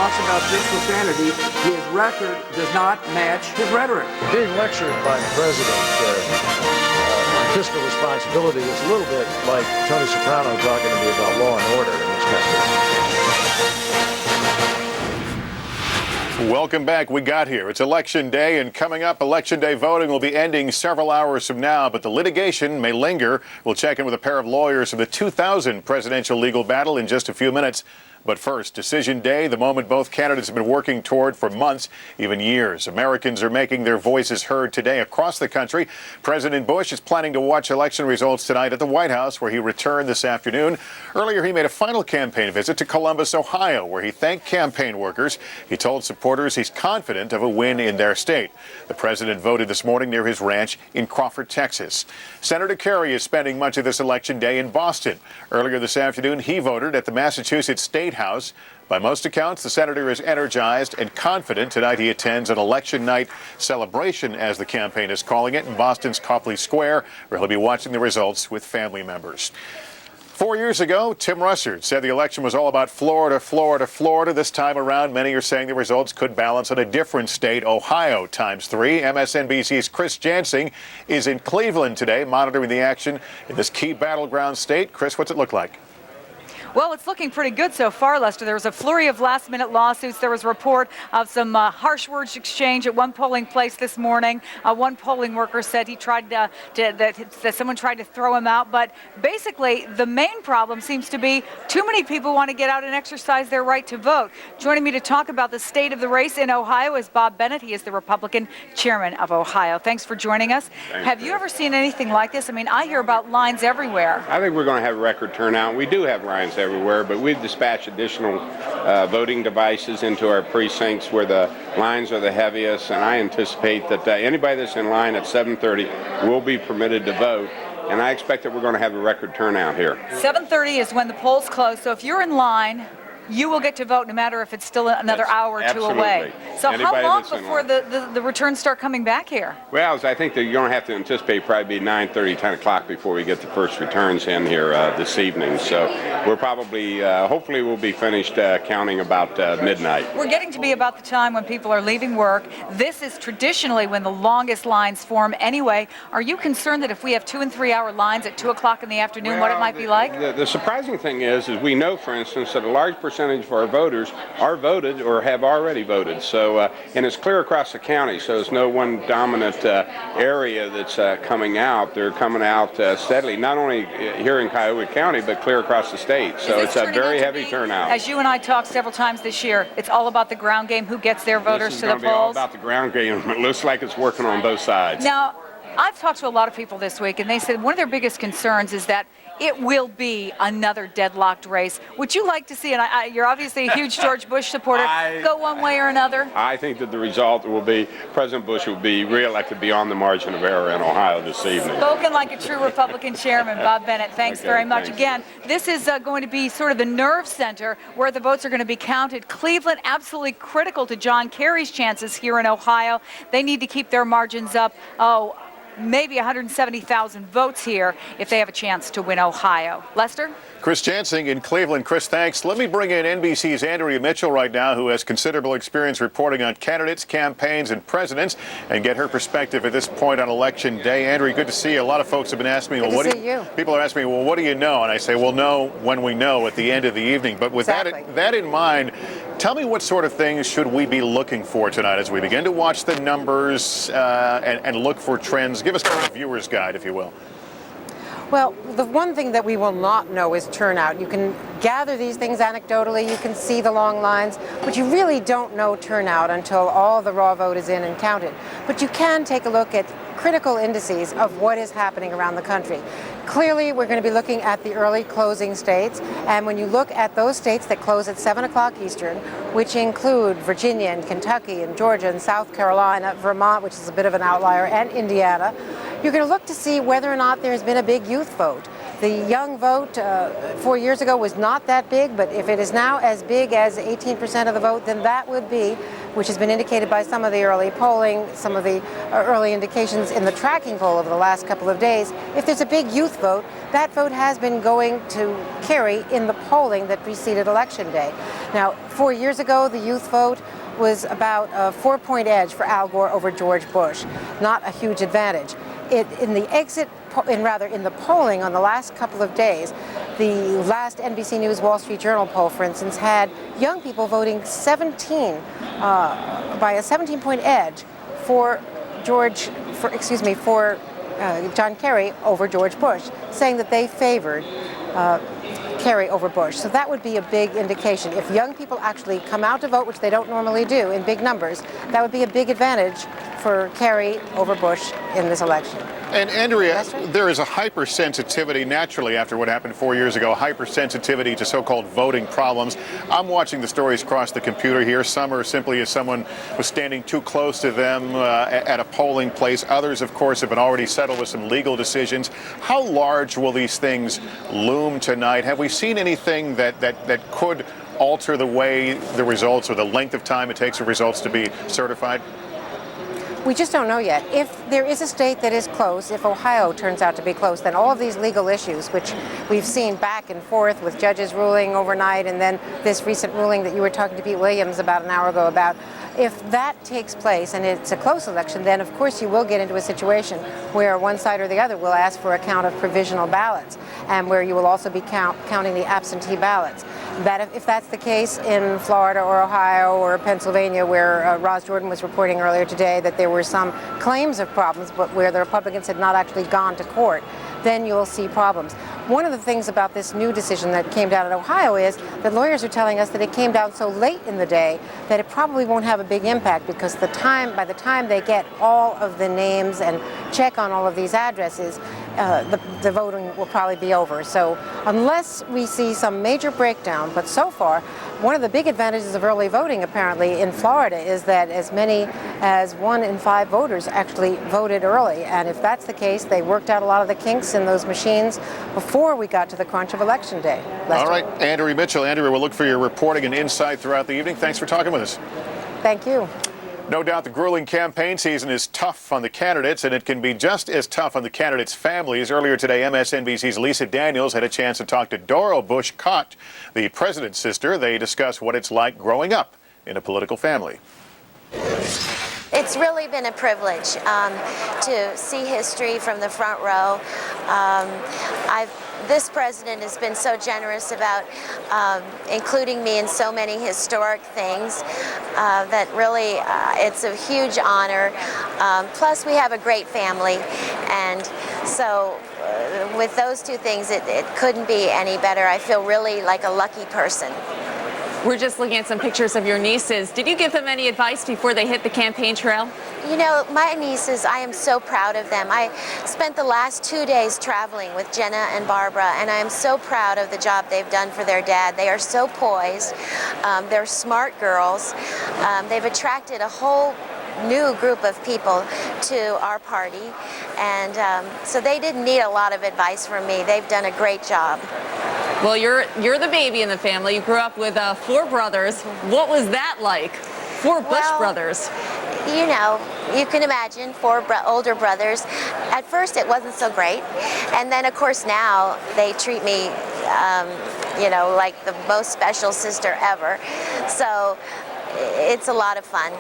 talks about fiscal sanity, his record does not match his rhetoric. Being lectured by the president on fiscal responsibility is a little bit like Tony Soprano talking to me about law and order in this country. Welcome back. We got here. It's Election Day, and coming up, Election Day voting will be ending several hours from now, but the litigation may linger. We'll check in with a pair of lawyers of the 2000 presidential legal battle in just a few minutes. But first, Decision Day, the moment both candidates have been working toward for months, even years. Americans are making their voices heard today across the country. President Bush is planning to watch election results tonight at the White House, where he returned this afternoon. Earlier, he made a final campaign visit to Columbus, Ohio, where he thanked campaign workers. He told supporters he's confident of a win in their state. The president voted this morning near his ranch in Crawford, Texas. Senator Kerry is spending much of this election day in Boston. Earlier this afternoon, he voted at the Massachusetts State House. By most accounts, the senator is energized and confident. Tonight he attends an election night celebration, as the campaign is calling it, in Boston's Copley Square, where he'll be watching the results with family members. 4 years ago, Tim Russert said the election was all about Florida, Florida, Florida. This time around, many are saying the results could balance on a different state, Ohio, ×3. MSNBC's Chris Jansing is in Cleveland today, monitoring the action in this key battleground state. Chris, what's it look like? Well, it's looking pretty good so far, Lester. There was a flurry of last-minute lawsuits. There was a report of some harsh words exchange at one polling place this morning. One polling worker said he tried that someone tried to throw him out. But basically, the main problem seems to be too many people want to get out and exercise their right to vote. Joining me to talk about the state of the race in Ohio is Bob Bennett. He is the Republican chairman of Ohio. Thanks for joining us. Have you ever seen anything like this? I mean, I hear about lines everywhere. I think we're going to have a record turnout. We do have lines everywhere, but we've dispatched additional voting devices into our precincts where the lines are the heaviest, and I anticipate that anybody that's in line at 7:30 will be permitted to vote, and I expect that we're going to have a record turnout here. 7:30 is when the polls close, so if you're in line, you will get to vote no matter if it's still another hour or two away. So Anybody how long before the returns start coming back here? Well, I think that you're going to have to anticipate probably be 9:30, 10 o'clock before we get the first returns in here this evening. So we're probably, hopefully we'll be finished counting about midnight. We're getting to be about the time when people are leaving work. This is traditionally when the longest lines form anyway. Are you concerned that if we have 2 and 3 hour lines at 2 o'clock in the afternoon, what it might be like? The surprising thing is we know, for instance, that a large percentage of our voters are voted or have already voted. So, and it's clear across the county, so there's no one dominant area that's coming out. They're coming out steadily, not only here in Cuyahoga County, but clear across the state. So it's a very heavy turnout. As you and I talked several times this year, it's all about the ground game, who gets their voters to the polls. This is going to be all about the ground game. It looks like it's working on both sides. Now, I've talked to a lot of people this week, and they said one of their biggest concerns is that it will be another deadlocked race. Would you like to see, and you're obviously a huge George Bush supporter, go one way or another? I think that the result will be President Bush will be reelected beyond the margin of error in Ohio this evening. Spoken like a true Republican chairman, Bob Bennett. Thanks very much. Thanks. Again, this is going to be sort of the nerve center where the votes are going to be counted. Cleveland, absolutely critical to John Kerry's chances here in Ohio. They need to keep their margins up. Maybe 170,000 votes here if they have a chance to win Ohio. Lester? Chris Jansing in Cleveland. Chris, thanks. Let me bring in NBC's Andrea Mitchell right now, who has considerable experience reporting on candidates, campaigns, and presidents, and get her perspective at this point on Election Day. Andrea, good to see you. A lot of folks have been asking me, people are asking me, well, what do you know? And I say, we'll know when we know at the end of the evening. But with that in mind, tell me what sort of things should we be looking for tonight as we begin to watch the numbers and look for trends? Give us a viewer's guide, if you will. Well, the one thing that we will not know is turnout. You can gather these things anecdotally, you can see the long lines, but you really don't know turnout until all the raw vote is in and counted. But you can take a look at critical indices of what is happening around the country. Clearly, we're going to be looking at the early closing states, and when you look at those states that close at 7 o'clock Eastern, which include Virginia and Kentucky and Georgia and South Carolina, Vermont, which is a bit of an outlier, and Indiana, you're going to look to see whether or not there's been a big youth vote. The young vote 4 years ago was not that big, but if it is now as big as 18% of the vote, then that would be which has been indicated by some of the early polling, some of the early indications in the tracking poll over the last couple of days. If there's a big youth vote, that vote has been going to Kerry in the polling that preceded Election Day. Now, 4 years ago, the youth vote was about a 4-point edge for Al Gore over George Bush, not a huge advantage. In the polling on the last couple of days, the last NBC News Wall Street Journal poll, for instance, had young people voting by a 17-point edge for John Kerry over George Bush, saying that they favored Kerry over Bush. So that would be a big indication. If young people actually come out to vote, which they don't normally do in big numbers, that would be a big advantage for Kerry over Bush in this election. And Andrea, right. there is a hypersensitivity naturally after what happened 4 years ago, hypersensitivity to so-called voting problems. I'm watching the stories across the computer here. Some are simply as someone was standing too close to them at a polling place. Others, of course, have been already settled with some legal decisions. How large will these things loom tonight? Have we seen anything that could alter the way the results or the length of time it takes for results to be certified? We just don't know yet. If there is a state that is close, if Ohio turns out to be close, then all of these legal issues, which we've seen back and forth with judges ruling overnight and then this recent ruling that you were talking to Pete Williams about an hour ago about, if that takes place and it's a close election, then of course you will get into a situation where one side or the other will ask for a count of provisional ballots and where you will also be counting the absentee ballots. That if that's the case in Florida or Ohio or Pennsylvania, where Roz Jordan was reporting earlier today that there were some claims of problems, but where the Republicans had not actually gone to court, then you'll see problems. One of the things about this new decision that came down in Ohio is that lawyers are telling us that it came down so late in the day that it probably won't have a big impact because by the time they get all of the names and check on all of these addresses, the voting will probably be over. So unless we see some major breakdown, but so far, one of the big advantages of early voting apparently in Florida is that as many as 1 in 5 voters actually voted early. And if that's the case, they worked out a lot of the kinks in those machines before we got to the crunch of Election Day. Lester. All right, Andrea Mitchell. Andrea, we'll look for your reporting and insight throughout the evening. Thanks for talking with us. Thank you. No doubt the grueling campaign season is tough on the candidates, and it can be just as tough on the candidates' families. Earlier today, MSNBC's Lisa Daniels had a chance to talk to Dora Bush-Cott, the president's sister. They discuss what it's like growing up in a political family. It's really been a privilege to see history from the front row. This president has been so generous about including me in so many historic things that really it's a huge honor. Plus, we have a great family, and so with those two things, it couldn't be any better. I feel really like a lucky person. We're just looking at some pictures of your nieces. Did you give them any advice before they hit the campaign trail? You know, my nieces, I am so proud of them. I spent the last 2 days traveling with Jenna and Barbara, and I am so proud of the job they've done for their dad. They are so poised. They're smart girls. They've attracted a whole new group of people to our party, and so they didn't need a lot of advice from me. They've done a great job. Well, you're the baby in the family. You grew up with 4 brothers. What was that like? 4 Bush brothers. You know, you can imagine 4 older brothers. At first, it wasn't so great, and then of course now they treat me, you know, like the most special sister ever. So it's a lot of fun.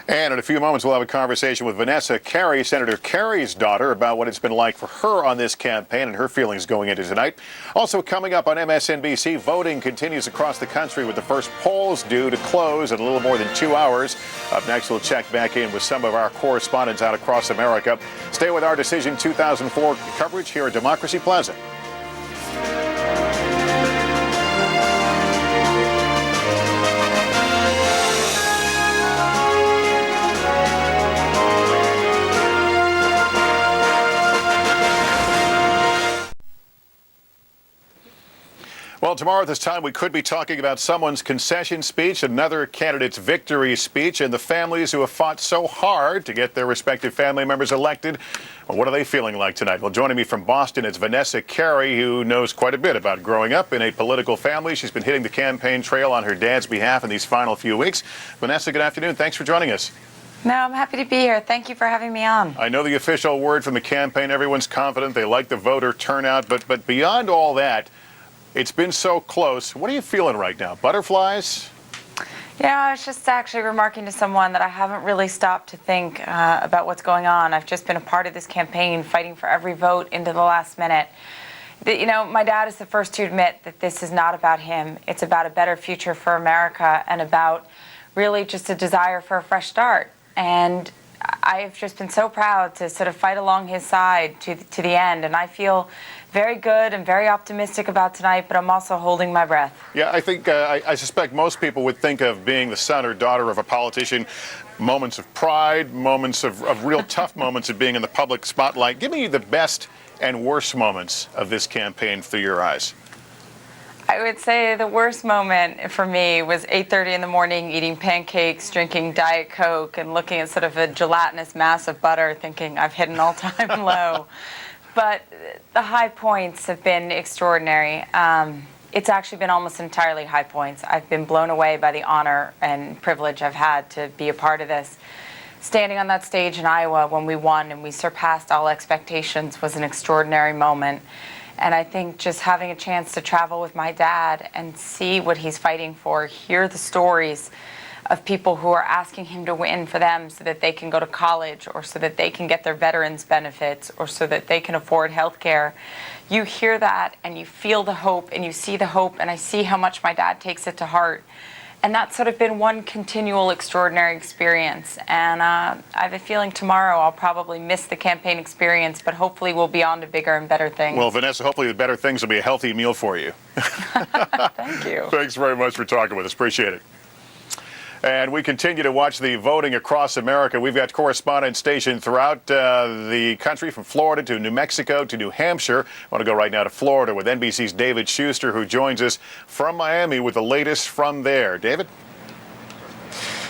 And in a few moments, we'll have a conversation with Vanessa Carey, Senator Carey's daughter, about what it's been like for her on this campaign and her feelings going into tonight. Also coming up on MSNBC, voting continues across the country with the first polls due to close in a little more than 2 hours. Up next, we'll check back in with some of our correspondents out across America. Stay with our Decision 2004 coverage here at Democracy Plaza. Well, tomorrow at this time, we could be talking about someone's concession speech, another candidate's victory speech, and the families who have fought so hard to get their respective family members elected. Well, what are they feeling like tonight? Well, joining me from Boston is Vanessa Carey, who knows quite a bit about growing up in a political family. She's been hitting the campaign trail on her dad's behalf in these final few weeks. Vanessa, good afternoon. Thanks for joining us. No, I'm happy to be here. Thank you for having me on. I know the official word from the campaign, everyone's confident, they like the voter turnout, but beyond all that, it's been so close. What are you feeling right now? Butterflies? Yeah, I was just actually remarking to someone that I haven't really stopped to think about what's going on. I've just been a part of this campaign, fighting for every vote into the last minute. You know, my dad is the first to admit that this is not about him. It's about a better future for America and about really just a desire for a fresh start. And I've just been so proud to sort of fight along his side to the end, and I feel very good and very optimistic about tonight, but I'm also holding my breath. Yeah, I think, I suspect most people would think of being the son or daughter of a politician, moments of pride, moments of real tough moments of being in the public spotlight. Give me the best and worst moments of this campaign through your eyes. I would say the worst moment for me was 8:30 in the morning, eating pancakes, drinking Diet Coke, and looking at sort of a gelatinous mass of butter, thinking I've hit an all-time low. But the high points have been extraordinary. It's actually been almost entirely high points. I've been blown away by the honor and privilege I've had to be a part of this. Standing on that stage in Iowa when we won and we surpassed all expectations was an extraordinary moment. And I think just having a chance to travel with my dad and see what he's fighting for, hear the stories of people who are asking him to win for them so that they can go to college or so that they can get their veterans benefits or so that they can afford health care. You hear that and you feel the hope and you see the hope, and I see how much my dad takes it to heart. And that's sort of been one continual extraordinary experience. And I have a feeling tomorrow I'll probably miss the campaign experience, but hopefully we'll be on to bigger and better things. Well, Vanessa, hopefully the better things will be a healthy meal for you. Thank you. Thanks very much for talking with us. Appreciate it. And we continue to watch the voting across America. We've got correspondents stationed throughout the country, from Florida to New Mexico to New Hampshire. I want to go right now to Florida with NBC's David Schuster, who joins us from Miami with the latest from there. David?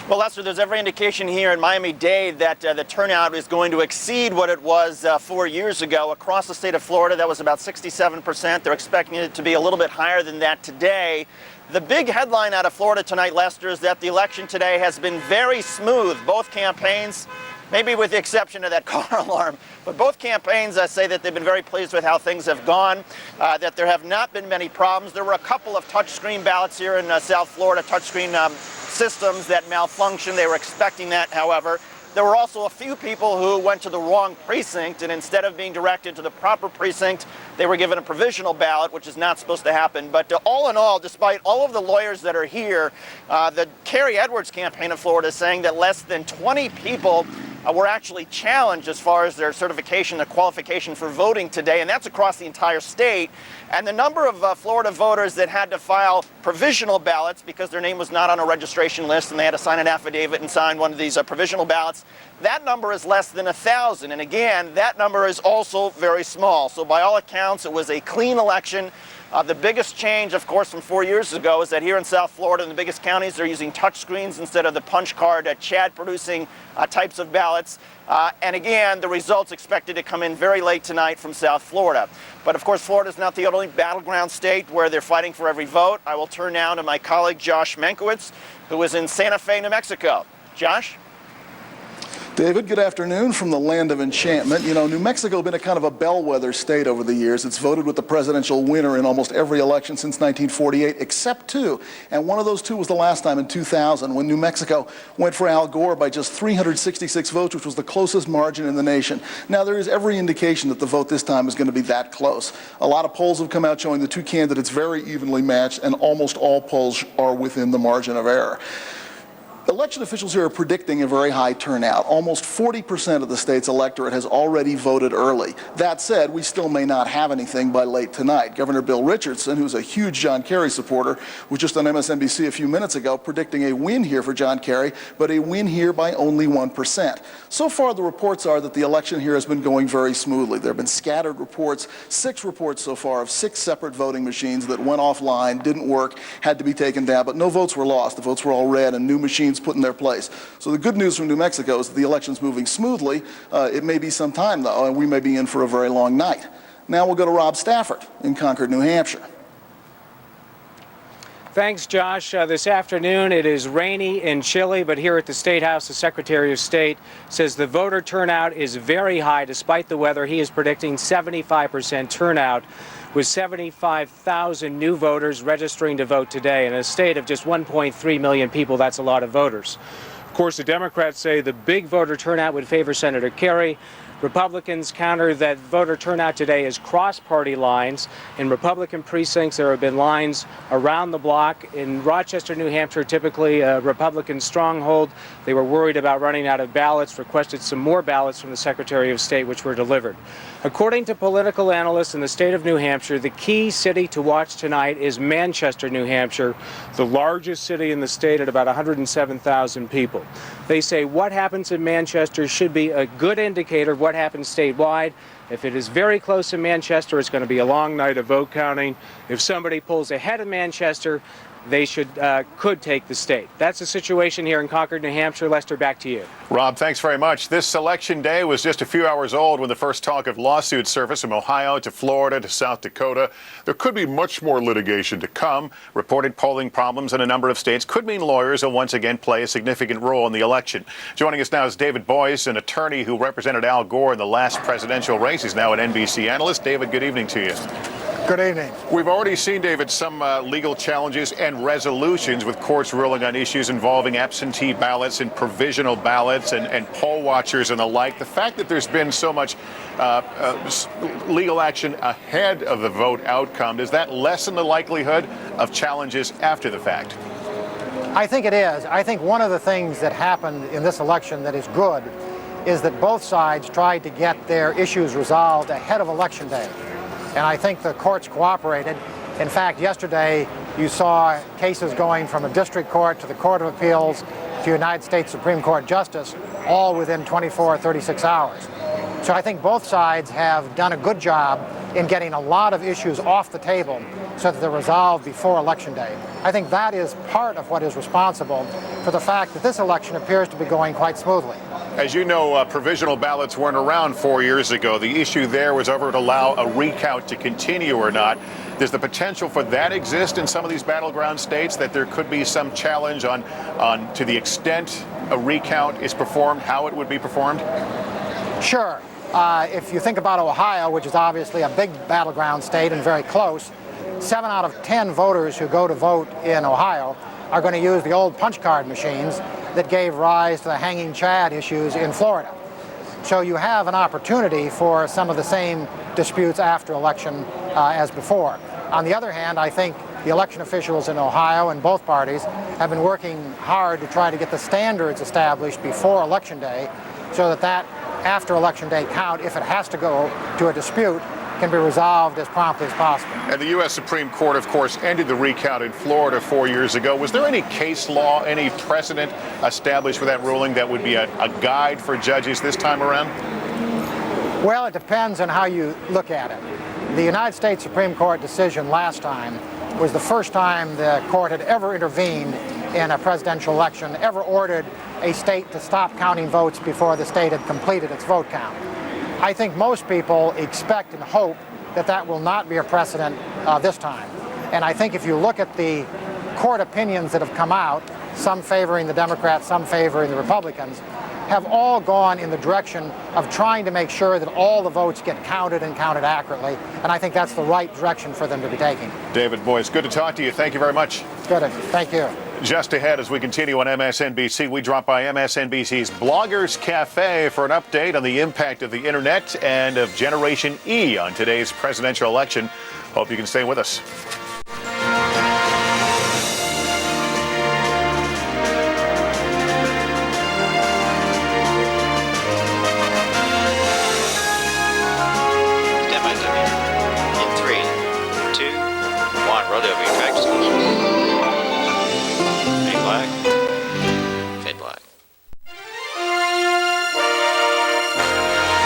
Well, Lester, there's every indication here in Miami-Dade that the turnout is going to exceed what it was 4 years ago. Across the state of Florida, that was about 67%. They're expecting it to be a little bit higher than that today. The big headline out of Florida tonight, Lester, is that the election today has been very smooth. Both campaigns, maybe with the exception of that car alarm, but both campaigns say that they've been very pleased with how things have gone, that there have not been many problems. There were a couple of touchscreen ballots here in South Florida, touchscreen systems that malfunctioned. They were expecting that, however. There were also a few people who went to the wrong precinct, and instead of being directed to the proper precinct, they were given a provisional ballot, which is not supposed to happen. But all in all, despite all of the lawyers that are here, the Carrie Edwards campaign of Florida is saying that less than 20 people were actually challenged as far as their certification, their qualification for voting today, and that's across the entire state. And the number of Florida voters that had to file provisional ballots because their name was not on a registration list and they had to sign an affidavit and sign one of these provisional ballots, that number is less than 1,000. And again, that number is also very small. So by all accounts, it was a clean election. The biggest change, of course, from 4 years ago is that here in South Florida, in the biggest counties, they're using touchscreens instead of the punch card, Chad-producing types of ballots. And again, the results expected to come in very late tonight from South Florida. But of course, Florida is not the only battleground state where they're fighting for every vote. I will turn now to my colleague, Josh Mankiewicz, who is in Santa Fe, New Mexico. Josh? David, good afternoon from the land of enchantment. You know, New Mexico has been a kind of a bellwether state over the years. It's voted with the presidential winner in almost every election since 1948, except two. And one of those two was the last time in 2000, when New Mexico went for Al Gore by just 366 votes, which was the closest margin in the nation. Now, there is every indication that the vote this time is going to be that close. A lot of polls have come out showing the two candidates very evenly matched, and almost all polls are within the margin of error. Election officials here are predicting a very high turnout. Almost 40% of the state's electorate has already voted early. That said, we still may not have anything by late tonight. Governor Bill Richardson, who's a huge John Kerry supporter, was just on MSNBC a few minutes ago predicting a win here for John Kerry, but a win here by only 1%. So far, the reports are that the election here has been going very smoothly. There have been scattered reports, 6 reports so far of 6 separate voting machines that went offline, didn't work, had to be taken down, but no votes were lost. The votes were all read and new machines put in their place. So the good news from New Mexico is that the election's moving smoothly. It may be some time, though, and we may be in for a very long night. Now we'll go to Rob Stafford in Concord, New Hampshire. Thanks, Josh. This afternoon it is rainy and chilly, but here at the State House, the Secretary of State says the voter turnout is very high despite the weather. He is predicting 75% turnout, with 75,000 new voters registering to vote today. In a state of just 1.3 million people, that's a lot of voters. Of course, the Democrats say the big voter turnout would favor Senator Kerry. Republicans counter that voter turnout today is cross-party lines. In Republican precincts, there have been lines around the block. In Rochester, New Hampshire, typically a Republican stronghold, they were worried about running out of ballots, requested some more ballots from the Secretary of State, which were delivered. According to political analysts in the state of New Hampshire, the key city to watch tonight is Manchester, New Hampshire, the largest city in the state at about 107,000 people. They say what happens in Manchester should be a good indicator of what happens statewide. If it is very close in Manchester, it's going to be a long night of vote counting. If somebody pulls ahead of Manchester, they could take the state. That's the situation here in Concord, New Hampshire. Lester, back to you. Rob, thanks very much. This election day was just a few hours old when the first talk of lawsuits surfaced from Ohio to Florida to South Dakota. There could be much more litigation to come. Reported polling problems in a number of states could mean lawyers will once again play a significant role in the election. Joining us now is David Boyce, an attorney who represented Al Gore in the last presidential race. He's now an NBC analyst. David, good evening to you. Good evening. We've already seen, David, some legal challenges and resolutions with courts ruling on issues involving absentee ballots and provisional ballots and poll watchers and the like. The fact that there's been so much legal action ahead of the vote outcome, does that lessen the likelihood of challenges after the fact? I think it is. I think one of the things that happened in this election that is good is that both sides tried to get their issues resolved ahead of Election Day. And I think the courts cooperated. In fact, yesterday you saw cases going from a district court to the Court of Appeals to United States Supreme Court Justice, all within 24 or 36 hours. So I think both sides have done a good job in getting a lot of issues off the table so that they're resolved before Election Day. I think that is part of what is responsible for the fact that this election appears to be going quite smoothly. As you know, provisional ballots weren't around 4 years ago. The issue there was over to allow a recount to continue or not. Does the potential for that exist in some of these battleground states, that there could be some challenge on to the extent a recount is performed, how it would be performed? Sure. If you think about Ohio, which is obviously a big battleground state and very close, 7 out of 10 voters who go to vote in Ohio are going to use the old punch card machines that gave rise to the hanging chad issues in Florida. So you have an opportunity for some of the same disputes after election as before. On the other hand, I think the election officials in Ohio and both parties have been working hard to try to get the standards established before Election Day so that after Election Day count, if it has to go to a dispute, can be resolved as promptly as possible. And the U.S. Supreme Court, of course, ended the recount in Florida 4 years ago. Was there any case law, any precedent established for that ruling that would be a guide for judges this time around? Well, it depends on how you look at it. The United States Supreme Court decision last time was the first time the court had ever intervened in a presidential election, ever ordered a state to stop counting votes before the state had completed its vote count. I think most people expect and hope that that will not be a precedent this time. And I think if you look at the court opinions that have come out, some favoring the Democrats, some favoring the Republicans, have all gone in the direction of trying to make sure that all the votes get counted and counted accurately. And I think that's the right direction for them to be taking. David Boyce, good to talk to you. Thank you very much. Good. Thank you. Just ahead, as we continue on MSNBC, we drop by MSNBC's Bloggers Cafe for an update on the impact of the internet and of Generation E on today's presidential election. Hope you can stay with us. 2, 1, rodeo being taxi. Green flag. Fade flag.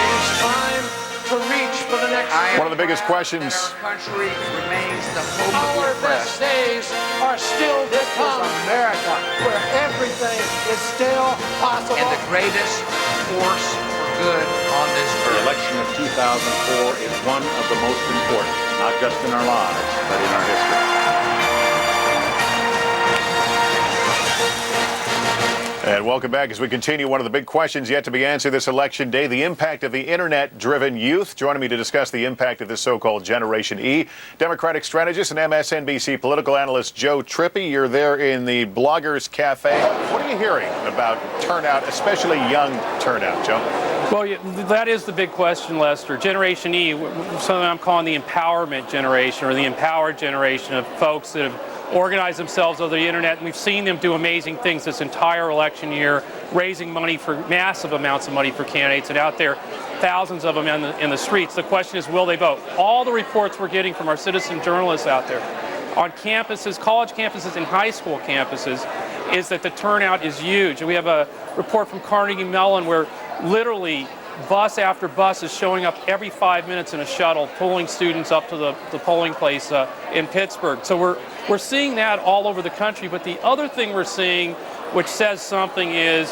It's time to reach for the next. One of the biggest questions. Our country remains the hope of the Our oppressed. best days are still to come. America, Where everything is still possible. and the greatest force for good on this The earth. election of 2004 is one of the most important, not just in our lives, but in our history. And welcome back as we continue one of the big questions yet to be answered this election day, the impact of the internet-driven youth. Joining me to discuss the impact of this so-called Generation E, Democratic strategist and MSNBC political analyst Joe Trippi. You're there in the Bloggers Cafe. What are you hearing about turnout, especially young turnout, Joe? Well, that is the big question, Lester. Generation E, something I'm calling the empowerment generation, or the empowered generation of folks that have organized themselves over the internet, and we've seen them do amazing things this entire election year, raising money for massive amounts of money for candidates, and out there, thousands of them in the streets. The question is, will they vote? All the reports we're getting from our citizen journalists out there on campuses, college campuses and high school campuses, is that the turnout is huge. And we have a report from Carnegie Mellon where literally bus after bus is showing up every 5 minutes in a shuttle, pulling students up to the polling place in Pittsburgh. So we're seeing that all over the country. But the other thing we're seeing, which says something, is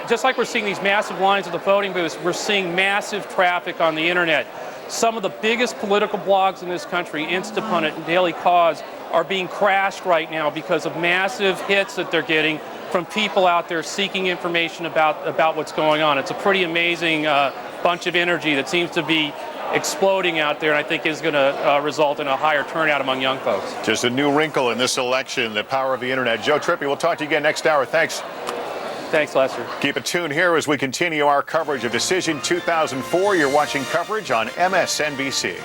just like we're seeing these massive lines at the voting booths, we're seeing massive traffic on the internet. Some of the biggest political blogs in this country, Instapundit and Daily Cause, are being crashed right now because of massive hits that they're getting from people out there seeking information about what's going on. It's a pretty amazing bunch of energy that seems to be exploding out there, and I think is going to result in a higher turnout among young folks. Just a new wrinkle in this election, the power of the internet. Joe Trippi, we'll talk to you again next hour. Thanks. Thanks, Lester. Keep it tuned here as we continue our coverage of Decision 2004. You're watching coverage on MSNBC.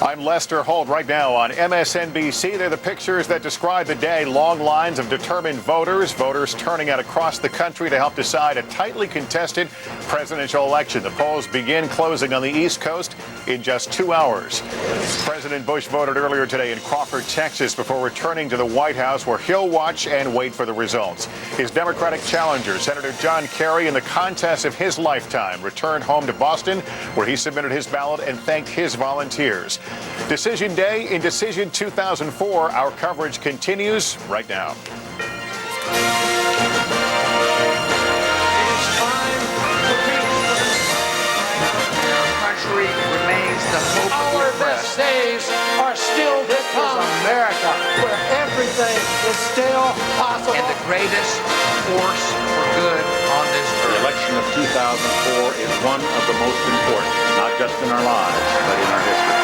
I'm Lester Holt right now on MSNBC. They're the pictures that describe the day. Long lines of determined voters turning out across the country to help decide a tightly contested presidential election. The polls begin closing on the East Coast in just 2 hours. President Bush voted earlier today in Crawford, Texas, before returning to the White House, where he'll watch and wait for the results. His Democratic challenger, Senator John Kerry, in the contest of his lifetime, returned home to Boston, where he submitted his ballot and thanked his volunteers. Decision Day in Decision 2004. Our coverage continues right now. It's time to reach for the Our country remains the hope of the Our oppressed. best days are still to come. America, Where everything is still possible. and the greatest force for good on this The earth. election of 2004 is one of the most important, not just in our lives, but in our history.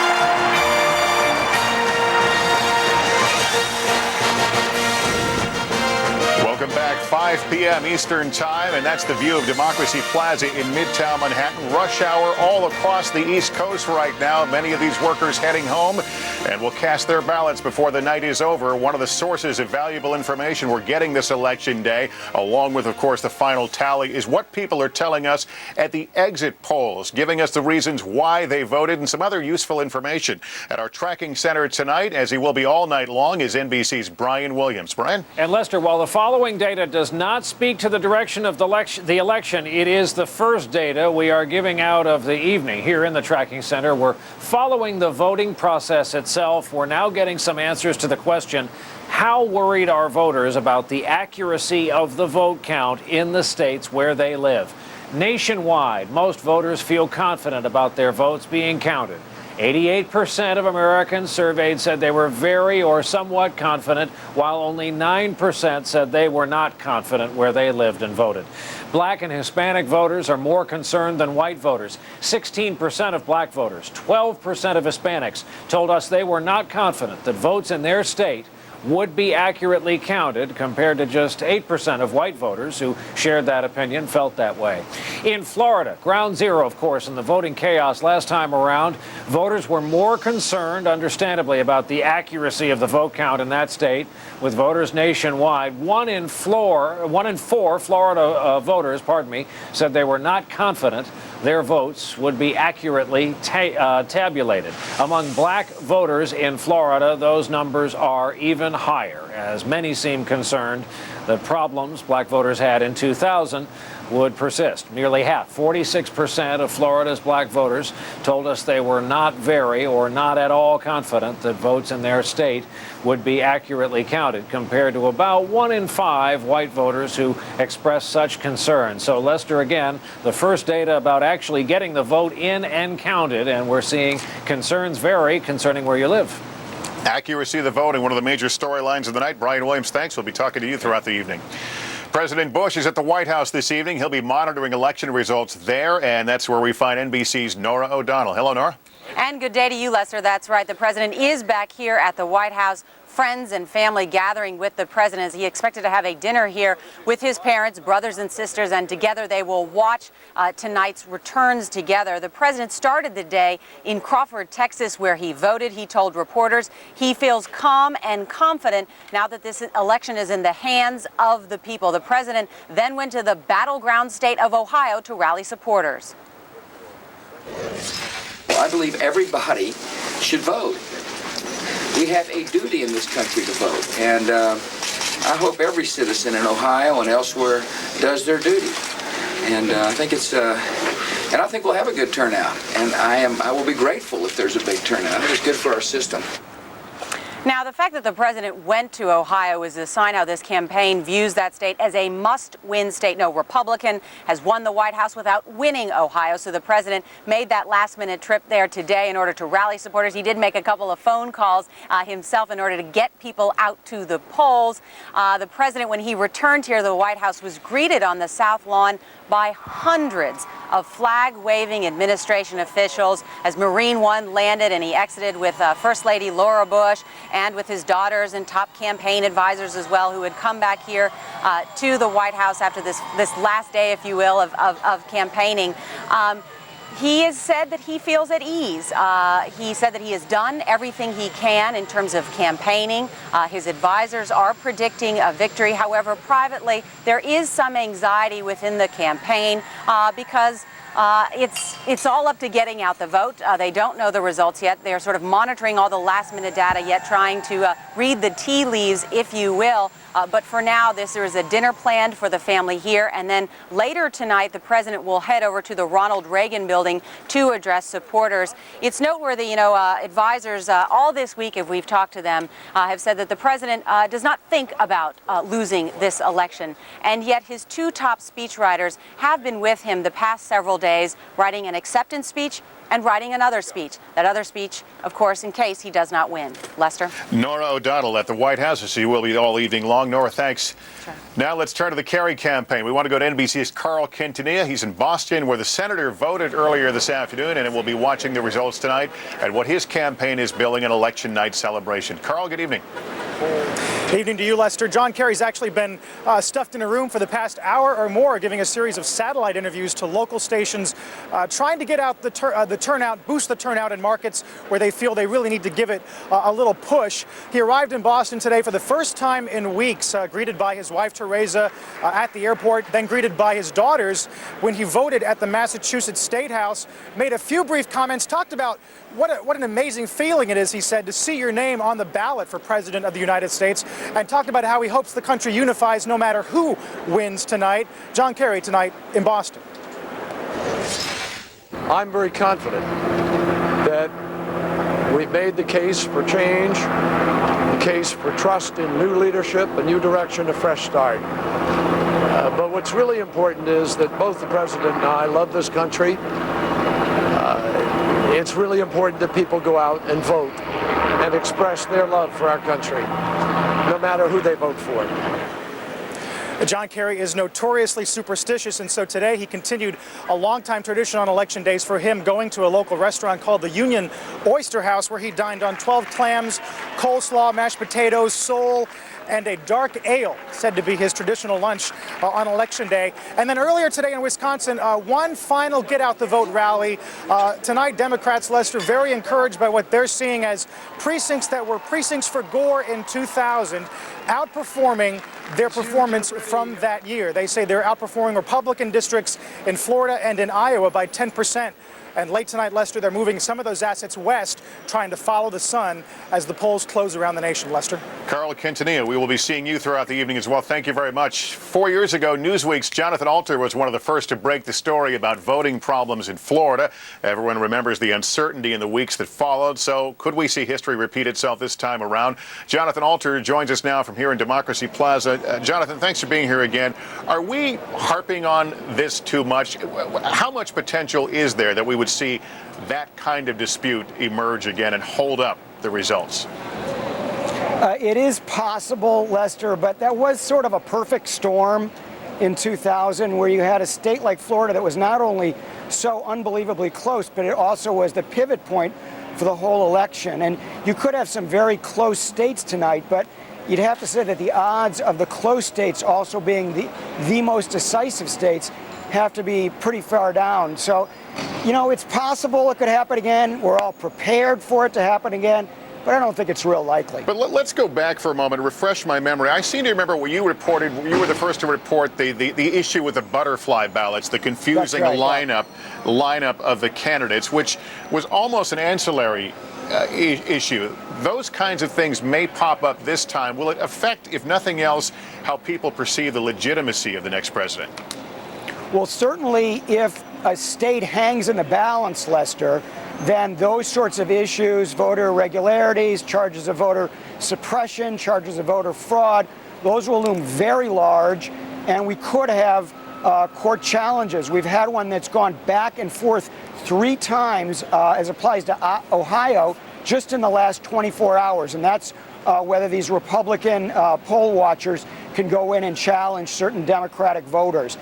Welcome back, 5 p.m. Eastern Time, and that's the view of Democracy Plaza in Midtown Manhattan. Rush hour all across the East Coast right now. Many of these workers heading home and will cast their ballots before the night is over. One of the sources of valuable information we're getting this election day, along with, of course, the final tally, is what people are telling us at the exit polls, giving us the reasons why they voted and some other useful information. At our tracking center tonight, as he will be all night long, is NBC's Brian Williams. Brian? And Lester, while the following data does not speak to the direction of the election, it is the first data we are giving out of the evening here in the tracking center. We're following the voting process itself. We're now getting some answers to the question, how worried are voters about the accuracy of the vote count in the states where they live? Nationwide, most voters feel confident about their votes being counted. 88% of Americans surveyed said they were very or somewhat confident, while only 9% said they were not confident where they lived and voted. Black and Hispanic voters are more concerned than white voters. 16% of black voters, 12% of Hispanics told us they were not confident that votes in their state would be accurately counted, compared to just 8% of white voters who shared that opinion felt that way. In Florida, ground zero, of course, in the voting chaos last time around, voters were more concerned, understandably, about the accuracy of the vote count in that state, with voters nationwide. One in four Florida voters, said they were not confident their votes would be accurately tabulated. Among black voters in Florida, those numbers are even higher, as many seem concerned that problems black voters had in 2000 would persist. Nearly half, 46% of Florida's black voters told us they were not very or not at all confident that votes in their state would be accurately counted, compared to about 1 in 5 white voters who expressed such concern. So, Lester, again, the first data about actually getting the vote in and counted, and we're seeing concerns vary concerning where you live. Accuracy of the voting, one of the major storylines of the night. Brian Williams, thanks. We'll be talking to you throughout the evening. President Bush is at the White House this evening. He'll be monitoring election results there, and that's where we find NBC's Norah O'Donnell. Hello, Norah. And good day to you, Lester. That's right. The president is back here at the White House. Friends and family gathering with the president as he expected to have a dinner here with his parents, brothers and sisters, and together they will watch tonight's returns together. The president started the day in Crawford, Texas, where he voted. He told reporters he feels calm and confident now that this election is in the hands of the people. The president then went to the battleground state of Ohio to rally supporters. I believe everybody should vote. We have a duty in this country to vote, and I hope every citizen in Ohio and elsewhere does their duty. And I think I think we'll have a good turnout. And I will be grateful if there's a big turnout. I think it's good for our system. Now, the fact that the president went to Ohio is a sign how this campaign views that state as a must-win state. No Republican has won the White House without winning Ohio, so the president made that last-minute trip there today in order to rally supporters. He did make a couple of phone calls himself in order to get people out to the polls. The president, when he returned here to the White House, was greeted on the South Lawn by hundreds of flag-waving administration officials as Marine One landed and he exited with First Lady Laura Bush and with his daughters and top campaign advisors as well, who had come back here to the White House after this last day, if you will, of campaigning. He has said that he feels at ease. He said that he has done everything he can in terms of campaigning. His advisors are predicting a victory. However, privately, there is some anxiety within the campaign because it's all up to getting out the vote. They don't know the results yet. They're sort of monitoring all the last-minute data yet, trying to read the tea leaves, if you will. But for now, there is a dinner planned for the family here. And then later tonight, the president will head over to the Ronald Reagan building to address supporters. It's noteworthy, advisors all this week, if we've talked to them, have said that the president does not think about losing this election. And yet his two top speechwriters have been with him the past several days, writing an acceptance speech and writing another speech. That other speech, of course, in case he does not win. Lester? Norah O'Donnell at the White House, as she will be all evening long. Norah, thanks. Sure. Now let's turn to the Kerry campaign. We want to go to NBC's Carl Quintanilla. He's in Boston, where the senator voted earlier this afternoon, and we'll be watching the results tonight and what his campaign is billing an election night celebration. Carl, good evening. Good evening to you, Lester. John Kerry's actually been stuffed in a room for the past hour or more, giving a series of satellite interviews to local stations, trying to get out the turnout, boost the turnout in markets where they feel they really need to give it a little push. He arrived in Boston today for the first time in weeks, greeted by his wife, Teresa, at the airport, then greeted by his daughters when he voted at the Massachusetts State House, made a few brief comments, talked about what an amazing feeling it is, he said, to see your name on the ballot for President of the United States, and talked about how he hopes the country unifies no matter who wins tonight. John Kerry tonight in Boston. I'm very confident that we've made the case for change, the case for trust in new leadership, a new direction, a fresh start. But what's really important is that both the president and I love this country. It's really important that people go out and vote and express their love for our country, no matter who they vote for. John Kerry is notoriously superstitious, and so today he continued a longtime tradition on election days for him going to a local restaurant called the Union Oyster House, where he dined on 12 clams, coleslaw, mashed potatoes, sole, and a dark ale, said to be his traditional lunch on Election Day. And then earlier today in Wisconsin, one final get-out-the-vote rally. Tonight, Democrats, Lester, very encouraged by what they're seeing as precincts that were precincts for Gore in 2000, outperforming their performance from that year. They say they're outperforming Republican districts in Florida and in Iowa by 10%. And late tonight, Lester, they're moving some of those assets west, trying to follow the sun as the polls close around the nation. Lester. Carl Quintanilla, we will be seeing you throughout the evening as well. Thank you very much. 4 years ago, Newsweek's Jonathan Alter was one of the first to break the story about voting problems in Florida. Everyone remembers the uncertainty in the weeks that followed. So could we see history repeat itself this time around? Jonathan Alter joins us now from here in Democracy Plaza. Jonathan, thanks for being here again. Are we harping on this too much? How much potential is there that we would see that kind of dispute emerge again and hold up the results? It is possible, Lester, but that was sort of a perfect storm in 2000 where you had a state like Florida that was not only so unbelievably close, but it also was the pivot point for the whole election. And you could have some very close states tonight, but you'd have to say that the odds of the close states also being the most decisive states have to be pretty far down. So, you know, it's possible it could happen again. We're all prepared for it to happen again, but I don't think it's real likely. But let's go back for a moment, refresh my memory. I seem to remember when you reported, you were the first to report the issue with the butterfly ballots, the confusing lineup of the candidates, which was almost an ancillary issue. Those kinds of things may pop up this time. Will it affect, if nothing else, how people perceive the legitimacy of the next president? Well, certainly if a state hangs in the balance, Lester, then those sorts of issues, voter irregularities, charges of voter suppression, charges of voter fraud, those will loom very large, and we could have court challenges. We've had one that's gone back and forth 3 times as applies to Ohio just in the last 24 hours, and that's whether these Republican poll watchers can go in and challenge certain Democratic voters.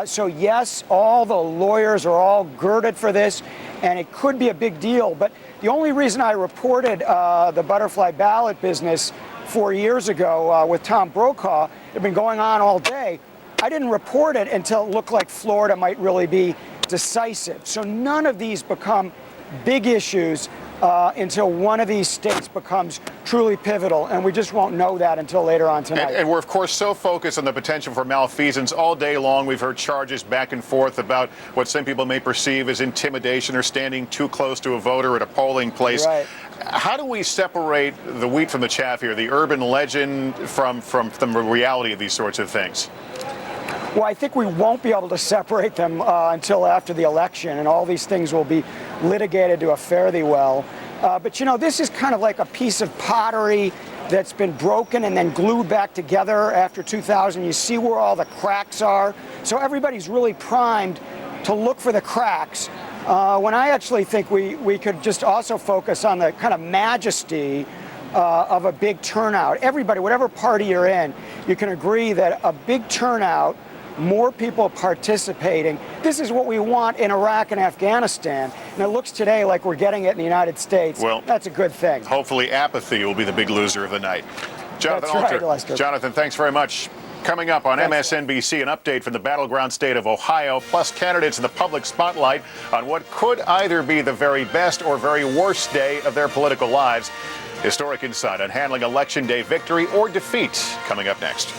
So yes, all the lawyers are all girded for this, and it could be a big deal. But the only reason I reported the butterfly ballot business 4 years ago with Tom Brokaw, it had been going on all day. I didn't report it until it looked like Florida might really be decisive. So none of these become big issues until one of these states becomes truly pivotal, and we just won't know that until later on tonight. And we're, of course, so focused on the potential for malfeasance all day long. We've heard charges back and forth about what some people may perceive as intimidation or standing too close to a voter at a polling place. Right. How do we separate the wheat from the chaff here, the urban legend from the reality of these sorts of things? Well, I think we won't be able to separate them until after the election, and all these things will be litigated to a fare thee well. But, you know, this is kind of like a piece of pottery that's been broken and then glued back together after 2000. You see where all the cracks are. So everybody's really primed to look for the cracks. When I actually think we could just also focus on the kind of majesty of a big turnout. Everybody, whatever party you're in, you can agree that a big turnout, more people participating. This is what we want in Iraq and Afghanistan. And it looks today like we're getting it in the United States. Well, that's a good thing. Hopefully apathy will be the big loser of the night. Jonathan That's right, Alter. Lester. Jonathan, thanks very much. Coming up on MSNBC, an update from the battleground state of Ohio, plus candidates in the public spotlight on what could either be the very best or very worst day of their political lives. Historic insight on handling Election Day victory or defeat coming up next.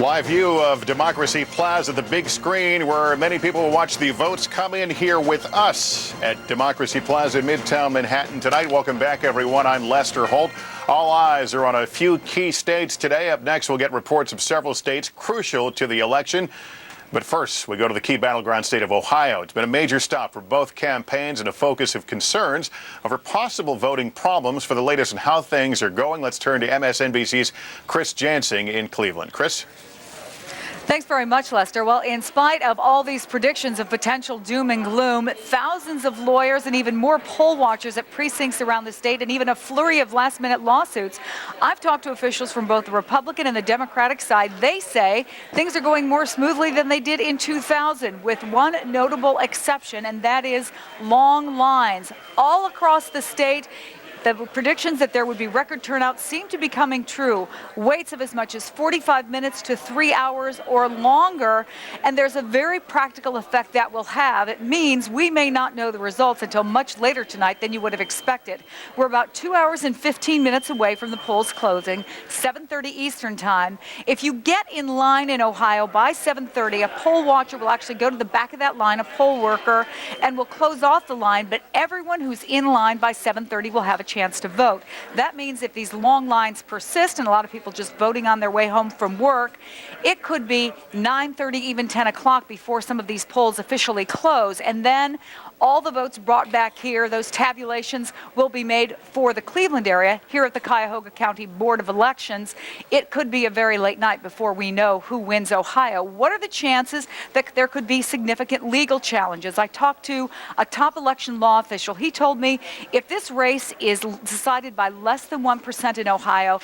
Live view of Democracy Plaza, the big screen where many people will watch the votes come in here with us at Democracy Plaza in Midtown Manhattan tonight. Welcome back, everyone. I'm Lester Holt. All eyes are on a few key states today. Up next, we'll get reports of several states crucial to the election. But first, we go to the key battleground state of Ohio. It's been a major stop for both campaigns and a focus of concerns over possible voting problems. For the latest on how things are going, let's turn to MSNBC's Chris Jansing in Cleveland. Chris? Thanks very much, Lester. Well, in spite of all these predictions of potential doom and gloom, thousands of lawyers and even more poll watchers at precincts around the state and even a flurry of last-minute lawsuits. I've talked to officials from both the Republican and the Democratic side. They say things are going more smoothly than they did in 2000, with one notable exception, and that is long lines all across the state. The predictions that there would be record turnout seem to be coming true. Waits of as much as 45 minutes to 3 hours or longer. And there's a very practical effect that will have. It means we may not know the results until much later tonight than you would have expected. We're about 2 hours and 15 minutes away from the polls closing, 7:30 Eastern time. If you get in line in Ohio by 7:30, a poll watcher will actually go to the back of that line, a poll worker, and will close off the line. But everyone who's in line by 7:30 will have a chance to vote. That means if these long lines persist and a lot of people just voting on their way home from work, it could be 9:30, even 10 o'clock before some of these polls officially close. And then all the votes brought back here, those tabulations will be made for the Cleveland area here at the Cuyahoga County Board of Elections. It could be a very late night before we know who wins Ohio. What are the chances that there could be significant legal challenges? I talked to a top election law official. He told me if this race is decided by less than 1% in Ohio,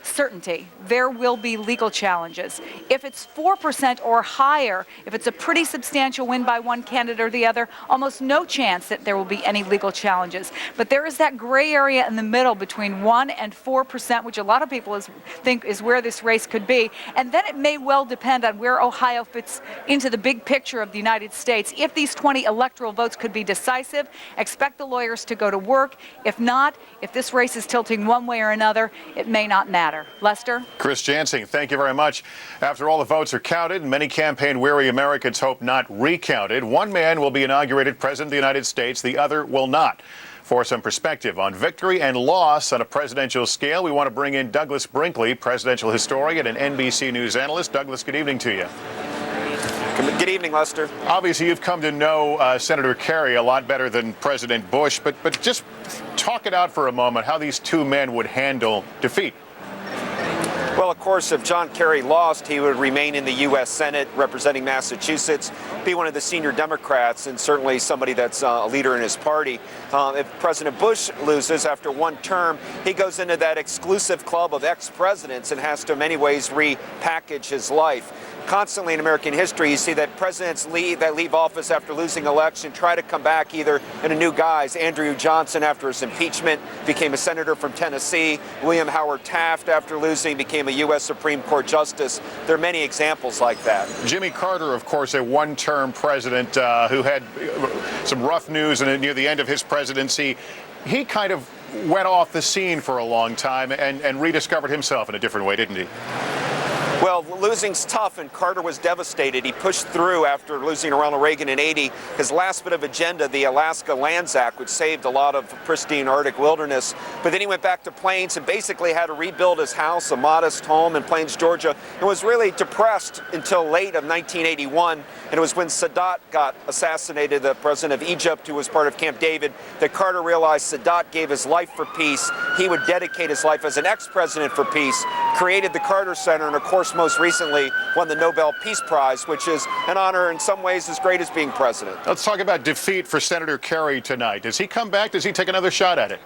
certainty, there will be legal challenges. If it's 4% or higher, if it's a pretty substantial win by one candidate or the other, almost no chance that there will be any legal challenges. But there is that gray area in the middle between 1% and 4%, which a lot of people think is where this race could be. And then it may well depend on where Ohio fits into the big picture of the United States. If these 20 electoral votes could be decisive, expect the lawyers to go to work. If not, if this race is tilting one way or another, it may not matter. Lester? Chris Jansing, thank you very much. After all the votes are counted, many campaign-weary Americans hope not recounted. One man will be inaugurated President of the United States, the other will not. For some perspective on victory and loss on a presidential scale, we want to bring in Douglas Brinkley, presidential historian and NBC News analyst. Douglas, good evening to you. Good evening, Lester. Obviously, you've come to know Senator Kerry a lot better than President Bush, but just talk it out for a moment how these two men would handle defeat. Well, of course, if John Kerry lost, he would remain in the U.S. Senate representing Massachusetts, be one of the senior Democrats, and certainly somebody that's a leader in his party. If President Bush loses after one term, he goes into that exclusive club of ex-presidents and has to, in many ways, repackage his life. Constantly in American history, you see that presidents that leave office after losing election try to come back either in a new guise. Andrew Johnson, after his impeachment, became a senator from Tennessee. William Howard Taft, after losing, became a U.S. Supreme Court justice. There are many examples like that. Jimmy Carter, of course, a one-term president who had some rough news near the end of his presidency. He kind of went off the scene for a long time and rediscovered himself in a different way, didn't he? Well, losing's tough, and Carter was devastated. He pushed through after losing to Ronald Reagan in '80. His last bit of agenda, the Alaska Lands Act, which saved a lot of pristine Arctic wilderness. But then he went back to Plains and basically had to rebuild his house, a modest home in Plains, Georgia, and was really depressed until late of 1981. And it was when Sadat got assassinated, the president of Egypt, who was part of Camp David, that Carter realized Sadat gave his life for peace. He would dedicate his life as an ex-president for peace, created the Carter Center, and of course, most recently won the Nobel Peace Prize, which is an honor in some ways as great as being president. Let's talk about defeat for Senator Kerry tonight. Does he come back? Does he take another shot at it?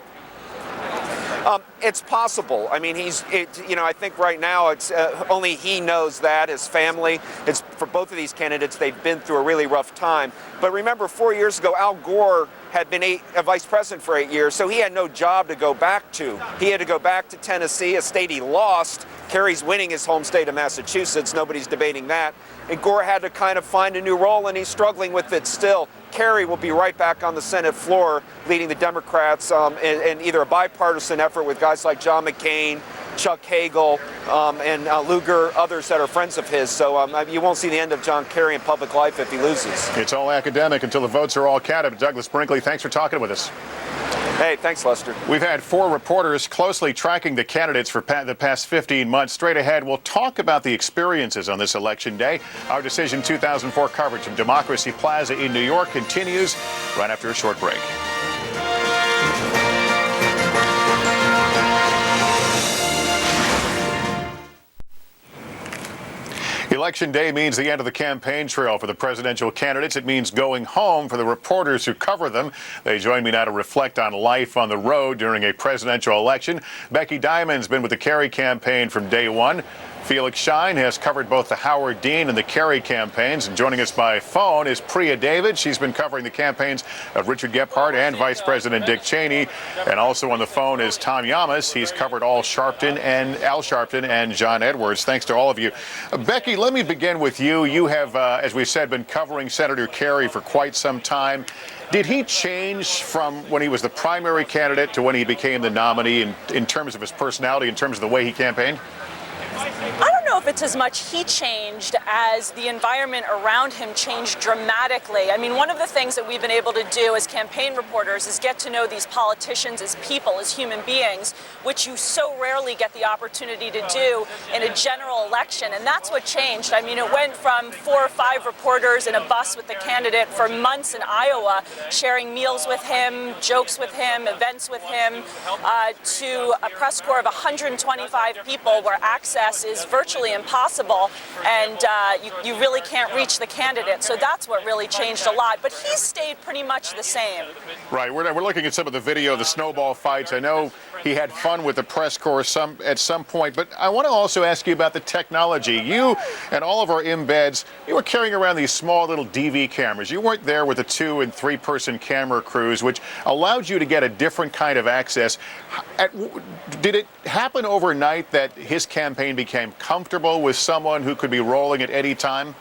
It's possible. I mean, I think right now it's only he knows that, his family. It's for both of these candidates, they've been through a really rough time. But remember, 4 years ago, Al Gore had been a vice president for 8 years, so he had no job to go back to. He had to go back to Tennessee, a state he lost. Kerry's winning his home state of Massachusetts. Nobody's debating that. And Gore had to kind of find a new role, and he's struggling with it still. Kerry will be right back on the Senate floor leading the Democrats in either a bipartisan effort with guys like John McCain, Chuck Hagel, and Lugar, others that are friends of his. So you won't see the end of John Kerry in public life if he loses. It's all academic until the votes are all counted. Douglas Brinkley, thanks for talking with us. Hey, thanks, Lester. We've had 4 reporters closely tracking the candidates for the past 15 months. Straight ahead, we'll talk about the experiences on this election day. Our Decision 2004 coverage from Democracy Plaza in New York continues right after a short break. Election day means the end of the campaign trail for the presidential candidates. It means going home for the reporters who cover them. They join me now to reflect on life on the road during a presidential election. Becky Diamond's been with the Kerry campaign from day one. Felix Shine has covered both the Howard Dean and the Kerry campaigns. And joining us by phone is Priya David. She's been covering the campaigns of Richard Gephardt and Vice President Dick Cheney. And also on the phone is Tom Yamas. He's covered Al Sharpton and John Edwards. Thanks to all of you. Becky, let me begin with you. You have, as we said, been covering Senator Kerry for quite some time. Did he change from when he was the primary candidate to when he became the nominee in terms of his personality, in terms of the way he campaigned? I don't know if it's as much he changed as the environment around him changed dramatically. I mean, one of the things that we've been able to do as campaign reporters is get to know these politicians as people, as human beings, which you so rarely get the opportunity to do in a general election. And that's what changed. I mean, it went from 4 or 5 reporters in a bus with the candidate for months in Iowa, sharing meals with him, jokes with him, events with him, to a press corps of 125 people where access is virtually impossible, and you really can't reach the candidate. So that's what really changed a lot. But he stayed pretty much the same. Right. We're looking at some of the video, the snowball fights. I know he had fun with the press corps at some point, but I want to also ask you about the technology. You and all of our embeds, you were carrying around these small little DV cameras. You weren't there with the 2- and 3-person camera crews, which allowed you to get a different kind of access. Did it happen overnight that his campaign became comfortable with someone who could be rolling at any time?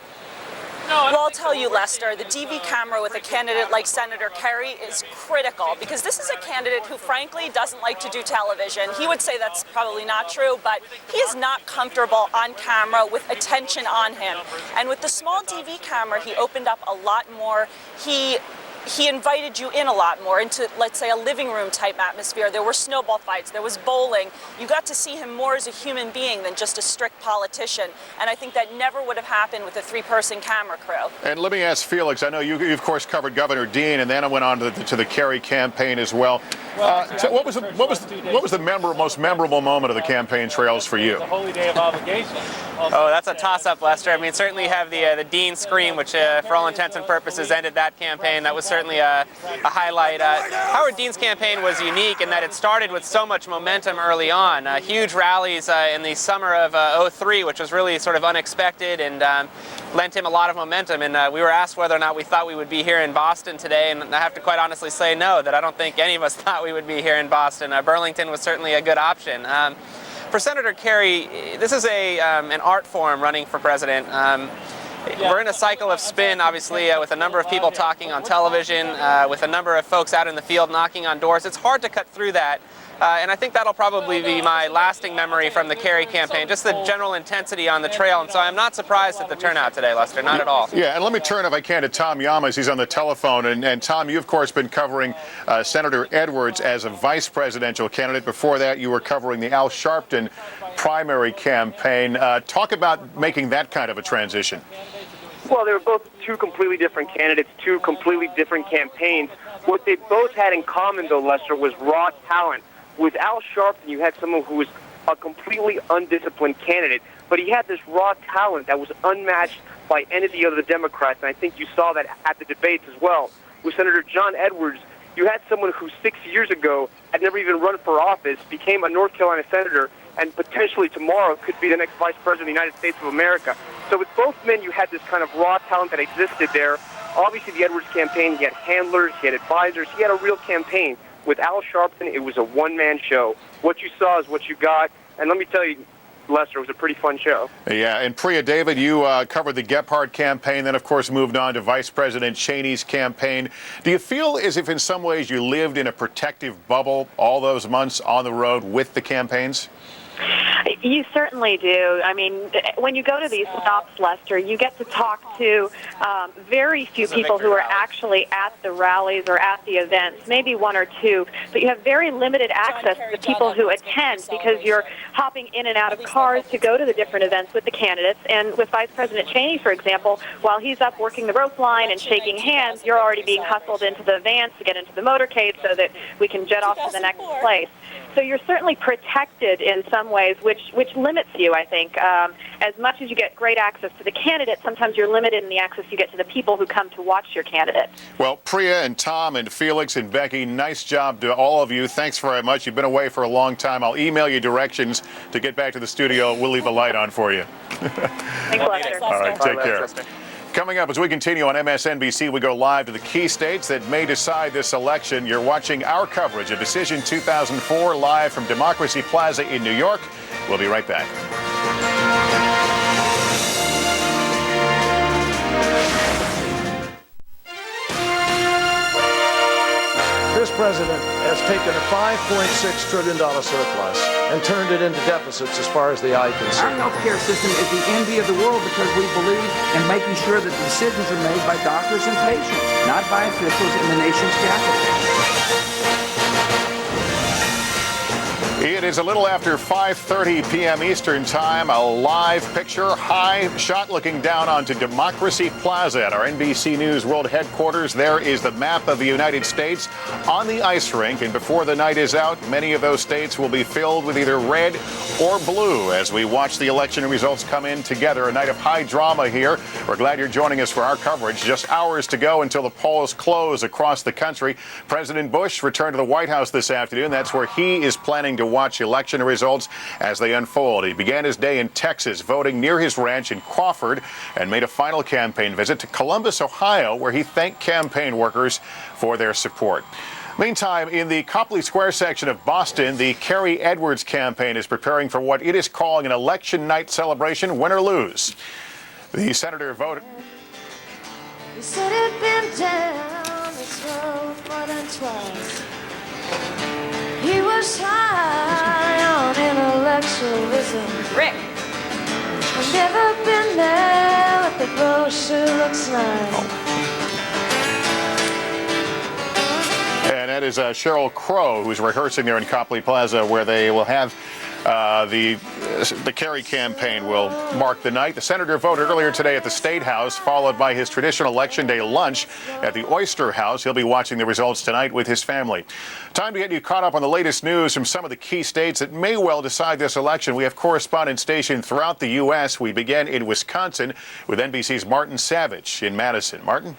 Well, I'll tell you, Lester, the DV camera with a candidate like Senator Kerry is critical because this is a candidate who, frankly, doesn't like to do television. He would say that's probably not true, but he is not comfortable on camera with attention on him. And with the small DV camera, he opened up a lot more. He invited you in a lot more into, let's say, a living room type atmosphere. There were snowball fights, there was bowling. You got to see him more as a human being than just a strict politician. And I think that never would have happened with a 3-person camera crew. And let me ask Felix, I know you of course covered Governor Dean, and then I went on to the Kerry campaign as well. So what was the most memorable moment of the campaign trails for you? The holy day of obligation. Oh, that's a toss-up, Lester. I mean, certainly you have the Dean scream, which for all intents and purposes ended that campaign. That was certainly a highlight. Howard Dean's campaign was unique in that it started with so much momentum early on. Huge rallies in the summer of '03, which was really sort of unexpected and lent him a lot of momentum. And we were asked whether or not we thought we would be here in Boston today, and I have to quite honestly say no, that I don't think any of us thought we would be here in Boston. Burlington was certainly a good option. For Senator Kerry, this is an art form running for president. We're in a cycle of spin, obviously, with a number of people talking on television, with a number of folks out in the field knocking on doors. It's hard to cut through that. And I think that'll probably be my lasting memory from the Kerry campaign, just the general intensity on the trail. And so I'm not surprised at the turnout today, Lester, not at all. Yeah, and let me turn, if I can, to Tom Yamas. He's on the telephone. And Tom, you've, of course, been covering Senator Edwards as a vice presidential candidate. Before that, you were covering the Al Sharpton primary campaign. Talk about making that kind of a transition. Well, they were both 2 completely different candidates, 2 completely different campaigns. What they both had in common, though, Lester, was raw talent. With Al Sharpton, you had someone who was a completely undisciplined candidate, but he had this raw talent that was unmatched by any of the other Democrats, and I think you saw that at the debates as well. With Senator John Edwards, you had someone who 6 years ago had never even run for office, became a North Carolina senator, and potentially tomorrow could be the next vice president of the United States of America. So with both men, you had this kind of raw talent that existed there. Obviously, the Edwards campaign, he had handlers, he had advisors, he had a real campaign. With Al Sharpton, it was a one-man show. What you saw is what you got. And let me tell you, Lester, it was a pretty fun show. Yeah, and Priya David, you covered the Gephardt campaign, then, of course, moved on to Vice President Cheney's campaign. Do you feel as if in some ways you lived in a protective bubble all those months on the road with the campaigns? You certainly do. I mean, when you go to these stops, Lester, you get to talk to very few people who are actually at the rallies or at the events, maybe 1 or 2, but you have very limited access to the people who attend because you're hopping in and out of cars to go to the different events with the candidates. And with Vice President Cheney, for example, while he's up working the rope line and shaking hands, you're already being hustled into the vans to get into the motorcade so that we can jet off to the next place. So you're certainly protected in some ways, which which limits you, I think. As much as you get great access to the candidate, sometimes you're limited in the access you get to the people who come to watch your candidate. Well, Priya and Tom and Felix and Becky, nice job to all of you. Thanks very much. You've been away for a long time. I'll email you directions to get back to the studio. We'll leave a light on for you. Thanks, Lester. All right, take care. Coming up as we continue on MSNBC, we go live to the key states that may decide this election. You're watching our coverage of Decision 2004 live from Democracy Plaza in New York. We'll be right back. This president has taken a $5.6 trillion surplus and turned it into deficits as far as the eye can see. Our healthcare system is the envy of the world because we believe in making sure that the decisions are made by doctors and patients, not by officials in the nation's capital. It is a little after 5:30 p.m. Eastern Time. A live picture, high shot looking down onto Democracy Plaza at our NBC News World Headquarters. There is the map of the United States on the ice rink. And before the night is out, many of those states will be filled with either red or blue as we watch the election results come in together. A night of high drama here. We're glad you're joining us for our coverage. Just hours to go until the polls close across the country. President Bush returned to the White House this afternoon. That's where he is planning to watch election results as they unfold. He began his day in Texas, voting near his ranch in Crawford, and made a final campaign visit to Columbus, Ohio, where he thanked campaign workers for their support. Meantime, in the Copley Square section of Boston, the Kerry Edwards campaign is preparing for what it is calling an election night celebration, win or lose. The senator voted. You said it'd been down this road more than twice. He was high on intellectualism. Rick. I've never been there, but the brochure looks nice. And that is Sheryl Crow, who's rehearsing there in Copley Plaza, where they will have the Kerry campaign will mark the night. The senator voted earlier today at the State House, followed by his traditional Election Day lunch at the Oyster House. He'll be watching the results tonight with his family. Time to get you caught up on the latest news from some of the key states that may well decide this election. We have correspondents stationed throughout the U.S. We begin in Wisconsin with NBC's Martin Savage in Madison. Martin?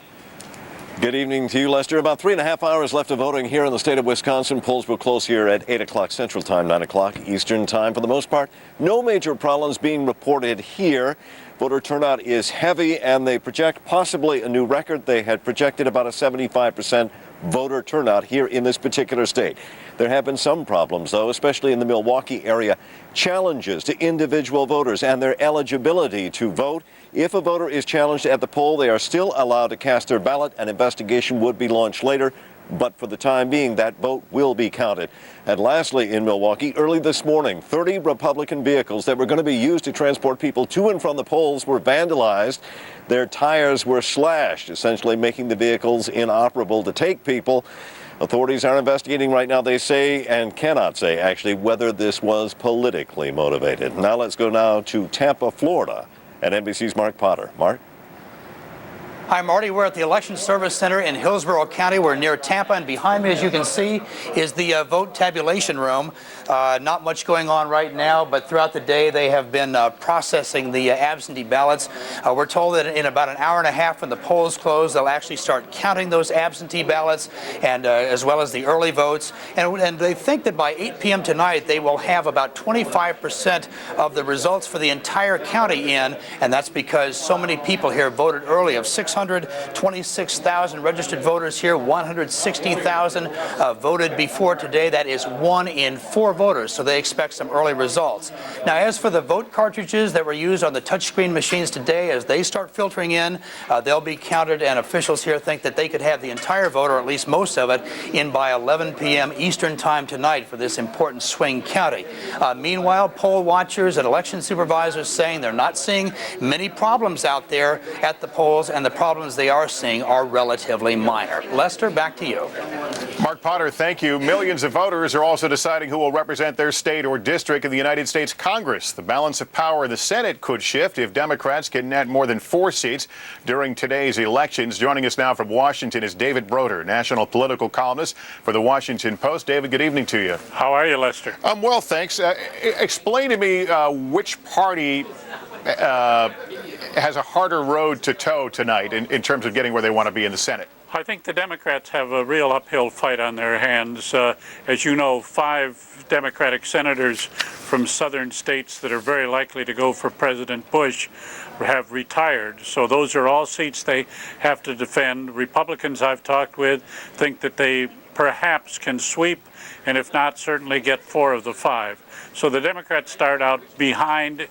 Good evening to you, Lester. About 3.5 hours left of voting here in the state of Wisconsin. Polls will close here at 8 o'clock Central Time, 9 o'clock Eastern Time. For the most part, no major problems being reported here. Voter turnout is heavy, and they project possibly a new record. They had projected about a 75% voter turnout here in this particular state. There have been some problems, though, especially in the Milwaukee area. Challenges to individual voters and their eligibility to vote. If a voter is challenged at the poll, they are still allowed to cast their ballot. An investigation would be launched later, but for the time being, that vote will be counted. And lastly, in Milwaukee, early this morning, 30 Republican vehicles that were going to be used to transport people to and from the polls were vandalized. Their tires were slashed, essentially making the vehicles inoperable to take people. Authorities are investigating right now, they say, and cannot say, actually, whether this was politically motivated. Now let's go now to Tampa, Florida, at NBC's Mark Potter. Mark? Hi, Marty. We're at the Election Service Center in Hillsborough County. We're near Tampa, and behind me, as you can see, is the vote tabulation room. Not much going on right now, but throughout the day, they have been processing the absentee ballots. We're told that in about an hour and a half when the polls close, they'll actually start counting those absentee ballots, and as well as the early votes. And they think that by 8 p.m. tonight, they will have about 25% of the results for the entire county in, and that's because so many people here voted early. Of 626,000 registered voters here, 160,000 voted before today. That is 1 in 4 voters, so they expect some early results. Now, as for the vote cartridges that were used on the touchscreen machines today, as they start filtering in, they'll be counted, and officials here think that they could have the entire vote, or at least most of it, in by 11 p.m. Eastern Time tonight for this important swing county. Meanwhile, poll watchers and election supervisors saying they're not seeing many problems out there at the polls, and the problems they are seeing are relatively minor. Lester, back to you. Mark Potter, thank you. Millions of voters are also deciding who will represent their state or district in the United States Congress. The balance of power in the Senate could shift if Democrats can net more than 4 seats during today's elections. Joining us now from Washington is David Broder, national political columnist for the Washington Post. David, good evening to you. How are you, Lester? Well, thanks. Explain to me which party has a harder road to toe tonight in terms of getting where they want to be in the Senate. I think the Democrats have a real uphill fight on their hands. As you know, 5 Democratic senators from southern states that are very likely to go for President Bush have retired. So those are all seats they have to defend. Republicans I've talked with think that they perhaps can sweep, and if not, certainly get 4 of the 5. So the Democrats start out behind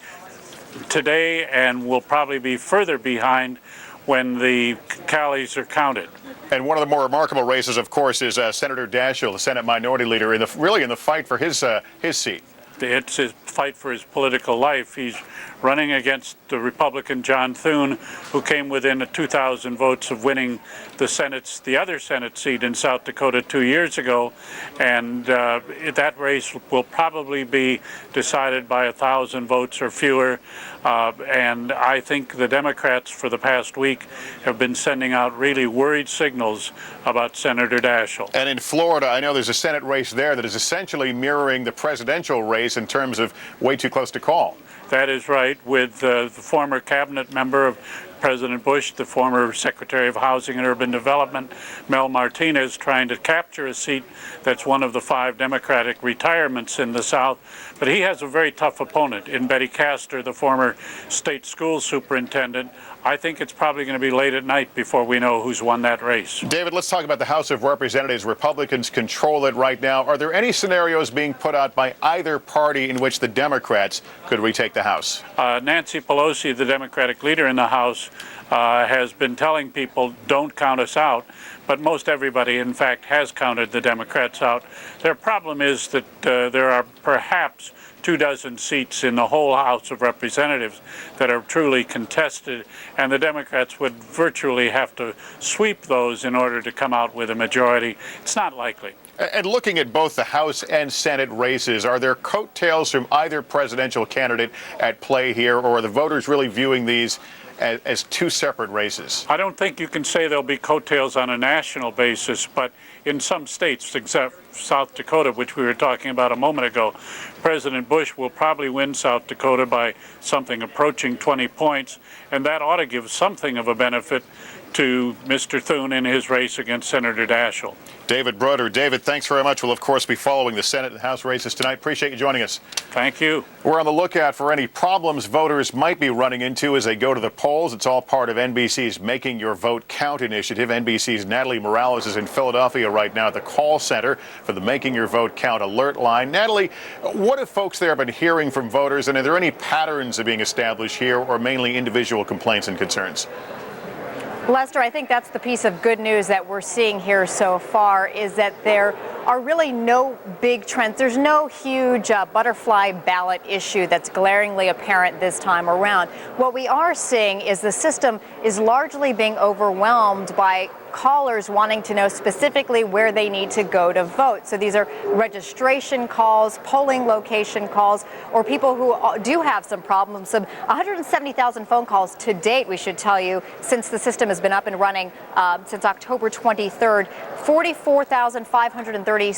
today and will probably be further behind when the tallies are counted. And one of the more remarkable races, of course, is Senator Daschle, the Senate Minority Leader, in the fight for his seat. It's his fight for his political life. He's running against the Republican John Thune, who came within 2,000 votes of winning the other Senate seat in South Dakota 2 years ago, and that race will probably be decided by 1,000 votes or fewer. And I think the Democrats for the past week have been sending out really worried signals about Senator Daschle. And in Florida, I know there's a Senate race there that is essentially mirroring the presidential race in terms of way too close to call. That is right, with the former cabinet member of President Bush, the former Secretary of Housing and Urban Development, Mel Martinez, trying to capture a seat that's one of the 5 Democratic retirements in the South. But he has a very tough opponent in Betty Castor, the former state school superintendent. I think it's probably going to be late at night before we know who's won that race. David, let's talk about the House of Representatives. Republicans control it right now. Are there any scenarios being put out by either party in which the Democrats could retake the House? Nancy Pelosi, the Democratic leader in the House, has been telling people, don't count us out. But most everybody, in fact, has counted the Democrats out. Their problem is that there are perhaps 24 seats in the whole House of Representatives that are truly contested, and the Democrats would virtually have to sweep those in order to come out with a majority. It's not likely. And looking at both the House and Senate races, are there coattails from either presidential candidate at play here, or are the voters really viewing these as 2 separate races? I don't think you can say there'll be coattails on a national basis, but in some states, except South Dakota, which we were talking about a moment ago, President Bush will probably win South Dakota by something approaching 20 points, and that ought to give something of a benefit to Mr. Thune in his race against Senator Daschle. David Broder. David, thanks very much. We'll, of course, be following the Senate and House races tonight. Appreciate you joining us. Thank you. We're on the lookout for any problems voters might be running into as they go to the polls. It's all part of NBC's Making Your Vote Count initiative. NBC's Natalie Morales is in Philadelphia right now at the call center for the Making Your Vote Count alert line. Natalie, what have folks there been hearing from voters, and are there any patterns being established here, or mainly individual complaints and concerns? Lester, I think that's the piece of good news that we're seeing here so far, is that there are really no big trends. There's no huge butterfly ballot issue that's glaringly apparent this time around. What we are seeing is the system is largely being overwhelmed by callers wanting to know specifically where they need to go to vote. So these are registration calls, polling location calls, or people who do have some problems. Some 170,000 phone calls to date, we should tell you, since the system has been up and running since October 23rd. 44,530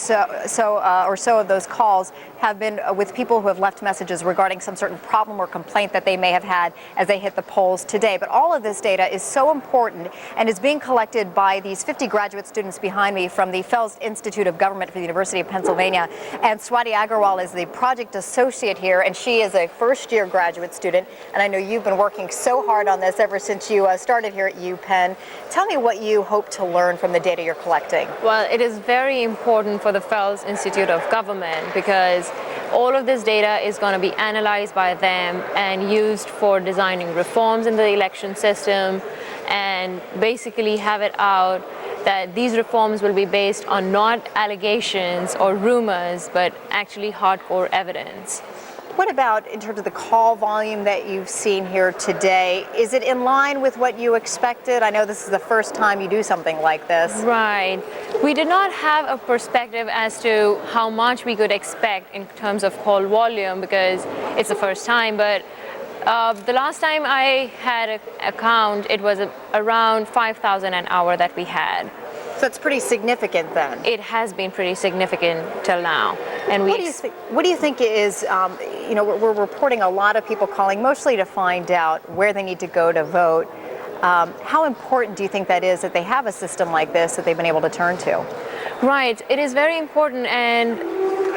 or so of those calls have been with people who have left messages regarding some certain problem or complaint that they may have had as they hit the polls today. But all of this data is so important and is being collected by these 50 graduate students behind me from the Fels Institute of Government for the University of Pennsylvania. And Swati Agarwal is the project associate here, and she is a first-year graduate student. And I know you've been working so hard on this ever since you started here at UPenn. Tell me what you hope to learn from the data you're collecting. Well, it is very important for the Fels Institute of Government because all of this data is going to be analyzed by them and used for designing reforms in the election system, and basically have it out that these reforms will be based on not allegations or rumors, but actually hardcore evidence. What about in terms of the call volume that you've seen here today? Is it in line with what you expected? I know this is the first time you do something like this. Right. We did not have a perspective as to how much we could expect in terms of call volume because it's the first time, but the last time I had a count, it was around 5,000 an hour that we had. So it's pretty significant then. It has been pretty significant till now. And what do you think is, we're reporting a lot of people calling mostly to find out where they need to go to vote. How important do you think that is that they have a system like this that they've been able to turn to? Right. It is very important, and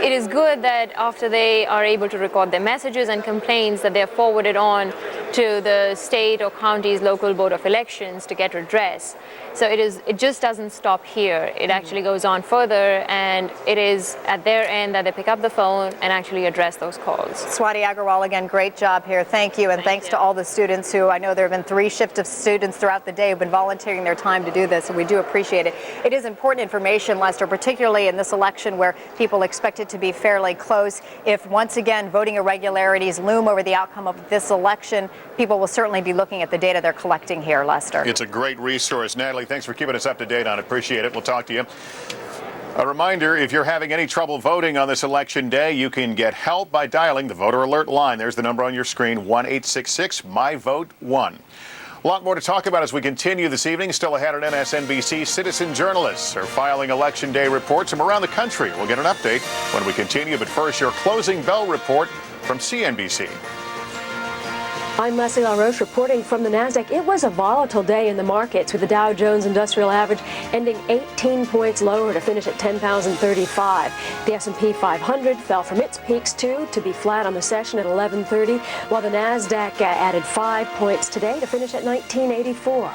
it is good that after they are able to record their messages and complaints that they're forwarded on to the state or county's local board of elections to get redress. So it just doesn't stop here. It actually goes on further, and it is at their end that they pick up the phone and actually address those calls. Swati Agarwal, again, great job here. Thank you, and thanks to all the students who, I know there have been 3 shifts of students throughout the day who've been volunteering their time to do this, and we do appreciate it. It is important information, Lester, particularly in this election where people expect it to be fairly close. If once again voting irregularities loom over the outcome of this election, people will certainly be looking at the data they're collecting here, Lester. It's a great resource. Natalie, thanks for keeping us up to date on it. Appreciate it. We'll talk to you. A reminder, if you're having any trouble voting on this election day, you can get help by dialing the Voter Alert line. There's the number on your screen, 1-866-MY-VOTE-1. A lot more to talk about as we continue this evening. Still ahead on MSNBC, citizen journalists are filing Election Day reports from around the country. We'll get an update when we continue. But first, your closing bell report from CNBC. I'm Leslie LaRoche reporting from the NASDAQ. It was a volatile day in the markets with the Dow Jones Industrial Average ending 18 points lower to finish at 10,035. The S&P 500 fell from its peaks to be flat on the session at 1130, while the NASDAQ added 5 points today to finish at 1984.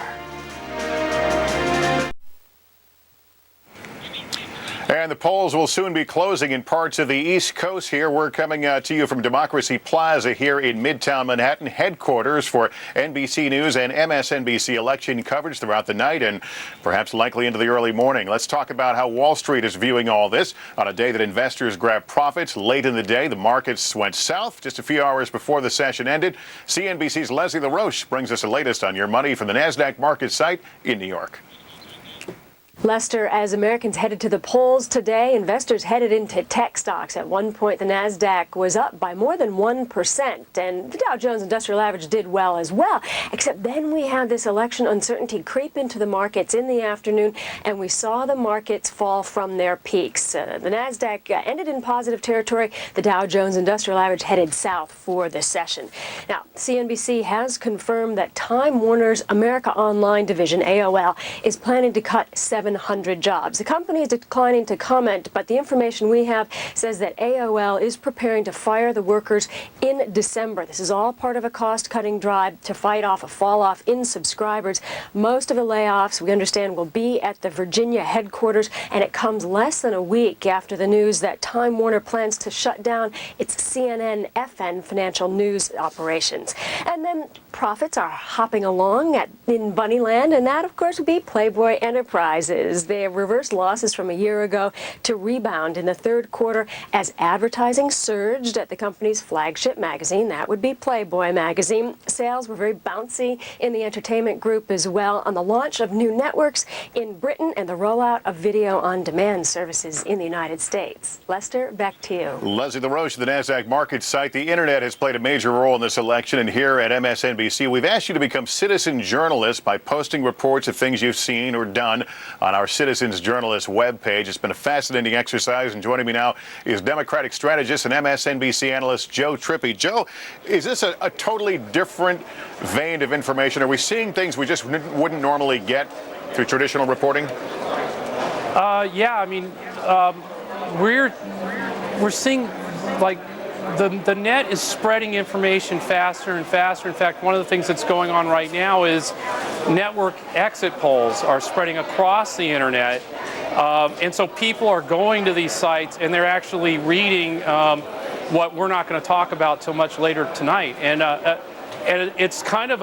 And the polls will soon be closing in parts of the East Coast here. We're coming to you from Democracy Plaza here in Midtown Manhattan, headquarters for NBC News and MSNBC election coverage throughout the night and perhaps likely into the early morning. Let's talk about how Wall Street is viewing all this. On a day that investors grabbed profits late in the day, the markets went south just a few hours before the session ended. CNBC's Leslie LaRoche brings us the latest on your money from the NASDAQ market site in New York. Lester, as Americans headed to the polls today, investors headed into tech stocks. At one point, the NASDAQ was up by more than 1%, and the Dow Jones Industrial Average did well as well. Except then we had this election uncertainty creep into the markets in the afternoon, and we saw the markets fall from their peaks. The NASDAQ ended in positive territory. The Dow Jones Industrial Average headed south for the session. Now, CNBC has confirmed that Time Warner's America Online division, AOL, is planning to cut 700 jobs. The company is declining to comment, but the information we have says that AOL is preparing to fire the workers in December. This is all part of a cost-cutting drive to fight off a fall-off in subscribers. Most of the layoffs, we understand, will be at the Virginia headquarters, and it comes less than a week after the news that Time Warner plans to shut down its CNN-FN financial news operations. And then profits are hopping along in Bunnyland, and that, of course, would be Playboy Enterprises. They reversed losses from a year ago to rebound in the third quarter as advertising surged at the company's flagship magazine. That would be Playboy magazine. Sales were very bouncy in the entertainment group as well on the launch of new networks in Britain and the rollout of video-on-demand services in the United States. Lester, back to you. Leslie LaRoche, the NASDAQ market site. The internet has played a major role in this election, and here at MSNBC, we've asked you to become citizen journalists by posting reports of things you've seen or done on our Citizens Journalist webpage. It's been a fascinating exercise, and joining me now is Democratic strategist and MSNBC analyst Joe Trippi. Joe, is this a totally different vein of information? Are we seeing things we just wouldn't normally get through traditional reporting? Yeah, I mean, we're seeing like the net is spreading information faster and faster. In fact, one of the things that's going on right now is network exit polls are spreading across the internet. And so people are going to these sites and they're actually reading what we're not going to talk about till much later tonight. And it's kind of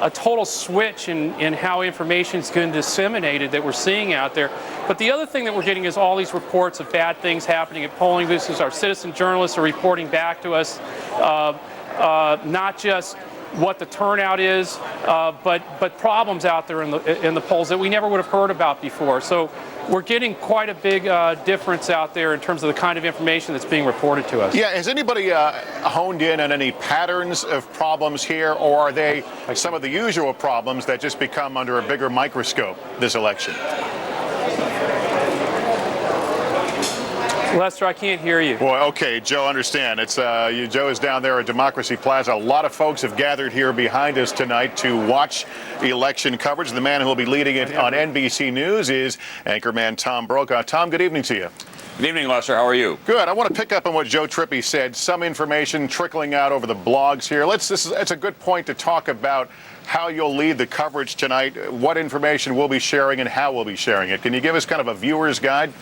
a total switch in how information is getting disseminated that we're seeing out there. But the other thing that we're getting is all these reports of bad things happening at polling booths. Our citizen journalists are reporting back to us, not just what the turnout is, but problems out there in the polls that we never would have heard about before. So we're getting quite a big difference out there in terms of the kind of information that's being reported to us. Yeah, has anybody honed in on any patterns of problems here, or are they some of the usual problems that just become under a bigger microscope this election? Lester, I can't hear you. Well, okay, Joe, understand. It's Joe is down there at Democracy Plaza. A lot of folks have gathered here behind us tonight to watch election coverage. The man who will be leading it on NBC News is anchorman Tom Brokaw. Tom, good evening to you. Good evening, Lester. How are you? Good. I want to pick up on what Joe Trippi said. Some information trickling out over the blogs here. It's a good point to talk about how you'll lead the coverage tonight, what information we'll be sharing and how we'll be sharing it. Can you give us kind of a viewer's guide?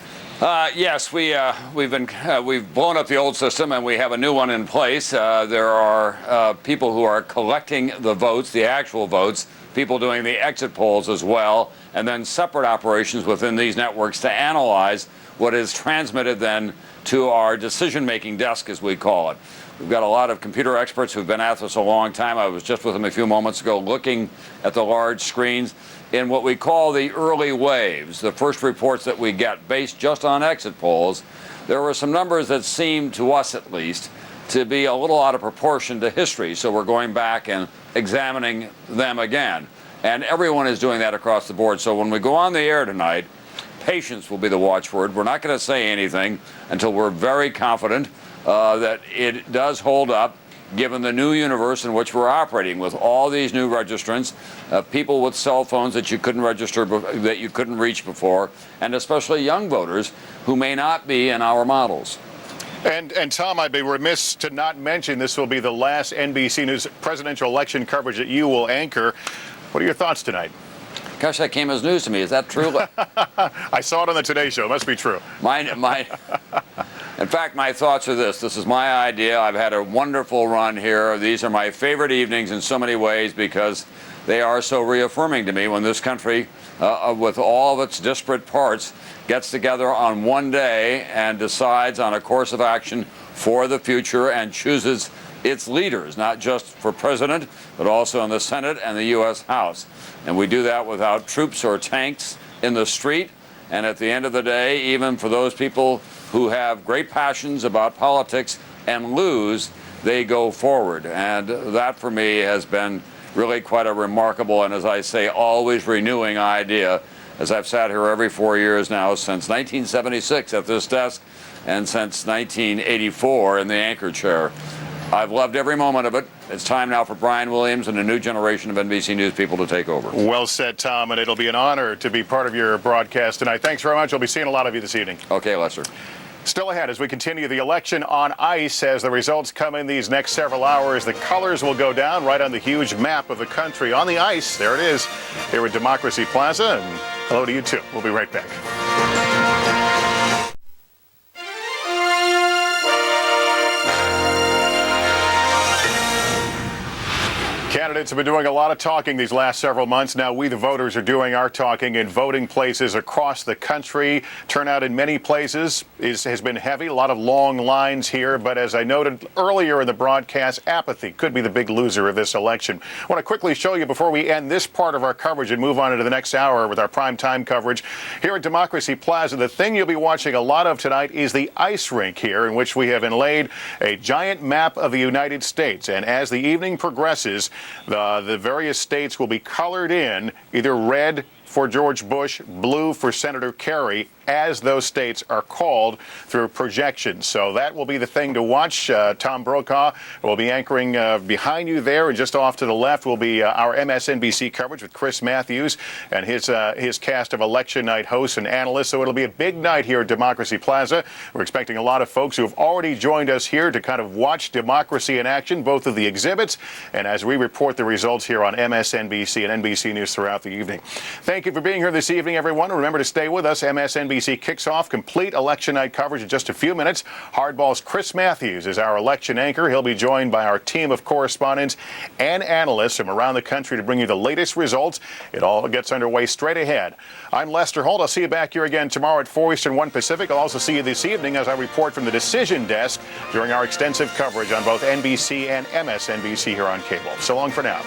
Yes, we've blown up the old system and we have a new one in place. There are people who are collecting the votes, the actual votes, people doing the exit polls as well, and then separate operations within these networks to analyze what is transmitted then to our decision-making desk, as we call it. We've got a lot of computer experts who've been at this a long time. I was just with them a few moments ago looking at the large screens in what we call the early waves, the first reports that we get based just on exit polls. There were some numbers that seemed, to us at least, to be a little out of proportion to history. So we're going back and examining them again. And everyone is doing that across the board. So when we go on the air tonight, patience will be the watchword. We're not going to say anything until we're very confident that it does hold up, given the new universe in which we're operating with all these new registrants, people with cell phones that you couldn't register, that you couldn't reach before, and especially young voters who may not be in our models. And Tom, I'd be remiss to not mention this will be the last NBC News presidential election coverage that you will anchor. What are your thoughts tonight? Gosh, that came as news to me. Is that true? I saw it on the Today Show. It must be true. In fact, my thoughts are this. This is my idea. I've had a wonderful run here. These are my favorite evenings in so many ways because they are so reaffirming to me when this country, with all of its disparate parts, gets together on one day and decides on a course of action for the future and chooses its leaders, not just for president, but also in the Senate and the U.S. House. And we do that without troops or tanks in the street. And at the end of the day, even for those people who have great passions about politics and lose, they go forward. And that, for me, has been really quite a remarkable and, as I say, always renewing idea, as I've sat here every 4 years now since 1976 at this desk and since 1984 in the anchor chair. I've loved every moment of it. It's time now for Brian Williams and a new generation of NBC News people to take over. Well said, Tom, and it'll be an honor to be part of your broadcast tonight. Thanks very much. I'll be seeing a lot of you this evening. Okay, Lester. Still ahead as we continue the election on ice. As the results come in these next several hours, the colors will go down right on the huge map of the country. On the ice, there it is, here at Democracy Plaza. And hello to you, too. We'll be right back. Candidates have been doing a lot of talking these last several months. Now we, the voters, are doing our talking in voting places across the country. Turnout in many places has been heavy, a lot of long lines here. But as I noted earlier in the broadcast, apathy could be the big loser of this election. I want to quickly show you before we end this part of our coverage and move on into the next hour with our prime time coverage. Here at Democracy Plaza, the thing you'll be watching a lot of tonight is the ice rink here, in which we have inlaid a giant map of the United States. And as the evening progresses, the various states will be colored in either red for George Bush, blue for Senator Kerry, as those states are called through projections. So that will be the thing to watch. Tom Brokaw will be anchoring behind you there, and just off to the left will be our MSNBC coverage with Chris Matthews and his cast of election night hosts and analysts. So it'll be a big night here at Democracy Plaza. We're expecting a lot of folks who have already joined us here to kind of watch democracy in action, both of the exhibits and as we report the results here on MSNBC and NBC News throughout the evening. Thank you for being here this evening, everyone. Remember to stay with us. MSNBC MSNBC kicks off complete election night coverage in just a few minutes. Hardball's Chris Matthews is our election anchor. He'll be joined by our team of correspondents and analysts from around the country to bring you the latest results. It all gets underway straight ahead. I'm Lester Holt. I'll see you back here again tomorrow at 4 Eastern, 1 Pacific. I'll also see you this evening as I report from the decision desk during our extensive coverage on both NBC and MSNBC here on cable. So long for now.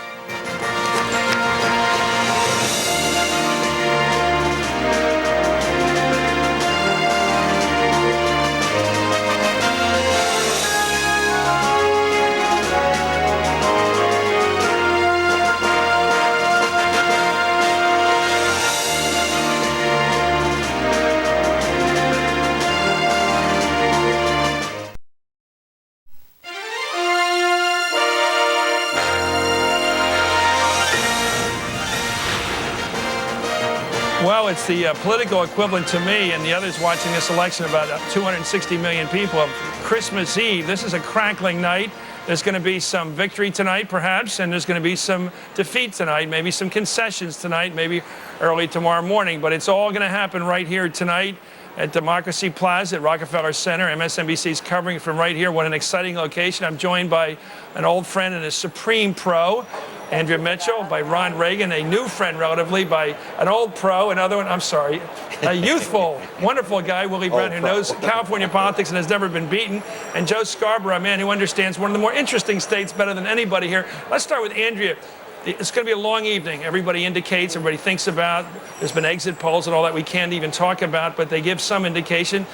Well, it's the political equivalent to me and the others watching this election, about 260 million people, of Christmas Eve. This is a crackling night. There's going to be some victory tonight, perhaps, and there's going to be some defeat tonight, maybe some concessions tonight, maybe early tomorrow morning. But it's all going to happen right here tonight at Democracy Plaza at Rockefeller Center. MSNBC is covering from right here. What an exciting location. I'm joined by an old friend and a supreme pro, Andrea Mitchell, by Ron Reagan, a new friend relatively, by an old pro, another one, I'm sorry, a youthful, wonderful guy, Willie Brown, who knows California politics and has never been beaten, and Joe Scarborough, a man who understands one of the more interesting states better than anybody here. Let's start with Andrea. It's going to be a long evening. Everybody indicates, everybody thinks about, there's been exit polls and all that we can't even talk about, but they give some indication.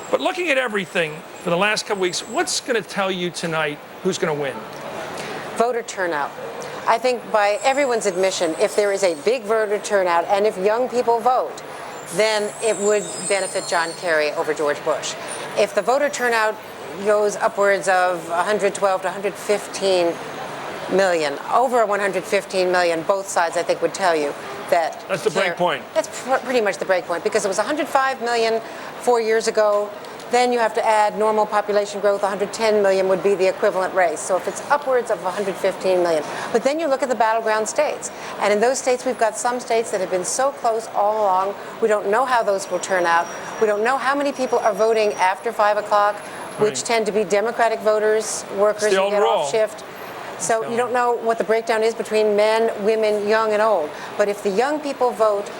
But looking at everything for the last couple weeks, what's going to tell you tonight who's going to win? Voter turnout. I think by everyone's admission, if there is a big voter turnout and if young people vote, then it would benefit John Kerry over George Bush. If the voter turnout goes upwards of 112 to 115 million, over 115 million, both sides I think would tell you that. That's the break point. That's pretty much the break point, because it was 105 million 4 years ago. Then you have to add normal population growth. 110 million would be the equivalent race. So if it's upwards of 115 million. But then you look at the battleground states. And in those states, we've got some states that have been so close all along. We don't know how those will turn out. We don't know how many people are voting after 5 o'clock, which tend to be Democratic voters, workers who get off shift. So you don't know what the breakdown is between men, women, young and old. But if the young people vote,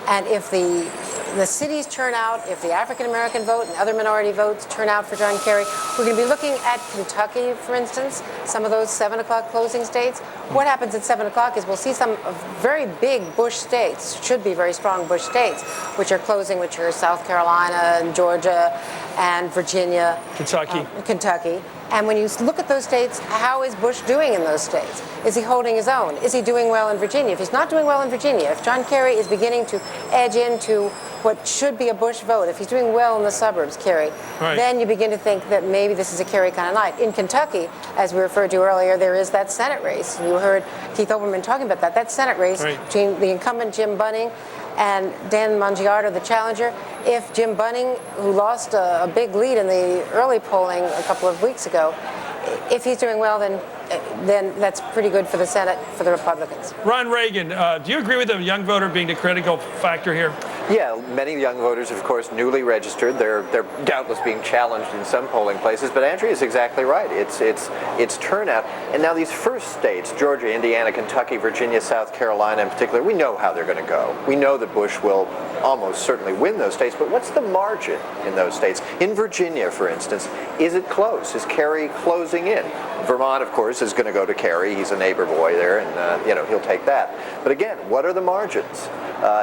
and if the cities turn out, if the African-American vote and other minority votes turn out for John Kerry, we're going to be looking at Kentucky, for instance, some of those 7 o'clock closing states. What happens at 7 o'clock is we'll see some very big Bush states, should be very strong Bush states, which are closing, which are South Carolina and Georgia and Virginia. Kentucky. And when you look at those states, how is Bush doing in those states? Is he holding his own? Is he doing well in Virginia? If he's not doing well in Virginia, if John Kerry is beginning to edge into what should be a Bush vote, if he's doing well in the suburbs, Kerry, then you begin to think that maybe this is a Kerry kind of night. In Kentucky, as we referred to earlier, there is that Senate race. You heard Keith Olbermann talking about that. That Senate race between the incumbent Jim Bunning and Dan Mangiardo, the challenger. If Jim Bunning, who lost a big lead in the early polling a couple of weeks ago, if he's doing well, then that's pretty good for the Senate, for the Republicans. Ron Reagan, do you agree with the young voter being the critical factor here? Yeah, many young voters, of course, newly registered. They're doubtless being challenged in some polling places, but Andrea is exactly right. It's turnout. And now these first states, Georgia, Indiana, Kentucky, Virginia, South Carolina in particular, we know how they're going to go. We know that Bush will almost certainly win those states, but what's the margin in those states? In Virginia, for instance, is it close? Is Kerry closing in? Vermont, of course, is going to go to Kerry. He's a neighbor boy there, and he'll take that. But again, what are the margins?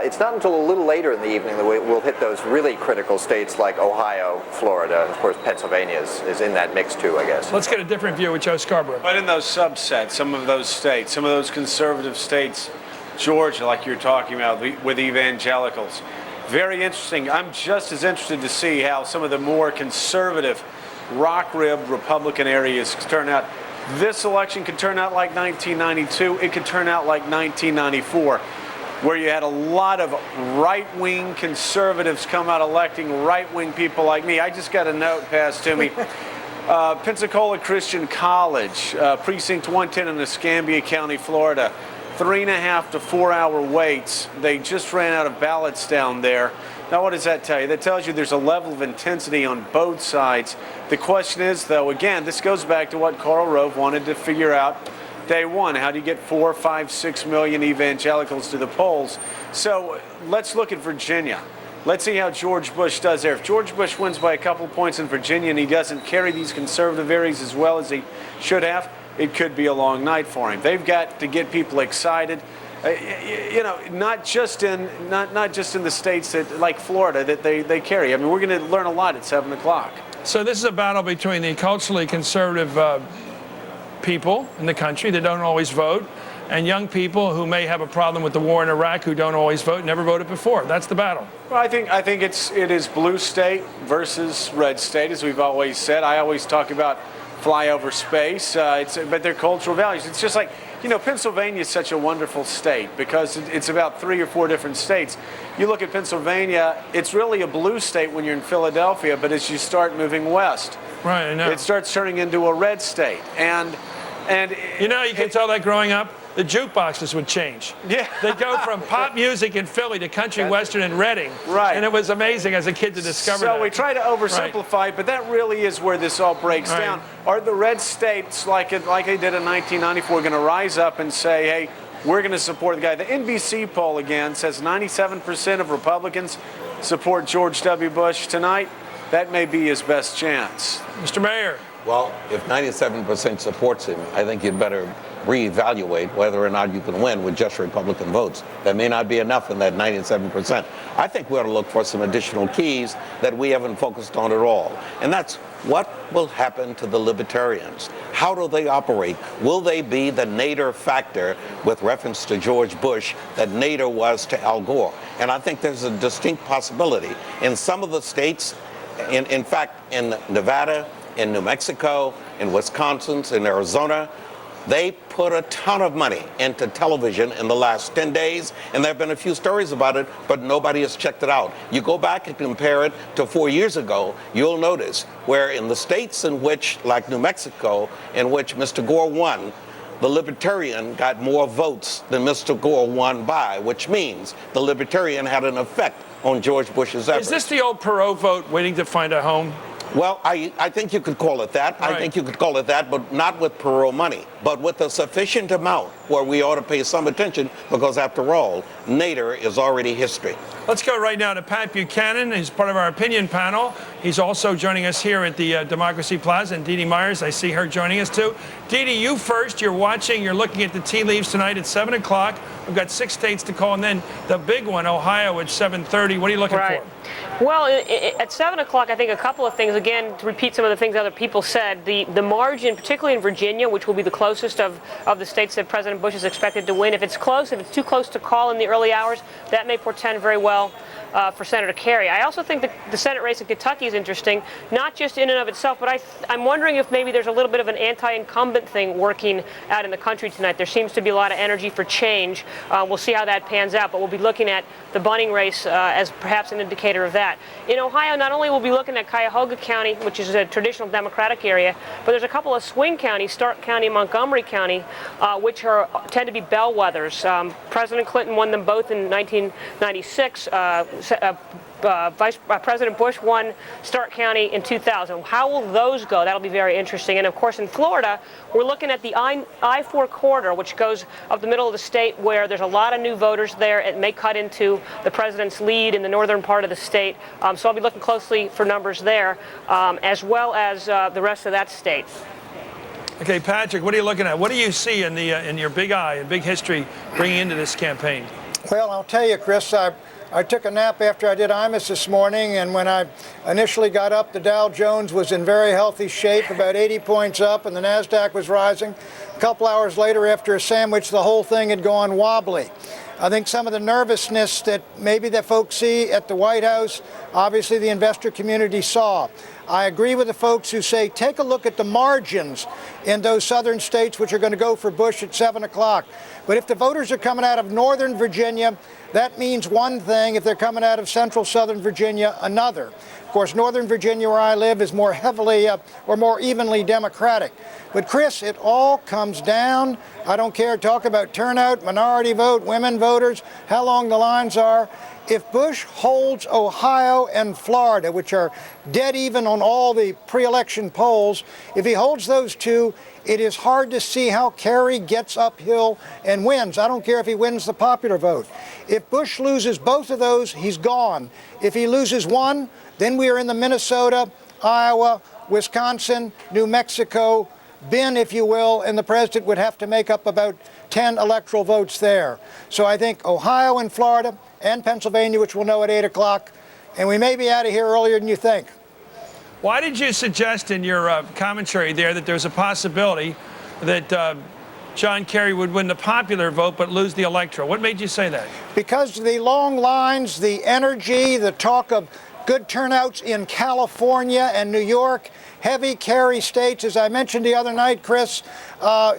It's not until a little later in the evening that we'll hit those really critical states like Ohio, Florida, and of course Pennsylvania is in that mix too, I guess. Let's get a different view with Joe Scarborough. But in those subsets, some of those states, some of those conservative states, Georgia, like you're talking about, with evangelicals, very interesting. I'm just as interested to see how some of the more conservative, rock-ribbed Republican areas turn out. This election could turn out like 1992. It could turn out like 1994, where you had a lot of right-wing conservatives come out electing right-wing people like me. I just got a note passed to me. Pensacola Christian College, Precinct 110 in Escambia County, Florida. 3.5 to 4 hour waits. They just ran out of ballots down there. Now, what does that tell you? That tells you there's a level of intensity on both sides. The question is, though, again, this goes back to what Karl Rove wanted to figure out day one. How do you get 4, 5, 6 million evangelicals to the polls? So let's look at Virginia. Let's see how George Bush does there. If George Bush wins by a couple points in Virginia and he doesn't carry these conservative areas as well as he should have, it could be a long night for him. They've got to get people excited. Not just in the states that, like Florida, that they carry. I mean, we're going to learn a lot at 7 o'clock. So this is a battle between the culturally conservative people in the country that don't always vote, and young people who may have a problem with the war in Iraq who don't always vote, never voted before. That's the battle. Well, I think it is blue state versus red state, as we've always said. I always talk about flyover space, but they're cultural values. It's just like, Pennsylvania is such a wonderful state because it's about 3 or 4 different states. You look at Pennsylvania, it's really a blue state when you're in Philadelphia, but as you start moving west, right, I know, it starts turning into a red state. And you can tell that growing up. The jukeboxes would change. Yeah. They'd go from pop music in Philly to country western in Reading. Right. And it was amazing as a kid to discover that. So we try to oversimplify, but that really is where this all breaks down. Are the red states, like they did in 1994, going to rise up and say, hey, we're going to support the guy? The NBC poll, again, says 97% of Republicans support George W. Bush tonight. That may be his best chance. Mr. Mayor. Well, if 97% supports him, I think you'd better reevaluate whether or not you can win with just Republican votes. That may not be enough in that 97%. I think we ought to look for some additional keys that we haven't focused on at all. And that's what will happen to the libertarians? How do they operate? Will they be the Nader factor with reference to George Bush that Nader was to Al Gore? And I think there's a distinct possibility. In some of the states, in fact, in Nevada, in New Mexico, in Wisconsin, in Arizona, they put a ton of money into television in the last 10 days, and there have been a few stories about it, but nobody has checked it out. You go back and compare it to 4 years ago, you'll notice where in the states in which, like New Mexico, in which Mr. Gore won, the Libertarian got more votes than Mr. Gore won by, which means the Libertarian had an effect on George Bush's efforts. Is this the old Perot vote, waiting to find a home? Well, I think you could call it that. Right. I think you could call it that, but not with Perot money, but with a sufficient amount where we ought to pay some attention because, after all, Nader is already history. Let's go right now to Pat Buchanan. He's part of our opinion panel. He's also joining us here at the Democracy Plaza. And Dee Dee Myers, I see her joining us too. Dee Dee, you first. You're watching. You're looking at the tea leaves tonight at 7 o'clock. We've got 6 states to call, and then the big one, Ohio, at 7:30. What are you looking for? Well, at 7 o'clock, I think a couple of things. Again, to repeat some of the things other people said, the margin, particularly in Virginia, which will be the closest of the states that President Bush is expected to win. If it's close, if it's too close to call in the early hours, that may portend very well for Senator Kerry. I also think the Senate race in Kentucky is interesting, not just in and of itself, but I'm wondering if maybe there's a little bit of an anti-incumbent thing working out in the country tonight. There seems to be a lot of energy for change. We'll see how that pans out, but we'll be looking at the Bunning race as perhaps an indicator of that. In Ohio, not only will we be looking at Cuyahoga County, which is a traditional Democratic area, but there's a couple of swing counties, Stark County and Montgomery County, which tend to be bellwethers. President Clinton won them both in 1996. President Bush won Stark County in 2000. How will those go? That'll be very interesting. And of course, in Florida, we're looking at the I-4 corridor, which goes up the middle of the state, where there's a lot of new voters there. It may cut into the president's lead in the northern part of the state. So I'll be looking closely for numbers there, as well as the rest of that state. Okay, Patrick, what are you looking at? What do you see in your big eye and big history bringing into this campaign? Well, I'll tell you, Chris, I took a nap after I did IMUS this morning, and when I initially got up, the Dow Jones was in very healthy shape, about 80 points up, and the NASDAQ was rising. A couple hours later, after a sandwich, the whole thing had gone wobbly. I think some of the nervousness that maybe that folks see at the White House, obviously the investor community saw. I agree with the folks who say, take a look at the margins in those southern states which are going to go for Bush at 7 o'clock. But if the voters are coming out of northern Virginia, that means one thing. If they're coming out of central southern Virginia, another. course, Northern Virginia, where I live, is more heavily or more evenly Democratic. But Chris, it all comes down, I don't care, talk about turnout, minority vote, women voters, how long the lines are. If Bush holds Ohio and Florida, which are dead even on all the pre-election polls, if he holds those two, it is hard to see how Kerry gets uphill and wins. I don't care if he wins the popular vote. If Bush loses both of those, he's gone. If he loses one, then we are in the Minnesota, Iowa, Wisconsin, New Mexico bin, if you will, and the president would have to make up about 10 electoral votes there. So I think Ohio and Florida and Pennsylvania, which we'll know at 8 o'clock, and we may be out of here earlier than you think. Why did you suggest in your commentary there that there's a possibility that John Kerry would win the popular vote but lose the electoral? What made you say that? Because the long lines, the energy, the talk of good turnouts in California and New York, heavy Kerry states, as I mentioned the other night, Chris,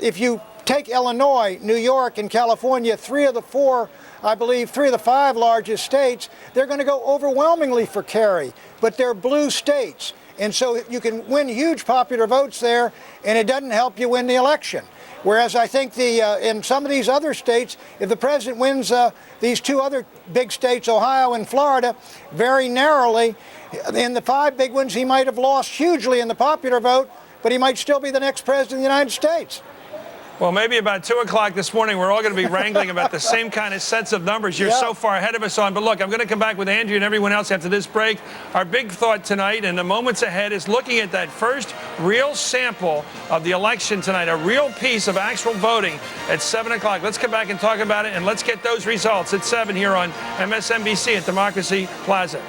if you take Illinois, New York, and California, three of the five largest states, they're going to go overwhelmingly for Kerry, but they're blue states. And so you can win huge popular votes there, and it doesn't help you win the election. Whereas I think in some of these other states, if the president wins these two other big states, Ohio and Florida, very narrowly, in the five big ones, he might have lost hugely in the popular vote, but he might still be the next president of the United States. Well, maybe about 2 o'clock this morning, we're all going to be wrangling about the same kind of sets of numbers you're so far ahead of us on. But look, I'm going to come back with Andrew and everyone else after this break. Our big thought tonight and the moments ahead is looking at that first real sample of the election tonight, a real piece of actual voting at 7 o'clock. Let's come back and talk about it, and let's get those results at 7 here on MSNBC at Democracy Plaza.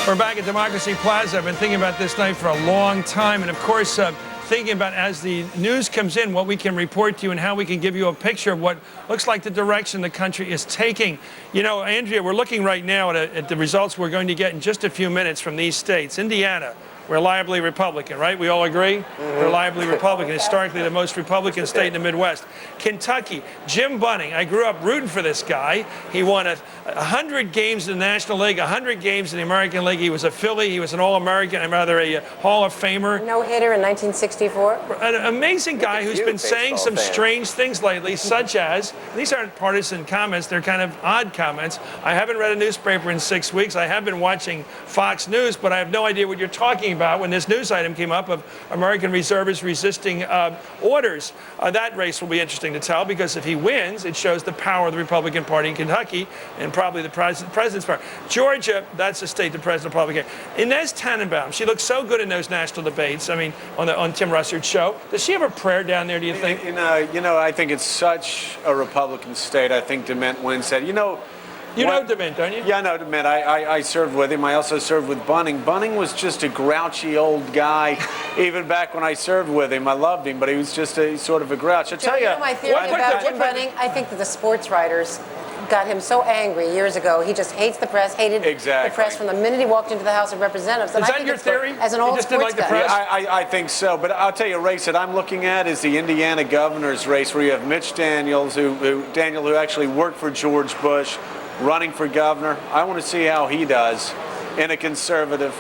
We're back at Democracy Plaza. I've been thinking about this night for a long time, and of course, thinking about as the news comes in, what we can report to you and how we can give you a picture of what looks like the direction the country is taking. You know, Andrea, we're looking right now at the results we're going to get in just a few minutes from these states. Indiana, reliably Republican, right? We all agree? Reliably Republican, historically the most Republican state in the Midwest. Kentucky, Jim Bunning. I grew up rooting for this guy. He won 100 games in the National League, 100 games in the American League. He was a Philly. He was an All-American, and rather a Hall of Famer. No-hitter in 1964. An amazing guy who's been saying some strange things lately, such as, these aren't partisan comments, they're kind of odd comments. I haven't read a newspaper in 6 weeks. I have been watching Fox News, but I have no idea what you're talking about when this news item came up of American reservists resisting orders. That race will be interesting to tell, because if he wins, it shows the power of the Republican Party in Kentucky and probably the president's party. Georgia, that's a state the president will probably get. Inez Tannenbaum, she looks so good in those national debates. I mean, on Tim Russerd's show. Does she have a prayer down there, do you think? You know, I think it's such a Republican state. I think DeMint wins that. You know DeMint, don't you? Yeah, I know DeMint. I served with him. I also served with Bunning. Bunning was just a grouchy old guy, even back when I served with him. I loved him, but he was just sort of a grouch. I tell you, my theory about Jim Bunning, I think that the sports writers got him so angry years ago. He just hates the press, hated the press from the minute he walked into the House of Representatives. And is that your theory? As an old sports guy. I think so, but I'll tell you, a race that I'm looking at is the Indiana governor's race, where you have Mitch Daniels, who actually worked for George Bush, running for governor. I want to see how he does in a conservative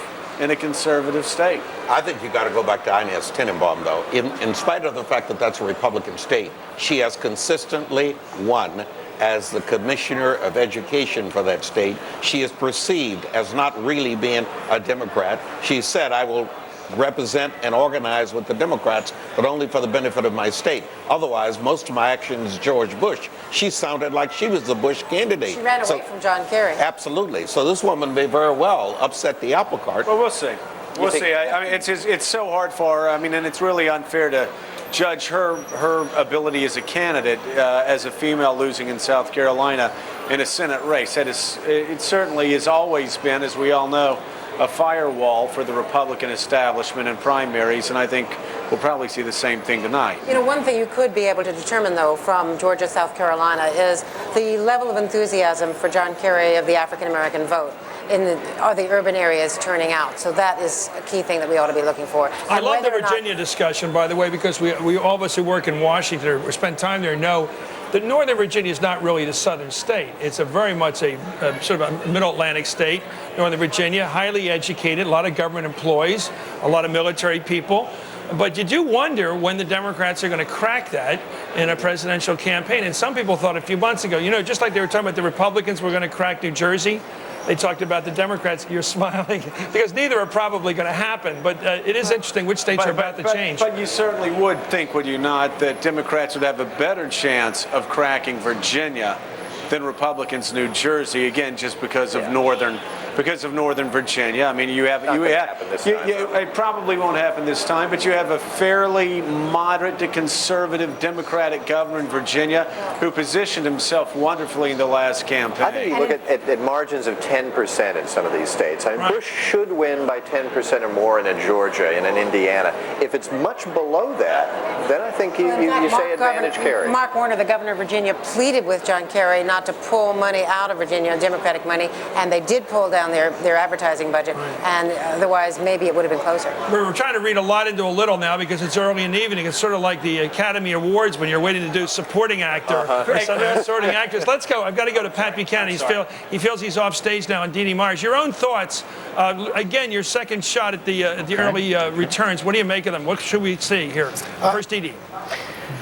state. I think you got to go back to Inez Tannenbaum, though. In spite of the fact that that's a Republican state, she has consistently won as the commissioner of education for that state. She is perceived as not really being a Democrat. She said, I will represent and organize with the Democrats, but only for the benefit of my state. Otherwise, most of my actions, George Bush. She sounded like she was the Bush candidate. She ran away from John Kerry. Absolutely. So this woman may very well upset the apple cart. Well, we'll see. We'll see. I mean, it's so hard for her. I mean, and it's really unfair to judge her ability as a candidate as a female losing in South Carolina in a Senate race. It certainly has always been, as we all know, a firewall for the Republican establishment in primaries, and I think we'll probably see the same thing tonight. You know, one thing you could be able to determine, though, from Georgia, South Carolina, is the level of enthusiasm for John Kerry of the African American vote. Are the urban areas turning out? So that is a key thing that we ought to be looking for. I love the Virginia discussion, by the way, because we all of us who work in Washington or spend time there know that Northern Virginia is not really the southern state. It's a very much a sort of a middle Atlantic state. Northern Virginia, highly educated, a lot of government employees, a lot of military people. But you do wonder when the Democrats are going to crack that in a presidential campaign. And some people thought a few months ago, you know, just like they were talking about the Republicans were going to crack New Jersey, they talked about the Democrats. You're smiling because neither are probably going to happen. But it is interesting which states are about to change. But you certainly would think, would you not, that Democrats would have a better chance of cracking Virginia than Republicans New Jersey, again, just because of northern Virginia. I mean, it probably won't happen this time, but you have a fairly moderate to conservative Democratic governor in Virginia who positioned himself wonderfully in the last campaign. I think you look at margins of 10% in some of these states. I mean, Bush should win by 10% or more in a Georgia and in Indiana. If it's much below that, then I think you say advantage Kerry. Mark Warner, the governor of Virginia, pleaded with John Kerry not to pull money out of Virginia, Democratic money, and they did pull down their advertising budget, and otherwise maybe it would have been closer. We're trying to read a lot into a little now because it's early in the evening. It's sort of like the Academy Awards when you're waiting to do supporting actor or some supporting actress. Let's go. I've got to go to Pat Buchanan. He feels he's off stage now, and Dee Dee Myers. Your own thoughts, again, your second shot at the early returns. What do you make of them? What should we see here? First, Dee Dee.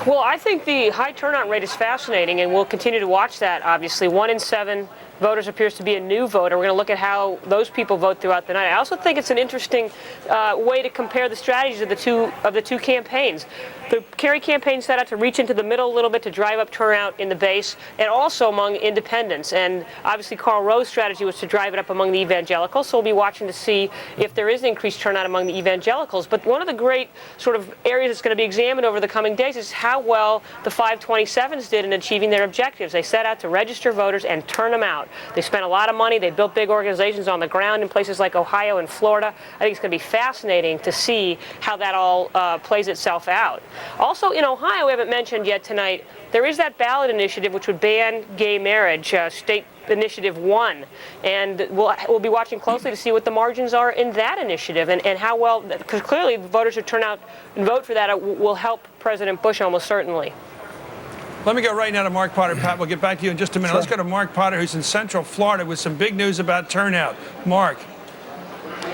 Well, I think the high turnout rate is fascinating, and we'll continue to watch that, obviously. 1 in 7 voters appears to be a new voter. We're going to look at how those people vote throughout the night. I also think it's an interesting way to compare the strategies of the two campaigns. The Kerry campaign set out to reach into the middle a little bit to drive up turnout in the base and also among independents. And obviously Karl Rove's strategy was to drive it up among the evangelicals. So we'll be watching to see if there is an increased turnout among the evangelicals. But one of the great sort of areas that's going to be examined over the coming days is how well the 527s did in achieving their objectives. They set out to register voters and turn them out. They spent a lot of money. They built big organizations on the ground in places like Ohio and Florida. I think it's going to be fascinating to see how that all plays itself out. Also, in Ohio, we haven't mentioned yet tonight, there is that ballot initiative which would ban gay marriage, State Initiative 1. And we'll be watching closely to see what the margins are in that initiative and how well, because clearly the voters who turn out and vote for that will help President Bush almost certainly. Let me go right now to Mark Potter. Pat, we'll get back to you in just a minute. Sure. Let's go to Mark Potter, who's in Central Florida, with some big news about turnout. Mark.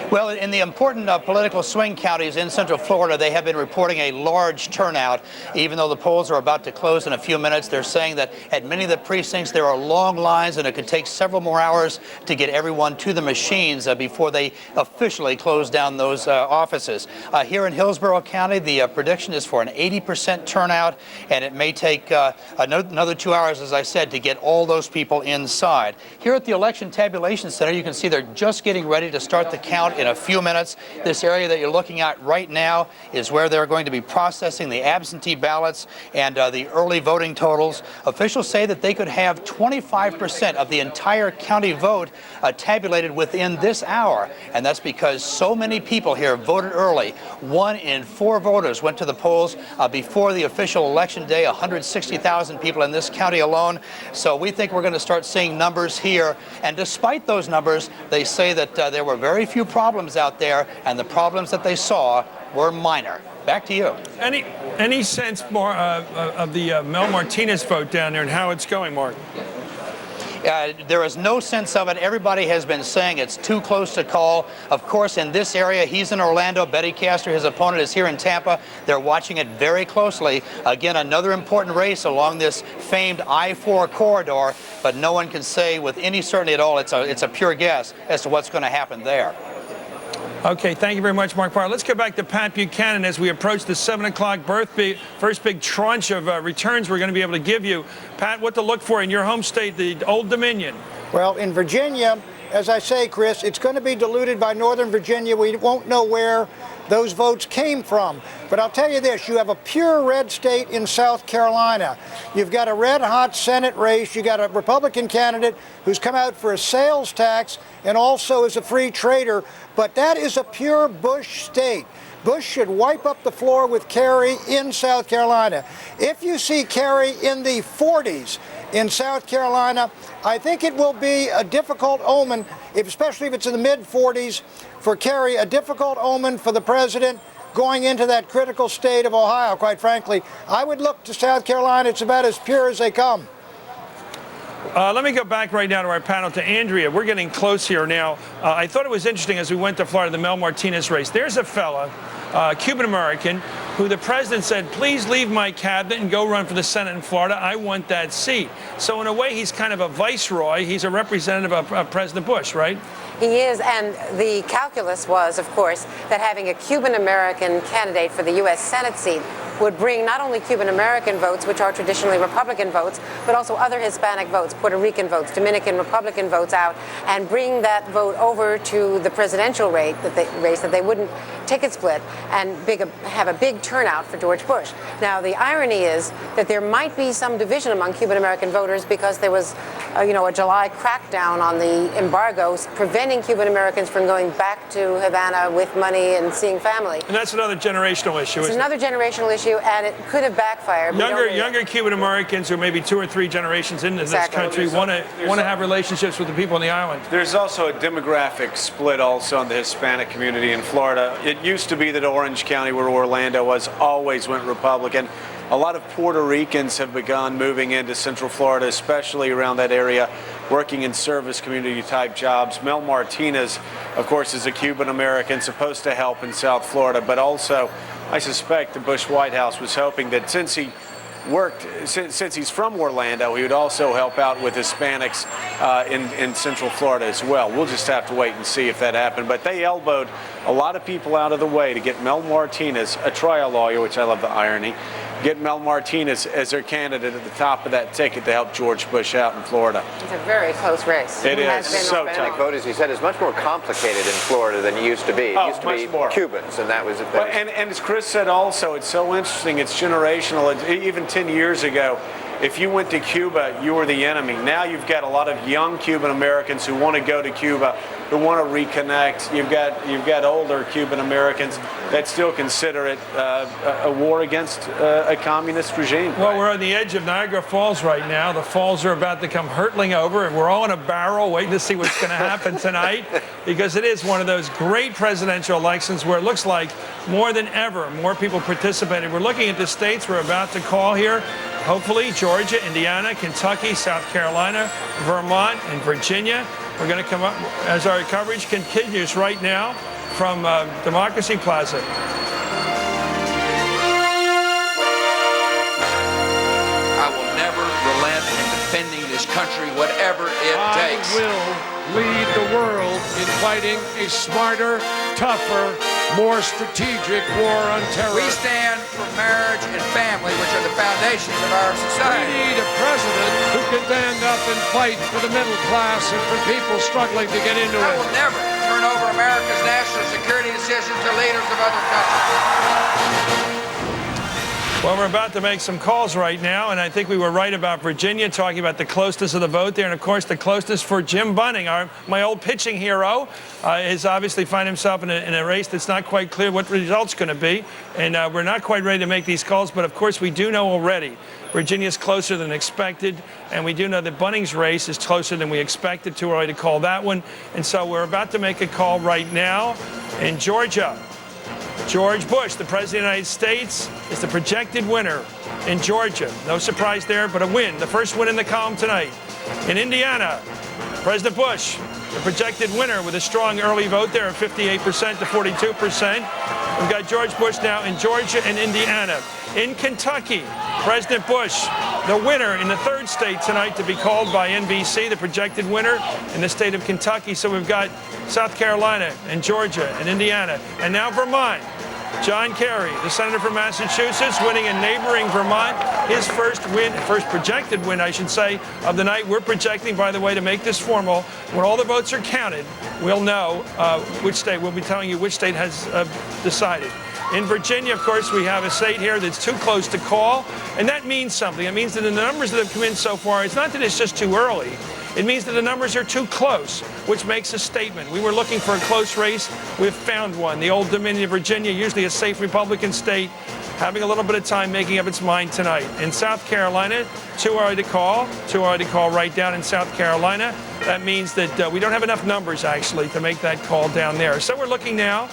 Well, in the important political swing counties in Central Florida, they have been reporting a large turnout. Even though the polls are about to close in a few minutes, they're saying that at many of the precincts there are long lines and it could take several more hours to get everyone to the machines before they officially close down those offices. Here in Hillsborough County, the prediction is for an 80% turnout, and it may take another 2 hours, as I said, to get all those people inside. Here at the Election Tabulation Center, you can see they're just getting ready to start the count in a few minutes. This area that you're looking at right now is where they're going to be processing the absentee ballots and the early voting totals. Officials say that they could have 25% of the entire county vote tabulated within this hour, and that's because so many people here voted early. 1 in 4 voters went to the polls before the official election day, 160,000 people in this county alone. So we think we're going to start seeing numbers here, and despite those numbers, they say that there were very few problems out there, and the problems that they saw were minor. Back to you. Any sense more of the Mel Martinez vote down there and how it's going, Mark? There is no sense of it. Everybody has been saying it's too close to call. Of course, in this area, he's in Orlando. Betty Castor, his opponent, is here in Tampa. They're watching it very closely. Again, another important race along this famed I-4 corridor, but no one can say with any certainty at all. It's a pure guess as to what's going to happen there. Okay, thank you very much, Mark Parr. Let's go back to Pat Buchanan as we approach the 7 o'clock first big tranche of returns we're going to be able to give you. Pat, what to look for in your home state, the Old Dominion? Well, in Virginia, as I say, Chris, it's going to be diluted by Northern Virginia. We won't know where those votes came from. But I'll tell you this, you have a pure red state in South Carolina. You've got a red-hot Senate race. You got a Republican candidate who's come out for a sales tax and also is a free trader. but that is a pure Bush state. Bush should wipe up the floor with Kerry in South Carolina. If you see Kerry in the 40s in South Carolina, I think it will be a difficult omen, especially if it's in the mid-40s, for Kerry, a difficult omen for the president going into that critical state of Ohio, quite frankly. I would look to South Carolina. It's about as pure as they come. Let me go back right now to our panel, to Andrea. We're getting close here now. I thought it was interesting as we went to Florida, the Mel Martinez race. There's a fella, Cuban-American, who the president said, please leave my cabinet and go run for the Senate in Florida. I want that seat. So in a way, he's kind of a viceroy. He's a representative of President Bush, right? He is, and the calculus was, of course, that having a Cuban-American candidate for the U.S. Senate seat would bring not only Cuban-American votes, which are traditionally Republican votes, but also other Hispanic votes, Puerto Rican votes, Dominican Republican votes out, and bring that vote over to the presidential race that they wouldn't ticket split and have a big turnout for George Bush. Now, the irony is that there might be some division among Cuban-American voters because there was, a July crackdown on the embargoes preventing Cuban-Americans from going back to Havana with money and seeing family. And that's another generational issue, It's another generational issue, and it could have backfired. Younger Cuban-Americans, who may be 2 or 3 generations into this country, want to have relationships with the people on the island. There's also a demographic split also in the Hispanic community in Florida. It used to be that Orange County, where Orlando was, always went Republican. A lot of Puerto Ricans have begun moving into Central Florida, especially around that area, working in service community type jobs. Mel Martinez, of course, is a Cuban-American supposed to help in South Florida, but also I suspect the Bush White House was hoping that since he's from Orlando, he would also help out with Hispanics in Central Florida as well. We'll just have to wait and see if that happened. But they elbowed a lot of people out of the way to get Mel Martinez, a trial lawyer, which I love the irony, get Mel Martinez as their candidate at the top of that ticket to help George Bush out in Florida. It's a very close race. It is so tough. Hispanic vote, as he said, is much more complicated in Florida than it used to be. It used to be more Cubans, and that was it. And as Chris said also, it's so interesting, it's generational. Even 10 years ago, if you went to Cuba, you were the enemy. Now you've got a lot of young Cuban Americans who want to go to Cuba, who want to reconnect. You've got older Cuban Americans that still consider it a war against a communist regime. Well, we're on the edge of Niagara Falls right now. The falls are about to come hurtling over, and we're all in a barrel waiting to see what's going to happen tonight, because it is one of those great presidential elections where it looks like more than ever, more people participated. We're looking at the states we're about to call here. Hopefully, Georgia, Indiana, Kentucky, South Carolina, Vermont, and Virginia. We're going to come up as our coverage continues right now from Democracy Plaza. I will never relent in defending this country, whatever it takes. I will lead the world in fighting a smarter, tougher, more strategic war on terror. We stand for marriage and family, which are the foundations of our society. We need a president who can stand up and fight for the middle class and for people struggling to get into I it. will never turn over America's national security decisions to leaders of other countries. Well, we're about to make some calls right now, and I think we were right about Virginia, talking about the closeness of the vote there, and of course the closeness for Jim Bunning, my old pitching hero, is obviously find himself in a race that's not quite clear what the result's going to be, and we're not quite ready to make these calls, but of course we do know already Virginia's closer than expected, and we do know that Bunning's race is closer than we expected. Too early to call that one, and so we're about to make a call right now in Georgia. George Bush, the President of the United States, is the projected winner in Georgia. No surprise there, but a win. The first win in the column tonight. In Indiana, President Bush, the projected winner with a strong early vote there of 58% to 42%. We've got George Bush now in Georgia and Indiana. In Kentucky, President Bush, the winner in the third state tonight to be called by NBC, the projected winner in the state of Kentucky. So we've got South Carolina and Georgia and Indiana. And now Vermont. John Kerry, the senator from Massachusetts, winning in neighboring Vermont. His first projected win, I should say, of the night. We're projecting, by the way, to make this formal. When all the votes are counted, we'll know which state. We'll be telling you which state has decided. In Virginia, of course, we have a state here that's too close to call, and that means something. It means that in the numbers that have come in so far, it's not that it's just too early. It means that the numbers are too close, which makes a statement. We were looking for a close race. We've found one. The Old Dominion of Virginia, usually a safe Republican state, having a little bit of time making up its mind tonight. In South Carolina, too early to call right down in South Carolina. That means that we don't have enough numbers, actually, to make that call down there. So we're looking now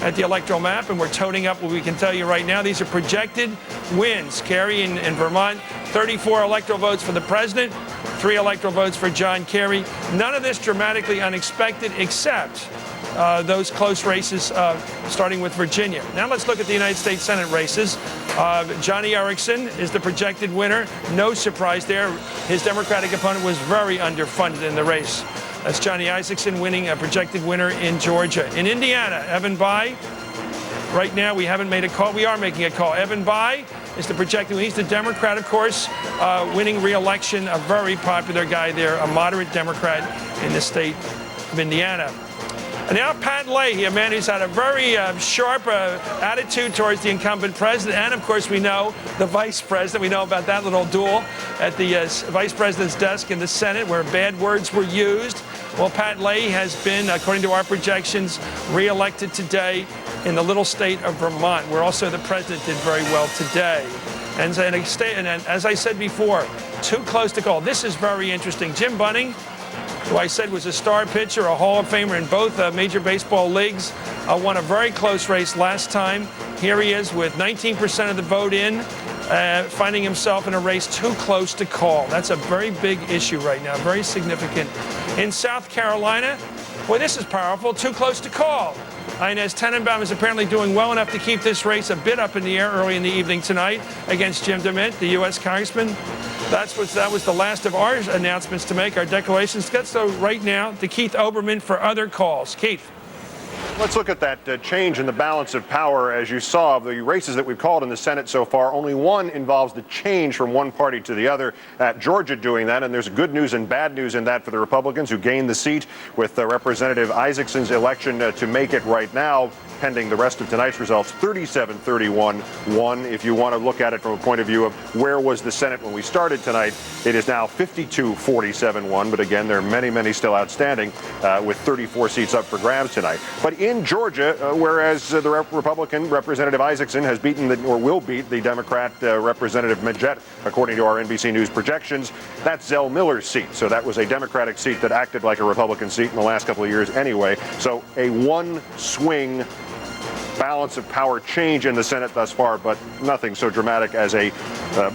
at the electoral map, and we're toting up what we can tell you right now. These are projected wins. Kerry in Vermont, 34 electoral votes for the president, 3 electoral votes for John Kerry. None of this dramatically unexpected, except those close races, starting with Virginia. Now let's look at the United States Senate races. Johnny Erickson is the projected winner. No surprise there. His Democratic opponent was very underfunded in the race. That's Johnny Isakson winning, a projected winner in Georgia. In Indiana, Evan Bayh. Right now, we haven't made a call. We are making a call. Evan Bayh is the projected winner. He's the Democrat, of course, winning re-election, a very popular guy there, a moderate Democrat in the state of Indiana. And now Pat Leahy, a man who's had a very sharp attitude towards the incumbent president, and of course we know the vice president. We know about that little duel at the vice president's desk in the Senate where bad words were used. Well, Pat Leahy has been, according to our projections, re-elected today in the little state of Vermont, where also the president did very well today. And as I said before, too close to call. This is very interesting. Jim Bunning, who I said was a star pitcher, a Hall of Famer in both major baseball leagues, won a very close race last time. Here he is with 19% of the vote in, finding himself in a race too close to call. That's a very big issue right now, very significant. In South Carolina, boy, this is powerful, too close to call. Inez Tenenbaum is apparently doing well enough to keep this race a bit up in the air early in the evening tonight against Jim DeMint, the U.S. congressman. That was the last of our announcements to make, our declarations. Let's go right now to Keith Oberman for other calls. Keith. Let's look at that change in the balance of power. As you saw, the races that we've called in the Senate so far, only one involves the change from one party to the other. Georgia doing that, and there's good news and bad news in that for the Republicans who gained the seat with Representative Isakson's election to make it right now, pending the rest of tonight's results, 37-31-1. If you want to look at it from a point of view of where was the Senate when we started tonight, it is now 52-47-1. But again, there are many, many still outstanding with 34 seats up for grabs tonight. But in Georgia, whereas the Republican Representative Isakson has beaten or will beat the Democrat Representative Majette, according to our NBC News projections, that's Zell Miller's seat. So that was a Democratic seat that acted like a Republican seat in the last couple of years anyway. So a one-swing balance of power change in the Senate thus far, but nothing so dramatic as a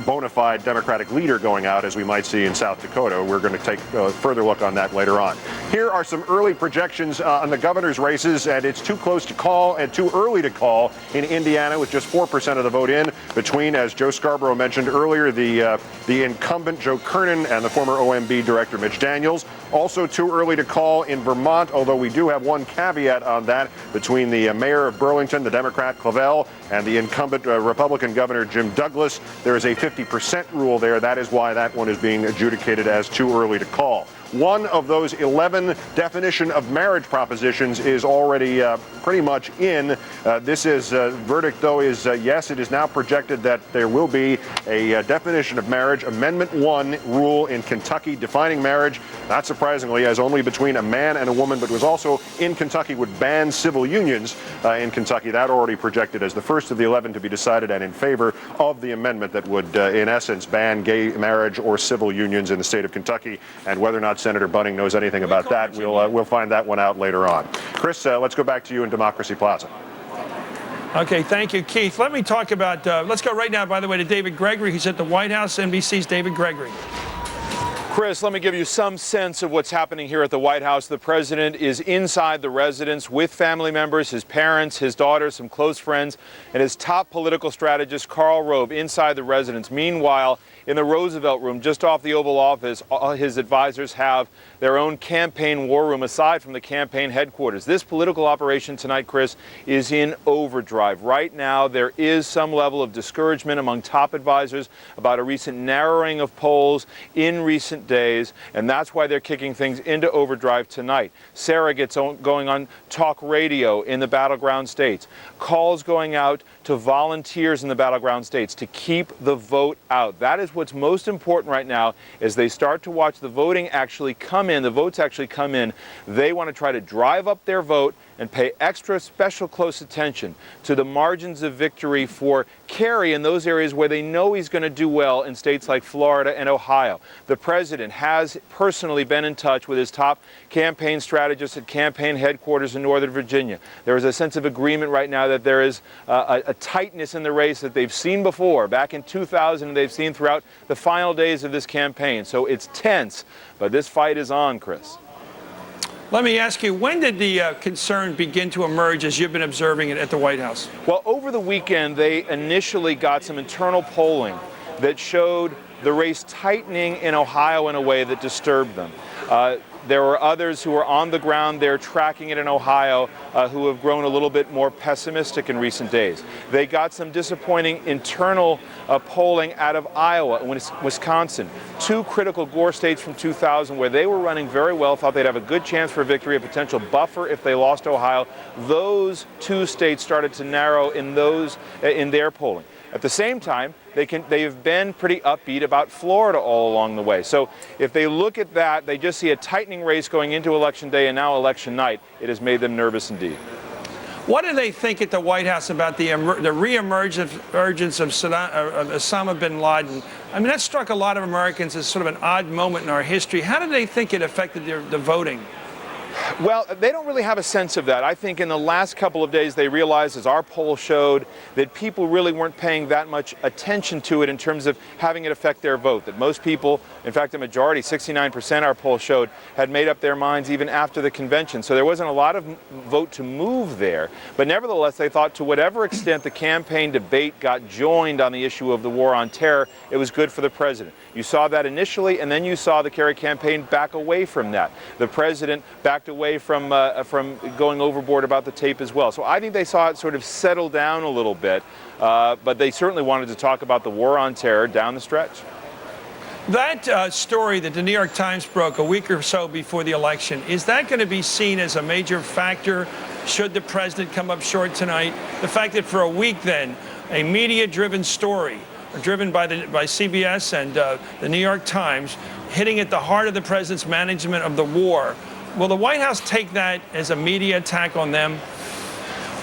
bona fide Democratic leader going out as we might see in South Dakota. We're going to take a further look on that later on. Here are some early projections on the governor's races, and it's too close to call and too early to call in Indiana with just 4% of the vote in between, as Joe Scarborough mentioned earlier, the incumbent Joe Kernan and the former OMB director Mitch Daniels. Also too early to call in Vermont, although we do have one caveat on that between the mayor of Burlington, the Democrat Clavel, and the incumbent Republican governor Jim Douglas. There is a 50% rule there. That is why that one is being adjudicated as too early to call. One of those 11 definition of marriage propositions is already pretty much in. This is verdict, though, is yes, it is now projected that there will be a definition of marriage, Amendment 1 rule in Kentucky defining marriage, not surprisingly, as only between a man and a woman, but was also in Kentucky would ban civil unions in Kentucky. That already projected as the first of the 11 to be decided and in favor of the amendment that would, in essence, ban gay marriage or civil unions in the state of Kentucky. And whether or not Senator Bunning knows anything about that, we'll find that one out later on. Chris, let's go back to you in Democracy Plaza. Okay, thank you, Keith. Let me talk about, let's go right now, by the way, to David Gregory. He's at the White House. NBC's David Gregory. Chris, let me give you some sense of what's happening here at the White House. The president is inside the residence with family members, his parents, his daughter, some close friends, and his top political strategist, Karl Rove, inside the residence. Meanwhile, in the Roosevelt Room, just off the Oval Office, his advisors have their own campaign war room aside from the campaign headquarters. This political operation tonight, Chris, is in overdrive. Right now, there is some level of discouragement among top advisors about a recent narrowing of polls in recent recent days, and that's why they're kicking things into overdrive tonight. Sarah gets going on talk radio in the battleground states. Calls going out to volunteers in the battleground states to keep the vote out. That is what's most important right now as they start to watch the voting actually come in, the votes actually come in. They want to try to drive up their vote and pay extra special close attention to the margins of victory for Kerry in those areas where they know he's going to do well in states like Florida and Ohio. The president has personally been in touch with his top campaign strategists at campaign headquarters in Northern Virginia. There is a sense of agreement right now that there is a tightness in the race that they've seen before, back in 2000, and they've seen throughout the final days of this campaign. So it's tense, but this fight is on, Chris. Let me ask you, when did the concern begin to emerge as you've been observing it at the White House? Well, over the weekend, they initially got some internal polling that showed the race tightening in Ohio in a way that disturbed them. There were others who were on the ground there tracking it in Ohio who have grown a little bit more pessimistic in recent days. They got some disappointing internal polling out of Iowa and Wisconsin, two critical Gore states from 2000 where they were running very well, thought they'd have a good chance for victory, a potential buffer if they lost Ohio. Those two states started to narrow in their polling. At the same time, they've been pretty upbeat about Florida all along the way. So if they look at that, they just see a tightening race going into Election Day and now Election Night. It has made them nervous indeed. What do they think at the White House about the re-emergence of Osama bin Laden? I mean, that struck a lot of Americans as sort of an odd moment in our history. How do they think it affected the voting? Well, they don't really have a sense of that. I think in the last couple of days they realized, as our poll showed, that people really weren't paying that much attention to it in terms of having it affect their vote. That most people, in fact a majority, 69% our poll showed, had made up their minds even after the convention. So there wasn't a lot of vote to move there. But nevertheless, they thought to whatever extent the campaign debate got joined on the issue of the war on terror, it was good for the president. You saw that initially, and then you saw the Kerry campaign back away from that. The president backed away from going overboard about the tape as well. So I think they saw it sort of settle down a little bit, but they certainly wanted to talk about the war on terror down the stretch. That story that the New York Times broke a week or so before the election, is that going to be seen as a major factor should the president come up short tonight? The fact that for a week then, a media-driven story driven by CBS and the New York Times, hitting at the heart of the president's management of the war. Will the White House take that as a media attack on them?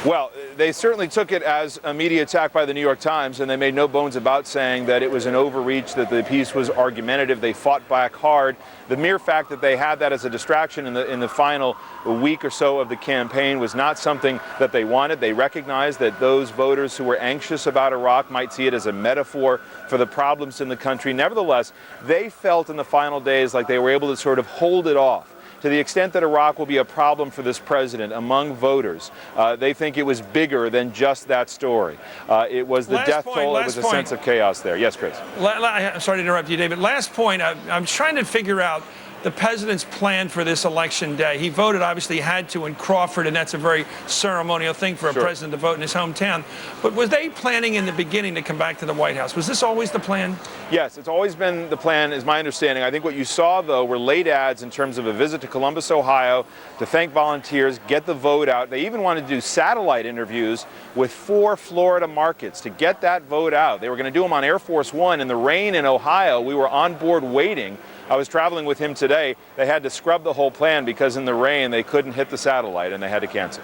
Well, they certainly took it as a media attack by the New York Times, and they made no bones about saying that it was an overreach, that the piece was argumentative. They fought back hard. The mere fact that they had that as a distraction in the final week or so of the campaign was not something that they wanted. They recognized that those voters who were anxious about Iraq might see it as a metaphor for the problems in the country. Nevertheless, they felt in the final days like they were able to sort of hold it off. To the extent that Iraq will be a problem for this president among voters, they think it was bigger than just that story. It was the death toll, it was a sense of chaos there. Yes, Chris. I'm sorry to interrupt you, David. Last point, I'm trying to figure out the president's plan for this election day. He voted, obviously, he had to in Crawford, and that's a very ceremonial thing for a president to vote in his hometown. But was they planning in the beginning to come back to the White House? Was this always the plan? Yes, it's always been the plan, is my understanding. I think what you saw, though, were late ads in terms of a visit to Columbus, Ohio, to thank volunteers, get the vote out. They even wanted to do satellite interviews with 4 Florida markets to get that vote out. They were going to do them on Air Force One. In the rain in Ohio, we were on board waiting. I was traveling with him today. They had to scrub the whole plan because in the rain they couldn't hit the satellite and they had to cancel.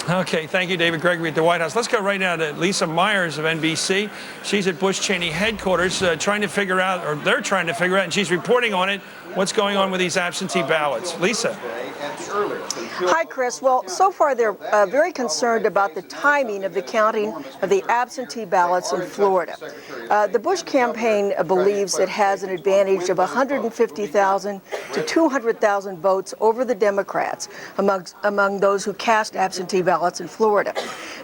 Okay, thank you, David Gregory at the White House. Let's go right now to Lisa Myers of NBC. She's at Bush Cheney headquarters trying to figure out, or they're trying to figure out, and she's reporting on it, what's going on with these absentee ballots. Lisa. Hi, Chris. Well, so far they're very concerned about the timing of the counting of the absentee ballots in Florida. The Bush campaign believes it has an advantage of 150,000 to 200,000 votes over the Democrats among those who cast absentee ballots in Florida.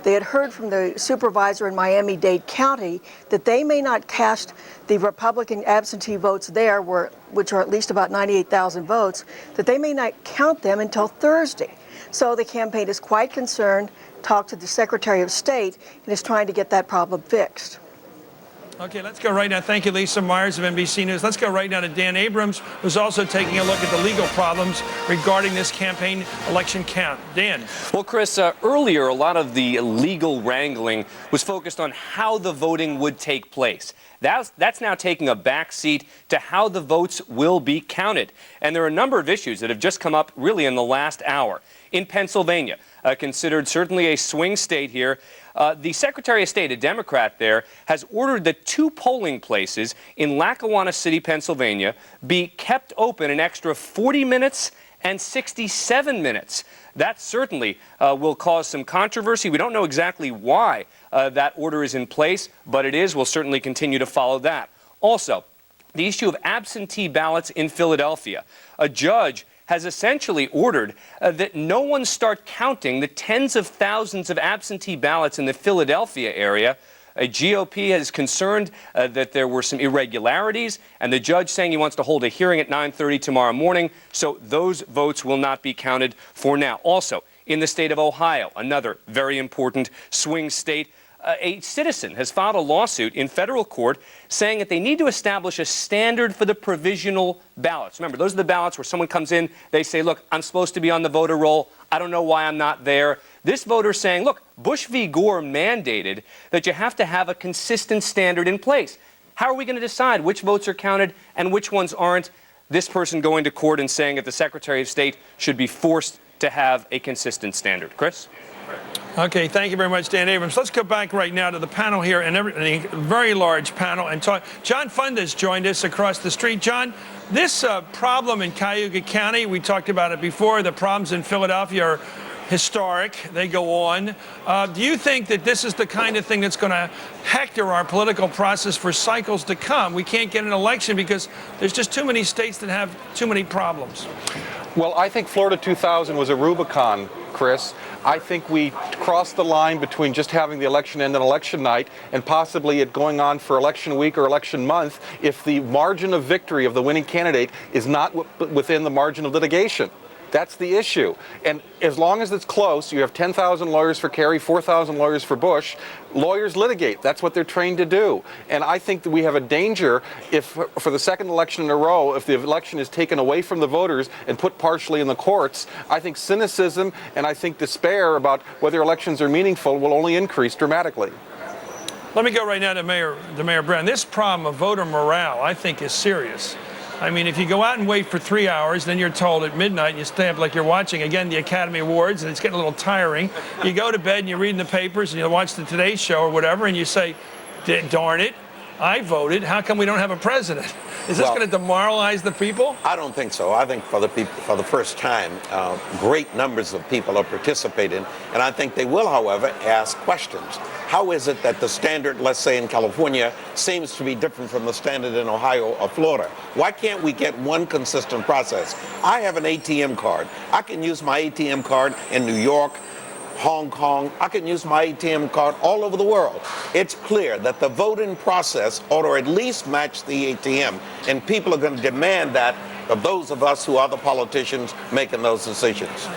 They had heard from the supervisor in Miami-Dade County that they may not cast the Republican absentee votes there, which are at least about 98,000 votes, that they may not count them until Thursday. So the campaign is quite concerned, talked to the Secretary of State, and is trying to get that problem fixed. Okay, let's go right now. Thank you, Lisa Myers of NBC News. Let's go right now to Dan Abrams, who's also taking a look at the legal problems regarding this campaign election count. Dan. Well, Chris, earlier, a lot of the legal wrangling was focused on how the voting would take place. That's now taking a backseat to how the votes will be counted. And there are a number of issues that have just come up really in the last hour. In Pennsylvania, considered certainly a swing state here, the Secretary of State, a Democrat there, has ordered that 2 polling places in Lackawanna City, Pennsylvania, be kept open an extra 40 minutes and 67 minutes. That certainly will cause some controversy. We don't know exactly why that order is in place, but it is. We'll certainly continue to follow that. Also, the issue of absentee ballots in Philadelphia. A judge has essentially ordered that no one start counting the tens of thousands of absentee ballots in the Philadelphia area. A GOP is concerned that there were some irregularities, and the judge saying he wants to hold a hearing at 9:30 tomorrow morning, so those votes will not be counted for now. Also, in the state of Ohio, another very important swing state, a citizen has filed a lawsuit in federal court saying that they need to establish a standard for the provisional ballots. Remember, those are the ballots where someone comes in, they say, look, I'm supposed to be on the voter roll. I don't know why I'm not there. This voter is saying, look, Bush v. Gore mandated that you have to have a consistent standard in place. How are we going to decide which votes are counted and which ones aren't? This person going to court and saying that the Secretary of State should be forced to have a consistent standard. Chris? Okay, thank you very much, Dan Abrams. Let's go back right now to the panel here, and a very large panel, and talk. John Funda's joined us across the street. John, this problem in Cayuga County, we talked about it before. The problems in Philadelphia are historic. They go on. Do you think that this is the kind of thing that's going to hector our political process for cycles to come? We can't get an election because there's just too many states that have too many problems. Well, I think Florida 2000 was a Rubicon, Chris. I think we crossed the line between just having the election end on election night and possibly it going on for election week or election month if the margin of victory of the winning candidate is not within the margin of litigation. That's the issue. And as long as it's close, you have 10,000 lawyers for Kerry, 4,000 lawyers for Bush. Lawyers litigate. That's what they're trained to do. And I think that we have a danger if, for the second election in a row, if the election is taken away from the voters and put partially in the courts, I think cynicism and I think despair about whether elections are meaningful will only increase dramatically. Let me go right now to Mayor Brown. This problem of voter morale, I think, is serious. I mean, if you go out and wait for 3 hours, then you're told at midnight, and you stay up like you're watching, again, the Academy Awards, and it's getting a little tiring. You go to bed, and you're reading the papers, and you watch the Today Show or whatever, and you say, darn it, I voted. How come we don't have a president? Is this going to demoralize the people? I don't think so. I think for the first time, great numbers of people are participating, and I think they will, however, ask questions. How is it that the standard, let's say in California, seems to be different from the standard in Ohio or Florida? Why can't we get one consistent process? I have an ATM card. I can use my ATM card in New York, Hong Kong. I can use my ATM card all over the world. It's clear that the voting process ought to at least match the ATM, and people are going to demand that of those of us who are the politicians making those decisions.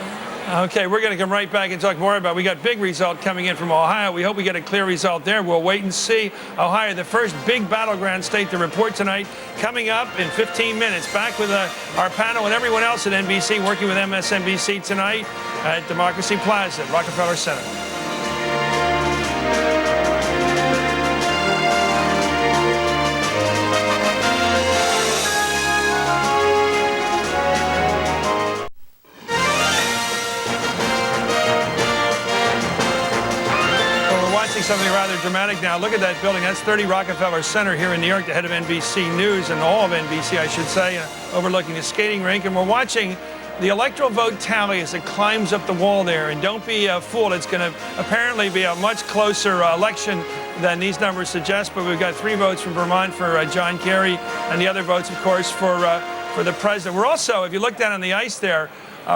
Okay, we're going to come right back and talk more about it. We got big result coming in from Ohio. We hope we get a clear result there. We'll wait and see. Ohio, the first big battleground state to report tonight, coming up in 15 minutes. Back with our panel and everyone else at NBC, working with MSNBC tonight at Democracy Plaza at Rockefeller Center. Something rather dramatic now. Look at that building. That's 30 Rockefeller Center here in New York, the head of NBC News and all of NBC, I should say, overlooking the skating rink. And we're watching the electoral vote tally as it climbs up the wall there. And don't be fooled. It's going to apparently be a much closer election than these numbers suggest. But we've got 3 votes from Vermont for John Kerry and the other votes, of course, for the president. We're also, if you look down on the ice there,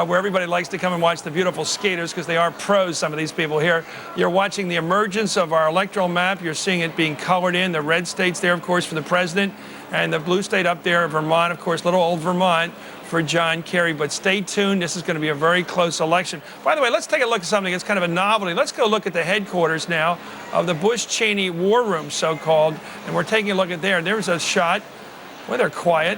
where everybody likes to come and watch the beautiful skaters because they are pros, some of these people here. You're watching the emergence of our electoral map. You're seeing it being colored in. The red states there, of course, for the president, and the blue state up there, Vermont, of course, little old Vermont, for John Kerry. But stay tuned. This is going to be a very close election. By the way, let's take a look at something that's kind of a novelty. Let's go look at the headquarters now of the Bush-Cheney War Room, so-called. And we're taking a look at there. There's a shot where they're quiet,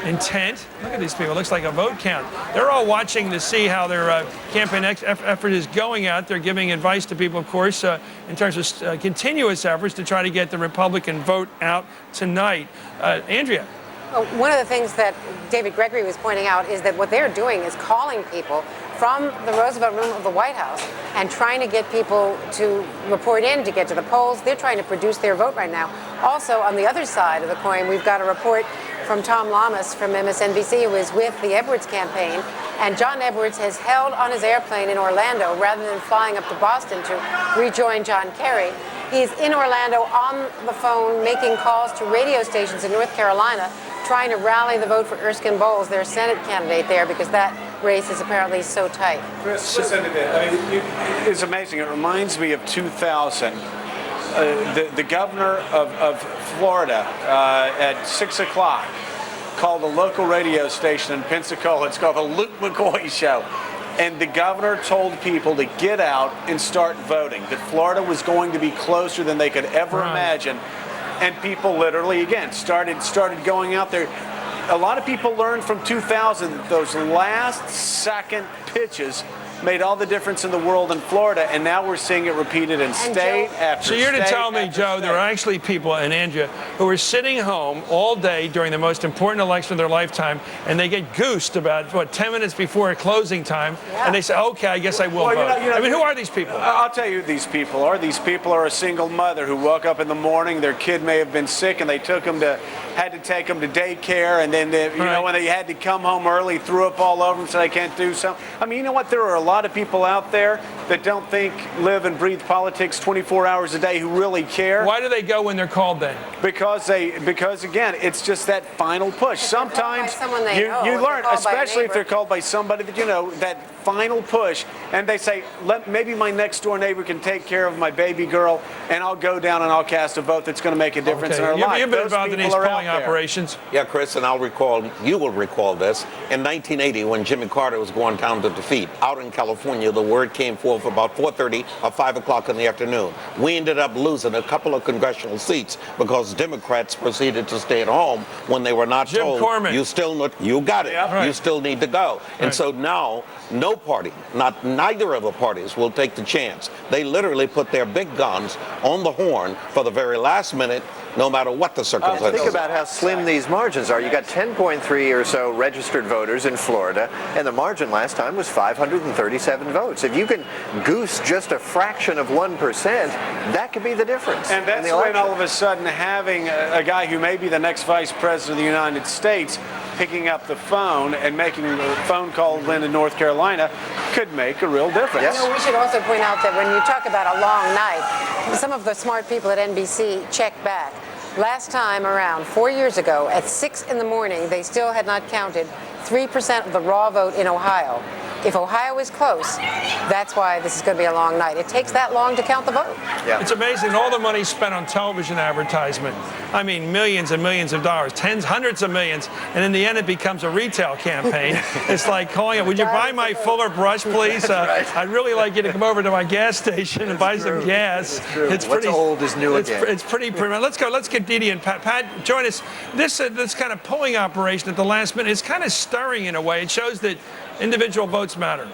intent. Look at these people. It looks like a vote count. They're all watching to see how their campaign effort is going out. They're giving advice to people, of course, in terms of continuous efforts to try to get the Republican vote out tonight. Andrea. Well, one of the things that David Gregory was pointing out is that what they're doing is calling people from the Roosevelt Room of the White House and trying to get people to report in to get to the polls. They're trying to produce their vote right now. Also, on the other side of the coin, we've got a report from Tom Lamas from MSNBC, who is with the Edwards campaign. And John Edwards has held on his airplane in Orlando rather than flying up to Boston to rejoin John Kerry. He's in Orlando on the phone making calls to radio stations in North Carolina, trying to rally the vote for Erskine Bowles, their Senate candidate there, because that race is apparently so tight. Chris, listen to this. I mean, it's amazing. It reminds me of 2000. The governor of Florida at 6 o'clock called a local radio station in Pensacola. It's called the Luke McCoy Show. And the governor told people to get out and start voting, that Florida was going to be closer than they could ever imagine. And people literally, again, started going out there. A lot of people learned from 2000 that those last second pitches made all the difference in the world in Florida, and now we're seeing it repeated in state after state. So you're to tell me, after Joe, state. there are actually people, and Andrea, who are sitting home all day during the most important election of their lifetime, and they get goosed about, 10 minutes before closing time, and they say, okay, I guess I will vote. I mean, who are these people? I'll tell you who these people are. These people are a single mother who woke up in the morning, their kid may have been sick, and they had to take them to daycare, and then when they had to come home early, threw up all over them, said I can't do something. I mean, you know what? There are a lot of people out there that don't live and breathe politics 24 hours a day who really care. Why do they go when they're called then? Because again, it's just that final push. Sometimes you learn, especially if they're called by somebody that you know, that final push, and they say, maybe my next door neighbor can take care of my baby girl, and I'll go down and I'll cast a vote that's going to make a difference in her life. You've been involved in these polling operations. Yeah, Chris, and you will recall this. In 1980, when Jimmy Carter was going down to defeat, out in California, the word came forth about 4:30 or 5 o'clock in the afternoon. We ended up losing a couple of congressional seats because Democrats proceeded to stay at home when they were not told, you got it, you still need to go. And so now, no party, neither of the parties will take the chance. They literally put their big guns on the horn for the very last minute, no matter what the circumstances. Think about how slim these margins are. You got 10.3 or so registered voters in Florida, and the margin last time was 537 votes. If you can goose just a fraction of 1%, that could be the difference. And that's when all of a sudden having a guy who may be the next vice president of the United States picking up the phone and making a phone call in North Carolina could make a real difference. You know, we should also point out that when you talk about a long night, some of the smart people at NBC check back. Last time around, 4 years ago, at 6 in the morning, they still had not counted 3% of the raw vote in Ohio. If Ohio is close, that's why this is going to be a long night. It takes that long to count the vote. Yeah. It's amazing all the money spent on television advertisement. I mean, millions and millions of dollars, hundreds of millions, and in the end it becomes a retail campaign. It's like calling it, would you buy my Fuller brush, please? I'd really like you to come over to my gas station and buy some gas. It's pretty old is new again. It's pretty primitive. Let's go. Let's get Didi and Pat. Pat, join us. This kind of polling operation at the last minute is kind of stirring in a way. It shows that individual votes matter.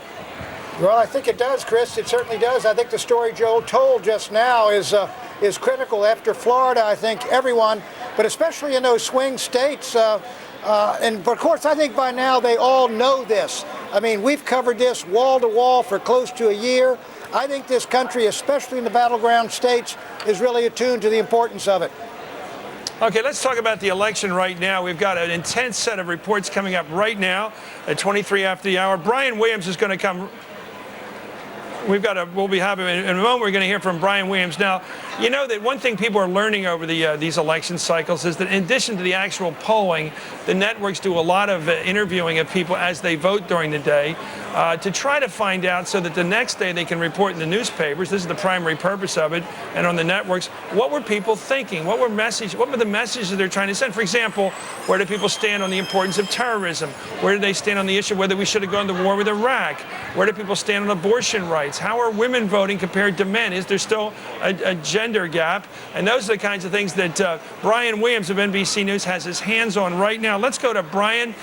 Well, I think it does, Chris. It certainly does. I think the story Joe told just now is critical. After Florida, I think everyone, but especially in those swing states, and of course, I think by now they all know this. I mean, we've covered this wall to wall for close to a year. I think this country, especially in the battleground states, is really attuned to the importance of it. Okay, let's talk about the election right now. We've got an intense set of reports coming up right now at 23 after the hour. Brian Williams is going to come. we'll be having in a moment. We're going to hear from Brian Williams. Now, you know that one thing people are learning over these election cycles is that in addition to the actual polling, the networks do a lot of interviewing of people as they vote during the day to try to find out so that the next day they can report in the newspapers. This is the primary purpose of it, and on the networks. What were people thinking? What were the messages they're trying to send? For example, where do people stand on the importance of terrorism? Where do they stand on the issue of whether we should have gone to war with Iraq? Where do people stand on abortion rights? How are women voting compared to men? Is there still a gender gap? And those are the kinds of things that Brian Williams of NBC News has his hands on right now. Let's go to Brian.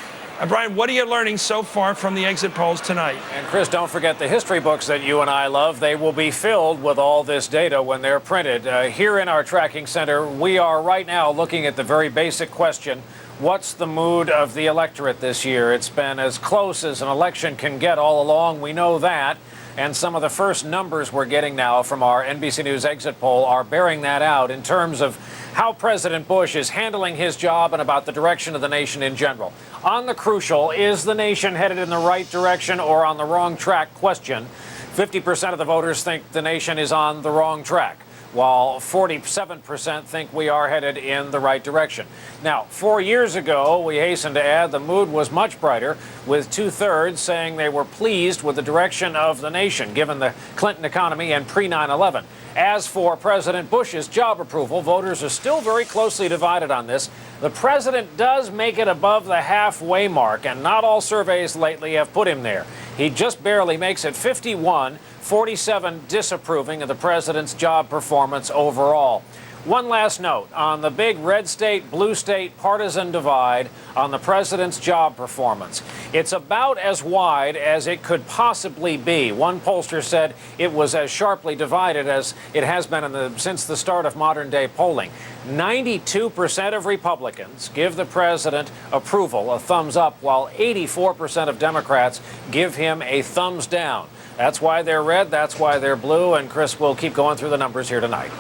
Brian, what are you learning so far from the exit polls tonight? And Chris, don't forget the history books that you and I love. They will be filled with all this data when they're printed. Here in our tracking center, we are right now looking at the very basic question: what's the mood of the electorate this year? It's been as close as an election can get all along. We know that. And some of the first numbers we're getting now from our NBC News exit poll are bearing that out in terms of how President Bush is handling his job and about the direction of the nation in general. On the crucial, is the nation headed in the right direction or on the wrong track question, 50% of the voters think the nation is on the wrong track, while 47% think we are headed in the right direction. Now, 4 years ago, we hasten to add, the mood was much brighter, with 2/3 saying they were pleased with the direction of the nation, given the Clinton economy and pre-9/11. As for President Bush's job approval, voters are still very closely divided on this. The president does make it above the halfway mark, and not all surveys lately have put him there. He just barely makes it 51, 47 disapproving of the president's job performance overall. One last note on the big red state, blue state partisan divide on the president's job performance. It's about as wide as it could possibly be. One pollster said it was as sharply divided as it has been since the start of modern day polling. 92% of Republicans give the president approval, a thumbs up, while 84% of Democrats give him a thumbs down. That's why they're red, that's why they're blue, and Chris will keep going through the numbers here tonight.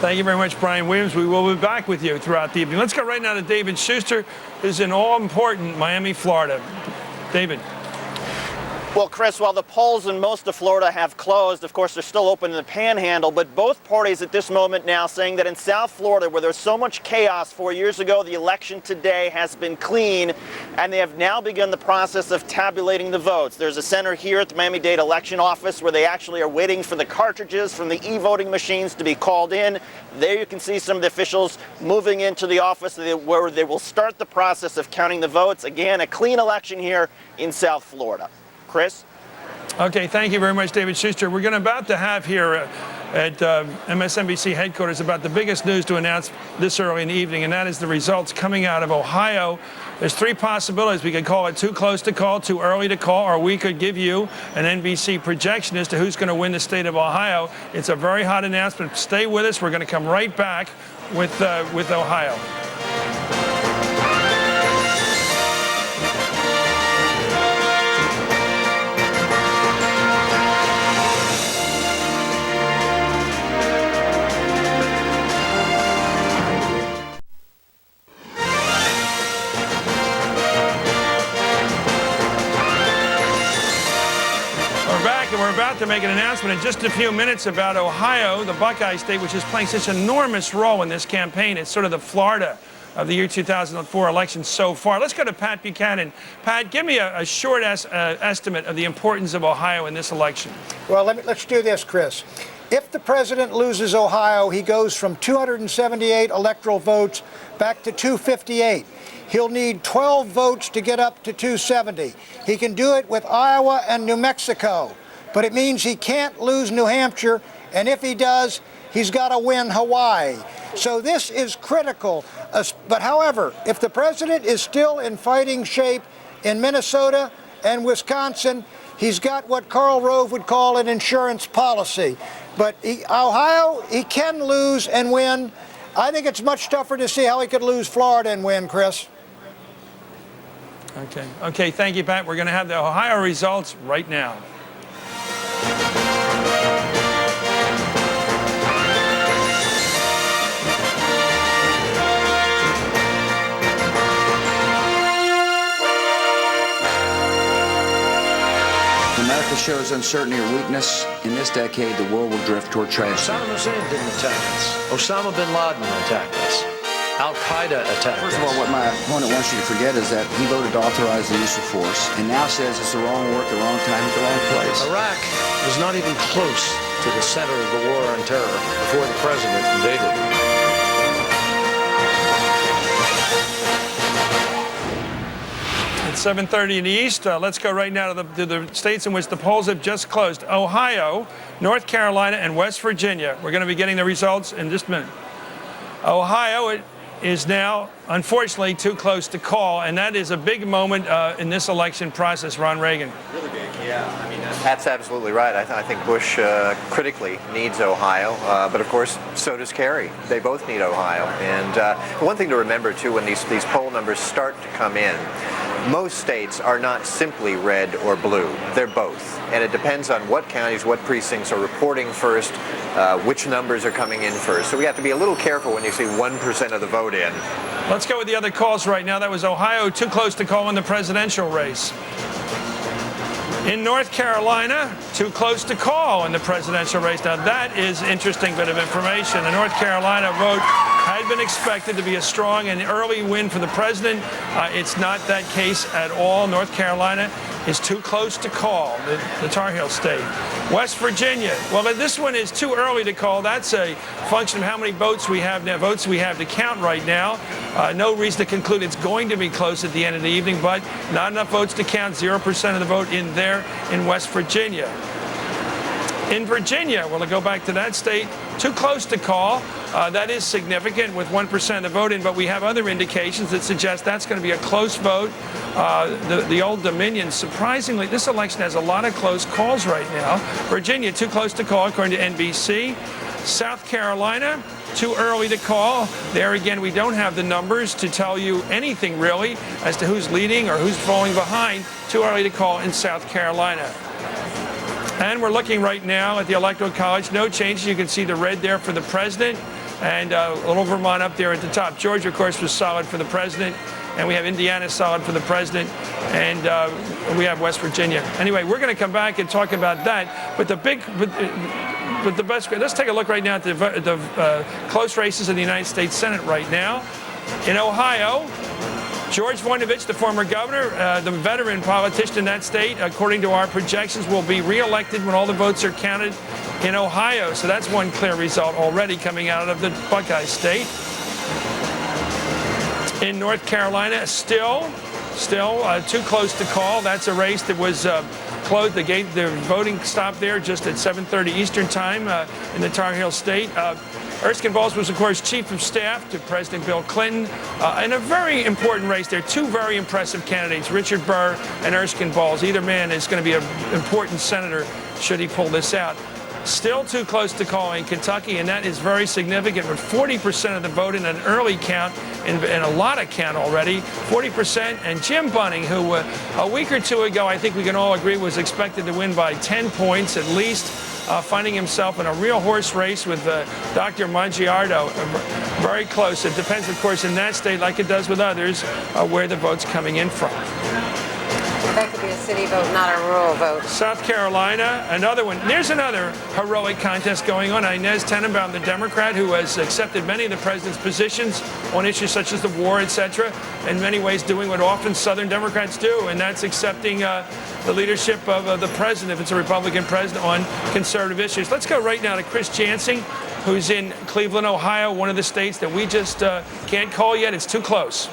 Thank you very much, Brian Williams. We will be back with you throughout the evening. Let's go right now to David Schuster, who's in all-important Miami, Florida. David. Well, Chris, while the polls in most of Florida have closed, of course, they're still open in the Panhandle, but both parties at this moment now saying that in South Florida, where there's so much chaos 4 years ago, the election today has been clean, and they have now begun the process of tabulating the votes. There's a center here at the Miami-Dade election office where they actually are waiting for the cartridges from the e-voting machines to be called in. There you can see some of the officials moving into the office where they will start the process of counting the votes. Again, a clean election here in South Florida. Chris? Okay, thank you very much, David Schuster. We're about to have here at MSNBC headquarters about the biggest news to announce this early in the evening, and that is the results coming out of Ohio. There's three possibilities. We could call it too close to call, too early to call, or we could give you an NBC projection as to who's going to win the state of Ohio. It's a very hot announcement. Stay with us. We're going to come right back with Ohio. We're about to make an announcement in just a few minutes about Ohio, the Buckeye State, which is playing such an enormous role in this campaign. It's sort of the Florida of the year 2004 election so far. Let's go to Pat Buchanan. Pat, give me a short estimate of the importance of Ohio in this election. Well, let's do this, Chris. If the president loses Ohio, he goes from 278 electoral votes back to 258. He'll need 12 votes to get up to 270. He can do it with Iowa and New Mexico. But it means he can't lose New Hampshire, and if he does, he's got to win Hawaii. So this is critical. But however, if the president is still in fighting shape in Minnesota and Wisconsin, he's got what Karl Rove would call an insurance policy. But Ohio, he can lose and win. I think it's much tougher to see how he could lose Florida and win, Chris. Okay, thank you, Pat. We're going to have the Ohio results right now. America shows uncertainty or weakness, in this decade, the world will drift toward tragedy. Saddam Hussein didn't attack us. Osama bin Laden attacked us. Al-Qaeda attacked us. First of all, what my opponent wants you to forget is that he voted to authorize the use of force and now says it's the wrong work, the wrong time, at the wrong place. Iraq was not even close to the center of the war on terror before the president invaded. It's 7:30 in the East. Let's go right now to the states in which the polls have just closed. Ohio, North Carolina, and West Virginia. We're going to be getting the results in just a minute. Ohio is now, unfortunately, too close to call, and that is a big moment in this election process, Ron Reagan. Really big, yeah. I mean, that's absolutely right. I think Bush critically needs Ohio, but of course, so does Kerry. They both need Ohio. And one thing to remember, too, when these poll numbers start to come in, most states are not simply red or blue. They're both. And it depends on what counties, what precincts are reporting first, which numbers are coming in first. So we have to be a little careful when you see 1% of the vote in. Let's go with the other calls right now. That was Ohio, too close to call in the presidential race. In North Carolina, too close to call in the presidential race. Now that is interesting bit of information. The North Carolina vote had been expected to be a strong and early win for the president. It's not that case at all. North Carolina is too close to call, the Tar Heel state. West Virginia, well, this one is too early to call. That's a function of how many votes we have now, to count right now. No reason to conclude it's going to be close at the end of the evening, but not enough votes to count. 0% of the vote in there in West Virginia. In Virginia, we'll go back to that state, too close to call. That is significant with 1% of the vote in, but we have other indications that suggest that's going to be a close vote. The Old Dominion, surprisingly, this election has a lot of close calls right now. Virginia, too close to call, according to NBC. South Carolina, too early to call. There again, we don't have the numbers to tell you anything really as to who's leading or who's falling behind. Too early to call in South Carolina. And we're looking right now at the Electoral College. No changes. You can see the red there for the president and a little Vermont up there at the top. Georgia, of course, was solid for the president. And we have Indiana solid for the president. And we have West Virginia. Anyway, we're going to come back and talk about that. But the best, let's take a look right now at the close races in the United States Senate right now. In Ohio, George Voinovich, the former governor, the veteran politician in that state, according to our projections, will be reelected when all the votes are counted in Ohio. So that's one clear result already coming out of the Buckeye State. In North Carolina, still too close to call. That's a race that was closed. The voting stopped there just at 7:30 Eastern time in the Tar Heel State. Erskine Bowles was, of course, chief of staff to President Bill Clinton. In a very important race there, two very impressive candidates, Richard Burr and Erskine Bowles. Either man is going to be an important senator should he pull this out. Still too close to call in Kentucky, and that is very significant with 40% of the vote in an early count and a lot of count already, 40%. And Jim Bunning, who a week or two ago, I think we can all agree, was expected to win by 10 points at least, finding himself in a real horse race with Dr. Mangiardo. Very close. It depends, of course, in that state, like it does with others, where the vote's coming in from. That could be a city vote, not a rural vote. South Carolina, another one. There's another heroic contest going on. Inez Tenenbaum, the Democrat, who has accepted many of the president's positions on issues such as the war, etc., in many ways doing what often Southern Democrats do, and that's accepting the leadership of the president, if it's a Republican president, on conservative issues. Let's go right now to Chris Jansing, who's in Cleveland, Ohio, one of the states that we just can't call yet. It's too close.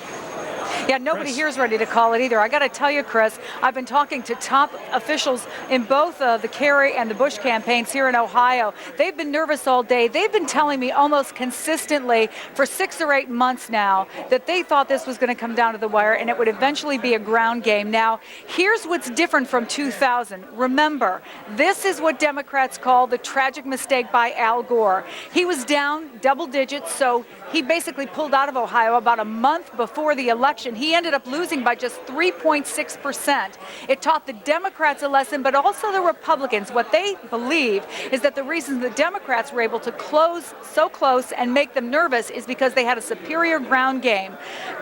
Yeah, nobody here is ready to call it either. I got to tell you, Chris, I've been talking to top officials in both the Kerry and the Bush campaigns here in Ohio. They've been nervous all day. They've been telling me almost consistently for 6 or 8 months now that they thought this was going to come down to the wire and it would eventually be a ground game. Now, here's what's different from 2000. Remember, this is what Democrats call the tragic mistake by Al Gore. He was down double digits, so he basically pulled out of Ohio about a month before the election. He ended up losing by just 3.6%. It taught the Democrats a lesson, but also the Republicans. What they believe is that the reason the Democrats were able to close so close and make them nervous is because they had a superior ground game.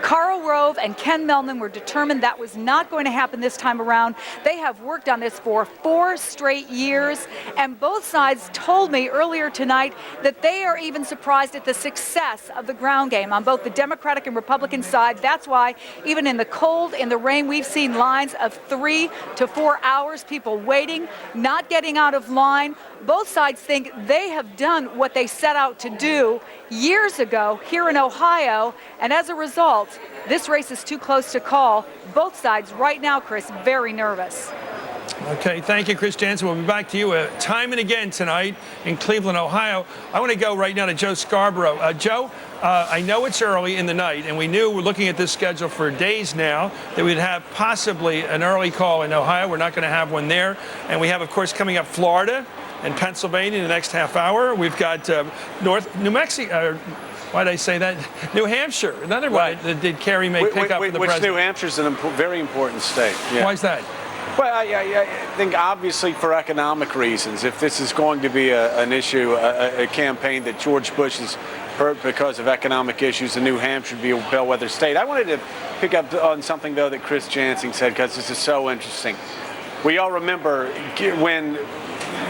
Karl Rove and Ken Mehlman were determined that was not going to happen this time around. They have worked on this for 4 straight years, and both sides told me earlier tonight that they are even surprised at the success of the ground game on both the Democratic and Republican side. That's why even in the cold, in the rain, we've seen lines of 3 to 4 hours, people waiting, not getting out of line. Both sides think they have done what they set out to do years ago here in Ohio, and as a result, this race is too close to call. Both sides right now, Chris, very nervous. Okay, thank you, Chris Jansen. We'll be back to you time and again tonight in Cleveland, Ohio. I want to go right now to Joe Scarborough. Joe, I know it's early in the night, and we knew we're looking at this schedule for days now that we'd have possibly an early call in Ohio. We're not going to have one there. And we have, of course, coming up Florida and Pennsylvania in the next half hour. We've got New Mexico. Why did I say that? New Hampshire, another one that Kerry may pick up for the president. New Hampshire's a very important state. Yeah. Why is that? Well, I think obviously for economic reasons. If this is going to be an issue, a campaign that George Bush is hurt because of economic issues, and New Hampshire would be a bellwether state. I wanted to pick up on something, though, that Chris Jansen said, because this is so interesting. We all remember when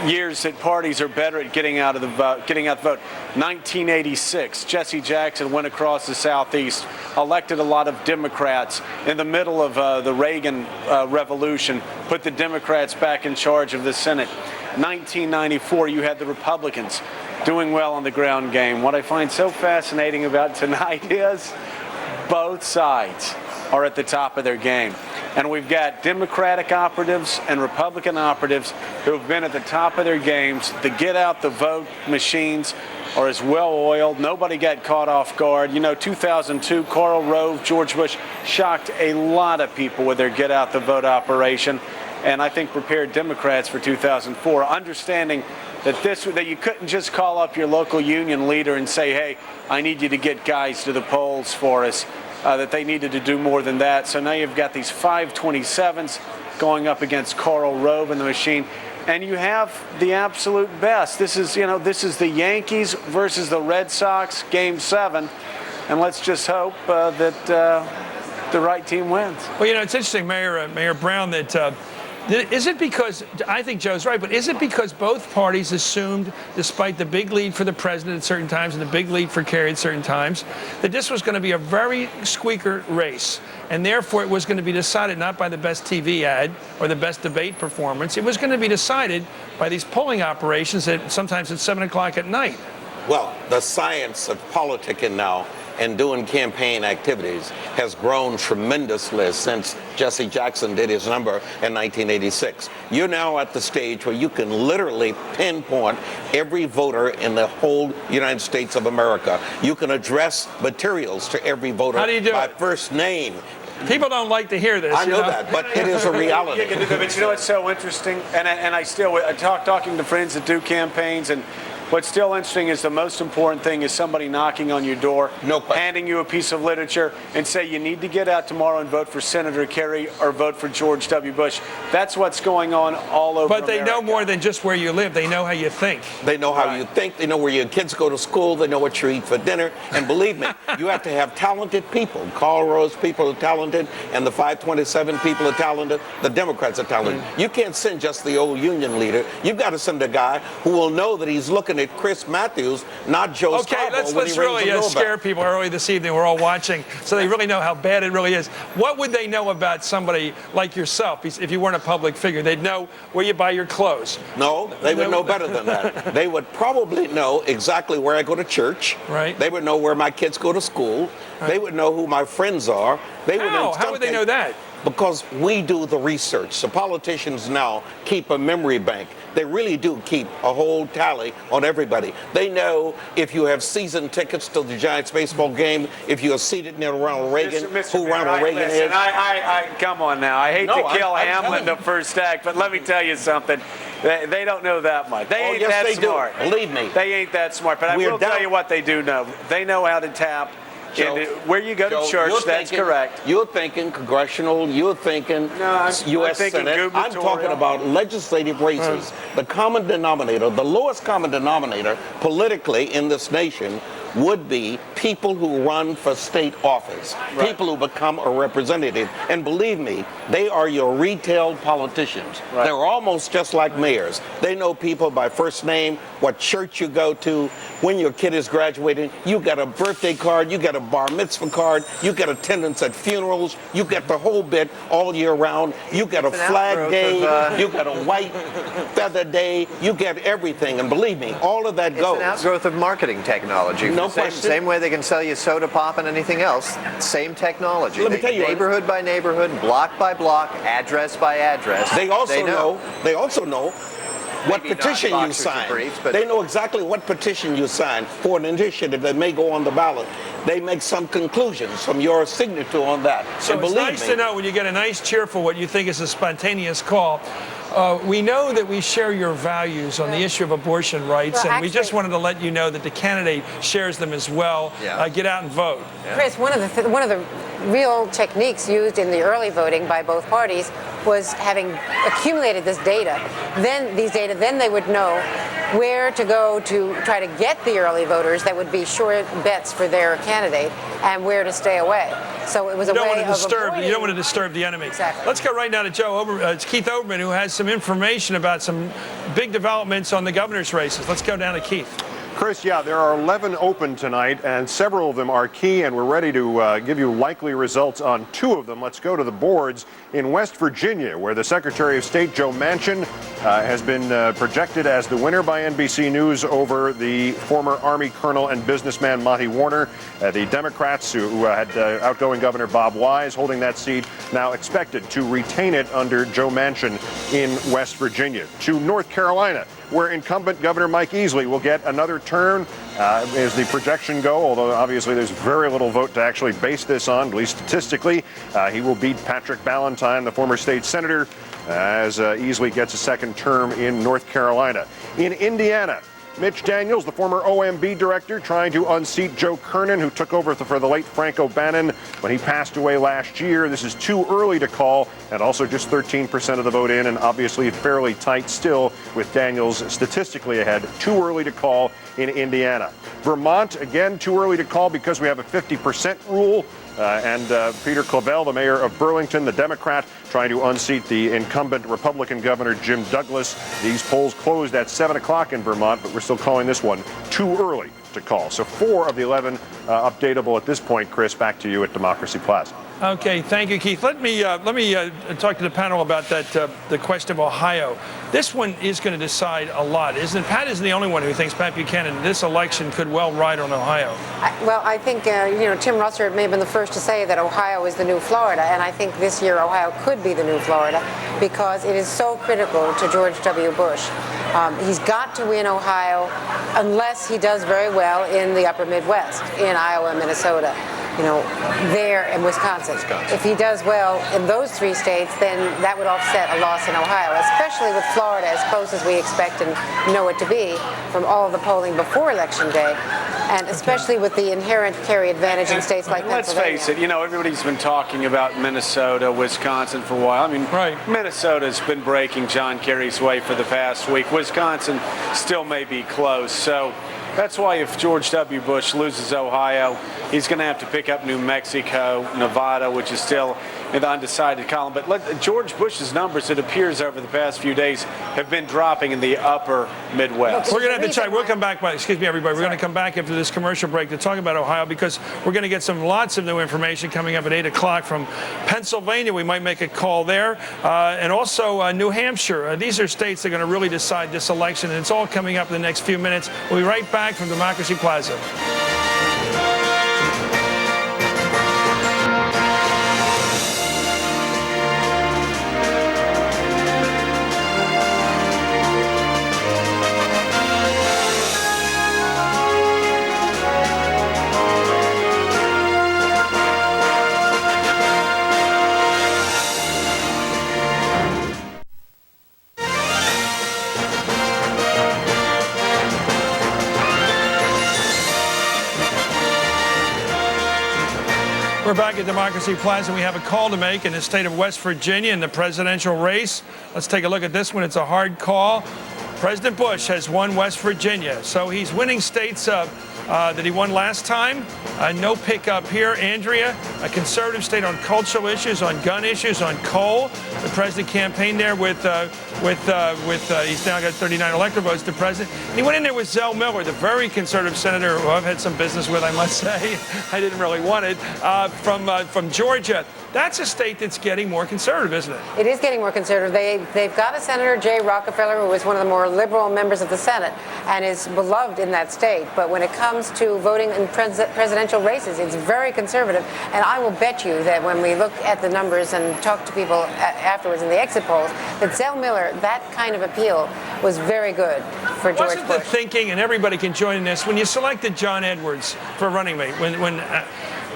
years that parties are better at getting out the vote. 1986, Jesse Jackson went across the Southeast, elected a lot of Democrats in the middle of the Reagan Revolution, put the Democrats back in charge of the Senate. 1994, you had the Republicans doing well on the ground game. What I find so fascinating about tonight is both sides are at the top of their game. And we've got Democratic operatives and Republican operatives who have been at the top of their games. The get out the vote machines are as well oiled. Nobody got caught off guard. You know, 2002, Karl Rove, George Bush shocked a lot of people with their get out the vote operation. And I think prepared Democrats for 2004, understanding that you couldn't just call up your local union leader and say, hey, I need you to get guys to the polls for us. That they needed to do more than that. So now you've got these 527s going up against Karl Rove and the machine, and you have the absolute best. This is the Yankees versus the Red Sox, Game 7, and let's just hope that the right team wins. Well, it's interesting, Mayor Brown, that is it because, I think Joe's right, but is it because both parties assumed, despite the big lead for the president at certain times and the big lead for Kerry at certain times, that this was going to be a very squeaker race, and therefore it was going to be decided not by the best TV ad or the best debate performance. It was going to be decided by these polling operations sometimes at 7 o'clock at night. Well, the science of politicking now and doing campaign activities has grown tremendously since Jesse Jackson did his number in 1986. You're now at the stage where you can literally pinpoint every voter in the whole United States of America. You can address materials to every voter by first name. People don't like to hear this. I know that, but it is a reality. But you know what's so interesting? And I still talking to friends that do campaigns, and what's still interesting is the most important thing is somebody knocking on your door, handing you a piece of literature, and say you need to get out tomorrow and vote for Senator Kerry or vote for George W. Bush. That's what's going on all over But they America. know more than just where you live. They know how you think. They know how you think. They know where your kids go to school. They know what you eat for dinner. And believe me, you have to have talented people. Karl Rove's people are talented, and the 527 people are talented. The Democrats are talented. You can't send just the old union leader. You've got to send a guy who will know that he's looking at Chris Matthews, not Joe Scarborough. Okay, let's really scare people early this evening. We're all watching, so they really know how bad it really is. What would they know about somebody like yourself if you weren't a public figure? They'd know where you buy your clothes. No, they would know better than that. They would probably know exactly where I go to church. Right. They would know where my kids go to school. Right. They would know who my friends are. They would know How would they know that? Because we do the research. So politicians now keep a memory bank. They really do keep a whole tally on everybody. They know if you have season tickets to the Giants baseball game, if you are seated near Ronald Reagan, who Ronald Reagan is. Come on now. I hate to kill Hamlet in the first act, but let me tell you something. They don't know that much. They ain't yes, that they smart. do. Believe me. They ain't that smart. But I will tell you what they do know. They know how to tap. Joe, Where you go to church, that's correct. You're thinking congressional, you're thinking U.S. thinking Senate. I'm talking about legislative races. The common denominator, the lowest common denominator politically in this nation would be people who run for state office, people who become a representative. And believe me, they are your retail politicians. They're almost just like mayors. They know people by first name, what church you go to, when your kid is graduating. You get a birthday card, you get a bar mitzvah card, you get attendance at funerals, you get the whole bit all year round. You get a flag day, you get a white feather day, you get everything. And believe me, all of that goes. It's an outgrowth of marketing technology. No question. Same way they can sell you soda pop and anything else. Same technology. Let me tell you, neighborhood by neighborhood, block by block, address by address. They also know what Maybe petition not you boxers and sign. briefs, but They know exactly what petition you sign for an initiative that may go on the ballot. They make some conclusions from your signature on that. So and it's believe nice me, to know when you get a nice, cheerful, what you think is a spontaneous call. We know that we share your values on the issue of abortion rights, Well, and we just actually- wanted to let you know that the candidate shares them as well. Yeah. Get out and vote. Chris, one of the real techniques used in the early voting by both parties was having accumulated this data. Then they would know where to go to try to get the early voters that would be sure bets for their candidate and where to stay away. So it was a way of You don't want to disturb the enemy. Exactly. Let's go right now to it's Keith Oberman, who has some information about some big developments on the governor's races. Let's go down to Keith. Chris, yeah, there are 11 open tonight, and several of them are key, and we're ready to give you likely results on 2 of them. Let's go to the boards in West Virginia, where the Secretary of State, Joe Manchin, has been projected as the winner by NBC News over the former Army Colonel and businessman Monty Warner. The Democrats, who had outgoing Governor Bob Wise holding that seat, now expected to retain it under Joe Manchin in West Virginia. To North Carolina, where incumbent Governor Mike Easley will get another turn as the projection go, although obviously there's very little vote to actually base this on, at least statistically. He will beat Patrick Ballantyne, the former state senator, as Easley gets a second term in North Carolina. In Indiana, Mitch Daniels, the former OMB director, trying to unseat Joe Kernan, who took over for the late Frank O'Bannon when he passed away last year. This is too early to call, and also just 13% of the vote in, and obviously fairly tight still with Daniels statistically ahead. Too early to call in Indiana. Vermont, again, too early to call because we have a 50% rule. And Peter Clavelle, the mayor of Burlington, the Democrat, trying to unseat the incumbent Republican Governor Jim Douglas. These polls closed at 7 o'clock in Vermont, but we're still calling this one too early to call. So 4 of the 11 updatable at this point. Chris, back to you at Democracy Plaza. Okay, thank you, Keith. Let me talk to the panel about the question of Ohio. This one is going to decide a lot, isn't it? Pat isn't the only one who thinks Pat Buchanan, this election could well ride on Ohio. I think Tim Russert may have been the first to say that Ohio is the new Florida, and I think this year Ohio could be the new Florida because it is so critical to George W. Bush. He's got to win Ohio unless he does very well in the upper Midwest, in Iowa, Minnesota, there in Wisconsin. If he does well in those 3 states, then that would offset a loss in Ohio, especially with Florida as close as we expect and know it to be from all of the polling before Election Day, and especially with the inherent carry advantage in states like Pennsylvania. Let's face it, everybody's been talking about Minnesota, Wisconsin for a while. I mean, Minnesota's been breaking John Kerry's way for the past week. Wisconsin still may be close. So that's why if George W. Bush loses Ohio, he's going to have to pick up New Mexico, Nevada, which is still in the undecided column. But George Bush's numbers, it appears over the past few days, have been dropping in the upper Midwest. We're going to have to try. We'll come back. Excuse me, everybody. We're going to come back after this commercial break to talk about Ohio because we're going to get lots of new information coming up at 8 o'clock from Pennsylvania. We might make a call there. And also New Hampshire. These are states that are going to really decide this election. And it's all coming up in the next few minutes. We'll be right back from Democracy Plaza. We're back at Democracy Plaza. We have a call to make in the state of West Virginia in the presidential race. Let's take a look at this one. It's a hard call. President Bush has won West Virginia, so he's winning states that he won last time. No pickup here. Andrea, a conservative state on cultural issues, on gun issues, on coal. The president campaigned there with he's now got 39 electoral votes to president. And he went in there with Zell Miller, the very conservative senator who I've had some business with, I must say. I didn't really want it, from Georgia. That's a state that's getting more conservative, isn't it? It is getting more conservative. They've got a Senator Jay Rockefeller who is one of the more liberal members of the Senate and is beloved in that state. But when it comes to voting in presidential races, it's very conservative. And I will bet you that when we look at the numbers and talk to people afterwards in the exit polls, that Zell Miller, that kind of appeal was very good for George Wasn't Bush. the thinking, and everybody can join in this, when you selected John Edwards for running mate, when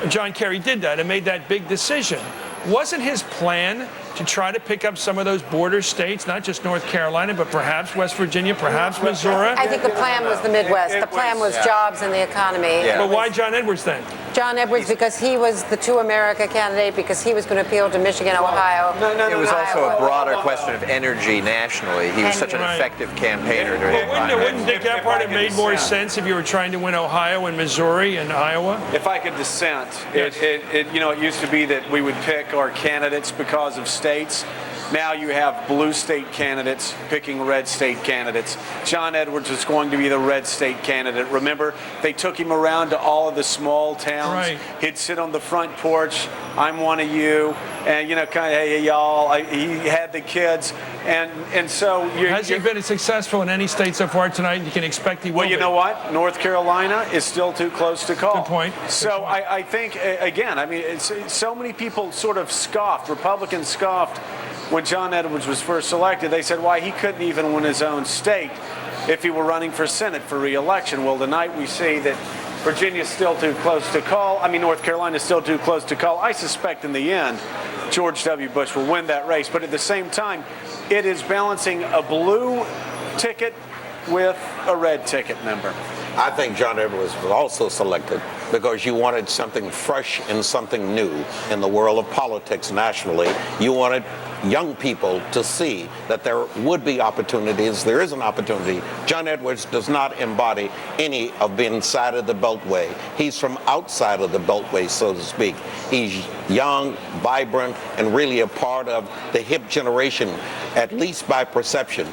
John Kerry did that and made that big decision, wasn't his plan to try to pick up some of those border states, not just North Carolina, but perhaps West Virginia, perhaps Missouri? I think the plan was the Midwest. The plan was jobs and the economy. But why John Edwards then? John Edwards, because he was the Two America candidate, because he was going to appeal to Michigan, Ohio. It was also a broader question of energy nationally. He was such an effective campaigner during the But wouldn't Dick Gephardt have made more sense if you were trying to win Ohio and Missouri and Iowa? If I could dissent, it used to be that we would pick our candidates because of states. Now you have blue state candidates picking red state candidates. John Edwards was going to be the red state candidate. Remember, they took him around to all of the small towns. Right. He'd sit on the front porch, I'm one of you, and, kind of, hey, y'all. He had the kids. And so Has he been successful in any state so far tonight? You can expect he will. Well, you know what? North Carolina is still too close to call. Good point. So I think, again, so many people sort of scoffed, Republicans scoffed when John Edwards was first elected. They said, why, he couldn't even win his own state if he were running for Senate for re-election. Well, tonight we see that Virginia's still too close to call. North Carolina's still too close to call. I suspect in the end, George W. Bush will win that race. But at the same time, it is balancing a blue ticket with a red ticket member. I think John Edwards was also selected because you wanted something fresh and something new in the world of politics nationally. You wanted young people to see that there would be opportunities. There is an opportunity. John Edwards does not embody any of being inside of the Beltway. He's from outside of the Beltway, so to speak. He's young, vibrant, and really a part of the hip generation, at least by perception.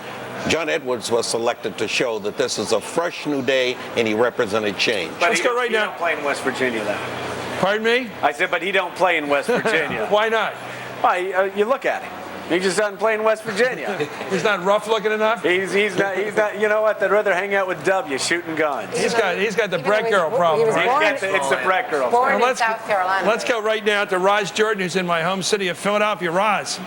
John Edwards was selected to show that this is a fresh new day, and he represented change. But he don't play in West Virginia, though. Pardon me? I said, but he don't play in West Virginia. Why not? Well, you look at him. He just doesn't play in West Virginia. He's not rough looking enough? He's not. You know what? They'd rather hang out with W shooting guns. He's got the Brett girl problem. It's the Brett girl. Born in South Carolina. Let's go right now to Roz Jordan, who's in my home city of Philadelphia. Roz.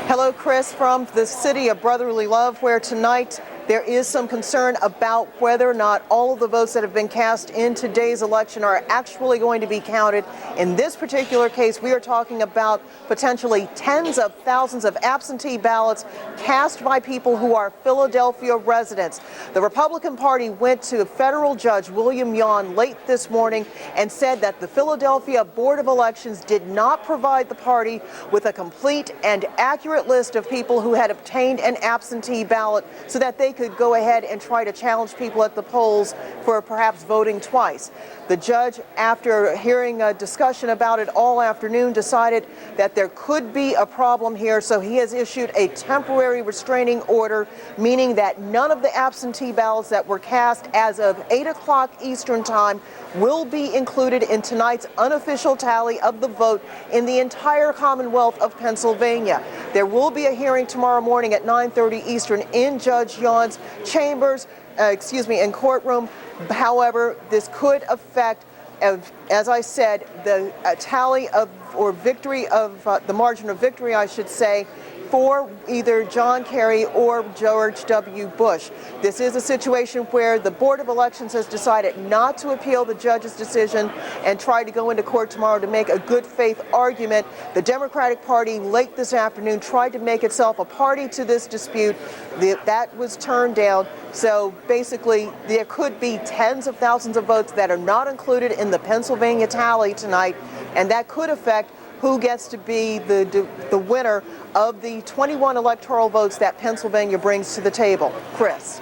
Hello, Chris, from the city of brotherly love, where tonight there is some concern about whether or not all of the votes that have been cast in today's election are actually going to be counted. In this particular case, we are talking about potentially tens of thousands of absentee ballots cast by people who are Philadelphia residents. The Republican Party went to federal judge William Yon late this morning and said that the Philadelphia Board of Elections did not provide the party with a complete and accurate list of people who had obtained an absentee ballot so that they could go ahead and try to challenge people at the polls for perhaps voting twice. The judge, after hearing a discussion about it all afternoon, decided that there could be a problem here, so he has issued a temporary restraining order, meaning that none of the absentee ballots that were cast as of 8 o'clock Eastern Time will be included in tonight's unofficial tally of the vote in the entire Commonwealth of Pennsylvania. There will be a hearing tomorrow morning at 9:30 Eastern in Judge Yon's chambers, in courtroom. However, this could affect, as I said, the tally of, or victory of, the margin of victory, I should say, for either John Kerry or George W. Bush. This is a situation where the Board of Elections has decided not to appeal the judge's decision and try to go into court tomorrow to make a good faith argument. The Democratic Party late this afternoon tried to make itself a party to this dispute. That was turned down. So basically, there could be tens of thousands of votes that are not included in the Pennsylvania tally tonight, and that could affect who gets to be the winner of the 21 electoral votes that Pennsylvania brings to the table. Chris.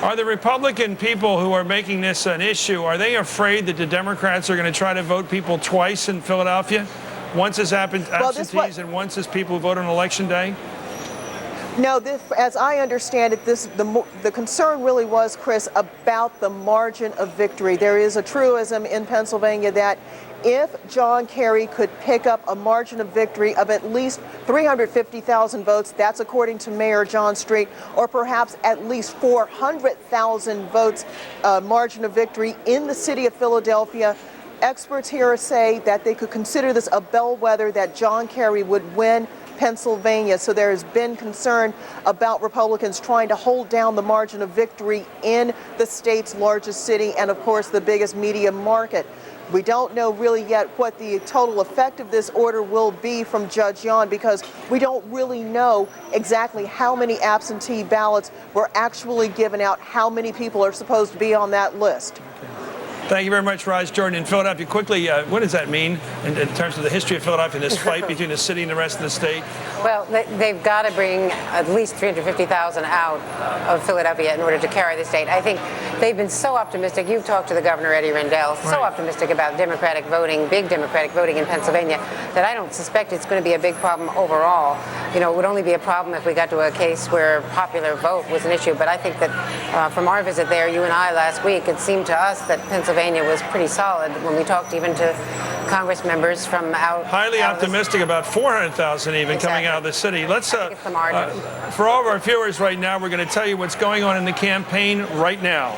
Are the Republican people who are making this an issue, are they afraid that the Democrats are going to try to vote people twice in Philadelphia? Once as absentees and once as people who vote on Election Day? No, as I understand it, the concern really was, Chris, about the margin of victory. There is a truism in Pennsylvania that if John Kerry could pick up a margin of victory of at least 350,000 votes, that's according to Mayor John Street, or perhaps at least 400,000 votes margin of victory in the city of Philadelphia, experts here say that they could consider this a bellwether that John Kerry would win Pennsylvania. So there has been concern about Republicans trying to hold down the margin of victory in the state's largest city and, of course, the biggest media market. We don't know really yet what the total effect of this order will be from Judge Yon, because we don't really know exactly how many absentee ballots were actually given out, how many people are supposed to be on that list. Thank you very much, Raj Jordan. In Philadelphia, quickly, what does that mean in terms of the history of Philadelphia, this fight between the city and the rest of the state? Well, they've got to bring at least 350,000 out of Philadelphia in order to carry the state. I think they've been so optimistic. You've talked to the governor, Eddie Rendell, so optimistic about Democratic voting, big Democratic voting in Pennsylvania, that I don't suspect it's going to be a big problem overall. You know, it would only be a problem if we got to a case where popular vote was an issue. But I think that from our visit there, you and I last week, it seemed to us that Pennsylvania was pretty solid when we talked even to Congress members from out. Highly optimistic about 400,000 even coming out of the city. Let's, for all of our viewers right now, we're going to tell you what's going on in the campaign right now.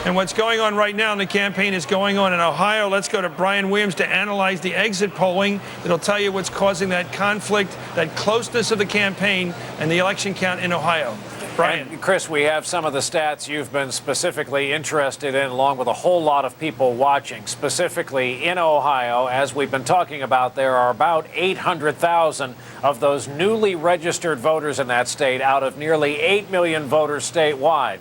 And what's going on right now in the campaign is going on in Ohio. Let's go to Brian Williams to analyze the exit polling. It'll tell you what's causing that conflict, that closeness of the campaign and the election count in Ohio. Brian. And Chris, we have some of the stats you've been specifically interested in, along with a whole lot of people watching. Specifically in Ohio, as we've been talking about, there are about 800,000 of those newly registered voters in that state out of nearly 8 million voters statewide.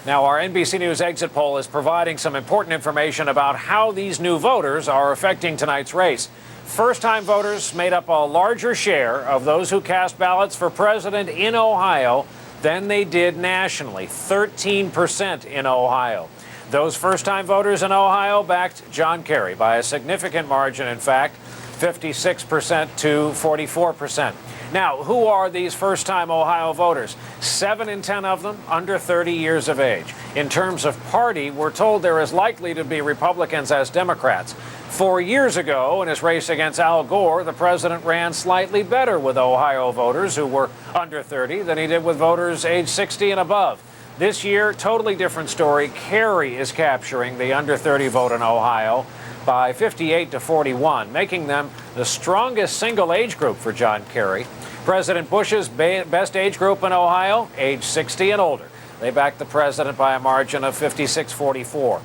Now, our NBC News exit poll is providing some important information about how these new voters are affecting tonight's race. First-time voters made up a larger share of those who cast ballots for president in Ohio than they did nationally, 13% in Ohio. Those first-time voters in Ohio backed John Kerry by a significant margin, in fact, 56% to 44%. Now, who are these first-time Ohio voters? 7 in 10 of them under 30 years of age. In terms of party, we're told there is likely to be Republicans as Democrats. 4 years ago, in his race against Al Gore, the president ran slightly better with Ohio voters who were under 30 than he did with voters age 60 and above. This year, totally different story. Kerry is capturing the under 30 vote in Ohio by 58 to 41, making them the strongest single age group for John Kerry. President Bush's best age group in Ohio, age 60 and older. They backed the president by a margin of 56-44.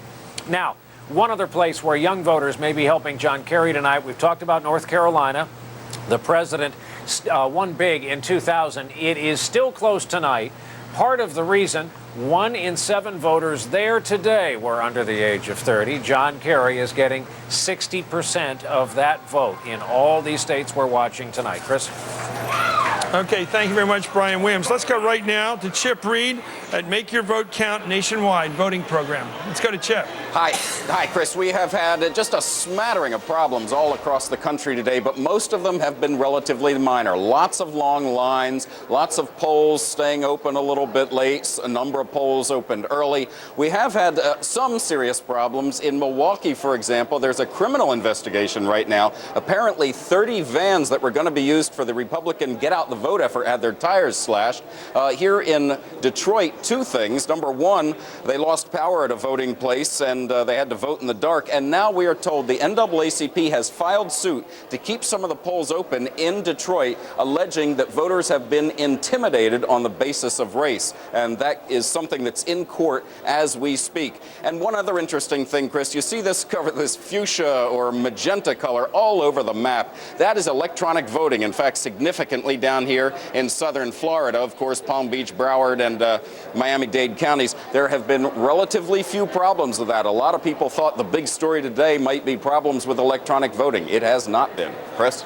Now, one other place where young voters may be helping John Kerry tonight, we've talked about North Carolina. The president won big in 2000. It is still close tonight. Part of the reason 1 in 7 voters there today were under the age of 30. John Kerry is getting 60% of that vote in all these states we're watching tonight. Chris? Okay, thank you very much, Brian Williams. Let's go right now to Chip Reed at Make Your Vote Count nationwide voting program. Let's go to Chip. Hi, Chris. We have had just a smattering of problems all across the country today, but most of them have been relatively minor. Lots of long lines, lots of polls staying open a little bit late, a number of polls opened early. We have had some serious problems. In Milwaukee, for example, there's a criminal investigation right now. Apparently 30 vans that were going to be used for the Republican Get Out the vote effort had their tires slashed. Here in Detroit, two things. Number one, they lost power at a voting place and they had to vote in the dark. And now we are told the NAACP has filed suit to keep some of the polls open in Detroit, alleging that voters have been intimidated on the basis of race. And that is something that's in court as we speak. And one other interesting thing, Chris, you see this cover, this fuchsia or magenta color all over the map. That is electronic voting. In fact, significantly down here in southern Florida, of course, Palm Beach, Broward, and Miami-Dade counties, there have been relatively few problems with that. A lot of people thought the big story today might be problems with electronic voting. It has not been. Chris?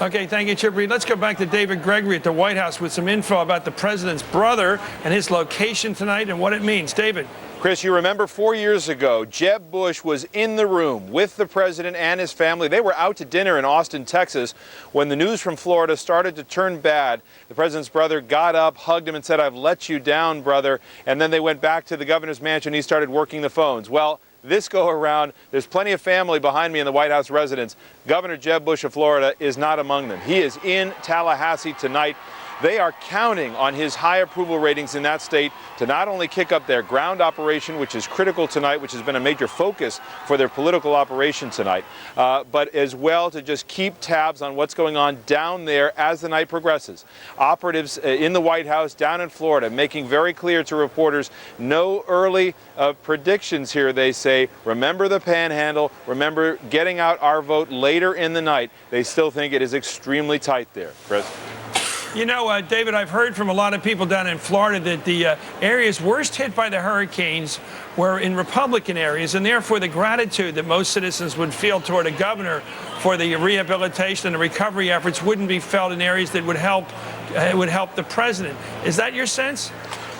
Okay, thank you, Chip Reed. Let's go back to David Gregory at the White House with some info about the president's brother and his location tonight and what it means. David. Chris, you remember 4 years ago, Jeb Bush was in the room with the president and his family. They were out to dinner in Austin, Texas, when the news from Florida started to turn bad. The president's brother got up, hugged him, and said, "I've let you down, brother." And then they went back to the governor's mansion. He started working the phones. Well, this go around, there's plenty of family behind me in the White House residence. Governor Jeb Bush of Florida is not among them. He is in Tallahassee tonight. They are counting on his high approval ratings in that state to not only kick up their ground operation, which is critical tonight, which has been a major focus for their political operation tonight, but as well to just keep tabs on what's going on down there as the night progresses. Operatives in the White House down in Florida making very clear to reporters, no early predictions here, they say. Remember the panhandle, remember getting out our vote later in the night. They still think it is extremely tight there. Chris? You know, David, I've heard from a lot of people down in Florida that the areas worst hit by the hurricanes were in Republican areas, and therefore the gratitude that most citizens would feel toward a governor for the rehabilitation and the recovery efforts wouldn't be felt in areas that would help the president. Is that your sense?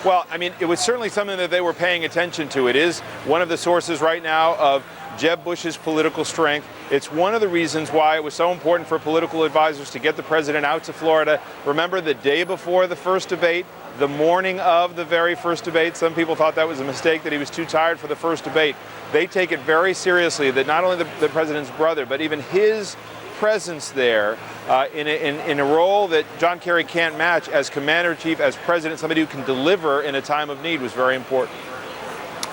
Well, I mean, it was certainly something that they were paying attention to. It is one of the sources right now of Jeb Bush's political strength. It's one of the reasons why it was so important for political advisors to get the president out to Florida. Remember, the day before the first debate, the morning of the very first debate, some people thought that was a mistake, that he was too tired for the first debate. They take it very seriously that not only the president's brother, but even his presence there in a role that John Kerry can't match as commander-in-chief, as president, somebody who can deliver in a time of need was very important.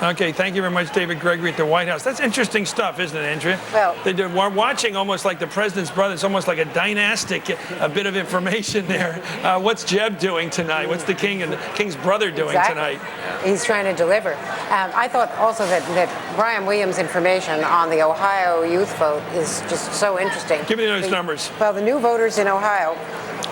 Okay, thank you very much, David Gregory at the White House. That's interesting stuff, isn't it, Andrea? Well, we're watching almost like the president's brother. It's almost like a dynastic, a bit of information there. What's Jeb doing tonight? What's the king and the king's brother doing tonight? He's trying to deliver. I thought also that Brian Williams' information on the Ohio youth vote is just so interesting. Give me those numbers. Well, the new voters in Ohio,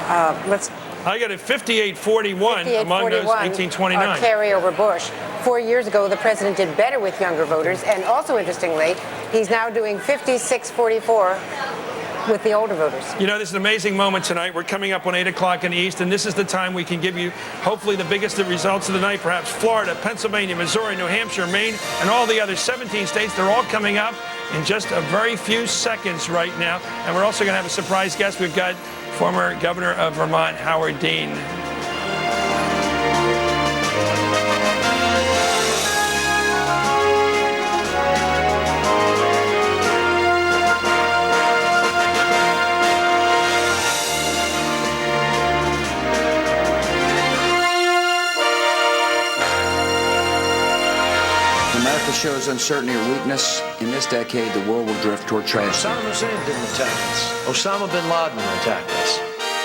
I got it 58-41 among those 1829. Kerry over Bush. 4 years ago, the president did better with younger voters, and also interestingly, he's now doing 56-44 with the older voters. You know, this is an amazing moment tonight. We're coming up on 8 o'clock in the East, and this is the time we can give you, hopefully, the biggest results of the night. Perhaps Florida, Pennsylvania, Missouri, New Hampshire, Maine, and all the other 17 states. They're all coming up in just a very few seconds right now. And we're also going to have a surprise guest. We've got former Governor of Vermont, Howard Dean. America shows uncertainty or weakness. In this decade, the world will drift toward tragedy. Saddam Hussein didn't attack us. Osama bin Laden attacked us.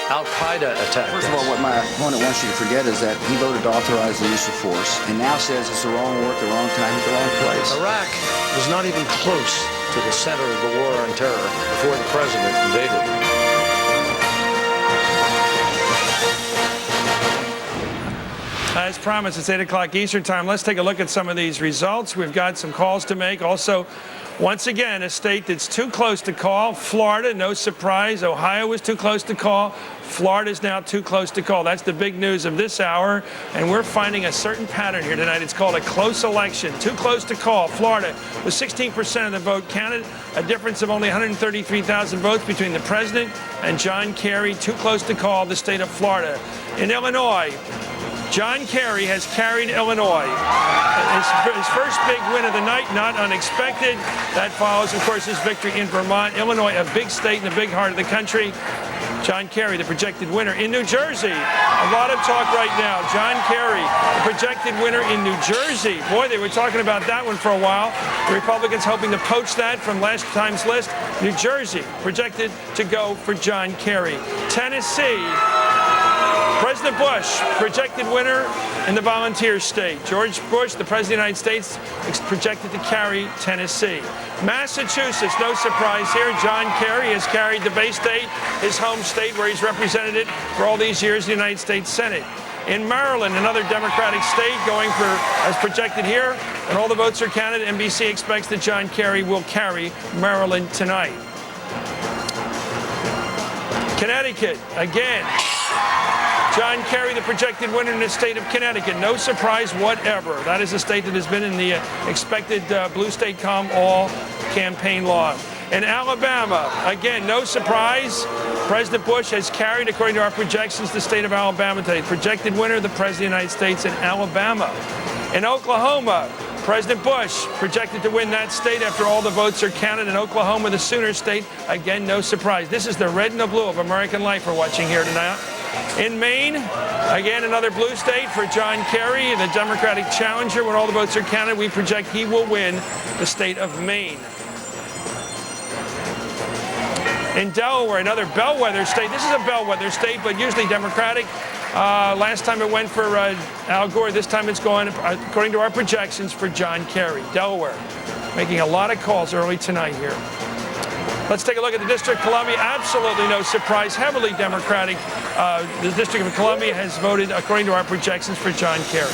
Al-Qaeda attacked us. First of all, what my opponent wants you to forget is that he voted to authorize the use of force and now says it's the wrong work, the wrong time, at the wrong place. Iraq was not even close to the center of the war on terror before the president invaded. As promised, it's 8 o'clock Eastern time. Let's take a look at some of these results. We've got some calls to make. Also, once again, a state that's too close to call. Florida, no surprise. Ohio was too close to call. Florida is now too close to call. That's the big news of this hour. And we're finding a certain pattern here tonight. It's called a close election. Too close to call. Florida, with 16% of the vote counted, a difference of only 133,000 votes between the president and John Kerry. Too close to call the state of Florida. In Illinois, John Kerry has carried Illinois. His first big win of the night, not unexpected. That follows, of course, his victory in Vermont. Illinois, a big state in the big heart of the country. John Kerry, the projected winner in New Jersey. A lot of talk right now. John Kerry, the projected winner in New Jersey. Boy, they were talking about that one for a while. The Republicans hoping to poach that from last time's list. New Jersey, projected to go for John Kerry. Tennessee, President Bush, projected winner in the volunteer state. George Bush, the President of the United States, is projected to carry Tennessee. Massachusetts, no surprise here. John Kerry has carried the Bay State, his home state where he's represented it for all these years in the United States Senate. In Maryland, another Democratic state going for, as projected here, and all the votes are counted. NBC expects that John Kerry will carry Maryland tonight. Connecticut, again. John Kerry, the projected winner in the state of Connecticut. No surprise whatever. That is a state that has been in the expected blue state calm all campaign long. In Alabama, again, no surprise. President Bush has carried, according to our projections, the state of Alabama today. Projected winner, the President of the United States in Alabama. In Oklahoma, President Bush projected to win that state after all the votes are counted. In Oklahoma, the Sooner state, again, no surprise. This is the red and the blue of American life we're watching here tonight. In Maine, again, another blue state for John Kerry, the Democratic challenger. When all the votes are counted, we project he will win the state of Maine. In Delaware, another bellwether state. This is a bellwether state, but usually Democratic. Last time it went for Al Gore. This time it's going, according to our projections, for John Kerry. Delaware, making a lot of calls early tonight here. Let's take a look at the District of Columbia. Absolutely no surprise, heavily Democratic. The District of Columbia has voted, according to our projections, for John Kerry.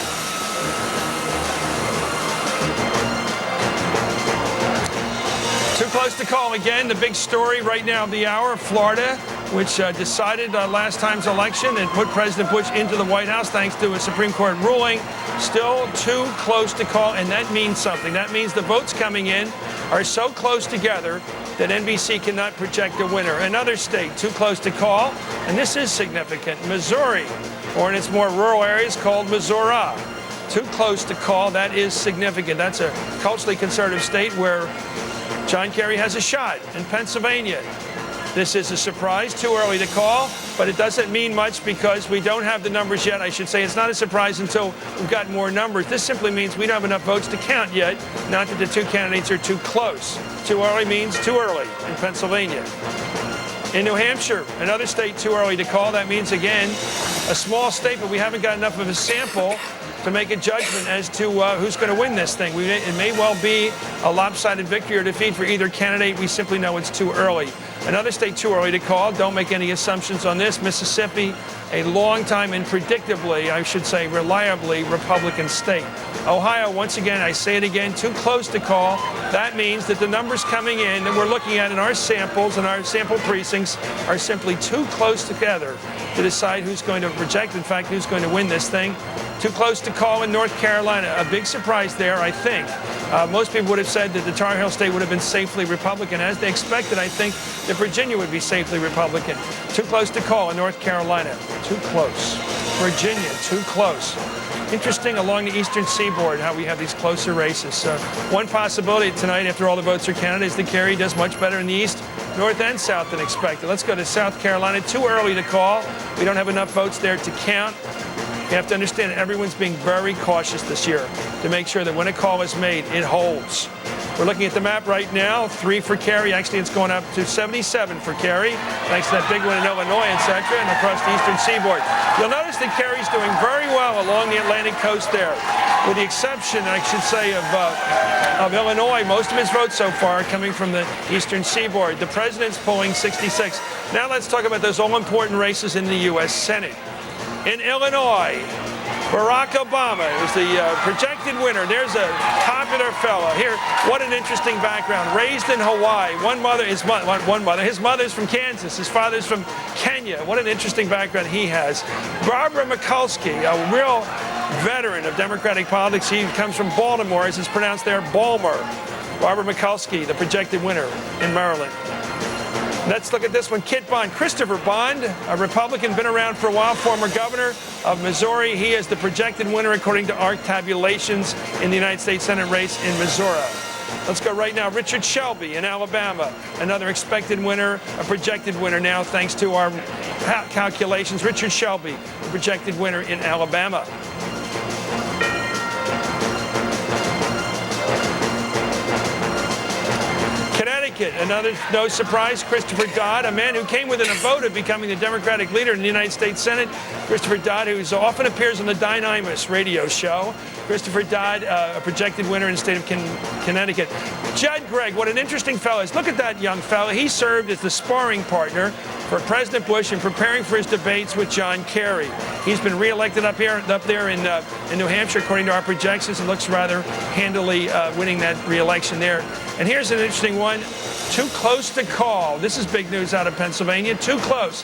Too close to call again. The big story right now of the hour, Florida, which decided last time's election and put President Bush into the White House thanks to a Supreme Court ruling. Still too close to call, and that means something. That means the votes coming in are so close together that NBC cannot project a winner. Another state too close to call, and this is significant, Missouri, or in its more rural areas called Missouri. Too close to call, that is significant. That's a culturally conservative state where John Kerry has a shot. In Pennsylvania, this is a surprise, too early to call, but it doesn't mean much because we don't have the numbers yet. I should say it's not a surprise until we've got more numbers. This simply means we don't have enough votes to count yet, not that the two candidates are too close. Too early means too early in Pennsylvania. In New Hampshire, another state too early to call. That means, again, a small state, but we haven't got enough of a sample to make a judgment as to who's going to win this thing. It may well be a lopsided victory or defeat for either candidate. We simply know it's too early. Another state too early to call. Don't make any assumptions on this. Mississippi, a long time and predictably, I should say, reliably Republican state. Ohio, once again, I say it again, too close to call. That means that the numbers coming in that we're looking at in our samples and our sample precincts are simply too close together to decide who's going to project, in fact, who's going to win this thing. Too close to call in North Carolina. A big surprise there, I think. Most people would have said that the Tar Heel state would have been safely Republican. As they expected, I think that Virginia would be safely Republican. Too close to call in North Carolina. Too close. Virginia, too close. Interesting along the eastern seaboard how we have these closer races. One possibility tonight, after all the votes are counted, is that Kerry does much better in the east, north, and south than expected. Let's go to South Carolina. Too early to call. We don't have enough votes there to count. You have to understand that everyone's being very cautious this year to make sure that when a call is made, it holds. We're looking at the map right now. 3 for Kerry. Actually, it's going up to 77 for Kerry, thanks to that big one in Illinois, etc., and across the eastern seaboard. You'll notice that Kerry's doing very well along the Atlantic coast there, with the exception, I should say, of Illinois. Most of his votes so far are coming from the eastern seaboard. The president's polling 66. Now let's talk about those all-important races in the U.S. Senate. In Illinois, Barack Obama is the projected winner. There's a popular fellow. Here, what an interesting background. Raised in Hawaii. His mother's from Kansas. His father's from Kenya. What an interesting background he has. Barbara Mikulski, a real veteran of Democratic politics. He comes from Baltimore, as it's pronounced there, Balmer. Barbara Mikulski, the projected winner in Maryland. Let's look at this one. Kit Bond. Christopher Bond, a Republican, been around for a while, former governor of Missouri. He is the projected winner according to our tabulations in the United States Senate race in Missouri. Let's go right now. Richard Shelby in Alabama, another expected winner, a projected winner now thanks to our calculations. Richard Shelby, the projected winner in Alabama. Connecticut, another no surprise, Christopher Dodd, a man who came within a vote of becoming the Democratic leader in the United States Senate. Christopher Dodd, who often appears on the Dynamis radio show. Christopher Dodd, a projected winner in the state of Connecticut. Judd Gregg, what an interesting fellow is. Look at that young fellow. He served as the sparring partner for President Bush in preparing for his debates with John Kerry. He's been reelected up there in New Hampshire, according to our projections, and looks rather handily winning that reelection there. And here's an interesting one. Too close to call. This is big news out of Pennsylvania. Too close.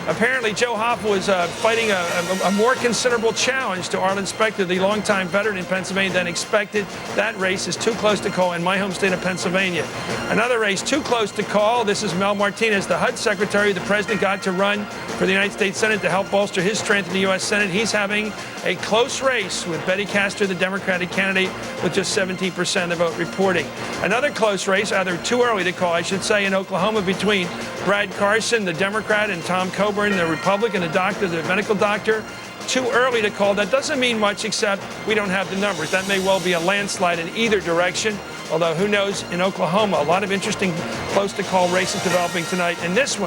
Apparently, Joe Hoppe was fighting a more considerable challenge to Arlen Specter, the longtime veteran in Pennsylvania, than expected. That race is too close to call in my home state of Pennsylvania. Another race too close to call. This is Mel Martinez, the HUD secretary the president got to run for the United States Senate to help bolster his strength in the U.S. Senate. He's having a close race with Betty Castor, the Democratic candidate, with just 17% of the vote reporting. Another close race, either too early to call, I should say, in Oklahoma between Brad Carson, the Democrat, and Tom Coburn, the Republican, the medical doctor. Too early to call. That doesn't mean much, except we don't have the numbers. That may well be a landslide in either direction, although who knows, in Oklahoma, a lot of interesting close-to-call races developing tonight. And this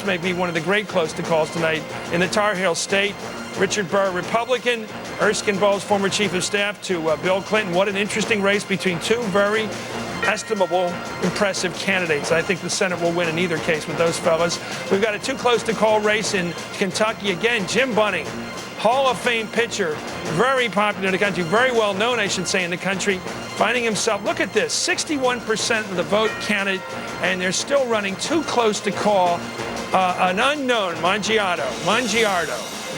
may be one of the great close-to-calls tonight in the Tar Heel State. Richard Burr, Republican, Erskine Bowles, former chief of staff to Bill Clinton. What an interesting race between two very estimable, impressive candidates. I think the Senate will win in either case with those fellas. We've got a too close to call race in Kentucky. Again, Jim Bunning, Hall of Fame pitcher, very popular in the country, very well known, I should say, in the country, finding himself, look at this, 61% of the vote counted, and they're still running too close to call an unknown Mangiardo,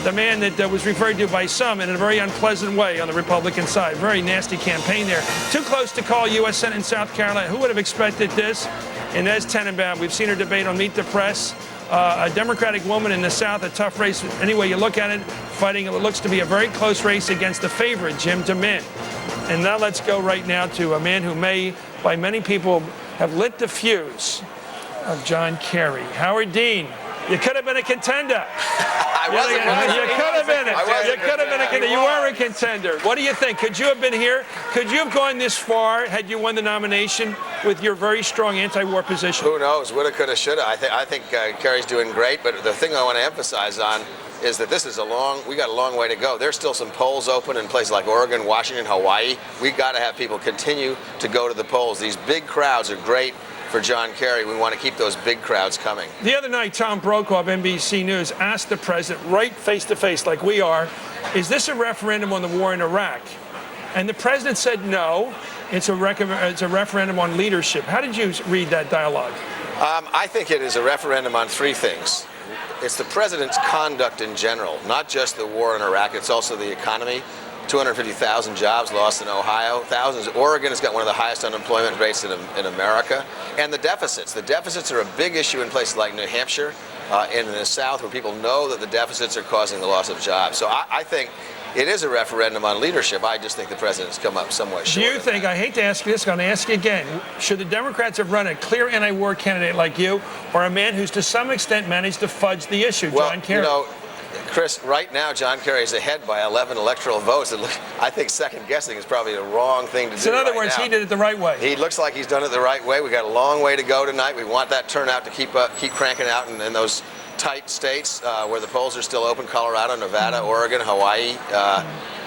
the man that was referred to by some in a very unpleasant way on the Republican side. Very nasty campaign there. Too close to call U.S. Senate in South Carolina. Who would have expected this? Inez Tenenbaum, we've seen her debate on Meet the Press. A Democratic woman in the South, a tough race any way you look at it, fighting what looks to be a very close race against the favorite, Jim DeMint. And now let's go right now to a man who may, by many people, have lit the fuse of John Kerry. Howard Dean, you could have been a contender. You could have been it. You were a contender. What do you think? Could you have been here? Could you have gone this far had you won the nomination with your very strong anti-war position? Who knows? Woulda, coulda, shoulda. I think Kerry's doing great, but the thing I want to emphasize on is that this is we got a long way to go. There's still some polls open in places like Oregon, Washington, Hawaii. We got to have people continue to go to the polls. These big crowds are great for John Kerry. We want to keep those big crowds coming. The other night, Tom Brokaw of NBC News asked the president, right face-to-face like we are, is this a referendum on the war in Iraq? And the president said no, it's a referendum on leadership. How did you read that dialogue? I think it is a referendum on three things. It's the president's conduct in general, not just the war in Iraq, it's also the economy. 250,000 jobs lost in Ohio, thousands. Oregon has got one of the highest unemployment rates in America. And the deficits. The deficits are a big issue in places like New Hampshire and in the South, where people know that the deficits are causing the loss of jobs. So I think it is a referendum on leadership. I just think the president's come up somewhat short. Do you think, I hate to ask you this, I'm going to ask you again, should the Democrats have run a clear anti-war candidate like you, or a man who's to some extent managed to fudge the issue, John Kerry? You know, Chris, right now John Kerry is ahead by 11 electoral votes. I think second guessing is probably the wrong thing to do. So in other words, now. he did it the right way. He looks like he's done it the right way. We got a long way to go tonight. We want that turnout to keep cranking out in those tight states where the polls are still open: Colorado, Nevada, Oregon, Hawaii.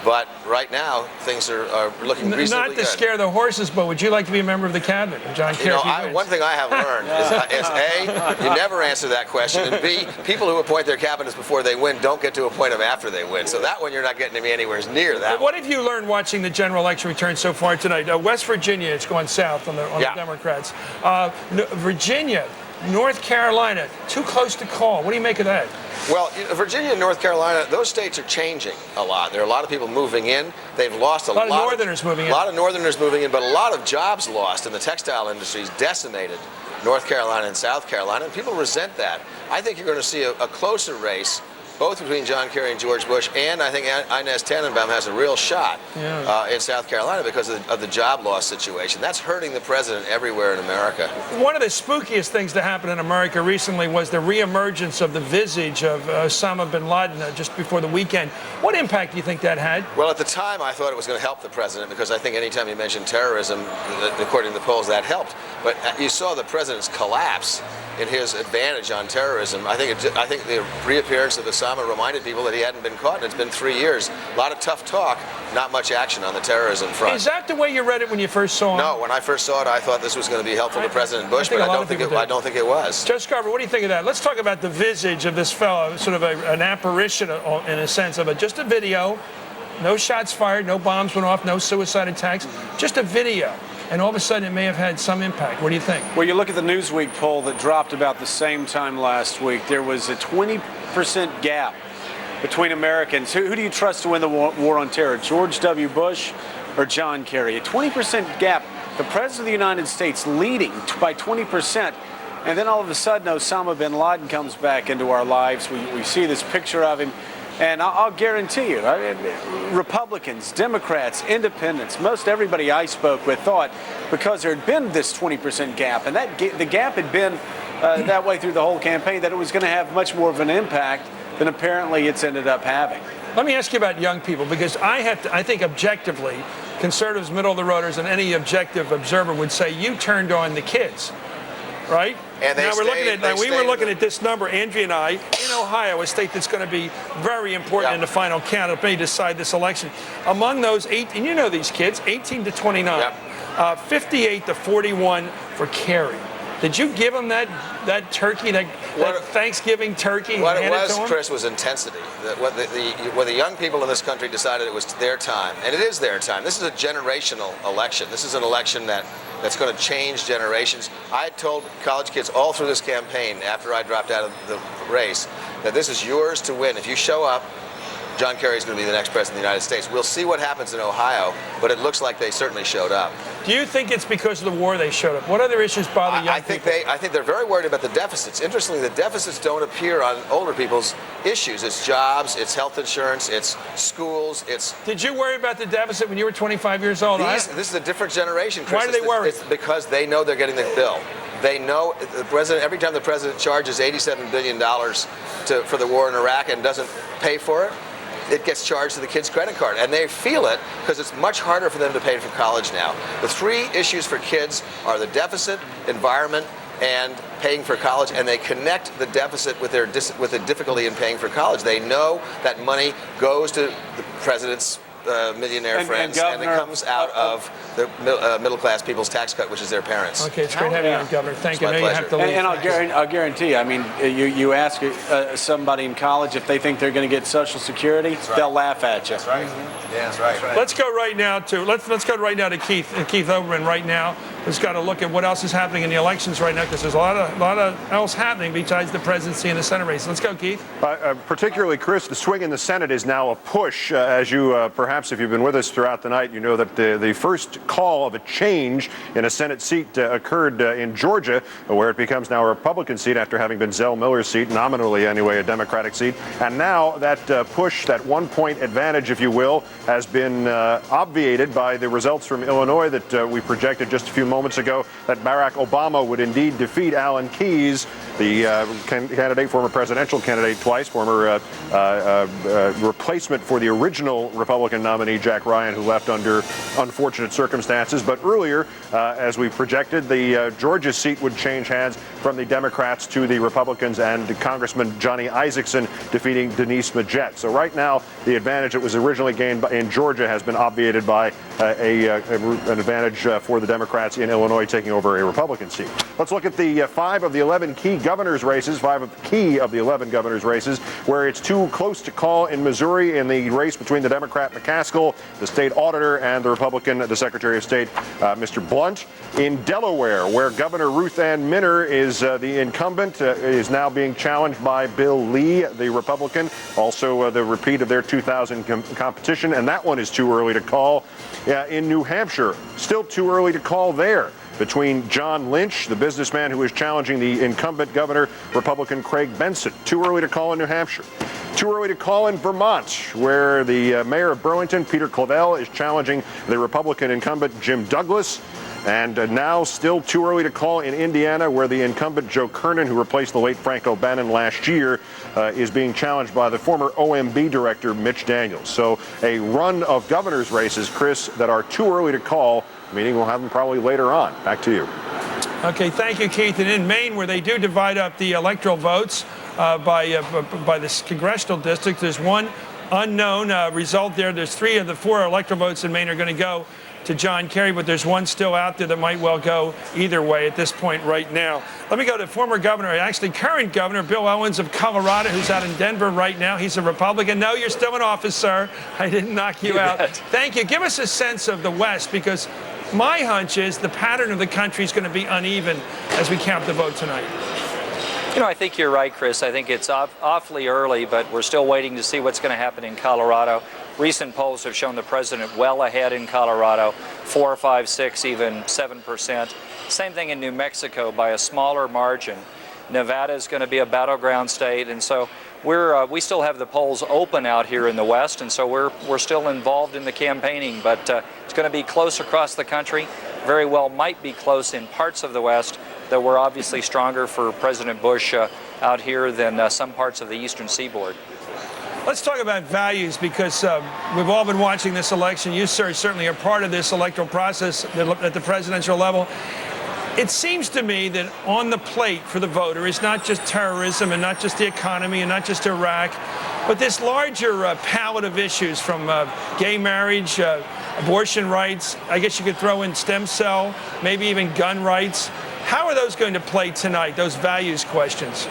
But right now, things are looking reasonably good. Not to scare the horses, but would you like to be a member of the cabinet of John Kerry? One thing I have learned is A, you never answer that question, and B, people who appoint their cabinets before they win don't get to appoint them after they win. So that one, you're not getting to me anywhere near that. What have you learned watching the general election return so far tonight? West Virginia, it's gone south on the Democrats. Virginia, North Carolina, too close to call. What do you make of that? Well, Virginia and North Carolina, those states are changing a lot. There are a lot of people moving in. They've lost a lot of Northerners moving in. A lot of Northerners moving in, but a lot of jobs lost in the textile industries decimated North Carolina and South Carolina, and people resent that. I think you're going to see a closer race both between John Kerry and George Bush, and I think Inez Tannenbaum has a real shot in South Carolina because of the job loss situation. That's hurting the president everywhere in America. One of the spookiest things to happen in America recently was the reemergence of the visage of Osama bin Laden just before the weekend. What impact do you think that had? Well, at the time, I thought it was going to help the president because I think anytime you mention terrorism, according to the polls, that helped. But you saw the president's collapse in his advantage on terrorism. I think the reappearance of Osama reminded people that he hadn't been caught, and it's been 3 years. A lot of tough talk, not much action on the terrorism front. Is that the way you read it when you first saw it? No, when I first saw it, I thought this was going to be helpful to President Bush, but I don't think it was. Judge Carver, what do you think of that? Let's talk about the visage of this fellow, sort of an apparition in a sense of just a video, no shots fired, no bombs went off, no suicide attacks, just a video. And all of a sudden it may have had some impact. What do you think? Well, you look at the Newsweek poll that dropped about the same time last week. There was a 20% gap between Americans. Who do you trust to win the war on terror, George W. Bush or John Kerry? A 20% gap. The President of the United States leading by 20%. And then all of a sudden, Osama bin Laden comes back into our lives. We see this picture of him. And I'll guarantee you, Republicans, Democrats, independents, most everybody I spoke with thought because there had been this 20% gap, and the gap had been that way through the whole campaign, that it was going to have much more of an impact than apparently it's ended up having. Let me ask you about young people, because I think objectively, conservatives, middle of the roaders, and any objective observer would say you turned on the kids, right? And now we were looking at this number, Andrea and I, in Ohio, a state that's going to be very important in the final count. It may decide this election. Among those 18, and you know these kids, 18 to 29, 58 to 41 for Kerry. Did you give them that turkey, that Thanksgiving turkey? What it was, Chris, was intensity. What the young people in this country decided it was their time, and it is their time. This is a generational election. This is an election that's going to change generations. I told college kids all through this campaign, after I dropped out of the race, that this is yours to win. If you show up, John Kerry is going to be the next president of the United States. We'll see what happens in Ohio, but it looks like they certainly showed up. Do you think it's because of the war they showed up? What other issues bother young people? I think they're very worried about the deficits. Interestingly, the deficits don't appear on older people's issues. It's jobs, it's health insurance, it's schools, it's... Did you worry about the deficit when you were 25 years old? This is a different generation, Chris. Why do they worry? It's because they know they're getting the bill. They know the president, every time the president charges $87 billion for the war in Iraq and doesn't pay for it, it gets charged to the kid's credit card. And they feel it because it's much harder for them to pay for college now. The three issues for kids are the deficit, environment, and paying for college, and they connect the deficit with the difficulty in paying for college. They know that money goes to the president's millionaire friends, and it comes out of the middle-class people's tax cut, which is their parents. Okay, it's great having you on, Governor. Thank you. I know you have to leave. And I'll guarantee, I mean, you ask somebody in college if they think they're going to get Social Security, they'll laugh at you. That's right. Yeah, that's right. Let's go right now to Keith Olbermann right now. Who's got to look at what else is happening in the elections right now, because there's a lot of else happening besides the presidency and the Senate race. Let's go, Keith. Particularly, Chris, the swing in the Senate is now a push. As you perhaps, if you've been with us throughout the night, you know that the first call of a change in a Senate seat occurred in Georgia, where it becomes now a Republican seat after having been Zell Miller's seat, nominally anyway, a Democratic seat. And now that push, that 1-point advantage, if you will, has been obviated by the results from Illinois that we projected just a few moments ago, that Barack Obama would indeed defeat Alan Keyes, the former presidential candidate twice, former replacement for the original Republican nominee, Jack Ryan, who left under unfortunate circumstances. But earlier, as we projected, the Georgia seat would change hands from the Democrats to the Republicans, and Congressman Johnny Isakson defeating Denise Majette. So right now, the advantage that was originally gained in Georgia has been obviated by an advantage for the Democrats in Illinois taking over a Republican seat. Let's look at the 5 of the 11 key governors' races, where it's too close to call in Missouri in the race between the Democrat McCaskill, the state auditor, and the Republican, the Secretary of State, Mr. Blunt. In Delaware, where Governor Ruth Ann Minner is the incumbent, is now being challenged by Bill Lee, the Republican, also the repeat of their 2000 competition, and that one is too early to call. In New Hampshire, still too early to call there, between John Lynch, the businessman who is challenging the incumbent governor, Republican Craig Benson. Too early to call in New Hampshire. Too early to call in Vermont, where the mayor of Burlington, Peter Clavelle, is challenging the Republican incumbent Jim Douglas. And now still too early to call in Indiana, where the incumbent Joe Kernan, who replaced the late Frank O'Bannon last year, is being challenged by the former OMB director, Mitch Daniels. So a run of governor's races, Chris, that are too early to call, meaning we'll have them probably later on. Back to you. Okay, thank you, Keith. And in Maine, where they do divide up the electoral votes by this congressional district, there's one unknown result there. There's 3 of the 4 electoral votes in Maine are going to go to John Kerry, but there's one still out there that might well go either way at this point right now. Let me go to former governor, actually current governor, Bill Owens of Colorado, who's out in Denver right now. He's a Republican. No, you're still in office, sir. I didn't knock you out. Thank you. Give us a sense of the West, because my hunch is the pattern of the country is going to be uneven as we count the vote tonight. You know, I think you're right, Chris. I think it's awfully early, but we're still waiting to see what's going to happen in Colorado. Recent polls have shown the president well ahead in Colorado, 4, 5, 6, even 7%. Same thing in New Mexico by a smaller margin. Nevada is going to be a battleground state, and so we still have the polls open out here in the West, and so we're still involved in the campaigning. But it's going to be close across the country. Very well might be close in parts of the West that were obviously stronger for President Bush out here than some parts of the eastern seaboard. Let's talk about values, because we've all been watching this election. You, sir, certainly are part of this electoral process at the presidential level. It seems to me that on the plate for the voter is not just terrorism and not just the economy and not just Iraq, but this larger palette of issues, from gay marriage, abortion rights, I guess you could throw in stem cell, maybe even gun rights. How are those going to play tonight, those values questions?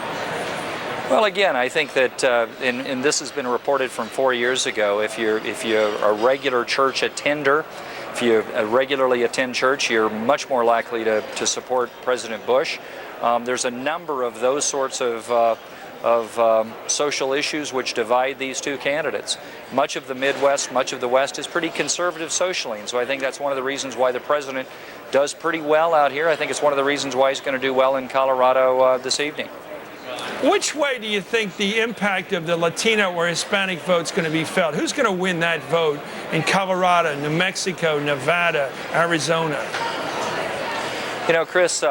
Well, again, I think that, and this has been reported from 4 years ago, if you're a regular church attender, if you regularly attend church, you're much more likely to support President Bush. There's a number of those sorts of social issues which divide these two candidates. Much of the Midwest, much of the West is pretty conservative socially, and so I think that's one of the reasons why the president does pretty well out here. I think it's one of the reasons why he's going to do well in Colorado this evening. Which way do you think the impact of the Latino or Hispanic vote is going to be felt? Who's going to win that vote in Colorado, New Mexico, Nevada, Arizona? You know, Chris,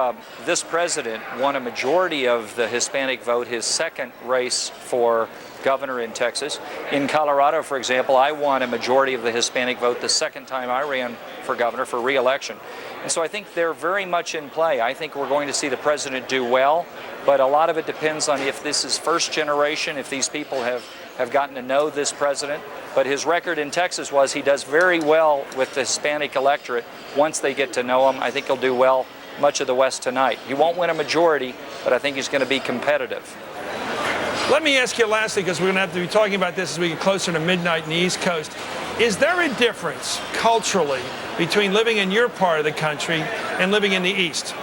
this president won a majority of the Hispanic vote his second race for governor in Texas. In Colorado, for example, I won a majority of the Hispanic vote the second time I ran for governor for re-election. And so I think they're very much in play. I think we're going to see the president do well, but a lot of it depends on if this is first generation, if these people have gotten to know this president. But his record in Texas was he does very well with the Hispanic electorate once they get to know him. I think he'll do well much of the West tonight. He won't win a majority, but I think he's going to be competitive. Let me ask you lastly, because we're going to have to be talking about this as we get closer to midnight in the East Coast. Is there a difference culturally between living in your part of the country and living in the East?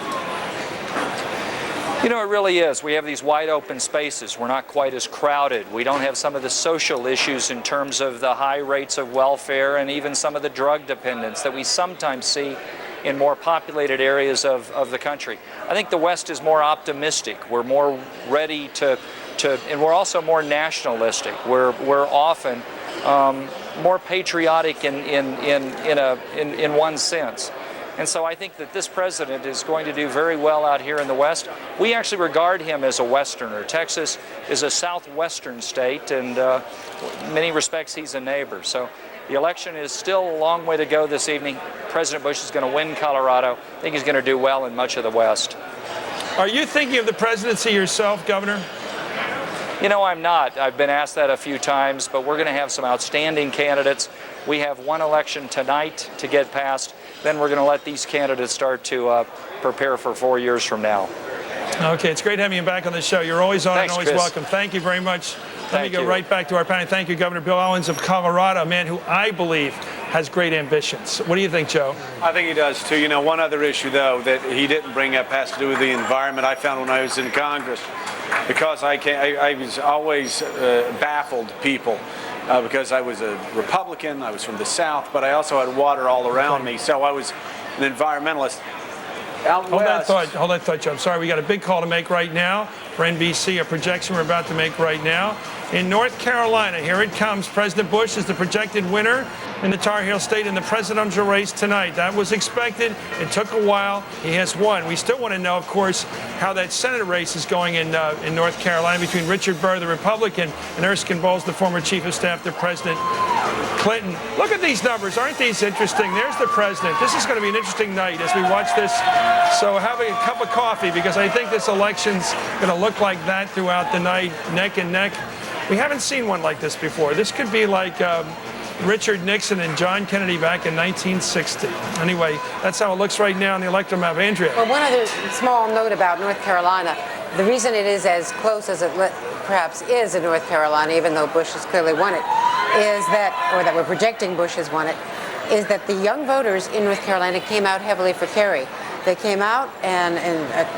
You know, it really is. We have these wide open spaces. We're not quite as crowded. We don't have some of the social issues in terms of the high rates of welfare and even some of the drug dependence that we sometimes see in more populated areas of the country. I think the West is more optimistic. We're more ready to and we're also more nationalistic. We're often more patriotic in one sense. And so I think that this president is going to do very well out here in the West. We actually regard him as a Westerner. Texas is a southwestern state, and in many respects he's a neighbor. So the election is still a long way to go this evening. President Bush is going to win Colorado. I think he's going to do well in much of the West. Are you thinking of the presidency yourself, Governor? You know, I'm not. I've been asked that a few times, but we're going to have some outstanding candidates. We have one election tonight to get past. Then we're going to let these candidates start to prepare for 4 years from now. Okay, it's great having you back on the show. You're always on and always welcome. Thank you very much. Let me go right back to our panel. Thank you, Governor Bill Owens of Colorado, a man who I believe has great ambitions. What do you think, Joe? I think he does, too. You know, one other issue, though, that he didn't bring up has to do with the environment. I found when I was in Congress, because I was always baffled people because I was a Republican, I was from the South, but I also had water all around me, so I was an environmentalist. Out west. Hold that thought, Joe. I'm sorry, we got a big call to make right now for NBC, a projection we're about to make right now. In North Carolina, here it comes. President Bush is the projected winner in the Tar Heel State in the presidential race tonight. That was expected. It took a while. He has won. We still want to know, of course, how that Senate race is going in North Carolina between Richard Burr, the Republican, and Erskine Bowles, the former chief of staff to President Clinton. Look at these numbers. Aren't these interesting? There's the president. This is going to be an interesting night as we watch this. So have a cup of coffee, because I think this election's going to look like that throughout the night, neck and neck. We haven't seen one like this before. This could be like Richard Nixon and John Kennedy back in 1960. Anyway, that's how it looks right now in the electoral map. Andrea. Well, one other small note about North Carolina. The reason it is as close as it perhaps is in North Carolina, even though Bush has clearly won it, is that, or that we're projecting Bush has won it, is that the young voters in North Carolina came out heavily for Kerry. They came out, and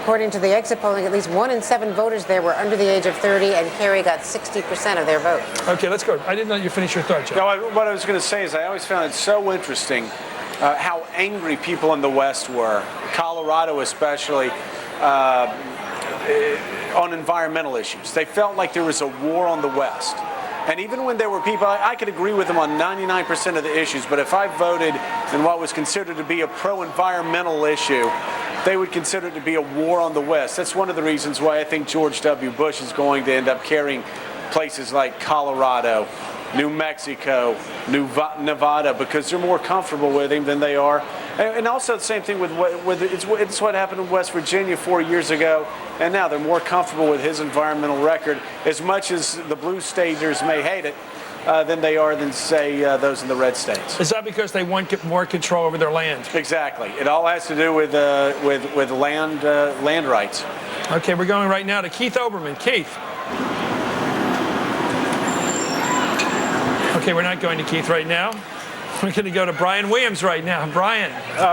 according to the exit polling, at least 1 in 7 voters there were under the age of 30, and Kerry got 60% of their vote. Okay, let's go. I didn't let you finish your thought, Joe. No, what I was going to say is I always found it so interesting how angry people in the West were, Colorado especially, on environmental issues. They felt like there was a war on the West. And even when there were people, I could agree with them on 99% of the issues, but if I voted in what was considered to be a pro-environmental issue, they would consider it to be a war on the West. That's one of the reasons why I think George W. Bush is going to end up carrying places like Colorado, New Mexico, Nevada, because they're more comfortable with him than they are. And also the same thing with it's what happened in West Virginia 4 years ago, and now they're more comfortable with his environmental record, as much as the blue staters may hate it, than they are than, say, those in the red states. Is that because they want more control over their land? Exactly. It all has to do with land rights. Okay, we're going right now to Keith Oberman. Keith. Okay, we're not going to Keith right now. We're going to go to Brian Williams right now. Brian.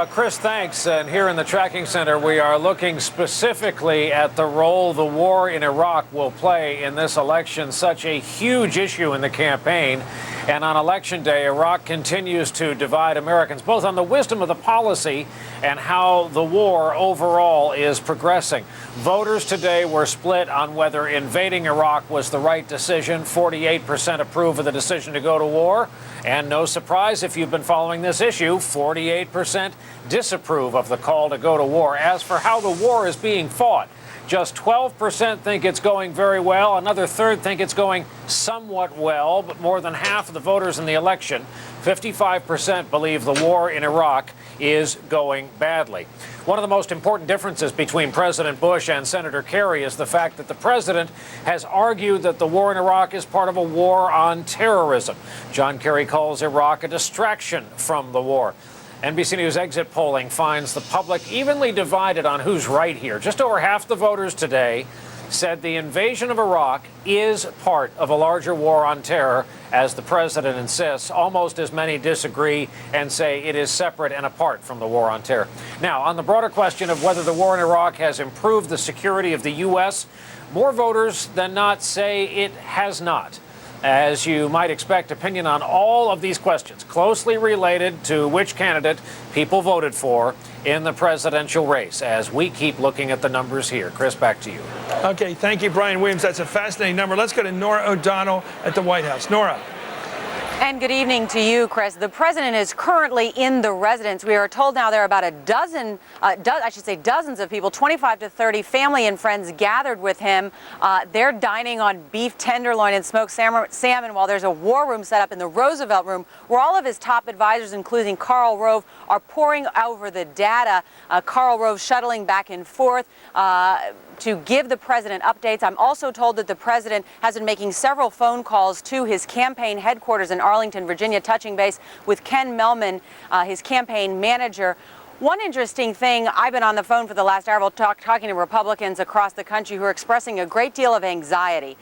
Chris, thanks. And here in the tracking center, we are looking specifically at the role the war in Iraq will play in this election, such a huge issue in the campaign. And on Election Day, Iraq continues to divide Americans, both on the wisdom of the policy and how the war overall is progressing. Voters today were split on whether invading Iraq was the right decision. 48% approve of the decision to go to war. And no surprise, if you've been following this issue, 48% disapprove of the call to go to war. As for how the war is being fought, just 12% think it's going very well. Another third think it's going somewhat well, but more than half of the voters in the election, 55%, believe the war in Iraq is going badly. One of the most important differences between President Bush and Senator Kerry is the fact that the president has argued that the war in Iraq is part of a war on terrorism. John Kerry calls Iraq a distraction from the war. NBC News exit polling finds the public evenly divided on who's right here. Just over half the voters today said the invasion of Iraq is part of a larger war on terror, as the president insists. Almost as many disagree and say it is separate and apart from the war on terror. Now, on the broader question of whether the war in Iraq has improved the security of the U.S., more voters than not say it has not. As you might expect, opinion on all of these questions closely related to which candidate people voted for in the presidential race, as we keep looking at the numbers here. Chris, back to you. Okay, thank you, Brian Williams. That's a fascinating number. Let's go to Nora O'Donnell at the White House. Nora. And good evening to you, Chris. The president is currently in the residence. We are told now there are about a dozen, dozens of people, 25 to 30 family and friends gathered with him. They're dining on beef tenderloin and smoked salmon while there's a war room set up in the Roosevelt Room, where all of his top advisors, including Karl Rove, are poring over the data. Karl Rove shuttling back and forth to give the president updates. I'm also told that the president has been making several phone calls to his campaign headquarters in Arlington, Virginia, touching base with Ken Mellman, his campaign manager. One interesting thing, I've been on the phone for the last hour talking to Republicans across the country who are expressing a great deal of anxiety.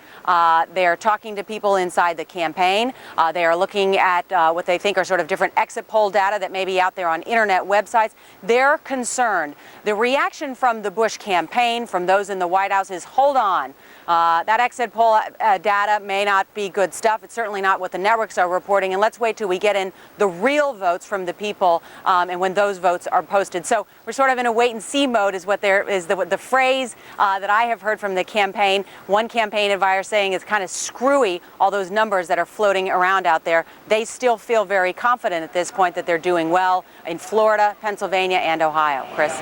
They're talking to people inside the campaign. They are looking at what they think are sort of different exit poll data that may be out there on internet websites. They're concerned. The reaction from the Bush campaign, from those in the White House, is hold on. That exit poll data may not be good stuff. It's certainly not what the networks are reporting. And let's wait till we get in the real votes from the people and when those votes are posted. So we're sort of in a wait-and-see mode is what there is the phrase that I have heard from the campaign. One campaign advisor saying it's kind of screwy, all those numbers that are floating around out there. They still feel very confident at this point that they're doing well in Florida, Pennsylvania, and Ohio. Chris?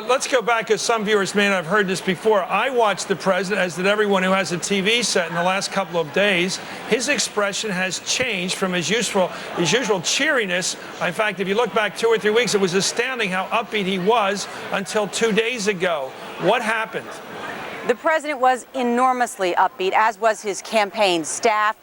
Let's go back, because some viewers may not have heard this before. I watched the president, as did everyone who has a TV set, in the last couple of days. His expression has changed from his usual cheeriness. In fact, if you look back 2 or 3 weeks, it was astounding how upbeat he was until 2 days ago. What happened? The president was enormously upbeat, as was his campaign staff,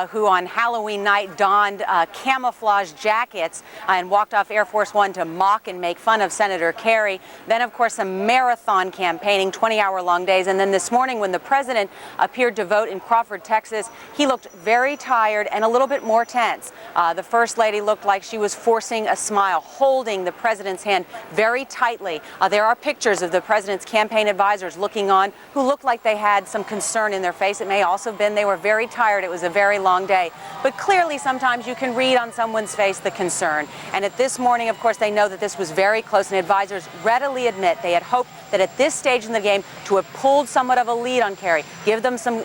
who on Halloween night donned camouflage jackets and walked off Air Force One to mock and make fun of Senator Kerry. Then, of course, some marathon campaigning, 20-hour-long days. And then this morning, when the president appeared to vote in Crawford, Texas, he looked very tired and a little bit more tense. The First Lady looked like she was forcing a smile, holding the president's hand very tightly. There are pictures of the president's campaign advisors looking on who looked like they had some concern in their face. It may also have been they were very tired. It was a very long day. But clearly, sometimes you can read on someone's face the concern. And at this morning, of course, they know that this was very close, and advisors readily admit they had hoped that at this stage in the game to have pulled somewhat of a lead on Kerry, give them some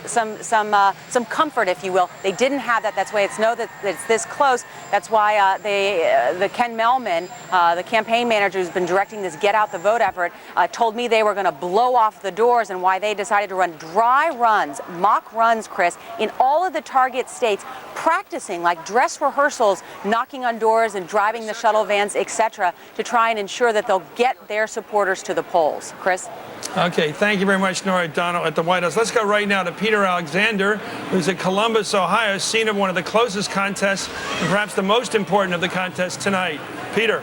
comfort, if you will. They didn't have that. That's why it's know that it's this close. That's why the Ken Melman, the campaign manager who's been directing this Get Out the Vote effort, told me they were going to blow off the doors, and why they decided to run dry runs, mock runs, Chris, in all of the target states, practicing like dress rehearsals, knocking on doors and driving the shuttle vans, etc., to try and ensure that they'll get their supporters to the polls. Chris? Okay, thank you very much, Nora O'Donnell at the White House. Let's go right now to Peter Alexander, who's in Columbus, Ohio, scene of one of the closest contests and perhaps the most important of the contests tonight. Peter.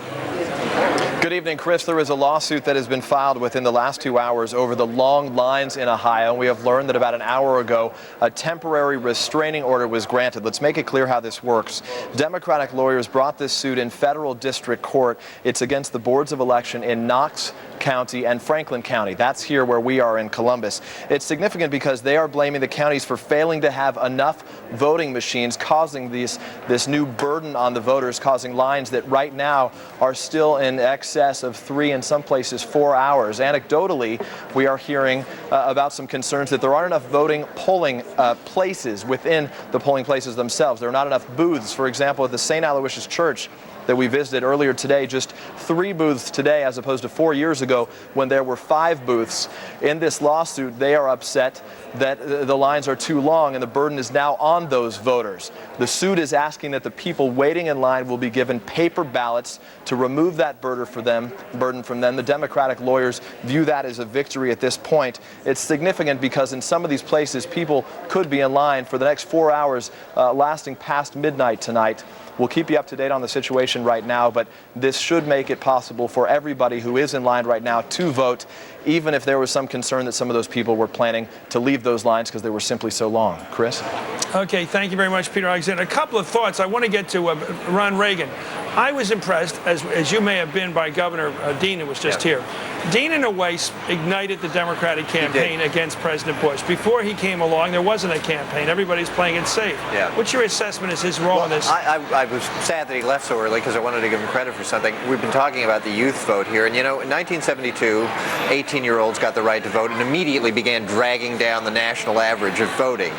Good evening, Chris. There is a lawsuit that has been filed within the last 2 hours over the long lines in Ohio. We have learned that about an hour ago, a temporary restraining order was granted. Let's make it clear how this works. Democratic lawyers brought this suit in federal district court. It's against the boards of election in Knox County and Franklin County. That's here where we are in Columbus. It's significant because they are blaming the counties for failing to have enough voting machines, causing this new burden on the voters, causing lines that right now are still in excess of 3, in some places 4 hours. Anecdotally, we are hearing about some concerns that there aren't enough polling places within the polling places themselves. There are not enough booths. For example, at the St. Aloysius Church that we visited earlier today, just 3 booths today as opposed to 4 years ago when there were 5 booths. In this lawsuit, they are upset that the lines are too long and the burden is now on those voters. The suit is asking that the people waiting in line will be given paper ballots to remove that burden from them. The Democratic lawyers view that as a victory at this point. It's significant because in some of these places, people could be in line for the next 4 hours, lasting past midnight tonight. We'll keep you up to date on the situation right now, but this should make it possible for everybody who is in line right now to vote, even if there was some concern that some of those people were planning to leave those lines because they were simply so long. Chris? Okay, thank you very much, Peter Alexander. A couple of thoughts. I want to get to Ron Reagan. I was impressed, as you may have been, by Governor Dean, who was just here. Dean, in a way, ignited the Democratic campaign against President Bush. Before he came along, there wasn't a campaign. Everybody's playing it safe. Yeah. What's your assessment as his role in this? I was sad that he left so early because I wanted to give him credit for something. We've been talking about the youth vote here, and in 1972, 18-year-olds got the right to vote and immediately began dragging down the national average of voting.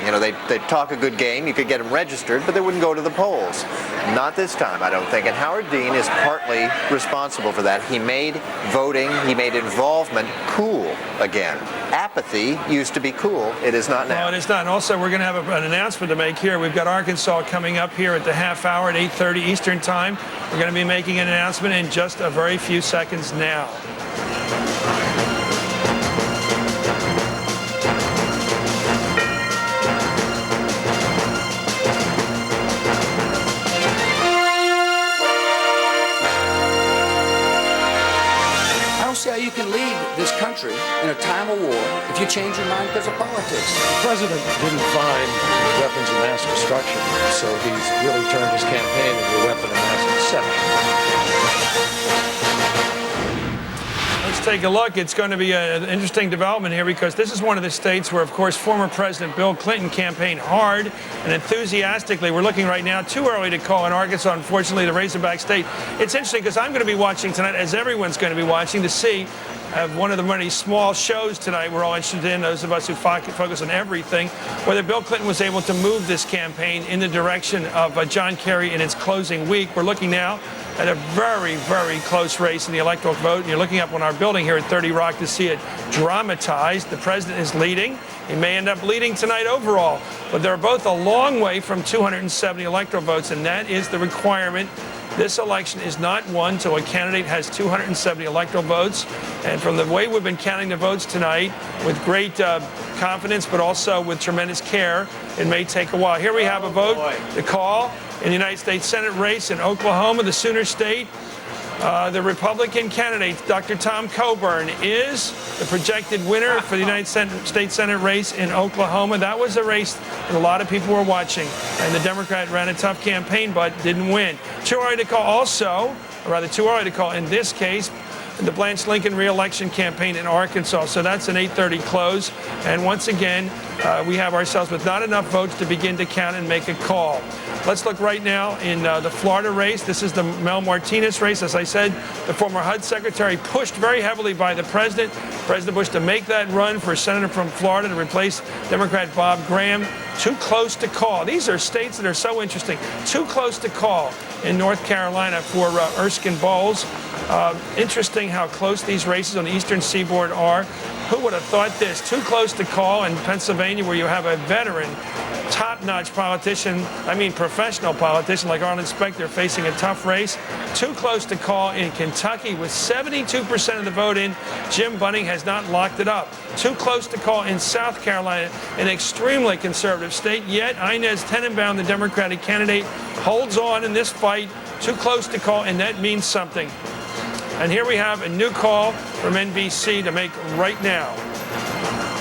They'd talk a good game, you could get them registered, but they wouldn't go to the polls. Not this time, I don't think. And Howard Dean is partly responsible for that. He made voting, he made involvement cool again. Apathy used to be cool. It is not now. No, it is not. And also, we're going to have an announcement to make here. We've got Arkansas coming up here at the half hour at 8:30 Eastern Time. We're going to be making an announcement in just a very few seconds now. See how you can lead this country in a time of war if you change your mind because of politics. The president didn't find weapons of mass destruction, so he's really turned his campaign into a weapon of mass deception. Let's take a look. It's going to be an interesting development here because this is one of the states where, of course, former President Bill Clinton campaigned hard and enthusiastically. We're looking right now, too early to call in Arkansas, unfortunately, the Razorback State. It's interesting because I'm going to be watching tonight, as everyone's going to be watching, to see one of the many small shows tonight we're all interested in, those of us who focus on everything, whether Bill Clinton was able to move this campaign in the direction of John Kerry in its closing week. We're looking now at a very, very close race in the electoral vote. And you're looking up on our building here at 30 Rock to see it dramatized. The president is leading. He may end up leading tonight overall. But they're both a long way from 270 electoral votes, and that is the requirement. This election is not won until a candidate has 270 electoral votes. And from the way we've been counting the votes tonight, with great confidence, but also with tremendous care, it may take a while. Here we have a vote to call in the United States Senate race in Oklahoma, the Sooner State. The Republican candidate, Dr. Tom Coburn, is the projected winner for the United States Senate race in Oklahoma. That was a race that a lot of people were watching, and the Democrat ran a tough campaign but didn't win. Too early to call also, or rather too early to call in this case, the Blanche Lincoln re-election campaign in Arkansas. So that's an 8:30 close. And once again, we have ourselves with not enough votes to begin to count and make a call. Let's look right now in the Florida race. This is the Mel Martinez race. As I said, the former HUD secretary pushed very heavily by the President Bush, to make that run for senator from Florida to replace Democrat Bob Graham. Too close to call. These are states that are so interesting. Too close to call in North Carolina for Erskine Bowles. Interesting how close these races on the eastern seaboard are. Who would have thought this? Too close to call in Pennsylvania, where you have a veteran, top-notch politician, professional politician like Arlen Specter facing a tough race. Too close to call in Kentucky with 72% of the vote in. Jim Bunning has not locked it up. Too close to call in South Carolina, an extremely conservative state, yet Inez Tenenbaum, the Democratic candidate, holds on in this fight. Too close to call, and that means something. And here we have a new call from NBC to make right now.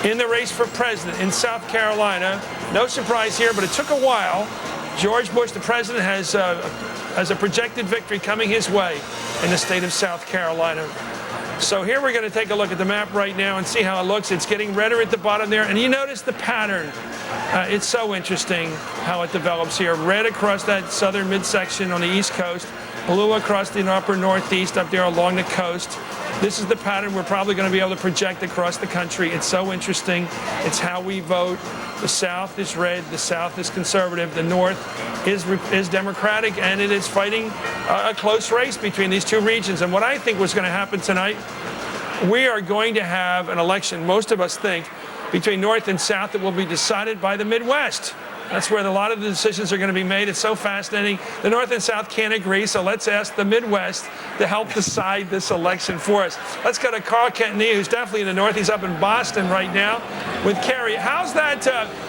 In the race for president in South Carolina, no surprise here, but it took a while. George Bush, the president, has a projected victory coming his way in the state of South Carolina. So here we're going to take a look at the map right now and see how it looks. It's getting redder at the bottom there, and you notice the pattern. It's so interesting how it develops here. Red across that southern midsection on the East Coast, blue across the upper Northeast up there along the coast. This is the pattern we're probably going to be able to project across the country. It's so interesting. It's how we vote. The South is red. The South is conservative. The North is Democratic, and it is fighting a close race between these two regions. And what I think was going to happen tonight, we are going to have an election, most of us think, between North and South that will be decided by the Midwest. That's where a lot of the decisions are going to be made. It's so fascinating. The North and South can't agree, so let's ask the Midwest to help decide this election for us. Let's go to Carl Kentney, who's definitely in the North. He's up in Boston right now with Kerry. How's that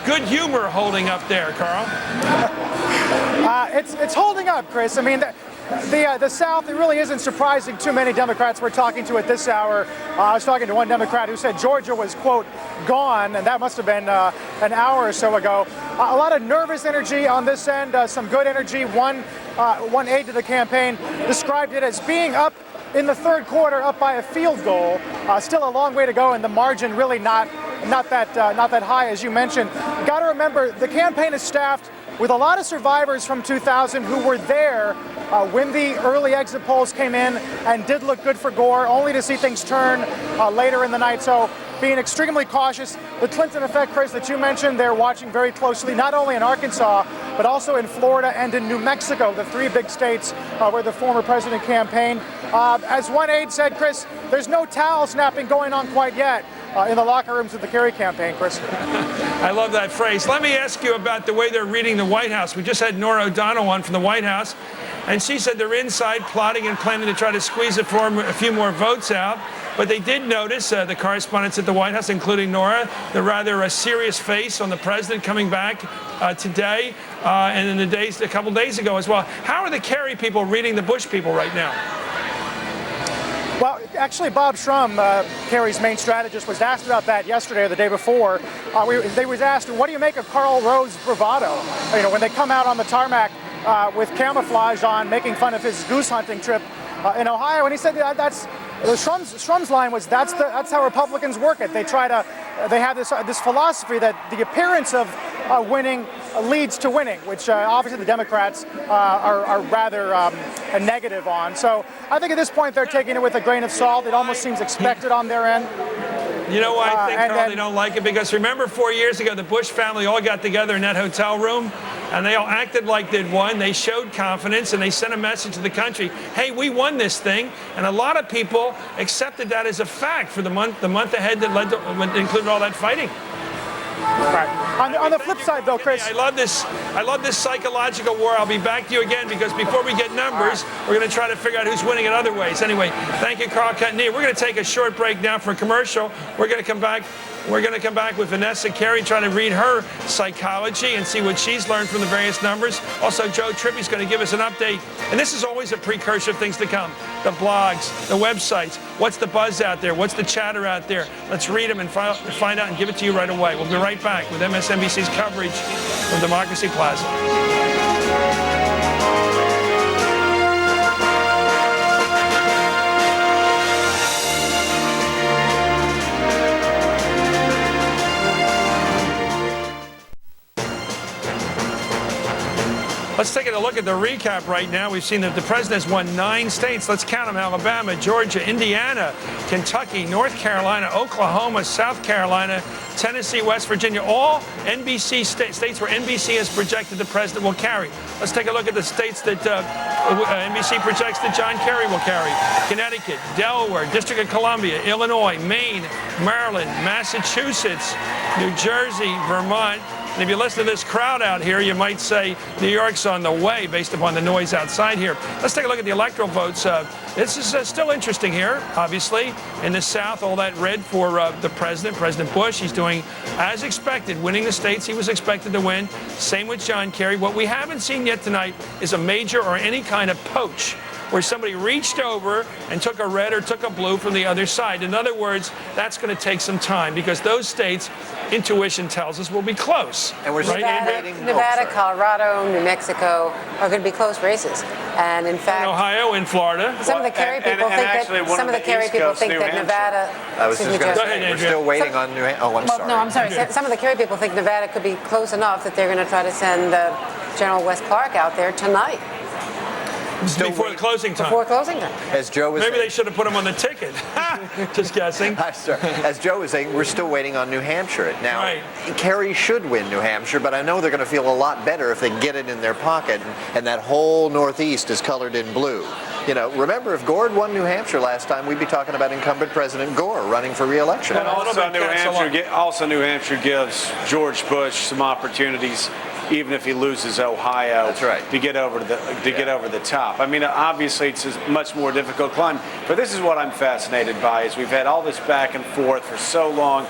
good humor holding up there, Carl? It's holding up, Chris. The South, it really isn't surprising too many Democrats we're talking to at this hour. I was talking to one Democrat who said Georgia was, quote, gone, and that must have been an hour or so ago. A lot of nervous energy on this end, some good energy. One aide to the campaign described it as being up in the third quarter, up by a field goal. Still a long way to go, and the margin really not that high, as you mentioned. Got to remember, the campaign is staffed with a lot of survivors from 2000 who were there when the early exit polls came in and did look good for Gore, only to see things turn later in the night. So being extremely cautious. The Clinton effect, Chris, that you mentioned, they're watching very closely, not only in Arkansas, but also in Florida and in New Mexico, the three big states where the former president campaigned. As one aide said, Chris, there's no towel snapping going on quite yet in the locker rooms of the Kerry campaign, Chris. I love that phrase. Let me ask you about the way they're reading the White House. We just had Nora O'Donnell on from the White House, and she said they're inside plotting and planning to try to squeeze a few more votes out. But they did notice, the correspondents at the White House, including Nora, the rather serious face on the president coming back today and in a couple days ago as well. How are the Kerry people reading the Bush people right now? Well, actually, Bob Shrum, Kerry's main strategist, was asked about that yesterday or the day before. They was asked, what do you make of Karl Rove's bravado? When they come out on the tarmac with camouflage on, making fun of his goose hunting trip in Ohio, and he said that's Strum's line was that's how Republicans work it. They have this philosophy that the appearance of winning leads to winning, which obviously the Democrats are rather negative on. So I think at this point they're taking it with a grain of salt. It almost seems expected on their end. You know why I think, Carl, they don't like it? Because remember 4 years ago, the Bush family all got together in that hotel room, and they all acted like they'd won. They showed confidence, and they sent a message to the country, hey, we won this thing. And a lot of people accepted that as a fact for the month ahead that included all that fighting. Right. On the flip side, though, Chris, I love this psychological war. I'll be back to you again because before we get numbers, we're going to try to figure out who's winning in other ways. Anyway, thank you, Carl Cutney. We're going to take a short break now for a commercial. We're going to come back. We're going to come back with Vanessa Carey, trying to read her psychology and see what she's learned from the various numbers. Also, Joe Trippy's going to give us an update. And this is always a precursor of things to come. The blogs, the websites. What's the buzz out there? What's the chatter out there? Let's read them and find out and give it to you right away. We'll be right back with MSNBC's coverage from Democracy Plaza. Let's take a look at the recap right now. We've seen that the president has won 9 states. Let's count them: Alabama, Georgia, Indiana, Kentucky, North Carolina, Oklahoma, South Carolina, Tennessee, West Virginia, all NBC states where NBC has projected the president will carry. Let's take a look at the states that NBC projects that John Kerry will carry: Connecticut, Delaware, District of Columbia, Illinois, Maine, Maryland, Massachusetts, New Jersey, Vermont. And if you listen to this crowd out here, you might say New York's on the way based upon the noise outside here. Let's take a look at the electoral votes. This is still interesting here, obviously. In the South, all that red for the president, President Bush. He's doing as expected, winning the states he was expected to win. Same with John Kerry. What we haven't seen yet tonight is a major or any kind of poach, where somebody reached over and took a red or took a blue from the other side. In other words, that's going to take some time because those states, intuition tells us, will be close. And we're Nevada, Colorado, New Mexico are going to be close races. And in fact, Ohio and Florida. Some of the Kerry people think that Nevada. I was just going to say, we're still waiting on New Hampshire. Oh, I'm sorry. No, I'm sorry. Some of the Kerry people think Nevada could be close enough that they're going to try to send General Wes Clark out there tonight. Before the closing time. Before closing time. As Joe was Maybe saying, they should have put him on the ticket. Just guessing. As Joe was saying, we're still waiting on New Hampshire. Now, Right. Kerry should win New Hampshire, but I know they're going to feel a lot better if they get it in their pocket and that whole Northeast is colored in blue. You know, remember, if Gore had won New Hampshire last time, we'd be talking about incumbent President Gore running for re-election. And also, New Hampshire gives George Bush some opportunities, even if he loses Ohio. That's right. To get over the top. I mean, obviously, it's a much more difficult climb. But this is what I'm fascinated by: is we've had all this back and forth for so long,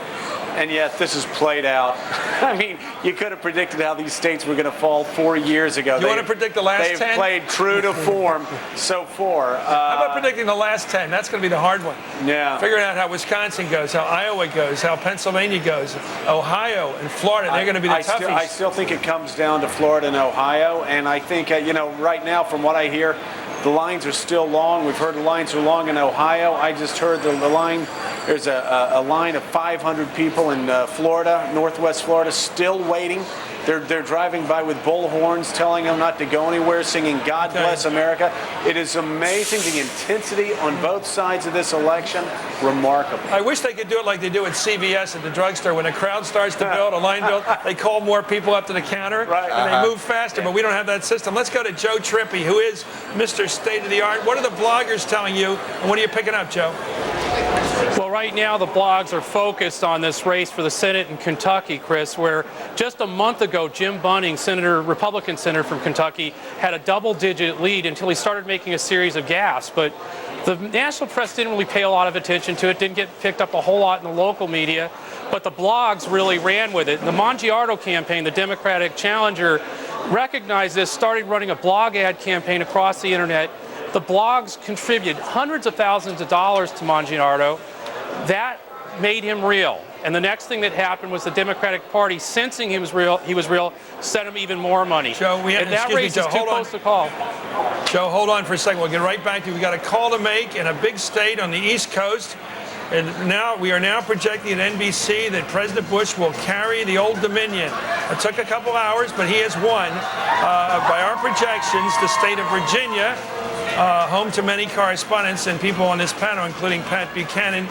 and yet this is played out. I mean, you could have predicted how these states were going to fall 4 years ago. You want to predict the last 10? They've played true to form so far. How about predicting the last 10? That's going to be the hard one. Yeah. Figuring out how Wisconsin goes, how Iowa goes, how Pennsylvania goes, Ohio and Florida, they're going to be the toughies. I still think it comes down to Florida and Ohio, and I think, right now, from what I hear, the lines are still long. We've heard the lines are long in Ohio. I just heard the line. There's a line of 500 people in Florida, Northwest Florida, still waiting. They're driving by with bullhorns telling them not to go anywhere, singing God Bless America. It is amazing, the intensity on both sides of this election. Remarkable. I wish they could do it like they do at CVS at the drugstore. When a crowd starts to build, a line build, they call more people up to the counter, and they move faster, but we don't have that system. Let's go to Joe Trippy, who is Mr. State of the Art. What are the bloggers telling you, and what are you picking up, Joe? Well, right now the blogs are focused on this race for the Senate in Kentucky, Chris, where just a month ago Jim Bunning, Republican senator from Kentucky, had a double-digit lead until he started making a series of gaffes. But the national press didn't really pay a lot of attention to it, didn't get picked up a whole lot in the local media, but the blogs really ran with it. The Mangiardo campaign, the Democratic challenger, recognized this, started running a blog ad campaign across the internet. The blogs contributed hundreds of thousands of dollars to Mangiardo. That made him real. And the next thing that happened was the Democratic Party, sensing he was real, sent him even more money. Joe, and that race is too close to call. Joe, hold on for a second. We'll get right back to you. We got a call to make in a big state on the East Coast. And now we are now projecting at NBC that President Bush will carry the Old Dominion. It took a couple hours, but he has won. By our projections, the state of Virginia, home to many correspondents and people on this panel, including Pat Buchanan.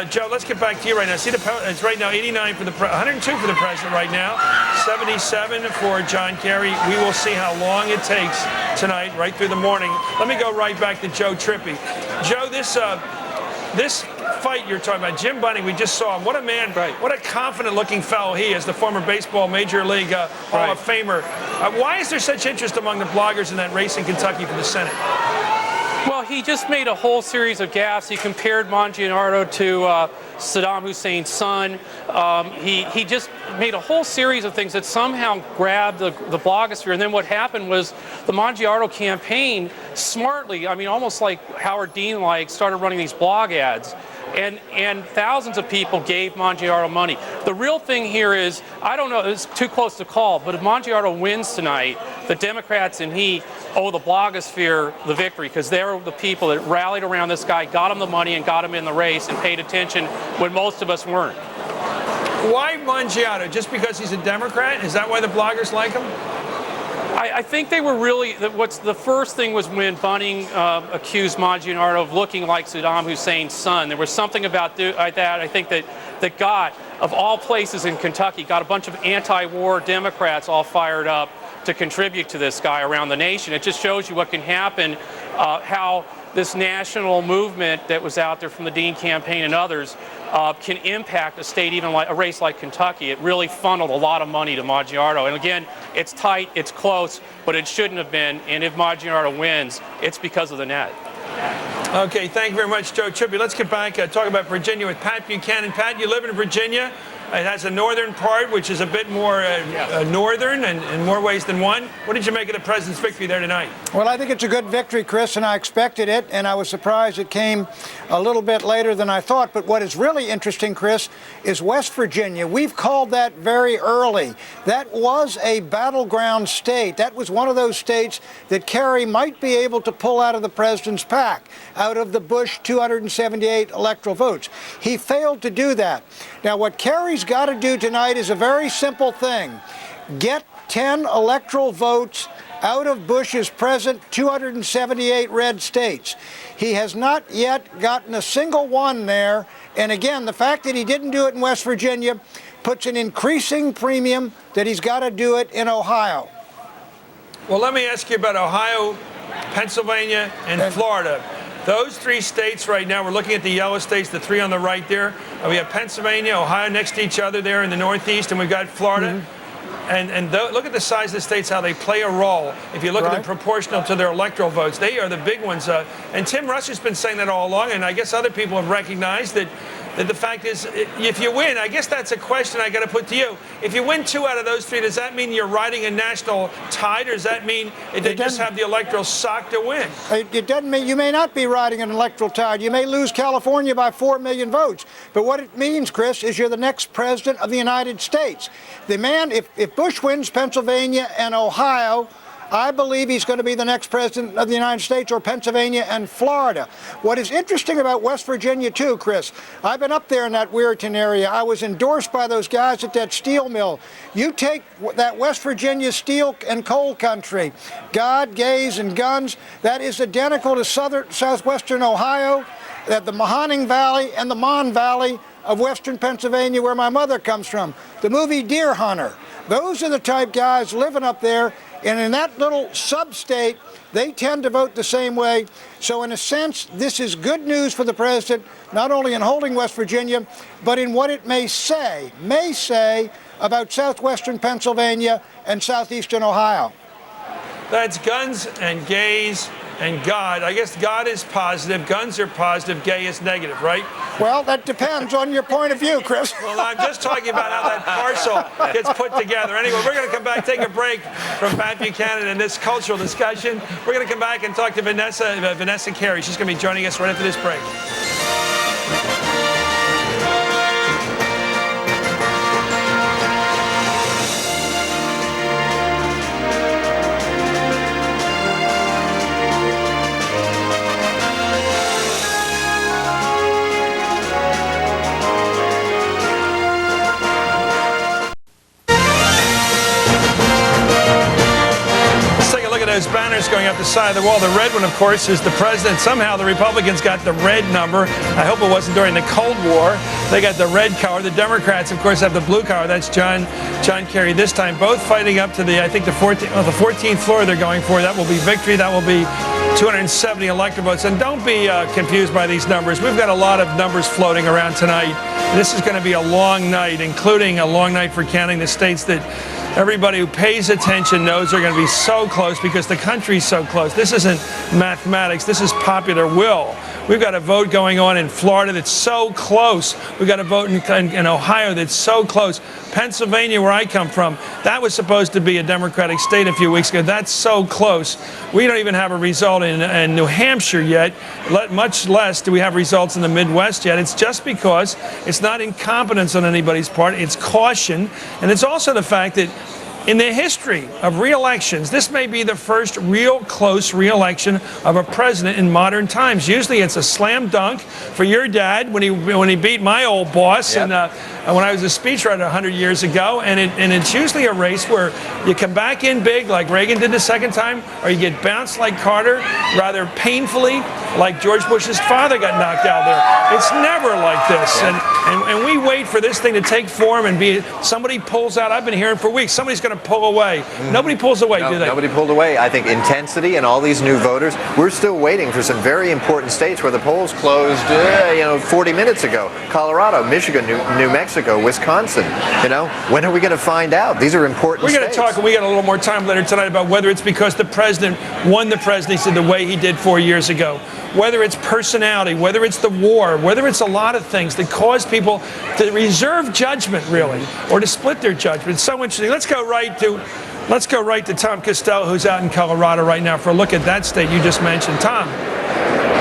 Joe, let's get back to you right now. See, it's right now 89 for 102 for the president right now, 77 for John Kerry. We will see how long it takes tonight, right through the morning. Let me go right back to Joe Trippi. Joe, this fight you're talking about, Jim Bunning, we just saw him. What a man, what a confident-looking fellow he is, the former baseball Major League Hall of Famer. Why is there such interest among the bloggers in that race in Kentucky for the Senate? Well, he just made a whole series of gaffes. He compared Mangiarola to Saddam Hussein's son. He just made a whole series of things that somehow grabbed the blogosphere. And then what happened was the Mangiarola campaign smartly, I mean, almost like Howard Dean-like, started running these blog ads. And thousands of people gave Mangiarola money. The real thing here is, I don't know, it's too close to call, but if Mangiarola wins tonight, the Democrats and he owe the blogosphere the victory, because they're the people that rallied around this guy, got him the money, and got him in the race, and paid attention when most of us weren't. Why Mangiarola? Just because he's a Democrat? Is that why the bloggers like him? I think they were really, the first thing was when Bunning accused Mangiarola of looking like Saddam Hussein's son. There was something about that, I think, that got, of all places in Kentucky, got a bunch of anti-war Democrats all fired up to contribute to this guy around the nation. It just shows you what can happen, how this national movement that was out there from the Dean campaign and others can impact a state, even like a race like Kentucky. It really funneled a lot of money to Mangiarola. And again, it's tight, it's close, but it shouldn't have been. And if Mangiarola wins, it's because of the net. Okay, thank you very much, Joe Trippi. Let's get back talk about Virginia with Pat Buchanan. Pat, you live in Virginia. It has a northern part, which is a bit more northern in more ways than one. What did you make of the president's victory there tonight? Well, I think it's a good victory, Chris, and I expected it, and I was surprised it came a little bit later than I thought. But what is really interesting, Chris, is West Virginia. We've called that very early. That was a battleground state. That was one of those states that Kerry might be able to pull out of the president's pack, out of the Bush 278 electoral votes. He failed to do that. Now, what Kerry's got to do tonight is a very simple thing. Get 10 electoral votes out of Bush's present 278 red states. He has not yet gotten a single one there. And again, the fact that he didn't do it in West Virginia puts an increasing premium that he's got to do it in Ohio. Well, let me ask you about Ohio, Pennsylvania, and Florida. Those three states right now, we're looking at the yellow states, the three on the right there. We have Pennsylvania, Ohio next to each other there in the northeast, and we've got Florida. And look at the size of the states, how they play a role. If you look at them proportional to their electoral votes, they are the big ones. And Tim Russ has been saying that all along, and I guess other people have recognized that the fact is, if you win, I guess that's a question I got to put to you. If you win 2 out of those 3, does that mean you're riding a national tide, or does that mean they just have the electoral sock to win? It doesn't mean you may not be riding an electoral tide. You may lose California by 4 million votes. But what it means, Chris, is you're the next president of the United States. The man, if Bush wins Pennsylvania and Ohio, I believe he's going to be the next president of the United States, or Pennsylvania and Florida. What is interesting about West Virginia, too, Chris, I've been up there in that Weirton area. I was endorsed by those guys at that steel mill. You take that West Virginia steel and coal country, God, gays, and guns, that is identical to southwestern Ohio, the Mahoning Valley and the Mon Valley of western Pennsylvania, where my mother comes from. The movie Deer Hunter. Those are the type guys living up there. And in that little sub-state, they tend to vote the same way. So in a sense, this is good news for the president, not only in holding West Virginia, but in what it may say about southwestern Pennsylvania and southeastern Ohio. That's guns and gays and God. I guess God is positive, guns are positive, gay is negative, right? Well, that depends on your point of view, Chris. Well, I'm just talking about how that parcel gets put together. Anyway, we're going to come back, take a break from Pat Buchanan and this cultural discussion. We're going to come back and talk to Vanessa Carey. She's going to be joining us right after this break. the side of the wall. The red one, of course, is the president. Somehow the Republicans got the red number. I hope it wasn't during the Cold War. They got the red color. The Democrats, of course, have the blue color. That's John Kerry this time. Both fighting up to the 14th floor they're going for. That will be victory. That will be 270 electoral votes. And don't be confused by these numbers. We've got a lot of numbers floating around tonight. This is going to be a long night, including a long night for counting the states that everybody who pays attention knows are going to be so close because the country's so close. This isn't mathematics. This is popular will. We've got a vote going on in Florida that's so close. We've got a vote in Ohio that's so close. Pennsylvania, where I come from, that was supposed to be a Democratic state a few weeks ago. That's so close. We don't even have a result in New Hampshire yet, much less do we have results in the Midwest yet. It's just because it's not incompetence on anybody's part. It's caution. And it's also the fact that in the history of re-elections, this may be the first real close re-election of a president in modern times. Usually it's a slam dunk for your dad when he beat my old boss. Yep. And when I was a speechwriter 100 years ago, and it's usually a race where you come back in big like Reagan did the second time, or you get bounced like Carter rather painfully like George Bush's father got knocked out there. It's never like this. And we wait for this thing to take form and somebody pulls out. I've been hearing for weeks, somebody's going to pull away. Nobody pulls away, do they? Nobody pulled away. I think intensity and all these new voters, we're still waiting for some very important states where the polls closed 40 minutes ago. Colorado, Michigan, New Mexico, Wisconsin. When are we going to find out? These are important states. We're going to talk, and we got a little more time later tonight about whether it's because the president won the presidency the way he did 4 years ago, whether it's personality, whether it's the war, whether it's a lot of things that cause people to reserve judgment, really, or to split their judgment. It's so interesting. Let's go right to Tom Costello, who's out in Colorado right now, for a look at that state you just mentioned. Tom.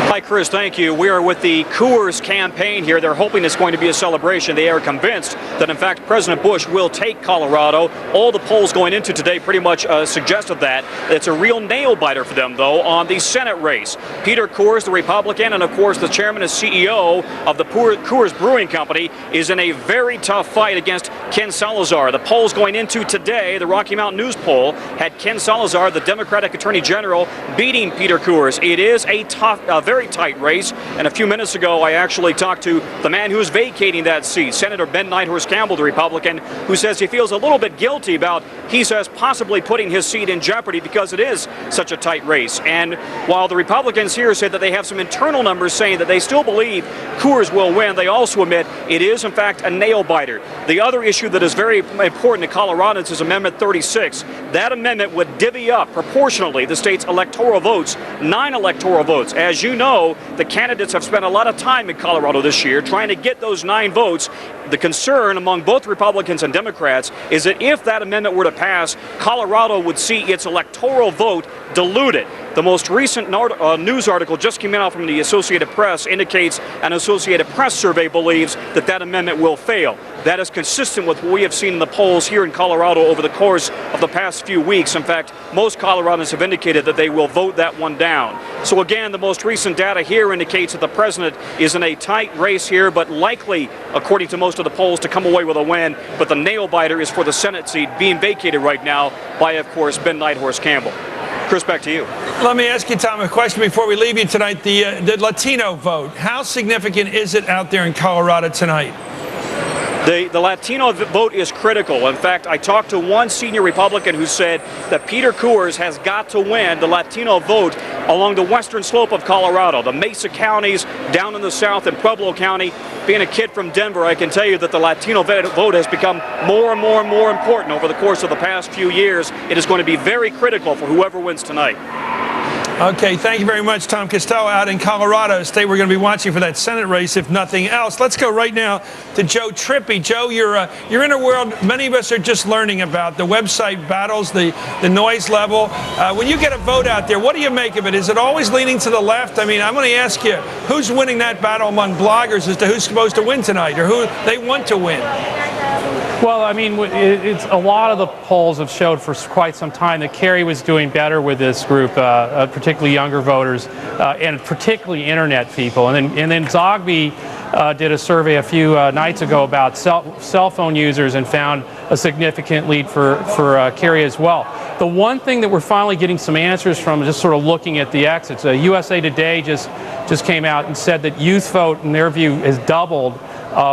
Hi, Chris. Thank you. We are with the Coors campaign here. They're hoping it's going to be a celebration. They are convinced that, in fact, President Bush will take Colorado. All the polls going into today pretty much suggested that. It's a real nail-biter for them, though, on the Senate race. Peter Coors, the Republican, and, of course, the chairman and CEO of the Coors Brewing Company, is in a very tough fight against Ken Salazar. The polls going into today, the Rocky Mountain News poll, had Ken Salazar, the Democratic Attorney General, beating Peter Coors. It is a tough, very tight race, and a few minutes ago I actually talked to the man who's vacating that seat, Senator Ben Nighthorse Campbell, the Republican, who says he feels a little bit guilty about, he says, possibly putting his seat in jeopardy because it is such a tight race. And while the Republicans here said that they have some internal numbers saying that they still believe Coors will win, they also admit it is in fact a nail-biter. The other issue that is very important to Coloradans is Amendment 36. That amendment would divvy up proportionally the state's electoral votes, 9 electoral votes. As you know, the candidates have spent a lot of time in Colorado this year trying to get those 9 votes. The concern among both Republicans and Democrats is that if that amendment were to pass, Colorado would see its electoral vote diluted. The most recent news article just came out from the Associated Press indicates an Associated Press survey believes that that amendment will fail. That is consistent with what we have seen in the polls here in Colorado over the course of the past few weeks. In fact, most Coloradans have indicated that they will vote that one down. So again, the most recent data here indicates that the president is in a tight race here, but likely, according to most of the polls, to come away with a win. But the nail-biter is for the Senate seat being vacated right now by, of course, Ben Nighthorse Campbell. Chris, back to you. Let me ask you, Tom, a question before we leave you tonight. The Latino vote, how significant is it out there in Colorado tonight? The Latino vote is critical. In fact, I talked to one senior Republican who said that Peter Coors has got to win the Latino vote along the western slope of Colorado, the Mesa counties down in the south and Pueblo County. Being a kid from Denver, I can tell you that the Latino vote has become more and more and more important over the course of the past few years. It is going to be very critical for whoever wins tonight. Okay, thank you very much, Tom Costello, out in Colorado, a state we're going to be watching for that Senate race, if nothing else. Let's go right now to Joe Trippi. Joe, you're in a world many of us are just learning about. The website battles, the noise level. When you get a vote out there, what do you make of it? Is it always leaning to the left? I mean, I'm going to ask you, who's winning that battle among bloggers as to who's supposed to win tonight, or who they want to win? Well, I mean, it's a lot of the polls have showed for quite some time that Kerry was doing better with this group, particularly younger voters, and particularly internet people. And then Zogby did a survey a few nights ago about cell phone users and found a significant lead for Kerry as well. The one thing that we're finally getting some answers from is just sort of looking at the exits. USA Today just came out and said that youth vote, in their view, has doubled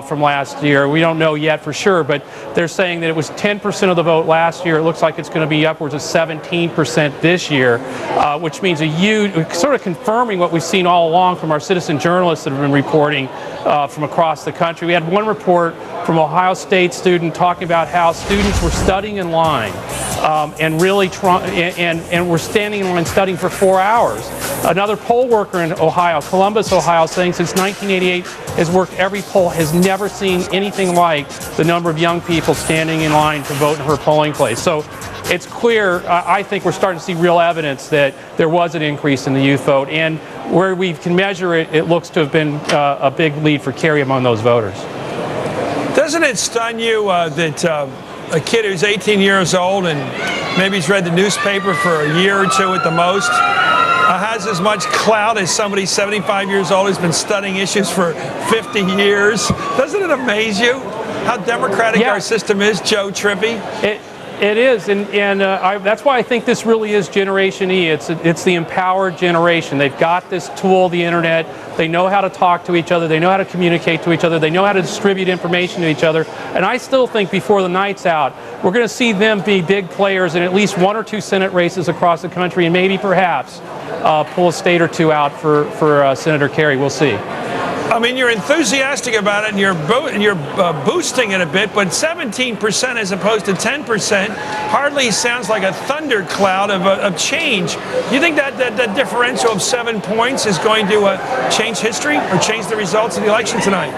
from last year. We don't know yet for sure, but they're saying that it was 10% of the vote last year. It looks like it's going to be upwards of 17% this year, which means a huge, sort of confirming what we've seen all along from our citizen journalists that have been reporting from across the country. We had one report from Ohio State student talking about how students were studying in line and really and were standing in line studying for 4 hours. Another poll worker in Ohio, Columbus, Ohio, saying since 1988 has worked every poll, has never seen anything like the number of young people standing in line to vote in her polling place. So it's clear, I think we're starting to see real evidence that there was an increase in the youth vote, and where we can measure it, it looks to have been a big lead for Kerry among those voters. Doesn't it stun you that a kid who's 18 years old and maybe he's read the newspaper for a year or two at the most has as much clout as somebody 75 years old who's been studying issues for 50 years? Doesn't it amaze you how democratic our system is, Joe Trippi? It is, and that's why I think this really is Generation E. It's the empowered generation. They've got this tool, the internet. They know how to talk to each other. They know how to communicate to each other. They know how to distribute information to each other. And I still think before the night's out, we're going to see them be big players in at least 1 or 2 Senate races across the country, and maybe perhaps pull a state or two out for Senator Kerry. We'll see. I mean, you're enthusiastic about it, and you're boosting it a bit, but 17% as opposed to 10% hardly sounds like a thundercloud of change. Do you think that differential of 7 points is going to change history or change the results of the election tonight?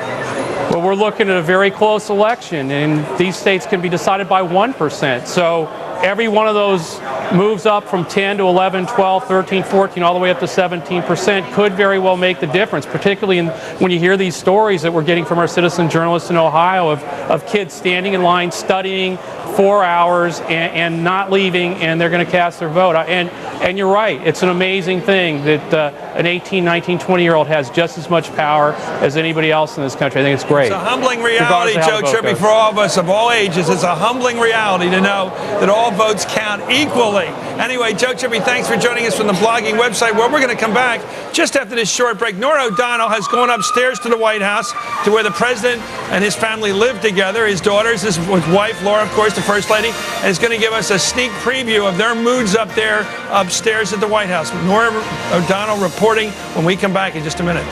Well, we're looking at a very close election, and these states can be decided by 1%. So every one of those moves up from 10 to 11, 12, 13, 14, all the way up to 17% could very well make the difference, particularly when you hear these stories that we're getting from our citizen journalists in Ohio of kids standing in line, studying 4 hours and not leaving, and they're going to cast their vote. And you're right. It's an amazing thing that an 18, 19, 20-year-old has just as much power as anybody else in this country. I think it's great. It's a humbling reality, Joe Trippi, for all of us of all ages. It's a humbling reality to know that all votes count equally. Anyway, Joe Trippi, thanks for joining us from the blogging website. Well, we're going to come back just after this short break. Norah O'Donnell has gone upstairs to the White House to where the president and his family live together. His daughters, his wife, Laura, of course, the First Lady, and is going to give us a sneak preview of their moods up there upstairs at the White House. Norah O'Donnell reporting when we come back in just a minute.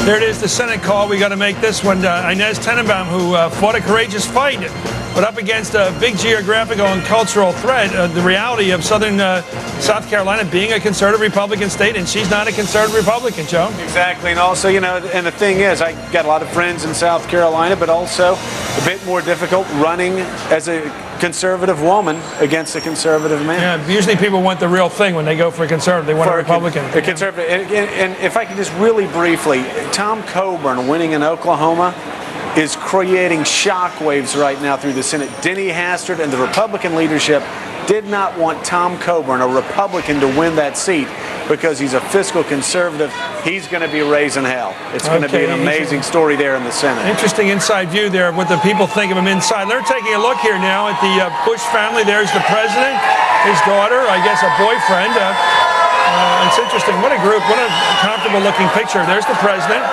There it is, the Senate call. We got to make this one. Inez Tenenbaum, who fought a courageous fight, but up against a big geographical and cultural threat, the reality of southern South Carolina being a conservative Republican state, and she's not a conservative Republican, Joe. Exactly, and also, you know, and the thing is, I got a lot of friends in South Carolina, but also a bit more difficult running as a conservative woman against a conservative man. Yeah, usually people want the real thing when they go for a conservative. They want a Republican. A conservative. And if I could just really briefly, Tom Coburn winning in Oklahoma is creating shockwaves right now through the Senate. Denny Hastert and the Republican leadership did not want Tom Coburn, a Republican, to win that seat because he's a fiscal conservative. He's going to be raising hell. It's going to be an amazing story there in the Senate. Interesting inside view there of what the people think of him inside. They're taking a look here now at the Bush family. There's the president, his daughter, I guess a boyfriend. It's interesting. What a group. What a comfortable looking picture. There's the president.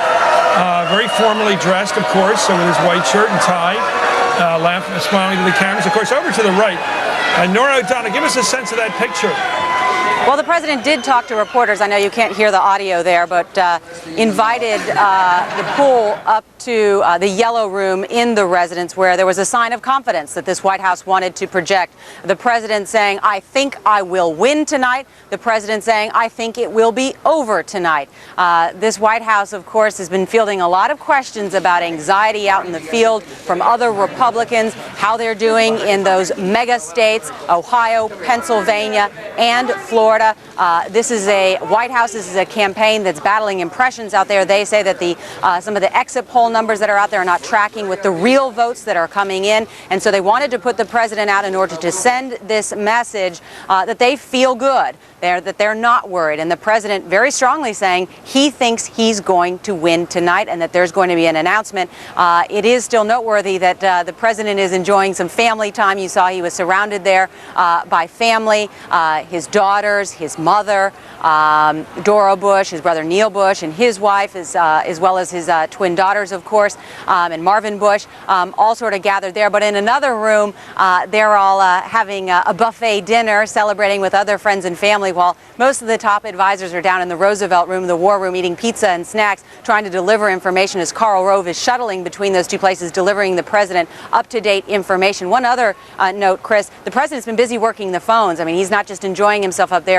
very formally dressed, of course, so with his white shirt and tie, laughing, smiling to the cameras. Of course, over to the right, Nora O'Donnell, give us a sense of that picture. Well, the president did talk to reporters. I know you can't hear the audio there, but invited the pool up to the yellow room in the residence where there was a sign of confidence that this White House wanted to project. The president saying, I think I will win tonight. The president saying, I think it will be over tonight. This White House, of course, has been fielding a lot of questions about anxiety out in the field from other Republicans, how they're doing in those mega states, Ohio, Pennsylvania, and Florida. This is a White House. This is a campaign that's battling impressions out there. They say that some of the exit poll numbers that are out there are not tracking with the real votes that are coming in. And so they wanted to put the president out in order to send this message that they feel good, that they're not worried. And the president very strongly saying he thinks he's going to win tonight and that there's going to be an announcement. It is still noteworthy that the president is enjoying some family time. You saw he was surrounded there by family, his daughters, his mother, Dora Bush, his brother Neil Bush, and his wife, as well as his twin daughters, of course, and Marvin Bush, all sort of gathered there. But in another room, they're all having a buffet dinner, celebrating with other friends and family, while most of the top advisors are down in the Roosevelt room, the war room, eating pizza and snacks, trying to deliver information as Karl Rove is shuttling between those two places, delivering the president up-to-date information. One other note, Chris, the president's been busy working the phones. I mean, he's not just enjoying himself up there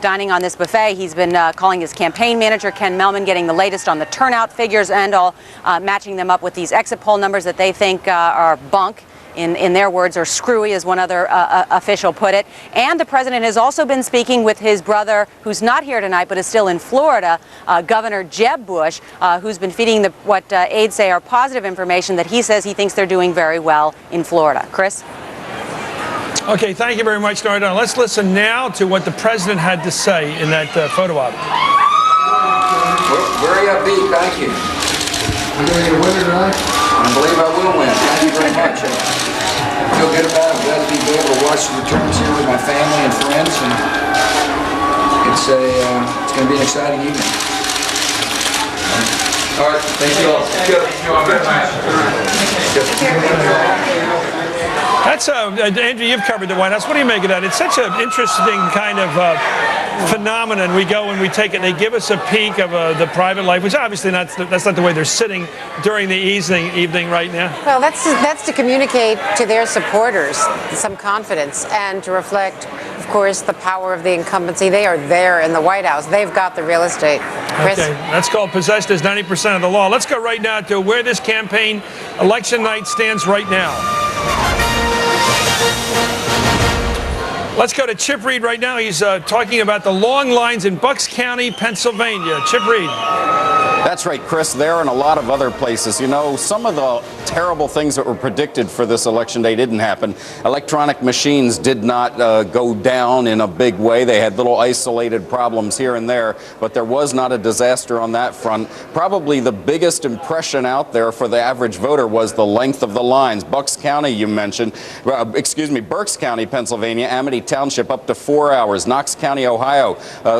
dining on this buffet. He's been calling his campaign manager, Ken Melman, getting the latest on the turnout figures and all matching them up with these exit poll numbers that they think are bunk. In their words, or screwy, as one other official put it. And the president has also been speaking with his brother, who's not here tonight, but is still in Florida, Governor Jeb Bush, who's been feeding what aides say are positive information that he says he thinks they're doing very well in Florida. Chris? Okay, thank you very much, Nora O'Donnell. Let's listen now to what the president had to say in that photo op. Very upbeat, thank you. You're going to get a winner tonight? I believe I will win. Thank you very much. I feel good about it. I'm glad to be able to watch the returns here with my family and friends, and it's going to be an exciting evening. All right, thank you all. Good. Thank you all very much. That's Andrew, you've covered the White House. What do you make of that? It's such an interesting kind of phenomenon. We go and we take it. They give us a peek of the private life, which obviously that's not the way they're sitting during the evening right now. Well, that's to communicate to their supporters some confidence and to reflect, of course, the power of the incumbency. They are there in the White House. They've got the real estate. Chris? Okay, that's called possessed as 90% of the law. Let's go right now to where this campaign election night stands right now. Let's go to Chip Reed right now. He's talking about the long lines in Bucks County, Pennsylvania. Chip Reed. That's right, Chris. There and a lot of other places. You know, some of the terrible things that were predicted for this election day didn't happen. Electronic machines did not go down in a big way. They had little isolated problems here and there, but there was not a disaster on that front. Probably the biggest impression out there for the average voter was the length of the lines. Bucks County, you mentioned, Berks County, Pennsylvania, Amity Township up to 4 hours. Knox County, Ohio,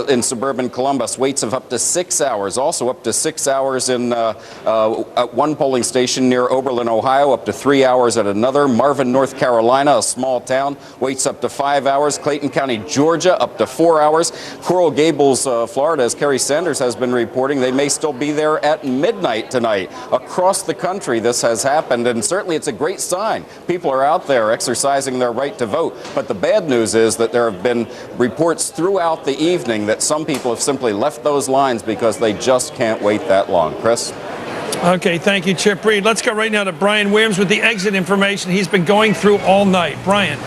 in suburban Columbus, waits of up to 6 hours. Also up to 6 hours in at one polling station near Oberlin, Ohio, up to 3 hours at another. Marvin, North Carolina, a small town, waits up to 5 hours. Clayton County, Georgia, up to 4 hours. Coral Gables, Florida, as Kerry Sanders has been reporting, they may still be there at midnight tonight. Across the country, this has happened, and certainly it's a great sign. People are out there exercising their right to vote. But the bad news is that there have been reports throughout the evening that some people have simply left those lines because they just can't wait that long. Chris? Okay, thank you, Chip Reed. Let's go right now to Brian Williams with the exit information he's been going through all night. Brian.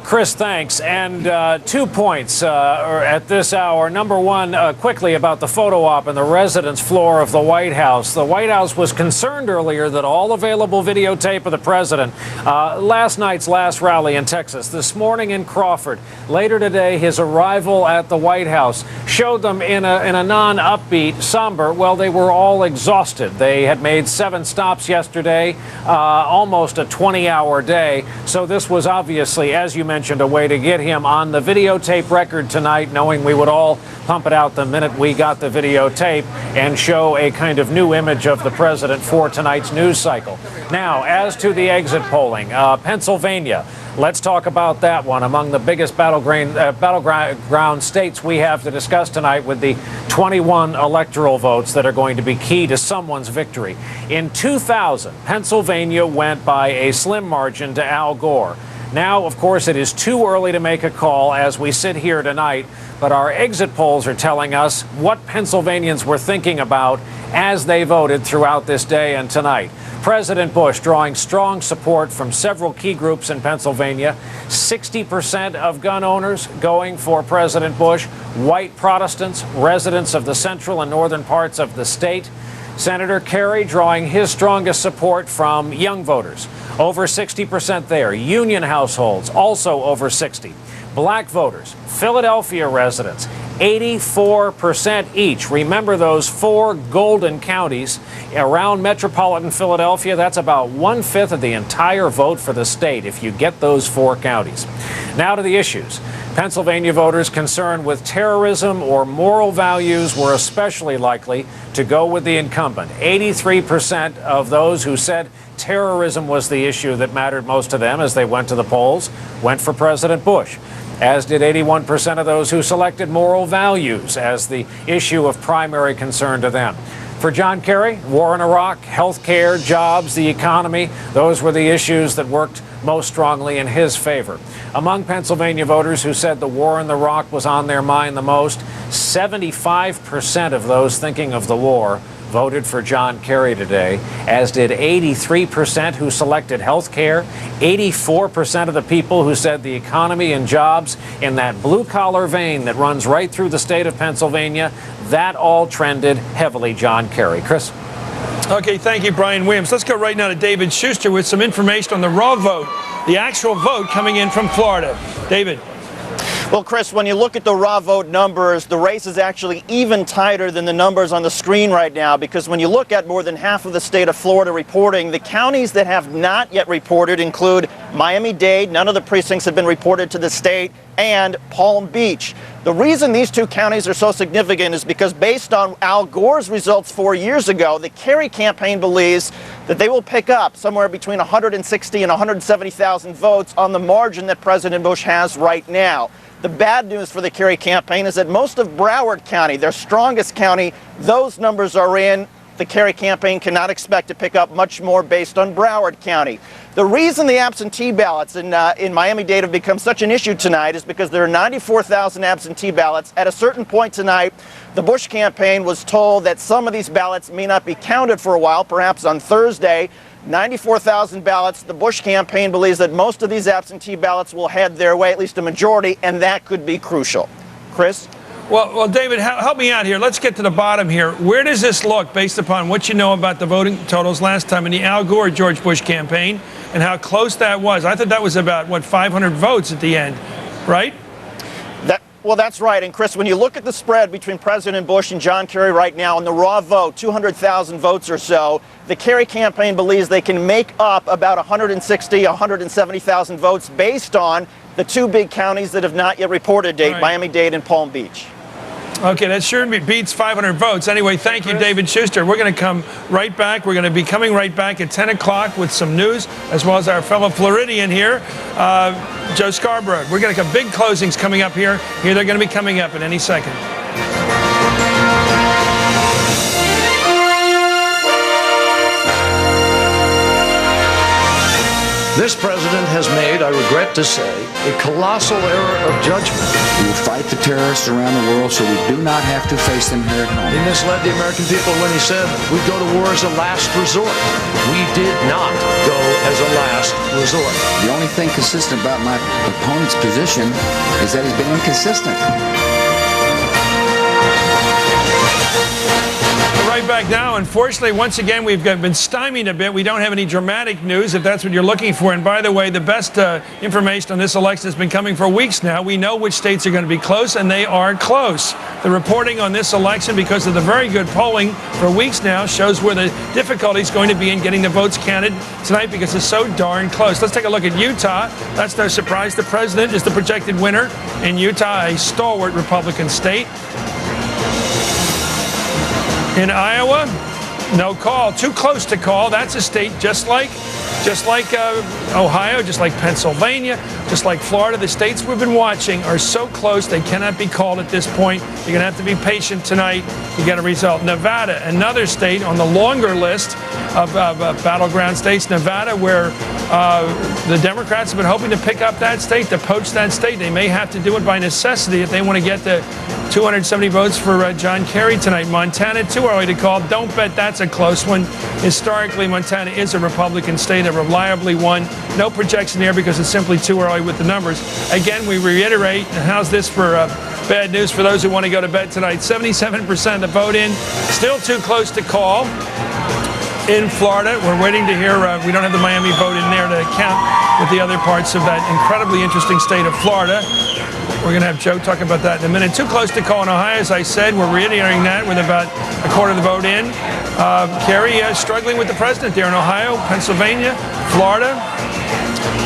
Chris, thanks. And 2 points at this hour. Number one, quickly about the photo op on the residence floor of the White House. The White House was concerned earlier that all available videotape of the president, last night's last rally in Texas, this morning in Crawford, later today his arrival at the White House, showed them in a non-upbeat, somber, well, they were all exhausted. They had made 7 stops yesterday, almost a 20-hour day. So this was obviously, as you mentioned, a way to get him on the videotape record tonight, knowing we would all pump it out the minute we got the videotape and show a kind of new image of the president for tonight's news cycle. Now, as to the exit polling, Pennsylvania. Let's talk about that one, among the biggest battleground states we have to discuss tonight, with the 21 electoral votes that are going to be key to someone's victory. In 2000, Pennsylvania went by a slim margin to Al Gore. Now, of course, it is too early to make a call as we sit here tonight, but our exit polls are telling us what Pennsylvanians were thinking about as they voted throughout this day and tonight. President Bush drawing strong support from several key groups in Pennsylvania. 60% of gun owners going for President Bush, white Protestants, residents of the central and northern parts of the state. Senator Kerry drawing his strongest support from young voters, over 60% there. Union households, also over 60. Black voters, Philadelphia residents, 84% each. Remember those 4 golden counties around metropolitan Philadelphia? That's about 1/5 of the entire vote for the state if you get those 4 counties. Now to the issues. Pennsylvania voters concerned with terrorism or moral values were especially likely to go with the incumbent. 83% of those who said terrorism was the issue that mattered most to them as they went to the polls went for President Bush, as did 81% of those who selected moral values as the issue of primary concern to them. For John Kerry, war in Iraq, health care, jobs, the economy, those were the issues that worked most strongly in his favor. Among Pennsylvania voters who said the war in Iraq was on their mind the most, 75% of those thinking of the war voted for John Kerry today, as did 83% who selected health care, 84% of the people who said the economy and jobs, in that blue-collar vein that runs right through the state of Pennsylvania, that all trended heavily John Kerry. Chris? Okay, thank you, Brian Williams. Let's go right now to David Schuster with some information on the raw vote, the actual vote coming in from Florida. David. Well, Chris, when you look at the raw vote numbers, the race is actually even tighter than the numbers on the screen right now, because when you look at more than half of the state of Florida reporting, the counties that have not yet reported include Miami-Dade, none of the precincts have been reported to the state, and Palm Beach. The reason these 2 counties are so significant is because based on Al Gore's results 4 years ago, the Kerry campaign believes that they will pick up somewhere between 160 and 170,000 votes on the margin that President Bush has right now. The bad news for the Kerry campaign is that most of Broward County, their strongest county, those numbers are in. The Kerry campaign cannot expect to pick up much more based on Broward County. The reason the absentee ballots in Miami-Dade have become such an issue tonight is because there are 94,000 absentee ballots. At a certain point tonight, the Bush campaign was told that some of these ballots may not be counted for a while, perhaps on Thursday. 94,000 ballots. The Bush campaign believes that most of these absentee ballots will head their way, at least a majority, and that could be crucial. Chris? Well, David, help me out here. Let's get to the bottom here. Where does this look based upon what you know about the voting totals last time in the Al Gore George Bush campaign and how close that was? I thought that was about, 500 votes at the end, right? Well, that's right. And Chris, when you look at the spread between President Bush and John Kerry right now on the raw vote, 200,000 votes or so, the Kerry campaign believes they can make up about 160, 170,000 votes based on the 2 big counties that have not yet reported, right. Miami-Dade and Palm Beach. Okay, that sure beats 500 votes. Anyway, thank you, David Schuster. We're going to come right back. We're going to be coming right back at 10 o'clock with some news, as well as our fellow Floridian here, Joe Scarborough. We're going to have big closings coming up here. They're going to be coming up in any second. This president has made, I regret to say, a colossal error of judgment. We will fight the terrorists around the world so we do not have to face them here at home. He misled the American people when he said we'd go to war as a last resort. We did not go as a last resort. The only thing consistent about my opponent's position is that he's been inconsistent. Right back now. Unfortunately, once again, we've been stymied a bit. We don't have any dramatic news, if that's what you're looking for. And by the way, the best information on this election has been coming for weeks now. We know which states are going to be close, and they are close. The reporting on this election, because of the very good polling for weeks now, shows where the difficulty is going to be in getting the votes counted tonight because it's so darn close. Let's take a look at Utah. That's no surprise. The president is the projected winner in Utah, a stalwart Republican state. In Iowa, no call. Too close to call. That's a state just like Ohio, just like Pennsylvania, just like Florida. The states we've been watching are so close they cannot be called at this point. You're going to have to be patient tonight to get a result. Nevada, another state on the longer list of battleground states. Nevada, where the Democrats have been hoping to pick up that state, to poach that state. They may have to do it by necessity if they want to get the 270 votes for John Kerry tonight. Montana, too early to call. Don't bet that's a close one. Historically, Montana is a Republican state, a reliably won. No projection there because it's simply too early with the numbers. Again, we reiterate, and how's this for bad news for those who want to go to bed tonight? 77% of the vote in. Still too close to call. In Florida, we're waiting to hear, we don't have the Miami vote in there to count with the other parts of that incredibly interesting state of Florida. We're going to have Joe talk about that in a minute. Too close to call in Ohio, as I said. We're reiterating that with about a quarter of the vote in. Kerry struggling with the president there in Ohio, Pennsylvania, Florida,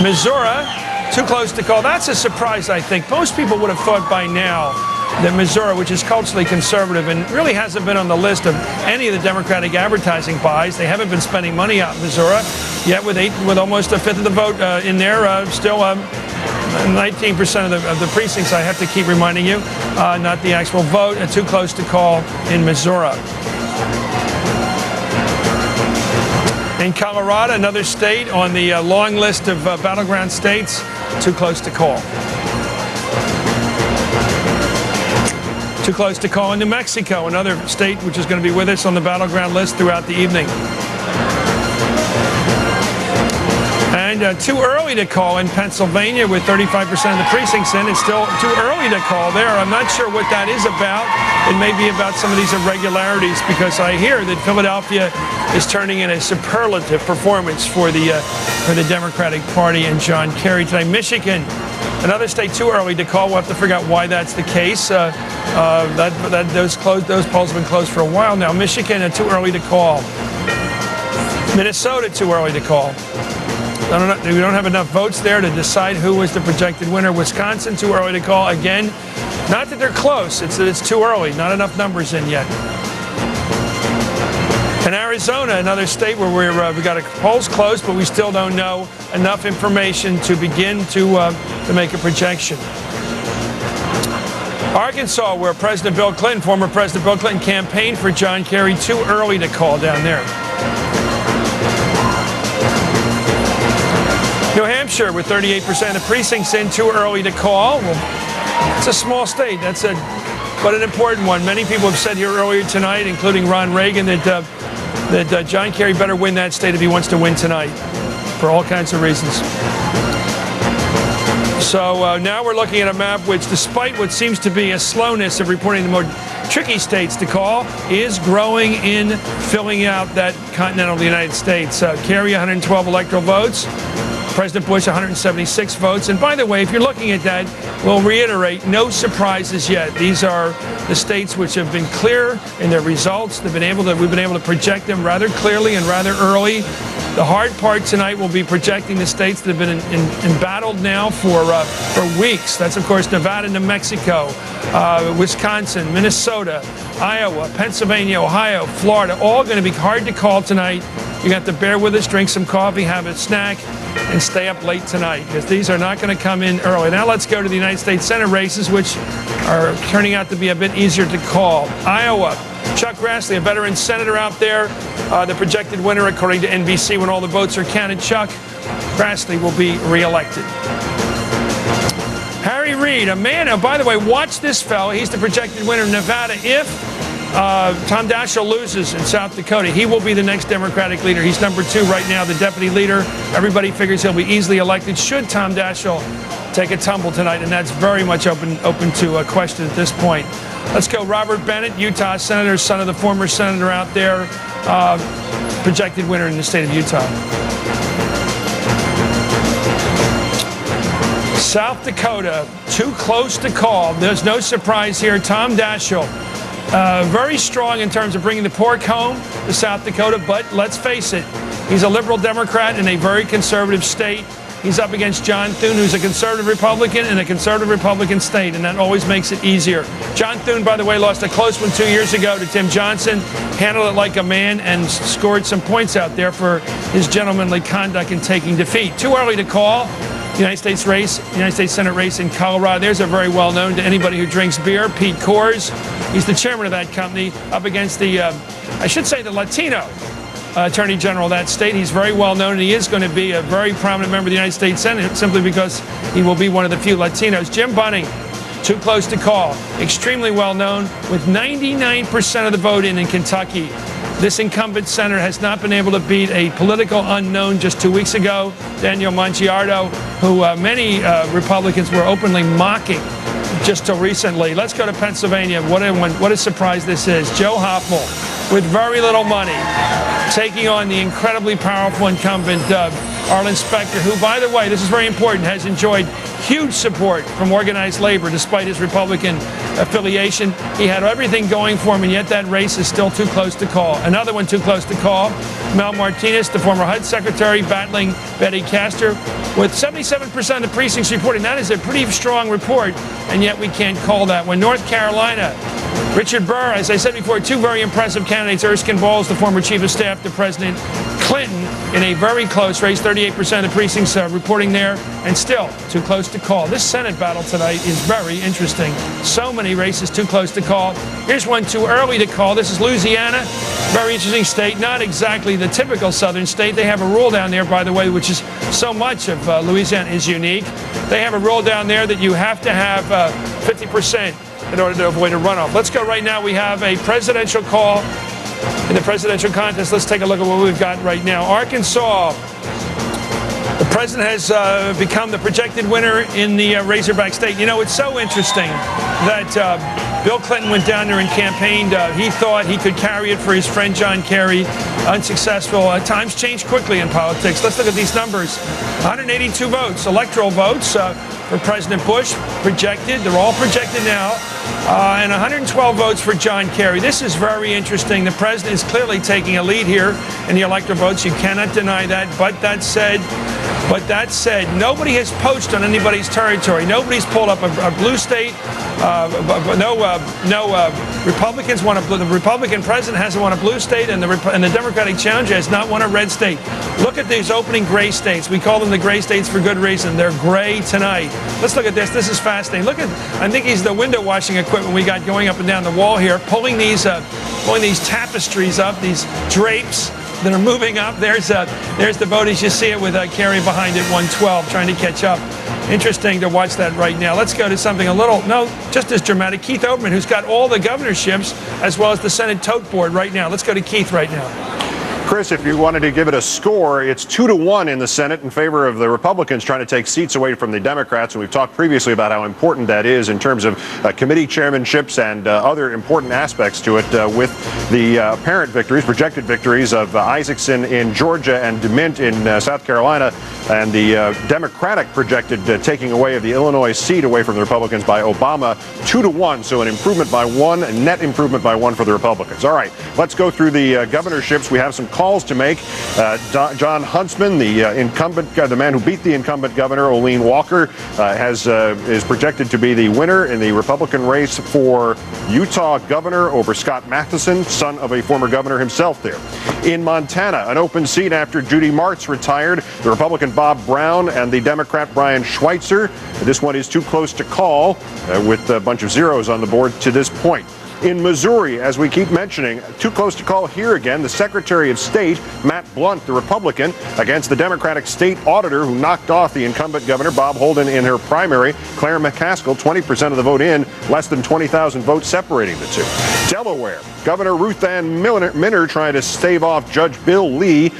Missouri. Too close to call. That's a surprise, I think. Most people would have thought by now that Missouri, which is culturally conservative and really hasn't been on the list of any of the Democratic advertising buys, they haven't been spending money out in Missouri, yet with almost a fifth of the vote in there, still 19% of the precincts, I have to keep reminding you, not the actual vote, too close to call in Missouri. In Colorado, another state on the long list of battleground states, too close to call. Too close to call in New Mexico, another state which is going to be with us on the battleground list throughout the evening. And too early to call in Pennsylvania with 35% of the precincts in. It's still too early to call there. I'm not sure what that is about. It may be about some of these irregularities because I hear that Philadelphia is turning in a superlative performance for the Democratic Party and John Kerry tonight. Michigan, another state too early to call. We'll have to figure out why that's the case. Those polls have been closed for a while now. Michigan, too early to call. Minnesota, too early to call. We don't have enough votes there to decide who was the projected winner. Wisconsin, too early to call. Again, not that they're close. It's that it's too early. Not enough numbers in yet. And Arizona, another state where we got polls closed, but we still don't know enough information to begin to make a projection. Arkansas, where President Bill Clinton, former President Bill Clinton, campaigned for John Kerry, too early to call down there. New Hampshire, with 38% of the precincts in, too early to call. Well, it's a small state, but an important one. Many people have said here earlier tonight, including Ron Reagan, that John Kerry better win that state if he wants to win tonight, for all kinds of reasons. So now we're looking at a map which, despite what seems to be a slowness of reporting the more tricky states to call, is growing in filling out that continental United States. Kerry, 112 electoral votes. President Bush, 176 votes. And by the way, if you're looking at that, we'll reiterate, no surprises yet. These are the states which have been clear in their results. We've been able to project them rather clearly and rather early. The hard part tonight will be projecting the states that have been embattled now for weeks. That's, of course, Nevada, New Mexico, Wisconsin, Minnesota, Iowa, Pennsylvania, Ohio, Florida, all going to be hard to call tonight. You have to bear with us, drink some coffee, have a snack, and stay up late tonight, because these are not going to come in early. Now let's go to the United States Senate races, which are turning out to be a bit easier to call. Iowa, Chuck Grassley, a veteran senator out there, the projected winner according to NBC when all the votes are counted. Chuck Grassley will be reelected. Harry Reid, a man, by the way, watch this fellow. He's the projected winner in Nevada. If Tom Daschle loses in South Dakota, he will be the next Democratic leader. He's number 2 right now, the deputy leader. Everybody figures he'll be easily elected should Tom Daschle take a tumble tonight, and that's very much open to a question at this point. Let's go. Robert Bennett, Utah senator, son of the former senator out there, projected winner in the state of Utah. South Dakota, too close to call. There's no surprise here. Tom Daschle, very strong in terms of bringing the pork home to South Dakota, but let's face it, he's a liberal Democrat in a very conservative state. He's up against John Thune, who's a conservative Republican in a conservative Republican state, and that always makes it easier. John Thune, by the way, lost a close one 2 years ago to Tim Johnson, handled it like a man, and scored some points out there for his gentlemanly conduct in taking defeat. Too early to call. United States Senate race in Colorado. There's a very well-known to anybody who drinks beer, Pete Coors. He's the chairman of that company, up against the, I should say, the Latino Attorney General of that state. He's very well known, and he is going to be a very prominent member of the United States Senate simply because he will be one of the few Latinos. Jim Bunning, too close to call. Extremely well known, with 99% of the vote in Kentucky. This incumbent senator has not been able to beat a political unknown just 2 weeks ago, Daniel Mangiardo, who many Republicans were openly mocking just till recently. Let's go to Pennsylvania. What a surprise this is. Joe Hoffman, with very little money, taking on the incredibly powerful incumbent Arlen Specter, who, by the way, this is very important, has enjoyed huge support from organized labor despite his Republican affiliation. He had everything going for him, and yet that race is still too close to call. Another one too close to call, Mel Martinez, the former HUD secretary, battling Betty Castor, with 77% of the precincts reporting. That is a pretty strong report, and yet we can't call that one. North Carolina, Richard Burr, as I said before, two very impressive candidates. Erskine Bowles, the former chief of staff to President Clinton, in a very close race, 38% of the precincts reporting there, and still too close to call. This Senate battle tonight is very interesting. So many races too close to call. Here's one too early to call. This is Louisiana, very interesting state. Not exactly the typical southern state. They have a rule down there, by the way, which is so much of Louisiana is unique. They have a rule down there that you have to have 50% in order to avoid a runoff. Let's go right now. We have a presidential call in the presidential contest. Let's take a look at what we've got right now. Arkansas. The president has become the projected winner in the Razorback State. You know, it's so interesting that Bill Clinton went down there and campaigned. He thought he could carry it for his friend John Kerry. Unsuccessful. Times change quickly in politics. Let's look at these numbers. 182 votes, electoral votes for President Bush, projected. They're all projected now. And 112 votes for John Kerry. This is very interesting. The president is clearly taking a lead here in the electoral votes. You cannot deny that. But that said, nobody has poached on anybody's territory. Nobody's pulled up a blue state. No Republicans want a blue. The Republican president hasn't won a blue state, and the Democratic challenger has not won a red state. Look at these opening gray states. We call them the gray states for good reason. They're gray tonight. Let's look at this. This is fascinating. Look at, I think he's the window washing equipment we got going up and down the wall here, pulling these tapestries up, these drapes that are moving up. There's the vote as you see it, with Kerry behind it, 112, trying to catch up. Interesting to watch that right now. Let's go to something just as dramatic. Keith Oberman, who's got all the governorships as well as the Senate tote board right now. Let's go to Keith right now. Chris, if you wanted to give it a score, it's 2-1 in the Senate in favor of the Republicans trying to take seats away from the Democrats. And we've talked previously about how important that is in terms of committee chairmanships and other important aspects to it, with the apparent victories, projected victories of Isaacson in Georgia and DeMint in South Carolina, and the Democratic projected taking away of the Illinois seat away from the Republicans by Obama, 2-1. So an improvement by one, a net improvement by one for the Republicans. All right, let's go through the governorships. We have some calls to make. John Huntsman, the incumbent, the man who beat the incumbent governor, Olene Walker, is projected to be the winner in the Republican race for Utah governor over Scott Matheson, son of a former governor himself there. In Montana, an open seat after Judy Martz retired, the Republican Bob Brown and the Democrat Brian Schweitzer. This one is too close to call, with a bunch of zeros on the board to this point. In Missouri, as we keep mentioning, too close to call here again, the Secretary of State, Matt Blunt, the Republican, against the Democratic state auditor who knocked off the incumbent governor, Bob Holden, in her primary. Claire McCaskill, 20% of the vote in, less than 20,000 votes separating the two. Delaware, Governor Ruth Ann Minner trying to stave off Judge Bill Lee.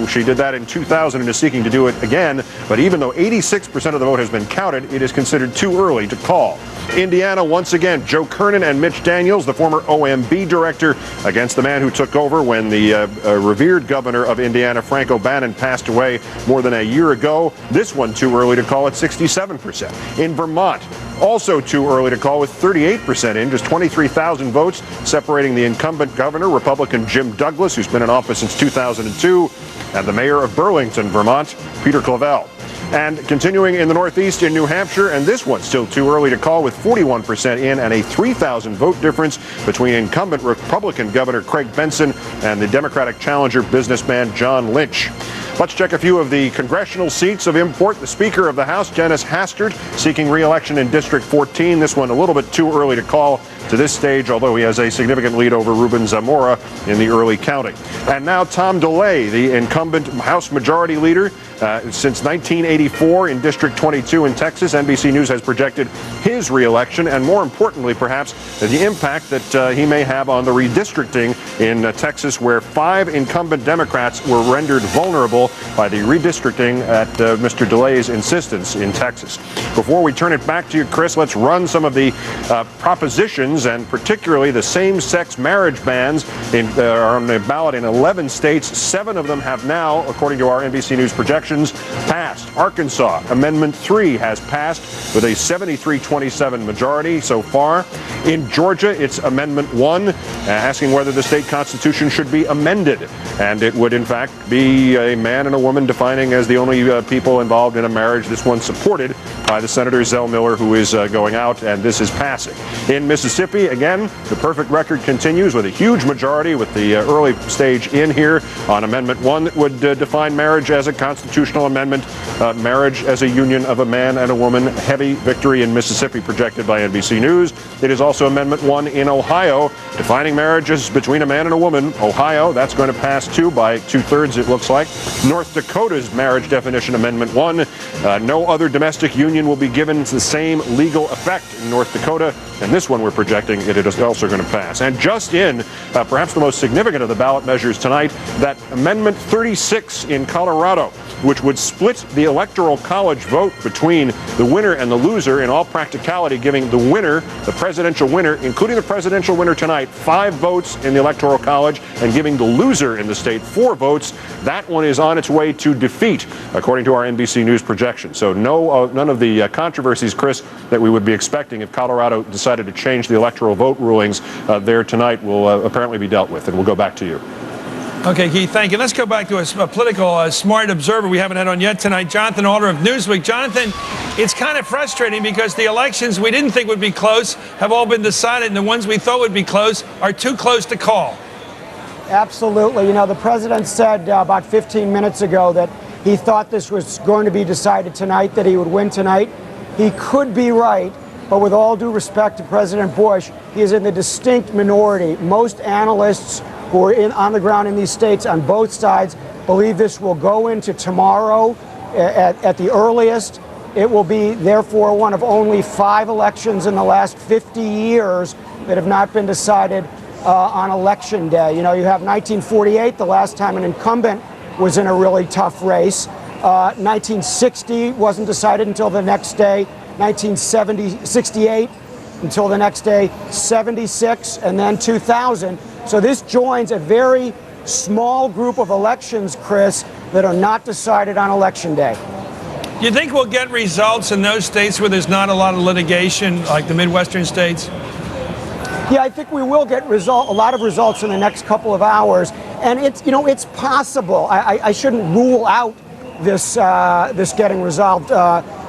She did that in 2000 and is seeking to do it again. But even though 86% of the vote has been counted, it is considered too early to call. Indiana, once again, Joe Kernan and Mitch Daniels, the former OMB director, against the man who took over when the revered governor of Indiana, Frank O'Bannon, passed away more than a year ago. This one too early to call at 67%. In Vermont, also too early to call with 38% in, just 23,000 votes separating the incumbent governor, Republican Jim Douglas, who's been in office since 2002, and the mayor of Burlington, Vermont, Peter Clavelle. And continuing in the Northeast in New Hampshire, and this one still too early to call with 41% in and a 3,000 vote difference between incumbent Republican Governor Craig Benson and the Democratic challenger businessman John Lynch. Let's check a few of the congressional seats of import. The Speaker of the House, Dennis Hastert, seeking re-election in District 14. This one a little bit too early to call to this stage, although he has a significant lead over Ruben Zamora in the early counting. And now Tom DeLay, the incumbent House Majority Leader. Since 1984 in District 22 in Texas, NBC News has projected his re-election and, more importantly, perhaps, the impact that he may have on the redistricting in Texas, where 5 incumbent Democrats were rendered vulnerable by the redistricting at Mr. DeLay's insistence in Texas. Before we turn it back to you, Chris, let's run some of the propositions, and particularly the same-sex marriage bans are on the ballot in 11 states. 7 of them have now, according to our NBC News projections, passed. Arkansas, Amendment 3 has passed with a 73-27 majority so far. In Georgia, it's Amendment 1, asking whether the state constitution should be amended. And it would, in fact, be a man and a woman defining as the only people involved in a marriage. This one supported by the Senator Zell Miller, who is going out, and this is passing. In Mississippi, again, the perfect record continues with a huge majority with the early stage in here on Amendment 1 that would define marriage as a constitutional amendment, marriage as a union of a man and a woman. Heavy victory in Mississippi projected by NBC News. It is also Amendment 1 in Ohio, defining marriage as between a man and a woman. Ohio, that's going to pass too by 2/3, it looks like. North Dakota's marriage definition, Amendment 1. No other domestic union will be given the same legal effect in North Dakota. And this one we're projecting it is also going to pass. And just in, perhaps the most significant of the ballot measures tonight, that Amendment 36 in Colorado, which would split the Electoral College vote between the winner and the loser, in all practicality giving the winner, the presidential winner, including the presidential winner tonight, 5 votes in the Electoral College, and giving the loser in the state 4 votes. That one is on its way to defeat, according to our NBC News projection. So none of the controversies, Chris, that we would be expecting if Colorado decided to change the electoral vote rulings there tonight will apparently be dealt with. And we'll go back to you. Okay, Keith, thank you. Let's go back to a political smart observer we haven't had on yet tonight, Jonathan Alder of Newsweek. Jonathan, it's kind of frustrating because the elections we didn't think would be close have all been decided, and the ones we thought would be close are too close to call. Absolutely. You know, the president said about 15 minutes ago that he thought this was going to be decided tonight, that he would win tonight. He could be right, but with all due respect to President Bush, he is in the distinct minority. Most analysts who are on the ground in these states on both sides believe this will go into tomorrow at the earliest. It will be, therefore, one of only 5 elections in the last 50 years that have not been decided on Election Day. You know, you have 1948, the last time an incumbent was in a really tough race. 1960 wasn't decided until the next day. 1968 until the next day. 76, and then 2000. So this joins a very small group of elections, Chris, that are not decided on Election Day. Do you think we'll get results in those states where there's not a lot of litigation, like the Midwestern states? Yeah, I think we will get a lot of results in the next couple of hours, and it's possible. I shouldn't rule out this getting resolved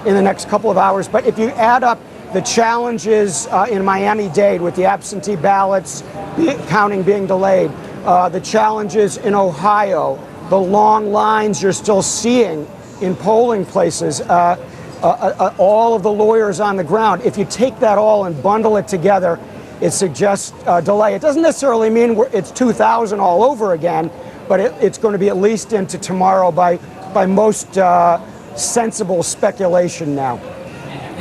in the next couple of hours. But if you add up the challenges in Miami-Dade with the absentee ballots, counting being delayed, the challenges in Ohio, the long lines you're still seeing in polling places, all of the lawyers on the ground. If you take that all and bundle it together, it suggests delay. It doesn't necessarily mean it's 2000 all over again, but it's going to be at least into tomorrow by most sensible speculation now.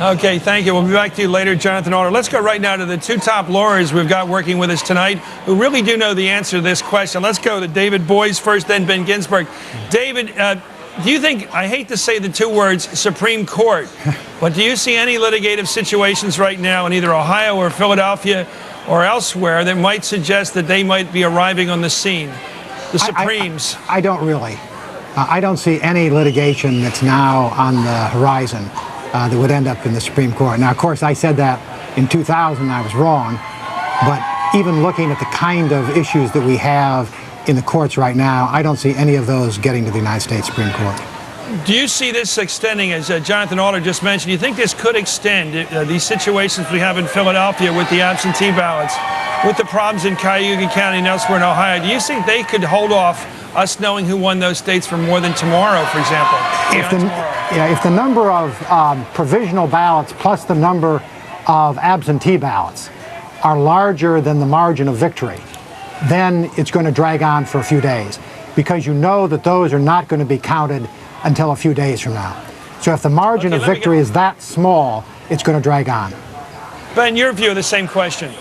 Okay, thank you. We'll be back to you later, Jonathan Alder. Let's go right now to the 2 top lawyers we've got working with us tonight who really do know the answer to this question. Let's go to David Boies first, then Ben Ginsberg. David, do you think, I hate to say the 2 words, Supreme Court, but do you see any litigative situations right now in either Ohio or Philadelphia or elsewhere that might suggest that they might be arriving on the scene? The Supremes. I don't really. I don't see any litigation that's now on the horizon that would end up in the Supreme Court. Now, of course, I said that in 2000. I was wrong. But even looking at the kind of issues that we have in the courts right now, I don't see any of those getting to the United States Supreme Court. Do you see this extending, as Jonathan Alder just mentioned? Do you think this could extend these situations we have in Philadelphia with the absentee ballots, with the problems in Cuyahoga County and elsewhere in Ohio? Do you think they could hold off us knowing who won those states for more than tomorrow, for example? If the number of provisional ballots plus the number of absentee ballots are larger than the margin of victory, then it's going to drag on for a few days, because you know that those are not going to be counted until a few days from now. So if the margin of victory is that small, it's going to drag on. Ben, your view of the same question.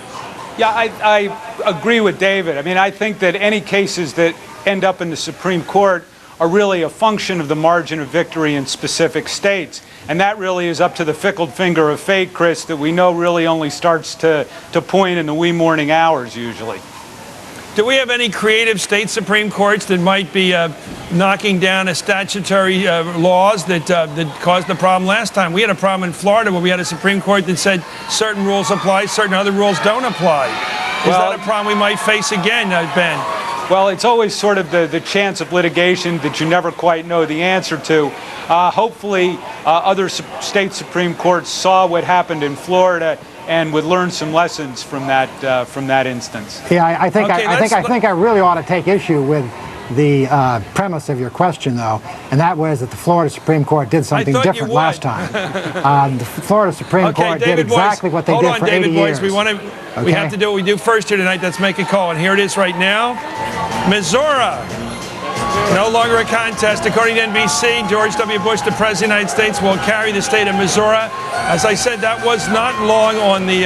Yeah, I agree with David. I mean, I think that any cases that end up in the Supreme Court are really a function of the margin of victory in specific states. And that really is up to the fickle finger of fate, Chris, that we know really only starts to point in the wee morning hours usually. Do we have any creative state Supreme Courts that might be knocking down statutory laws that caused the problem last time? We had a problem in Florida where we had a Supreme Court that said certain rules apply, certain other rules don't apply. Is that a problem we might face again, Ben? Well, it's always sort of the chance of litigation that you never quite know the answer to. Hopefully, other state Supreme Courts saw what happened in Florida and would learn some lessons from that instance. Yeah, I think I really ought to take issue with the premise of your question, though, and that was that the Florida Supreme Court did something different last time. The Florida Supreme Court did exactly what they did for 80 years. We have to do what we do first here tonight. Let's make a call, and here it is right now. Missouri. No longer a contest. According to NBC, George W. Bush, the President of the United States, will carry the state of Missouri. As I said, that was not long on the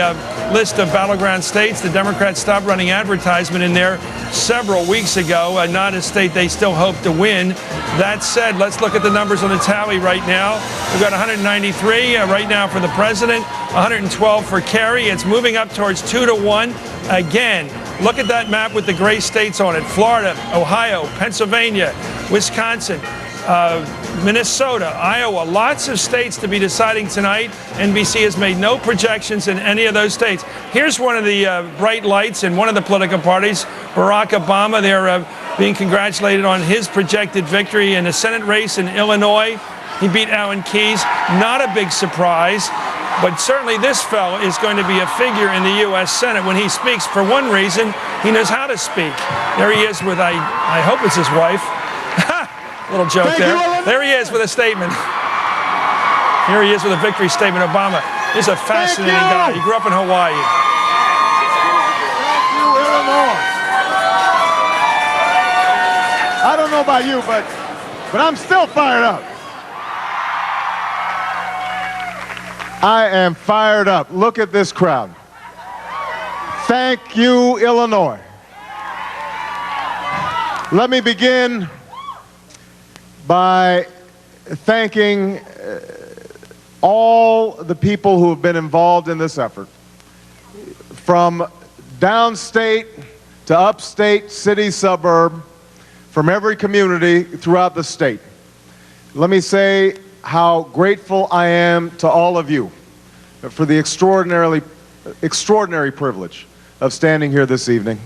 list of battleground states. The Democrats stopped running advertisement in there several weeks ago. Not a state they still hope to win. That said, let's look at the numbers on the tally right now. We've got 193 right now for the president, 112 for Kerry. It's moving up towards 2-1 again. Look at that map with the gray states on it. Florida, Ohio, Pennsylvania, Wisconsin, Minnesota, Iowa. Lots of states to be deciding tonight. NBC has made no projections in any of those states. Here's one of the bright lights in one of the political parties, Barack Obama. They're being congratulated on his projected victory in the Senate race in Illinois. He beat Alan Keyes. Not a big surprise. But certainly this fellow is going to be a figure in the U.S. Senate. When he speaks, for one reason, he knows how to speak. There he is with, I hope it's his wife. Little joke there. There he is with a statement. Here he is with a victory statement. Obama is a fascinating guy. He grew up in Hawaii. Thank you, Illinois. I don't know about you, but I'm still fired up. I am fired up. Look at this crowd. Thank you, Illinois. Let me begin by thanking all the people who have been involved in this effort, from downstate to upstate, city, suburb, from every community throughout the state. Let me say how grateful I am to all of you for the extraordinary privilege of standing here this evening.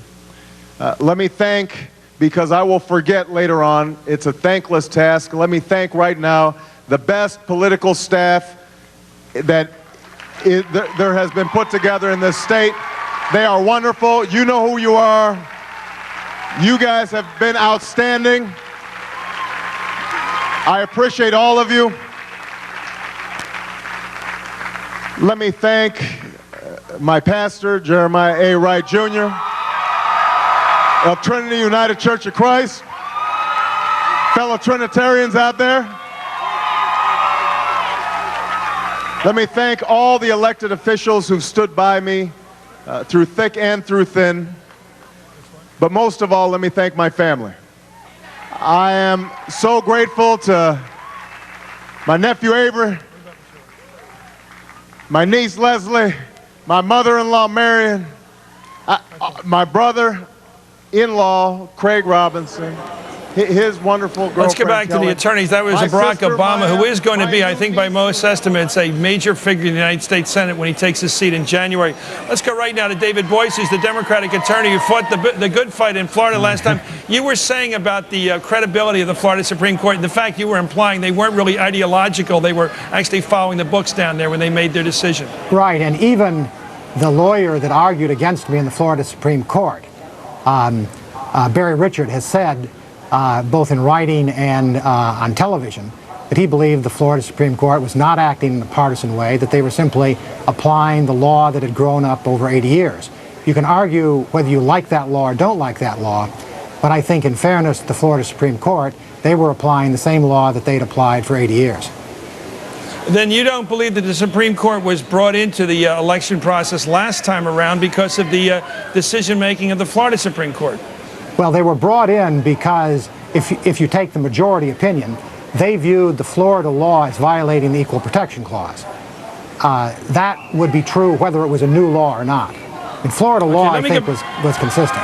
Let me thank, because I will forget later on, it's a thankless task, let me thank right now the best political staff that there has been put together in this state. They are wonderful. You know who you are. You guys have been outstanding. I appreciate all of you. Let me thank my pastor, Jeremiah A. Wright, Jr. of Trinity United Church of Christ, fellow Trinitarians out there. Let me thank all the elected officials who've stood by me through thick and through thin. But most of all, let me thank my family. I am so grateful to my nephew Avery, my niece Leslie, my mother-in-law Marion, My brother-in-law, Craig Robinson, his wonderful girlfriend. Let's get back to the attorneys. That was Barack Obama, who is going to be, I think by most estimates, a major figure in the United States Senate when he takes his seat in January. Let's go right now to David Boyce, who's the Democratic attorney who fought the good fight in Florida last time. You were saying about the credibility of the Florida Supreme Court, and the fact you were implying they weren't really ideological. They were actually following the books down there when they made their decision. Right, and even the lawyer that argued against me in the Florida Supreme Court, Barry Richard, has said, both in writing and on television, that he believed the Florida Supreme Court was not acting in a partisan way, that they were simply applying the law that had grown up over 80 years. You can argue whether you like that law or don't like that law, but I think in fairness to the Florida Supreme Court, they were applying the same law that they'd applied for 80 years. Then you don't believe that the Supreme Court was brought into the election process last time around because of the decision-making of the Florida Supreme Court? Well, they were brought in because if you take the majority opinion, they viewed the Florida law as violating the Equal Protection Clause. That would be true whether it was a new law or not. And Florida law, I think, was consistent.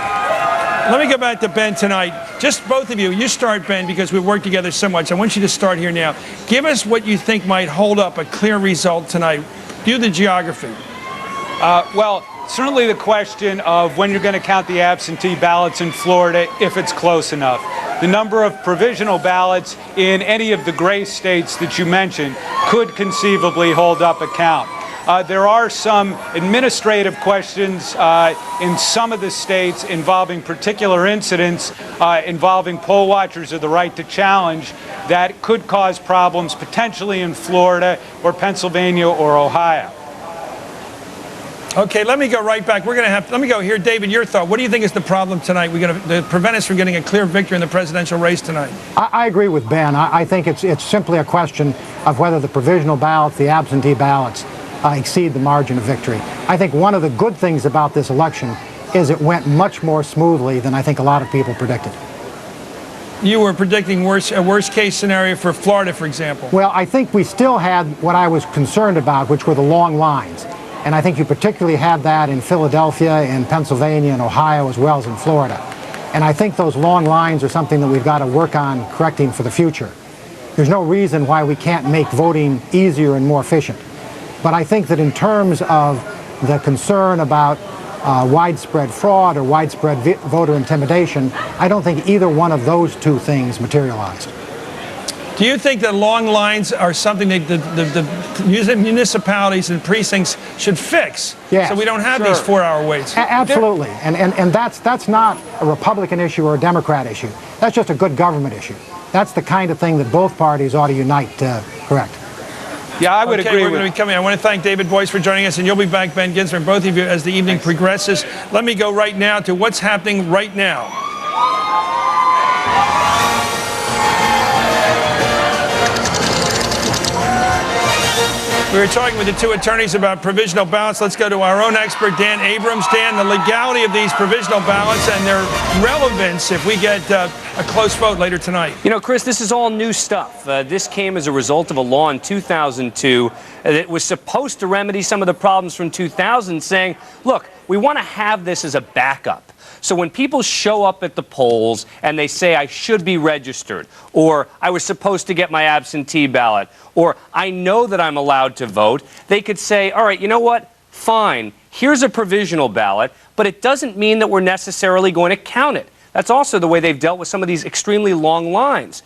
Let me go back to Ben tonight. Just both of you. You start, Ben, because we've worked together so much. I want you to start here now. Give us what you think might hold up a clear result tonight. Do the geography. Well, certainly the question of when you're going to count the absentee ballots in Florida, if it's close enough. The number of provisional ballots in any of the gray states that you mentioned could conceivably hold up a count. There are some administrative questions in some of the states involving particular incidents involving poll watchers or the right to challenge that could cause problems potentially in Florida or Pennsylvania or Ohio. Okay, let me go right back. Let me go here. David, your thought. What do you think is the problem tonight? We're going to prevent us from getting a clear victory in the presidential race tonight. I agree with Ben. I think it's simply a question of whether the provisional ballots, the absentee ballots, exceed the margin of victory. I think one of the good things about this election is it went much more smoothly than I think a lot of people predicted. You were predicting a worst-case scenario for Florida, for example. Well, I think we still had what I was concerned about, which were the long lines. And I think you particularly had that in Philadelphia, in Pennsylvania, and Ohio, as well as in Florida. And I think those long lines are something that we've got to work on correcting for the future. There's no reason why we can't make voting easier and more efficient. But I think that in terms of the concern about widespread fraud or widespread voter intimidation, I don't think either one of those two things materialized. Do you think that long lines are something that the municipalities and precincts should fix? Yes, so we don't have these 4-hour waits? Absolutely. And that's not a Republican issue or a Democrat issue. That's just a good government issue. That's the kind of thing that both parties ought to unite to correct. Yeah, I would agree. We're going to be coming. I want to thank David Boyce for joining us, and you'll be back, Ben Ginsberg, both of you, as the evening progresses. Let me go right now to what's happening right now. We were talking with the two attorneys about provisional ballots. Let's go to our own expert, Dan Abrams. Dan, the legality of these provisional ballots and their relevance if we get a close vote later tonight. You know, Chris, this is all new stuff. This came as a result of a law in 2002 that was supposed to remedy some of the problems from 2000, saying, look, we want to have this as a backup. So when people show up at the polls and they say, I should be registered, or I was supposed to get my absentee ballot, or I know that I'm allowed to vote, they could say, all right, you know what? Fine, here's a provisional ballot, but it doesn't mean that we're necessarily going to count it. That's also the way they've dealt with some of these extremely long lines.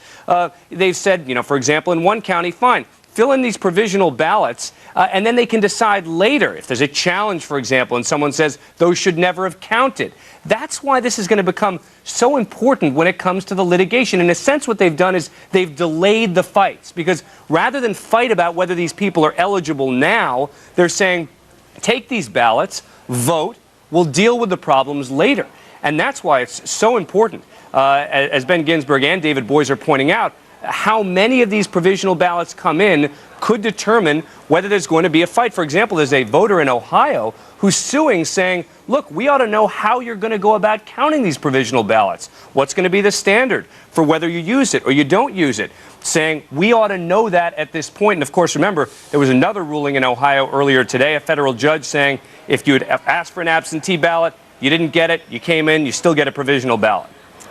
They've said, you know, for example, in one county, fine, fill in these provisional ballots, and then they can decide later if there's a challenge, for example, and someone says those should never have counted. That's why this is going to become so important when it comes to the litigation. In a sense, what they've done is they've delayed the fights, because rather than fight about whether these people are eligible now, they're saying, take these ballots, vote, we'll deal with the problems later. And that's why it's so important, as Ben Ginsberg and David Boyce are pointing out, how many of these provisional ballots come in could determine whether there's going to be a fight. For example, there's a voter in Ohio who's suing, saying, look, we ought to know how you're going to go about counting these provisional ballots. What's going to be the standard for whether you use it or you don't use it? Saying we ought to know that at this point. And of course, remember, there was another ruling in Ohio earlier today, a federal judge saying if you had asked for an absentee ballot, you didn't get it, you came in, you still get a provisional ballot.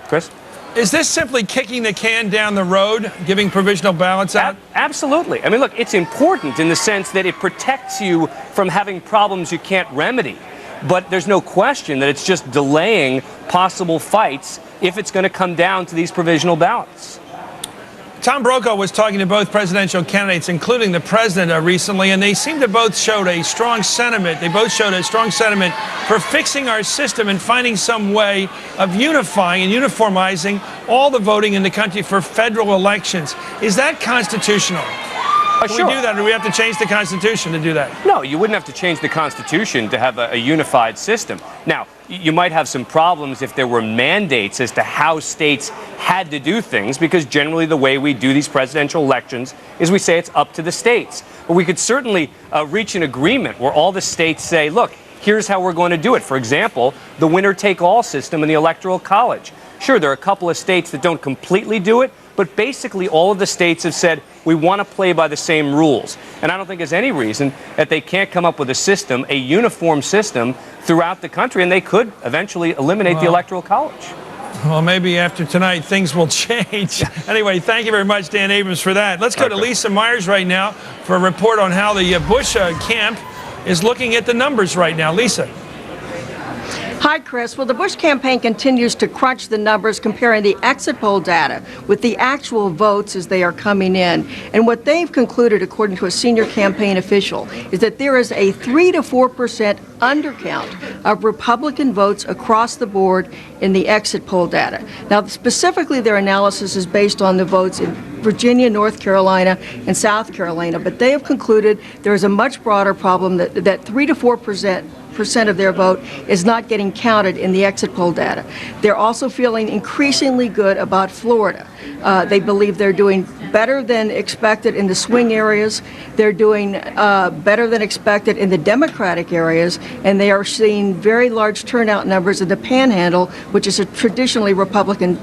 Chris? Is this simply kicking the can down the road, giving provisional ballots out? Absolutely. I mean, look, it's important in the sense that it protects you from having problems you can't remedy. But there's no question that it's just delaying possible fights if it's going to come down to these provisional ballots. Tom Brokaw was talking to both presidential candidates, including the president, recently, and they seemed to both showed a strong sentiment. They both showed a strong sentiment for fixing our system and finding some way of unifying and uniformizing all the voting in the country for federal elections. Is that constitutional? Can we do that, or do we have to change the Constitution to do that? No, you wouldn't have to change the Constitution to have a unified system. Now, you might have some problems if there were mandates as to how states had to do things, because generally the way we do these presidential elections is we say it's up to the states. But we could certainly reach an agreement where all the states say, look, here's how we're going to do it. For example, the winner-take-all system in the Electoral College. Sure, there are a couple of states that don't completely do it, but basically all of the states have said we want to play by the same rules. And I don't think there's any reason that they can't come up with a system, a uniform system throughout the country, and they could eventually eliminate the Electoral College. Well, maybe after tonight things will change. Anyway, thank you very much, Dan Abrams, for that. Let's go to Lisa Myers right now for a report on how the Bush camp is looking at the numbers right now. Lisa. Hi, Chris. Well, the Bush campaign continues to crunch the numbers, comparing the exit poll data with the actual votes as they are coming in. And what they've concluded, according to a senior campaign official, is that there is a 3 to 4% undercount of Republican votes across the board in the exit poll data. Now, specifically, their analysis is based on the votes in Virginia, North Carolina, and South Carolina. But they have concluded there is a much broader problem that 3 to 4% of their vote is not getting counted in the exit poll data. They're also feeling increasingly good about Florida. They believe they're doing better than expected in the swing areas. They're doing better than expected in the Democratic areas, and they are seeing very large turnout numbers in the Panhandle, which is a traditionally Republican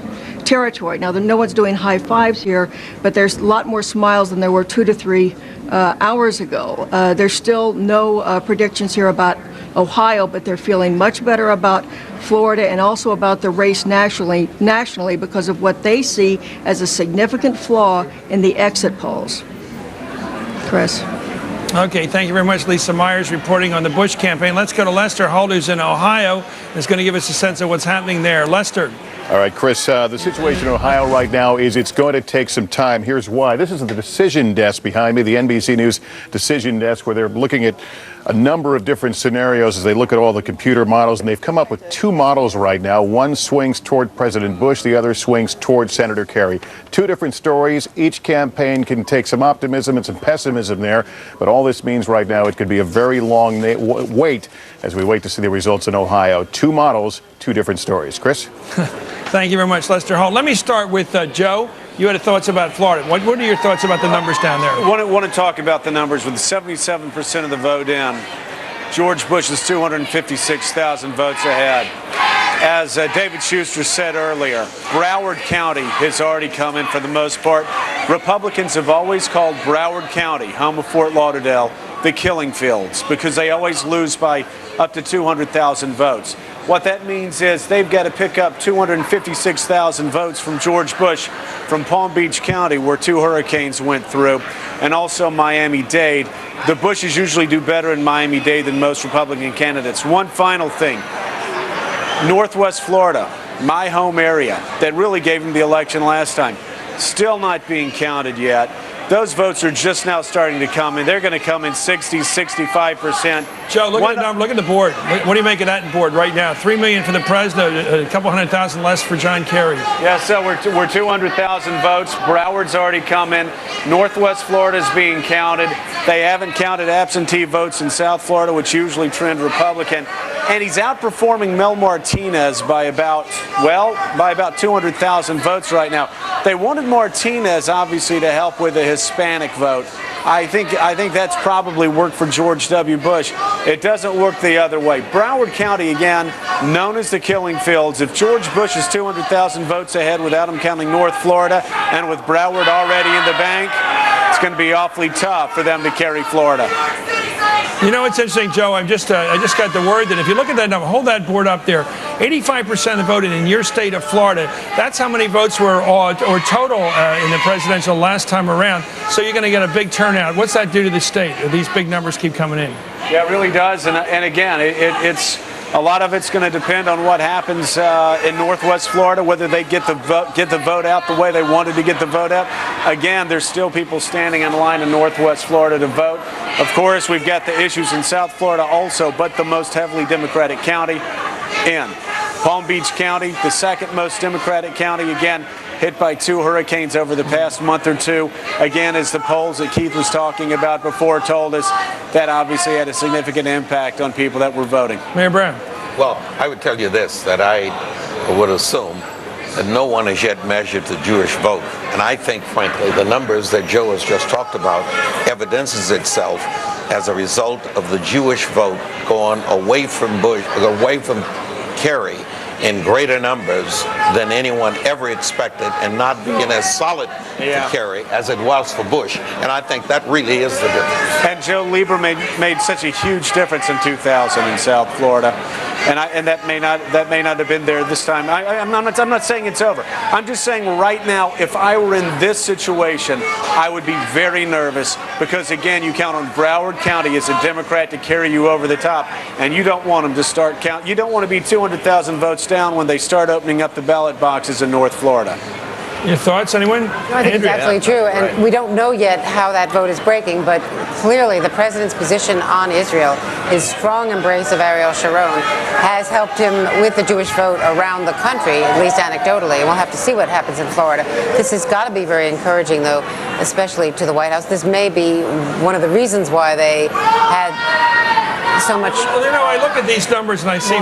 territory. Now, no one's doing high fives here, but there's a lot more smiles than there were 2 to 3 hours ago. There's still no predictions here about Ohio, but they're feeling much better about Florida and also about the race nationally because of what they see as a significant flaw in the exit polls. Chris. Okay, thank you very much, Lisa Myers, reporting on the Bush campaign. Let's go to Lester Holt, who's in Ohio, is going to give us a sense of what's happening there. Lester. All right, Chris, the situation in Ohio right now is it's going to take some time. Here's why. This is the decision desk behind me, the NBC News decision desk, where they're looking at a number of different scenarios as they look at all the computer models, and they've come up with 2 models right now. One swings toward President Bush, the other swings toward Senator Kerry. 2 different stories. Each campaign can take some optimism and some pessimism there, but all this means right now it could be a very long wait as we wait to see the results in Ohio. 2 models, 2 different stories. Chris? Thank you very much, Lester Holt. Let me start with Joe. You had thoughts about Florida. What are your thoughts about the numbers down there? I want to talk about the numbers. With 77% of the vote in, George Bush is 256,000 votes ahead. As David Schuster said earlier, Broward County has already come in for the most part. Republicans have always called Broward County, home of Fort Lauderdale, the killing fields because they always lose by up to 200,000 votes. What that means is they've got to pick up 256,000 votes from George Bush from Palm Beach County, where 2 hurricanes went through, and also Miami-Dade. The Bushes usually do better in Miami-Dade than most Republican candidates. One final thing. Northwest Florida, my home area, that really gave him the election last time, still not being counted yet. Those votes are just now starting to come in. They're going to come in 60, 65%. Joe, look at the board. What do you make of that board right now? 3 million for the president, a couple 100,000 less for John Kerry. Yeah, so we're 200,000 votes. Broward's already come in. Northwest Florida's being counted. They haven't counted absentee votes in South Florida, which usually trend Republican. And he's outperforming Mel Martinez by about 200,000 votes right now. They wanted Martinez, obviously, to help with the Hispanic vote. I think that's probably worked for George W. Bush. It doesn't work the other way. Broward County, again, known as the killing fields. If George Bush is 200,000 votes ahead without him counting North Florida, and with Broward already in the bank, it's going to be awfully tough for them to carry Florida. You know, it's interesting, Joe. I just got the word that if you look at that number, hold that board up there, 85% voted in your state of Florida. That's how many votes were or total in the presidential last time around. So you're going to get a big turnout. What's that do to the state? These big numbers keep coming in. Yeah, it really does. And again, it's a lot of it's going to depend on what happens in Northwest Florida, whether they get the vote out the way they wanted to get the vote out. Again, there's still people standing in line in Northwest Florida to vote. Of course, we've got the issues in South Florida also, but the most heavily Democratic county in Palm Beach County, the second most Democratic county, again, hit by 2 hurricanes over the past month or two. Again, as the polls that Keith was talking about before told us, that obviously had a significant impact on people that were voting. Mayor Brown. Well, I would tell you this, that I would assume that no one has yet measured the Jewish vote. And I think, frankly, the numbers that Joe has just talked about evidences itself as a result of the Jewish vote going away from Bush, away from Kerry, in greater numbers than anyone ever expected, and not being as solid for Kerry as it was for Bush. And I think that really is the difference. And Joe Lieber made such a huge difference in 2000 in South Florida, and that may not have been there this time. I'm not saying it's over. I'm just saying right now, if I were in this situation, I would be very nervous because, again, you count on Broward County as a Democrat to carry you over the top, and you don't want them to start count. You don't want to be 200,000 votes down when they start opening up the ballot boxes in North Florida. Your thoughts, anyone? No, I think it's absolutely true, and we don't know yet how that vote is breaking, but clearly the president's position on Israel, his strong embrace of Ariel Sharon, has helped him with the Jewish vote around the country, at least anecdotally. And we'll have to see what happens in Florida. This has got to be very encouraging, though, especially to the White House. This may be one of the reasons why they had so much. Well, you know, I look at these numbers and I see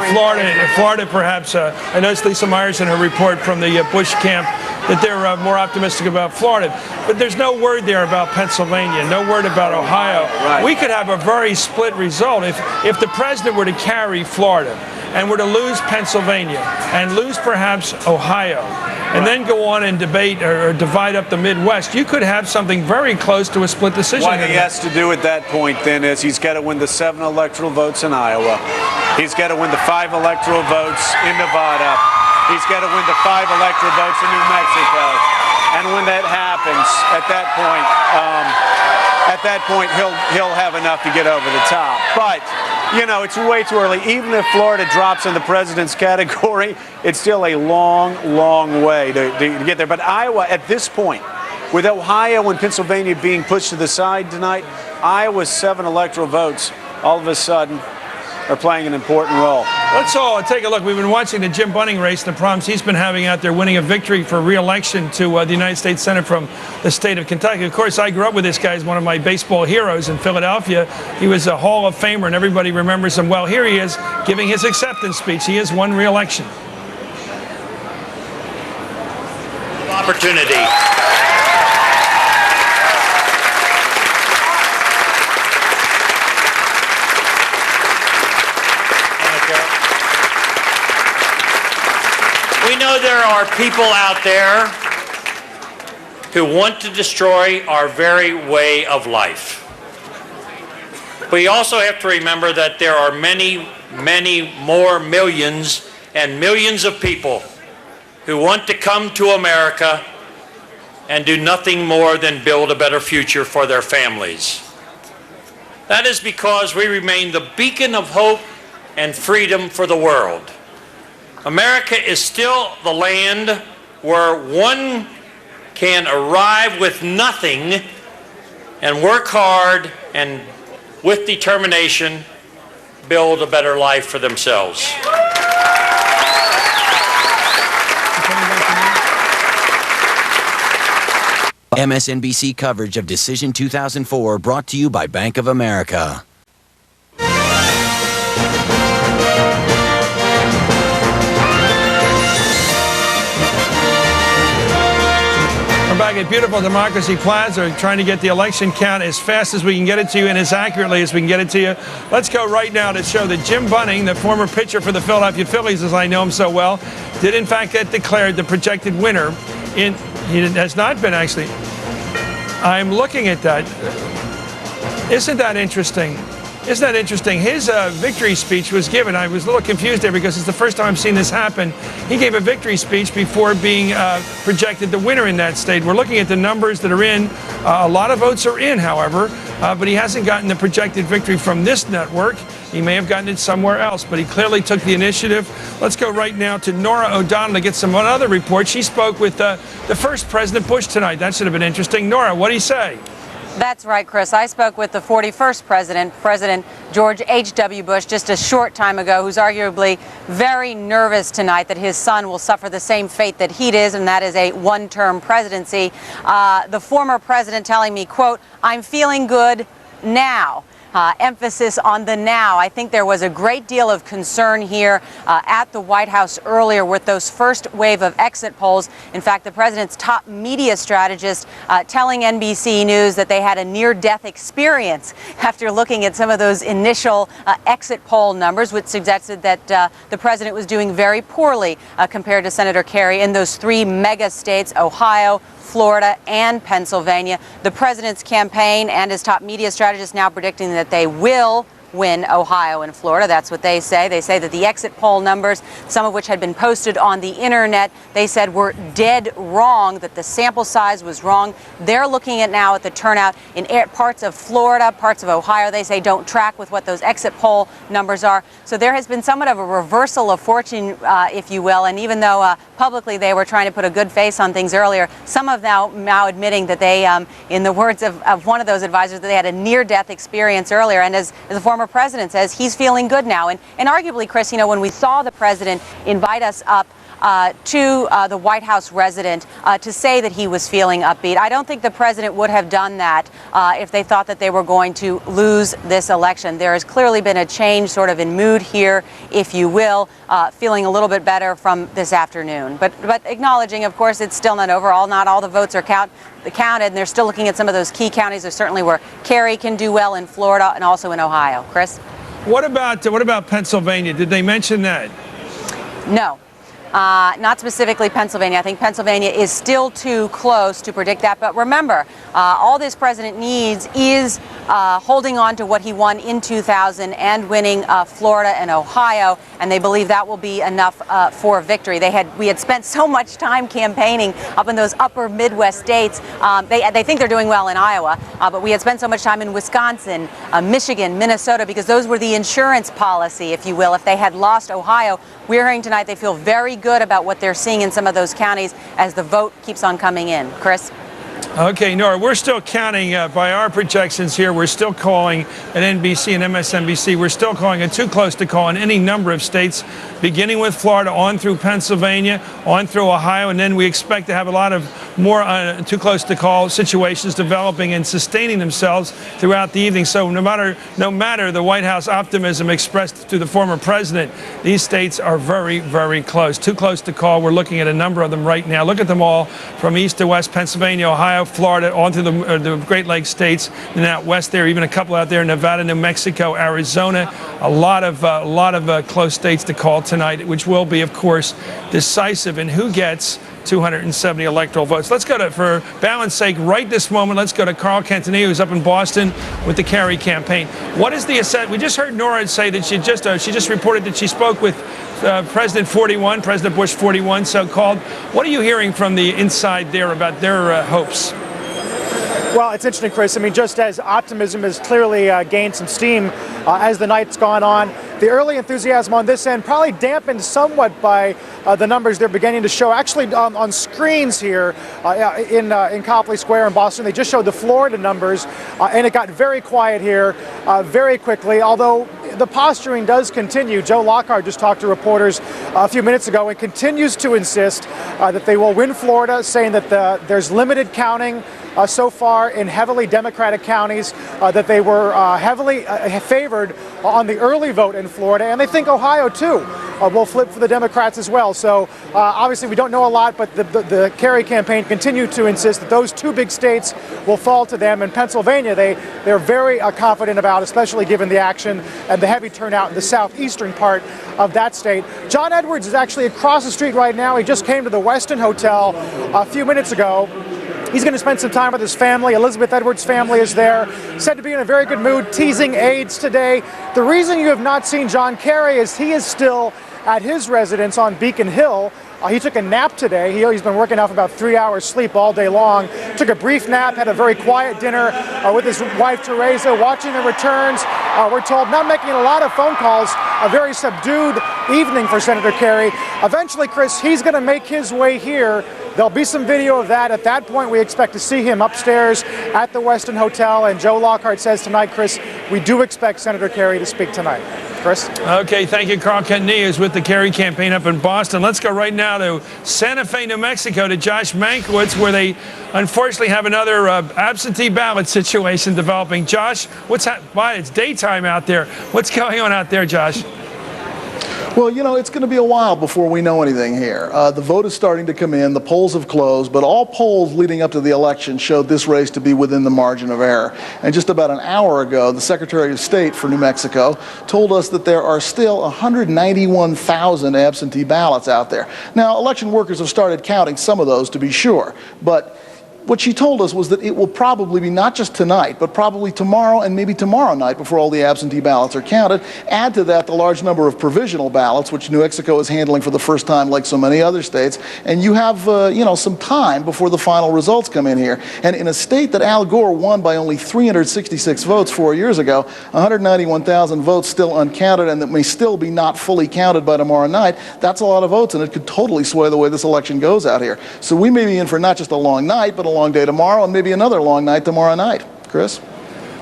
Florida perhaps, I noticed Lisa Myers in her report from the Bush camp that they're more optimistic about Florida. But there's no word there about Pennsylvania, no word about Ohio. Right. We could have a very split result if the president were to carry Florida and were to lose Pennsylvania and lose perhaps Ohio and then go on and debate or divide up the Midwest. You could have something very close to a split decision. What he has to do at that point then is he's got to win the 7 electoral votes in Iowa. He's got to win the 5 electoral votes in Nevada. He's got to win the 5 electoral votes in New Mexico. And when that happens, at that point, he'll have enough to get over the top. But, you know, it's way too early. Even if Florida drops in the president's category, it's still a long, long way to get there. But Iowa, at this point, with Ohio and Pennsylvania being pushed to the side tonight, Iowa's 7 electoral votes all of a sudden are playing an important role. Let's all take a look. We've been watching the Jim Bunning race and the problems he's been having out there, winning a victory for re-election to the United States Senate from the state of Kentucky. Of course, I grew up with this guy as one of my baseball heroes in Philadelphia. He was a Hall of Famer, and everybody remembers him well. Here he is giving his acceptance speech. He has won re-election. Opportunity. We know there are people out there who want to destroy our very way of life. We also have to remember that there are many, many more millions and millions of people who want to come to America and do nothing more than build a better future for their families. That is because we remain the beacon of hope and freedom for the world. America is still the land where one can arrive with nothing and work hard and with determination build a better life for themselves. MSNBC coverage of Decision 2004 brought to you by Bank of America. Back at beautiful Democracy Plaza, trying to get the election count as fast as we can get it to you and as accurately as we can get it to you. Let's go right now to show that Jim Bunning, the former pitcher for the Philadelphia Phillies, as I know him so well, did in fact get declared the projected winner. He has not been, actually. I'm looking at that. Isn't that interesting? isn't that interesting? His victory speech was given. I was a little confused there because it's the first time I've seen this happen. He gave a victory speech before being projected the winner in that state. We're looking at the numbers that are in. A lot of votes are in, however, but he hasn't gotten the projected victory from this network. He may have gotten it somewhere else, but he clearly took the initiative. Let's go right now to Nora O'Donnell to get some other reports. She spoke with the first President Bush tonight. That should have been interesting. Nora, what did he say? That's right, Chris. I spoke with the 41st president, President George H.W. Bush, just a short time ago, who's arguably very nervous tonight that his son will suffer the same fate that he did, and that is a one-term presidency. The former president telling me, quote, "I'm feeling good now." Emphasis on the now. I think there was a great deal of concern here at the White House earlier with those first wave of exit polls. In fact, the president's top media strategist telling NBC News that they had a near-death experience after looking at some of those initial exit poll numbers, which suggested that the president was doing very poorly compared to Senator Kerry in those three mega states, Ohio, Florida, and Pennsylvania. The president's campaign and his top media strategist now predicting that they will win Ohio and Florida. That's what they say. They say that the exit poll numbers, some of which had been posted on the internet, they said were dead wrong, that the sample size was wrong. They're looking at now at the turnout in parts of Florida, parts of Ohio. They say don't track with what those exit poll numbers are. So there has been somewhat of a reversal of fortune, if you will. And even though publicly they were trying to put a good face on things earlier, some of now admitting that they, in the words of one of those advisors, that they had a near-death experience earlier. And as the former president says, he's feeling good now. And arguably, Chris, you know, when we saw the president invite us up to the White House resident to say that he was feeling upbeat, I don't think the president would have done that if they thought that they were going to lose this election. There has clearly been a change sort of in mood here, if you will, feeling a little bit better from this afternoon. But acknowledging, of course, it's still not over. Not all the votes are counted, and they're still looking at some of those key counties. There's certainly where Kerry can do well in Florida and also in Ohio. Chris? What about Pennsylvania? Did they mention that? No. Not specifically Pennsylvania. I think Pennsylvania is still too close to predict that. But remember, all this president needs is holding on to what he won in 2000 and winning Florida and Ohio, and they believe that will be enough for victory. We had spent so much time campaigning up in those upper Midwest states. They think they're doing well in Iowa, but we had spent so much time in Wisconsin, Michigan, Minnesota, because those were the insurance policy, if you will. If they had lost Ohio, we're hearing tonight they feel very good about what they're seeing in some of those counties as the vote keeps on coming in. Chris? Okay, Nora, we're still counting by our projections here. We're still calling at NBC and MSNBC. We're still calling it too close to call in any number of states, beginning with Florida on through Pennsylvania, on through Ohio, and then we expect to have a lot of more too close to call situations developing and sustaining themselves throughout the evening. So no matter the White House optimism expressed to the former president, these states are very, very close. Too close to call. We're looking at a number of them right now. Look at them all from east to west: Pennsylvania, Ohio, Florida, on through the Great Lakes states, and out west there, even a couple out there, Nevada, New Mexico, Arizona. A lot of close states to call tonight, which will be, of course, decisive in who gets 270 electoral votes. Let's go for balance sake, right this moment, let's go to Carl Cantanillo, who's up in Boston with the Kerry campaign. What is the assessment? We just heard Nora say that she just reported that she spoke with President Bush 41, so-called. What are you hearing from the inside there about their hopes? Well, it's interesting, Chris. I mean, just as optimism has clearly gained some steam as the night's gone on, the early enthusiasm on this end probably dampened somewhat by the numbers they're beginning to show. Actually, on screens here in Copley Square in Boston, they just showed the Florida numbers, and it got very quiet here very quickly, although the posturing does continue. Joe Lockhart just talked to reporters a few minutes ago and continues to insist that they will win Florida, saying that there's limited counting so far in heavily Democratic counties, that they were heavily favored on the early vote in Florida, and they think Ohio too will flip for the Democrats as well. So obviously we don't know a lot, but the Kerry campaign continued to insist that those two big states will fall to them. And Pennsylvania, they're very confident about, especially given the action and the heavy turnout in the southeastern part of that state. John Edwards is actually across the street right now. He just came to the Westin Hotel a few minutes ago. He's going to spend some time with his family. Elizabeth Edwards' family is there, said to be in a very good mood, teasing aides today. The reason you have not seen John Kerry is he is still at his residence on Beacon Hill. He took a nap today. He's been working off about 3 hours sleep all day long. Took a brief nap, had a very quiet dinner with his wife Teresa, watching the returns. We're told not making a lot of phone calls, a very subdued evening for Senator Kerry. Eventually, Chris, he's going to make his way here. There'll be some video of that. At that point, we expect to see him upstairs at the Westin Hotel. And Joe Lockhart says tonight, Chris, we do expect Senator Kerry to speak tonight. Chris? Okay, thank you. Carl Kentney is with the Kerry campaign up in Boston. Let's go right now to Santa Fe, New Mexico, to Josh Mankiewicz, where they unfortunately have another absentee ballot situation developing. Josh, why it's daytime out there. What's going on out there, Josh? Well, you know, it's going to be a while before we know anything here. The vote is starting to come in. The polls have closed, but all polls leading up to the election showed this race to be within the margin of error. And just about an hour ago, the Secretary of State for New Mexico told us that there are still 191,000 absentee ballots out there. Now, election workers have started counting some of those, to be sure, but what she told us was that it will probably be not just tonight, but probably tomorrow and maybe tomorrow night before all the absentee ballots are counted. Add to that the large number of provisional ballots, which New Mexico is handling for the first time like so many other states, and you have, some time before the final results come in here. And in a state that Al Gore won by only 366 votes 4 years ago, 191,000 votes still uncounted and that may still be not fully counted by tomorrow night, that's a lot of votes, and it could totally sway the way this election goes out here. So we may be in for not just a long night, but a long day tomorrow and maybe another long night tomorrow night. Chris?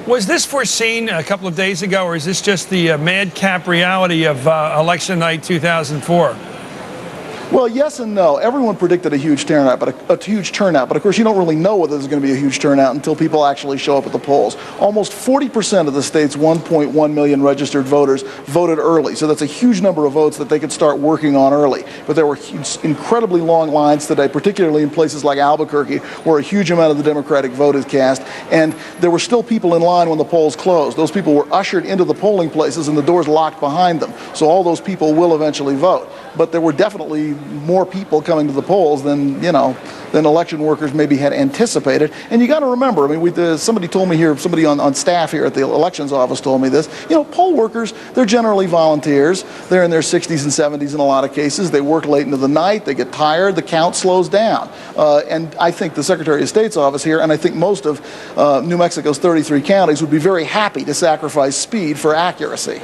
Was this foreseen a couple of days ago, or is this just the madcap reality of election night 2004? Well, yes and no. Everyone predicted a huge turnout, but of course you don't really know whether there's going to be a huge turnout until people actually show up at the polls. Almost 40% of the state's 1.1 million registered voters voted early, so that's a huge number of votes that they could start working on early. But there were incredibly long lines today, particularly in places like Albuquerque, where a huge amount of the Democratic vote is cast, and there were still people in line when the polls closed. Those people were ushered into the polling places and the doors locked behind them, so all those people will eventually vote. But there were definitely more people coming to the polls than election workers maybe had anticipated. And you got to remember, I mean, somebody told me here, somebody on staff here at the elections office told me this. You know, poll workers, they're generally volunteers. They're in their 60s and 70s in a lot of cases. They work late into the night. They get tired. The count slows down. And I think the Secretary of State's office here, and I think most of New Mexico's 33 counties would be very happy to sacrifice speed for accuracy.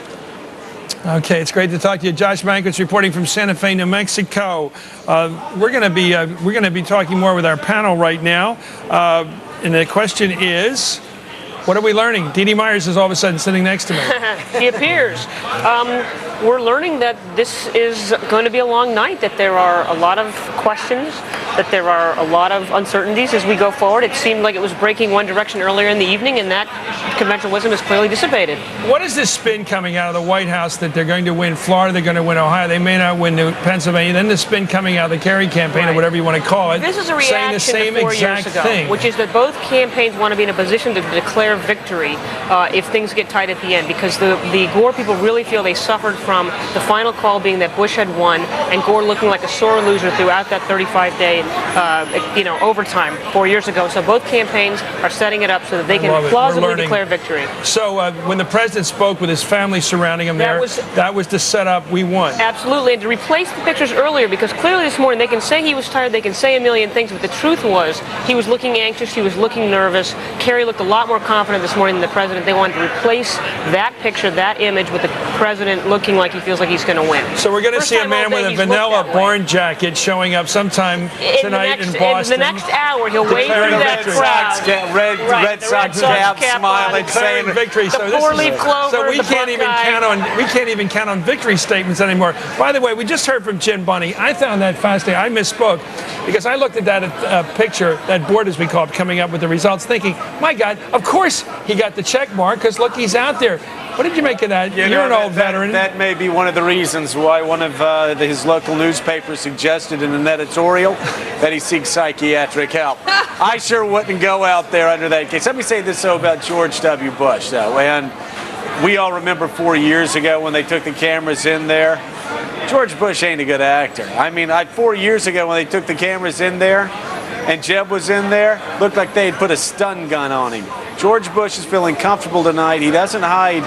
Okay, it's great to talk to you. Josh Mankiewicz reporting from Santa Fe, New Mexico. We're going to be talking more with our panel right now. And the question is, what are we learning? Dee Dee Myers is all of a sudden sitting next to me. He appears. We're learning that this is going to be a long night, that there are a lot of questions, that there are a lot of uncertainties as we go forward. It seemed like it was breaking one direction earlier in the evening, and that conventional wisdom is clearly dissipated. What is this spin coming out of the White House that they're going to win Florida, they're going to win Ohio, they may not win Pennsylvania, then the spin coming out of the Kerry campaign, or whatever you want to call it, this is a saying the reaction same to 4 exact years ago, thing. which is that both campaigns want to be in a position to declare victory if things get tight at the end, because the Gore people really feel they suffered from the final call being that Bush had won, and Gore looking like a sore loser throughout that 35-day overtime 4 years ago. So both campaigns are setting it up so that they can plausibly declare victory. So when the president spoke with his family surrounding him that was to set up, we won. Absolutely, and to replace the pictures earlier, because clearly this morning they can say he was tired, they can say a million things, but the truth was he was looking anxious, he was looking nervous. Kerry looked a lot more confident this morning than the president. They wanted to replace that picture, that image, with the president looking like he feels like he's going to win. So we're going to see a man with a vanilla barn jacket showing up sometime tonight in Boston. In the next hour, he'll wade through that crowd. Red Sox cap, smiling, saying victory. The four-leaf clover. So we can't even count on victory statements anymore. By the way, we just heard from Jim Bunny. I found that fascinating. I misspoke because I looked at that picture, that board as we call it, coming up with the results, thinking, my God, of course he got the check mark because look, he's out there. What did you make of that? You're an old veteran. That may be one of the reasons why one of his local newspapers suggested in an editorial that he seeks psychiatric help. I sure wouldn't go out there under that case. Let me say this, though, about George W. Bush, though. And we all remember 4 years ago when they took the cameras in there. George Bush ain't a good actor. I mean, 4 years ago when they took the cameras in there, and Jeb was in there, looked like they had put a stun gun on him. George Bush is feeling comfortable tonight. He doesn't hide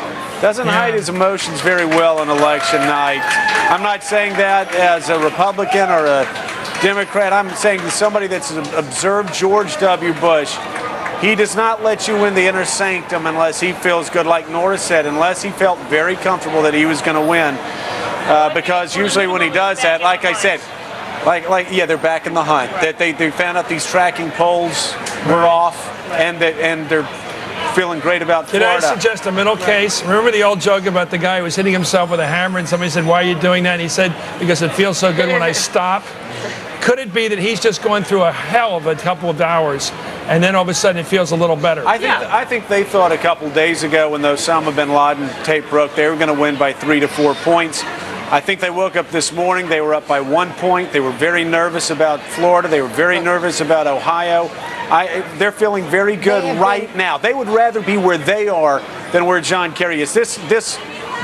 his emotions very well on election night. I'm not saying that as a Republican or a Democrat. I'm saying to somebody that's observed George W. Bush, he does not let you in the inner sanctum unless he feels good, like Nora said, unless he felt very comfortable that he was going to win. Because usually when he does that, like I said, yeah, they're back in the hunt. That they found out these tracking polls were off, and they're feeling great about Florida. Can I suggest a middle case? Remember the old joke about the guy who was hitting himself with a hammer, and somebody said, "Why are you doing that?" And he said, "Because it feels so good when I stop." Could it be that he's just going through a hell of a couple of hours, and then all of a sudden it feels a little better? I think they thought a couple days ago when the Osama bin Laden tape broke, they were going to win by 3 to 4 points. I think they woke up this morning, they were up by 1 point. They were very nervous about Florida. They were very nervous about Ohio. They're feeling very good right now. They would rather be where they are than where John Kerry is. This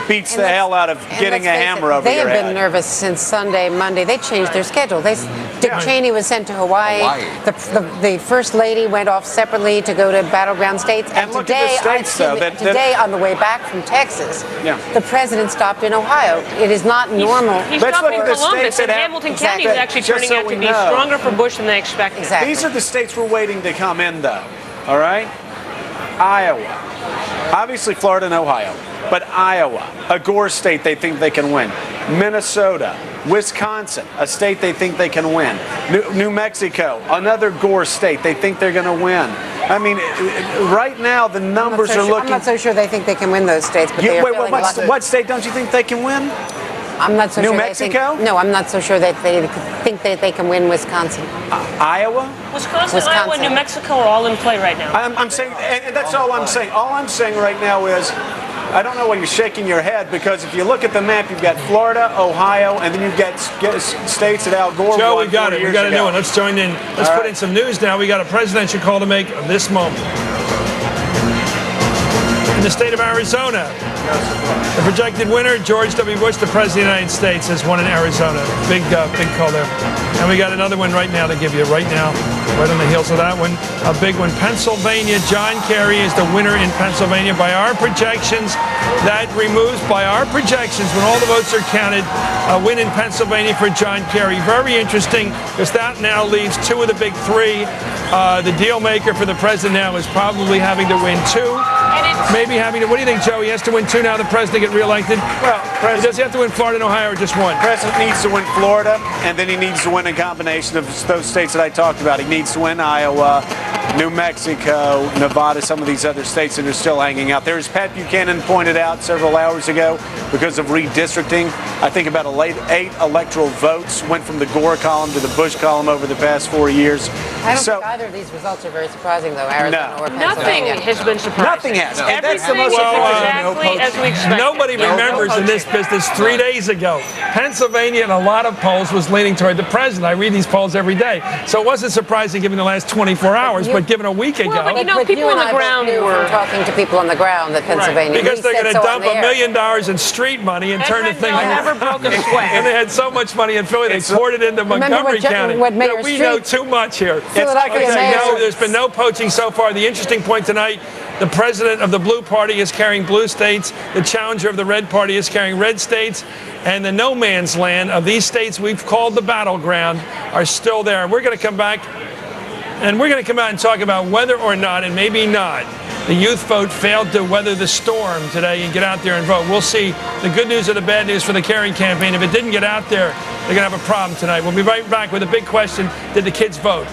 beats the hell out of getting a hammer over your head. They have been nervous since Sunday, Monday. They changed their schedule. Dick Cheney was sent to Hawaii. The First Lady went off separately to go to battleground states. And look today, at the states, today on the way back from Texas, the president stopped in Ohio. It is not normal. He stopped in Columbus, and Hamilton County is actually turning out to be stronger for Bush than they expected. Exactly. These are the states we're waiting to come in, though. All right? Iowa. Obviously, Florida and Ohio. But Iowa, a Gore state they think they can win. Minnesota, Wisconsin, a state they think they can win. New Mexico, another Gore state they think they're going to win. I mean, right now the numbers are looking... I'm not so sure they think they can win those states, but they are feeling lucky. What state don't you think they can win? I'm not so sure. New Mexico? No, I'm not so sure that they think that they can win Wisconsin. Iowa? Wisconsin, Iowa, and New Mexico are all in play right now. I'm saying, and that's all I'm saying. All I'm saying right now is, I don't know why you're shaking your head, because if you look at the map, you've got Florida, Ohio, and then you've got states that Al Gore Joe, won we got 40 it. We years got a ago. new one. Let's join in. Let's put in some news now. We got a presidential call to make this moment. In the state of Arizona, the projected winner, George W. Bush, the President of the United States, has won in Arizona. Big call there. And we got another one right now to give you right now, right on the heels of that one. A big one. Pennsylvania, John Kerry is the winner in Pennsylvania. By our projections, that removes, by our projections, when all the votes are counted, a win in Pennsylvania for John Kerry. Very interesting, because that now leaves two of the big three. The deal maker for the president now is probably having to win two. Maybe having to, what do you think, Joe? He has to win two now, the president get reelected? Well, does he have to win Florida and Ohio, or just one? The president needs to win Florida, and then he needs to win a combination of those states that I talked about. He needs to win Iowa, New Mexico, Nevada, some of these other states that are still hanging out there. As Pat Buchanan pointed out several hours ago, because of redistricting, I think about 8 electoral votes went from the Gore column to the Bush column over the past 4 years. I don't think either of these results are very surprising, though, Arizona or Pennsylvania. Nothing has been surprising. Nothing has. No. And that's the most exactly as we expected. Nobody remembers in this business 3 days ago, Pennsylvania in a lot of polls was leaning toward the president. I read these polls every day. So it wasn't surprising given the last 24 hours, but given a week ago. Well, but you know, people on the ground were talking to people on the ground that Pennsylvania. Because they're going to dump $1 million in street money and turn the thing never broke a sweat. And they had so much money in Philly, they poured it into Montgomery County. We know too much here. It's like I say, no, there's been no poaching so far. The interesting point tonight, the president of the blue party is carrying blue states. The challenger of the red party is carrying red states. And the no man's land of these states we've called the battleground are still there. And we're going to come back and we're going to come out and talk about whether or not, and maybe not, the youth vote failed to weather the storm today and get out there and vote. We'll see the good news or the bad news for the Kerry campaign. If it didn't get out there, they're going to have a problem tonight. We'll be right back with a big question. Did the kids vote?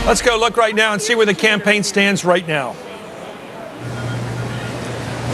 Let's go look right now and see where the campaign stands right now.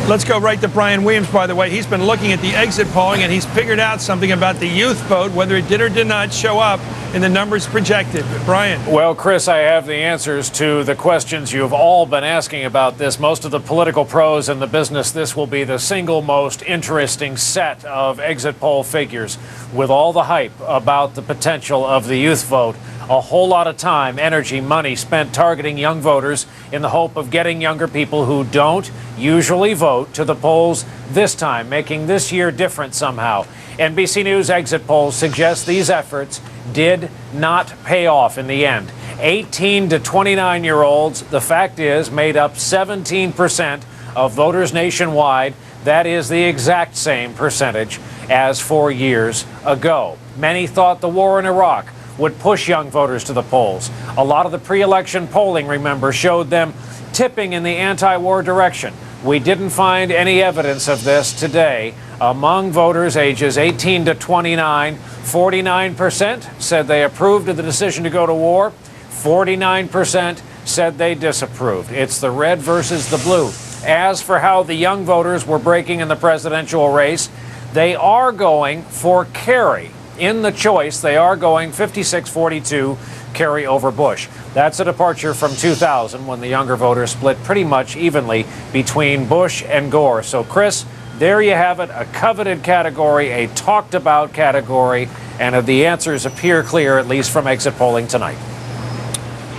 Let's go right to Brian Williams, by the way. He's been looking at the exit polling, and he's figured out something about the youth vote, whether it did or did not show up in the numbers projected. Brian. Well, Chris, I have the answers to the questions you've all been asking about this. Most of the political pros in the business, this will be the single most interesting set of exit poll figures. With all the hype about the potential of the youth vote, a whole lot of time, energy, money spent targeting young voters in the hope of getting younger people who don't usually vote to the polls this time, making this year different somehow. NBC News exit polls suggest these efforts did not pay off in the end. 18 to 29-year-olds, the fact is, made up 17% of voters nationwide. That is the exact same percentage as 4 years ago. Many thought the war in Iraq would push young voters to the polls. A lot of the pre-election polling, remember, showed them tipping in the anti-war direction. We didn't find any evidence of this today. Among voters ages 18 to 29, 49% said they approved of the decision to go to war. 49% said they disapproved. It's the red versus the blue. As for how the young voters were breaking in the presidential race, they are going for Kerry. In the choice, they are going 56-42 Kerry over Bush. That's a departure from 2000, when the younger voters split pretty much evenly between Bush and Gore. So, Chris, there you have it, a coveted category, a talked about category, and the answers appear clear, at least from exit polling tonight.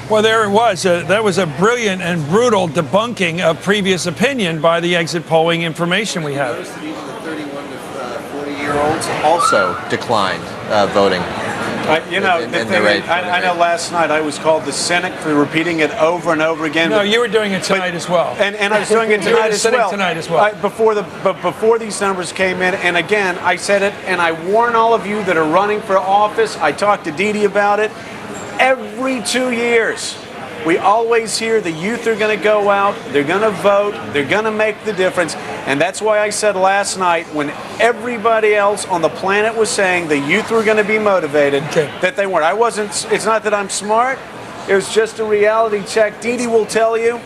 Well, there it was. That was a brilliant and brutal debunking of previous opinion by the exit polling information we have. Notice that even the 31 to 40-year-olds also declined voting. You know, I know last night I was called the cynic for repeating it over and over again. No, you were doing it tonight as well. And I was doing it tonight as well. Tonight as well. Before these numbers came in, and again, I said it, and I warn all of you that are running for office. I talked to Didi about it. Every 2 years, we always hear the youth are going to go out, they're going to vote, they're going to make the difference. And that's why I said last night, when everybody else on the planet was saying the youth were going to be motivated, that they weren't. I wasn't. It's not that I'm smart. It was just a reality check. Didi will tell you,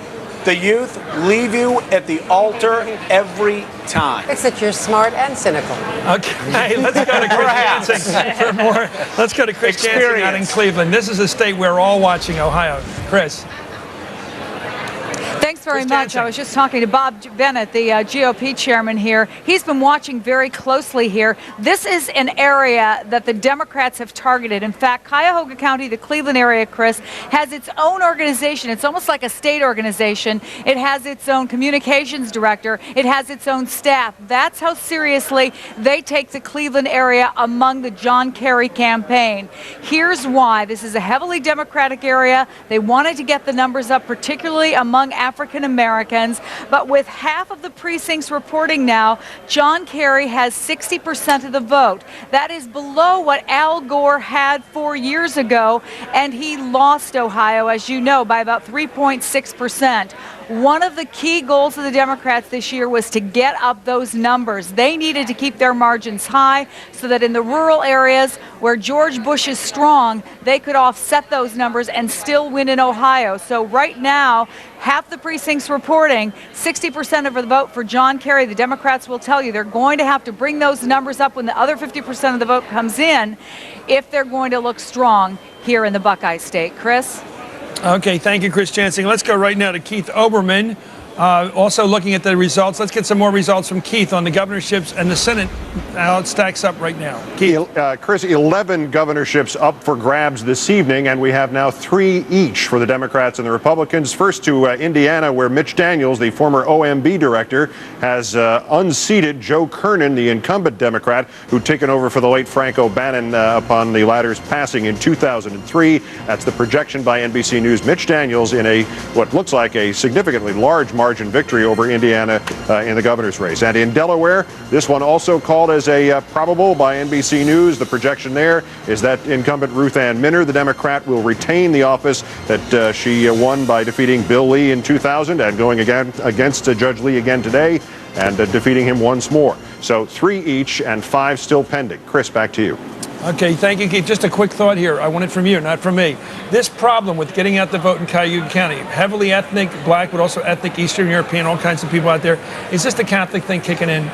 the youth leave you at the altar every time. Except you're smart and cynical. Okay, let's go to Chris Dancing for more. Let's go to Chris Dancing out in Cleveland. This is a state we're all watching, Ohio. Chris. Thanks very much. I was just talking to Bob Bennett, the GOP chairman here. He's been watching very closely here. This is an area that the Democrats have targeted. In fact, Cuyahoga County, the Cleveland area, Chris, has its own organization. It's almost like a state organization. It has its own communications director. It has its own staff. That's how seriously they take the Cleveland area among the John Kerry campaign. Here's why. This is a heavily Democratic area. They wanted to get the numbers up, particularly among African Americans, but with half of the precincts reporting now, John Kerry has 60% of the vote. That is below what Al Gore had 4 years ago, and he lost Ohio, as you know, by about 3.6%. One of the key goals of the Democrats this year was to get up those numbers. They needed to keep their margins high so that in the rural areas where George Bush is strong, they could offset those numbers and still win in Ohio. So right now, half the precincts reporting 60% of the vote for John Kerry. The Democrats will tell you they're going to have to bring those numbers up when the other 50% of the vote comes in if they're going to look strong here in the Buckeye State. Chris? Okay, thank you, Chris Jansing. Let's go right now to Keith Oberman. Also looking at the results. Let's get some more results from Keith on the governorships and the Senate, how it stacks up right now. Keith. Chris, 11 governorships up for grabs this evening, and we have now 3 each for the Democrats and the Republicans. First to Indiana, where Mitch Daniels, the former OMB director, has unseated Joe Kernan, the incumbent Democrat, who'd taken over for the late Frank O'Bannon upon the latter's passing in 2003. That's the projection by NBC News. Mitch Daniels in what looks like a significantly large margin victory over Indiana in the governor's race. And in Delaware, this one also called as a probable by NBC News. The projection there is that incumbent Ruth Ann Minner, the Democrat, will retain the office that she won by defeating Bill Lee in 2000 and going again against Judge Lee again today and defeating him once more. So 3 each and 5 still pending. Chris, back to you. Okay, thank you, Keith. Just a quick thought here. I want it from you, not from me. This problem with getting out the vote in Cayuga County, heavily ethnic, black, but also ethnic, Eastern European, all kinds of people out there, is this the Catholic thing kicking in?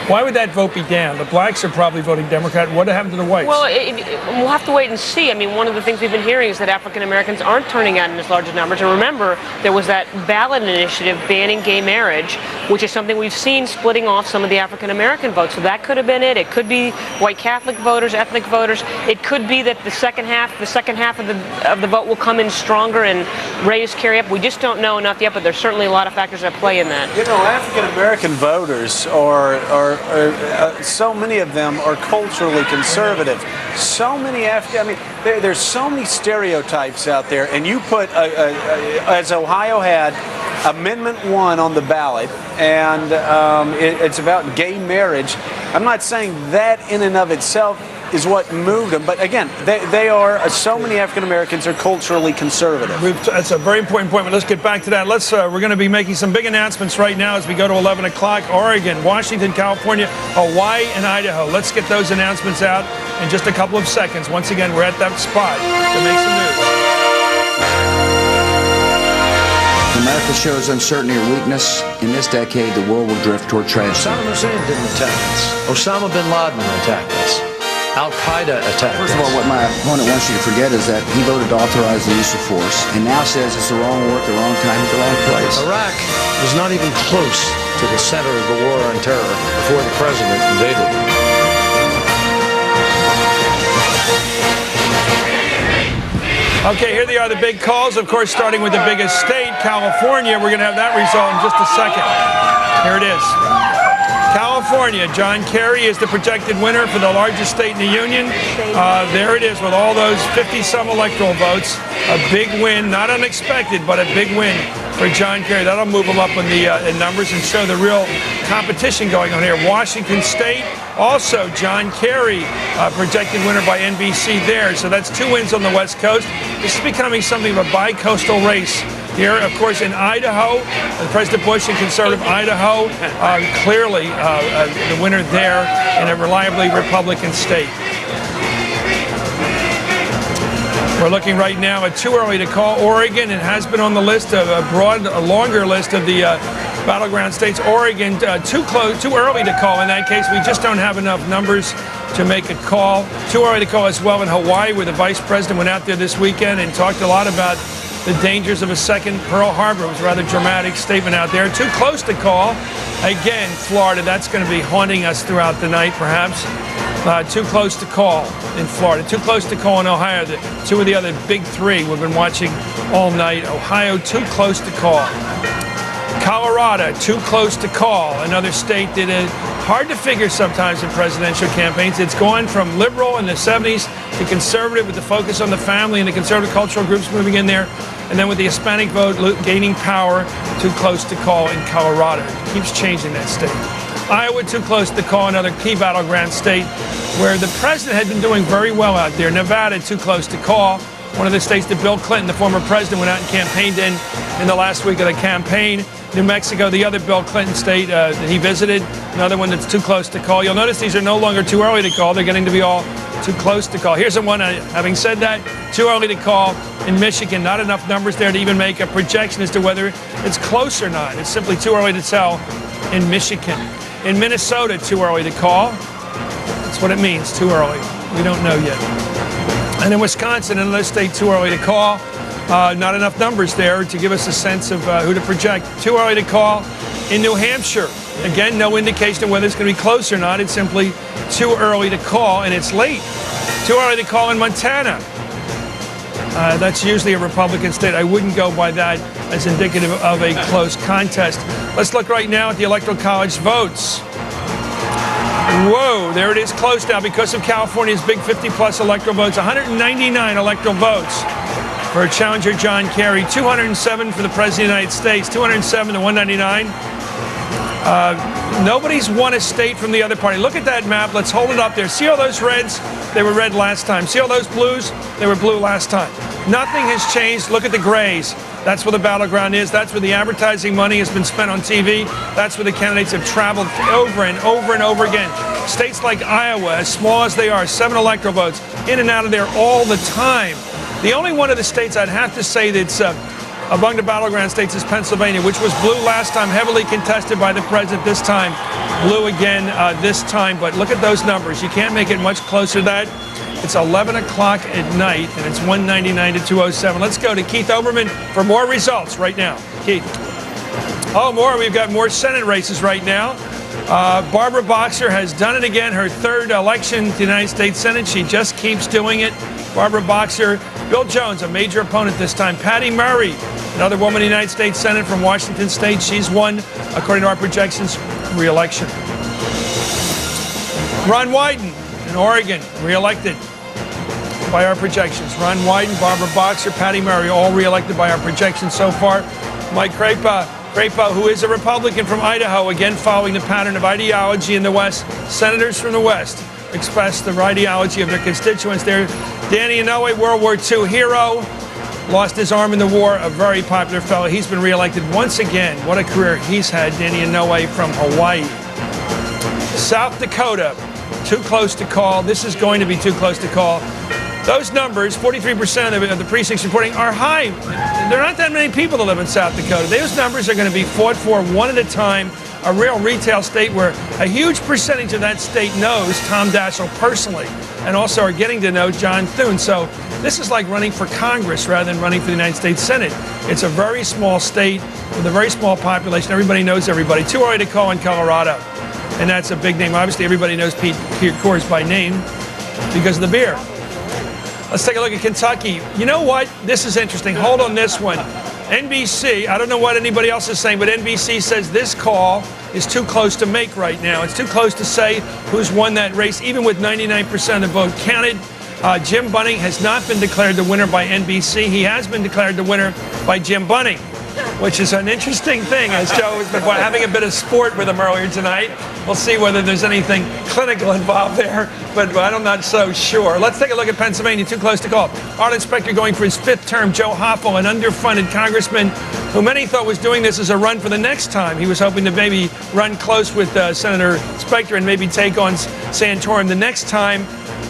Why would that vote be down? The blacks are probably voting Democrat. What happened to the whites? Well, we'll have to wait and see. I mean, one of the things we've been hearing is that African Americans aren't turning out in as large numbers. And remember, there was that ballot initiative banning gay marriage, which is something we've seen splitting off some of the African American votes. So that could have been it. It could be white Catholic voters, ethnic voters. It could be that the second half of the vote will come in stronger and raise carry up. We just don't know enough yet, but there's certainly a lot of factors at play in that. You know, African American voters are so many of them are culturally conservative. So many there's so many stereotypes out there, and you put as Ohio had Amendment 1 on the ballot, and it's about gay marriage. I'm not saying that in and of itself is what moved them, but again, they are, so many African Americans are culturally conservative. That's a very important point, but let's get back to that. We're going to be making some big announcements right now as we go to 11 o'clock. Oregon, Washington, California, Hawaii, and Idaho. Let's get those announcements out in just a couple of seconds. Once again, we're at that spot to make some news. America shows uncertainty or weakness. In this decade, the world will drift toward tragedy. Saddam Hussein didn't attack us. Osama bin Laden attacked us. Al-Qaeda attacked us. First of all, what my opponent wants you to forget is that he voted to authorize the use of force and now says it's the wrong war at the wrong time at the wrong place. Iraq was not even close to the center of the war on terror before the president invaded. Okay, here they are, the big calls. Of course, starting with the biggest state, California. We're going to have that result in just a second. Here it is. California, John Kerry is the projected winner for the largest state in the union. There it is with all those 50-some electoral votes. A big win, not unexpected, but a big win for John Kerry. That'll move him up in the in numbers and show the real competition going on here. Washington State, also John Kerry, projected winner by NBC there. So that's 2 wins on the West Coast. This is becoming something of a bi-coastal race. Here, of course, in Idaho, President Bush in conservative Idaho, clearly the winner there in a reliably Republican state. We're looking right now at too early to call Oregon. It has been on the list, a longer list of the battleground states. Oregon, too early to call in that case. We just don't have enough numbers to make a call. Too early to call as well in Hawaii, where the vice president went out there this weekend and talked a lot about the dangers of a second Pearl Harbor. It was a rather dramatic statement out there. Too close to call. Again, Florida, that's going to be haunting us throughout the night, perhaps. Too close to call in Florida. Too close to call in Ohio. The 2 of the other big 3 we've been watching all night. Ohio, too close to call. Colorado, too close to call. Another state that is hard to figure sometimes in presidential campaigns. It's gone from liberal in the 70s to conservative with the focus on the family and the conservative cultural groups moving in there. And then with the Hispanic vote gaining power, too close to call in Colorado. It keeps changing that state. Iowa, too close to call, another key battleground state where the president had been doing very well out there. Nevada, too close to call. One of the states that Bill Clinton, the former president, went out and campaigned in the last week of the campaign. New Mexico, the other Bill Clinton state that he visited, another one that's too close to call. You'll notice these are no longer too early to call. They're getting to be all too close to call. Here's the one, having said that, too early to call in Michigan. Not enough numbers there to even make a projection as to whether it's close or not. It's simply too early to tell in Michigan. In Minnesota, too early to call. That's what it means, too early. We don't know yet. And in Wisconsin, another state, too early to call. Not enough numbers there to give us a sense of who to project. Too early to call in New Hampshire. Again, no indication of whether it's going to be close or not. It's simply too early to call, and it's late. Too early to call in Montana. That's usually a Republican state. I wouldn't go by that as indicative of a close contest. Let's look right now at the Electoral College votes. Whoa, there it is, close now because of California's big 50-plus electoral votes. 199 electoral votes for challenger John Kerry. 207 for the President of the United States. 207 to 199. Nobody's won a state from the other party. Look at that map. Let's hold it up there. See all those reds? They were red last time. See all those blues? They were blue last time. Nothing has changed. Look at the grays. That's where the battleground is. That's where the advertising money has been spent on TV. That's where the candidates have traveled over and over and over again. States like Iowa, as small as they are, 7 electoral votes, in and out of there all the time. The only one of the states I'd have to say that's among the battleground states is Pennsylvania, which was blue last time, heavily contested by the president this time. Blue again this time, but look at those numbers. You can't make it much closer to that. It's 11 o'clock at night, and it's 199 to 207. Let's go to Keith Olbermann for more results right now. Keith. Oh, more. We've got more Senate races right now. Barbara Boxer has done it again, her third election to the United States Senate. She just keeps doing it. Barbara Boxer. Bill Jones, a major opponent this time. Patty Murray, another woman in the United States Senate from Washington State. She's won, according to our projections, re-election. Ron Wyden in Oregon, re-elected by our projections. Ron Wyden, Barbara Boxer, Patty Murray, all re-elected by our projections so far. Mike Crapo, who is a Republican from Idaho, again following the pattern of ideology in the West. Senators from the West express the ideology of their constituents there. Danny Inouye, World War II hero, lost his arm in the war, a very popular fellow. He's been reelected once again. What a career he's had, Danny Inouye from Hawaii. South Dakota, too close to call. This is going to be too close to call. Those numbers, 43% of the precincts reporting, are high. There are not that many people that live in South Dakota. Those numbers are going to be fought for one at a time. A real retail state where a huge percentage of that state knows Tom Daschle personally and also are getting to know John Thune. So this is like running for Congress rather than running for the United States Senate. It's a very small state with a very small population. Everybody knows everybody. Too early to call in Colorado. And that's a big name. Obviously, everybody knows Pete Coors by name because of the beer. Let's take a look at Kentucky. You know what? This is interesting. Hold on this one. NBC, I don't know what anybody else is saying, but NBC says this call is too close to make right now. It's too close to say who's won that race, even with 99% of the vote counted. Jim Bunning has not been declared the winner by NBC. He has been declared the winner by Jim Bunning, which is an interesting thing, as Joe has been having a bit of sport with him earlier tonight. We'll see whether there's anything clinical involved there, but I'm not so sure. Let's take a look at Pennsylvania, too close to call. Art Inspector going for his 5th term, Joe Hoffel, an underfunded congressman who many thought was doing this as a run for the next time. He was hoping to maybe run close with Senator Specter and maybe take on Santorum the next time.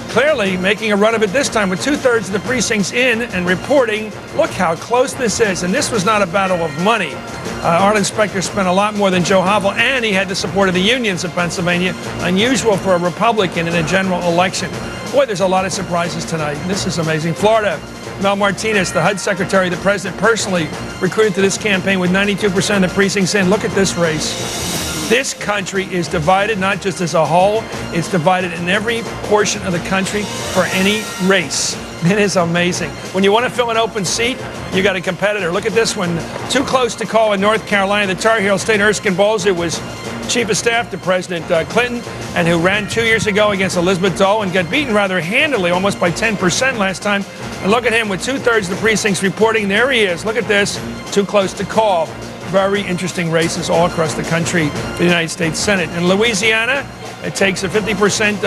Clearly making a run of it this time with 2/3 of the precincts in and reporting, look how close this is. And this was not a battle of money. Art Inspector spent a lot more than Joe Hoffel, and he had the support of the unions of Pennsylvania, unusual for a Republican in a general election. Boy, there's a lot of surprises tonight. This is amazing. Florida, Mel Martinez, the HUD secretary, the president personally recruited to this campaign with 92% of the precincts in. Look at this race. This country is divided, not just as a whole, it's divided in every portion of the country for any race. It is amazing. When you want to fill an open seat, you got a competitor. Look at this one. Too close to call in North Carolina. The Tar Heel State, Erskine Bowles, who was chief of staff to President Clinton and who ran 2 years ago against Elizabeth Dole and got beaten rather handily, almost by 10% last time. And look at him with 2/3 of the precincts reporting. There he is. Look at this. Too close to call. Very interesting races all across the country for the United States Senate. In Louisiana, it takes a 50%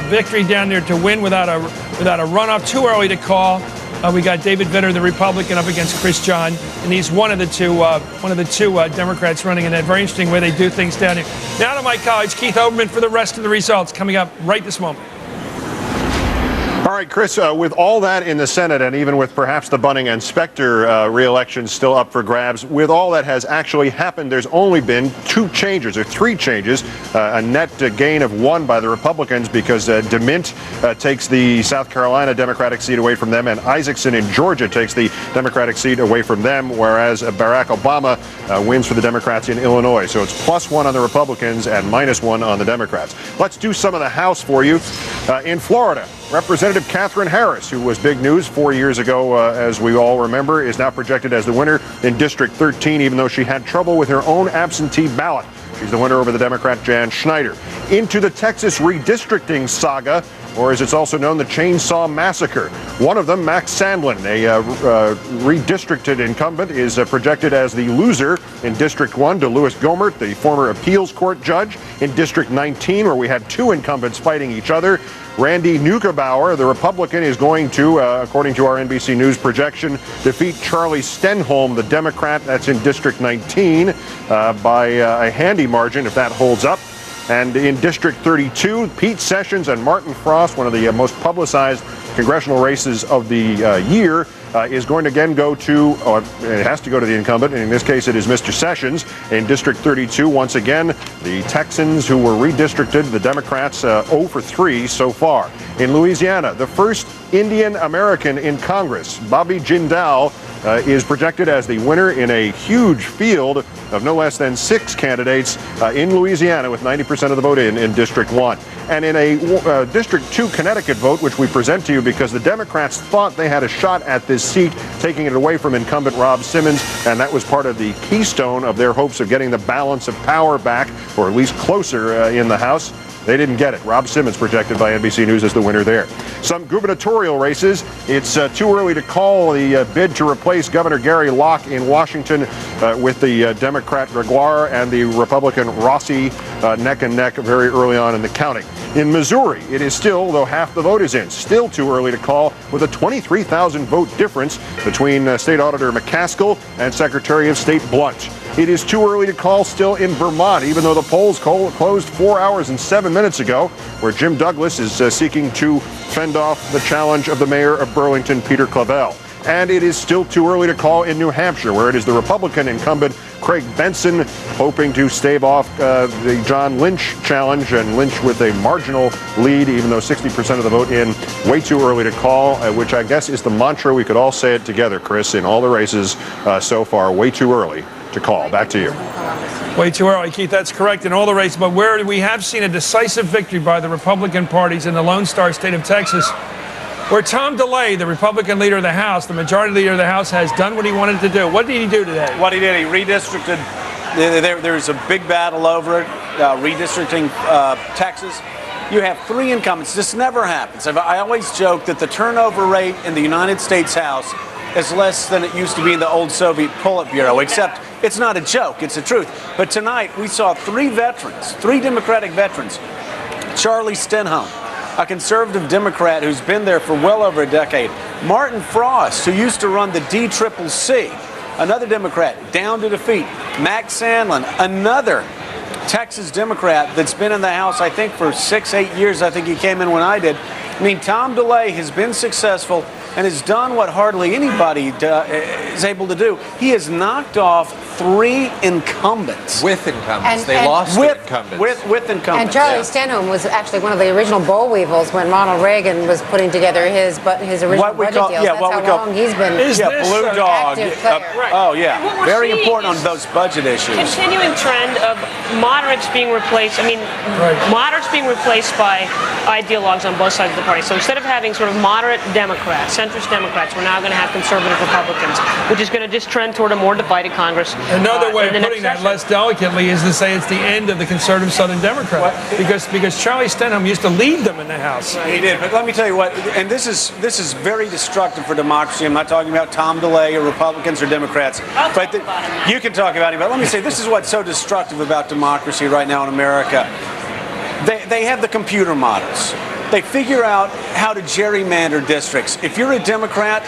victory down there to win without a runoff. Too early to call. We got David Vitter, the Republican, up against Chris John, and he's one of the two Democrats running in that very interesting way they do things down here. Now to my colleague Keith Olbermann for the rest of the results coming up right this moment. All right, Chris, with all that in the Senate and even with perhaps the Bunning and Specter re-elections still up for grabs, with all that has actually happened, there's only been 2 changes or 3 changes, a net gain of 1 by the Republicans because DeMint takes the South Carolina Democratic seat away from them and Isaacson in Georgia takes the Democratic seat away from them, whereas Barack Obama wins for the Democrats in Illinois. So it's +1 on the Republicans and -1 on the Democrats. Let's do some of the House for you. In Florida, Representative Katherine Harris, who was big news 4 years ago, as we all remember, is now projected as the winner in District 13, even though she had trouble with her own absentee ballot. She's the winner over the Democrat Jan Schneider. Into the Texas redistricting saga, or as it's also known, the Chainsaw Massacre. One of them, Max Sandlin, a redistricted incumbent, is projected as the loser in District 1 to Louis Gohmert, the former appeals court judge. In District 19, where we had two incumbents fighting each other, Randy Neugebauer, the Republican, is going to, according to our NBC News projection, defeat Charlie Stenholm, the Democrat. That's in District 19 by a handy margin, if that holds up. And in District 32, Pete Sessions and Martin Frost, one of the most publicized congressional races of the year, is going to again go to, or it has to go to the incumbent, and in this case it is Mr. Sessions. In District 32, once again, the Texans who were redistricted, the Democrats 0 for 3 so far. In Louisiana, the first Indian American in Congress, Bobby Jindal, is projected as the winner in a huge field of no less than 6 candidates in Louisiana, with 90% of the vote in District 1. And in a District 2 Connecticut vote, which we present to you because the Democrats thought they had a shot at this seat, taking it away from incumbent Rob Simmons, and that was part of the keystone of their hopes of getting the balance of power back, or at least closer in the House. They didn't get it. Rob Simmons projected by NBC News as the winner there. Some gubernatorial races. It's too early to call the bid to replace Governor Gary Locke in Washington with the Democrat Gregoire and the Republican Rossi neck and neck very early on in the counting. In Missouri, it is still, though half the vote is in, still too early to call, with a 23,000 vote difference between State Auditor McCaskill and Secretary of State Blunt. It is too early to call still in Vermont, even though the polls closed 4 hours and 7 minutes ago, where Jim Douglas is seeking to fend off the challenge of the mayor of Burlington, Peter Clavell. And it is still too early to call in New Hampshire, where it is the Republican incumbent Craig Benson hoping to stave off the John Lynch challenge, and Lynch with a marginal lead, even though 60% of the vote in. Way too early to call, which I guess is the mantra. We could all say it together, Chris, in all the races so far. Way too early to call. Back to you. Way too early, Keith. That's correct in all the races. But where we have seen a decisive victory by the Republican parties in the Lone Star State of Texas, where Tom DeLay, the Republican leader of the House, the majority leader of the House, has done what he wanted to do. What did he do today? What he did, he redistricted. There's a big battle over it, redistricting Texas. You have 3 incumbents. This never happens. I always joke that the turnover rate in the United States House is less than it used to be in the old Soviet Politburo, except it's not a joke, it's the truth. But tonight we saw 3 veterans, 3 Democratic veterans. Charlie Stenholm, a conservative Democrat who's been there for well over a decade. Martin Frost, who used to run the DCCC, another Democrat, down to defeat. Max Sandlin, another Texas Democrat that's been in the House, I think, for 6-8 years. I think he came in when I did. I mean, Tom DeLay has been successful and has done what hardly anybody is able to do. He has knocked off 3 incumbents. With incumbents. They lost incumbents. With incumbents. And Charlie Stenholm was actually one of the original boll weevils when Ronald Reagan was putting together his original budget deals. That's how long he's been Blue Dog. Oh, yeah. What we're Very seeing important is on those budget issues. Continuing trend of moderates being replaced. Moderates being replaced by ideologues on both sides of the party. So instead of having sort of moderate Democrats, centrist Democrats, we're now going to have conservative Republicans, which is going to just trend toward a more divided Congress. Another way of putting that less delicately is to say it's the end of the conservative Southern Democrat, because Charlie Stenholm used to lead them in the House. He did, but let me tell you what, and this is very destructive for democracy. I'm not talking about Tom DeLay or Republicans or Democrats, but you can talk about him. But let me say, this is what's so destructive about democracy right now in America. They have the computer models. They figure out how to gerrymander districts. If you're a Democrat,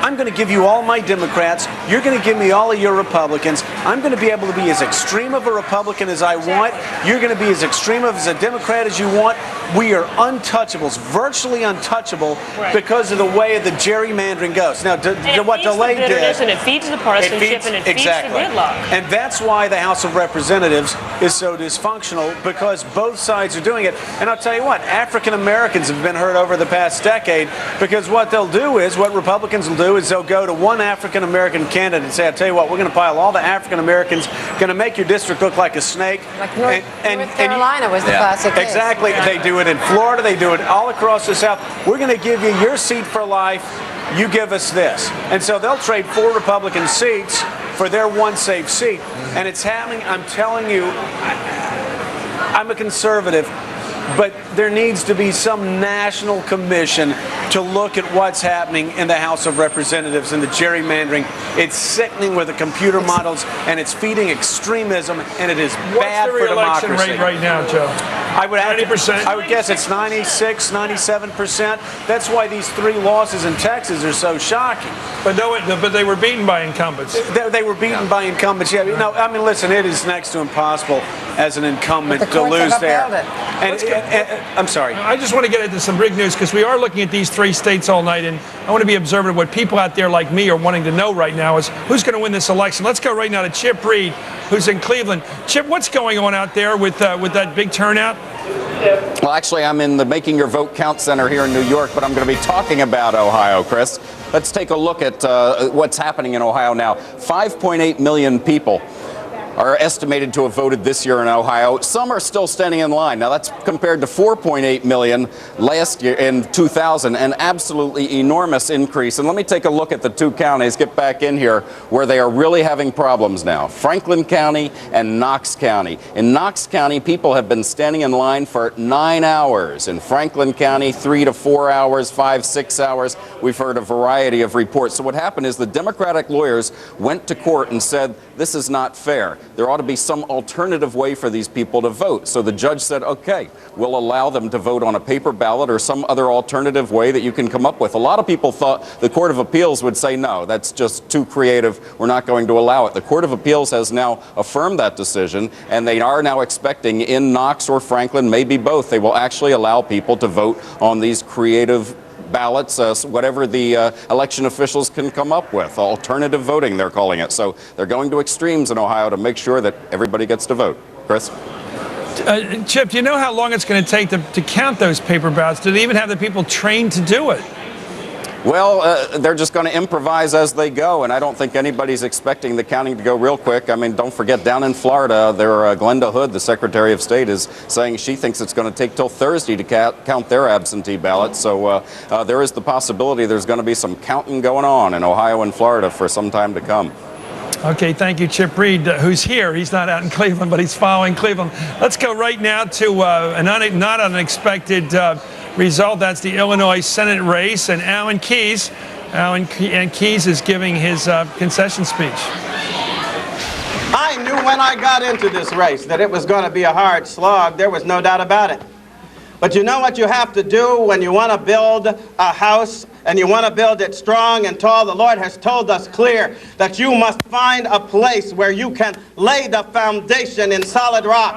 I'm going to give you all my Democrats. You're going to give me all of your Republicans. I'm going to be able to be as extreme of a Republican as I want. You're going to be as extreme of as a Democrat as you want. We are untouchables, virtually untouchable, because of the way the gerrymandering goes. Now, what DeLay did, and it feeds the partisanship, and it feeds the gridlock. And that's why the House of Representatives is so dysfunctional, because both sides are doing it. And I'll tell you what, African Americans have been hurt over the past decade, because what they'll do is, what Republicans will do is they'll go to one African American candidate and say, I'll tell you what, we're going to pile all the African Americans, going to make your district look like a snake. Like North Carolina was the classic case. Exactly. They do it in Florida. They do it all across the South. We're going to give you your seat for life. You give us this. And so they'll trade 4 Republican seats for their one safe seat. And it's happening. I'm telling you, I'm a conservative. but there needs to be some national commission to look at what's happening in the House of Representatives and the gerrymandering. It's sickening with the computer models, and it's feeding extremism, and it is bad for democracy. What's the re-election rate right now, Joe? I would 90%? I would guess it's 96, 97%. That's why these 3 losses in Texas are so shocking. But they were beaten by incumbents. They were beaten by incumbents. Yeah, no, I mean, listen, it is next to impossible as an incumbent to lose there. And I'm sorry. I just want to get into some big news because we are looking at these 3 states all night, and I want to be observant of what people out there like me are wanting to know right now is who's going to win this election. Let's go right now to Chip Reed, who's in Cleveland. Chip, what's going on out there with that big turnout? Well, actually, I'm in the Making Your Vote Count Center here in New York, but I'm going to be talking about Ohio, Chris. Let's take a look at what's happening in Ohio now. 5.8 million people are estimated to have voted this year in Ohio. Some are still standing in line. Now, that's compared to 4.8 million last year in 2000, an absolutely enormous increase. And let me take a look at the 2 counties, get back in here, where they are really having problems now. Franklin County and Knox County. In Knox County, people have been standing in line for 9 hours. In Franklin County, 3 to 4 hours, 5, 6 hours. We've heard a variety of reports. So what happened is the Democratic lawyers went to court and said, this is not fair. There ought to be some alternative way for these people to vote. So the judge said, okay, we'll allow them to vote on a paper ballot or some other alternative way that you can come up with. A lot of people thought the Court of Appeals would say, no, that's just too creative. We're not going to allow it. The Court of Appeals has now affirmed that decision, and they are now expecting in Knox or Franklin, maybe both, they will actually allow people to vote on these creative ballots, whatever the election officials can come up with. Alternative voting, they're calling it. So they're going to extremes in Ohio to make sure that everybody gets to vote. Chris? Chip, do you know how long it's going to take to count those paper ballots? Do they even have the people trained to do it? Well, they're just going to improvise as they go, and I don't think anybody's expecting the counting to go real quick. I mean, don't forget, down in Florida, Glenda Hood, the Secretary of State, is saying she thinks it's going to take till Thursday to count their absentee ballots. So there is the possibility there's going to be some counting going on in Ohio and Florida for some time to come. Okay, thank you, Chip Reed, who's here. He's not out in Cleveland, but he's following Cleveland. Let's go right now to a not unexpected result. That's the Illinois Senate race, and Alan Keyes is giving his concession speech. I knew when I got into this race that it was going to be a hard slog. There was no doubt about it. But you know what you have to do when you want to build a house and you want to build it strong and tall? The Lord has told us clear that you must find a place where you can lay the foundation in solid rock.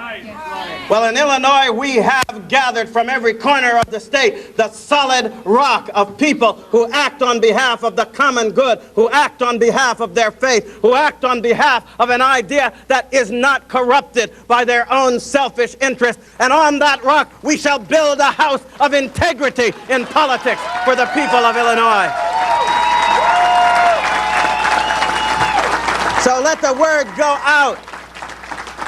Well, in Illinois, we have gathered from every corner of the state the solid rock of people who act on behalf of the common good, who act on behalf of their faith, who act on behalf of an idea that is not corrupted by their own selfish interest. And on that rock, we shall build a house of integrity in politics for the people of Illinois. So let the word go out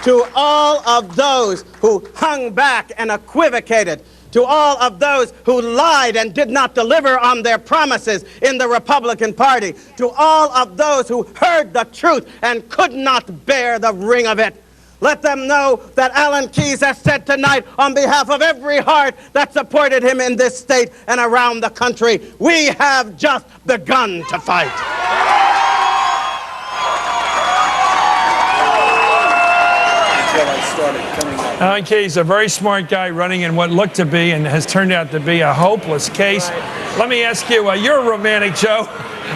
to all of those who hung back and equivocated, to all of those who lied and did not deliver on their promises in the Republican Party, to all of those who heard the truth and could not bear the ring of it. Let them know that Alan Keyes has said tonight, on behalf of every heart that supported him in this state and around the country, we have just begun to fight. Alan Keyes, a very smart guy running in what looked to be and has turned out to be a hopeless case. Let me ask you, you're a romantic, Joe.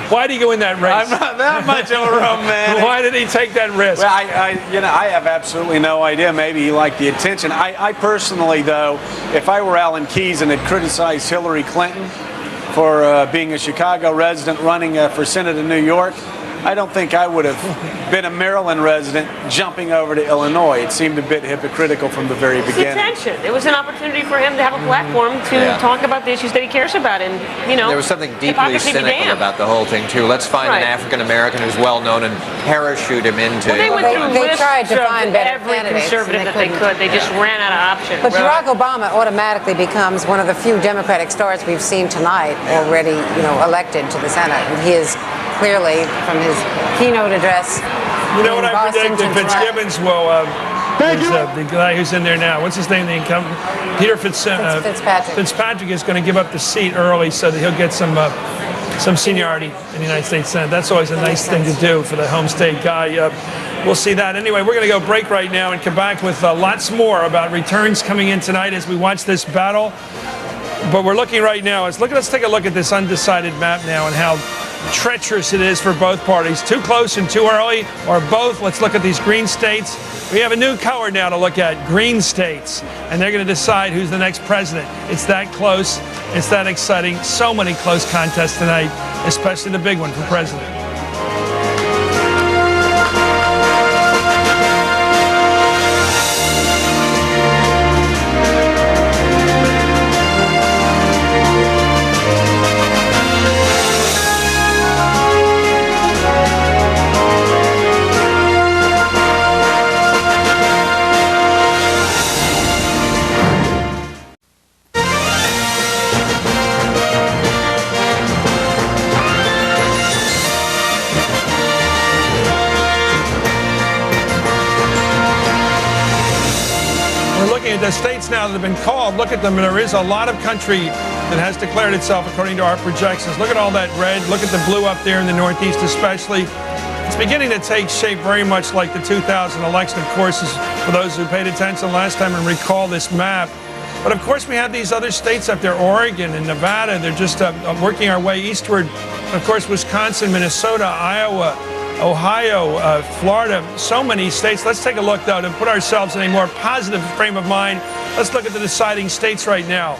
Why did he go in that race? I'm not that much of a romantic. Why did he take that risk? Well, I have absolutely no idea. Maybe he liked the attention. I personally, though, if I were Alan Keyes and had criticized Hillary Clinton for being a Chicago resident running for Senate in New York, I don't think I would have been a Maryland resident jumping over to Illinois. It seemed a bit hypocritical from the very beginning. It's attention. It was an opportunity for him to have a platform to talk about the issues that he cares about, and there was something deeply cynical about the whole thing too. Let's find an African American who's well known and parachute him into. Well, they went through they tried to find better every candidates, conservative that they could. They just ran out of options. But Barack Obama automatically becomes one of the few Democratic stars we've seen tonight already, elected to the Senate. And he is clearly, from his keynote address, you know what I predict? That Fitzgibbons will The guy who's in there now. What's his name? The incumbent? Peter Fitzpatrick. Fitzpatrick is going to give up the seat early so that he'll get some seniority in the United States Senate. That's always a nice thing to do for the home state guy. We'll see that. Anyway, we're going to go break right now and come back with lots more about returns coming in tonight as we watch this battle. But we're looking right now. Let's take a look at this undecided map now and how treacherous it is for both parties. Too close and too early, or both. Let's look at these green states. We have a new color now to look at, green states, and they're going to decide who's the next president. It's that close. It's that exciting. So many close contests tonight, especially the big one for president. The states now that have been called, look at them. There is a lot of country that has declared itself according to our projections. Look at all that red. Look at the blue up there in the Northeast especially. It's beginning to take shape very much like the 2000 election, of course, for those who paid attention last time and recall this map. But of course we have these other states up there, Oregon and Nevada. They're just working our way eastward. Of course, Wisconsin, Minnesota, Iowa, Ohio, Florida, so many states. Let's take a look, though, to put ourselves in a more positive frame of mind. Let's look at the deciding states right now.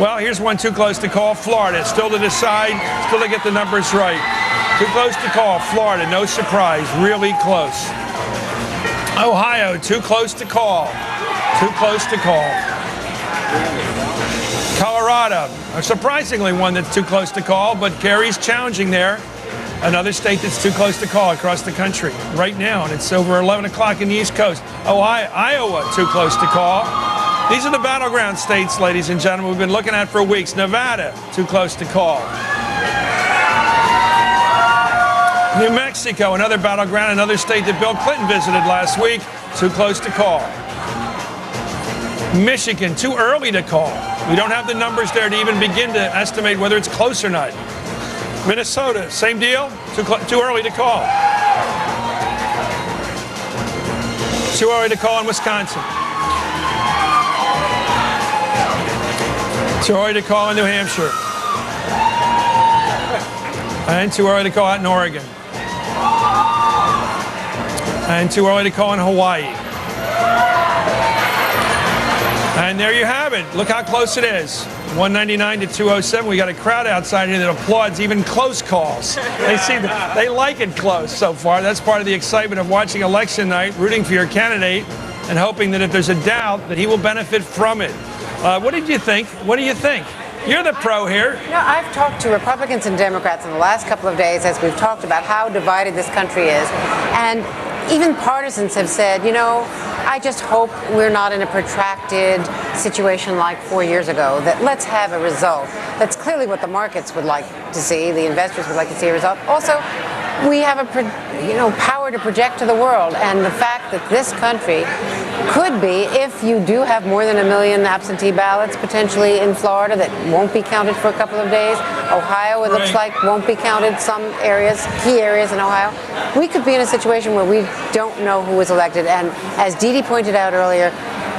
Well, here's one too close to call, Florida. Still to decide, still to get the numbers right. Too close to call, Florida, no surprise, really close. Ohio, too close to call. Too close to call. Colorado, surprisingly one that's too close to call, but Kerry's challenging there. Another state that's too close to call across the country right now, and it's over 11 o'clock in the East Coast. Iowa, too close to call. These are the battleground states, ladies and gentlemen, we've been looking at for weeks. Nevada, too close to call. New Mexico, another battleground, another state that Bill Clinton visited last week, too close to call. Michigan, too early to call. We don't have the numbers there to even begin to estimate whether it's close or not. Minnesota, same deal, too early to call. Too early to call in Wisconsin. Too early to call in New Hampshire. And too early to call out in Oregon. And too early to call in Hawaii. And there you have it. Look how close it is. 199 to 207. We got a crowd outside here that applauds even close calls. They like it close so far. That's part of the excitement of watching election night, rooting for your candidate and hoping that if there's a doubt that he will benefit from it. What did you think? What do you think? You're the pro here. You know, I've talked to Republicans and Democrats in the last couple of days as we've talked about how divided this country is. And even partisans have said, you know, I just hope we're not in a protracted situation like 4 years ago, that let's have a result. That's clearly what the markets would like to see, the investors would like to see a result. Also, we have a power to project to the world, and the fact that this country could be, if you do have more than 1 million absentee ballots potentially in Florida that won't be counted for a couple of days, Ohio, it looks like, won't be counted, some areas, key areas in Ohio, we could be in a situation where we don't know who is elected. And as Dee Dee pointed out earlier,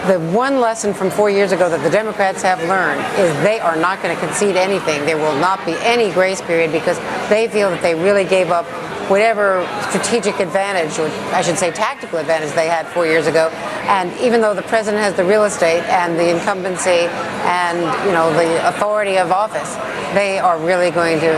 the one lesson from 4 years ago that the Democrats have learned is they are not going to concede anything. There will not be any grace period because they feel that they really gave up whatever strategic advantage, or I should say tactical advantage, they had 4 years ago. And even though the president has the real estate and the incumbency and the authority of office, they are really going to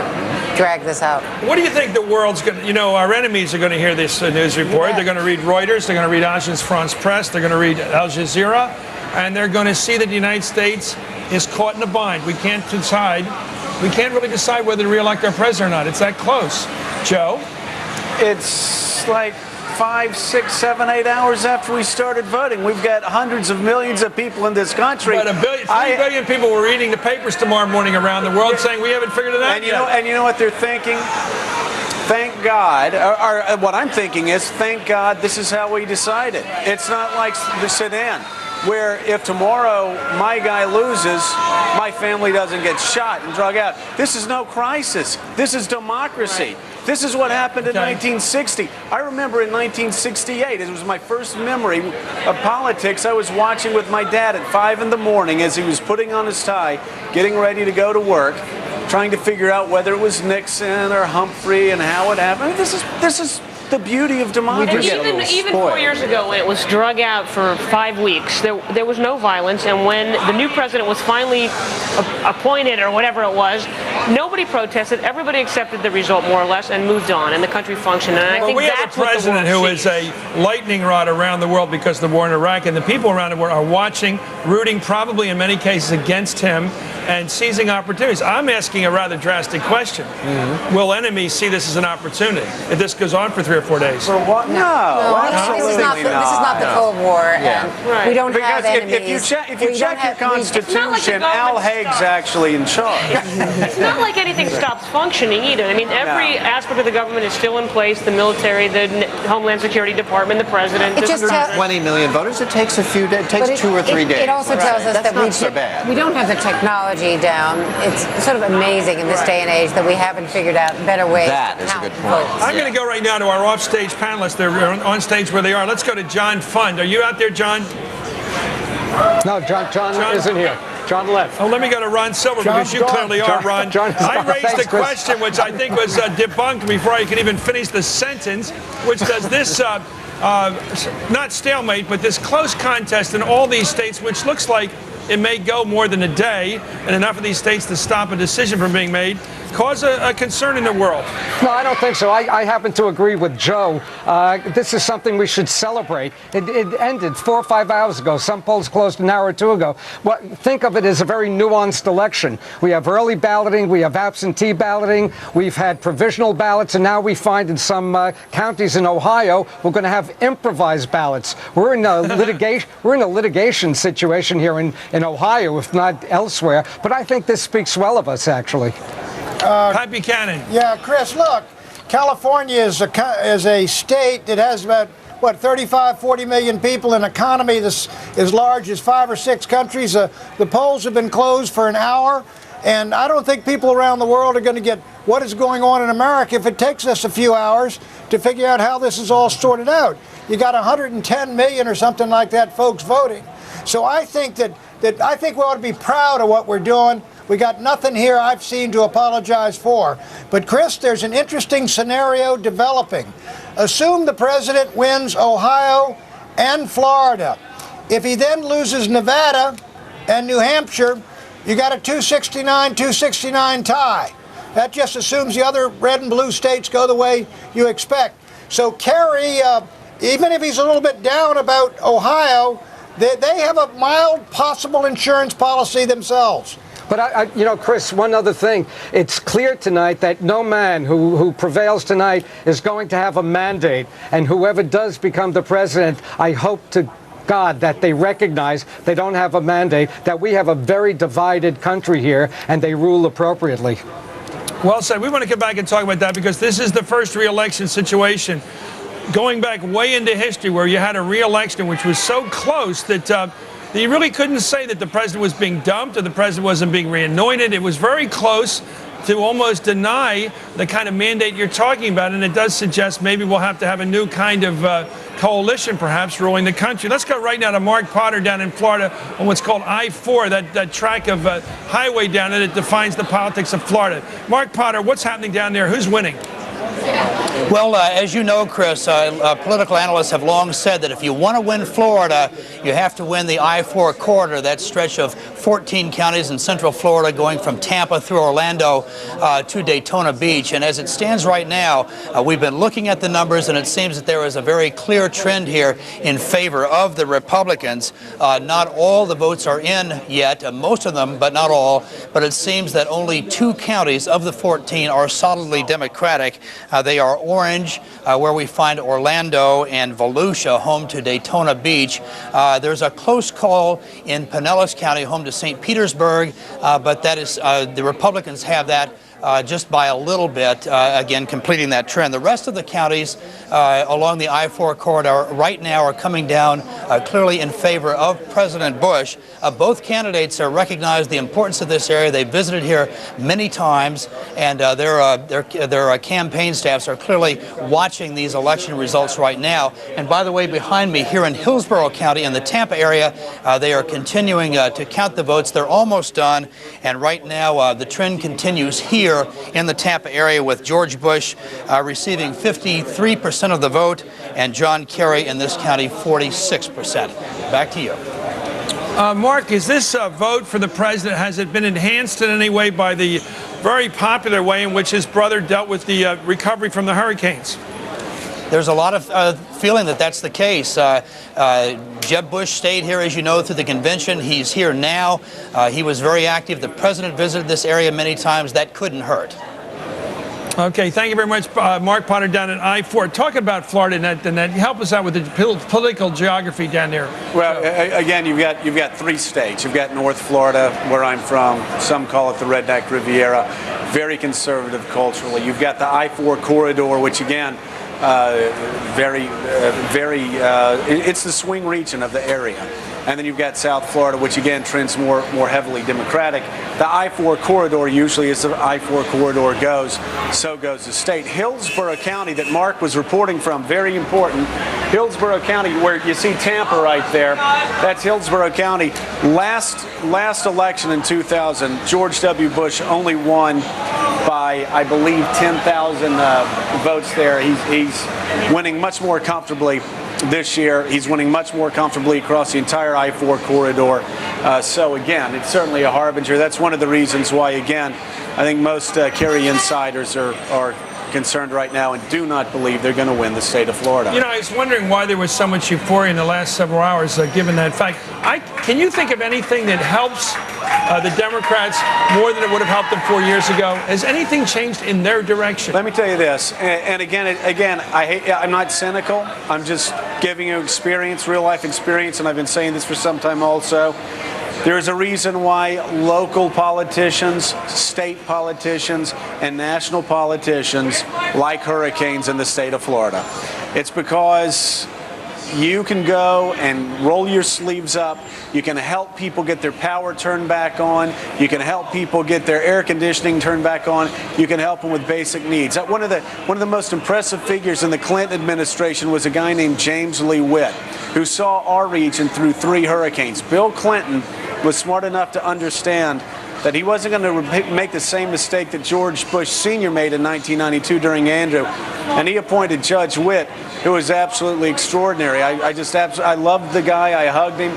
drag this out. What do you think the world's going to, our enemies are going to hear this news report. They're going to read Reuters, they're going to read Agence France Presse, they're going to read Al Jazeera, and they're going to see that the United States is caught in a bind. We can't really decide whether to re-elect our president or not. It's that close. Joe? It's like 5, 6, 7, 8 hours after we started voting. We've got hundreds of millions of people in this country. But 3 billion people were reading the papers tomorrow morning around the world saying we haven't figured it out yet. And you know what they're thinking? thank God, or what I'm thinking is, thank God this is how we decided. It's not like the Sudan, where if tomorrow my guy loses, my family doesn't get shot and drug out. This is no crisis. This is democracy. This is what happened in 1960. I remember in 1968, it was my first memory of politics. I was watching with my dad at 5 in the morning as he was putting on his tie, getting ready to go to work, trying to figure out whether it was Nixon or Humphrey and how it happened. This is the beauty of democracy. And even 4 years ago, when it was drug out for 5 weeks, there was no violence. And when the new president was finally appointed, or whatever it was, nobody protested. Everybody accepted the result, more or less, and moved on. And the country functioned. And I think we that's have a president who is a lightning rod around the world because of the war in Iraq, and the people around the world are watching, rooting, probably in many cases against him, and seizing opportunities. I'm asking a rather drastic question. Will enemies see this as an opportunity if this goes on for 3 or 4 days? For what? No, absolutely This is not the Cold War. And we don't have enemies. If you check your Constitution, Al Haig's actually in charge. It's not like anything stops functioning either. I mean, every aspect of the government is still in place: the military, the Homeland Security Department, the president. It just 20 million voters. It takes a few days. It takes 2 or 3 days. It also tells us that we don't have the technology down. It's sort of amazing in this day and age that we haven't figured out better ways That to is a count good point. votes. I'm going to go right now to our offstage panelists. They're on stage where they are. Let's go to John Fund. Are you out there, John? No, John isn't here. John left. Oh, let me go to Ron Silver because you clearly are, Ron. I raised a question which I think was debunked before I could even finish the sentence, which does this, not stalemate, but this close contest in all these states, which looks like it may go more than a day, and enough of these states to stop a decision from being made, cause a concern in the world. No, I don't think so. I happen to agree with Joe. This is something we should celebrate. It ended 4 or 5 hours ago. Some polls closed an hour or two ago. Think of it as a very nuanced election. We have early balloting. We have absentee balloting. We've had provisional ballots. And now we find in some counties in Ohio, we're going to have improvised ballots. We're in a litigation situation here in Ohio, if not elsewhere. But I think this speaks well of us, actually. Pat Buchanan. Yeah, Chris, look, California is a state that has about, 35, 40 million people, an economy that's as large as 5 or 6 countries. The polls have been closed for an hour, and I don't think people around the world are going to get what is going on in America if it takes us a few hours to figure out how this is all sorted out. You got 110 million or something like that folks voting. So I think that I think we ought to be proud of what we're doing. We got nothing here I've seen to apologize for. But, Chris, there's an interesting scenario developing. Assume the president wins Ohio and Florida. If he then loses Nevada and New Hampshire, you got a 269-269 tie. That just assumes the other red and blue states go the way you expect. So Kerry, even if he's a little bit down about Ohio, they have a mild possible insurance policy themselves. But, Chris, one other thing. It's clear tonight that no man who prevails tonight is going to have a mandate. And whoever does become the president, I hope to God that they recognize they don't have a mandate, that we have a very divided country here, and they rule appropriately. Well said. We want to come back and talk about that because this is the first re-election situation going back way into history where you had a re-election which was so close that you really couldn't say that the president was being dumped or the president wasn't being reanointed. It was very close to almost deny the kind of mandate you're talking about, and it does suggest maybe we'll have to have a new kind of coalition perhaps ruling the country. Let's go right now to Mark Potter down in Florida on what's called I-4, that track of highway down there that defines the politics of Florida. Mark Potter, what's happening down there? Who's winning? Well, as you know, Chris, political analysts have long said that if you want to win Florida, you have to win the I-4 corridor, that stretch of 14 counties in central Florida going from Tampa through Orlando to Daytona Beach. And as it stands right now, we've been looking at the numbers, and it seems that there is a very clear trend here in favor of the Republicans. Not all the votes are in yet, most of them, but not all. But it seems that only 2 counties of the 14 are solidly Democratic. They are Orange, where we find Orlando, and Volusia, home to Daytona Beach. There's a close call in Pinellas County, home to St. Petersburg, but that is the Republicans have that just by a little bit, again, completing that trend. The rest of the counties along the I-4 corridor right now are coming down clearly in favor of President Bush. Both candidates recognize the importance of this area. They visited here many times, and their campaign staffs are clearly watching these election results right now. And by the way, behind me here in Hillsborough County in the Tampa area, they are continuing to count the votes. They're almost done, and right now the trend continues here in the Tampa area with George Bush receiving 53% of the vote and John Kerry in this county 46%. Back to you. Mark, is this vote for the president, has it been enhanced in any way by the very popular way in which his brother dealt with the recovery from the hurricanes? There's a lot of feeling that that's the case. Jeb Bush stayed here, as you know, through the convention. He's here now. He was very active. The president visited this area many times. That couldn't hurt. Okay, thank you very much, Mark Potter down at I-4. Talking about Florida, and help us out with the political geography down there. Well, again, you've got three states. You've got North Florida, where I'm from. Some call it the Redneck Riviera. Very conservative culturally. You've got the I-4 corridor, which again, it's the swing region of the area. And then you've got South Florida, which again trends more heavily Democratic. The I-4 corridor, usually as the I-4 corridor goes, so goes the state. Hillsborough County that Mark was reporting from, very important. Hillsborough County, where you see Tampa right there, that's Hillsborough County. Last election in 2000, George W. Bush only won by, I believe, 10,000 votes there. He's winning much more comfortably this year. He's winning much more comfortably across the entire I-4 corridor. So again, it's certainly a harbinger. That's one of the reasons why, again, I think most Kerry insiders are concerned right now and do not believe they're going to win the state of Florida. You know, I was wondering why there was so much euphoria in the last several hours, given that fact. Can you think of anything that helps the Democrats more than it would have helped them 4 years ago? Has anything changed in their direction? Let me tell you this, and again, I'm not cynical. I'm just giving you experience, real life experience, and I've been saying this for some time also. There's a reason why local politicians, state politicians, and national politicians like hurricanes in the state of Florida. It's because you can go and roll your sleeves up. You can help people get their power turned back on. You can help people get their air conditioning turned back on. You can help them with basic needs. One of the most impressive figures in the Clinton administration was a guy named James Lee Witt, who saw our region through 3 hurricanes. Bill Clinton was smart enough to understand that he wasn't going to make the same mistake that George Bush Sr. made in 1992 during Andrew, and he appointed Judge Witt, who was absolutely extraordinary. I loved the guy. I hugged him,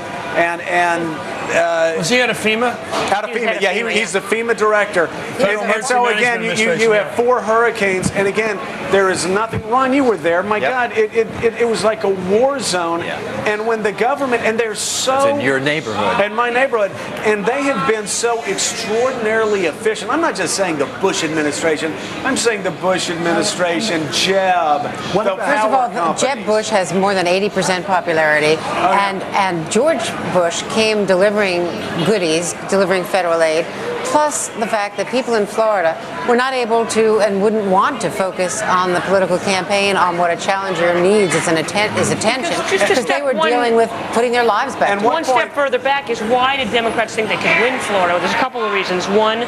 was he out of FEMA? Out of FEMA, yeah. He's the FEMA director. And so again, you have 4 hurricanes, and again, there is nothing. Ron, you were there. My God, it was like a war zone. Yeah. And when the government, and they're so it's in your neighborhood, in my neighborhood, and they have been so extraordinarily efficient. I'm not just saying the Bush administration. I'm saying the Bush administration, Jeb. First of all, Jeb Bush has more than 80% popularity, and George Bush came delivering goodies, delivering federal aid, plus the fact that people in Florida were not able to and wouldn't want to focus on the political campaign, on what a challenger needs is attention, because they were dealing with putting their lives back. And one step further back is, why did Democrats think they could win Florida? There's a couple of reasons. One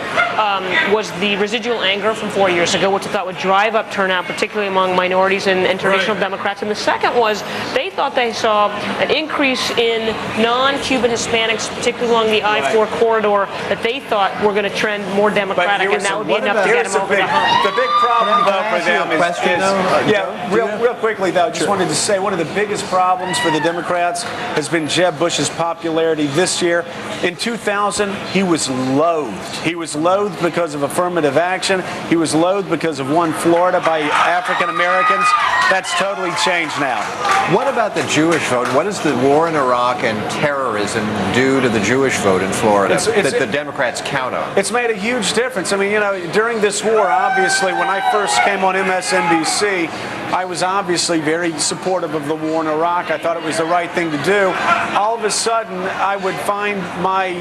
was the residual anger from 4 years ago, which they thought would drive up turnout, particularly among minorities and traditional Democrats. And the second was they thought they saw an increase in non-Cuban Hispanics, particularly along the I-4 corridor, that they thought were going to trend more Democratic, and that would be enough to get them over the hump. The big problem, though, for them is real quickly, though, just wanted to say one of the biggest problems for the Democrats has been Jeb Bush's popularity this year. In 2000, he was loathed. He was loathed because of affirmative action. He was loathed because of One Florida by African Americans. That's totally changed now. What about the Jewish vote? What does the war in Iraq and terrorism do to the Jewish vote in Florida that the Democrats count on? It's made a huge difference. I mean, you know, during this war, obviously, when I first came him on MSNBC, I was obviously very supportive of the war in Iraq. I thought it was the right thing to do. All of a sudden, I would find my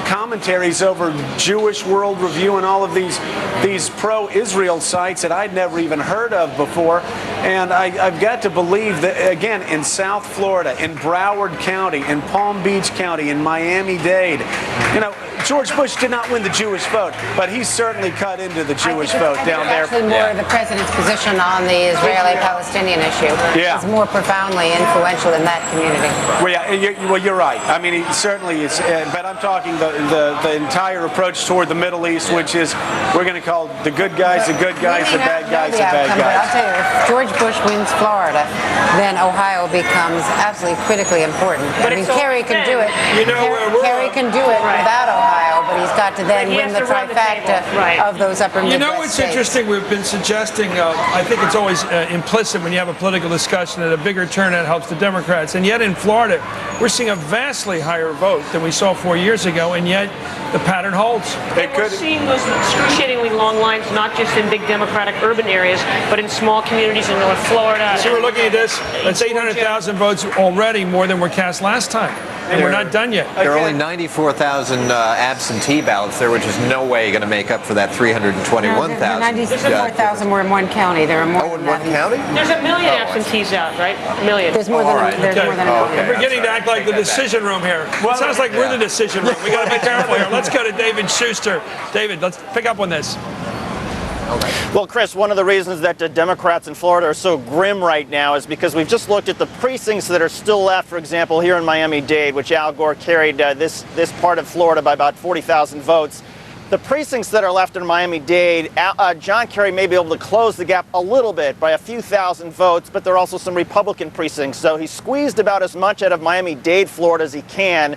commentaries over Jewish World Review and all of these pro-Israel sites that I'd never even heard of before. And I've got to believe that, again, in South Florida, in Broward County, in Palm Beach County, in Miami-Dade, you know, George Bush did not win the Jewish vote, but he certainly cut into the Jewish vote down there. Actually, more the president's position on the Israeli-Palestinian issue is more profoundly influential in that community. Well, yeah, you're right. I mean, he certainly is. But I'm talking the entire approach toward the Middle East, which is we're going to call the good guys the good guys, the bad guys the bad guys. But I'll tell you, if George Bush wins Florida, then Ohio becomes absolutely critically important. But I mean, Kerry can do it. Kerry can do it without Ohio, but he's got to then win the trifecta of those upper Midwest You know what's interesting? We've been suggesting, I think it's always implicit when you have a political discussion that a bigger turnout helps the Democrats. And yet in Florida, we're seeing a vastly higher vote than we saw 4 years ago, and yet the pattern holds. We're seeing those excruciatingly long lines, not just in big Democratic urban areas, but in small communities in North Florida. So we're looking at this. That's 800,000 votes already, more than were cast last time. And we're not done yet. There are only 94,000 absentee ballots there, which is no way going to make up for that 321,000. 94,000 were in one county. There are more in one county? There's a million absentees out, right? A million. There's more than more than a million. We're beginning to act like the decision room here. It sounds like we're the decision room. We got to be careful here. Let's go to David Schuster. David, let's pick up on this. Well, Chris, one of the reasons that the Democrats in Florida are so grim right now is because we've just looked at the precincts that are still left. For example, here in Miami-Dade, which Al Gore carried this part of Florida by about 40,000 votes. The precincts that are left in Miami-Dade, John Kerry may be able to close the gap a little bit by a few thousand votes, but there are also some Republican precincts. So he squeezed about as much out of Miami-Dade, Florida as he can.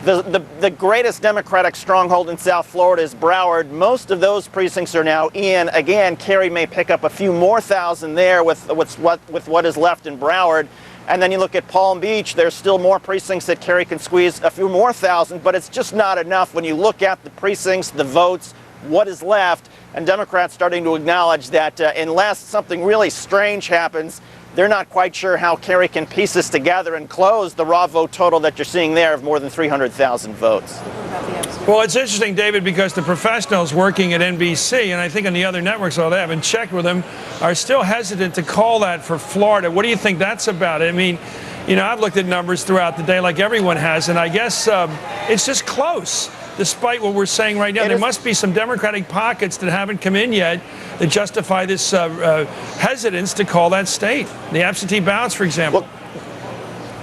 The greatest Democratic stronghold in South Florida is Broward. Most of those precincts are now in. Again, Kerry may pick up a few more thousand there with what is left in Broward. And then you look at Palm Beach, there's still more precincts that Kerry can squeeze a few more thousand, but it's just not enough when you look at the precincts, the votes, what is left, and Democrats starting to acknowledge that unless something really strange happens, they're not quite sure how Kerry can piece this together and close the raw vote total that you're seeing there of more than 300,000 votes. Well, it's interesting, David, because the professionals working at NBC, and I think on the other networks, although I haven't checked with them, are still hesitant to call that for Florida. What do you think that's about? I mean, you know, I've looked at numbers throughout the day like everyone has, and I guess it's just close. Despite what we're saying right now, there must be some Democratic pockets that haven't come in yet that justify this hesitance to call that state. The absentee ballots, for example.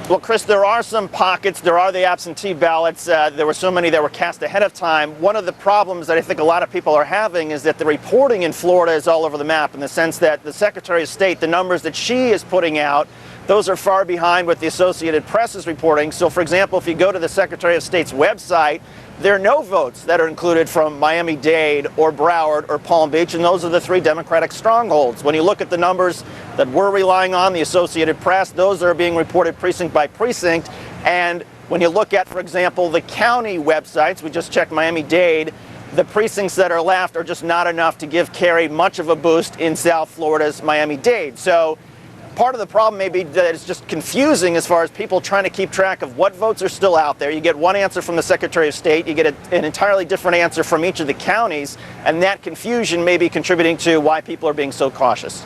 Well, Chris, there are some pockets. There are the absentee ballots. There were so many that were cast ahead of time. One of the problems that I think a lot of people are having is that the reporting in Florida is all over the map in the sense that the Secretary of State, the numbers that she is putting out, those are far behind what the Associated Press is reporting. So, for example, if you go to the Secretary of State's website, there are no votes that are included from Miami-Dade or Broward or Palm Beach, and those are the three Democratic strongholds. When you look at the numbers that we're relying on, the Associated Press, those are being reported precinct by precinct. And when you look at, for example, the county websites, we just checked Miami-Dade, the precincts that are left are just not enough to give Kerry much of a boost in South Florida's Miami-Dade. So part of the problem may be that it's just confusing as far as people trying to keep track of what votes are still out there. You get one answer from the Secretary of State, you get an entirely different answer from each of the counties, and that confusion may be contributing to why people are being so cautious.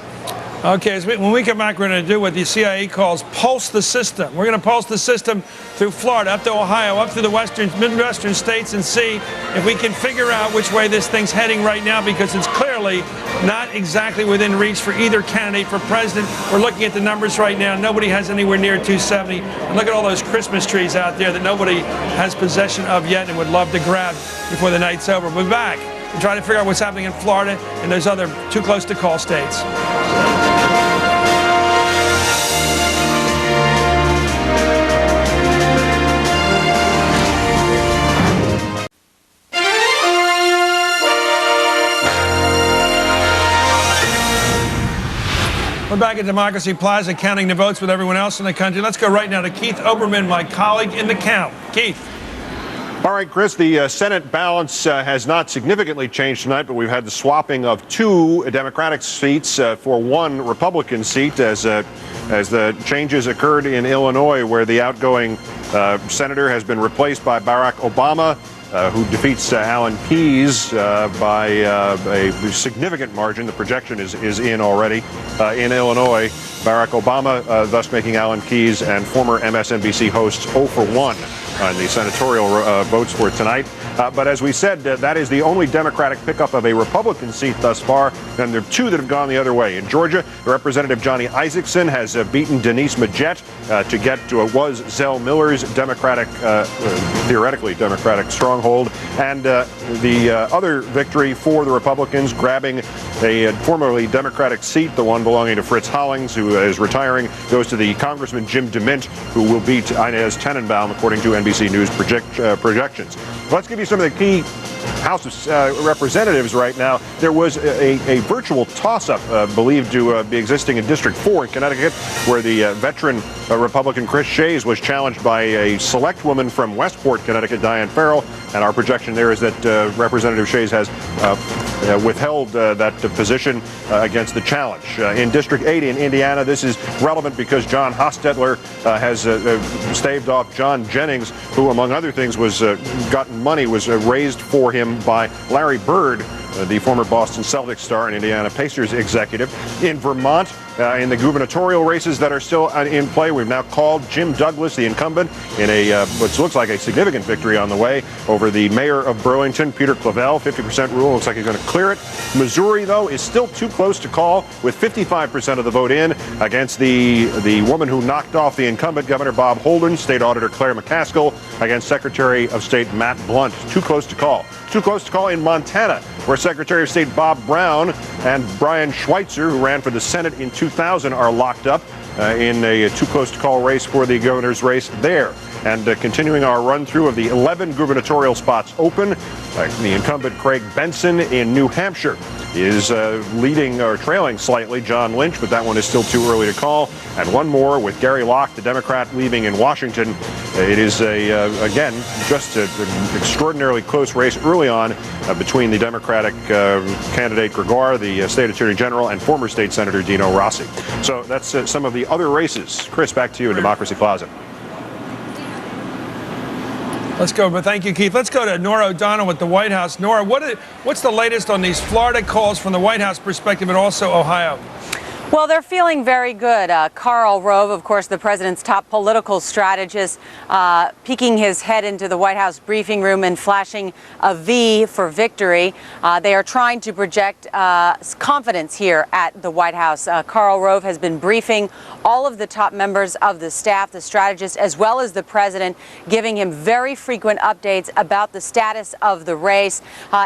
Okay, so when we come back, we're going to do what the CIA calls pulse the system. We're going to pulse the system through Florida, up to Ohio, up through the Midwestern states, and see if we can figure out which way this thing's heading right now, because it's clearly not exactly within reach for either candidate for president. We're looking at the numbers right now. Nobody has anywhere near 270. And look at all those Christmas trees out there that nobody has possession of yet and would love to grab before the night's over. We'll be back and try to figure out what's happening in Florida and those other too close to call states. We're back at Democracy Plaza counting the votes with everyone else in the country. Let's go right now to Keith Oberman, my colleague in the count. Keith. All right, Chris, the Senate balance has not significantly changed tonight, but we've had the swapping of 2 Democratic seats for 1 Republican seat as the changes occurred in Illinois, where the outgoing senator has been replaced by Barack Obama, who defeats Alan Keyes by a significant margin. The projection is in already in Illinois. Barack Obama thus making Alan Keyes and former MSNBC hosts 0 for 1 on the senatorial votes for tonight. But as we said, that is the only Democratic pickup of a Republican seat thus far, and there are 2 that have gone the other way. In Georgia, Representative Johnny Isakson has beaten Denise Majette to get to Zell Miller's Democratic, theoretically Democratic stronghold. And the other victory for the Republicans, grabbing a formerly Democratic seat, the one belonging to Fritz Hollings, who is retiring, goes to the Congressman Jim DeMint, who will beat Inez Tenenbaum, according to NBC News projections. Let's give you some of the key House of Representatives right now. There was a virtual toss-up believed to be existing in District 4 in Connecticut, where the veteran Republican Chris Shays was challenged by a select woman from Westport, Connecticut, Diane Farrell. And our projection there is that Representative Shays has withheld that position against the challenge. In District 8 in Indiana, this is relevant because John Hostetler has staved off John Jennings, who, among other things, was raised for him by Larry Bird, the former Boston Celtics star and Indiana Pacers executive. In Vermont, in the gubernatorial races that are still in play, we've now called Jim Douglas, the incumbent, in a what looks like a significant victory on the way over the mayor of Burlington, Peter Clavelle. 50% rule. Looks like he's going to clear it. Missouri, though, is still too close to call, with 55% of the vote in against the woman who knocked off the incumbent, Governor Bob Holden. State Auditor Claire McCaskill against Secretary of State Matt Blunt. Too close to call. Too close to call in Montana, where Secretary of State Bob Brown and Brian Schweitzer, who ran for the Senate in 2000, are locked up in a too close to call race for the governor's race there. And continuing our run through of the 11 gubernatorial spots open, the incumbent Craig Benson in New Hampshire is leading or trailing slightly John Lynch, but that one is still too early to call. And one more with Gary Locke, the Democrat, leaving in Washington. It is again just an extraordinarily close race early on between the Democratic candidate Gregoire, the state attorney general, and former state senator Dino Rossi. So that's some of the other races. Chris, back to you in Democracy Plaza. Let's go, but thank you, Keith. Let's go to Nora O'Donnell with the White House. Nora, what's the latest on these Florida calls from the White House perspective and also Ohio? Well, they're feeling very good. Karl Rove, of course, the president's top political strategist, peeking his head into the White House briefing room and flashing a V for victory. They are trying to project confidence here at the White House. Karl Rove has been briefing all of the top members of the staff, the strategists, as well as the president, giving him very frequent updates about the status of the race.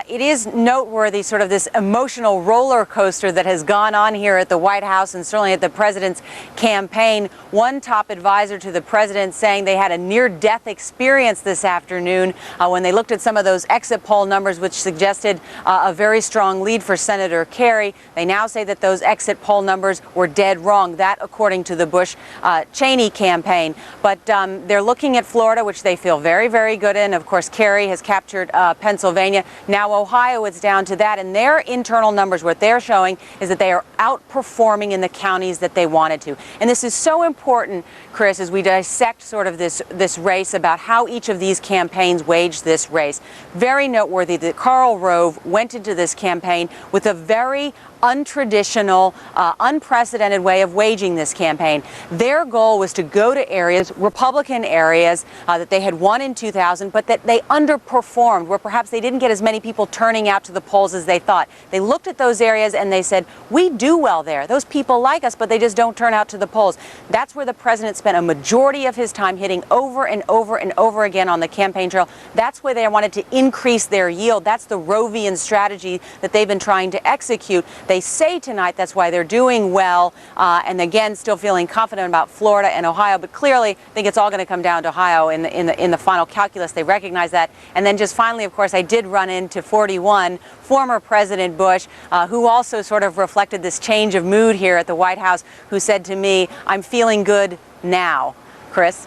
It is noteworthy, sort of this emotional roller coaster that has gone on here at the White House and certainly at the president's campaign. One top advisor to the president saying they had a near-death experience this afternoon when they looked at some of those exit poll numbers, which suggested a very strong lead for Senator Kerry. They now say that those exit poll numbers were dead wrong. That, according to the Bush-Cheney campaign. But they're looking at Florida, which they feel very, very good in. Of course, Kerry has captured Pennsylvania. Now Ohio, it's down to that. And their internal numbers, what they're showing is that they are outperforming in the counties that they wanted to. And this is so important, Chris, as we dissect sort of this race about how each of these campaigns waged this race. Very noteworthy that Karl Rove went into this campaign with a very untraditional, unprecedented way of waging this campaign. Their goal was to go to areas, Republican areas, that they had won in 2000, but that they underperformed, where perhaps they didn't get as many people turning out to the polls as they thought. They looked at those areas and they said, we do well there. Those people like us, but they just don't turn out to the polls. That's where the president spent a majority of his time hitting over and over and over again on the campaign trail. That's where they wanted to increase their yield. That's the Rovian strategy that they've been trying to execute. They say tonight that's why they're doing well, and again, still feeling confident about Florida and Ohio, but clearly I think it's all going to come down to Ohio in the final calculus. They recognize that. And then just finally, of course, I did run into 41, former President Bush, who also sort of reflected this change of mood here at the White House, who said to me, I'm feeling good now. Chris?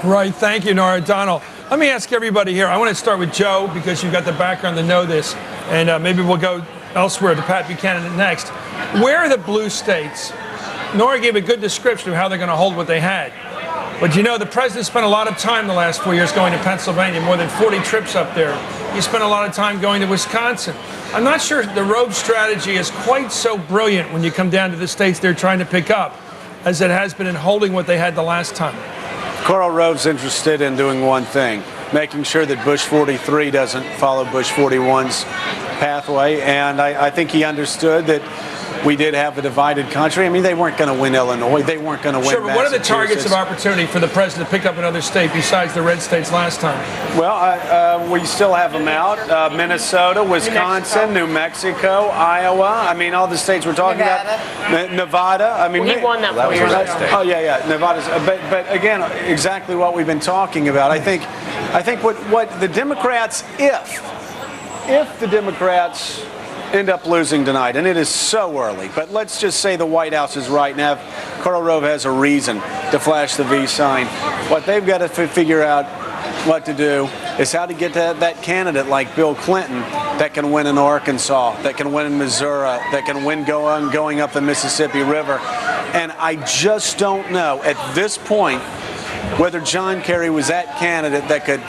Right. Thank you, Nora O'Donnell. Let me ask everybody here. I want to start with Joe because you've got the background to know this, and maybe we'll go elsewhere to Pat Buchanan next. Where are the blue states? Nora gave a good description of how they're going to hold what they had. But you know, the president spent a lot of time the last 4 years going to Pennsylvania, more than 40 trips up there. He spent a lot of time going to Wisconsin. I'm not sure the Rove strategy is quite so brilliant when you come down to the states they're trying to pick up as it has been in holding what they had the last time. Karl Rove's interested in doing one thing, making sure that Bush 43 doesn't follow Bush 41's pathway. And I think he understood that we did have a divided country. I mean, they weren't going to win Illinois. They weren't going to win Massachusetts. Sure, but what are the targets of Massachusetts. opportunity for the president to pick up another state besides the red states last time? Well, we still have them out. Minnesota, Wisconsin, New Mexico, Iowa. I mean, all the states we're talking about. Nevada. I mean, he won that 4 years ago. Oh, yeah. Nevada's. But again, exactly what we've been talking about. I think what the Democrats, if the Democrats end up losing tonight, and it is so early, but let's just say the White House is right now. Karl Rove has a reason to flash the V sign. What they've got to figure out what to do is how to get to that candidate like Bill Clinton that can win in Arkansas, that can win in Missouri, that can win going up the Mississippi River. And I just don't know at this point whether John Kerry was that candidate that could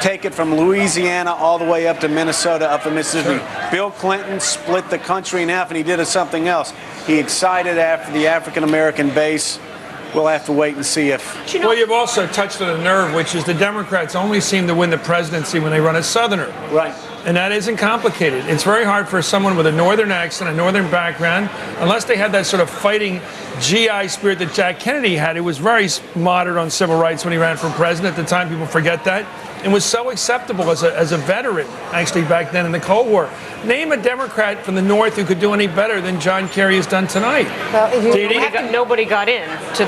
take it from Louisiana all the way up to Minnesota, up the Mississippi. Sure. Bill Clinton split the country in half, and he did something else. He excited after the African-American base. We'll have to wait and see if... Well, you've also touched on a nerve, which is the Democrats only seem to win the presidency when they run a Southerner. Right. And that isn't complicated. It's very hard for someone with a northern accent, a northern background, unless they had that sort of fighting GI spirit that Jack Kennedy had. He was very moderate on civil rights when he ran for president. At the time, people forget that. And was so acceptable as a veteran, actually, back then in the Cold War. Name a Democrat from the North who could do any better than John Kerry has done tonight. Well, nobody got into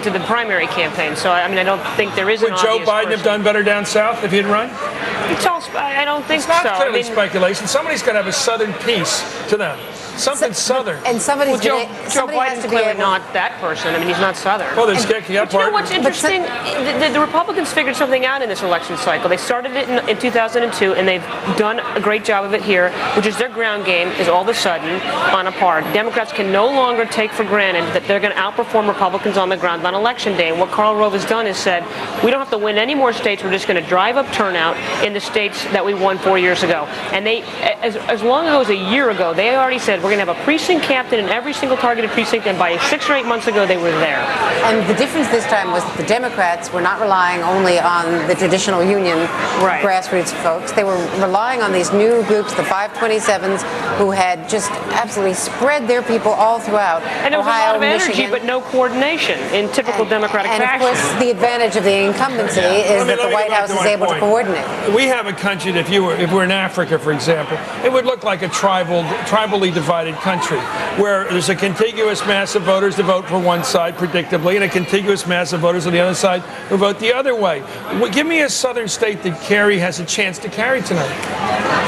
the primary campaign. So, I mean, I don't think there is an obvious Would Joe Biden have done better down south if he'd run? I don't think so. It's not clearly speculation. Somebody's got to have a southern piece to them. Something southern. And Joe Biden's clearly not that person. I mean, he's not southern. Well, there's But you know what's interesting? The Republicans figured something out in this election cycle. They started it in 2002, and they've done a great job of it here, which is their ground game is all of a sudden on a par. Democrats can no longer take for granted that they're going to outperform Republicans on the ground on Election Day. And what Karl Rove has done is said, we don't have to win any more states. We're just going to drive up turnout in the states that we won 4 years ago. And they, as long ago as a year ago, they already said, we're going to have a precinct captain in every single targeted precinct, and by 6 or 8 months ago, they were there. And the difference this time was that the Democrats were not relying only on the traditional union grassroots folks. They were relying on these new groups, the 527s, who had just absolutely spread their people all throughout And there was Ohio, a lot of energy, Michigan. but no coordination in typical Democratic And fashion. of course, the advantage of the incumbency is that the White House is able to coordinate. We have a country that if we're in Africa, for example, it would look like a tribally divided country, where there's a contiguous mass of voters to vote for one side, predictably, and a contiguous mass of voters on the other side who vote the other way. Give me a southern state that Kerry has a chance to carry tonight.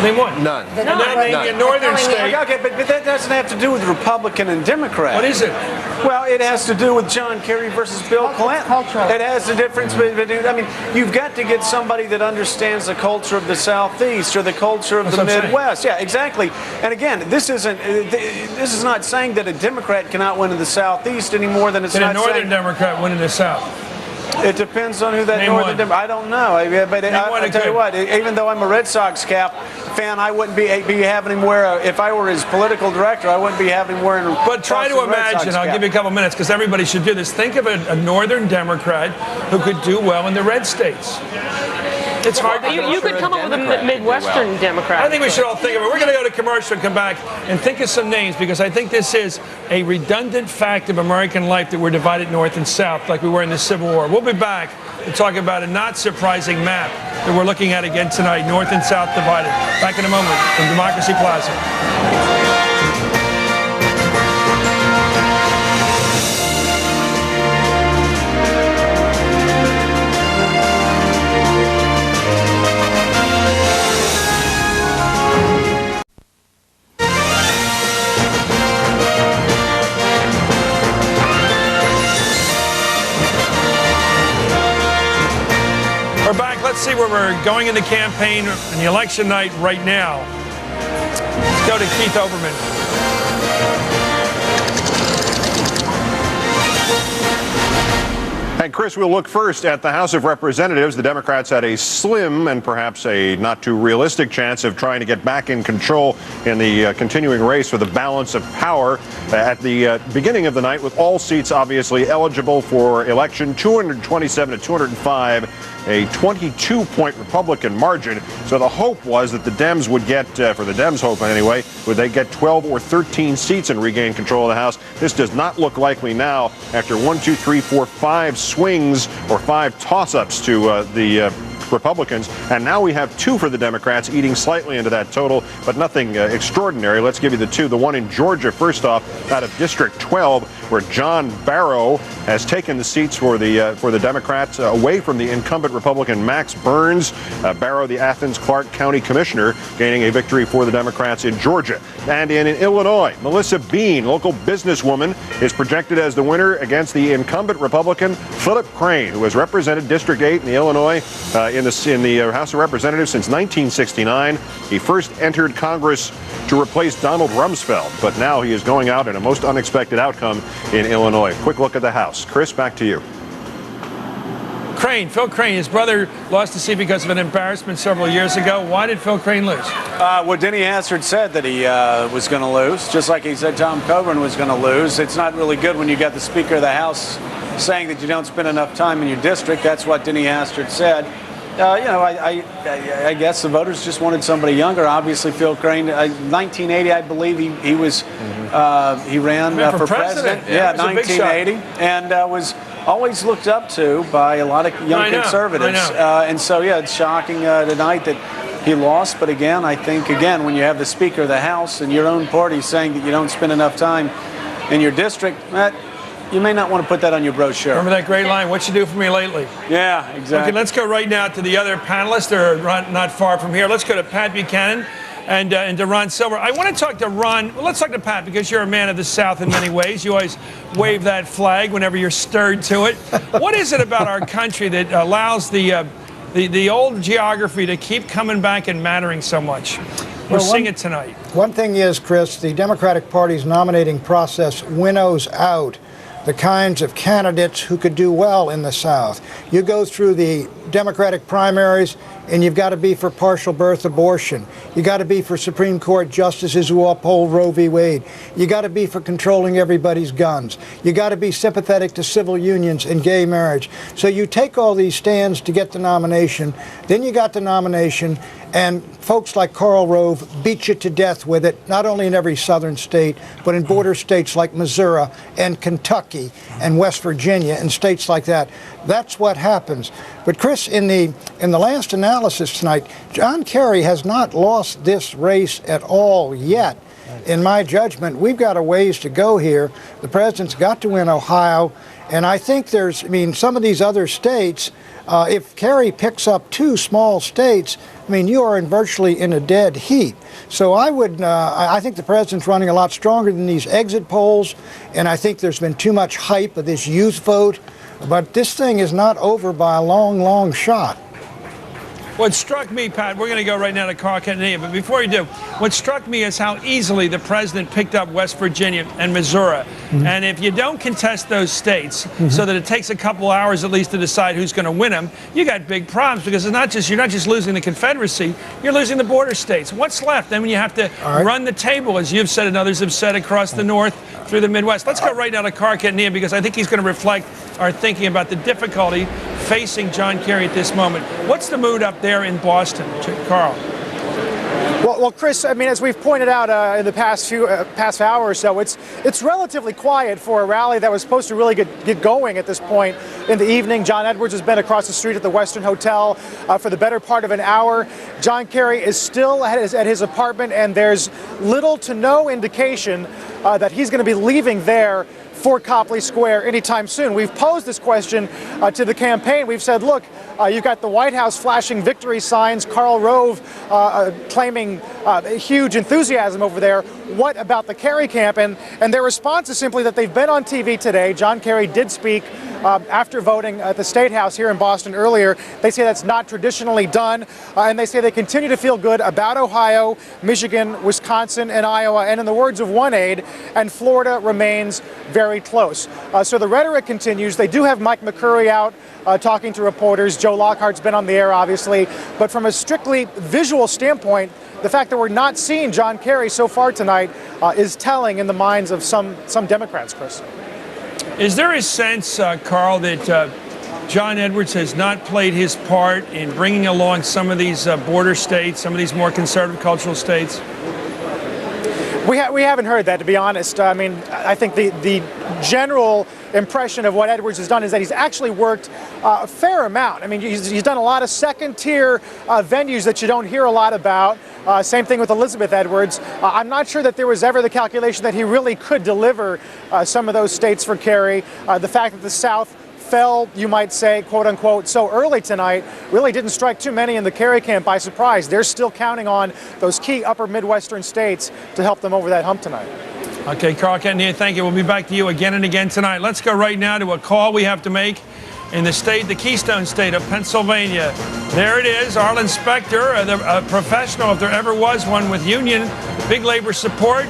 Name one. None. And then maybe a northern state. Okay, but that doesn't have to do with Republican and Democrat. What is it? Well, it has to do with John Kerry versus Bill Clinton. It has a difference between, I mean, you've got to get somebody that understands the culture of the Southeast or the culture of the Midwest. Yeah, exactly. And again, this is not saying that a Democrat cannot win in the Southeast any more than it's Can not a northern saying Democrat win in the South? It depends on who that northern Democrat. I don't know. But I tell you what, even though I'm a Red Sox fan, I wouldn't be having him wear if I were his political director, I wouldn't be having him wearing. But try to imagine. I'll give you a couple minutes because everybody should do this. Think of a northern Democrat who could do well in the red states. It's hard. You could come up with a Midwestern Democrat. I think we should all think of it. We're going to go to commercial and come back and think of some names because I think this is a redundant fact of American life that we're divided north and south like we were in the Civil War. We'll be back to talk about a not surprising map that we're looking at again tonight, north and south divided. Back in a moment from Democracy Plaza. see where we're going in the campaign and the election night right now. Let's go to Keith Olbermann. And Chris, we'll look first at the House of Representatives. The Democrats had a slim and perhaps a not too realistic chance of trying to get back in control in the continuing race for the balance of power at the beginning of the night, with all seats obviously eligible for election, 227 to 205, a 22-point Republican margin. So the hope was that the Dems would get, for the Dems' hope anyway, would they get 12 or 13 seats and regain control of the House. This does not look likely now after 5 swings or 5 toss-ups to the Republicans, and now we have 2 for the Democrats, eating slightly into that total, but nothing extraordinary. Let's give you the 2. The one in Georgia, first off, out of District 12, where John Barrow has taken the seats for the Democrats away from the incumbent Republican Max Burns. Barrow, the Athens-Clarke County Commissioner, gaining a victory for the Democrats in Georgia. And in Illinois, Melissa Bean, local businesswoman, is projected as the winner against the incumbent Republican Philip Crane, who has represented District 8 in the Illinois in the House of Representatives since 1969. He first entered Congress to replace Donald Rumsfeld, but now he is going out in a most unexpected outcome in Illinois. Quick look at the House. Chris, back to you. Phil Crane, his brother lost the seat because of an embarrassment several years ago. Why did Phil Crane lose? Well, Denny Hastert said that he was going to lose, just like he said Tom Coburn was going to lose. It's not really good when you got the Speaker of the House saying that you don't spend enough time in your district. That's what Denny Hastert said. I guess the voters just wanted somebody younger. Obviously, Phil Crane, 1980, I believe he ran for president. Yeah, 1980, and was always looked up to by a lot of young conservatives. And so, yeah, it's shocking tonight that he lost. But again, I think, when you have the Speaker of the House and your own party saying that you don't spend enough time in your district, you may not want to put that on your brochure. Remember that great line, what you do for me lately? Yeah, exactly. Okay, let's go right now to the other panelists. They're not far from here. Let's go to Pat Buchanan and to Ron Silver. I want to talk to Ron. Well, let's talk to Pat, because you're a man of the South in many ways. You always wave that flag whenever you're stirred to it. What is it about our country that allows the old geography to keep coming back and mattering so much? We're seeing it tonight. One thing is, Chris, the Democratic Party's nominating process winnows out the kinds of candidates who could do well in the South. You go through the Democratic primaries, and you've got to be for partial birth abortion. You got to be for Supreme Court justices who uphold Roe v. Wade. You got to be for controlling everybody's guns. You got to be sympathetic to civil unions and gay marriage. So you take all these stands to get the nomination, then you got the nomination, and folks like Karl Rove beat you to death with it, not only in every southern state, but in border states like Missouri and Kentucky and West Virginia and states like that. That's what happens. But Chris, in the last analysis tonight, John Kerry has not lost this race at all yet. In my judgment, we've got a ways to go here. The president's got to win Ohio, and I think some of these other states, if Kerry picks up 2 small states, you are virtually in a dead heat. So I think the president's running a lot stronger than these exit polls, and I think there's been too much hype of this youth vote. But this thing is not over by a long, long shot. What struck me, Pat, we're going to go right now to Carl Kennedy, but before we do, what struck me is how easily the president picked up West Virginia and Missouri. Mm-hmm. And if you don't contest those states, so that it takes a couple hours at least to decide who's going to win them, you got big problems, because you're not just losing the Confederacy, you're losing the border states. What's left? Then you have to run the table, as you've said and others have said, across the North through the Midwest. Let's go right now to Carl Kennedy, because I think he's going to reflect our thinking about the difficulty facing John Kerry at this moment. What's the mood up there in Boston, Carl? Well, Chris, as we've pointed out in the past hour or so, it's relatively quiet for a rally that was supposed to really get going at this point in the evening. John Edwards has been across the street at the Western Hotel for the better part of an hour. John Kerry is still at his apartment, and there's little to no indication that he's going to be leaving there for Copley Square anytime soon. We've posed this question to the campaign. We've said, look, you've got the White House flashing victory signs, Karl Rove claiming huge enthusiasm over there. what about the Kerry camp? And their response is simply that they've been on TV today. John Kerry did speak after voting at the State House here in Boston earlier. They say that's not traditionally done, and they say they continue to feel good about Ohio, Michigan, Wisconsin, and Iowa, and in the words of one aide, and Florida remains very close. So the rhetoric continues. They do have Mike McCurry out talking to reporters. Joe Lockhart's been on the air, obviously, but from a strictly visual standpoint, the fact that we're not seeing John Kerry so far tonight is telling in the minds of some Democrats, Chris. Is there a sense, Carl, that John Edwards has not played his part in bringing along some of these border states, some of these more conservative cultural states? We haven't heard that, to be honest. I mean, I think the general impression of what Edwards has done is that he's actually worked a fair amount. I mean, he's done a lot of second-tier venues that you don't hear a lot about. Same thing with Elizabeth Edwards. I'm not sure that there was ever the calculation that he really could deliver some of those states for Kerry. The fact that the South fell, you might say, quote unquote, so early tonight really didn't strike too many in the Kerry camp by surprise. They're still counting on those key upper Midwestern states to help them over that hump tonight. Okay, Carl Kenton, thank you. We'll be back to you again and again tonight. Let's go right now to a call we have to make in the state, the Keystone State of Pennsylvania. There it is, Arlen Specter, a professional, if there ever was one, with union, big labor support,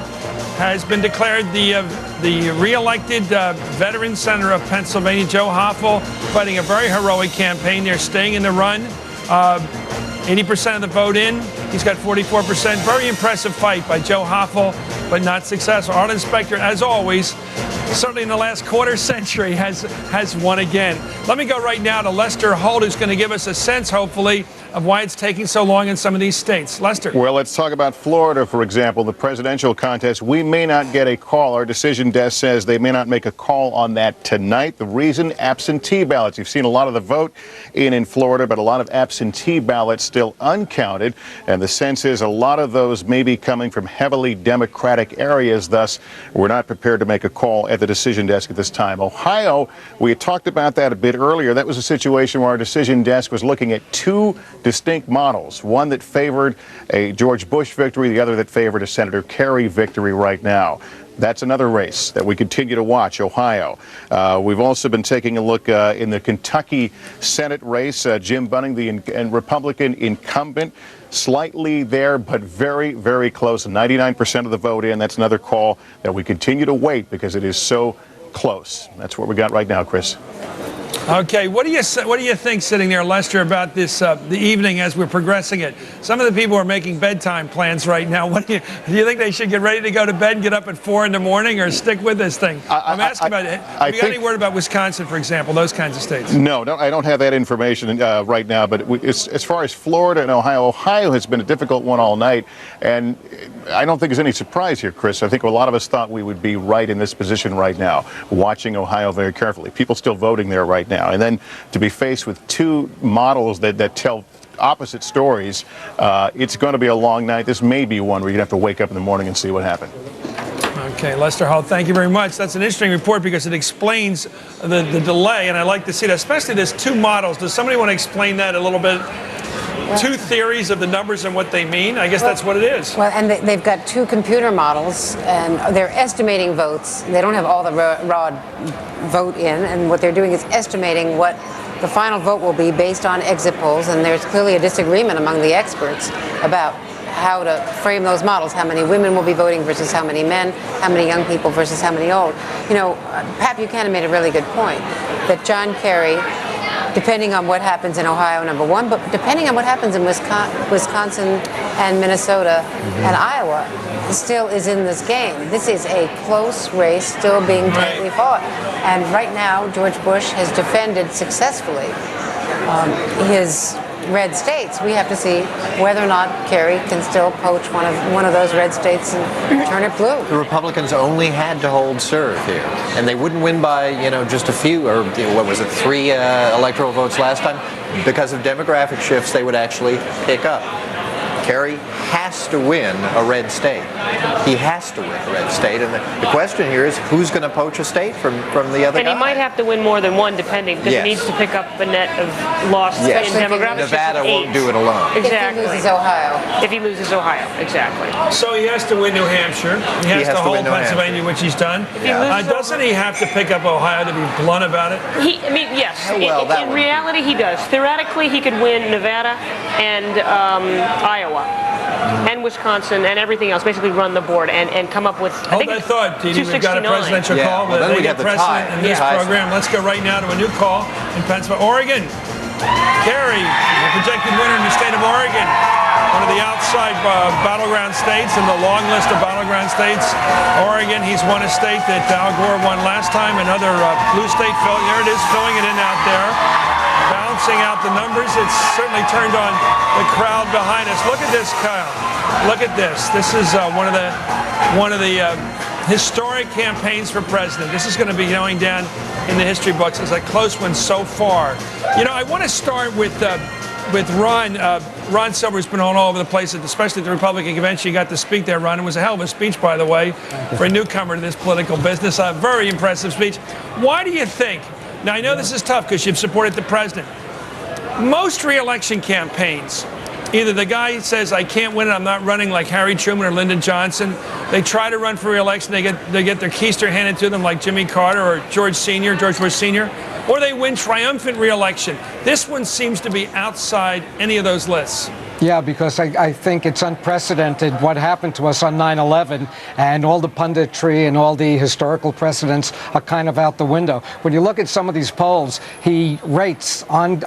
has been declared the re-elected veteran senator of Pennsylvania. Joe Hoffel fighting a very heroic campaign. They're staying in the run. 80% of the vote in. He's got 44%. Very impressive fight by Joe Hoffel, but not successful. Arlen Specter, as always, certainly in the last quarter century, has won again. Let me go right now to Lester Holt, who's going to give us a sense, hopefully, of why it's taking so long in some of these states. Lester. Well, let's talk about Florida, for example, the presidential contest. We may not get a call. Our decision desk says they may not make a call on that tonight. The reason, absentee ballots. You've seen a lot of the vote in Florida, but a lot of absentee ballots still uncounted. And the sense is a lot of those may be coming from heavily Democratic areas. Thus, we're not prepared to make a call at the decision desk at this time. Ohio, we had talked about that a bit earlier. That was a situation where our decision desk was looking at two distinct models, one that favored a George Bush victory, the other that favored a Senator Kerry victory right now. That's another race that we continue to watch, Ohio. We've also been taking a look in the Kentucky Senate race. Jim Bunning, the Republican incumbent, slightly there, but very, very close. 99% of the vote in. That's another call that we continue to wait because it is so close. That's what we got right now, Chris. Okay, what do you think, sitting there, Lester, about this the evening as we're progressing it? Some of the people are making bedtime plans right now. Do you think they should get ready to go to bed and get up at 4 in the morning, or stick with this thing? I'm asking about it. Have you got any word about Wisconsin, for example, those kinds of states? No, I don't have that information right now. But as far as Florida and Ohio has been a difficult one all night, and I don't think there's any surprise here, Chris. I think a lot of us thought we would be right in this position right now, watching Ohio very carefully. People still voting there right now. And then to be faced with two models that tell opposite stories, it's going to be a long night. This may be one where you're going to have to wake up in the morning and see what happened. Okay, Lester Holt, thank you very much. That's an interesting report because it explains the delay, and I like to see that, especially there's two models. Does somebody want to explain that a little bit? Two theories of the numbers and what they mean? I guess that's what it is. Well, and they've got two computer models, and they're estimating votes. They don't have all the raw vote in, and what they're doing is estimating what the final vote will be based on exit polls, and there's clearly a disagreement among the experts about how to frame those models, how many women will be voting versus how many men, how many young people versus how many old. You know, Pat Buchanan made a really good point, that John Kerry, depending on what happens in Ohio, number one, but depending on what happens in Wisconsin and Minnesota and Iowa, still is in this game. This is a close race still being tightly fought. And right now, George Bush has defended successfully his red states. We have to see whether or not Kerry can still poach one of those red states and turn it blue. The Republicans only had to hold serve here, and they wouldn't win by just a few, or what was it, 3 electoral votes last time. Because of demographic shifts, they would actually pick up. Kerry has to win a red state. He has to win a red state. And the question here is, who's going to poach a state from the other guy? And he might have to win more than one, depending, because he needs to pick up a net of loss in demographics. Nevada won't do it alone. Exactly. If he loses Ohio. If he loses Ohio, exactly. So he has to win New Hampshire. He has to hold Pennsylvania, which he's done. Doesn't he have to pick up Ohio, to be blunt about it? Yes. In reality, he does. Theoretically, he could win Nevada and Iowa and Wisconsin and everything else, basically run the board and come up with, I think, Hold that thought, Didi. We've got a presidential call. Well, then we get got the precedent tie. in this program. Let's go right now to a new call in Pennsylvania. Oregon. Kerry, the projected winner in the state of Oregon. One of the outside battleground states in the long list of battleground states. Oregon, he's won a state that Al Gore won last time. Another blue state, there it is, filling it in out there. Balancing out the numbers. It's certainly turned on the crowd behind us. Look at this, Kyle. Look at this. This is one of the historic campaigns for president. This is going to be going down in the history books as a close one so far. You know, I want to start with Ron. Ron Silver's been all over the place, especially at the Republican convention. You got to speak there, Ron. It was a hell of a speech, by the way, for a newcomer to this political business. A very impressive speech. Why do you think? Now, I know this is tough because you've supported the president. Most re-election campaigns, either the guy says, I can't win it, I'm not running, like Harry Truman or Lyndon Johnson. They try to run for re-election, they get their keister handed to them like Jimmy Carter or George Bush Sr., or they win triumphant re-election. This one seems to be outside any of those lists. Yeah, because I think it's unprecedented what happened to us on 9/11, and all the punditry and all the historical precedents are kind of out the window. When you look at some of these polls, he rates on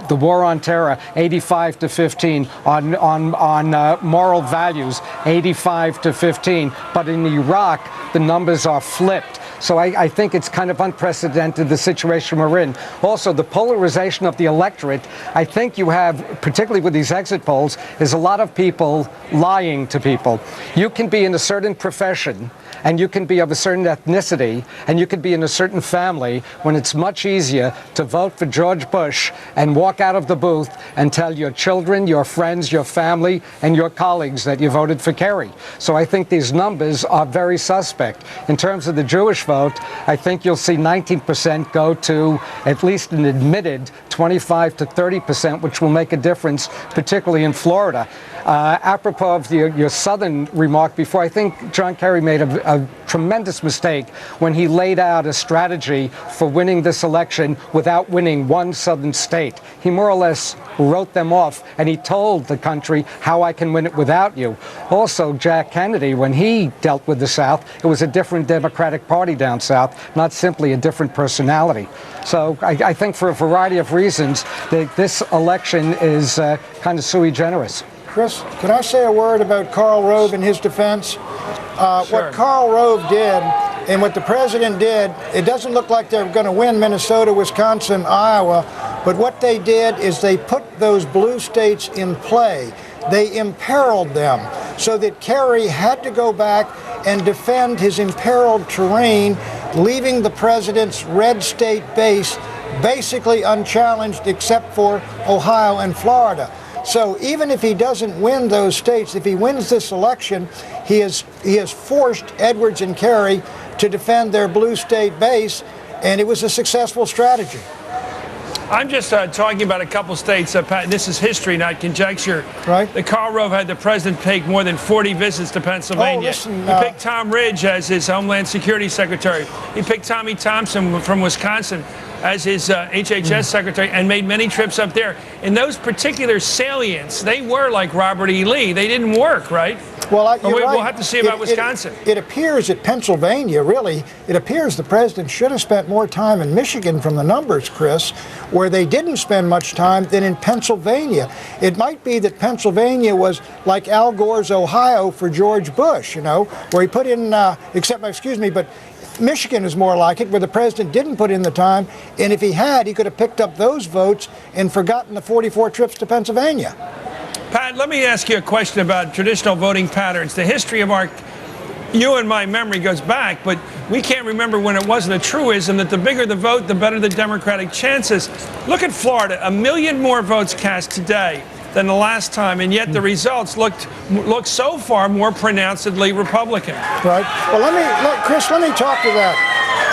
the war on terror 85-15, on moral values 85-15, but in Iraq the numbers are flipped. So I think it's kind of unprecedented, the situation we're in. Also, the polarization of the electorate, I think you have, particularly with these exit polls, is a lot of people lying to people. You can be in a certain profession, and you can be of a certain ethnicity, and you can be in a certain family, when it's much easier to vote for George Bush and walk out of the booth and tell your children, your friends, your family, and your colleagues that you voted for Kerry. So I think these numbers are very suspect. In terms of the Jewish vote, I think you'll see 19% go to at least an admitted 25 to 30%, which will make a difference, particularly in Florida. Apropos of your southern remark before, I think John Kerry made a tremendous mistake when he laid out a strategy for winning this election without winning one southern state. He more or less wrote them off, and he told the country how I can win it without you. Also, Jack Kennedy, when he dealt with the South, it was a different Democratic Party down South, not simply a different personality. So I think for a variety of reasons that this election is kind of sui generis. Chris, can I say a word about Karl Rove in his defense? Sure. What Karl Rove did and what the president did, it doesn't look like they're going to win Minnesota, Wisconsin, Iowa, but what they did is they put those blue states in play. They imperiled them so that Kerry had to go back and defend his imperiled terrain, leaving the president's red state base basically unchallenged except for Ohio and Florida. So even if he doesn't win those states, if he wins this election, he has forced Edwards and Kerry to defend their blue state base, and it was a successful strategy. I'm just talking about a couple states, Pat. This is history, not conjecture. Right. The Karl Rove had the president take more than 40 visits to Pennsylvania. Listen, he picked Tom Ridge as his Homeland Security Secretary. He picked Tommy Thompson from Wisconsin as his HHS secretary, and made many trips up there. In those particular salients, they were like Robert E. Lee. They didn't work, right? Well, we'll have to see about Wisconsin. It appears that Pennsylvania, really, it appears the president should have spent more time in Michigan from the numbers, Chris, where they didn't spend much time than in Pennsylvania. It might be that Pennsylvania was like Al Gore's Ohio for George Bush, you know, where he put in, but Michigan is more like it, where the president didn't put in the time, and if he had, he could have picked up those votes and forgotten the 44 trips to Pennsylvania. Pat, let me ask you a question about traditional voting patterns. The history of you and my memory goes back, but we can't remember when it wasn't a truism that the bigger the vote, the better the Democratic chances. Look at Florida, 1 million more votes cast today than the last time, and yet the results look so far more pronouncedly Republican. Right. Well, Chris, let me talk to that.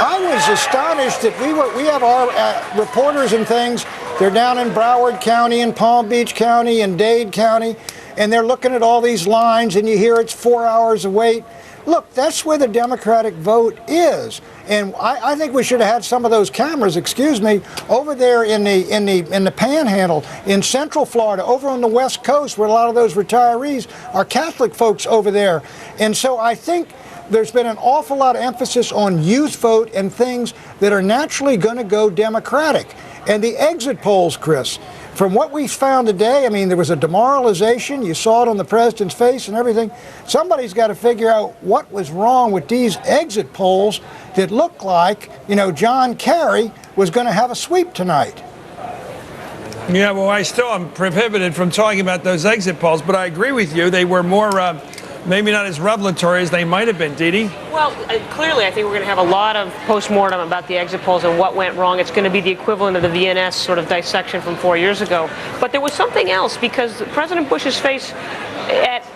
I was astonished that we have our reporters and things. They're down in Broward County and Palm Beach County and Dade County, and they're looking at all these lines, and you hear it's 4 hours of wait. Look, that's where the Democratic vote is, and I think we should have had some of those cameras, excuse me, over there in the Panhandle, in Central Florida, over on the West Coast, where a lot of those retirees are Catholic folks over there, and so I think there's been an awful lot of emphasis on youth vote and things that are naturally going to go Democratic. And the exit polls, Chris, from what we found today, I mean, there was a demoralization. You saw it on the president's face and everything. Somebody's got to figure out what was wrong with these exit polls that looked like, you know, John Kerry was going to have a sweep tonight. Yeah, well, I still am prohibited from talking about those exit polls, but I agree with you. They were more, maybe not as revelatory as they might have been, Dee Dee. Well, clearly, I think we're going to have a lot of postmortem about the exit polls and what went wrong. It's going to be the equivalent of the VNS sort of dissection from 4 years ago. But there was something else, because President Bush's face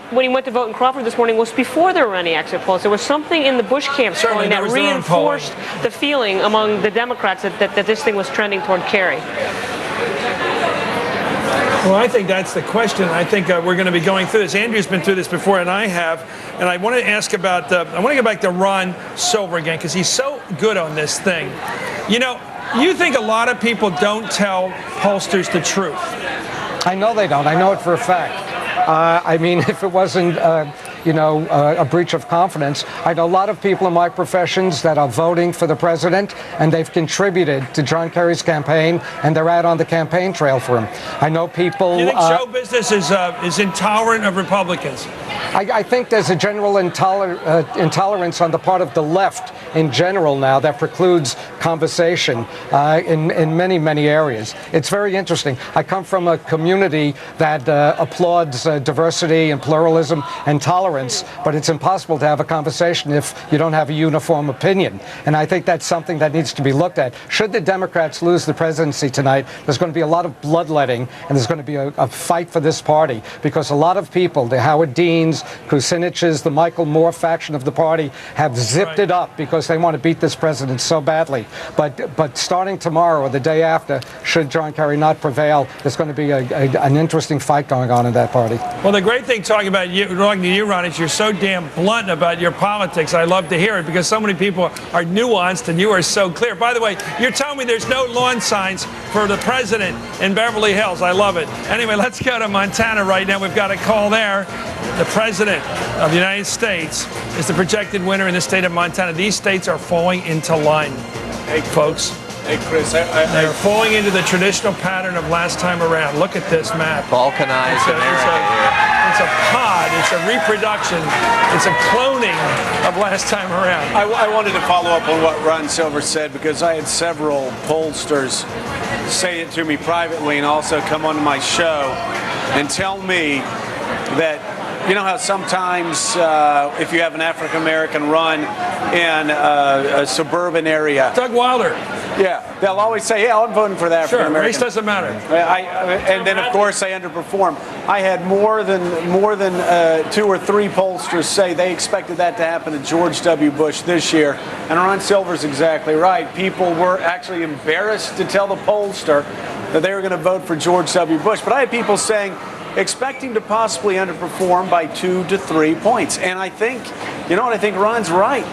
when he went to vote in Crawford this morning was before there were any exit polls. There was something in the Bush camp polling that reinforced the feeling among the Democrats that this thing was trending toward Kerry. Well, I think that's the question. I think we're going to be going through this. Andrew's been through this before, and I have. And I want to ask about, I want to go back to Ron Silver again, because he's so good on this thing. You know, you think a lot of people don't tell pollsters the truth. I know they don't. I know it for a fact. I mean, if it wasn't, a breach of confidence, I know a lot of people in my professions that are voting for the president, and they've contributed to John Kerry's campaign, and they're out on the campaign trail for him. I know people. Do you think show business is intolerant of Republicans? I think there's a general intolerance on the part of the left in general now that precludes conversation in many, many areas. It's very interesting. I come from a community that applauds diversity and pluralism and tolerance, but it's impossible to have a conversation if you don't have a uniform opinion. And I think that's something that needs to be looked at. Should the Democrats lose the presidency tonight, there's going to be a lot of bloodletting, and there's going to be a fight for this party, because a lot of people, the Howard Deans, Kucinich's, the Michael Moore faction of the party, have zipped it up because they want to beat this president so badly. But starting tomorrow or the day after, should John Kerry not prevail, there's going to be an interesting fight going on in that party. Well, the great thing talking to you, Ron, is you're so damn blunt about your politics. I love to hear it, because so many people are nuanced and you are so clear. By the way, you're telling me there's no lawn signs for the president in Beverly Hills. I love it. Anyway, let's go to Montana right now. We've got a call there. The president of the United States is the projected winner in the state of Montana. These states are falling into line, folks. Hey, Chris, they're falling into the traditional pattern of last time around. Look at this map. Balkanized America here. It's a pod. It's a reproduction. It's a cloning of last time around. I wanted to follow up on what Ron Silver said, because I had several pollsters say it to me privately and also come onto my show and tell me that, you know how sometimes if you have an African-American run in a suburban area. Doug Wilder. Yeah, they'll always say, yeah, I'm voting for the African-American. Sure, race doesn't matter. And then, of course, they underperform. I had more than 2 or 3 pollsters say they expected that to happen to George W. Bush this year. And Ron Silver's exactly right. People were actually embarrassed to tell the pollster that they were going to vote for George W. Bush. But I had people saying, expecting to possibly underperform by 2 to 3 points. And I think, you know what, I think Ron's right.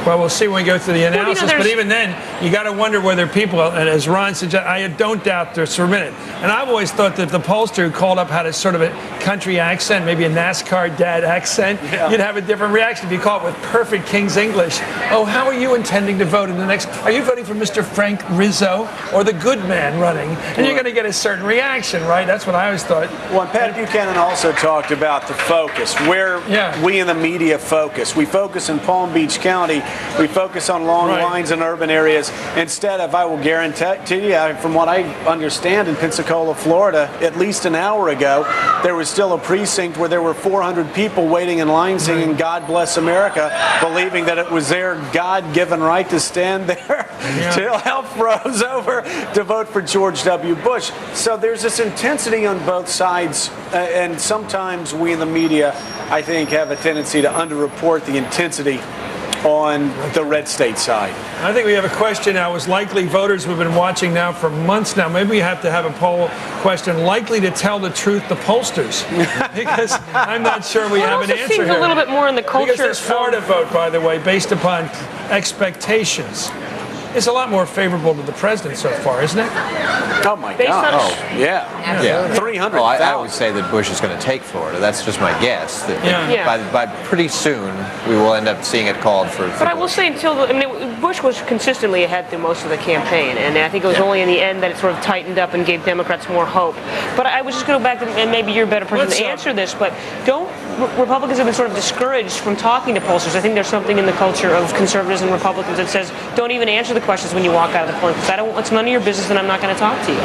Well, we'll see when we go through the analysis. But even then, you got to wonder whether people, and as Ron suggested, I don't doubt this for a minute. And I've always thought that the pollster who called up had a sort of a country accent, maybe a NASCAR dad accent. Yeah. You'd have a different reaction if you call it with perfect King's English. Oh, how are you intending to vote in the next? Are you voting for Mr. Frank Rizzo or the good man running? And you're going to get a certain reaction, right? That's what I always thought. Well, and Pat Buchanan also talked about the focus, where we in the media focus. We focus in Palm Beach County We focus on long lines in urban areas instead of, I will guarantee you, from what I understand, in Pensacola, Florida, at least an hour ago, there was still a precinct where there were 400 people waiting in line singing God Bless America, believing that it was their God-given right to stand there till hell froze over to vote for George W. Bush. So there's this intensity on both sides, and sometimes we in the media, I think, have a tendency to underreport the intensity on the red state side. I think we have a question now. Is likely voters who have been watching now for months now, maybe we have to have a poll question, likely to tell the truth, the pollsters? Because I'm not sure we have an answer seems here. a little bit more in the culture. Because this Florida vote, by the way, based upon expectations, is a lot more favorable to the president so far, isn't it? Oh, my God. Oh, yeah. 300,000. Well, I would say that Bush is going to take Florida. That's just my guess. That by pretty soon, we will end up seeing it called for But I will say Bush was consistently ahead through most of the campaign, and I think it was only in the end that it sort of tightened up and gave Democrats more hope. But I was just going to go back to, and maybe you're a better person to answer this, but Republicans have been sort of discouraged from talking to pollsters. I think there's something in the culture of conservatives and Republicans that says, don't even answer the questions when you walk out of the polling place. It's none of your business, and I'm not going to talk to you.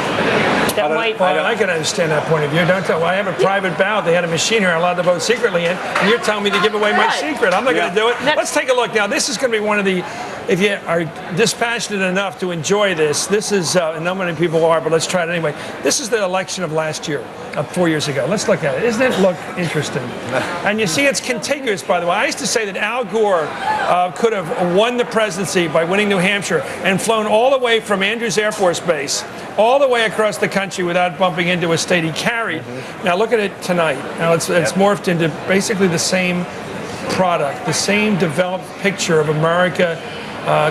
I can understand that point of view. Don't tell. Well, I have a private ballot. They had a machine here I'm allowed to vote secretly in, and you're telling me to give away my secret. I'm not going to do it. Let's take a look now. This is going to be one of the, if you are dispassionate enough to enjoy this is, and not many people are, but let's try it anyway. This is the election of last year, 4 years ago. Let's look at it. Doesn't it look interesting? And you see it's contiguous, by the way. I used to say that Al Gore could have won the presidency by winning New Hampshire and flown all the way from Andrews Air Force Base all the way across the country without bumping into a state he carried. Now look at it tonight. Now it's morphed into basically the same product, the same developed picture of America,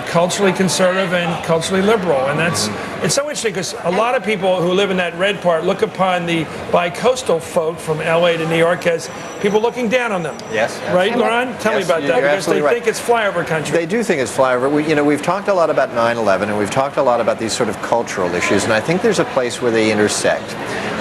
culturally conservative and culturally liberal. And it's so interesting because a lot of people who live in that red part look upon the bi-coastal folk from LA to New York as people looking down on them. Yes. Right, Laurent? Tell me about that, because they think it's flyover country. They do think it's flyover. We've talked a lot about 9/11, and we've talked a lot about these sort of cultural issues, and I think there's a place where they intersect.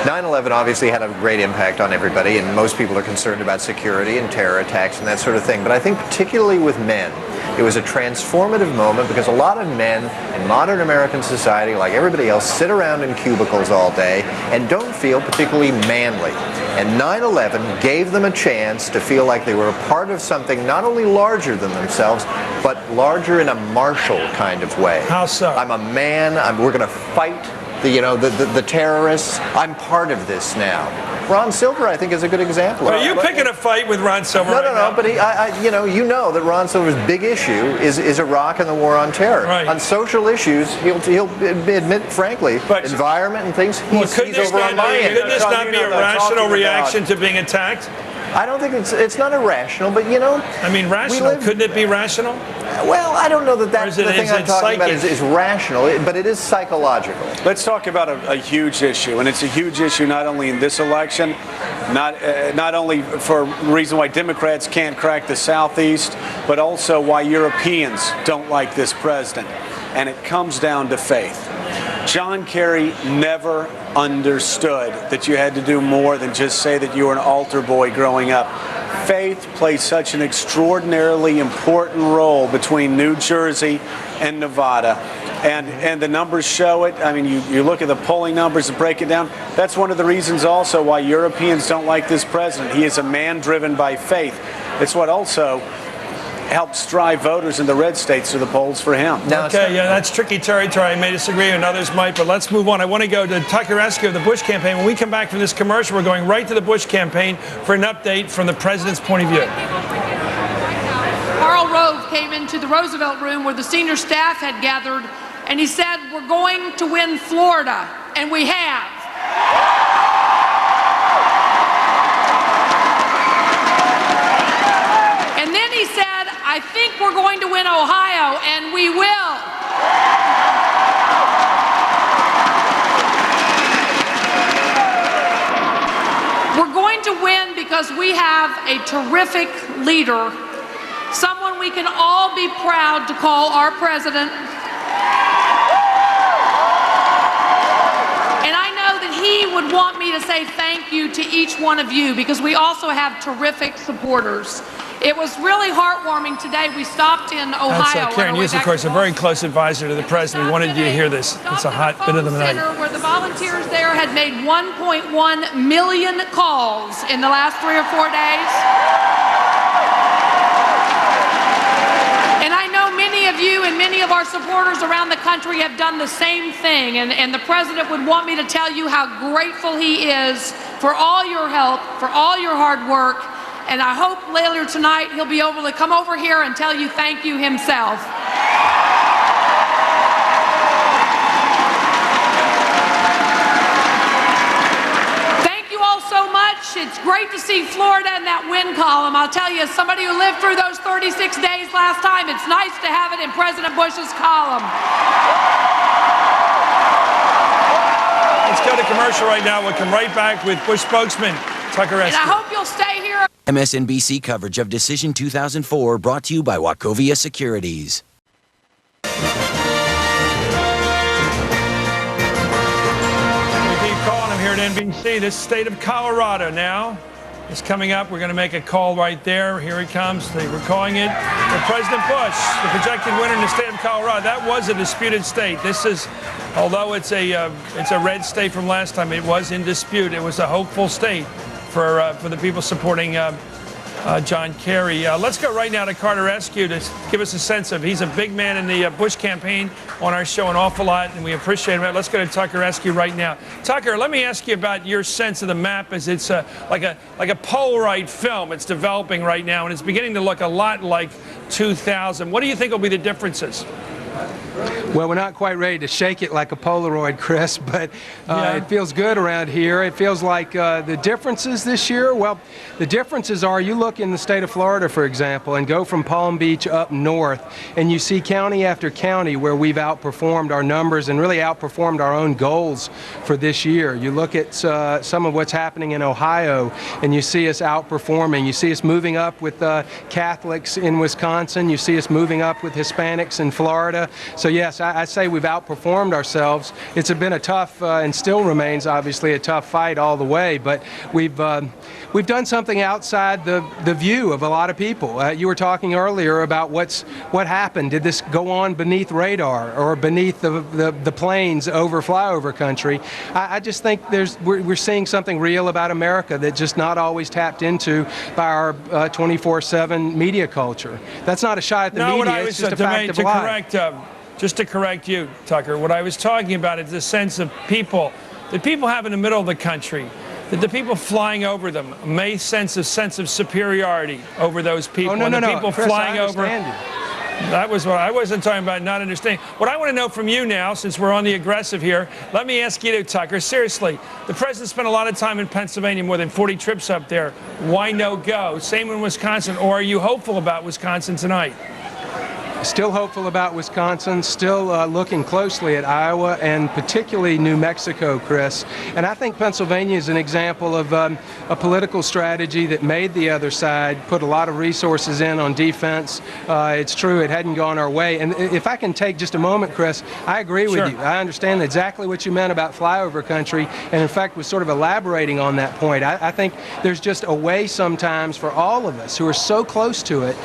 9/11 obviously had a great impact on everybody, and most people are concerned about security and terror attacks and that sort of thing. But I think particularly with men, it was a transformative moment because a lot of men in modern American society, like everybody else, sit around in cubicles all day and don't feel particularly manly. And 9/11 gave them a chance to feel like they were a part of something not only larger than themselves, but larger in a martial kind of way. How so? I'm a man. we're going to fight the terrorists. I'm part of this now. Ron Silver, I think, is a good example. Are you picking a fight with Ron Silver? No. But you know that Ron Silver's big issue is Iraq and the war on terror. Right. On social issues, he'll admit, frankly, environment and things. He's over on my end. Could this not be a rational reaction to being attacked? I don't think it's not irrational, but I mean, rational. Couldn't it be rational? Well, I don't know that's the thing I'm talking about is rational, but it is psychological. Let's talk about a huge issue, and it's a huge issue not only in this election, not only for the reason why Democrats can't crack the Southeast, but also why Europeans don't like this president, and it comes down to faith. John Kerry never understood that you had to do more than just say that you were an altar boy growing up. Faith plays such an extraordinarily important role between New Jersey and Nevada. And the numbers show it. I mean, you look at the polling numbers and break it down. That's one of the reasons also why Europeans don't like this president. He is a man driven by faith. It's what also helps drive voters in the red states to the polls for him. Okay, that's tricky territory. I may disagree and others might, but let's move on. I want to go to Tucker Eskew of the Bush campaign. When we come back from this commercial, we're going right to the Bush campaign for an update from the president's point of view. Karl Rove came into the Roosevelt room where the senior staff had gathered, and he said, "We're going to win Florida," and we have. And then he said, "I think we're going to win Ohio," and we will. We're going to win because we have a terrific leader, someone we can all be proud to call our president. And I know that he would want me to say thank you to each one of you because we also have terrific supporters. It was really heartwarming today. We stopped in Ohio. Karen Hughes, of course, a very close advisor to the president. We wanted you to hear this. It's a hot bit of the night. Where the volunteers there had made 1.1 million calls in the last 3 or 4 days. And I know many of you and many of our supporters around the country have done the same thing. And the president would want me to tell you how grateful he is for all your help, for all your hard work. And I hope later tonight he'll be able to come over here and tell you thank you himself. Thank you all so much. It's great to see Florida in that win column. I'll tell you, as somebody who lived through those 36 days last time, it's nice to have it in President Bush's column. Let's go to commercial right now. We'll come right back with Bush spokesman Tucker Esky. And I hope you'll stay here. MSNBC coverage of Decision 2004 brought to you by Wachovia Securities. We keep calling him here at NBC. This state of Colorado now is coming up. We're going to make a call right there. Here he comes. We're calling it for President Bush, the projected winner in the state of Colorado. That was a disputed state. This is, although it's a red state from last time, it was in dispute. It was a hopeful state for the people supporting John Kerry. Let's go right now to Carter Eskew to give us a sense of, he's a big man in the Bush campaign on our show an awful lot, and we appreciate him. Let's go to Tucker Eskew right now. Tucker, let me ask you about your sense of the map as it's like a Polaroid film. It's developing right now, and it's beginning to look a lot like 2000. What do you think will be the differences? Well, we're not quite ready to shake it like a Polaroid, Chris, but it feels good around here. It feels like the differences this year, well, the differences are, you look in the state of Florida, for example, and go from Palm Beach up north, and you see county after county where we've outperformed our numbers and really outperformed our own goals for this year. You look at some of what's happening in Ohio, and you see us outperforming. You see us moving up with Catholics in Wisconsin. You see us moving up with Hispanics in Florida. So yes, I say we've outperformed ourselves. It's been a tough and still remains obviously a tough fight all the way, but we've done something outside the view of a lot of people. You were talking earlier about what happened. Did this go on beneath radar or beneath the planes over flyover country? I just think we're seeing something real about America that's just not always tapped into by our 24/7 media culture. That's not a shot at the media. It's just a fact of life. Just to correct you, Tucker, what I was talking about is the sense of people, that people have in the middle of the country, that the people flying over them may sense a sense of superiority over those people. Oh, no, and the no, people Chris, flying I over. understand you. That was what I wasn't talking about, not understanding. What I want to know from you now, since we're on the aggressive here, let me ask you, Tucker, seriously, the president spent a lot of time in Pennsylvania, more than 40 trips up there. Why no go? Same in Wisconsin, or are you hopeful about Wisconsin tonight? Still hopeful about Wisconsin, still looking closely at Iowa and particularly New Mexico, Chris. And I think Pennsylvania is an example of a political strategy that made the other side put a lot of resources in on defense. It's true, it hadn't gone our way. And if I can take just a moment, Chris, I agree with you. I understand exactly what you meant about flyover country, and in fact was sort of elaborating on that point. I think there's just a way sometimes for all of us who are so close to it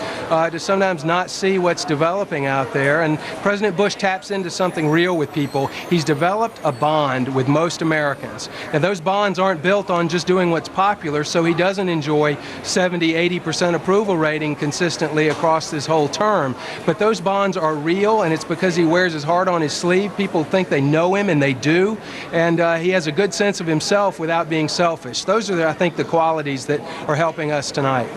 to sometimes not see what's developing out there, and President Bush taps into something real with people. He's developed a bond with most Americans, and those bonds aren't built on just doing what's popular, so he doesn't enjoy 70-80% approval rating consistently across this whole term, but those bonds are real, and it's because he wears his heart on his sleeve. People think they know him, and they do, and he has a good sense of himself without being selfish. Those are, I think, the qualities that are helping us tonight.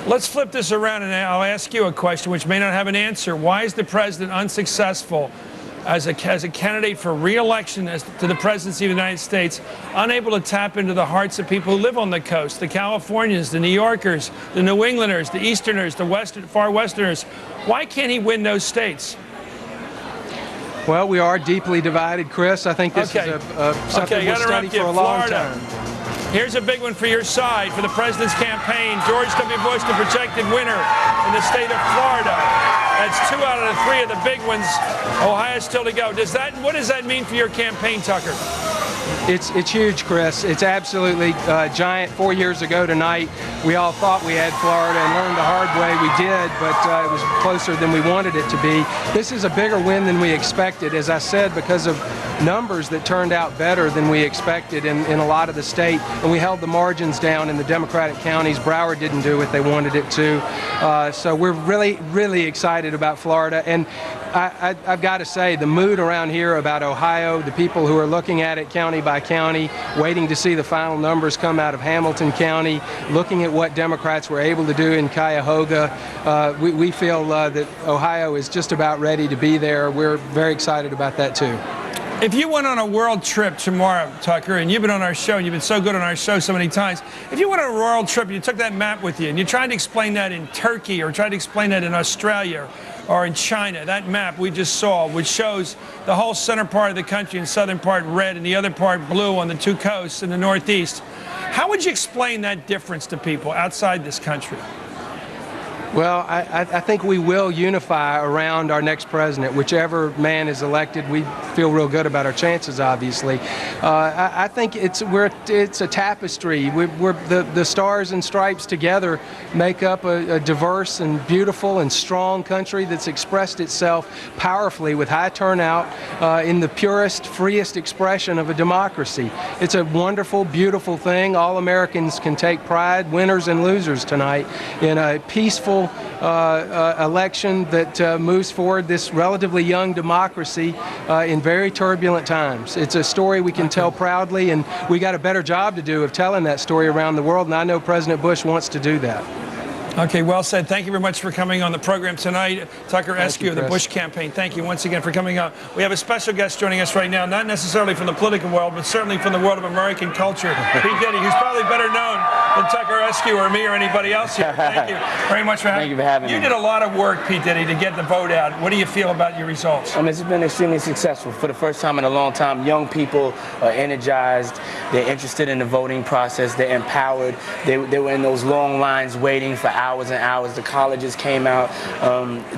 Let's flip this around, and I'll ask you a question which may not have an answer. Why is the president unsuccessful as a candidate for re-election to the presidency of the United States, unable to tap into the hearts of people who live on the coast, the Californians, the New Yorkers, the New Englanders, the Easterners, the far Westerners? Why can't he win those states? Well, we are deeply divided, Chris. I think this is something we'll study for a long time. Here's a big one for your side, for the president's campaign. George W. Bush, the projected winner in the state of Florida. That's 2 out of the 3 of the big ones. Ohio's still to go. What does that mean for your campaign, Tucker? It's huge, Chris. It's absolutely giant. 4 years ago tonight, we all thought we had Florida and learned the hard way. We did, but it was closer than we wanted it to be. This is a bigger win than we expected, as I said, because of numbers that turned out better than we expected in a lot of the state. And we held the margins down in the Democratic counties. Broward didn't do what they wanted it to. So we're really, really excited about Florida. And I've got to say, the mood around here about Ohio, the people who are looking at it county by county, waiting to see the final numbers come out of Hamilton County, looking at what Democrats were able to do in Cuyahoga, we feel that Ohio is just about ready to be there. We're very excited about that, too. If you went on a world trip tomorrow, Tucker, and you've been on our show, and you've been so good on our show so many times, if you went on a world trip, you took that map with you, and you tried to explain that in Turkey or tried to explain that in Australia or in China, that map we just saw, which shows the whole center part of the country and southern part red and the other part blue on the two coasts in the Northeast, how would you explain that difference to people outside this country? Well, I think we will unify around our next president. Whichever man is elected, we feel real good about our chances, obviously. I think it's a tapestry. The stars and stripes together make up a diverse and beautiful and strong country that's expressed itself powerfully with high turnout in the purest, freest expression of a democracy. It's a wonderful, beautiful thing. All Americans can take pride, winners and losers tonight, in a peaceful election that moves forward this relatively young democracy in very turbulent times. It's a story we can tell proudly, and we got a better job to do of telling that story around the world, and I know President Bush wants to do that. Okay, well said. Thank you very much for coming on the program tonight. Tucker Askew of the Bush campaign, thank you once again for coming on. We have a special guest joining us right now, not necessarily from the political world, but certainly from the world of American culture. Pete Diddy, who's probably better known than Tucker Askew or me or anybody else here. Thank you very much for having me. Thank you for having me. You did a lot of work, Pete Diddy, to get the vote out. What do you feel about your results? It's been extremely successful. For the first time in a long time, young people are energized. They're interested in the voting process. They're empowered. They were in those long lines waiting for hours and hours. The colleges came out.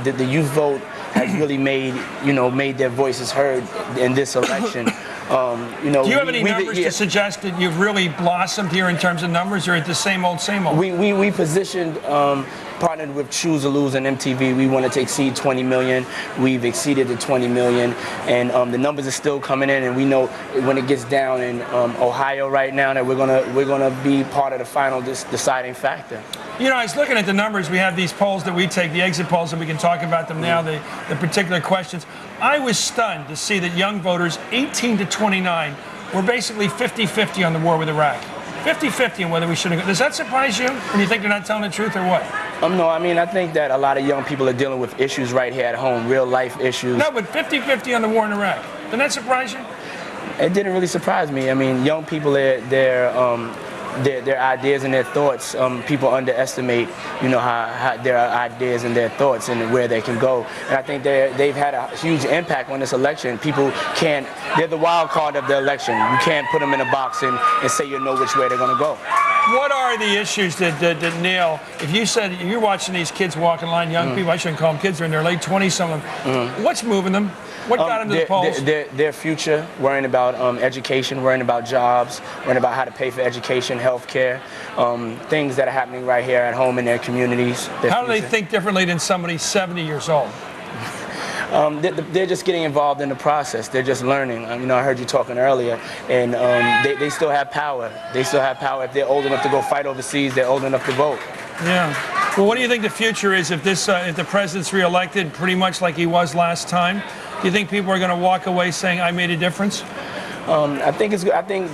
The youth vote has really made their voices heard in this election. Do you have any numbers to suggest that you've really blossomed here in terms of numbers, or at the same old, same old? We positioned, partnered with Choose or Lose and MTV. We wanted to exceed 20 million. We've exceeded the 20 million, and the numbers are still coming in. And we know when it gets down in Ohio right now that we're gonna be part of the final deciding factor. You know, I was looking at the numbers. We have these polls that we take, the exit polls, and we can talk about them now, the particular questions. I was stunned to see that young voters, 18 to 29, were basically 50-50 on the war with Iraq. 50-50 on whether we should have. Does that surprise you? Or do you think they're not telling the truth, or what? No, I think that a lot of young people are dealing with issues right here at home, real life issues. No, but 50-50 on the war in Iraq. Didn't that surprise you? It didn't really surprise me. I mean, young people, their ideas and their thoughts, people underestimate, how their ideas and their thoughts and where they can go. And I think they've had a huge impact on this election. People they're the wild card of the election. You can't put them in a box and say you know which way they're going to go. What are the issues that nail? If you said you're watching these kids walk in line, young people, I shouldn't call them kids, they're in their late 20s, some of them. What's moving them? What got them to the polls? Their future, worrying about education, worrying about jobs, worrying about how to pay for education, health care, things that are happening right here at home in their communities. How do they think differently than somebody 70 years old? They're just getting involved in the process. They're just learning. I heard you talking earlier, and they still have power. They still have power. If they're old enough to go fight overseas, they're old enough to vote. Yeah. Well, what do you think the future is if the president's reelected pretty much like he was last time? Do you think people are going to walk away saying, I made a difference? I think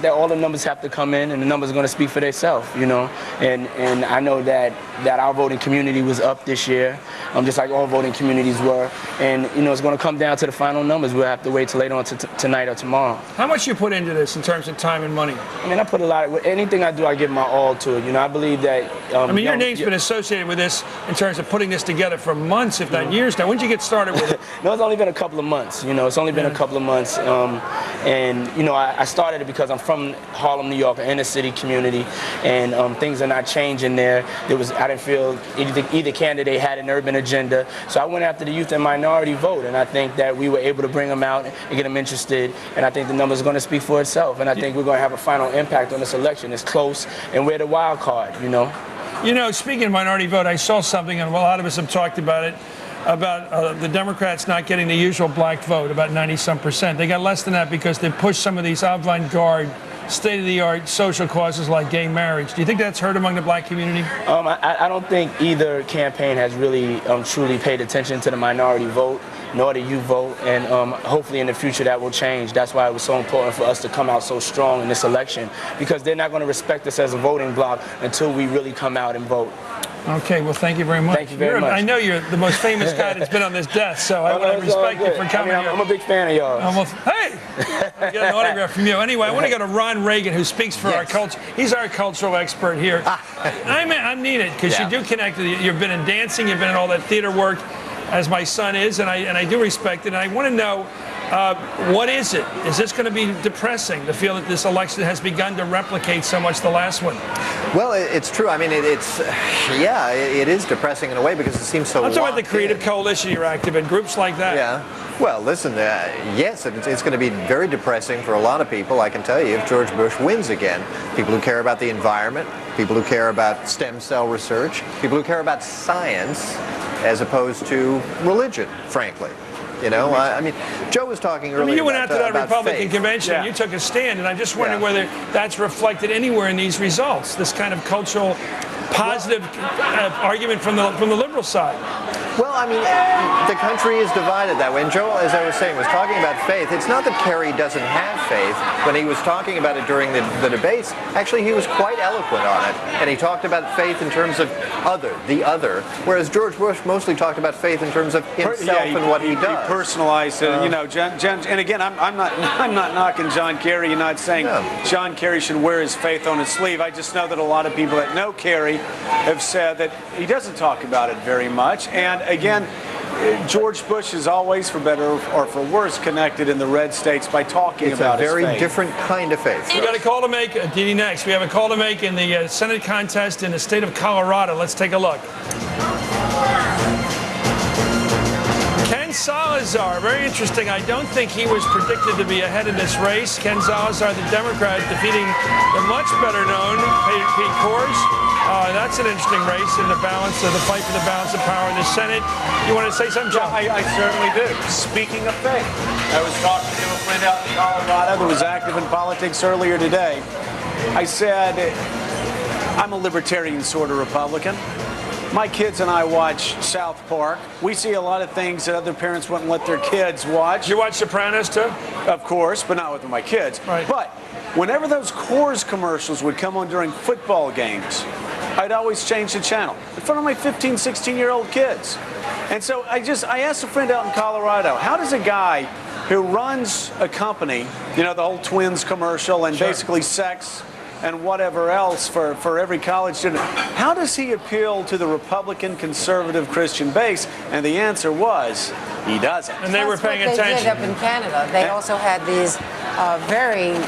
that all the numbers have to come in, and the numbers are going to speak for themselves, And I know that our voting community was up this year, just like all voting communities were. And, it's going to come down to the final numbers. We'll have to wait till later on tonight or tomorrow. How much you put into this in terms of time and money? I put a lot. Anything I do, I give my all to it. I believe that... your name's been associated with this in terms of putting this together for months, if not years now. When did you get started with it? No, it's only been a couple of months. It's only been a couple of months. And, I started it because I'm from Harlem, New York, an inner city community, and things are not changing there. I didn't feel either candidate had an urban agenda, so I went after the youth and minority vote, and I think that we were able to bring them out and get them interested, and I think the numbers are going to speak for itself, and I think we're going to have a final impact on this election. It's close, and we're the wild card, Speaking of minority vote, I saw something, and a lot of us have talked about it, about the Democrats not getting the usual black vote, about 90-some%. They got less than that because they pushed some of these avant-garde, state-of-the-art social causes like gay marriage. Do you think that's heard among the black community? I don't think either campaign has really truly paid attention to the minority vote, nor the youth vote, and hopefully in the future that will change. That's why it was so important for us to come out so strong in this election, because they're not going to respect us as a voting bloc until we really come out and vote. Okay, well, thank you very much. Thank you very much. I know you're the most famous guy that's been on this desk, so I want to respect you for coming here. I'm a big fan of y'all. Hey! I get an autograph from you. Anyway, I want to go to Ron Reagan, who speaks for our culture. He's our cultural expert here. I need it, because you do connect. You've been in dancing, you've been in all that theater work, as my son is, and I do respect it. And I want to know, what is it? Is this going to be depressing to feel that this election has begun to replicate so much the last one? Well, it's true. I mean, it is depressing in a way because it seems so. I'm talking about the Creative Coalition you're active in, groups like that. Yeah. Well, listen, yes, it's going to be very depressing for a lot of people, I can tell you, if George Bush wins again. People who care about the environment, people who care about stem cell research, people who care about science as opposed to religion, frankly. I mean, Joe was talking earlier. You went out to that Republican faith. convention and you took a stand, and I'm just wondering whether that's reflected anywhere in these results. This kind of cultural, positive argument from the liberal side. Well, I mean, the country is divided that way. And Joe, as I was saying, was talking about faith. It's not that Kerry doesn't have faith. When he was talking about it during the debates, actually he was quite eloquent on it. And he talked about faith in terms of the other, whereas George Bush mostly talked about faith in terms of himself and what he does. He personalized it. And again, I'm not knocking John Kerry. You're not saying John Kerry should wear his faith on his sleeve. I just know that a lot of people that know Kerry have said that he doesn't talk about it very much. And again, George Bush is always, for better or for worse, connected in the red states by talking about his faith. It's a very different kind of faith. We got a call to make, Didi, next. We have a call to make in the Senate contest in the state of Colorado. Let's take a look. Ken Salazar, very interesting. I don't think he was predicted to be ahead in this race. Ken Salazar, the Democrat, defeating the much better known Pete Coors. That's an interesting race in the fight for the balance of power in the Senate. You want to say something, John? I certainly do. Speaking of faith, I was talking to a friend out in Colorado who was active in politics earlier today. I said, I'm a libertarian sort of Republican. My kids and I watch South Park. We see a lot of things that other parents wouldn't let their kids watch. You watch Sopranos too? Of course, but not with my kids. Right. But whenever those Coors commercials would come on during football games, I'd always change the channel in front of my 15, 16-year-old kids. And so I asked a friend out in Colorado, how does a guy who runs a company, the whole Twins commercial and basically sex and whatever else for every college student, how does he appeal to the Republican, conservative, Christian base? And the answer was, he doesn't. And they were paying attention. They did up in Canada. They also had these very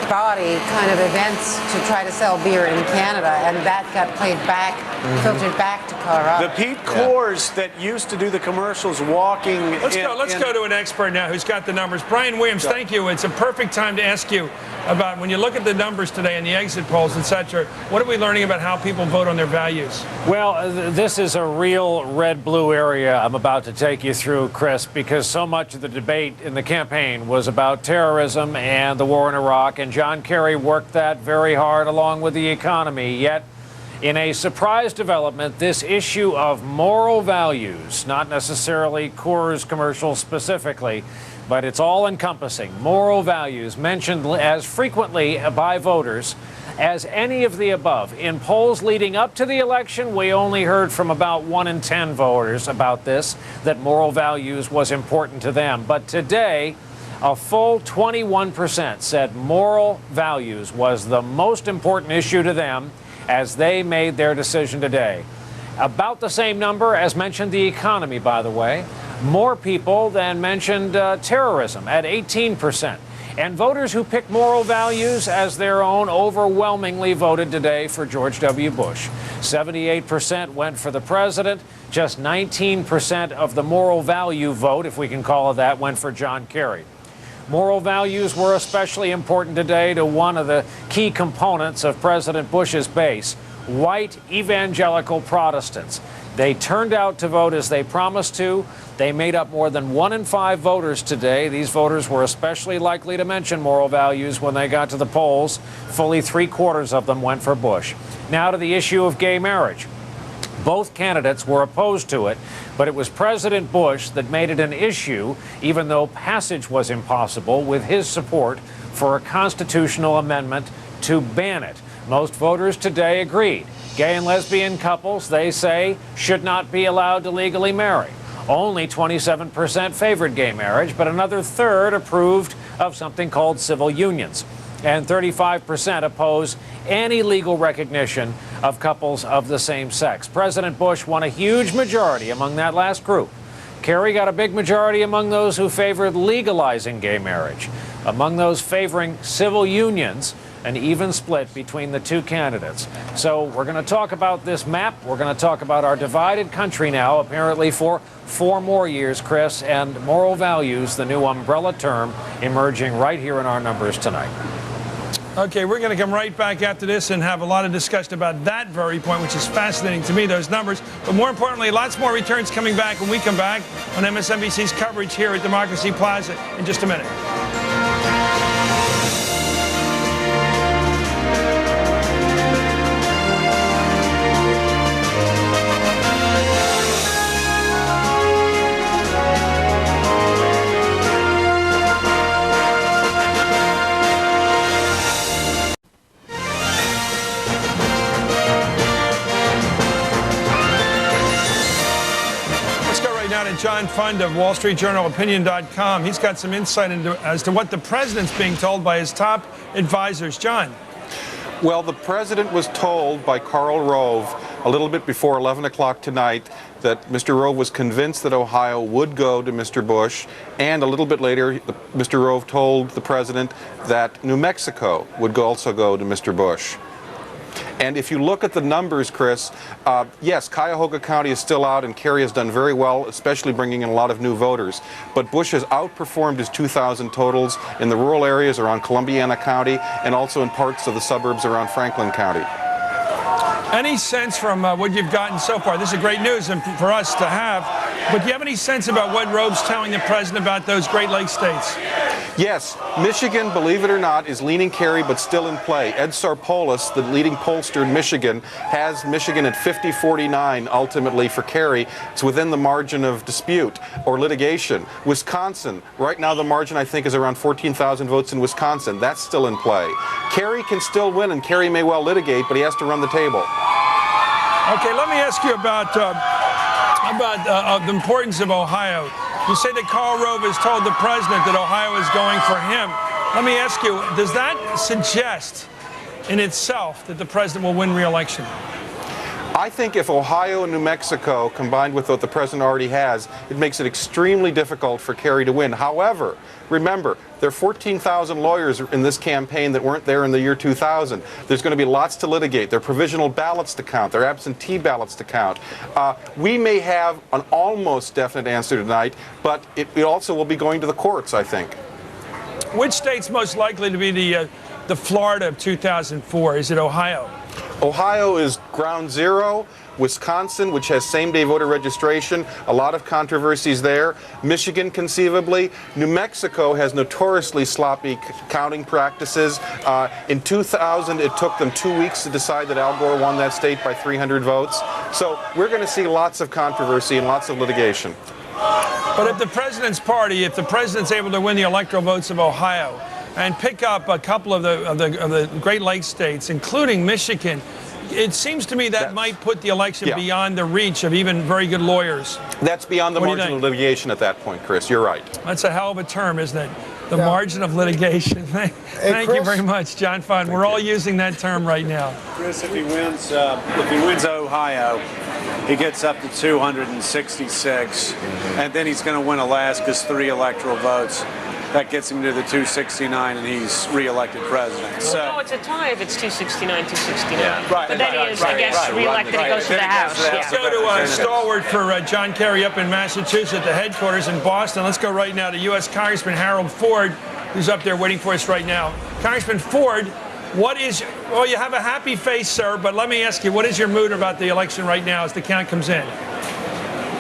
body kind of events to try to sell beer in Canada, and that got played back, filtered back to Colorado. The Pete Coors that used to do the commercials walking. Let's go to an expert now who's got the numbers. Brian Williams, thank you. It's a perfect time to ask you about, when you look at the numbers today and the exit polls, etc., what are we learning about how people vote on their values? Well, this is a real red-blue area I'm about to take you through, Chris, because so much of the debate in the campaign was about terrorism and the war in Iraq, and John Kerry worked that very hard along with the economy. Yet, in a surprise development, this issue of moral values, not necessarily Coors commercials specifically, but it's all-encompassing, moral values mentioned as frequently by voters as any of the above. In polls leading up to the election, we only heard from about 1 in 10 voters about this, that moral values was important to them. But today, a full 21% said moral values was the most important issue to them as they made their decision today. About the same number as mentioned the economy, by the way. More people than mentioned terrorism at 18%. And voters who pick moral values as their own overwhelmingly voted today for George W. Bush. 78% went for the president. Just 19% of the moral value vote, if we can call it that, went for John Kerry. Moral values were especially important today to one of the key components of President Bush's base, white evangelical Protestants. They turned out to vote as they promised to. They made up more than 1 in 5 voters today. These voters were especially likely to mention moral values when they got to the polls. Fully 3/4 of them went for Bush. Now to the issue of gay marriage. Both candidates were opposed to it, but it was President Bush that made it an issue, even though passage was impossible, with his support for a constitutional amendment to ban it. Most voters today agreed. Gay and lesbian couples, they say, should not be allowed to legally marry. Only 27% favored gay marriage, but another third approved of something called civil unions. And 35% oppose any legal recognition of couples of the same sex. President Bush won a huge majority among that last group. Kerry got a big majority among those who favored legalizing gay marriage. Among those favoring civil unions, an even split between the two candidates. So we're going to talk about this map. We're going to talk about our divided country now, apparently for 4 more years, Chris, and moral values, the new umbrella term emerging right here in our numbers tonight. Okay, we're going to come right back after this and have a lot of discussion about that very point, which is fascinating to me, those numbers. But more importantly, lots more returns coming back when we come back on MSNBC's coverage here at Democracy Plaza in just a minute. John Fund of Wall Street Journal Opinion.com. He's got some insight as to what the president's being told by his top advisors. John. Well, the president was told by Karl Rove a little bit before 11 o'clock tonight that Mr. Rove was convinced that Ohio would go to Mr. Bush, and a little bit later, Mr. Rove told the president that New Mexico would also go to Mr. Bush. And if you look at the numbers, Chris, yes, Cuyahoga County is still out, and Kerry has done very well, especially bringing in a lot of new voters. But Bush has outperformed his 2,000 totals in the rural areas around Columbiana County and also in parts of the suburbs around Franklin County. Any sense from what you've gotten so far? This is great news for us to have. But do you have any sense about what Rove's telling the president about those Great Lakes states? Yes, Michigan, believe it or not, is leaning Kerry, but still in play. Ed Sarpolis, the leading pollster in Michigan, has Michigan at 50-49 ultimately for Kerry. It's within the margin of dispute or litigation. Wisconsin, right now the margin I think is around 14,000 votes in Wisconsin. That's still in play. Kerry can still win, and Kerry may well litigate, but he has to run the table. Okay, let me ask you about the importance of Ohio. You say that Karl Rove has told the president that Ohio is going for him. Let me ask you, does that suggest in itself that the president will win re-election? I think if Ohio and New Mexico, combined with what the president already has, it makes it extremely difficult for Kerry to win. However, remember, there are 14,000 lawyers in this campaign that weren't there in the year 2000. There's going to be lots to litigate. There are provisional ballots to count. There are absentee ballots to count. We may have an almost definite answer tonight, but it also will be going to the courts, I think. Which state's most likely to be the Florida of 2004? Is it Ohio? Ohio is ground zero. Wisconsin, which has same-day voter registration, a lot of controversies there. Michigan, conceivably. New Mexico has notoriously sloppy counting practices. In 2000, it took them 2 weeks to decide that Al Gore won that state by 300 votes. So we're going to see lots of controversy and lots of litigation. But if the president's party, if the president's able to win the electoral votes of Ohio and pick up a couple of the Great Lakes states, including Michigan, it seems to me that might put the election beyond the reach of even very good lawyers. That's beyond the margin of litigation at that point, Chris. You're right. That's a hell of a term, isn't it? The margin of litigation. Thank you very much, John Fund. We're all using that term right now. Chris, if he wins Ohio, he gets up to 266, and then he's going to win Alaska's 3 electoral votes. That gets him to the 269, and he's re-elected president. So, no, it's a tie if it's 269, 269. Yeah. Right. But then he is, I guess, re-elected. He goes to the House. Let's go to stalwart for John Kerry up in Massachusetts, the headquarters in Boston. Let's go right now to U.S. Congressman Harold Ford, who's up there waiting for us right now. Congressman Ford, what is, well, you have a happy face, sir, but let me ask you, what is your mood about the election right now as the count comes in?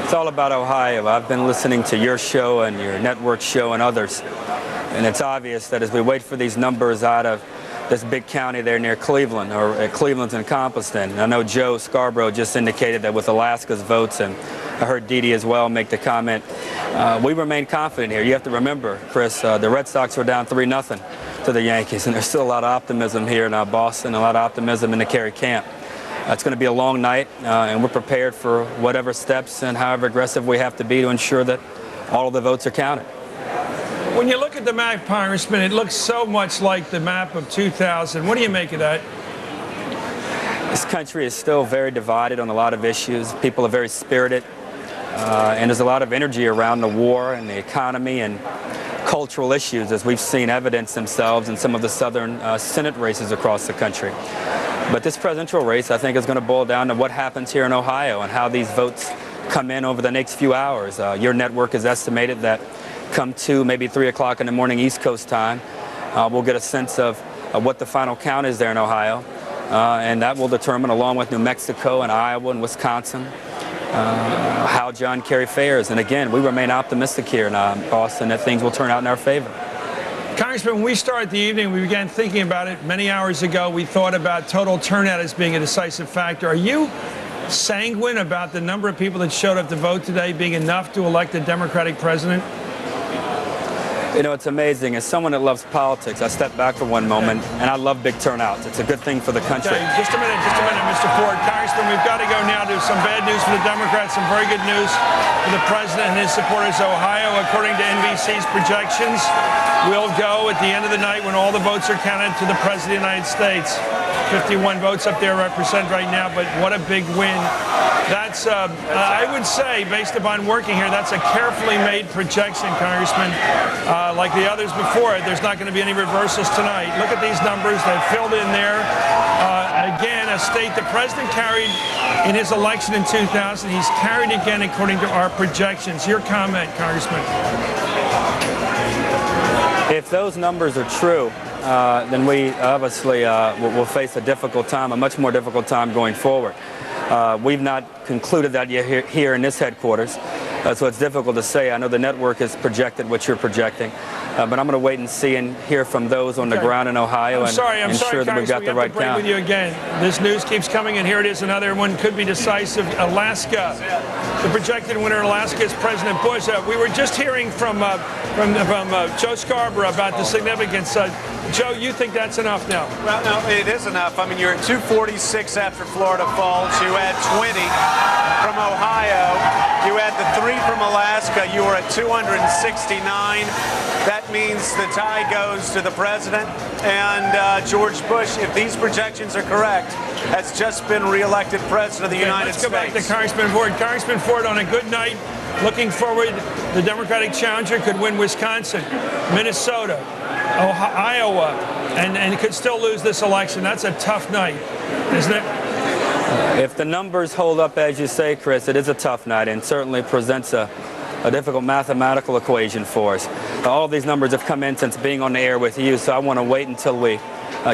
It's all about Ohio. I've been listening to your show and your network show and others, and it's obvious that as we wait for these numbers out of this big county there near Cleveland, or Cleveland's encompassed in. I know Joe Scarborough just indicated that with Alaska's votes, and I heard Dee Dee as well make the comment. We remain confident here. You have to remember, Chris, the Red Sox were down 3-0 to the Yankees, and there's still a lot of optimism here in Boston, a lot of optimism in the Kerry camp. It's going to be a long night, and we're prepared for whatever steps and however aggressive we have to be to ensure that all of the votes are counted. When you look at the map, Congressman, it looks so much like the map of 2000. What do you make of that? This country is still very divided on a lot of issues. People are very spirited, and there's a lot of energy around the war and the economy and cultural issues, as we've seen evidence themselves in some of the southern Senate races across the country. But this presidential race, I think, is going to boil down to what happens here in Ohio and how these votes come in over the next few hours. Your network has estimated that come 2, maybe 3 o'clock in the morning East Coast time, we'll get a sense of what the final count is there in Ohio. And that will determine, along with New Mexico and Iowa and Wisconsin, how John Kerry fares. And again, we remain optimistic here in Boston that things will turn out in our favor. Congressman, when we started the evening, we began thinking about it many hours ago. We thought about total turnout as being a decisive factor. Are you sanguine about the number of people that showed up to vote today being enough to elect a Democratic president? You know, it's amazing. As someone that loves politics, I step back for one moment, and I love big turnouts. It's a good thing for the country. Okay, just a minute, Mr. Ford. Congressman, we've got to go now to some bad news for the Democrats, some very good news for the president and his supporters. Ohio, according to NBC's projections, will go at the end of the night when all the votes are counted to the president of the United States. 51 votes up there represent right now, but what a big win. That's, I would say, based upon working here, that's a carefully made projection, Congressman. Like the others before it, there's not going to be any reversals tonight. Look at these numbers. They've filled in there. Again, a state the president carried in his election in 2000. He's carried again according to our projections. Your comment, Congressman. If those numbers are true, then we obviously will face a difficult time, a much more difficult time going forward. We've not concluded that yet here in this headquarters, so it's difficult to say. I know the network has projected what you're projecting, but I'm going to wait and see and hear from those on the ground in Ohio and ensure that we've got the right count. With you again. This news keeps coming, and here it is. Another one could be decisive. Alaska, the projected winner in Alaska is President Bush. We were just hearing from Joe Scarborough about the significance. Joe, you think that's enough now? Well, no, it is enough. I mean, you're at 246 after Florida falls. You had 20 from Ohio. You had the 3 from Alaska. You were at 269. That means the tie goes to the president. And George Bush, if these projections are correct, has just been reelected president of the United States. Let's go back to Congressman Ford. Congressman Ford, on a good night, looking forward, the Democratic challenger could win Wisconsin, Minnesota, Iowa, and could still lose this election. That's a tough night, isn't it? If the numbers hold up as you say, Chris, it is a tough night and certainly presents a difficult mathematical equation for us. All of these numbers have come in since being on the air with you, so I want to wait until we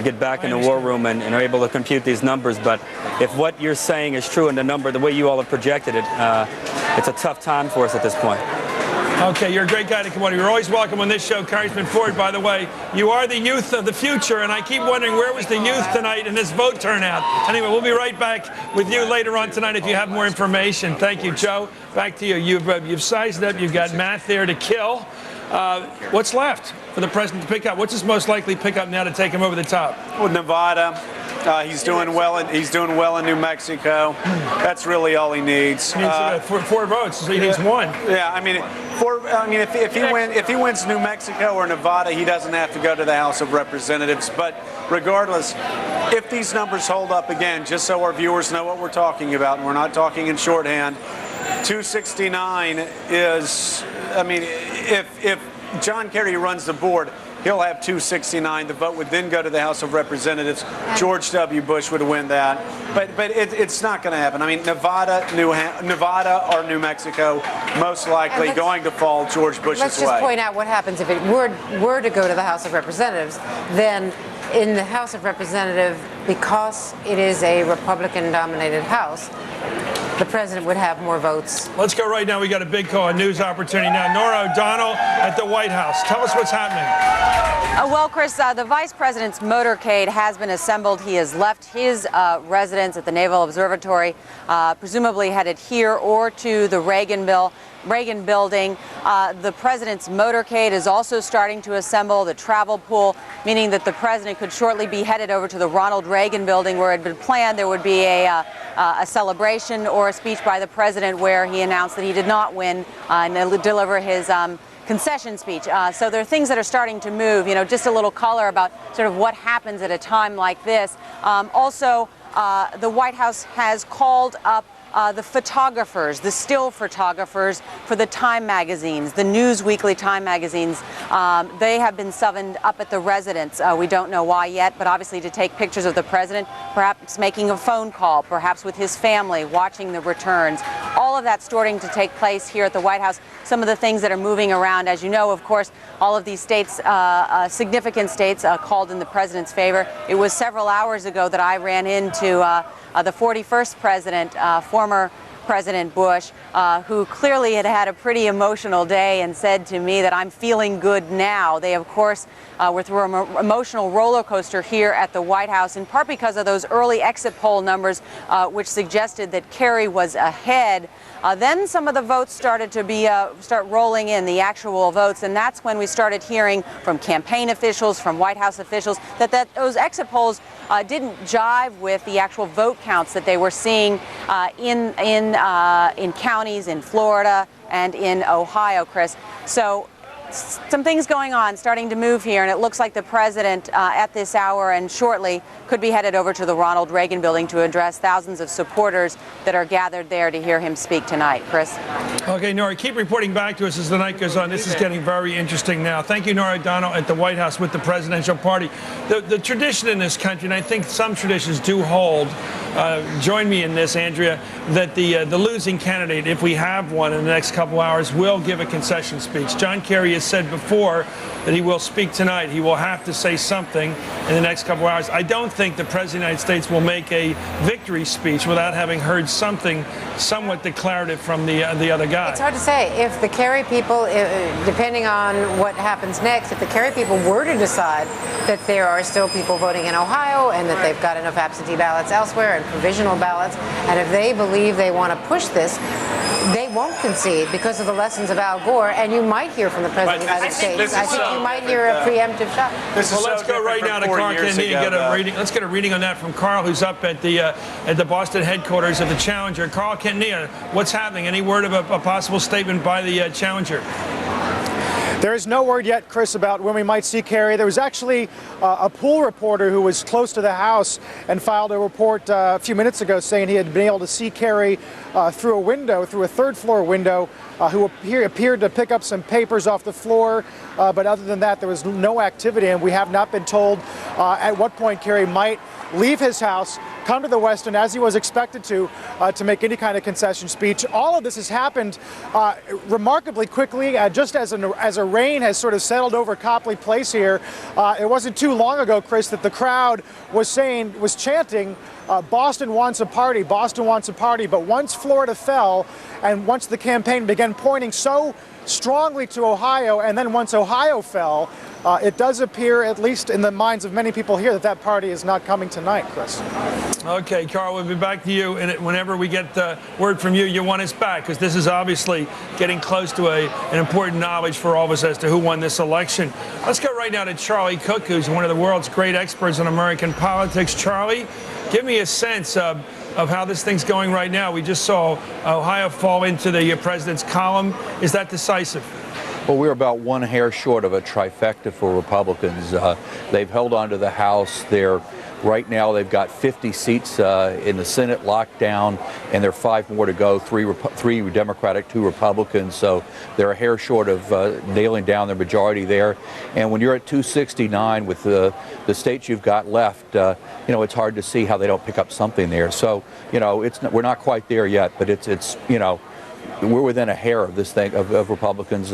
get back in the war room and are able to compute these numbers. But if what you're saying is true and the number, the way you all have projected it, it's a tough time for us at this point. Okay, you're a great guy to come on. You're always welcome on this show, Congressman Ford. By the way, you are the youth of the future, and I keep wondering where was the youth tonight in this vote turnout. Anyway, we'll be right back with you later on tonight if you have more information. Thank you, Joe. Back to you. You've sized up. You've got math there to kill. What's left for the president to pick up? What's his most likely pickup now to take him over the top? With Nevada. He's doing well in New Mexico. That's really all he needs. He needs 4 votes, so he needs 1. Yeah, I mean, if he wins New Mexico or Nevada, he doesn't have to go to the House of Representatives. But regardless, if these numbers hold up again, just so our viewers know what we're talking about, and we're not talking in shorthand, 269 is, I mean, if John Kerry runs the board. He'll have 269. The vote would then go to the House of Representatives. George W. Bush would win that. But it's not going to happen. I mean, Nevada or New Mexico, most likely going to fall George Bush's way. Let's just point out what happens if it were to go to the House of Representatives. Then in the House of Representatives, because it is a Republican-dominated House, the president would have more votes. Let's go right now. We got a big call, a news opportunity now. Norah O'Donnell at the White House. Tell us what's happening. Well, Chris, the vice president's motorcade has been assembled. He has left his residence at the Naval Observatory, presumably headed here or to the Reagan building. The president's motorcade is also starting to assemble, the travel pool, meaning that the president could shortly be headed over to the Ronald Reagan building, where it had been planned there would be a celebration or a speech by the president where he announced that he did not win and deliver his concession speech. So there are things that are starting to move, just a little color about sort of what happens at a time like this. Also, the White House has called up the photographers, the still photographers for the Time magazines, the News Weekly Time magazines. They have been summoned up at the residence. We don't know why yet, but obviously to take pictures of the president, perhaps making a phone call, perhaps with his family, watching the returns. All of that's starting to take place here at the White House. Some of the things that are moving around, as you know, of course, all of these states, significant states, called in the president's favor. It was several hours ago that I ran into the 41st president, former President Bush, who clearly had had a pretty emotional day and said to me that I'm feeling good now. They, of course, were through an emotional roller coaster here at the White House, in part because of those early exit poll numbers, which suggested that Kerry was ahead. Then some of the votes started to start rolling in, the actual votes, and that's when we started hearing from campaign officials, from White House officials, that those exit polls didn't jive with the actual vote counts that they were seeing in counties in Florida and in Ohio, Chris. So some things going on, starting to move here, and it looks like the president at this hour and shortly could be headed over to the Ronald Reagan building to address thousands of supporters that are gathered there to hear him speak tonight. Chris? Okay, Norah, keep reporting back to us as the night goes on. This is getting very interesting now. Thank you, Norah O'Donnell at the White House with the presidential party. The tradition in this country, and I think some traditions do hold, join me in this, Andrea, that the losing candidate, if we have one in the next couple hours, will give a concession speech. John Kerry has said before that he will speak tonight. He will have to say something in the next couple hours. I don't think the President of the United States will make a victory speech without having heard something somewhat declarative from the other guy. It's hard to say. If the Kerry people, depending on what happens next, if the Kerry people were to decide that there are still people voting in Ohio and that they've got enough absentee ballots elsewhere and provisional ballots, and if they believe they want to push this, they won't concede because of the lessons of Al Gore, and you might hear from the President of the United States. I think you might hear a preemptive shot. Well, let's go right now to Carl Kennedy and get a reading. Let's get a reading on that from Carl, who's up at the Boston headquarters of the Challenger. Carl Kennedy, what's happening? Any word of a possible statement by the Challenger? There is no word yet, Chris, about when we might see Kerry. There was actually a pool reporter who was close to the house and filed a report a few minutes ago saying he had been able to see Kerry through a window, through a third-floor window, who appeared to pick up some papers off the floor. But other than that, there was no activity, and we have not been told at what point Kerry might leave his house, come to the West End as he was expected to make any kind of concession speech. All of this has happened remarkably quickly, just as a rain has sort of settled over Copley Place here. It wasn't too long ago, Chris, that the crowd was chanting, Boston wants a party, Boston wants a party. But once Florida fell, and once the campaign began pointing so strongly to Ohio, and then once Ohio fell, it does appear, at least in the minds of many people here, that party is not coming tonight, Chris. Okay, Carl, we'll be back to you. And whenever we get word from you, you want us back, because this is obviously getting close to an important knowledge for all of us as to who won this election. Let's go right now to Charlie Cook, who's one of the world's great experts on American politics. Charlie, give me a sense of how this thing's going right now. We just saw Ohio fall into the president's column. Is that decisive? Well, we're about one hair short of a trifecta for Republicans. They've held on to the House. They're Right now, they've got 50 seats in the Senate locked down, and there are 5 more to go, three Democratic, 2 Republicans. So they're a hair short of nailing down their majority there. And when you're at 269 with the states you've got left, it's hard to see how they don't pick up something there. So, we're not quite there yet, but it's we're within a hair of this thing of Republicans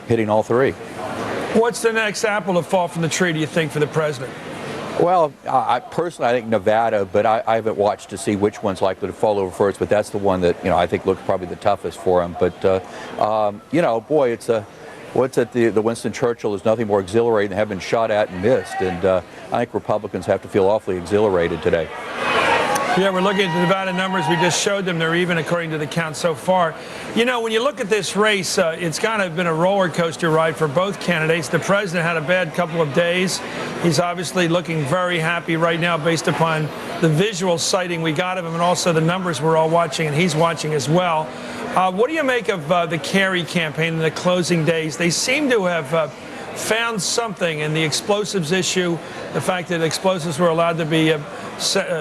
hitting all 3. What's the next apple to fall from the tree, do you think, for the president? Well, I personally think Nevada, but I haven't watched to see which one's likely to fall over first. But that's the one that I think looks probably the toughest for him. But boy, what's at the Winston Churchill is nothing more exhilarating than having been shot at and missed. And I think Republicans have to feel awfully exhilarated today. Yeah, we're looking at the Nevada numbers. We just showed them. They're even according to the count so far. When you look at this race, it's kind of been a roller coaster ride for both candidates. The president had a bad couple of days. He's obviously looking very happy right now based upon the visual sighting we got of him and also the numbers we're all watching, and he's watching as well. What do you make of the Kerry campaign in the closing days? They seem to have found something in the explosives issue, the fact that explosives were allowed to be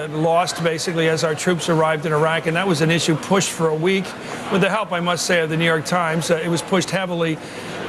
lost basically as our troops arrived in Iraq, and that was an issue pushed for a week with the help, I must say, of the New York Times. It was pushed heavily.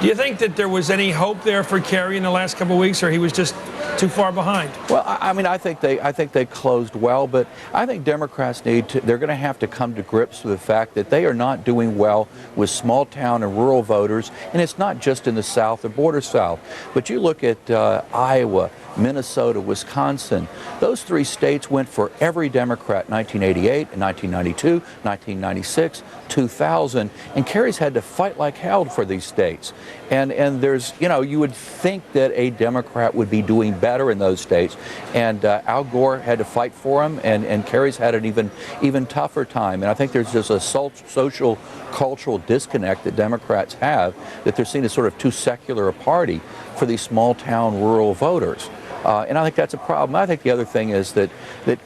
Do you think that there was any hope there for Kerry in the last couple of weeks, or he was just too far behind? Well, I think they closed well, but I think Democrats they're going to have to come to grips with the fact that they are not doing well with small town and rural voters, and it's not just in the South or border South. But you look at Iowa, Minnesota, Wisconsin, those 3 states went for every Democrat in 1988, in 1992, 1996, 2000, and Kerry's had to fight like hell for these states. And there's, you would think that a Democrat would be doing better in those states, and Al Gore had to fight for him, and Kerry's had an even tougher time. And I think there's just a social, cultural disconnect that Democrats have, that they're seen as sort of too secular a party for these small town rural voters. And I think that's a problem. I think the other thing is that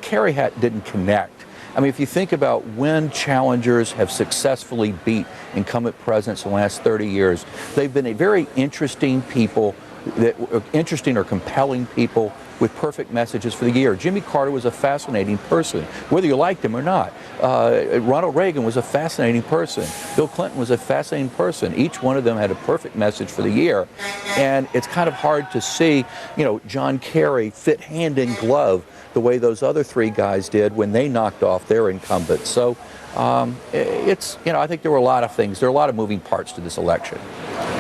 Kerry didn't connect. I mean, if you think about when challengers have successfully beat incumbent presidents in the last 30 years, they've been a very interesting people, interesting or compelling people with perfect messages for the year. Jimmy Carter was a fascinating person, whether you liked him or not. Ronald Reagan was a fascinating person. Bill Clinton was a fascinating person. Each one of them had a perfect message for the year. And it's kind of hard to see, John Kerry fit hand in glove the way those other 3 guys did when they knocked off their incumbents. So I think there were a lot of things. There are a lot of moving parts to this election.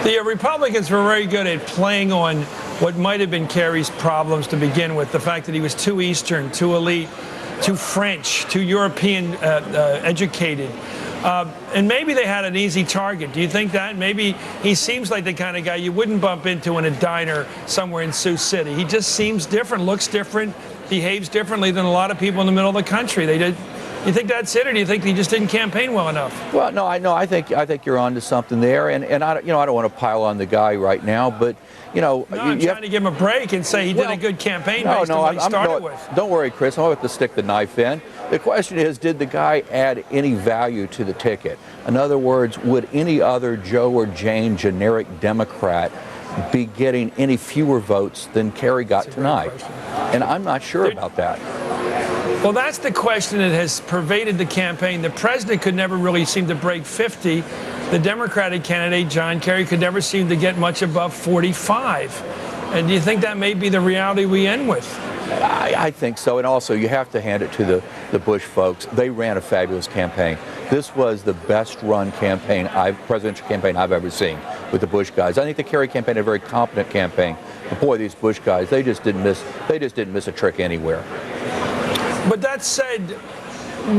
The Republicans were very good at playing on what might have been Kerry's problems to begin with, the fact that he was too Eastern, too elite, too French, too European educated. And maybe they had an easy target. Do you think that? Maybe he seems like the kind of guy you wouldn't bump into in a diner somewhere in Sioux City. He just seems different, looks different, behaves differently than a lot of people in the middle of the country. You think that's it, or do you think he just didn't campaign well enough? Well, no, I think you're onto something there, and I don't want to pile on the guy right now, but No, I'm trying to give him a break and say he did a good campaign based on what he started with. Don't worry, Chris. I'm about to stick the knife in. The question is, did the guy add any value to the ticket? In other words, would any other Joe or Jane generic Democrat be getting any fewer votes than Kerry got tonight? And I'm not sure about that. Well, that's the question that has pervaded the campaign. The president could never really seem to break 50. The Democratic candidate, John Kerry, could never seem to get much above 45. And do you think that may be the reality we end with? I think so. And also, you have to hand it to the Bush folks. They ran a fabulous campaign. This was the best run presidential campaign I've ever seen with the Bush guys. I think the Kerry campaign had a very competent campaign. But boy, these Bush guys, they just didn't miss a trick anywhere. But that said,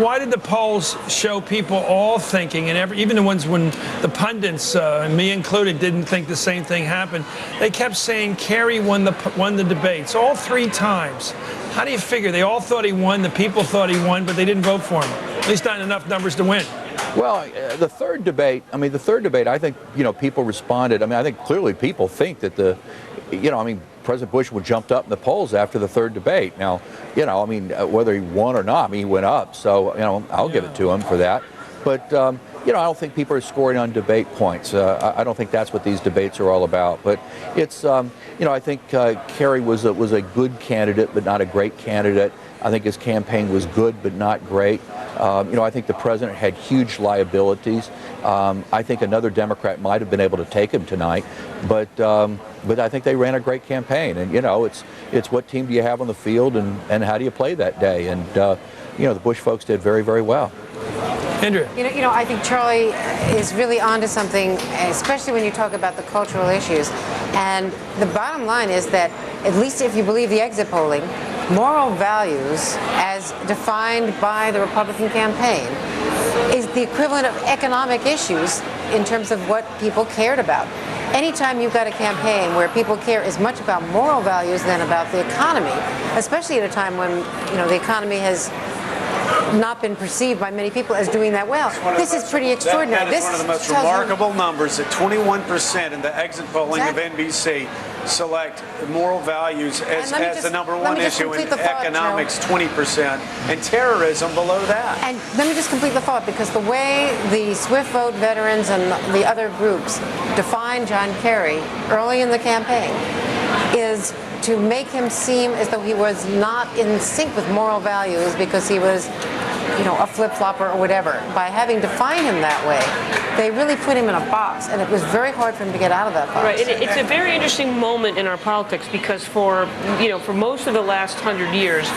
why did the polls show people all thinking, and even the ones when the pundits, me included, didn't think the same thing happened? They kept saying Kerry won the debates all 3 times. How do you figure? They all thought he won, the people thought he won, but they didn't vote for him. At least not enough numbers to win. Well, the third debate, I think, people responded. I think clearly people think that President Bush jumped up in the polls after the third debate. Now, whether he won or not, he went up. So, I'll give it to him for that. But, I don't think people are scoring on debate points. I don't think that's what these debates are all about. But it's, I think Kerry was a good candidate, but not a great candidate. I think his campaign was good, but not great. I think the president had huge liabilities. I think another Democrat might have been able to take him tonight, but I think they ran a great campaign. And it's what team do you have on the field, and how do you play that day? And the Bush folks did very, very well. Andrea. I think Charlie is really onto something, especially when you talk about the cultural issues. And the bottom line is that, at least if you believe the exit polling, moral values, as defined by the Republican campaign, is the equivalent of economic issues in terms of what people cared about. Anytime you've got a campaign where people care as much about moral values than about the economy, especially at a time when the economy has not been perceived by many people as doing that well. This is pretty extraordinary. That is one of the most remarkable numbers, that 21% in the exit polling of NBC select moral values as the number one issue, in economics 20%, and terrorism below that. And let me just complete the thought, because the way the Swift Vote veterans and the other groups define John Kerry early in the campaign is to make him seem as though he was not in sync with moral values because he was, a flip-flopper or whatever. By having defined him that way, they really put him in a box, and it was very hard for him to get out of that box. Right. It's a very interesting moment in our politics, because for most of the last 100 years,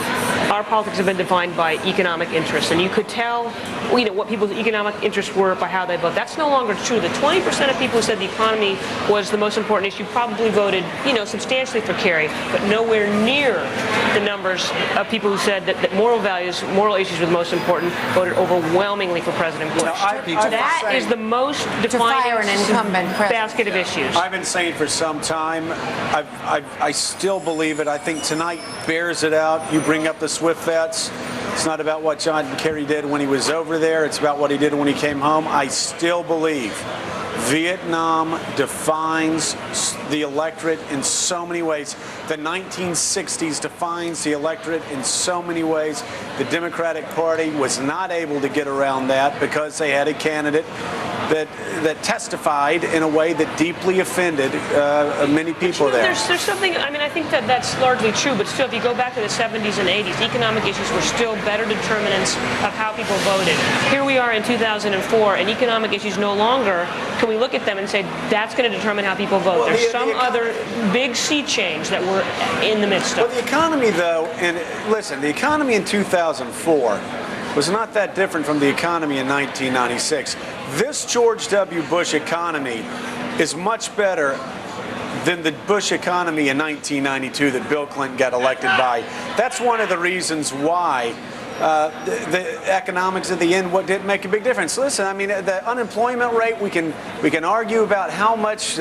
our politics have been defined by economic interests, and you could tell, what people's economic interests were by how they vote. That's no longer true. The 20% of people who said the economy was the most important issue probably voted, substantially for Kerry, but nowhere near the numbers of people who said that moral values, moral issues were the most important, voted overwhelmingly for President Bush. That is the most defining basket of issues. I've been saying for some time, I still believe it. I think tonight bears it out. You bring up the Swift vets. It's not about what John Kerry did when he was over there. It's about what he did when he came home. I still believe Vietnam defines the electorate in so many ways. The 1960s defines the electorate in so many ways. The Democratic Party was not able to get around that because they had a candidate that testified in a way that deeply offended many people there. There's something, I think that's largely true, but still, if you go back to the 70s and 80s, economic issues were still better determinants of how people voted. Here we are in 2004, and economic issues no longer can we look at them and say that's going to determine how people vote. There's some other big sea change that we're in the midst of. Well, the economy, though, and listen, the economy in 2004 was not that different from the economy in 1996. This George W. Bush economy is much better than the Bush economy in 1992 that Bill Clinton got elected by. That's one of the reasons why the economics at the end didn't make a big difference. Listen, the unemployment rate, we can argue about how much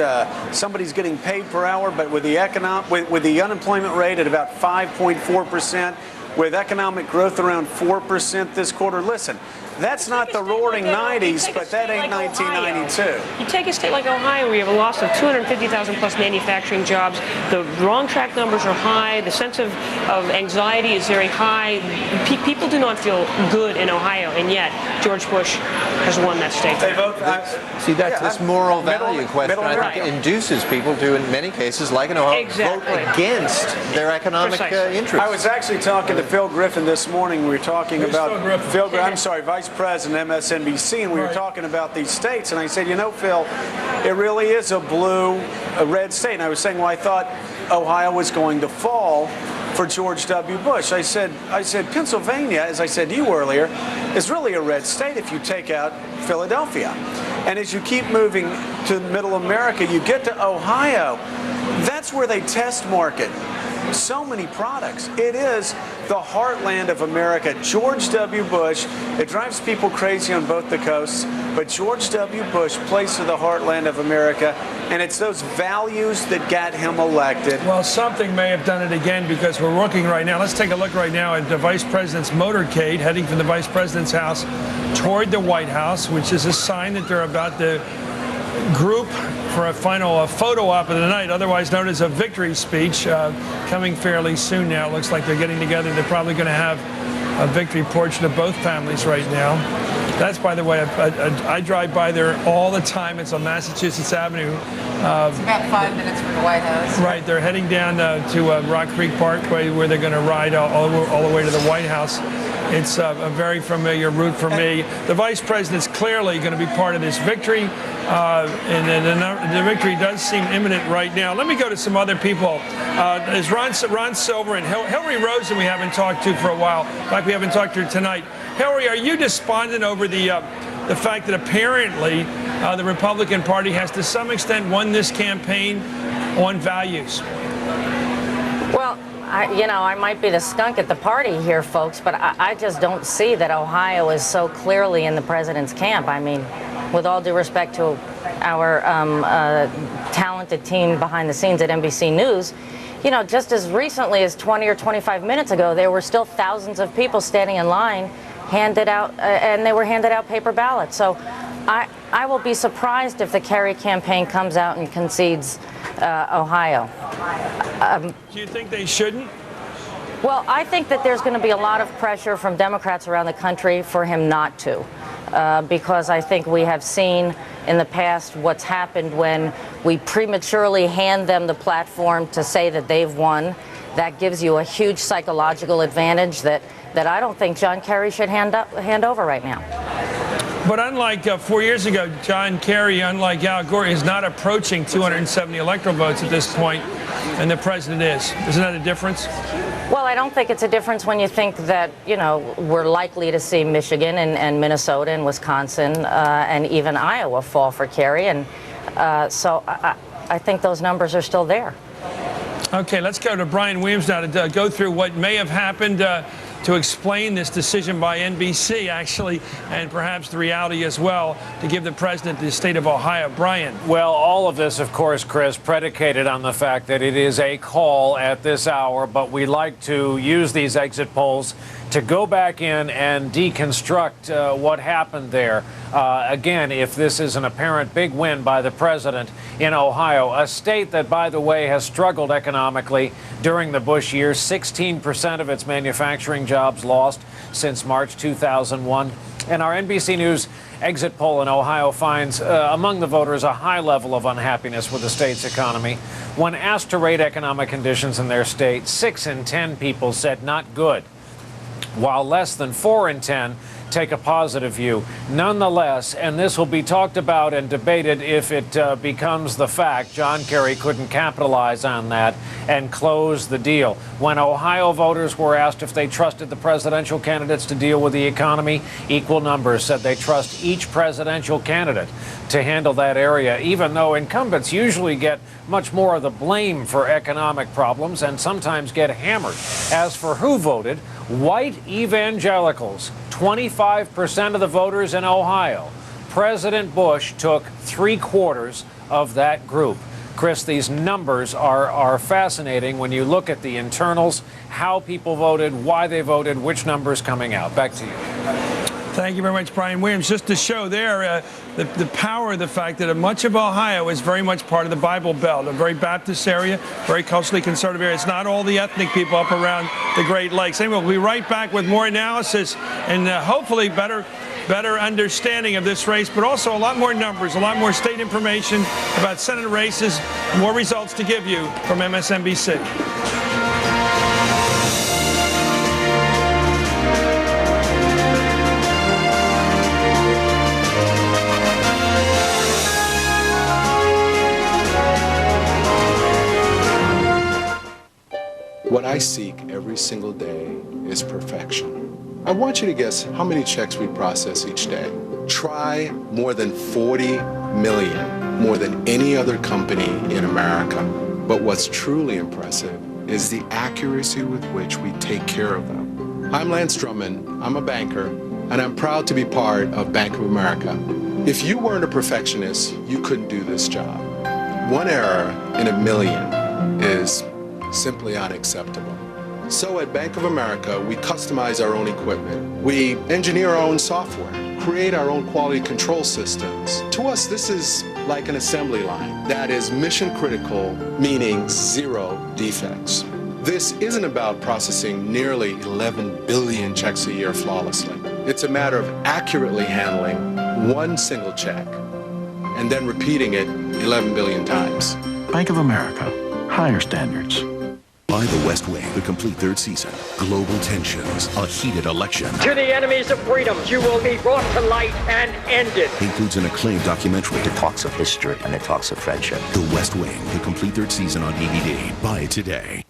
somebody's getting paid per hour, but with the unemployment rate at about 5.4%, with economic growth around 4% this quarter, listen, that's not the roaring 90s, but that ain't 1992. You take a state like Ohio, where you have a loss of 250,000 plus manufacturing jobs. The wrong track numbers are high. The sense of anxiety is very high. People do not feel good in Ohio, and yet George Bush has won that state. They vote. See, that's this moral value question. I think induces people to, in many cases, like in Ohio, vote against their economic interests. I was actually talking to Phil Griffin this morning. We were talking about Vice President, MSNBC, and we were talking about these states, and I said, Phil, it really is a red state. And I was saying, well, I thought Ohio was going to fall for George W. Bush. I said, Pennsylvania, as I said to you earlier, is really a red state if you take out Philadelphia. And as you keep moving to middle America, you get to Ohio. That's where they test market so many products. It is the heartland of America. George W. Bush, it drives people crazy on both the coasts, but George W. Bush plays to the heartland of America, and it's those values that got him elected. Well, something may have done it again, because we're looking right now. Let's take a look right now at the Vice President's motorcade heading from the Vice President's house toward the White House, which is a sign that they're about to group for a final photo op of the night, otherwise known as a victory speech, coming fairly soon now. It looks like they're getting together. They're probably going to have a victory portrait of both families right now. That's, by the way, I drive by there all the time. It's on Massachusetts Avenue. It's about 5 minutes from the White House. Right, they're heading down to Rock Creek Parkway, where they're going to ride all the way to the White House. It's a very familiar route for me. The vice president's clearly going to be part of this victory, and the victory does seem imminent right now. Let me go to some other people. There's Ron Silver and Hillary Rosen we haven't talked to for a while. In fact, we haven't talked to her tonight. Hillary, are you despondent over the fact that apparently the Republican Party has to some extent won this campaign on values? Well, I might be the skunk at the party here, folks, but I just don't see that Ohio is so clearly in the president's camp. I mean, with all due respect to our talented team behind the scenes at NBC News, just as recently as 20 or 25 minutes ago, there were still thousands of people standing in line, handed out, and they were handed out paper ballots. So I will be surprised if the Kerry campaign comes out and concedes Ohio. Do you think they shouldn't? Well, I think that there's going to be a lot of pressure from Democrats around the country for him not to, because I think we have seen in the past what's happened when we prematurely hand them the platform to say that they've won. That gives you a huge psychological advantage that I don't think John Kerry should hand over right now. But unlike 4 years ago, John Kerry, unlike Al Gore, is not approaching 270 electoral votes at this point, and the president is. Isn't that a difference? Well, I don't think it's a difference when you think that, we're likely to see Michigan and Minnesota and Wisconsin and even Iowa fall for Kerry. And so I think those numbers are still there. Okay, let's go to Brian Williams now to go through what may have happened to explain this decision by NBC, actually, and perhaps the reality as well, to give the president the state of Ohio. Brian. Well, all of this, of course, Chris, predicated on the fact that it is a call at this hour, but we like to use these exit polls to go back in and deconstruct what happened there. Again, if this is an apparent big win by the president in Ohio, a state that, by the way, has struggled economically during the Bush years, 16% of its manufacturing jobs lost since March 2001. And our NBC News exit poll in Ohio finds among the voters a high level of unhappiness with the state's economy. When asked to rate economic conditions in their state, 6 in 10 people said not good, while less than 4 in 10 take a positive view. Nonetheless, and this will be talked about and debated if it becomes the fact, John Kerry couldn't capitalize on that and close the deal. When Ohio voters were asked if they trusted the presidential candidates to deal with the economy, equal numbers said they trust each presidential candidate to handle that area, even though incumbents usually get much more of the blame for economic problems and sometimes get hammered. As for who voted, white evangelicals, 25% of the voters in Ohio. President Bush took 3/4 of that group. Chris, these numbers are fascinating when you look at the internals, how people voted, why they voted, which numbers coming out. Back to you. Thank you very much, Brian Williams. Just to show there the power of the fact that much of Ohio is very much part of the Bible Belt, a very Baptist area, very culturally conservative area. It's not all the ethnic people up around the Great Lakes. Anyway, we'll be right back with more analysis and hopefully better understanding of this race, but also a lot more numbers, a lot more state information about Senate races, more results to give you from MSNBC. What I seek every single day is perfection. I want you to guess how many checks we process each day. Try more than 40 million, more than any other company in America. But what's truly impressive is the accuracy with which we take care of them. I'm Lance Drummond, I'm a banker, and I'm proud to be part of Bank of America. If you weren't a perfectionist, you couldn't do this job. One error in a million is simply unacceptable. So at Bank of America, we customize our own equipment. We engineer our own software, create our own quality control systems. To us, this is like an assembly line that is mission critical, meaning 0 defects. This isn't about processing nearly 11 billion checks a year flawlessly. It's a matter of accurately handling one single check and then repeating it 11 billion times. Bank of America, higher standards. By The West Wing, the complete third season. Global tensions, a heated election. To the enemies of freedom, you will be brought to light and ended. Includes an acclaimed documentary. It talks of history and it talks of friendship. The West Wing, the complete third season on DVD. Buy it today.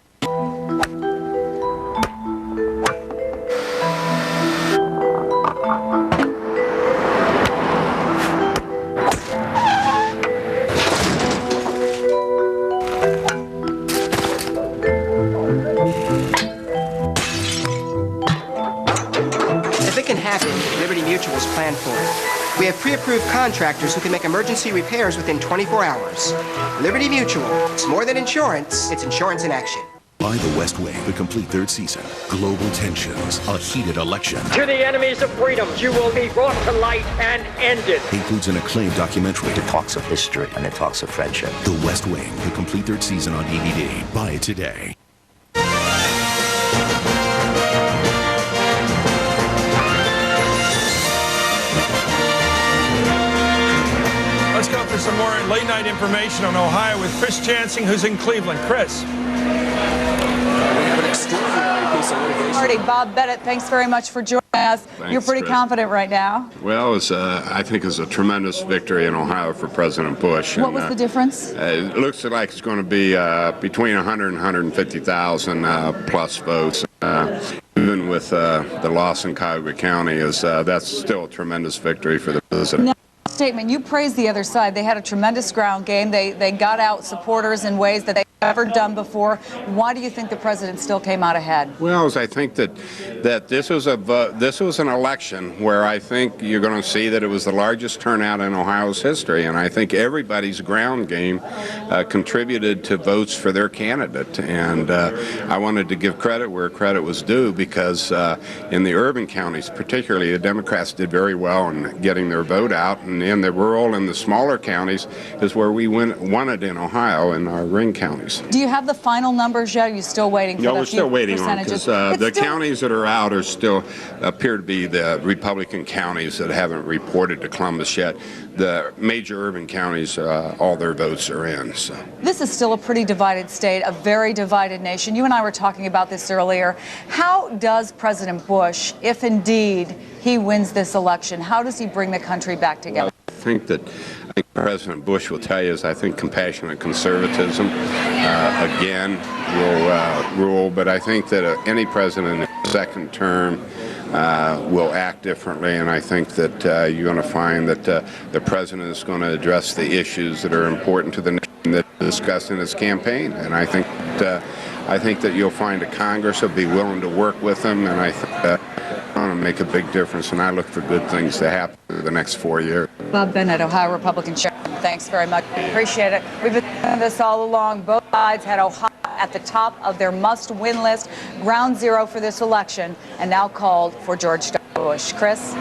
Liberty Mutual is planned for it. We have pre-approved contractors who can make emergency repairs within 24 hours. Liberty Mutual. It's more than insurance. It's insurance in action. By The West Wing, the complete third season. Global tensions, a heated election. To the enemies of freedom, you will be brought to light and ended. Includes an acclaimed documentary. It talks of history and it talks of friendship. The West Wing, the complete third season on DVD. Buy it today. Let's go for some more late night information on Ohio with Chris Jansing, who's in Cleveland. Chris. We have an extraordinary piece of litigation. Marty, Bob Bennett, thanks very much for joining us. Thanks, You're pretty Chris. confident right now. Well, I think it's a tremendous victory in Ohio for President Bush. What was the difference? It looks like it's going to be between 100 and 150,000 plus votes. Even with the loss in Cuyahoga County, that's still a tremendous victory for the president. Now, statement, you praised the other side. They had a tremendous ground game. They got out supporters in ways that they've never done before. Why do you think the president still came out ahead? Well, I think that this was an election where I think you're going to see that it was the largest turnout in Ohio's history, and I think everybody's ground game contributed to votes for their candidate. And I wanted to give credit where credit was due, because in the urban counties, particularly, the Democrats did very well in getting their vote out, and in the rural and the smaller counties is where we won it in Ohio, in our ring counties. Do you have the final numbers yet? Are you still waiting for No, the we're still waiting on it, percentages? because the counties that are out are still appear to be the Republican counties that haven't reported to Columbus yet. The major urban counties, all their votes are in. So. This is still a pretty divided state, a very divided nation. You and I were talking about this earlier. How does President Bush, if indeed he wins this election, how does he bring the country back together? I think President Bush will tell you is I think compassionate conservatism again will rule, but I think that any president in his second term will act differently, and I think that you're going to find that the president is going to address the issues that are important to the nation that he discussed in his campaign, and I think that you'll find a Congress will be willing to work with him, and I think going to make a big difference, and I look for good things to happen in the next 4 years. Bob Bennett, Ohio Republican Chairman, thanks very much. Appreciate it. We've been doing this all along. Both sides had Ohio at the top of their must-win list, ground zero for this election, and now called for George W. Bush. Chris?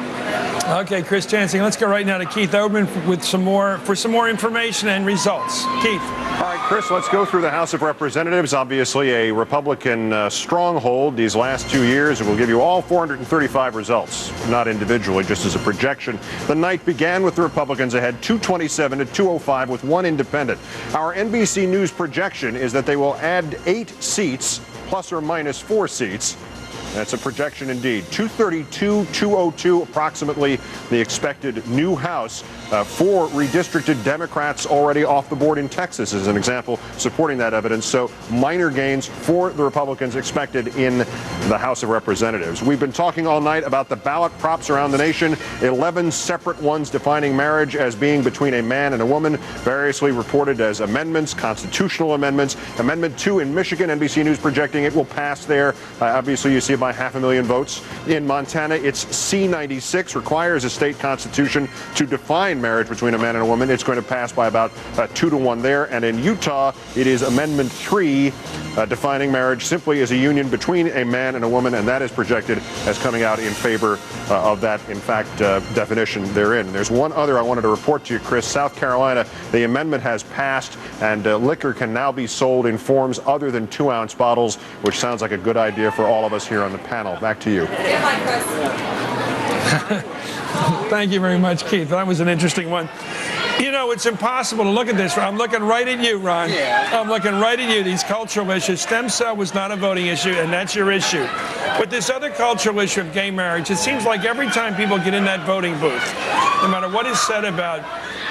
Okay, Chris Jansing, let's go right now to Keith Oberman with some more information and results. Keith. All right, Chris, let's go through the House of Representatives. Obviously a Republican stronghold these last 2 years, and we'll give you all 435 results, not individually, just as a projection. The night began with the Republicans ahead 227 to 205 with one independent. Our NBC News projection is that they will add 8 seats, plus or minus 4 seats. That's a projection indeed. 232, 202, approximately the expected new House. 4 redistricted Democrats already off the board in Texas, as an example, supporting that evidence. So minor gains for the Republicans expected in the House of Representatives. We've been talking all night about the ballot props around the nation. 11 separate ones defining marriage as being between a man and a woman, variously reported as amendments, constitutional amendments. Amendment 2 in Michigan, NBC News projecting it will pass there. Obviously, you see it by 500,000 votes. In Montana, it's C96, requires a state constitution to define marriage between a man and a woman. It's going to pass by about 2 to 1 there. And in Utah, it is Amendment 3, defining marriage simply as a union between a man and a woman, and that is projected as coming out in favor of that, in fact, definition therein. There's one other I wanted to report to you, Chris. South Carolina, the amendment has passed, and liquor can now be sold in forms other than 2-ounce bottles, which sounds like a good idea for all of us here on the panel. Back to you. Thank you very much, Keith. That was an interesting one. You know, it's impossible to look at this. I'm looking right at you, Ron. Yeah. I'm looking right at you. These cultural issues. Stem cell was not a voting issue, and that's your issue. But this other cultural issue of gay marriage, it seems like every time people get in that voting booth, no matter what is said about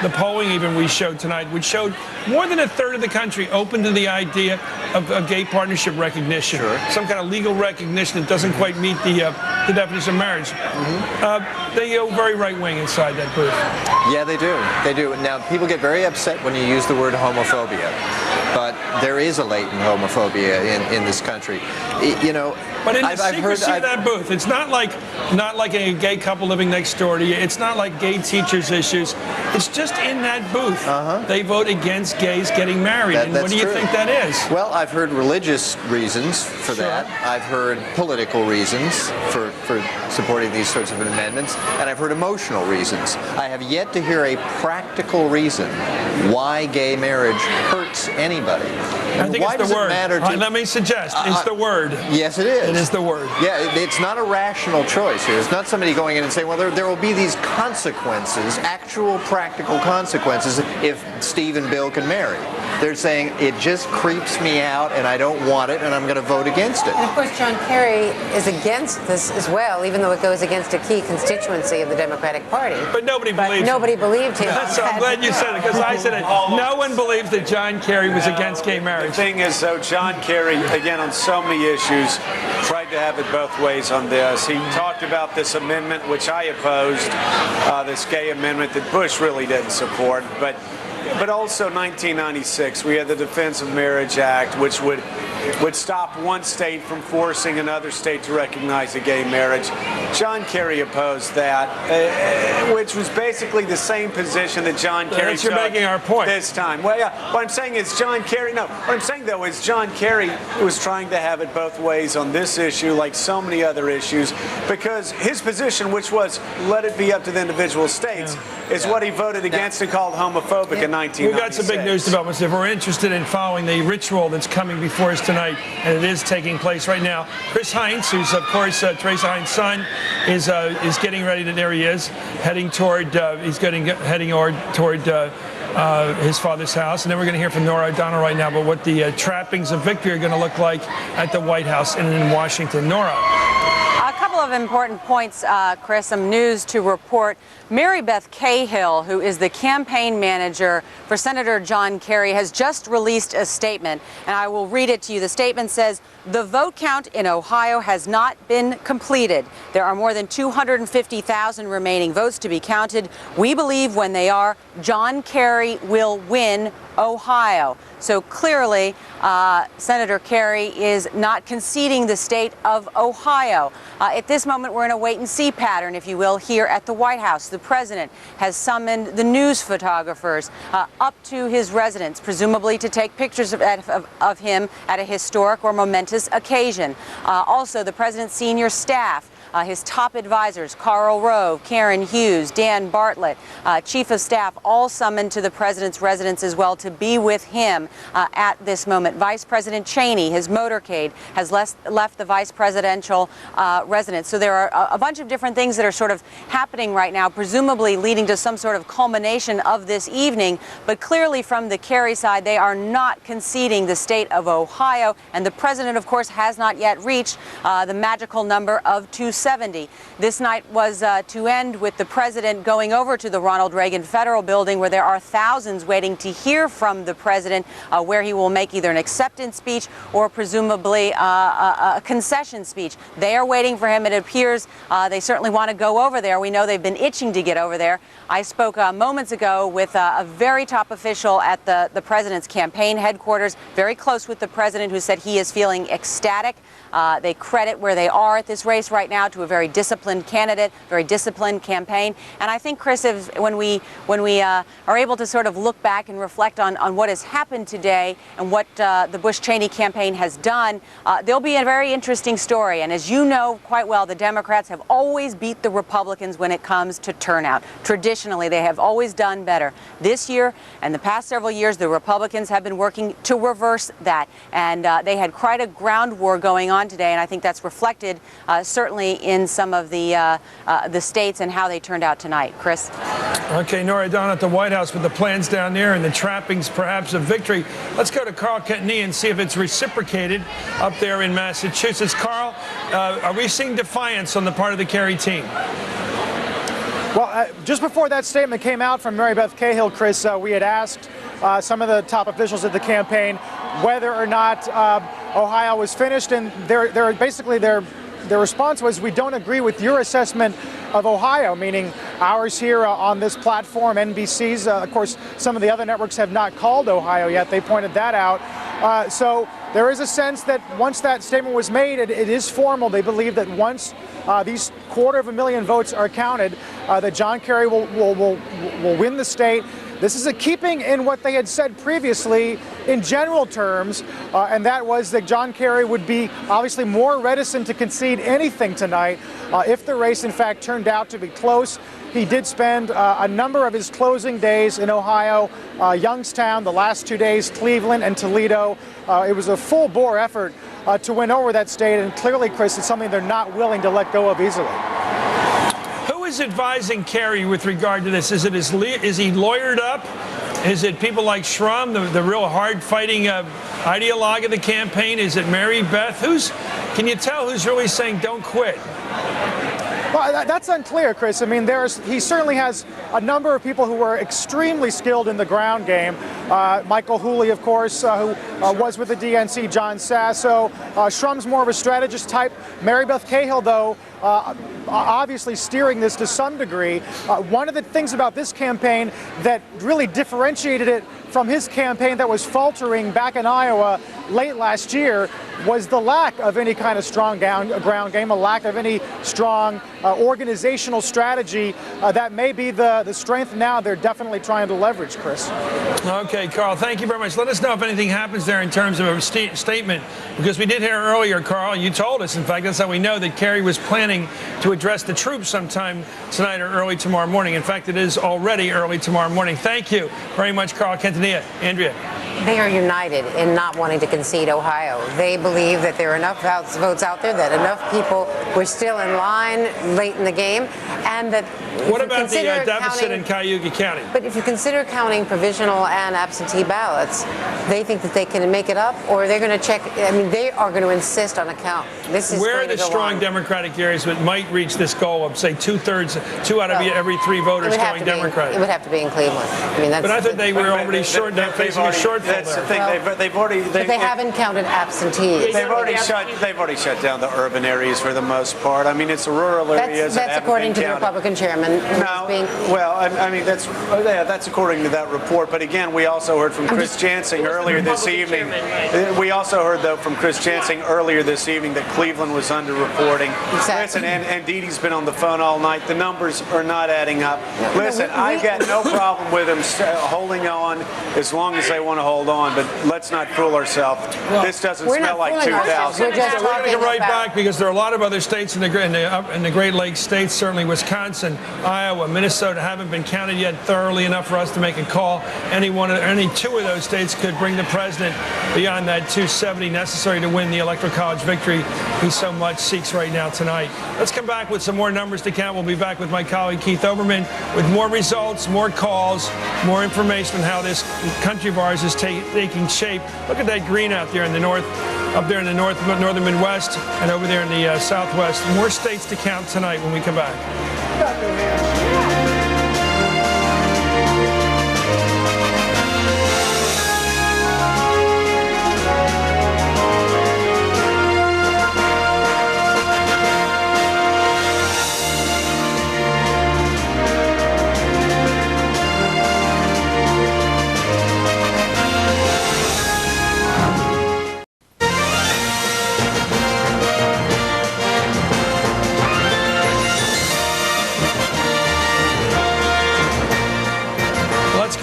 the polling even we showed tonight, which showed more than a third of the country open to the idea of a gay partnership recognition. Sure. Some kind of legal recognition that doesn't quite meet the definition of marriage. They go very right-wing inside that booth. Yeah, they do. They do. Now, people get very upset when you use the word homophobia, but there is a latent homophobia in this country. You know, but in the secrecy of that booth, it's not like a gay couple living next door to you. It's not like gay teachers' issues. It's just in that booth. They vote against gays getting married. And what do you think that is? Well, I've heard religious reasons for that. I've heard political reasons for supporting these sorts of amendments, and I've heard emotional reasons. I have yet to hear a practical reason why gay marriage hurts anybody. I think why it's the word. Does it matter to, let me suggest, it's the word. Yes, it is. It is the word. Yeah, it's not a rational choice here. It's not somebody going in and saying, well, there will be these consequences, actual practical consequences, if Steve and Bill can marry. They're saying, it just creeps me out and I don't want it and I'm going to vote against it. And of course, John Kerry is against this as well, even though it goes against a key constituency of the Democratic Party. But nobody believes Nobody believed him. So I'm glad you said it, because I said it. No one believes that John Kerry was against gay marriage. The thing is, though, John Kerry, again, on so many issues, tried to have it both ways on this. He talked about this amendment, which I opposed, this gay amendment that Bush really didn't support, but also 1996, we had the Defense of Marriage Act, which would stop one state from forcing another state to recognize a gay marriage. John Kerry opposed that, which was basically the same position that John Kerry took. You're making our point. This time. Well, yeah, what I'm saying is John Kerry, no, what I'm saying, though, is John Kerry was trying to have it both ways on this issue, like so many other issues, because his position, which was let it be up to the individual states, is what he voted against and called homophobic in 1996. We've got some big news developments. If we're interested in following the ritual that's coming before us tonight, and it is taking place right now, Chris Heinz, who's of course Teresa Heinz's son, is getting ready to. There he is, heading toward. Heading toward his father's house, and then we're going to hear from Nora O'Donnell right now about what the trappings of victory are going to look like at the White House and in Washington. Nora. A couple of important points, Chris, some news to report. Mary Beth Cahill, who is the campaign manager for Senator John Kerry, has just released a statement, and I will read it to you. The statement says, the vote count in Ohio has not been completed. There are more than 250,000 remaining votes to be counted. We believe when they are, John Kerry will win Ohio. So clearly, Senator Kerry is not conceding the state of Ohio. At this moment, we're in a wait-and-see pattern, if you will, here at the White House. The president has summoned the news photographers up to his residence, presumably to take pictures of him at a historic or momentous occasion. Also, the president's senior staff, his top advisors, Karl Rove, Karen Hughes, Dan Bartlett, Chief of Staff, all summoned to the president's residence as well to be with him at this moment. Vice President Cheney, his motorcade, has left the vice presidential residence. So there are a bunch of different things that are sort of happening right now, presumably leading to some sort of culmination of this evening. But clearly from the Kerry side, they are not conceding the state of Ohio. And the president, of course, has not yet reached the magical number of 270. This night was to end with the president going over to the Ronald Reagan Federal Building, where there are thousands waiting to hear from the president, where he will make either an acceptance speech or presumably a concession speech. They are waiting for him. It appears they certainly want to go over there. We know they've been itching to get over there. I spoke moments ago with a very top official at the president's campaign headquarters, very close with the president, who said he is feeling ecstatic. They credit where they are at this race right now to a very disciplined candidate, very disciplined campaign. And I think, Chris, when we are able to sort of look back and reflect on what has happened today and what the Bush-Cheney campaign has done, there'll be a very interesting story. And as you know quite well, the Democrats have always beat the Republicans when it comes to turnout. Traditionally, they have always done better. This year and the past several years, the Republicans have been working to reverse that. And they had quite a ground war going on today, and I think that's reflected certainly in some of the states and how they turned out tonight. Chris? Okay, Nora, down at the White House with the plans down there and the trappings perhaps of victory. Let's go to Carl Kentanea and see if it's reciprocated up there in Massachusetts. Carl, are we seeing defiance on the part of the Kerry team? Well, just before that statement came out from Mary Beth Cahill, Chris, we had asked some of the top officials at the campaign whether or not Ohio was finished, and their response was, we don't agree with your assessment of Ohio, meaning ours here on this platform, NBC's. Of course, some of the other networks have not called Ohio yet. They pointed that out. So there is a sense that once that statement was made, it is formal. They believe that once these 250,000 votes are counted, that John Kerry will win the state. This is a keeping in what they had said previously in general terms, and that was that John Kerry would be obviously more reticent to concede anything tonight if the race in fact turned out to be close. He did spend a number of his closing days in Ohio, Youngstown, the last 2 days, Cleveland and Toledo. It was a full-bore effort to win over that state, and clearly, Chris, it's something they're not willing to let go of easily. Who is advising Kerry with regard to this? Is he lawyered up? Is it people like Schrum, the real hard-fighting ideologue of the campaign? Is it Mary Beth? Can you tell who's really saying don't quit? Well, that's unclear, Chris. I mean, he certainly has a number of people who are extremely skilled in the ground game. Michael Hooley, of course, who was with the DNC, John Sasso. Shrum's more of a strategist type. Mary Beth Cahill, though, obviously steering this to some degree. One of the things about this campaign that really differentiated it from his campaign that was faltering back in Iowa late last year was the lack of any kind of strong ground game, a lack of any strong organizational strategy. That may be the strength now they're definitely trying to leverage, Chris. Okay, Carl, thank you very much. Let us know if anything happens there in terms of a statement, because we did hear earlier, Carl, you told us, in fact, that's how we know that Kerry was planning to address the troops sometime tonight or early tomorrow morning. In fact, it is already early tomorrow morning. Thank you very much, Carl Kentanea. Andrea. They are united in not wanting to concede Ohio. They believe that there are enough votes out there, that enough people were still in line late in the game, and that what about the deficit in Cayuga County? But if you consider counting provisional and absentee ballots, they think that they can make it up, or they're going to check. I mean, they are going to insist on a count. This is where are the strong Democratic areas that might reach this goal of, say, 2/3, 2 out of every 3 voters going Democratic? It would have to be in Cleveland. I mean, but I thought they were already facing a shortfall. That's the thing. But they haven't counted absentees. They've already shut down the urban areas for the most part. I mean, it's the rural areas. That's according to the Republican chairman. I mean, that's according to that report. But again, we also heard from Chris Jansing earlier this evening. We also heard, though, from Chris Jansing earlier this evening that Cleveland was underreporting. Exactly. Listen, and Dee Dee's been on the phone all night. The numbers are not adding up. Listen, I got no problem with them holding on as long as they want to hold on. But let's not fool ourselves. This doesn't smell like 2000. We're going to get right back, because there are a lot of other states in the Great Lakes states, certainly Wisconsin, Iowa, Minnesota, haven't been counted yet thoroughly enough for us to make a call. Any 2 of those states could bring the president beyond that 270 necessary to win the Electoral College victory he so much seeks right now tonight. Let's come back with some more numbers to count. We'll be back with my colleague Keith Oberman with more results, more calls, more information on how this country of ours is taking shape. Look at that green out there in the north, up there in the northern Midwest, and over there in the Southwest. More states to count tonight when we come back.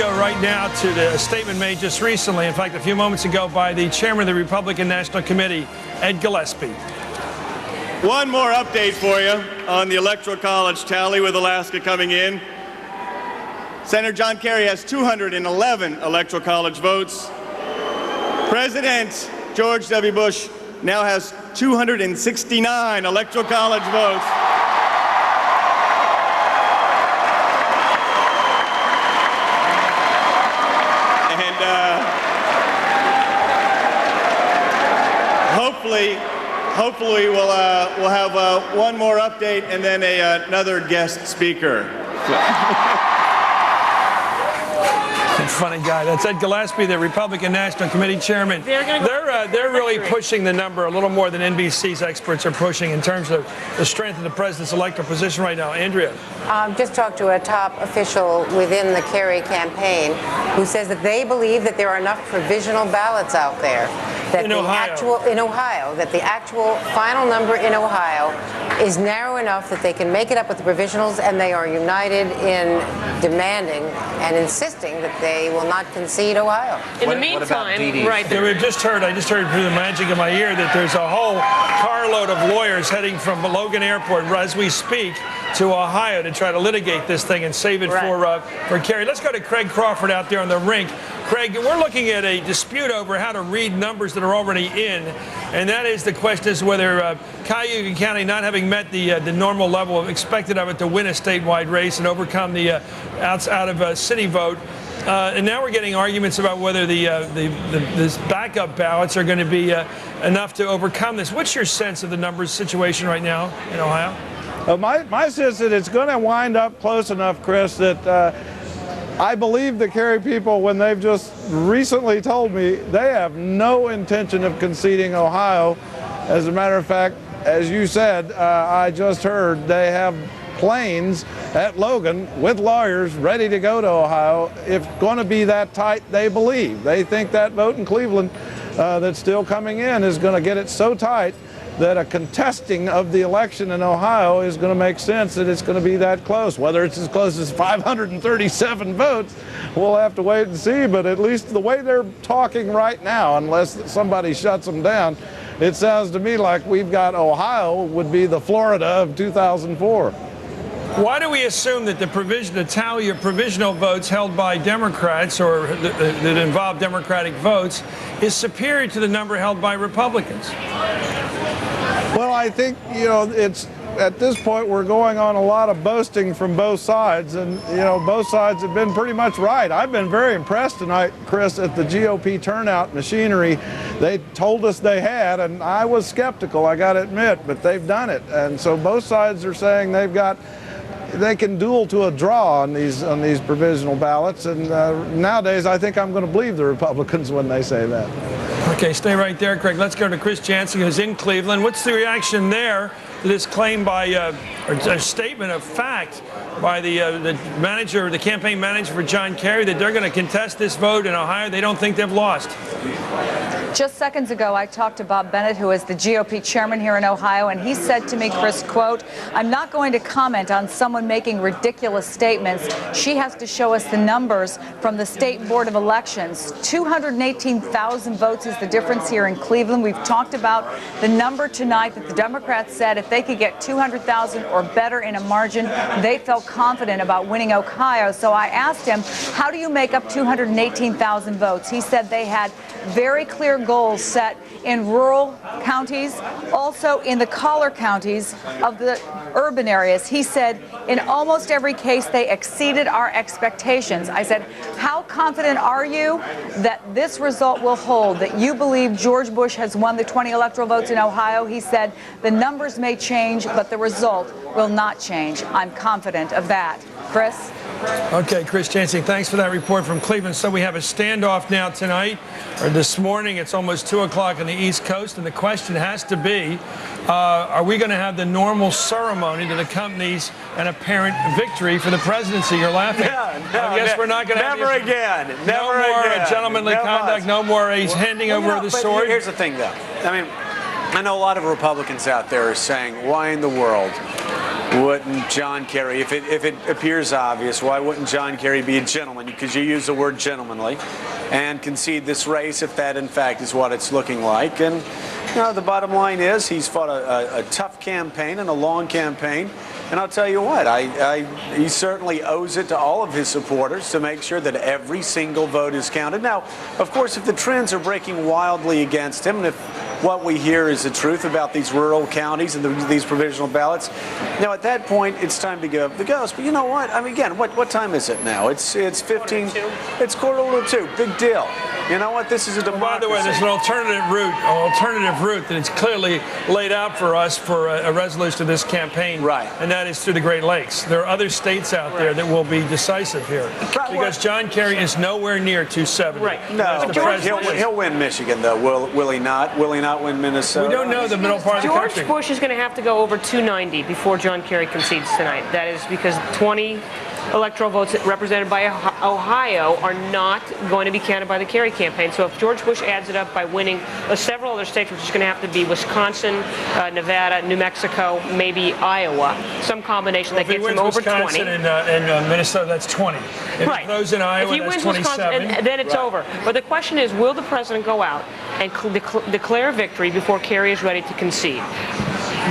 Right now to the statement made just recently, in fact, a few moments ago, by the chairman of the Republican National Committee, Ed Gillespie. One more update for you on the Electoral College tally with Alaska coming in. Senator John Kerry has 211 Electoral College votes. President George W. Bush now has 269 Electoral College votes. Hopefully we'll have one more update and then another guest speaker. Funny guy. That's Ed Gillespie, the Republican National Committee chairman. They're really pushing the number a little more than NBC's experts are pushing in terms of the strength of the president's electoral position right now. Andrea. Just talked to a top official within the Kerry campaign who says that they believe that there are enough provisional ballots out there that the actual final number in Ohio is narrow enough that they can make it up with the provisionals, and they are united in demanding and insisting that they will not concede Ohio. In the meantime, right there. I just heard through the magic of my ear that there's a whole carload of lawyers heading from Logan Airport as we speak to Ohio to try to litigate this thing and save it for Kerry. Let's go to Craig Crawford out there on the rink. Craig, we're looking at a dispute over how to read numbers that are already in, and that is the question is whether Cuyahoga County, not having met the normal level expected of it to win a statewide race and overcome the out of city vote. And now we're getting arguments about whether the backup ballots are going to be enough to overcome this. What's your sense of the numbers situation right now in Ohio? My sense that it's going to wind up close enough, Chris, that I believe the Kerry people when they've just recently told me they have no intention of conceding Ohio. As a matter of fact, as you said, I just heard they have planes at Logan with lawyers ready to go to Ohio if going to be that tight. They believe. They think that vote in Cleveland that's still coming in is going to get it so tight that a contesting of the election in Ohio is going to make sense, that it's going to be that close. Whether it's as close as 537 votes, we'll have to wait and see, but at least the way they're talking right now, unless somebody shuts them down, it sounds to me like we've got Ohio would be the Florida of 2004. Why do we assume that the tally of provisional votes held by Democrats or that involve Democratic votes is superior to the number held by Republicans? Well, I think, it's at this point we're going on a lot of boasting from both sides, and both sides have been pretty much right. I've been very impressed tonight, Chris, at the GOP turnout machinery they told us they had, and I was skeptical, I got to admit, but they've done it. And so both sides are saying they can duel to a draw on these provisional ballots, and nowadays I think I'm going to believe the Republicans when they say that. Okay, stay right there, Craig. Let's go to Chris Jansen, who's in Cleveland. What's the reaction there to this claim by a statement of fact by the campaign manager for John Kerry that they're going to contest this vote in Ohio? They don't think they've lost. Just seconds ago, I talked to Bob Bennett, who is the GOP chairman here in Ohio, and he said to me, Chris, quote, "I'm not going to comment on someone making ridiculous statements. She has to show us the numbers from the State Board of Elections. 218,000 votes is the difference here in Cleveland. We've talked about the number tonight that the Democrats said if they could get 200,000 or better in a margin, they felt confident about winning Ohio. So I asked him, how do you make up 218,000 votes? He said they had very clear goals set in rural counties, also in the collar counties of the urban areas. He said in almost every case they exceeded our expectations. I said, how confident are you that this result will hold, that you believe George Bush has won the 20 electoral votes in Ohio? He said, the numbers may change, but the result will not change. I'm confident of that. Chris? Okay, Chris Jansen, thanks for that report from Cleveland. So we have a standoff now tonight, or this morning. It's almost 2 o'clock on the East Coast, and the question has to be, are we going to have the normal ceremony that accompanies an apparent victory for the presidency? You're laughing. I guess we're not going to have Never again. No more gentlemanly conduct, no more handing over the sword. Here's the thing, though. I mean, I know a lot of Republicans out there are saying, why in the world wouldn't John Kerry, if it appears obvious, why wouldn't John Kerry be a gentleman? Because you use the word gentlemanly and concede this race if that, in fact, is what it's looking like. And, the bottom line is he's fought a tough campaign and a long campaign. And I'll tell you what, he certainly owes it to all of his supporters to make sure that every single vote is counted. Now, of course, if the trends are breaking wildly against him, and if what we hear is the truth about these rural counties and these provisional ballots. Now, at that point, it's time to give up the ghost. But you know what? I mean, again, what time is it now? It's 15. It's 1:45. Big deal. You know what? This is a democracy. By the way, there's an alternative route that is clearly laid out for us for a resolution to this campaign. Right. And that is through the Great Lakes. There are other states out there that will be decisive here. Because John Kerry is nowhere near 270. Right. No, he'll win Michigan, though. Will he not? Will he not win Minnesota? We don't know the middle part of the country. George Bush is going to have to go over 290 before John Kerry concedes tonight. That is because 20 electoral votes represented by Ohio are not going to be counted by the Kerry campaign. So if George Bush adds it up by winning several other states, which is going to have to be Wisconsin, Nevada, New Mexico, maybe Iowa, some combination that gets him over 20. Wisconsin and Minnesota, that's 20. If he throws in Iowa, that's 27. Then it's over. But the question is, will the president go out and declare victory before Kerry is ready to concede?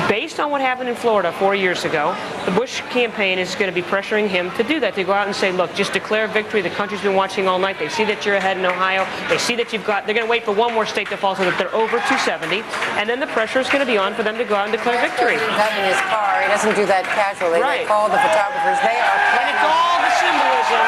Based on what happened in Florida 4 years ago, the Bush campaign is going to be pressuring him to do that, to go out and say, look, just declare victory. The country's been watching all night. They see that you're ahead in Ohio. They see that they're going to wait for one more state to fall so that they're over 270. And then the pressure is going to be on for them to go out and declare victory. He's having his car. He doesn't do that casually. Right. They call the photographers. They are. And it's all the symbolism.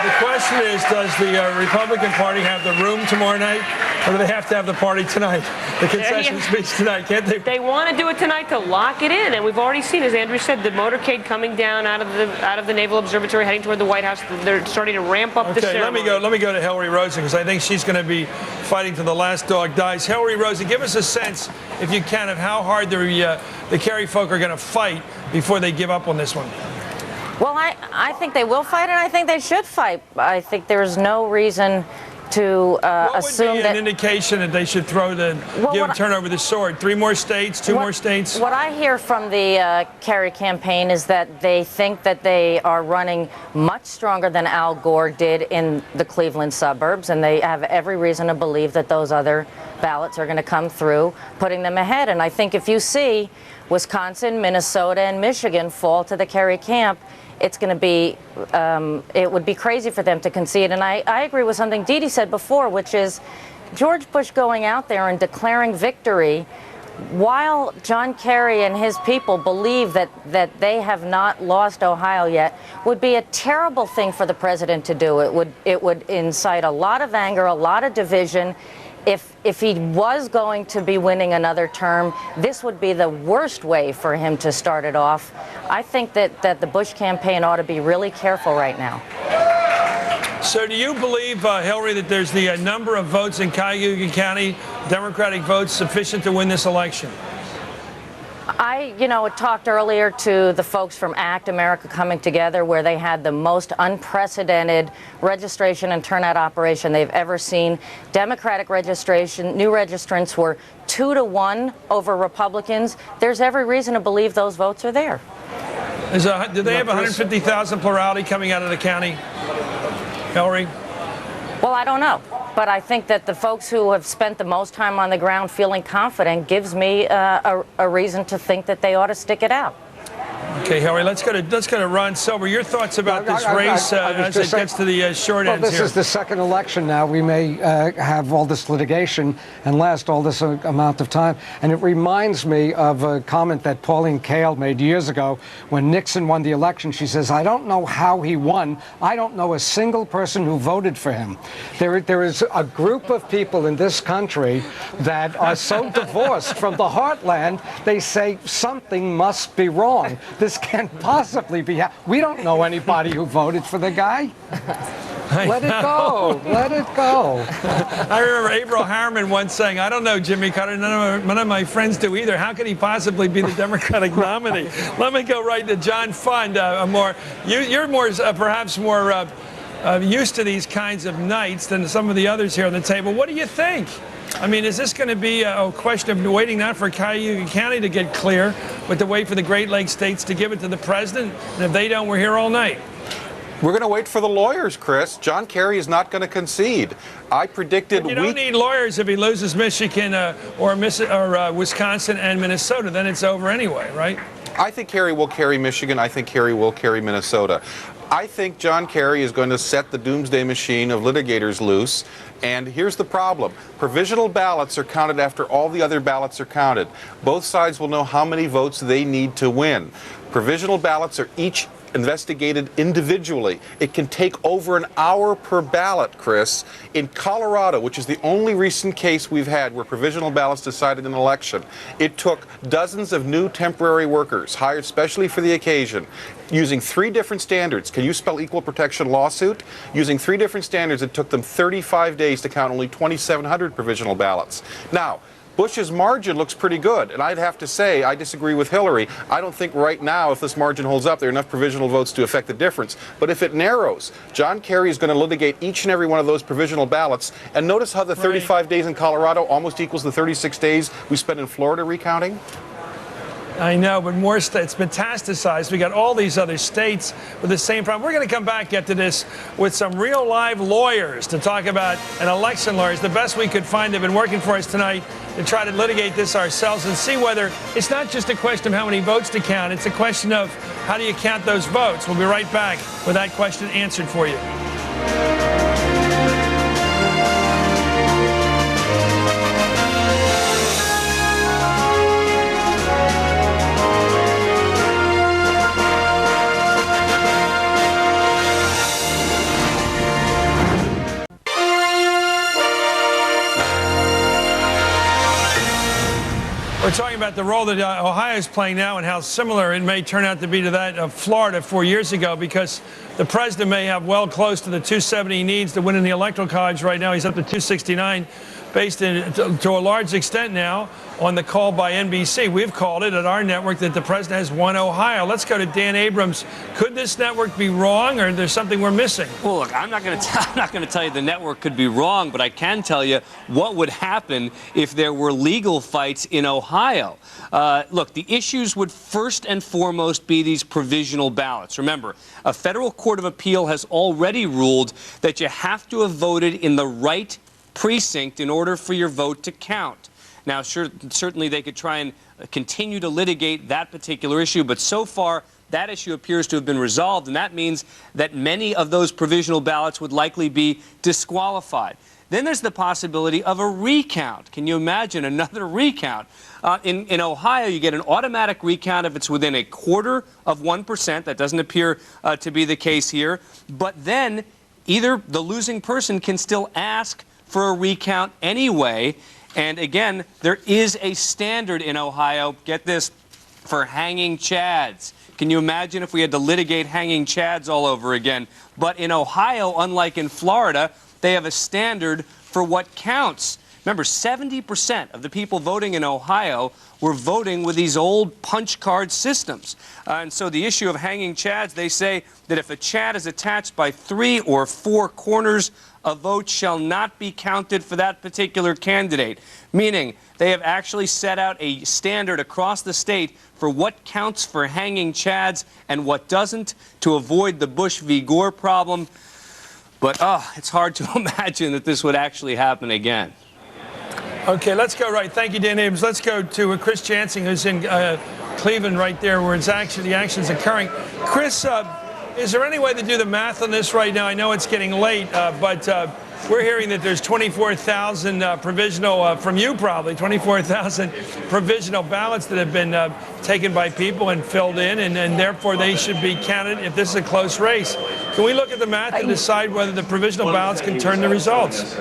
The question is, does the Republican Party have the room tomorrow night, or do they have to have the party tonight? The concession speech tonight, can't they? They want to do it tonight to lock it in, and we've already seen, as Andrew said, the motorcade coming down out of the Naval Observatory, heading toward the White House. They're starting to ramp up the ceremony. Let me go to Hillary Rosen, because I think she's going to be fighting to the last dog dies. Hillary Rosen, give us a sense, if you can, of how hard the Kerry folk are going to fight before they give up on this one. Well, I think they will fight, and I think they should fight. I think there's no reason to assume what would be an indication that they should turn over the sword? 3 more states, 2 more states? What I hear from the Kerry campaign is that they think that they are running much stronger than Al Gore did in the Cleveland suburbs, and they have every reason to believe that those other ballots are going to come through, putting them ahead. And I think if you see Wisconsin, Minnesota, and Michigan fall to the Kerry camp, it's going to be, it would be crazy for them to concede. And I agree with something Dee Dee said before, which is George Bush going out there and declaring victory while John Kerry and his people believe that they have not lost Ohio yet would be a terrible thing for the president to do. It would incite a lot of anger, a lot of division. If he was going to be winning another term, this would be the worst way for him to start it off. I think that the Bush campaign ought to be really careful right now. So do you believe, Hillary, that there's the number of votes in Cuyahoga County, Democratic votes, sufficient to win this election? I talked earlier to the folks from ACT America Coming Together, where they had the most unprecedented registration and turnout operation they've ever seen. Democratic registration, new registrants were 2-1 over Republicans. There's every reason to believe those votes are there. Do they have 150,000 plurality coming out of the county, Hillary? Well, I don't know. But I think that the folks who have spent the most time on the ground feeling confident gives me a reason to think that they ought to stick it out. Okay, Hillary, let's go to Ron Silver. Your thoughts about this race as it gets to the short ends here? This is the second election now. We may have all this litigation and last all this amount of time. And it reminds me of a comment that Pauline Kael made years ago when Nixon won the election. She says, I don't know how he won. I don't know a single person who voted for him. There is a group of people in this country that are so divorced from the heartland, they say something must be wrong. This can't possibly be. We don't know anybody who voted for the guy. Let it go. Let it go. I remember Averell Harriman once saying, I don't know Jimmy Carter. None of my friends do either. How could he possibly be the Democratic nominee? Let me go right to John Fund. You're perhaps more used to these kinds of nights than some of the others here on the table. What do you think? I mean, is this going to be a question of waiting not for Cuyahoga County to get clear, but to wait for the Great Lakes states to give it to the president? And if they don't, we're here all night. We're going to wait for the lawyers, Chris. John Kerry is not going to concede. I predicted. You don't need lawyers if he loses Michigan or Wisconsin and Minnesota. Then it's over anyway, right? I think Kerry will carry Michigan. I think Kerry will carry Minnesota. I think John Kerry is going to set the doomsday machine of litigators loose. And here's the problem. Provisional ballots are counted after all the other ballots are counted. Both sides will know how many votes they need to win. Provisional ballots are each investigated individually. It can take over an hour per ballot, Chris. In Colorado, which is the only recent case we've had where provisional ballots decided an election, it took dozens of new temporary workers, hired specially for the occasion, using 3 different standards. Can you spell equal protection lawsuit? Using 3 different standards, it took them 35 days to count only 2,700 provisional ballots. Now, Bush's margin looks pretty good, and I'd have to say I disagree with Hillary. I don't think right now, if this margin holds up, there are enough provisional votes to affect the difference. But if it narrows, John Kerry is going to litigate each and every one of those provisional ballots. And notice how the 35 days in Colorado almost equals the 36 days we spent in Florida recounting? I know, but more states metastasized. We got all these other states with the same problem. We're going to come back into this with some real live lawyers to talk about an election lawyers. The best we could find. They've been working for us tonight to try to litigate this ourselves and see whether it's not just a question of how many votes to count. It's a question of how do you count those votes. We'll be right back with that question answered for you. We're talking about the role that Ohio is playing now and how similar it may turn out to be to that of Florida 4 years ago, because the president may have well close to the 270 he needs to win in the Electoral College right now. He's up to 269, based in, to a large extent now on the call by NBC. We've called it at our network that the president has won Ohio. Let's go to Dan Abrams. Could this network be wrong, or is there something we're missing? Well, look, I'm not going to tell you the network could be wrong, but I can tell you what would happen if there were legal fights in Ohio. Look, the issues would first and foremost be these provisional ballots. Remember, a federal court of appeal has already ruled that you have to have voted in the right precinct in order for your vote to count. Now, certainly they could try and continue to litigate that particular issue, but so far that issue appears to have been resolved, and that means that many of those provisional ballots would likely be disqualified. Then there's the possibility of a recount. Can you imagine another recount? In Ohio, you get an automatic recount if it's within 0.25%. That doesn't appear to be the case here. But then either the losing person can still ask for a recount anyway. And again, there is a standard in Ohio, get this, for hanging chads. Can you imagine if we had to litigate hanging chads all over again? But in Ohio, unlike in Florida, they have a standard for what counts. Remember, 70% of the people voting in Ohio were voting with these old punch card systems. And so the issue of hanging chads, they say that if a chad is attached by 3 or 4 corners, a vote shall not be counted for that particular candidate. Meaning, they have actually set out a standard across the state for what counts for hanging chads and what doesn't, to avoid the Bush v. Gore problem. But, it's hard to imagine that this would actually happen again. Okay, let's go right. Thank you, Dan Abrams. Let's go to Chris Chansing, who's in Cleveland right there, where the action's occurring. Chris, is there any way to do the math on this right now? I know it's getting late, but we're hearing that there's 24,000 provisional, from you probably, 24,000 provisional ballots that have been taken by people and filled in, and therefore they should be counted if this is a close race. Can we look at the math and decide whether the provisional ballots can turn the results?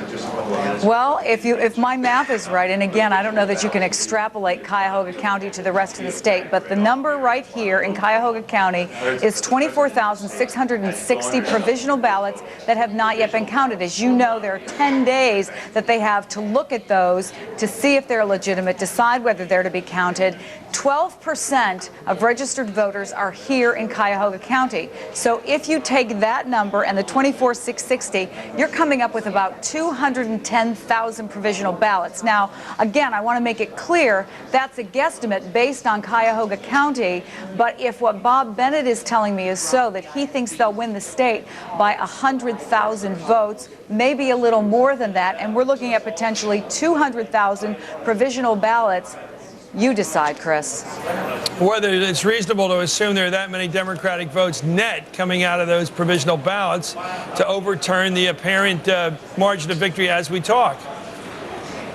Well, if my math is right, and again, I don't know that you can extrapolate Cuyahoga County to the rest of the state, but the number right here in Cuyahoga County is 24,660 provisional ballots that have not yet been counted. As you know, there are 10 days that they have to look at those to see if they're legitimate, decide whether they're to be counted. 12% of registered voters are here in Cuyahoga County. So if you take that number and the 24,660, you're coming up with about 210,000 provisional ballots. Now, again, I want to make it clear that's a guesstimate based on Cuyahoga County, but if what Bob Bennett is telling me is so, that he thinks they'll win the state by 100,000 votes, maybe a little more than that, and we're looking at potentially 200,000 provisional ballots, You decide, Chris. Whether it's reasonable to assume there are that many Democratic votes net coming out of those provisional ballots to overturn the apparent margin of victory as we talk.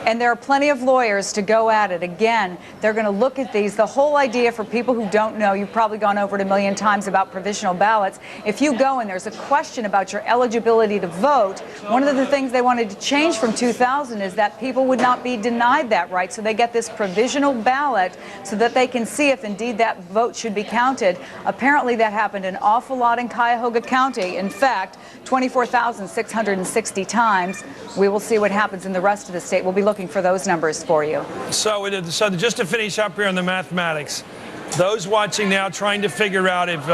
And there are plenty of lawyers to go at it. Again, they're going to look at these. The whole idea, for people who don't know, you've probably gone over it a million times about provisional ballots. If you go and there's a question about your eligibility to vote, one of the things they wanted to change from 2000 is that people would not be denied that right. So they get this provisional ballot so that they can see if indeed that vote should be counted. Apparently that happened an awful lot in Cuyahoga County. In fact, 24,660 times. We will see what happens in the rest of the state. We'll be looking for those numbers for you. So just to finish up here on the mathematics, those watching now trying to figure out if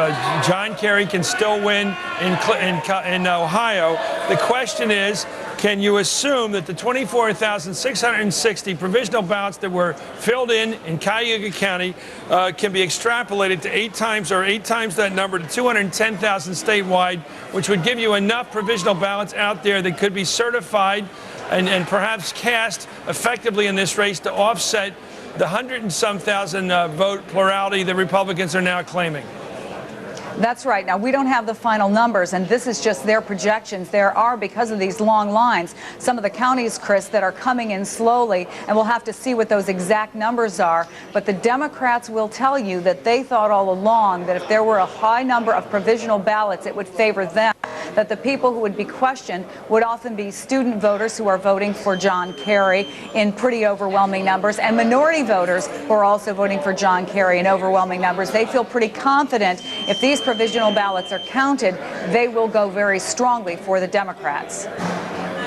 John Kerry can still win in Ohio, the question is, can you assume that the 24,660 provisional ballots that were filled in Cuyahoga County can be extrapolated to 8 times that number to 210,000 statewide, which would give you enough provisional ballots out there that could be certified and perhaps cast effectively in this race to offset the 100 and some thousand vote plurality the Republicans are now claiming? That's right. Now, we don't have the final numbers, and this is just their projections. There are, because of these long lines, some of the counties, Chris, that are coming in slowly, and we'll have to see what those exact numbers are. But the Democrats will tell you that they thought all along that if there were a high number of provisional ballots, it would favor them, that the people who would be questioned would often be student voters who are voting for John Kerry in pretty overwhelming numbers, and minority voters who are also voting for John Kerry in overwhelming numbers. They feel pretty confident if these provisional ballots are counted, they will go very strongly for the Democrats.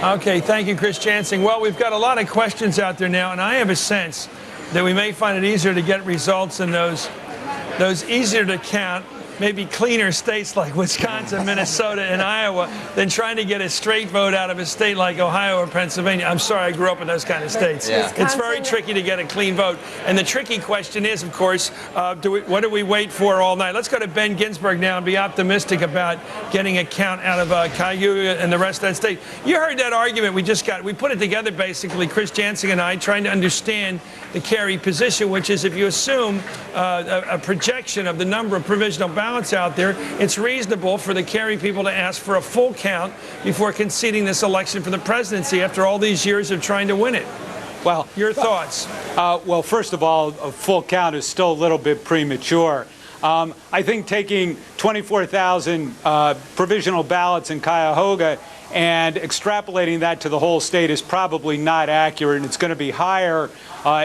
Okay, thank you, Chris Jansing. Well, we've got a lot of questions out there now, and I have a sense that we may find it easier to get results in those easier to count, maybe cleaner states like Wisconsin, Minnesota, and Iowa than trying to get a straight vote out of a state like Ohio or Pennsylvania. I'm sorry, I grew up in those kind of states. Yeah. It's very tricky to get a clean vote. And the tricky question is, of course, what do we wait for all night? Let's go to Ben Ginsburg now and be optimistic about getting a count out of Cuyahoga and the rest of that state. You heard that argument we just got. We put it together, basically, Chris Jansing and I, trying to understand the Kerry position, which is if you assume a projection of the number of provisional ballots out there, it's reasonable for the Kerry people to ask for a full count before conceding this election for the presidency after all these years of trying to win it. Well, your thoughts? Well, first of all, a full count is still a little bit premature. I think taking 24,000 provisional ballots in Cuyahoga and extrapolating that to the whole state is probably not accurate, and it's going to be higher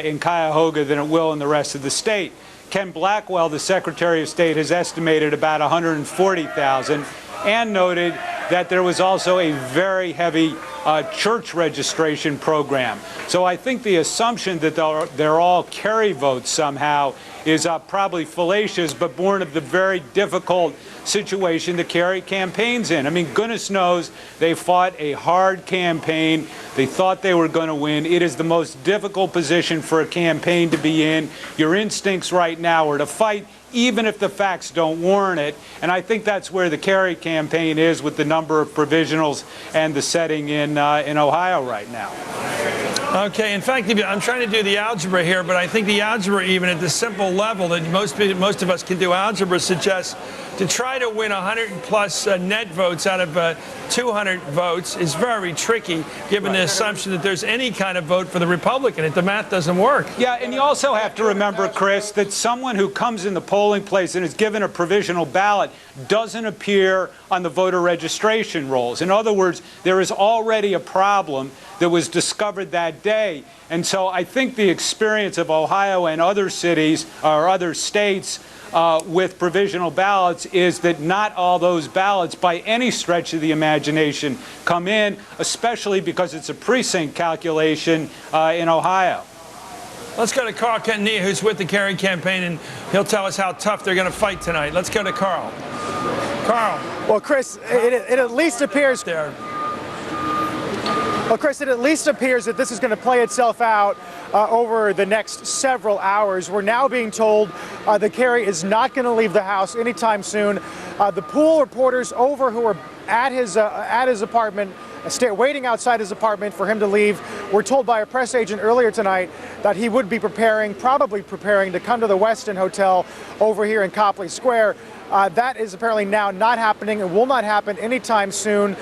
in Cuyahoga than it will in the rest of the state. Ken Blackwell, the Secretary of State, has estimated about 140,000 and noted that there was also a very heavy church registration program. So I think the assumption that they're all Kerry votes somehow is probably fallacious, but born of the very difficult situation the Kerry campaign's in. I mean, goodness knows they fought a hard campaign. They thought they were going to win. It is the most difficult position for a campaign to be in. Your instincts right now are to fight, even if the facts don't warrant it. And I think that's where the Kerry campaign is with the number of provisionals and the setting in Ohio right now. Okay, in fact, I'm trying to do the algebra here, but I think the algebra, even at the simple level that most of us can do algebra, suggests to try to win 100 plus net votes out of 200 votes is very tricky, given the assumption that there's any kind of vote for the Republican. The math doesn't work. Yeah, and you also have to remember, Chris, that someone who comes in the polling place and is given a provisional ballot doesn't appear on the voter registration rolls. In other words, there is already a problem that was discovered that day. And so I think the experience of Ohio and other cities or other states with provisional ballots is that not all those ballots by any stretch of the imagination come in, especially because it's a precinct calculation in Ohio. Let's go to Carl Quintanilla, who's with the Kerry campaign, and he'll tell us how tough they're going to fight tonight. Let's go to Carl. Carl. Well, Chris, it at least appears there. Well, Chris, it at least appears that this is going to play itself out over the next several hours. We're now being told that Kerry is not going to leave the house anytime soon. The pool reporters over who are at his apartment waiting outside his apartment for him to leave. We're told by a press agent earlier tonight that he would be probably preparing to come to the Westin Hotel over here in Copley Square. That is apparently now not happening and will not happen anytime soon.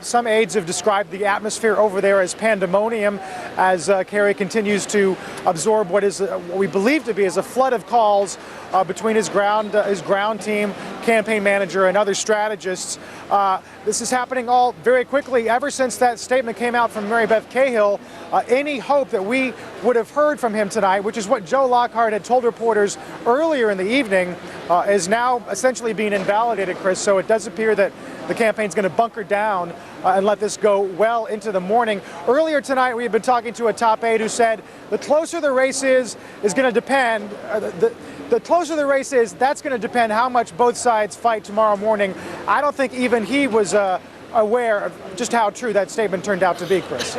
Some aides have described the atmosphere over there as pandemonium as Kerry continues to absorb what we believe to be a flood of calls between his ground team, campaign manager, and other strategists. This is happening all very quickly. Ever since that statement came out from Mary Beth Cahill, any hope that we would have heard from him tonight, which is what Joe Lockhart had told reporters earlier in the evening, is now essentially being invalidated, Chris. So it does appear that the campaign's going to bunker down and let this go well into the morning. Earlier tonight, we had been talking to a top aide who said the closer the race is going to depend. The closer the race is, that's going to depend how much both sides fight tomorrow morning. I don't think even he was aware of just how true that statement turned out to be, Chris.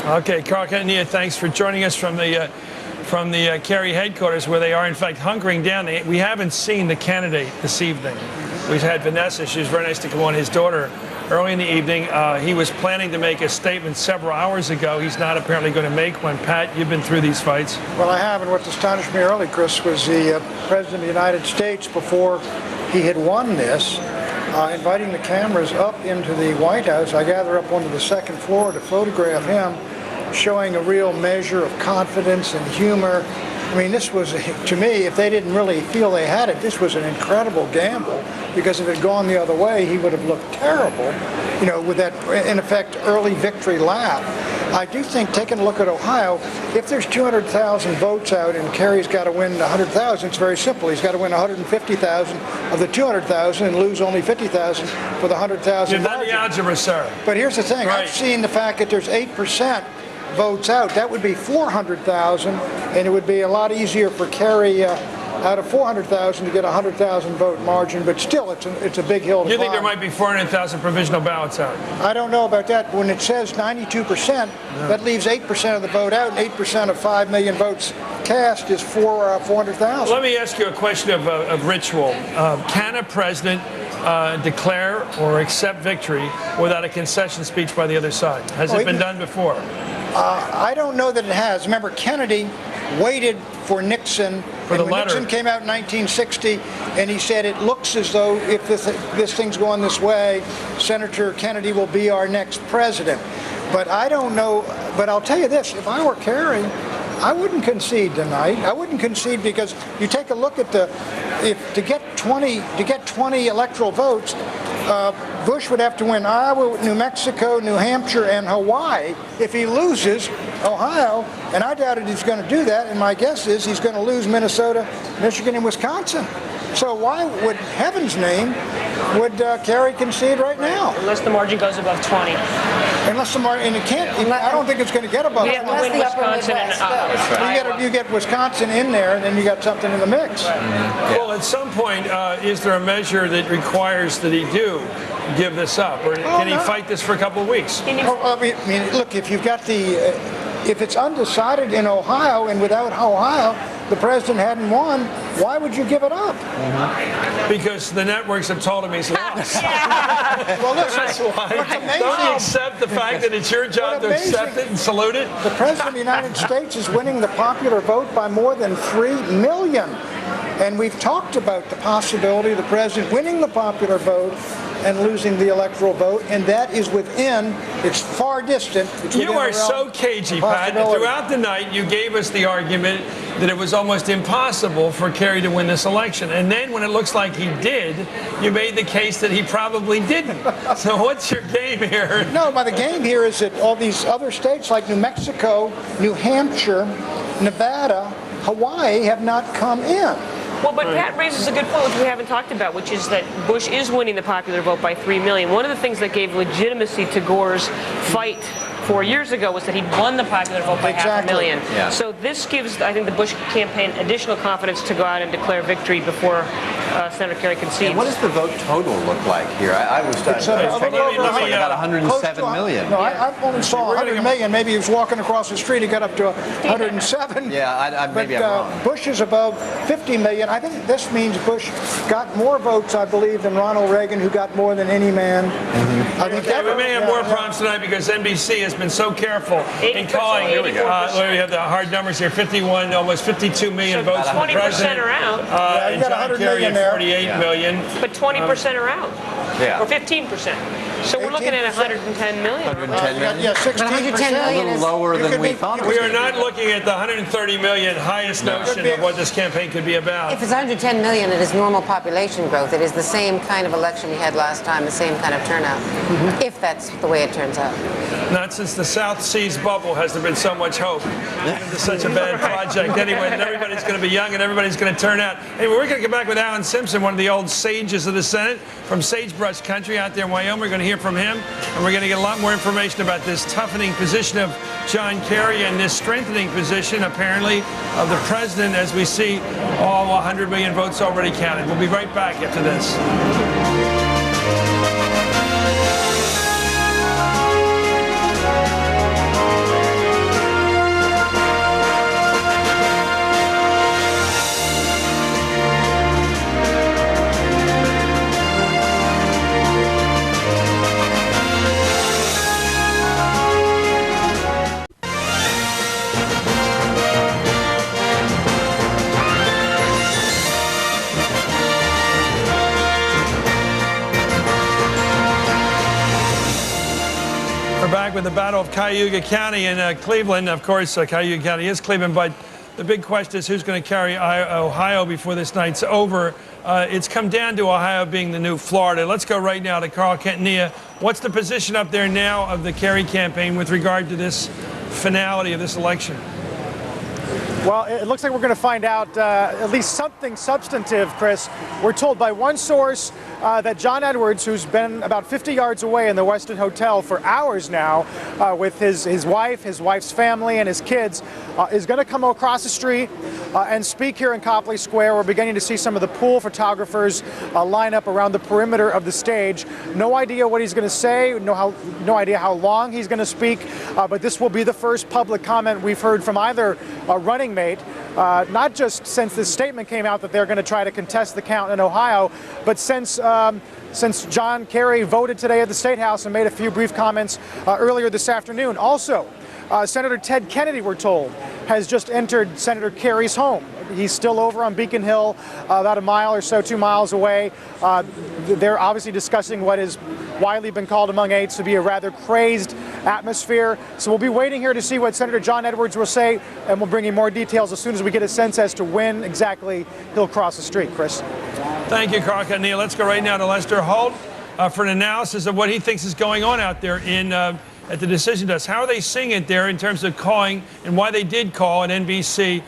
Okay, Carl Catania, thanks for joining us from the Kerry headquarters, where they are in fact hunkering down. We haven't seen the candidate this evening. We've had Vanessa. She was very nice to come on, his daughter, early in the evening. He was planning to make a statement several hours ago. He's not apparently going to make one. Pat, you've been through these fights. Well, I have, and what astonished me early, Chris, was the President of the United States, before he had won this, inviting the cameras up into the White House, I gather up onto the second floor, to photograph him, showing a real measure of confidence and humor. I mean, this was, to me, if they didn't really feel they had it, this was an incredible gamble, because if it had gone the other way, he would have looked terrible, you know, with that, in effect, early victory lap. I do think, taking a look at Ohio, if there's 200,000 votes out and Kerry's got to win 100,000, it's very simple. He's got to win 150,000 of the 200,000 and lose only 50,000 for the 100,000. You've done the algebra, sir. But here's the thing. Right. I've seen the fact that there's 8% votes out. That would be 400,000, and it would be a lot easier for Kerry out of 400,000 to get a 100,000 vote margin, but still it's a big hill to You think climb. there might be 400,000 provisional ballots out? I don't know about that. When it says 92%, that leaves 8% of the vote out, and 8% of 5 million votes cast is 400,000. Let me ask you a question of ritual. Can a president declare or accept victory without a concession speech by the other side? Has it been done before? I don't know that it has. Remember, Kennedy waited for Nixon. For the when letter. Nixon came out in 1960, and he said, it looks as though if this thing's going this way, Senator Kennedy will be our next president. But I don't know. But I'll tell you this, if I were Kerry, I wouldn't concede tonight. I wouldn't concede, because you take a look at to get 20 electoral votes, Bush would have to win Iowa, New Mexico, New Hampshire, and Hawaii. If he loses Ohio, and I doubt he's going to do that, and my guess is he's going to lose Minnesota, Michigan, and Wisconsin. So why would, heaven's name, would Kerry concede right now? Unless the margin goes above 20. Unless the margin, and it can't. I don't think it's going to get above 20. Yeah, we'll win Wisconsin and Iowa. You get Wisconsin in there, and then you got something in the mix. Well, at some point, is there a measure that requires that he do give this up, or can he fight this for a couple of weeks? I mean, look, if you've got if it's undecided in Ohio, and without Ohio, the president hadn't won, why would you give it up? Because the networks have told him he's lost. Well, listen, That's why. what's amazing, Don't you accept the fact that it's your job to accept it and salute it? The president of the United States is winning the popular vote by more than 3 million. And we've talked about the possibility of the president winning the popular vote and losing the electoral vote, and that is within, it's far distant. You are so cagey, Pat. Throughout the night, you gave us the argument that it was almost impossible for Kerry to win this election. And then when it looks like he did, you made the case that he probably didn't. So what's your game here? No, the game here is that all these other states like New Mexico, New Hampshire, Nevada, Hawaii have not come in. Well, but Pat raises a good point, which we haven't talked about, which is that Bush is winning the popular vote by 3 million. One of the things that gave legitimacy to Gore's fight 4 years ago was that he won the popular vote by 500,000. Yeah. So this gives, I think, the Bush campaign additional confidence to go out and declare victory before Senator Kerry concedes. And what does the vote total look like here? I was It's a little over about 107 million. No, I only saw 100 million. Maybe he was walking across the street. He got up to 107. Yeah, maybe but, I'm wrong. Bush is above 50 million. I think this means Bush got more votes, I believe, than Ronald Reagan, who got more than any man. I think we may have more problems tonight because NBC has been so careful in calling. Here we have the hard numbers here: 51, almost 52 million So votes for the 20% president. are out. And John Kerry at 48 million. But 20% are out. Yeah. Or 15%. So we're looking at 110 million. 110 million? Yeah, 16%. A little lower than we thought. We are not looking at the 130 million highest notion of what this campaign could be about. If it's 110 million, it is normal population growth. It is the same kind of election we had last time, the same kind of turnout, if that's the way it turns out. Not since the South Seas bubble has there been so much hope. It's such a bad project anyway, and everybody's going to be young and everybody's going to turn out. Anyway, we're going to get back with Alan Simpson, one of the old sages of the Senate from Sagebrush Country out there in Wyoming. We're going to hear from him, and we're going to get a lot more information about this toughening position of John Kerry and this strengthening position, apparently, of the president as we see all 100 million votes already counted. We'll be right back after this. We're back with the Battle of Cayuga County in Cleveland. Of course, Cayuga County is Cleveland, but the big question is who's going to carry Ohio before this night's over. It's come down to Ohio being the new Florida. Let's go right now to Carl Quintanilla. What's the position up there now of the Kerry campaign with regard to this finality of this election? Well, it looks like we're going to find out at least something substantive, Chris. We're told by one source that John Edwards, who's been about 50 yards away in the Westin Hotel for hours now with his wife, his wife's family, and his kids, is going to come across the street and speak here in Copley Square. We're beginning to see some of the pool photographers line up around the perimeter of the stage. No idea what he's going to say, no idea how long he's going to speak, but this will be the first public comment we've heard from either running mate, not just since this statement came out that they're going to try to contest the count in Ohio, but since John Kerry voted today at the State House and made a few brief comments earlier this afternoon. Also, Senator Ted Kennedy, we're told, has just entered Senator Kerry's home. He's still over on Beacon Hill, about a mile or so, 2 miles away. They're obviously discussing what has widely been called among aides to be a rather crazed atmosphere. So we'll be waiting here to see what Senator John Edwards will say, and we'll bring you more details as soon as we get a sense as to when exactly he'll cross the street. Chris. Thank you, Carl Quintanilla. Let's go right now to Lester Holt for an analysis of what he thinks is going on out there at the decision desk. How are they seeing it there in terms of calling and why they did call at NBC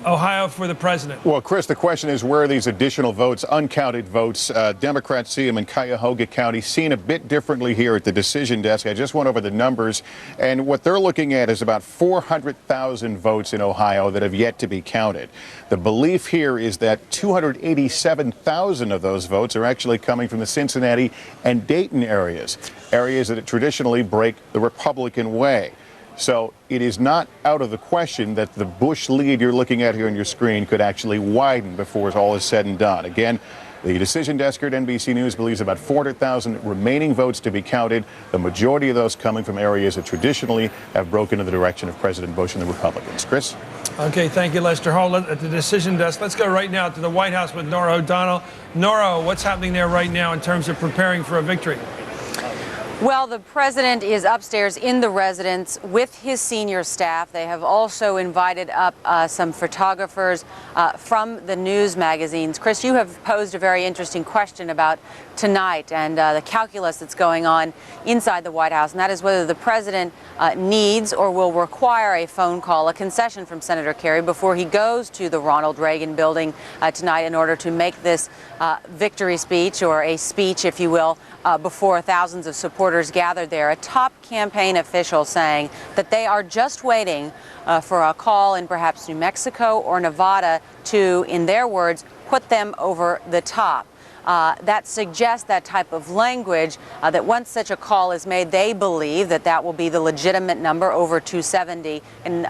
Ohio for the president? Well, Chris, the question is where are these additional votes, uncounted votes? Democrats see them in Cuyahoga County, seen a bit differently here at the decision desk. I just went over the numbers, and what they're looking at is about 400,000 votes in Ohio that have yet to be counted. The belief here is that 287,000 of those votes are actually coming from the Cincinnati and Dayton areas that traditionally break the Republican way. So it is not out of the question that the Bush lead you're looking at here on your screen could actually widen before all is said and done. Again, the decision desk at NBC News believes about 400,000 remaining votes to be counted, the majority of those coming from areas that traditionally have broken in the direction of President Bush and the Republicans. Chris? Okay, thank you, Lester Holt. At the decision desk, let's go right now to the White House with Nora O'Donnell. Nora, what's happening there right now in terms of preparing for a victory? Well, the president is upstairs in the residence with his senior staff. They have also invited up some photographers from the news magazines. Chris, you have posed a very interesting question about tonight and the calculus that's going on inside the White House, and that is whether the president needs or will require a phone call, a concession from Senator Kerry before he goes to the Ronald Reagan building tonight in order to make this victory speech, or a speech, if you will, before thousands of supporters supporters gathered there. A top campaign official saying that they are just waiting for a call in perhaps New Mexico or Nevada to, in their words, put them over the top. That suggests that type of language, that once such a call is made, they believe that that will be the legitimate number, over 270, and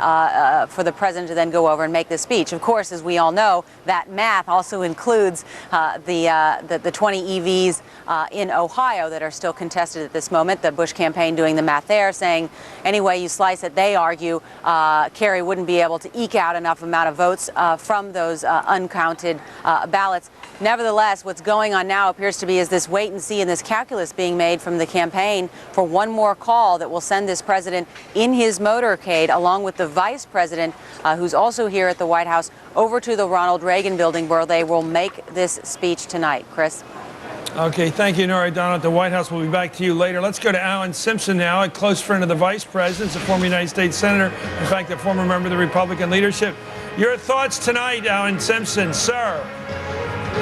for the president to then go over and make the speech. Of course, as we all know, that math also includes the 20 EVs in Ohio that are still contested at this moment. The Bush campaign doing the math there, saying any way you slice it, they argue Kerry wouldn't be able to eke out enough amount of votes from those uncounted ballots. Nevertheless, what's going on now appears to be is this wait and see and this calculus being made from the campaign for one more call that will send this president in his motorcade along with the vice president, who's also here at the White House, over to the Ronald Reagan building where they will make this speech tonight. Chris? Okay, thank you, Norah O'Donnell at the White House. We'll be back to you later. Let's go to Alan Simpson now, a close friend of the vice president, a former United States senator, in fact, a former member of the Republican leadership. Your thoughts tonight, Alan Simpson, sir?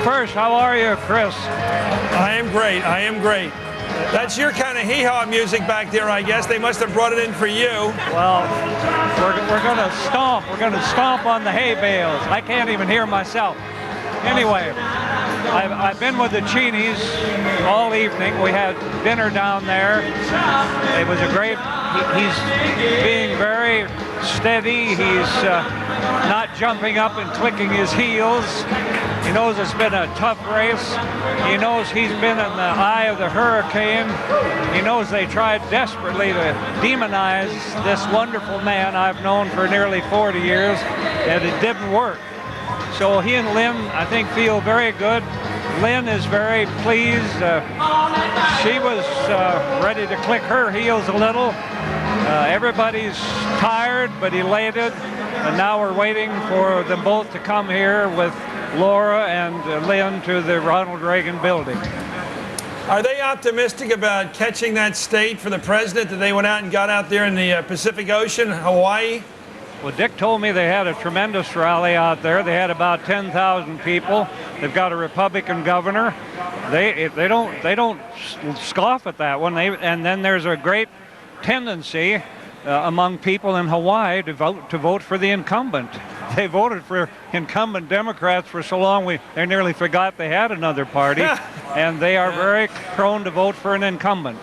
First, how are you, Chris? I am great. I am great. That's your kind of hee-haw music back there, I guess. They must have brought it in for you. Well, we're going to stomp. We're going to stomp on the hay bales. I can't even hear myself. Anyway, I've been with the Cheneys all evening. We had dinner down there. It was a great, he's being very steady. He's not jumping up and clicking his heels. He knows it's been a tough race. He knows he's been in the eye of the hurricane. He knows they tried desperately to demonize this wonderful man I've known for nearly 40 years, and it didn't work. So he and Lynn, I think, feel very good. Lynn is very pleased. She was ready to click her heels a little. Everybody's tired but elated, and now we're waiting for them both to come here with Laura and Lynn to the Ronald Reagan building. Are they optimistic about catching that state for the president that they went out and got out there in the Pacific Ocean, Hawaii? Well, Dick told me they had a tremendous rally out there. They had about 10,000 people. They've got a Republican governor. They don't scoff at that one. And then there's a great tendency among people in Hawaii to vote for the incumbent. They voted for incumbent Democrats for so long they nearly forgot they had another party, and they are very prone to vote for an incumbent.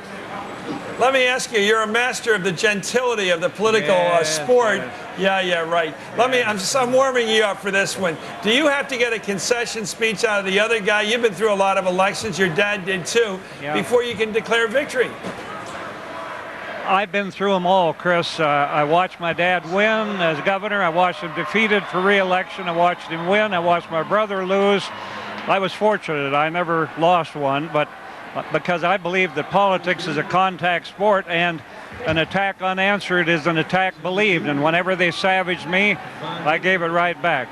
Let me ask you, you're a master of the gentility of the political sport. Yeah, right. I'm warming you up for this one. Do you have to get a concession speech out of the other guy? You've been through a lot of elections, your dad did too, before you can declare victory. I've been through them all, Chris. I watched my dad win as governor. I watched him defeated for re-election. I watched him win. I watched my brother lose. I was fortunate. I never lost one, but because I believe that politics is a contact sport, and an attack unanswered is an attack believed. And whenever they savaged me, I gave it right back.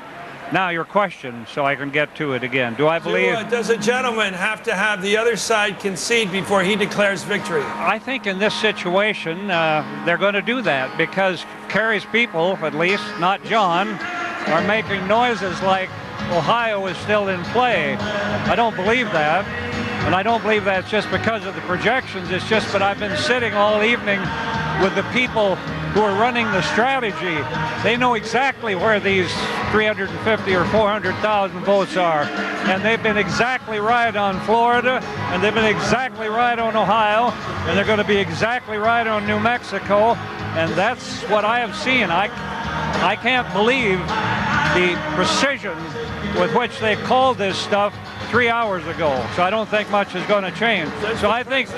Now your question, so I can get to it again. Do I believe... Does a gentleman have to have the other side concede before he declares victory? I think in this situation, they're going to do that because Kerry's people, at least, not John, are making noises like Ohio is still in play. I don't believe that. And I don't believe that's just because of the projections. It's just that I've been sitting all evening with the people who are running the strategy. They know exactly where these 350 or 400,000 votes are. And they've been exactly right on Florida, and they've been exactly right on Ohio, and they're going to be exactly right on New Mexico. And that's what I have seen. I can't believe the precision with which they called this stuff 3 hours ago. So I don't think much is going to change. So I think...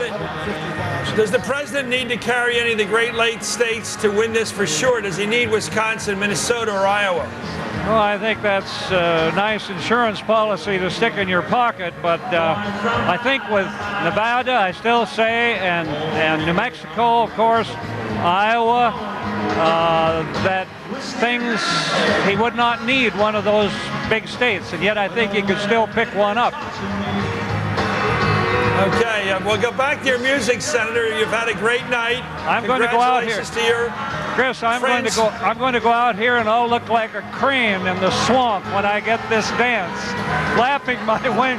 Does the president need to carry any of the Great Lakes states to win this for sure? Does he need Wisconsin, Minnesota, or Iowa? Well, I think that's a nice insurance policy to stick in your pocket, but I think with Nevada, I still say, and New Mexico, of course, Iowa, that things, he would not need one of those big states, and yet I think he could still pick one up. Okay, we'll go back to your music, Senator. You've had a great night. I'm going to go out here. Congratulations to your Chris, I'm going to go out here and I'll look like a crane in the swamp when I get this dance, flapping my wings.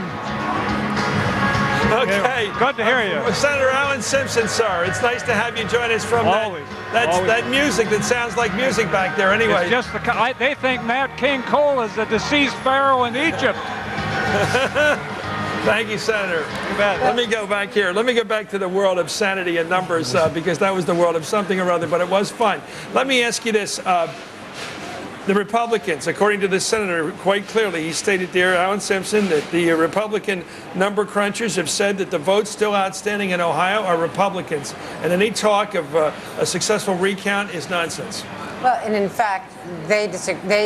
Okay. Good to hear you. Senator Alan Simpson, sir. It's nice to have you join us from Always. that music that sounds like music back there. Anyway. It's just they think Nat King Cole is the deceased pharaoh in Egypt. Thank you, Senator. Let me go back here. Let me get back to the world of sanity and numbers because that was the world of something or other, but it was fun. Let me ask you this. The Republicans, according to the senator, quite clearly, he stated there, Alan Simpson, that the Republican number crunchers have said that the votes still outstanding in Ohio are Republicans, and any talk of a successful recount is nonsense. Well, and in fact, they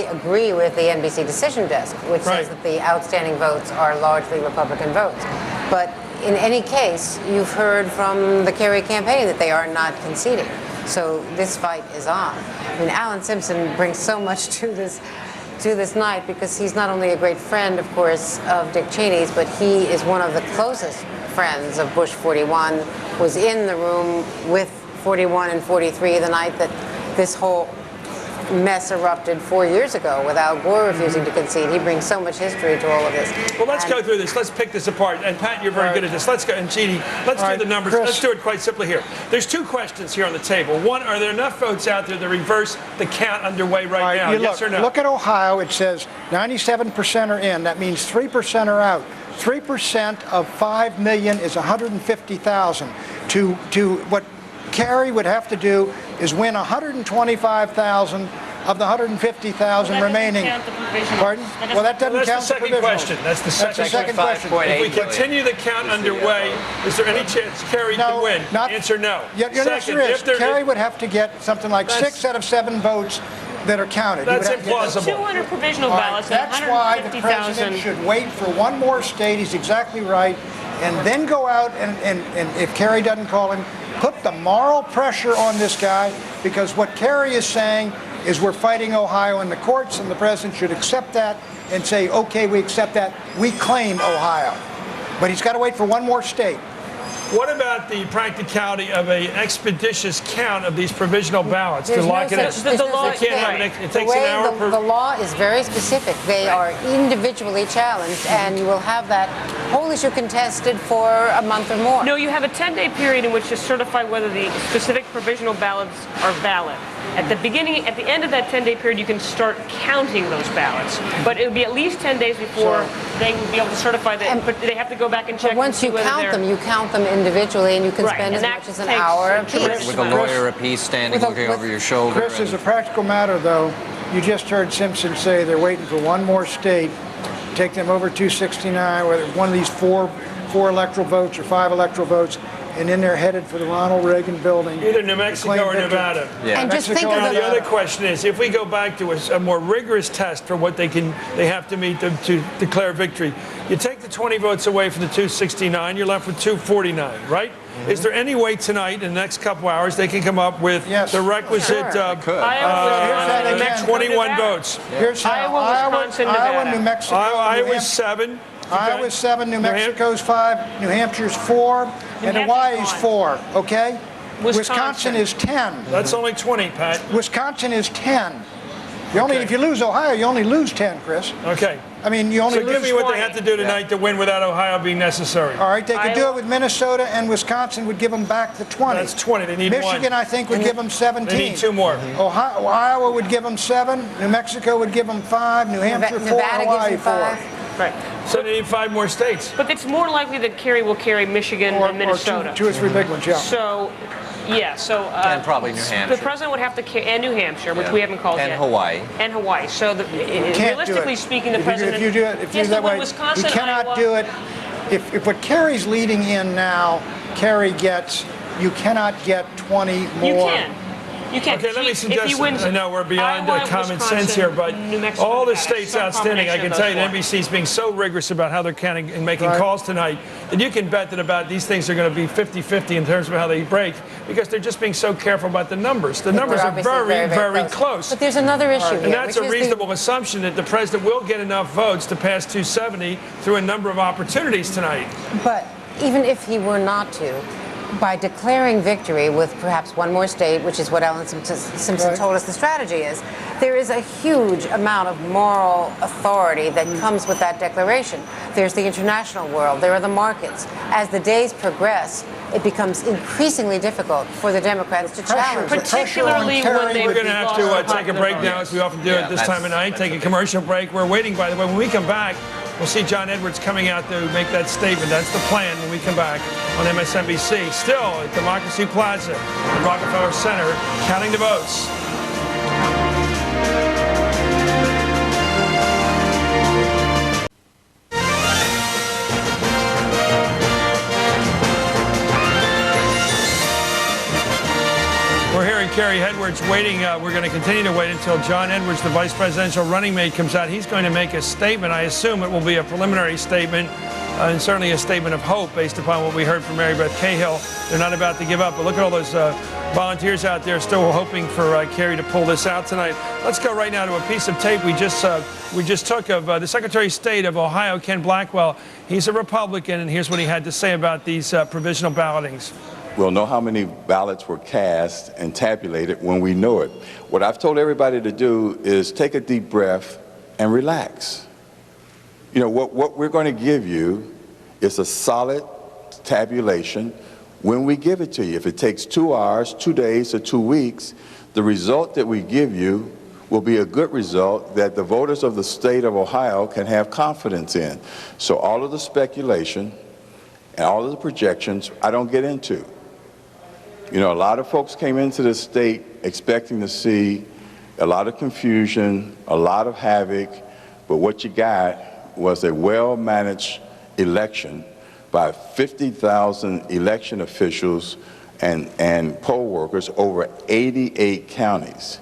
agree with the NBC decision desk, which says that the outstanding votes are largely Republican votes. But in any case, you've heard from the Kerry campaign that they are not conceding. So this fight is on. I mean, Alan Simpson brings so much to this night because he's not only a great friend, of course, of Dick Cheney's, but he is one of the closest friends of Bush 41, was in the room with 41 and 43 the night that this whole mess erupted 4 years ago with Al Gore refusing to concede. He brings so much history to all of this. Well, let's go through this. Let's pick this apart. And Pat, you're very good at this. Let's go. And Jeannie, let's do the numbers. Chris. Let's do it quite simply here. There's two questions here on the table. One, are there enough votes out there to reverse the count underway right now? Yes or no? Look at Ohio. It says 97% are in. That means 3% are out. 3% of 5 million is 150,000. To what Kerry would have to do is win 125,000 of the 150,000 remaining. Pardon? Well, that doesn't count the provisional. That's the second question. If we continue the count underway, is there any chance Kerry can win? Answer no. Your answer is Kerry would have to get something like 6 out of 7 votes that are counted. That's implausible. 200 provisional ballots and That's why the 150,000. president should wait for one more state. He's exactly right. And then go out and if Kerry doesn't call him, put the moral pressure on this guy, because what Kerry is saying is we're fighting Ohio in the courts, and the president should accept that and say, okay, we accept that. We claim Ohio. But he's got to wait for one more state. What about the practicality of an expeditious count of these provisional ballots to lock it in? It takes an hour per. The law is very specific. They are individually challenged, and you will have that whole issue contested for a month or more. No, you have a 10-day period in which to certify whether the specific provisional ballots are valid. At the end of that 10-day period, you can start counting those ballots. But it would be at least 10 days before they would be able to certify that. But they have to go back and check. But once you count them individually, and you can spend as much as an hour a piece. With a lawyer apiece standing looking over your shoulder. Chris, as a practical matter, though, you just heard Simpson say they're waiting for one more state, take them over 269, whether one of these four electoral votes or 5 electoral votes, and then they're headed for the Ronald Reagan building. Either New Mexico or Nevada. Yeah. And just think of the other question is, if we go back to a more rigorous test for what they have to meet to declare victory, you take the 20 votes away from the 269, you're left with 249, right? Mm-hmm. Is there any way tonight, in the next couple hours, they can come up with the requisite 21 votes? Here's how. Iowa, New Mexico. Iowa's 7. Iowa's 7, New Mexico's 5, New Hampshire's 4, and Hawaii's 4, okay? Wisconsin is 10. That's only 20, Pat. Wisconsin is 10. If you lose Ohio, you only lose 10, Chris. Okay. I mean, you only lose 20. So give me what they have to do tonight to win without Ohio being necessary. All right, they could do it with Minnesota, and Wisconsin would give them back the 20. That's 20. They need Michigan, one. I think, would give them 17. They need 2 more. Iowa would give them 7. New Mexico would give them 5. New Hampshire 4. Hawaii 4. Right. So they need 5 more states. But it's more likely that Kerry will carry Michigan and Minnesota. Or 2 or 3 big ones, yeah. So, and probably New Hampshire. The president would have to carry, and New Hampshire, which we haven't called yet. And Hawaii. And Hawaii. So, realistically speaking, the president. If you do it that way, Wisconsin, you cannot Iowa, do it. If what Kerry's leading in now, Kerry gets, you cannot get 20 more. You can. You can. Okay, let me suggest, I know we're beyond common sense here, but all the states outstanding, I can tell you, NBC is being so rigorous about how they're counting and making calls tonight that you can bet that about these things are going to be 50-50 in terms of how they break, because they're just being so careful about the numbers. The numbers are very, very close. But there's another issue here. And that's a reasonable assumption that the president will get enough votes to pass 270 through a number of opportunities tonight. But even if he were not to, by declaring victory with perhaps one more state, which is what Ellen Simpson told us the strategy is, there is a huge amount of moral authority that comes with that declaration. There's the international world, there are the markets. As the days progress, it becomes increasingly difficult for the Democrats to challenge it. Particularly when they We're going to have to take a break now, as we often do at this time of night. Take a commercial break. We're waiting, by the way. When we come back, we'll see John Edwards coming out to make that statement. That's the plan when we come back on MSNBC. Still at Democracy Plaza, Rockefeller Center, counting the votes. We're hearing Kerry Edwards waiting. We're going to continue to wait until John Edwards, the vice presidential running mate, comes out. He's going to make a statement. I assume it will be a preliminary statement and certainly a statement of hope based upon what we heard from Mary Beth Cahill. They're not about to give up. But look at all those volunteers out there still hoping for Kerry to pull this out tonight. Let's go right now to a piece of tape we just took of the Secretary of State of Ohio, Ken Blackwell. He's a Republican, and here's what he had to say about these provisional ballotings. We'll know how many ballots were cast and tabulated when we know it. What I've told everybody to do is take a deep breath and relax. You know, what we're going to give you is a solid tabulation when we give it to you. If it takes 2 hours, 2 days, or 2 weeks, the result that we give you will be a good result that the voters of the state of Ohio can have confidence in. So all of the speculation and all of the projections I don't get into. You know, a lot of folks came into the state expecting to see a lot of confusion, a lot of havoc, but what you got was a well-managed election by 50,000 election officials and poll workers over 88 counties.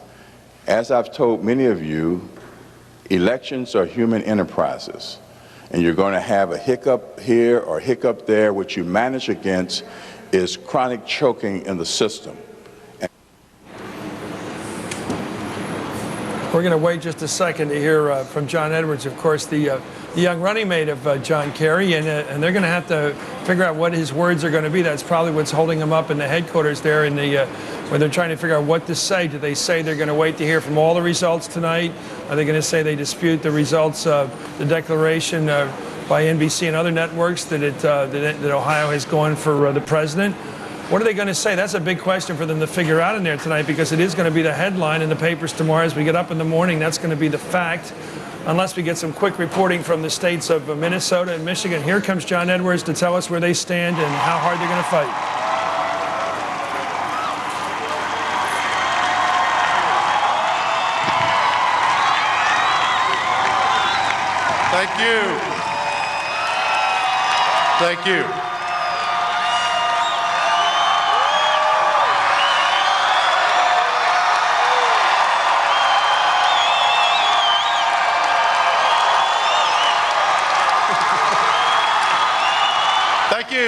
As I've told many of you, elections are human enterprises, and you're going to have a hiccup here or a hiccup there. What you manage against is chronic choking in the system. We're going to wait just a second to hear from John Edwards, of course, the young running mate of John Kerry, and they're going to have to figure out what his words are going to be. That's probably what's holding him up in the headquarters there in the where they're trying to figure out what to say. Do they say they're going to wait to hear from all the results tonight? Are they going to say they dispute the results of the declaration by NBC and other networks that Ohio has gone for the president? What are they going to say? That's a big question for them to figure out in there tonight, because it is going to be the headline in the papers tomorrow as we get up in the morning. That's going to be the fact, unless we get some quick reporting from the states of Minnesota and Michigan. Here comes John Edwards to tell us where they stand and how hard they're going to fight. Thank you. Thank you.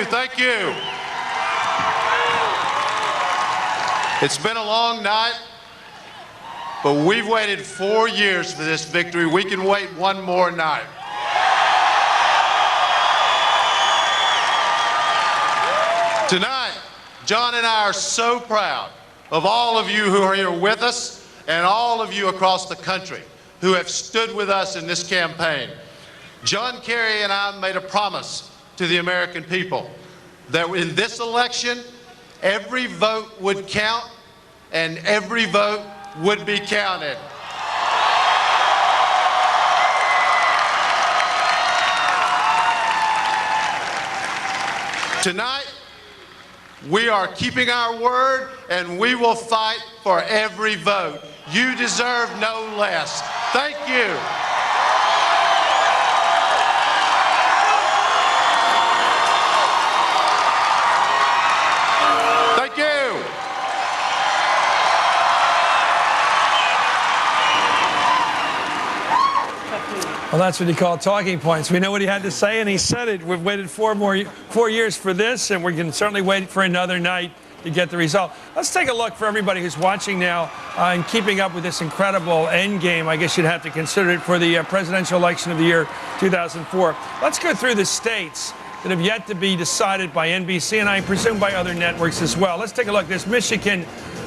Thank you. It's been a long night, but we've waited 4 years for this victory. We can wait one more night. Tonight, John and I are so proud of all of you who are here with us and all of you across the country who have stood with us in this campaign. John Kerry and I made a promise to the American people that in this election, every vote would count and every vote would be counted. Tonight, we are keeping our word and we will fight for every vote. You deserve no less. Thank you. Well, that's what you call talking points. We know what he had to say, and he said it. We've waited 4 years for this, and we can certainly wait for another night to get the result. Let's take a look for everybody who's watching now and keeping up with this incredible end game, I guess you'd have to consider it, for the presidential election of the year 2004. Let's go through the states that have yet to be decided by NBC and I presume by other networks as well. Let's take a look. There's Michigan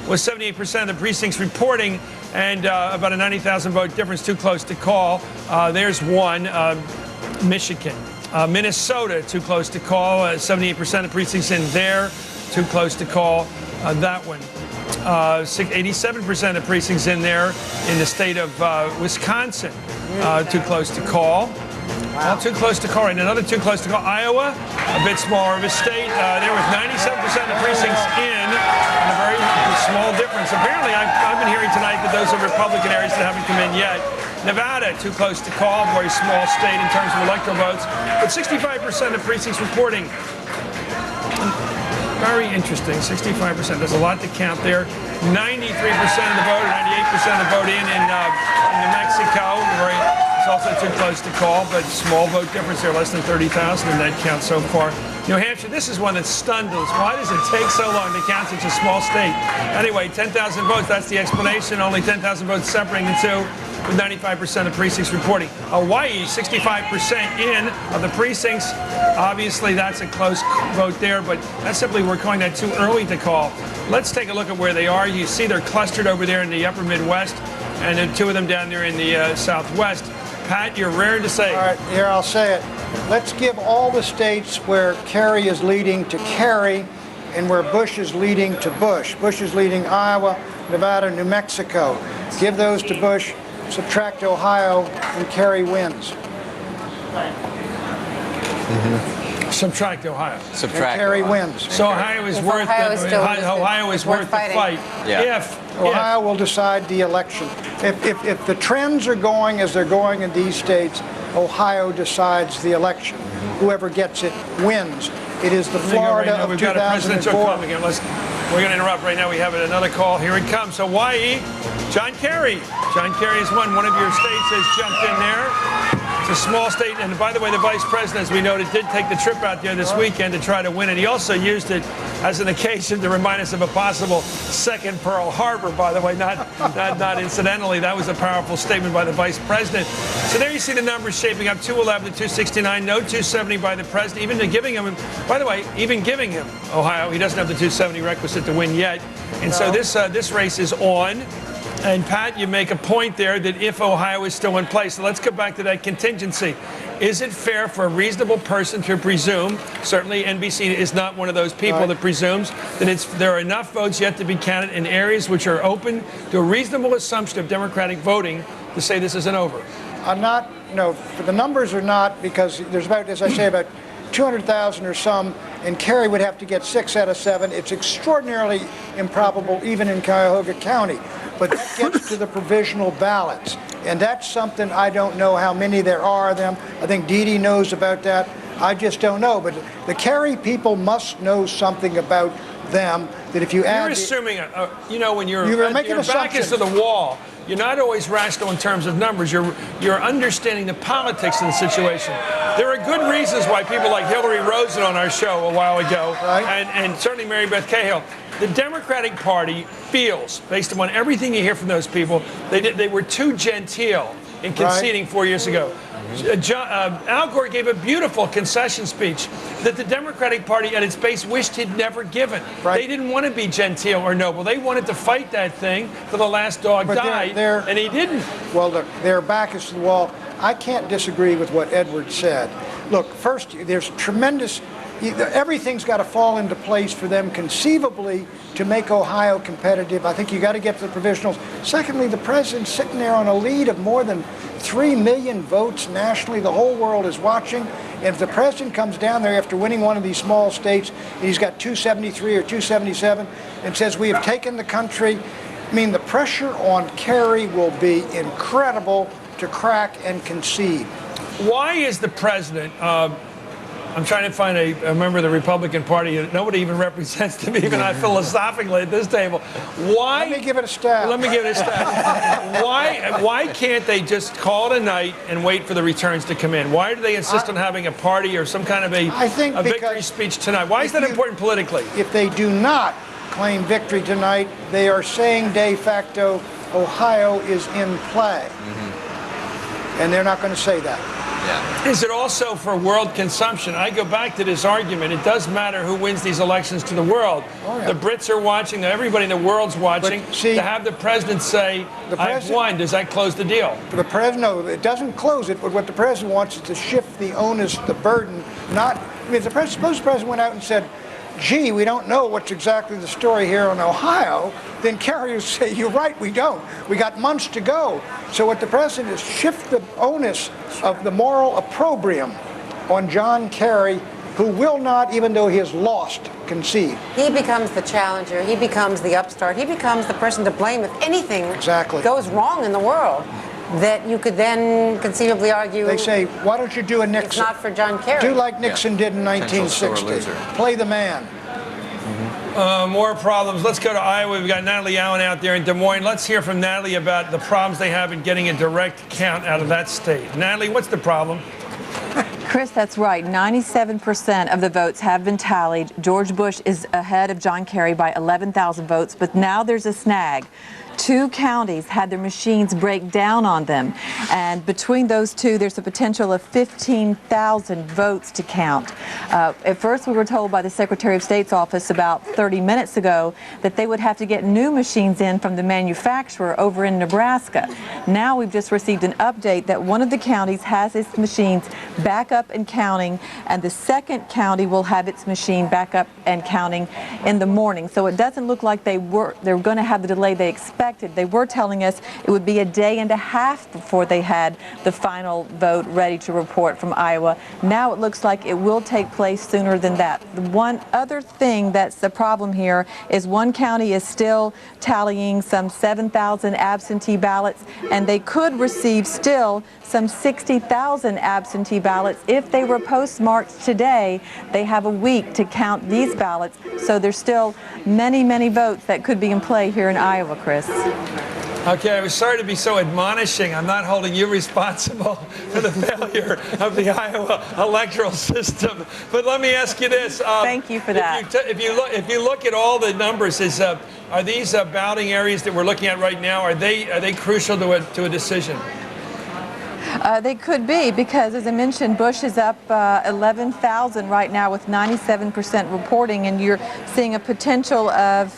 with 78% of the precincts reporting and about a 90,000 vote difference, too close to call. There's one, Michigan. Minnesota, too close to call. 78% of precincts in there, too close to call. That one. 87% of precincts in there in the state of Wisconsin, too close to call. Wow. All too close to call. And another too close to call. Iowa, a bit smaller of a state. There was 97% of precincts in, and a very small difference. Apparently, I've been hearing tonight that those are Republican areas that haven't come in yet. Nevada, too close to call, very small state in terms of electoral votes, but 65% of precincts reporting. Very interesting, 65%. There's a lot to count there. 93% of the vote, or 98% of the vote in New Mexico. It's also too close to call, but small vote difference there, less than 30,000 in that count so far. New Hampshire, this is one that stunned us. Why does it take so long to count such a small state? Anyway, 10,000 votes, that's the explanation. Only 10,000 votes separating the two, with 95% of precincts reporting. Hawaii, 65% in of the precincts. Obviously, that's a close vote there, but that's simply we're calling that too early to call. Let's take a look at where they are. You see they're clustered over there in the upper Midwest, and then two of them down there in the Southwest. Pat, you're raring to say. All right, here, I'll say it. Let's give all the states where Kerry is leading to Kerry and where Bush is leading to Bush. Bush is leading Iowa, Nevada, New Mexico. Give those to Bush, subtract Ohio, and Kerry wins. Subtract Ohio. Subtract Kerry wins. So Ohio is worth the fight. Yeah. Ohio will decide the election. If the trends are going as they're going in these states, Ohio decides the election. Whoever gets it wins. It is the Florida of 2004. We've got a presidential call again. We're going to interrupt right now. We have another call. Here it comes. Hawaii, John Kerry. John Kerry has won. One of your states has jumped in there. It's a small state, and by the way, the vice president, as we noted, did take the trip out there this weekend to try to win it. He also used it as an occasion to remind us of a possible second Pearl Harbor, by the way, not incidentally. That was a powerful statement by the vice president. So there you see the numbers shaping up, 211 to 269, no 270 by the president, even giving him, by the way, even giving him Ohio. He doesn't have the 270 requisite to win yet. And so this race is on. And Pat, you make a point there that if Ohio is still in place, so let's go back to that contingency. Is it fair for a reasonable person to presume, certainly NBC is not one of those people that presumes, that there are enough votes yet to be counted in areas which are open to a reasonable assumption of Democratic voting to say this isn't over? The numbers are not, because there's about, as I say, about 200,000 or some, and Kerry would have to get 6 out of 7. It's extraordinarily improbable, even in Cuyahoga County. But that gets to the provisional ballots, and that's something I don't know how many there are of them. I think Dee Dee knows about that. I just don't know. But the Kerry people must know something about them, that if you add... You're assuming, when your back is to the wall, you're not always rational in terms of numbers. You're understanding the politics of the situation. There are good reasons why people like Hillary Rosen on our show a while ago, and certainly Mary Beth Cahill, the Democratic Party feels, based upon everything you hear from those people, they were too genteel in conceding 4 years ago. Al Gore gave a beautiful concession speech that the Democratic Party at its base wished he'd never given. They didn't want to be genteel or noble. They wanted to fight that thing till the last dog died, and he didn't. Well, look, their back is to the wall. I can't disagree with what Edward said. Look, first, there's tremendous... Everything's got to fall into place for them conceivably to make Ohio competitive. I think you got to get to the provisionals. Secondly, the president's sitting there on a lead of more than 3 million votes nationally. The whole world is watching. And if the president comes down there after winning one of these small states, and he's got 273 or 277, and says, we have taken the country, I mean, the pressure on Kerry will be incredible to crack and concede. Why is the president... I'm trying to find a member of the Republican Party that nobody even represents to me, even not philosophically at this table. Why? Let me give it a stab. Let me give it a stab. Why can't they just call it a night and wait for the returns to come in? Why do they insist on having a party or some kind of a victory speech tonight? Why is that important politically? If they do not claim victory tonight, they are saying de facto Ohio is in play. And they're not going to say that. Is it also for world consumption? I go back to this argument. It does matter who wins these elections to the world. The Brits are watching. Everybody in the world's watching. To have the president say, I've won, does that close the deal? The president, no, it doesn't close it, but what the president wants is to shift the onus, the burden, not, I mean, suppose the president went out and said, gee, we don't know what's exactly the story here in Ohio, then Kerry would say, you're right, we don't. We got months to go. So what the president is shift the onus of the moral opprobrium on John Kerry, who will not, even though he has lost, concede. He becomes the challenger. He becomes the upstart. He becomes the person to blame if anything goes wrong in the world. That you could then conceivably argue. They say, why don't you do a Nixon? It's not for John Kerry. Do like Nixon did in 1960. Play the man. More problems. Let's go to Iowa. We've got Natalie Allen out there in Des Moines. Let's hear from Natalie about the problems they have in getting a direct count out of that state. Natalie, what's the problem? Chris, that's right. 97% of the votes have been tallied. George Bush is ahead of John Kerry by 11,000 votes, but now there's a snag. 2 counties had their machines break down on them, and between those two there's a potential of 15,000 votes to count. At first we were told by the Secretary of State's office about 30 minutes ago that they would have to get new machines in from the manufacturer over in Nebraska. Now we've just received an update that one of the counties has its machines back up and counting, and the second county will have its machine back up and counting in the morning. So it doesn't look like they're going to have the delay they expected. They were telling us it would be a day and a half before they had the final vote ready to report from Iowa. Now it looks like it will take place sooner than that. The one other thing that's the problem here is one county is still tallying some 7,000 absentee ballots, and they could receive still some 60,000 absentee ballots. If they were postmarked today, they have a week to count these ballots, so there's still many, many votes that could be in play here in Iowa, Chris. Okay, I was sorry to be so admonishing. I'm not holding you responsible for the failure of the Iowa electoral system. But let me ask you this. Thank you for that. If you look at all the numbers, are these balloting areas that we're looking at right now, are they crucial to a decision? They could be, because as I mentioned, Bush is up 11,000 right now with 97% reporting, and you're seeing a potential of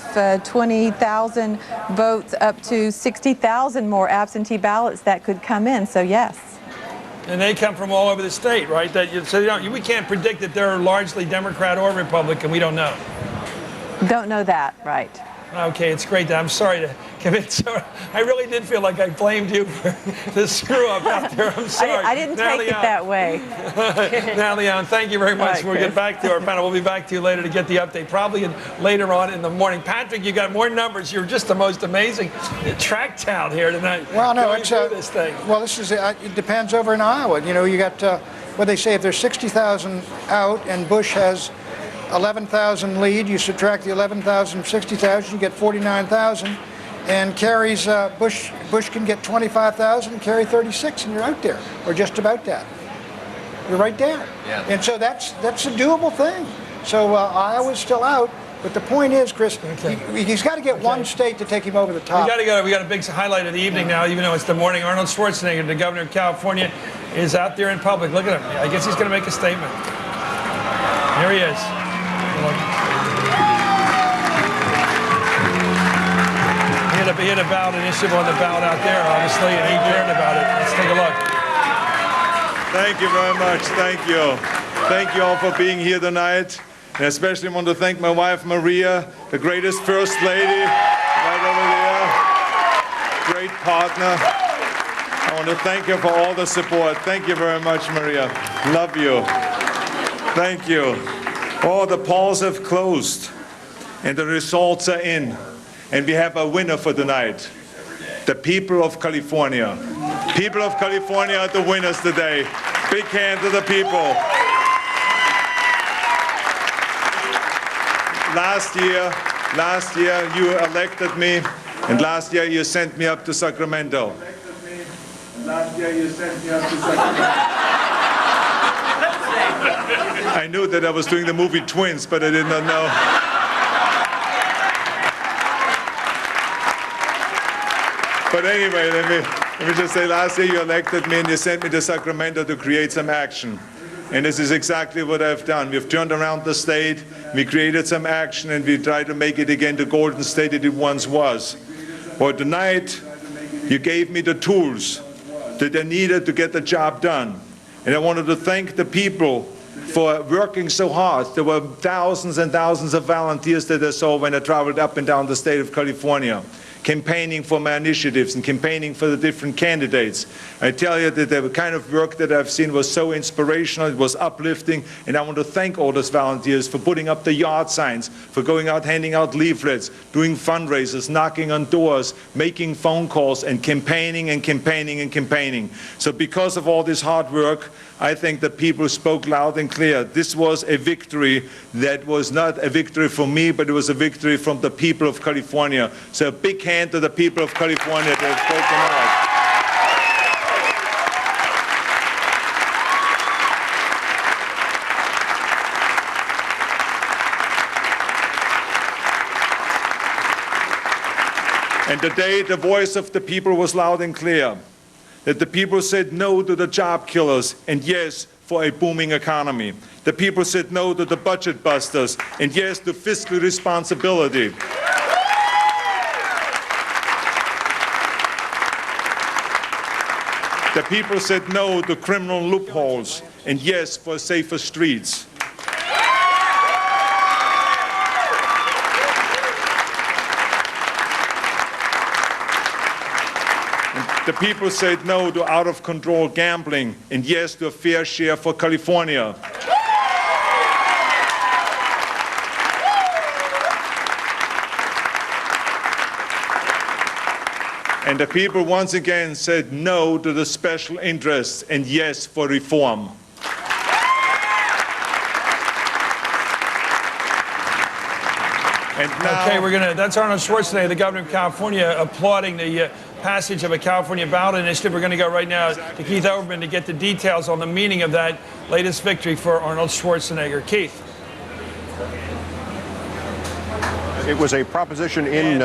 20,000 votes up to 60,000 more absentee ballots that could come in, so yes. And they come from all over the state, right? We can't predict that they're largely Democrat or Republican. We don't know. Don't know that, right. Okay, it's great. I'm sorry to commit. So I really did feel like I blamed you for the screw up out there. I'm sorry. I didn't take it that way. Natalie Allen, thank you very much. Right, we'll get back to our panel. We'll be back to you later to get the update, probably later on in the morning. Patrick, you got more numbers. You're just the most amazing track town here tonight. Well, no, it's this thing. Well, this is it depends over in Iowa. You know, you got what they say, if there's 60,000 out and Bush has 11,000 lead, you subtract the 11,000 from 60,000, you get 49,000, and Kerry's Bush can get 25,000, Kerry 36, and you're out there, or just about that. You're right there. Yeah. And so that's a doable thing. So Iowa's still out, but the point is, Chris, he's got to get one state to take him over the top. We got to go. We got a big highlight of the evening now, even though it's the morning. Arnold Schwarzenegger, the governor of California, is out there in public. Look at him. I guess he's going to make a statement. Here he is. He had a ballot initiative on the ballot out there, obviously, and he cared about it. Let's take a look. Thank you very much. Thank you. Thank you all for being here tonight. And especially want to thank my wife, Maria, the greatest first lady right over there. Great partner. I want to thank you for all the support. Thank you very much, Maria. Love you. Thank you. Oh, the polls have closed, and the results are in. And we have a winner for tonight. The people of California. People of California are the winners today. Big hand to the people. Last year you elected me, and last year you sent me up to Sacramento. I knew that I was doing the movie Twins, but I did not know. But anyway, Let me just say, last year you elected me and you sent me to Sacramento to create some action. And this is exactly what I've done. We've turned around the state, we created some action, and we tried to make it again the golden state that it once was. But tonight, you gave me the tools that I needed to get the job done. And I wanted to thank the people for working so hard. There were thousands and thousands of volunteers that I saw when I traveled up and down the state of California, campaigning for my initiatives and campaigning for the different candidates. I tell you that the kind of work that I've seen was so inspirational, it was uplifting, and I want to thank all those volunteers for putting up the yard signs, for going out handing out leaflets, doing fundraisers, knocking on doors, making phone calls, and campaigning and campaigning and campaigning. So because of all this hard work, I think that people spoke loud and clear. This was a victory that was not a victory for me, but it was a victory from the people of California. So a big hand to the people of California that have spoken out. And today, the voice of the people was loud and clear. That the people said no to the job killers and yes for a booming economy. The people said no to the budget busters and yes to fiscal responsibility. The people said no to criminal loopholes and yes for safer streets. The people said no to out-of-control gambling and yes to a fair share for California. And the people once again said no to the special interests and yes for reform. And now, okay, that's Arnold Schwarzenegger, the governor of California, applauding the passage of a California ballot initiative. We're going to go right now to Keith Overman to get the details on the meaning of that latest victory for Arnold Schwarzenegger. Keith. It was a proposition in,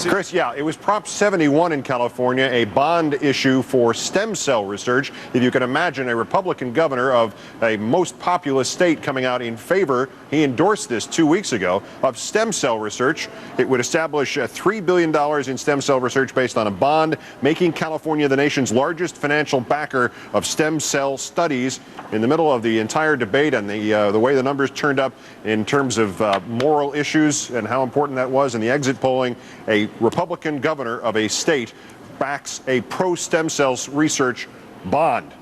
Chris, yeah, it was Prop 71 in California, a bond issue for stem cell research. If you can imagine a Republican governor of a most populous state coming out in favor, he endorsed this 2 weeks ago, of stem cell research. It would establish $3 billion in stem cell research based on a bond, making California the nation's largest financial backer of stem cell studies. In the middle of the entire debate and the way the numbers turned up in terms of moral issues and how important that was in the exit polling, a Republican governor of a state backs a pro-stem cells research bond.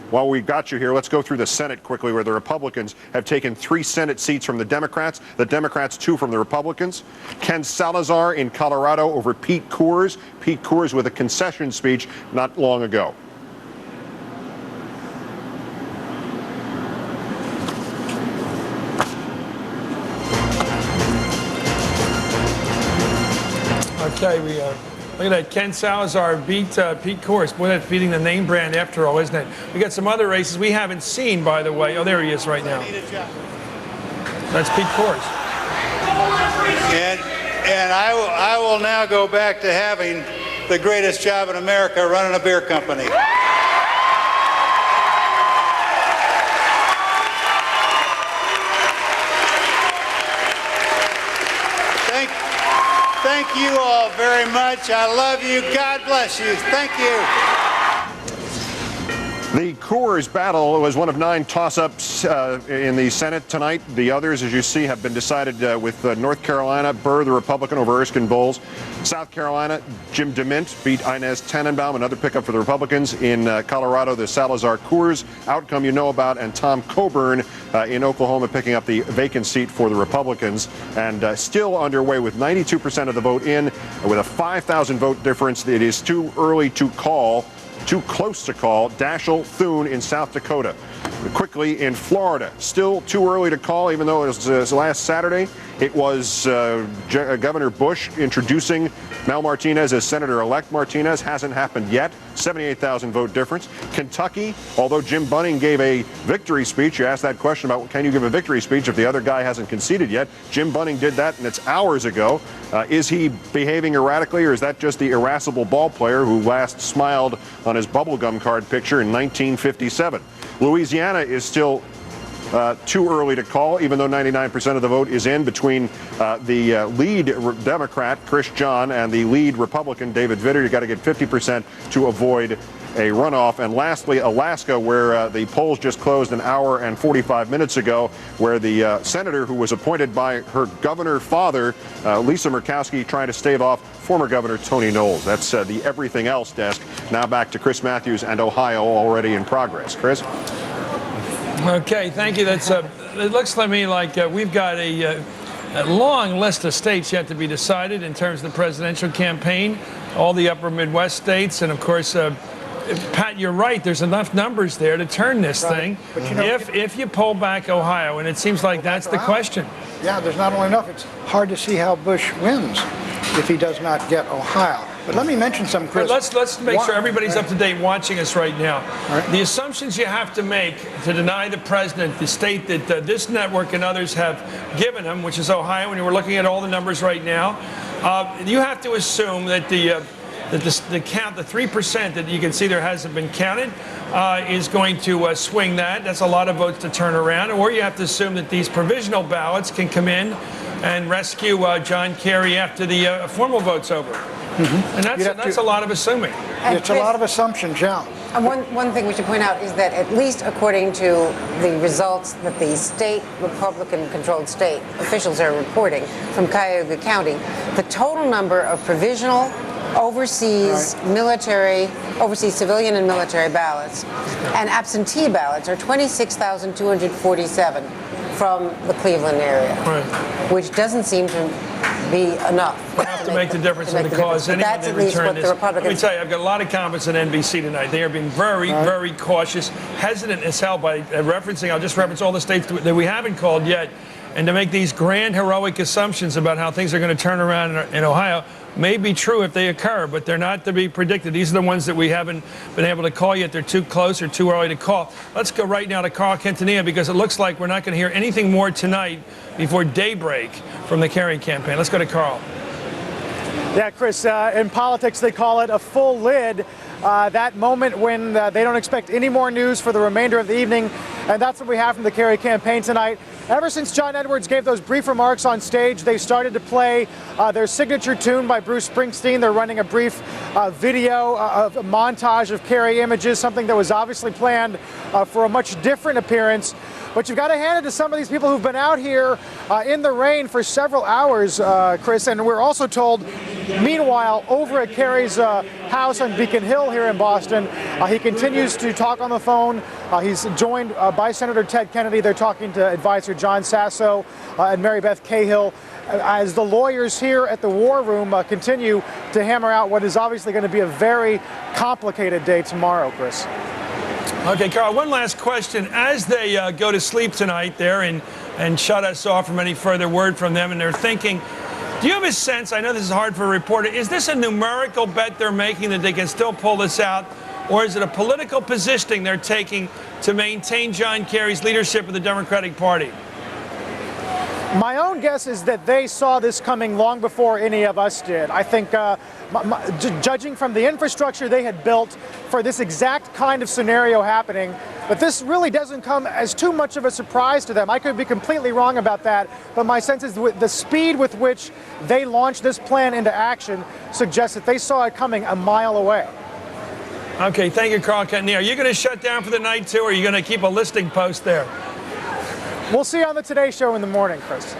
While we've got you here, let's go through the Senate quickly, where the Republicans have taken 3 Senate seats from the Democrats 2 from the Republicans. Ken Salazar in Colorado over Pete Coors. Pete Coors with a concession speech not long ago. Okay, look at that. Ken Salazar beat Pete Coors. Boy, that's beating the name brand after all, isn't it? We got some other races we haven't seen, by the way. Oh, there he is right now. That's Pete Coors. And I will now go back to having the greatest job in America, running a beer company. Thank you all very much. I love you. God bless you. Thank you. The Coors battle was one of 9 toss-ups in the Senate tonight. The others, as you see, have been decided with North Carolina, Burr, the Republican, over Erskine Bowles. South Carolina, Jim DeMint beat Inez Tannenbaum, another pickup for the Republicans. In Colorado, the Salazar-Coors outcome you know about, and Tom Coburn in Oklahoma picking up the vacant seat for the Republicans. And still underway with 92% of the vote in, with a 5,000 vote difference. It is too early to call. Too close to call, Daschle Thune in South Dakota. Quickly in Florida, still too early to call, even though it was last Saturday. It was Governor Bush introducing Mel Martinez as Senator-elect Martinez. Hasn't happened yet. 78,000 vote difference. Kentucky, although Jim Bunning gave a victory speech, you asked that question about can you give a victory speech if the other guy hasn't conceded yet. Jim Bunning did that, and it's hours ago. Is he behaving erratically, or is that just the irascible ball player who last smiled on his bubblegum card picture in 1957? Louisiana is still too early to call, even though 99% of the vote is in between the lead Democrat, Chris John, and the lead Republican, David Vitter. You got to get 50% to avoid a runoff. And lastly, Alaska, where the polls just closed an hour and 45 minutes ago, where the senator who was appointed by her governor father, Lisa Murkowski, trying to stave off former Governor Tony Knowles. That's the Everything Else desk. Now back to Chris Matthews and Ohio, already in progress. Chris? Okay, thank you. That's it looks to me like we've got a long list of states yet to be decided in terms of the presidential campaign, all the upper Midwest states, and of course, Pat, you're right. There's enough numbers there to turn this thing. But you know, if you pull back Ohio, and it seems like that's the question. Yeah, there's not only enough. It's hard to see how Bush wins if he does not get Ohio. But let me mention some, Chris. Let's make sure everybody's up to date watching us right now. The assumptions you have to make to deny the president the state that this network and others have given him, which is Ohio, and we're looking at all the numbers right now, you have to assume that the count, the 3% that you can see there hasn't been counted, is going to swing that. That's a lot of votes to turn around. Or you have to assume that these provisional ballots can come in and rescue John Kerry after the formal vote's over. And that's a lot of assuming. It's a lot of assumptions, yeah. One thing we should point out is that at least according to the results that the state Republican-controlled state officials are reporting from Cuyahoga County, the total number of provisional overseas civilian and military ballots and absentee ballots are 26,247 from the Cleveland area, which doesn't seem to be enough. To make the difference in the cause. That's at least what the Republicans. Let me tell you, I've got a lot of confidence in NBC tonight. They are being very cautious, hesitant as hell by referencing. I'll just reference all the states that we haven't called yet, and to make these grand heroic assumptions about how things are going to turn around in Ohio may be true if they occur, but they're not to be predicted. These are the ones that we haven't been able to call yet. They're too close or too early to call. Let's go right now to Carl Quintanilla, because it looks like we're not going to hear anything more tonight before daybreak from the Kerry campaign. Let's go to Carl. Yeah, Chris, in politics they call it a full lid. That moment when they don't expect any more news for the remainder of the evening, and that's what we have from the Kerry campaign tonight. Ever since John Edwards gave those brief remarks on stage, they started to play their signature tune by Bruce Springsteen. They're running a brief video of a montage of Kerry images, something that was obviously planned for a much different appearance. But you've got to hand it to some of these people who've been out here in the rain for several hours, Chris. And we're also told, meanwhile, over at Kerry's house on Beacon Hill here in Boston, he continues to talk on the phone. He's joined by Senator Ted Kennedy. They're talking to advisor John Sasso and Mary Beth Cahill as the lawyers here at the War Room continue to hammer out what is obviously going to be a very complicated day tomorrow, Chris. Okay, Carl, one last question. As they go to sleep tonight there and shut us off from any further word from them, and they're thinking, do you have a sense, I know this is hard for a reporter, is this a numerical bet they're making that they can still pull this out, or is it a political positioning they're taking to maintain John Kerry's leadership of the Democratic Party? My own guess is that they saw this coming long before any of us did. I think, judging from the infrastructure they had built for this exact kind of scenario happening, but this really doesn't come as too much of a surprise to them. I could be completely wrong about that, but my sense is the speed with which they launched this plan into action suggests that they saw it coming a mile away. Okay, thank you, Carl Quintanilla. Are you going to shut down for the night, too, or are you going to keep a listing post there? We'll see you on the Today Show in the morning, Chris.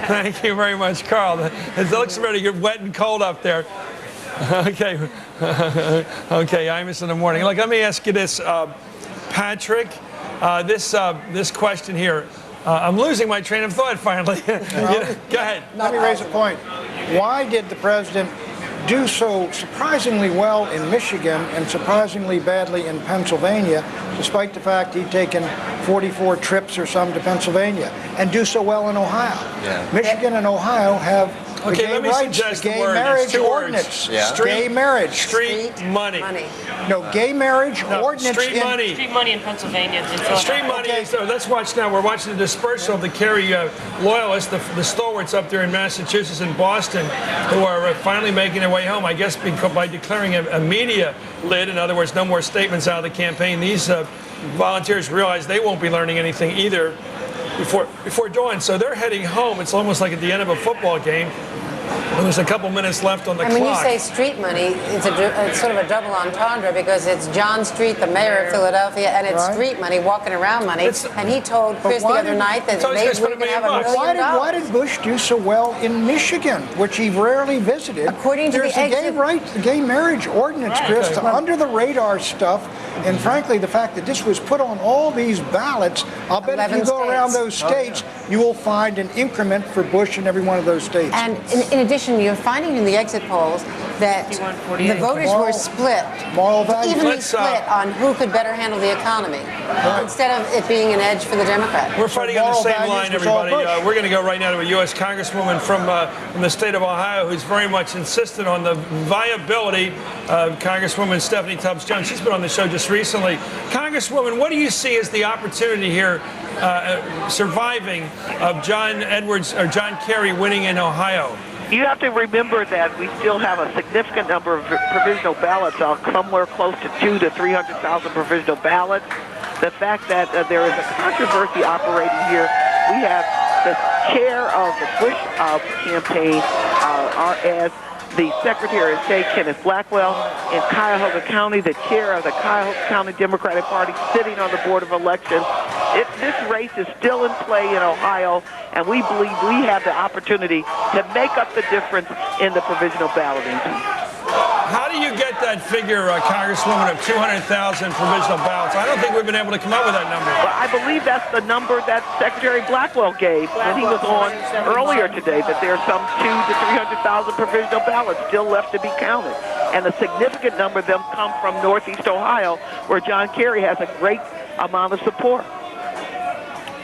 Thank you very much, Carl. It looks very good, wet and cold up there. Okay. Okay, Imus in the morning. Look, let me ask you this, Patrick. This question here. I'm losing my train of thought finally. Go ahead. Let me raise a point. Why did the president do so surprisingly well in Michigan and surprisingly badly in Pennsylvania, despite the fact he'd taken 44 trips or some to Pennsylvania, and do so well in Ohio. Yeah. Michigan and Ohio have the Okay, gay let me rights, suggest the the gay word. It's marriage two words. ordinance. Yeah. Gay marriage. Street money. No, gay marriage No, ordinance. street money. Street money in Pennsylvania. Street money. Okay. So let's watch now. We're watching the dispersal of the Kerry loyalists, the stalwarts up there in Massachusetts and Boston, who are finally making their way home. I guess by declaring a media lid. In other words, no more statements out of the campaign. These volunteers realize they won't be learning anything either before dawn. So they're heading home. It's almost like at the end of a football game. And there's a couple minutes left on the clock. And when you say street money, it's sort of a double entendre because it's John Street, the mayor of Philadelphia, and it's street money, walking around money. And he told Chris the other night that they were going to have $1 million. Why did Bush do so well in Michigan, which he rarely visited? According to There's the gay marriage ordinance, Chris, the under the radar stuff. And frankly, the fact that this was put on all these ballots, I'll bet if you go around those states, you will find an increment for Bush in every one of those states. And in addition, you're finding in the exit polls that the voters were split, evenly split on who could better handle the economy, instead of it being an edge for the Democrat. We're fighting on the same line, everybody. We're going to go right now to a U.S. Congresswoman from the state of Ohio who's very much insistent on the viability of Congresswoman Stephanie Tubbs Jones. She's been on the show just recently. Congresswoman, what do you see as the opportunity here surviving of John Kerry winning in Ohio? You have to remember that we still have a significant number of provisional ballots, somewhere close to 200,000 to 300,000 provisional ballots. The fact that there is a controversy operating here, we have the chair of the Bush campaign as the Secretary of State, Kenneth Blackwell, in Cuyahoga County, the chair of the Cuyahoga County Democratic Party, sitting on the Board of Elections. This race is still in play in Ohio, and we believe we have the opportunity to make up the difference in the provisional balloting piece. How do you get that figure, Congresswoman, of 200,000 provisional ballots? I don't think we've been able to come up with that number. Well, I believe that's the number that Secretary Blackwell gave when he was on earlier today, that there are some 200,000 to 300,000 provisional ballots still left to be counted. And a significant number of them come from Northeast Ohio, where John Kerry has a great amount of support.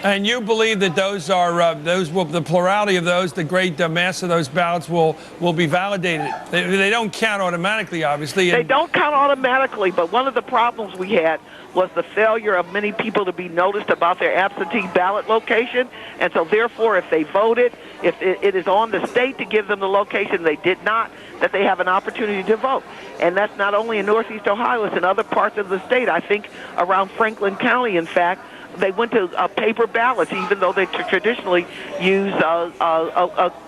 And you believe that the plurality of those, the great mass of those ballots will be validated. They don't count automatically, obviously. They don't count automatically, but one of the problems we had was the failure of many people to be noticed about their absentee ballot location. And so therefore, if they voted, if it is on the state to give them the location they did not, that they have an opportunity to vote. And that's not only in Northeast Ohio, it's in other parts of the state. I think around Franklin County, in fact, they went to paper ballots, even though they traditionally use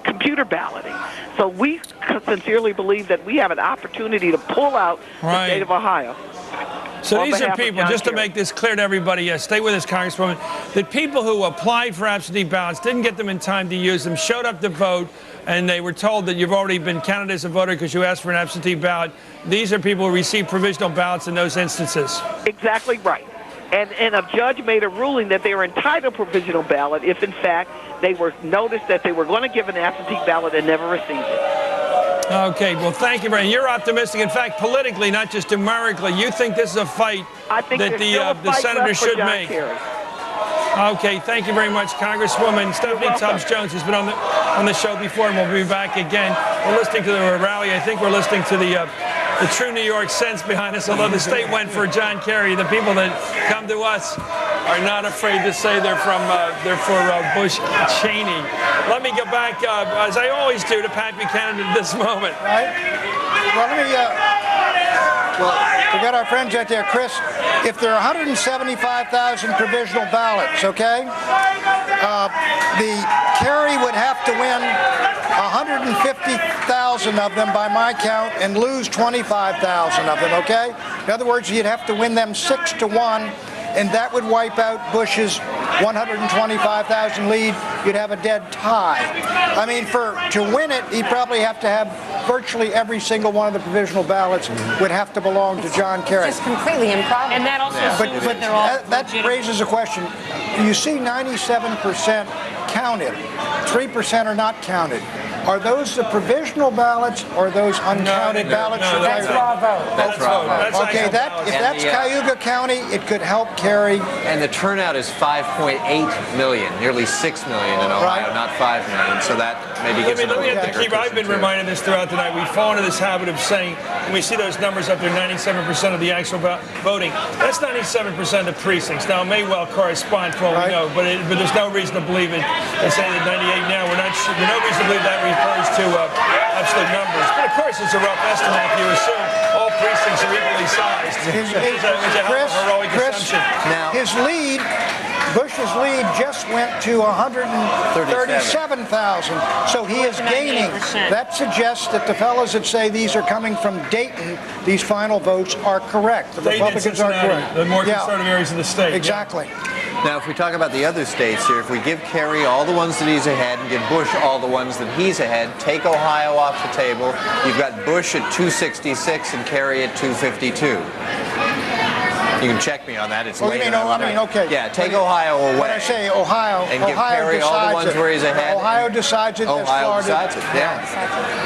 computer balloting. So we sincerely believe that we have an opportunity to pull out the state of Ohio. So these are people, just to make this clear to everybody, stay with us, Congresswoman, that people who applied for absentee ballots, didn't get them in time to use them, showed up to vote, and they were told that you've already been counted as a voter because you asked for an absentee ballot. These are people who received provisional ballots in those instances. Exactly right. And a judge made a ruling that they were entitled to a provisional ballot if, in fact, they were noticed that they were going to give an absentee ballot and never received it. Okay, well, thank you very much. You're optimistic. In fact, politically, not just numerically, you think this is a fight that the senator should make. Okay, thank you very much, Congresswoman Stephanie Tubbs Jones has been on the show before, and we'll be back again. We're listening to the rally. I think we're listening to the true New York sense behind us. Although the state went for John Kerry, the people that come to us are not afraid to say they're for Bush Cheney. Let me get back, as I always do, to Pat Buchanan at this moment. Right. Well, let me. We got our friends out there, Chris. If there are 175,000 provisional ballots, okay, the Kerry would have to win 150,000 of them by my count and lose 25,000 of them, okay? In other words, you'd have to win them 6-1, and that would wipe out Bush's 125,000 lead. You'd have a dead tie. I mean, to win it, he'd probably have to have virtually every single one of the provisional ballots would have to belong to John Kerry. It's just completely improbable. And that also assumes but they're all that raises a question. You see 97% counted. 3% are not counted. Are those the provisional ballots or those uncounted ballots? No, That's raw vote. That's raw vote. Okay, if that's Cayuga County, it could help carry. And the turnout is 5.8 million, nearly 6 million in Ohio, not 5 million. So that maybe gets Let me a have to keep. I've been reminded this throughout the night. We fall into this habit of saying, when we see those numbers up there, 97% of the actual voting. That's 97% of precincts. Now, it may well correspond for all we know, but there's no reason to believe it. They say that 98 now. There's no reason to believe that refers to absolute numbers. But of course, it's a rough estimate if you assume all precincts are equally sized. Which is a heroic assumption. Now, his lead, Bush's lead just went to 137,000. So he is gaining. That suggests that the fellows that say these are coming from Dayton, these final votes are correct. The Republicans are correct. The more conservative areas of the state. Exactly. Now, if we talk about the other states here, if we give Kerry all the ones that he's ahead and give Bush all the ones that he's ahead, take Ohio off the table, you've got Bush at 266 and Kerry at 252. You can check me on that. It's late. Okay. Yeah, take Ohio away. When I say Ohio, and give Kerry all the ones where he's ahead. Ohio decides it. Ohio decides it. Yeah.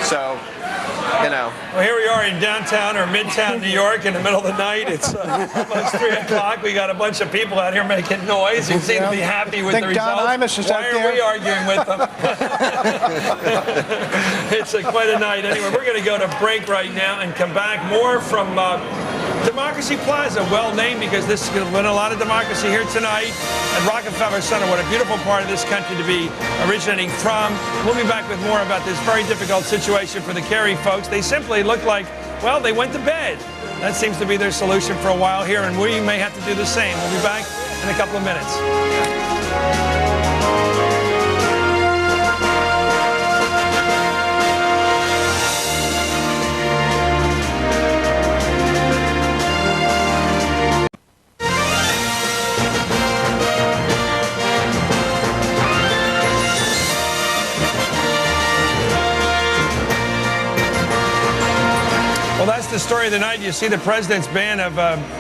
So, you know. Well, here we are in downtown or midtown New York in the middle of the night. It's almost 3 o'clock. We got a bunch of people out here making noise who seem to be happy with the results. Don Imus is Why are we arguing with them? It's quite a night. Anyway, we're going to go to break right now and come back. More from Democracy Plaza, well named because this is going to win a lot of democracy here tonight at Rockefeller Center. What a beautiful part of this country to be originating from. We'll be back with more about this very difficult situation for the Kerry folks. They simply look like, well, they went to bed. That seems to be their solution for a while here, and we may have to do the same. We'll be back in a couple of minutes. Well, that's the story of the night. You see the president's band of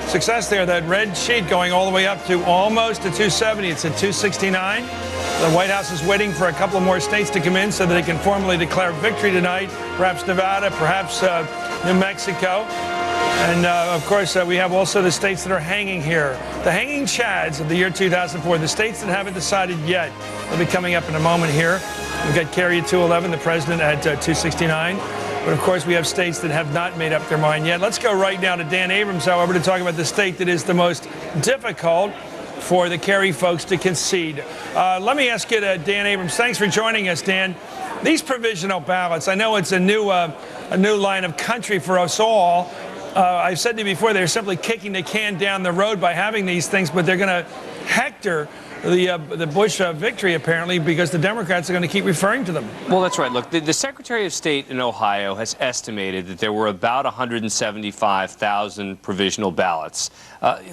success there, that red sheet going all the way up to almost to 270. It's at 269. The White House is waiting for a couple of more states to come in so that they can formally declare victory tonight. Perhaps Nevada, perhaps New Mexico. And, of course, we have also the states that are hanging here. The hanging chads of the year 2004, the states that haven't decided yet. They'll be coming up in a moment here. We've got Kerry at 211, the president at 269. But, of course, we have states that have not made up their mind yet. Let's go right now to Dan Abrams, however, to talk about the state that is the most difficult for the Kerry folks to concede. Let me ask you, Dan Abrams, thanks for joining us, Dan. These provisional ballots, I know it's a new line of country for us all. I've said to you before, they're simply kicking the can down the road by having these things, but they're going to hector the Bush victory, apparently, because the Democrats are going to keep referring to them. Well, that's right. Look, the Secretary of State in Ohio has estimated that there were about 175,000 provisional ballots.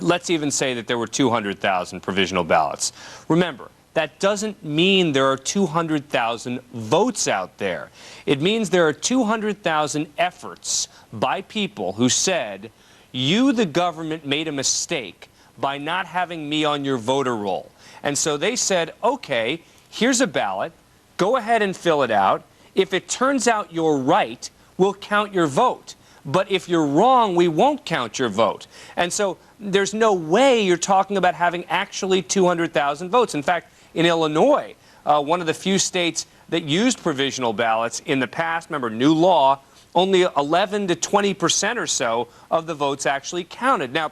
Let's even say that there were 200,000 provisional ballots. Remember, that doesn't mean there are 200,000 votes out there. It means there are 200,000 efforts by people who said, you, the government, made a mistake by not having me on your voter roll. And so they said, okay, here's a ballot. Go ahead and fill it out. If it turns out you're right, we'll count your vote. But if you're wrong, we won't count your vote. And so there's no way you're talking about having actually 200,000 votes. In fact, in Illinois, one of the few states that used provisional ballots in the past, remember, new law, only 11 to 20% or so of the votes actually counted. Now,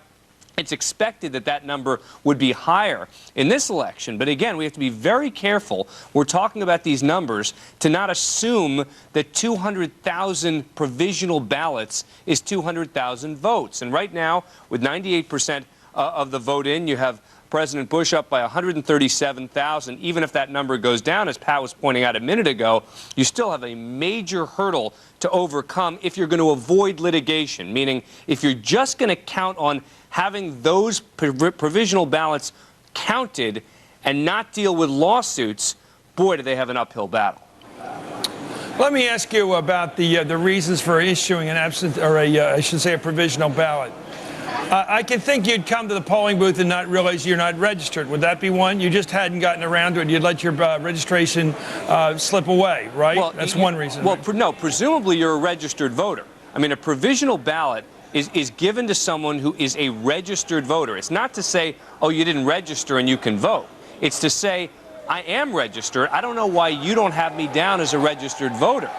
it's expected that that number would be higher in this election. But again, we have to be very careful. We're talking about these numbers to not assume that 200,000 provisional ballots is 200,000 votes. And right now, with 98% of the vote in, you have President Bush up by 137,000. Even if that number goes down, as Pat was pointing out a minute ago, you still have a major hurdle to overcome if you're going to avoid litigation, meaning if you're just going to count on having those provisional ballots counted and not deal with lawsuits, boy, do they have an uphill battle. Let me ask you about the reasons for issuing an absent, or I should say a provisional ballot. I can think you'd come to the polling booth and not realize you're not registered. Would that be one? You just hadn't gotten around to it. You'd let your registration slip away, right? Well, that's one reason. Well, right? no, presumably you're a registered voter. I mean, a provisional ballot is given to someone who is a registered voter. It's not to say, oh, you didn't register and you can vote. It's to say, I am registered. I don't know why you don't have me down as a registered voter.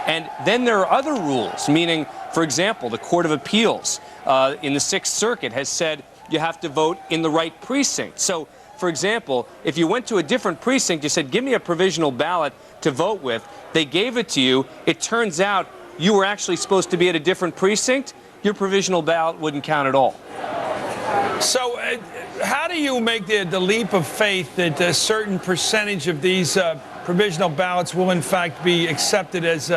And then there are other rules, meaning, for example, the Court of Appeals in the Sixth Circuit has said you have to vote in the right precinct. So, for example, if you went to a different precinct, you said, give me a provisional ballot to vote with, they gave it to you, it turns out you were actually supposed to be at a different precinct, your provisional ballot wouldn't count at all. So how do you make the leap of faith that a certain percentage of these provisional ballots will in fact be accepted as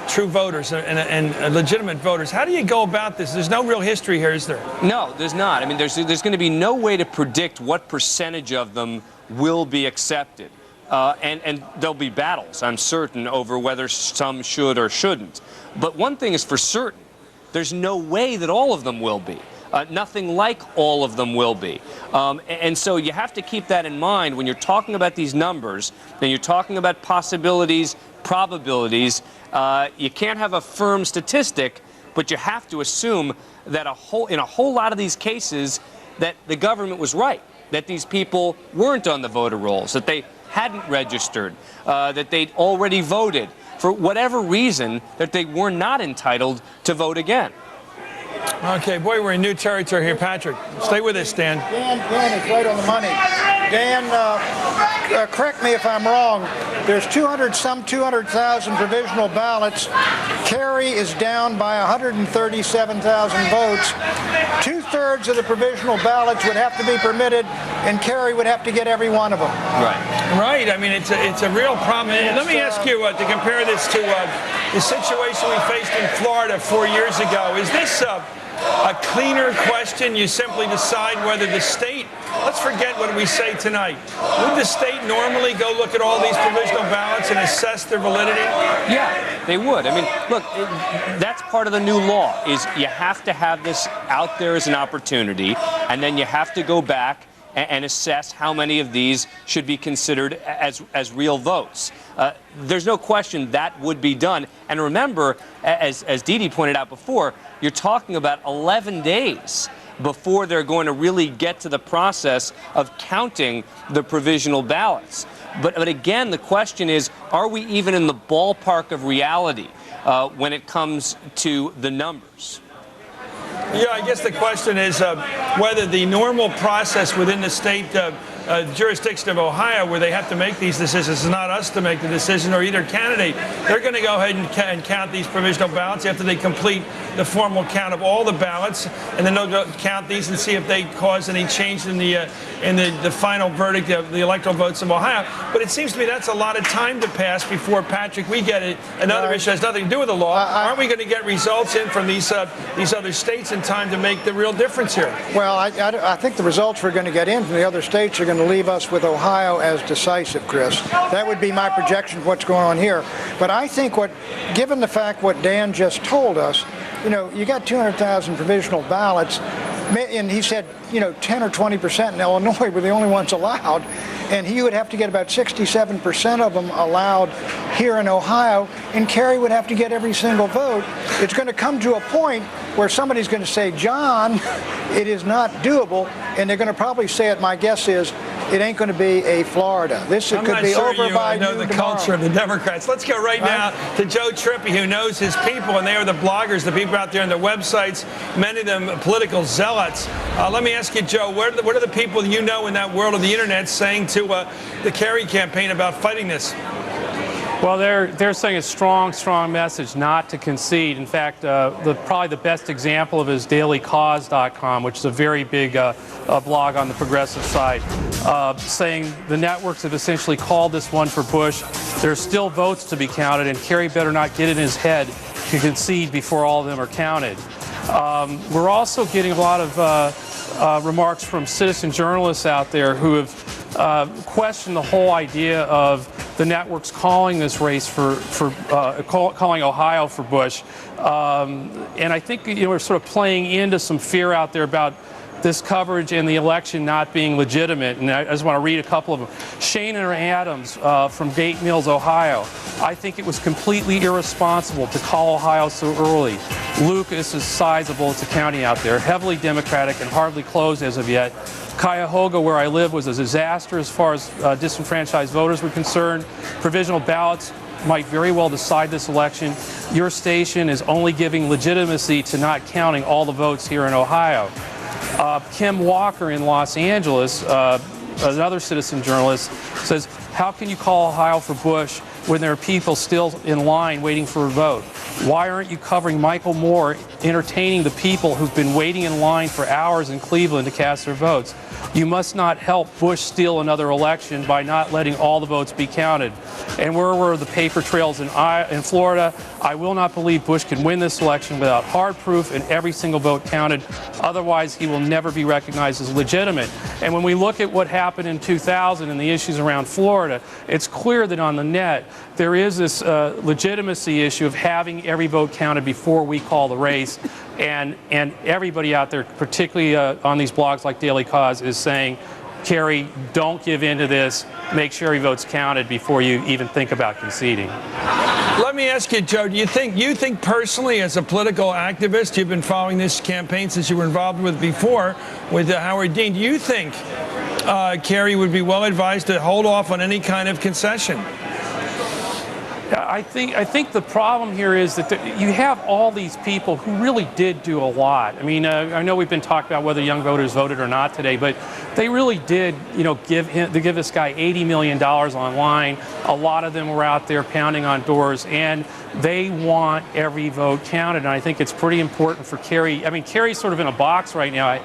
true voters and legitimate voters? How do you go about this? There's no real history here, is there? No, there's not. I mean, there's going to be no way to predict what percentage of them will be accepted. And there'll be battles, I'm certain, over whether some should or shouldn't. But one thing is for certain, there's no way that all of them will be. Nothing like all of them will be. And so you have to keep that in mind when you're talking about these numbers, and you're talking about possibilities, probabilities. You can't have a firm statistic, but you have to assume that in a whole lot of these cases that the government was right, that these people weren't on the voter rolls, that they hadn't registered, that they'd already voted, for whatever reason, that they were not entitled to vote again. Okay, boy, we're in new territory here, Patrick. Stay with us, Dan. Dan is right on the money. Dan, correct me if I'm wrong. There's 200,000 provisional ballots. Kerry is down by 137,000 votes. 2/3 of the provisional ballots would have to be permitted, and Kerry would have to get every one of them. Right. Right. I mean, it's a real problem. Let me ask you to compare this to the situation we faced in Florida 4 years ago. Is this a cleaner question? You simply decide whether the state, let's forget what we say tonight. Would the state normally go look at all these provisional ballots and assess their validity? Yeah, they would. I mean, look, that's part of the new law, is you have to have this out there as an opportunity, and then you have to go back and assess how many of these should be considered as real votes. There's no question that would be done. And remember, as Dee Dee pointed out before, you're talking about 11 days before they're going to really get to the process of counting the provisional ballots. But again, the question is, are we even in the ballpark of reality when it comes to the numbers? Yeah, I guess the question is whether the normal process within the state jurisdiction of Ohio, where they have to make these decisions, is not us to make the decision or either candidate. They're going to go ahead and count these provisional ballots after they complete the formal count of all the ballots, and then they'll go count these and see if they cause any change in the final verdict of the electoral votes of Ohio. But it seems to me that's a lot of time to pass before, Patrick, we get it. Another issue has nothing to do with the law. Aren't we going to get results in from these other states in time to make the real difference here? Well, I think the results we're going to get in from the other states are going to leave us with Ohio as decisive, Chris. That would be my projection of what's going on here. But I think given the fact what Dan just told us, you got 200,000 provisional ballots, and he said, 10 or 20% in Illinois were the only ones allowed, and he would have to get about 67% of them allowed here in Ohio, and Kerry would have to get every single vote. It's going to come to a point where somebody's going to say, John, it is not doable, and they're going to probably say it, my guess is, it ain't going to be a Florida. This could be over by noon tomorrow. I'm not sure you know the culture of the Democrats. Let's go right now to Joe Trippi, who knows his people, and they are the bloggers, the people out there on their websites, many of them political zealots. Let me ask you, Joe, what are the people you know in that world of the internet saying to the Kerry campaign about fighting this? Well, they're saying a strong message not to concede. In fact, probably the best example of it is dailycause.com, which is a very big blog on the progressive side, saying the networks have essentially called this one for Bush. There's still votes to be counted, and Kerry better not get it in his head to concede before all of them are counted. We're also getting a lot of remarks from citizen journalists out there who have questioned the whole idea of the networks calling this race calling Ohio for Bush. And I think we're sort of playing into some fear out there about this coverage and the election not being legitimate. And I just want to read a couple of them. Shana Adams from Dayton Mills, Ohio. I think it was completely irresponsible to call Ohio so early. Lucas is sizable. It's a county out there, heavily Democratic and hardly closed as of yet. Cuyahoga, where I live, was a disaster as far as disenfranchised voters were concerned. Provisional ballots might very well decide this election. Your station is only giving legitimacy to not counting all the votes here in Ohio. Kim Walker in Los Angeles, another citizen journalist, says, how can you call Ohio for Bush when there are people still in line waiting for a vote? Why aren't you covering Michael Moore entertaining the people who've been waiting in line for hours in Cleveland to cast their votes? You must not help Bush steal another election by not letting all the votes be counted. And where were the paper trails in Florida? I will not believe Bush can win this election without hard proof and every single vote counted. Otherwise, he will never be recognized as legitimate. And when we look at what happened in 2000 and the issues around Florida, it's clear that on the net, there is this legitimacy issue of having every vote counted before we call the race. And everybody out there, particularly on these blogs like Daily Cause, is saying, Kerry, don't give in to this. Make sure every vote's counted before you even think about conceding. Let me ask you, Joe, do you think personally, as a political activist, you've been following this campaign since you were involved with before with Howard Dean, do you think Kerry would be well advised to hold off on any kind of concession? I think the problem here is that you have all these people who really did do a lot. I mean, I know we've been talking about whether young voters voted or not today, but they really did, give this guy $80 million online. A lot of them were out there pounding on doors, and they want every vote counted. And I think it's pretty important for Kerry. I mean, Kerry's sort of in a box right now.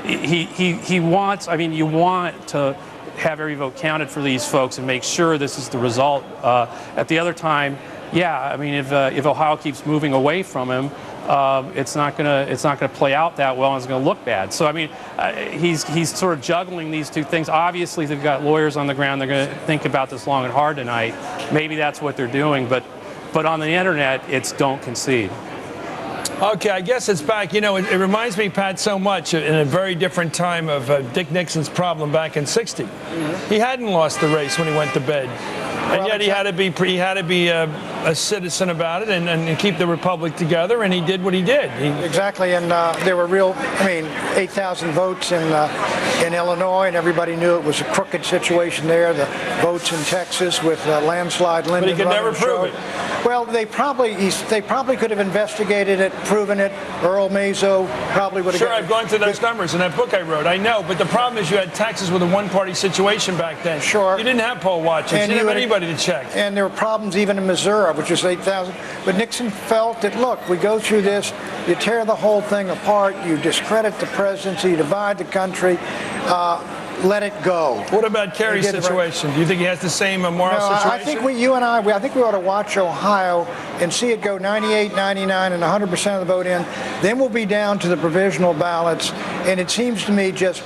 He wants. I mean, you want to have every vote counted for these folks and make sure this is the result. At the other time, yeah, I mean, if Ohio keeps moving away from him, it's not gonna play out that well, and it's gonna look bad. So I mean, he's sort of juggling these two things. Obviously, they've got lawyers on the ground. They're gonna think about this long and hard tonight. Maybe that's what they're doing, but on the internet, it's don't concede. Okay, I guess it's back. It reminds me, Pat, so much in a very different time of Dick Nixon's problem back in '60. He hadn't lost the race when he went to bed, and yet he had to be a citizen about it and keep the republic together, and he did what he did. Exactly, and there were 8,000 votes in Illinois, and everybody knew it was a crooked situation there. The votes in Texas with landslide Lyndon. But he could never prove it. Well, they probably could have investigated it, proven it. Earl Mazo probably would have. Sure, I've gone through those numbers in that book I wrote. I know, but the problem is you had Texas with a one-party situation back then. Sure. You didn't have poll watchers. You didn't have anybody to check. And there were problems even in Missouri, which is 8,000. But Nixon felt that, look, we go through this, you tear the whole thing apart, you discredit the presidency, you divide the country. Let it go. What about Kerry's situation? Do you think he has the same moral situation? I think I think we ought to watch Ohio and see it go 98, 99, and 100% of the vote in. Then we'll be down to the provisional ballots, and it seems to me just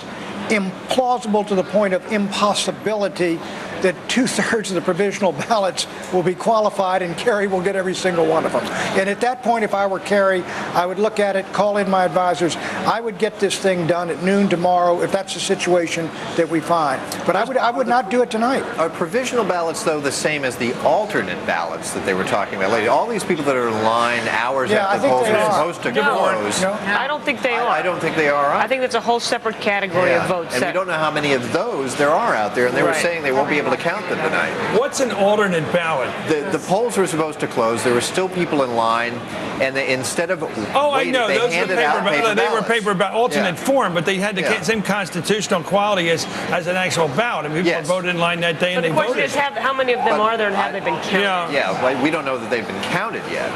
implausible to the point of impossibility that 2/3 of the provisional ballots will be qualified and Kerry will get every single one of them. And at that point, if I were Kerry, I would look at it, call in my advisors. I would get this thing done at noon tomorrow if that's the situation that we find. But I would not do it tonight. Are provisional ballots, though, the same as the alternate ballots that they were talking about later? All these people that are in line hours after the polls are supposed to close. No, I don't think they are. I don't think they are either. I think that's a whole separate category of votes. And we don't know how many of those there are out there, and they were saying they won't be able to count them tonight. What's an alternate ballot? The polls were supposed to close. There were still people in line, and instead of I know they those handed out paper ballots. They were paper alternate form, but they had the same constitutional quality as an actual ballot. I mean, people voted in line that day and they voted. The question is, how many of them are there, and have they been counted? Yeah, we don't know that they've been counted yet,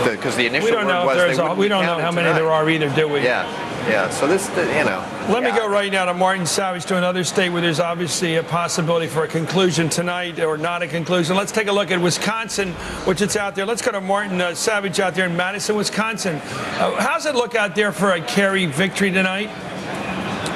because the initial word was they wouldn't we don't know how many there are either, do we? Yeah. So this, Let me go right now to Martin Savage, to another state where there's obviously a possibility for a conclusion tonight, or not a conclusion. Let's take a look at Wisconsin, which it's out there. Let's go to Martin Savage out there in Madison, Wisconsin. How's it look out there for a Kerry victory tonight?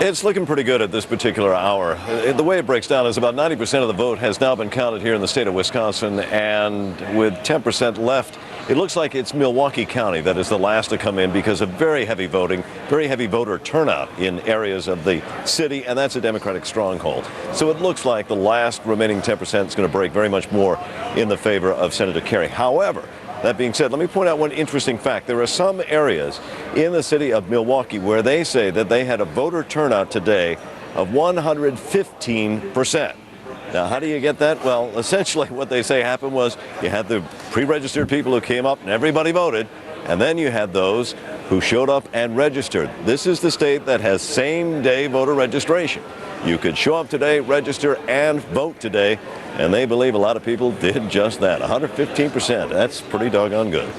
It's looking pretty good at this particular hour. The way it breaks down is about 90% of the vote has now been counted here in the state of Wisconsin, and with 10% left, it looks like it's Milwaukee County that is the last to come in because of very heavy voting, very heavy voter turnout in areas of the city, and that's a Democratic stronghold. So it looks like the last remaining 10% is going to break very much more in the favor of Senator Kerry. However, that being said, let me point out one interesting fact. There are some areas in the city of Milwaukee where they say that they had a voter turnout today of 115%. Now, how do you get that? Well, essentially what they say happened was you had the pre-registered people who came up and everybody voted, and then you had those who showed up and registered. This is the state that has same-day voter registration. You could show up today, register, and vote today, and they believe a lot of people did just that. 115%. That's pretty doggone good.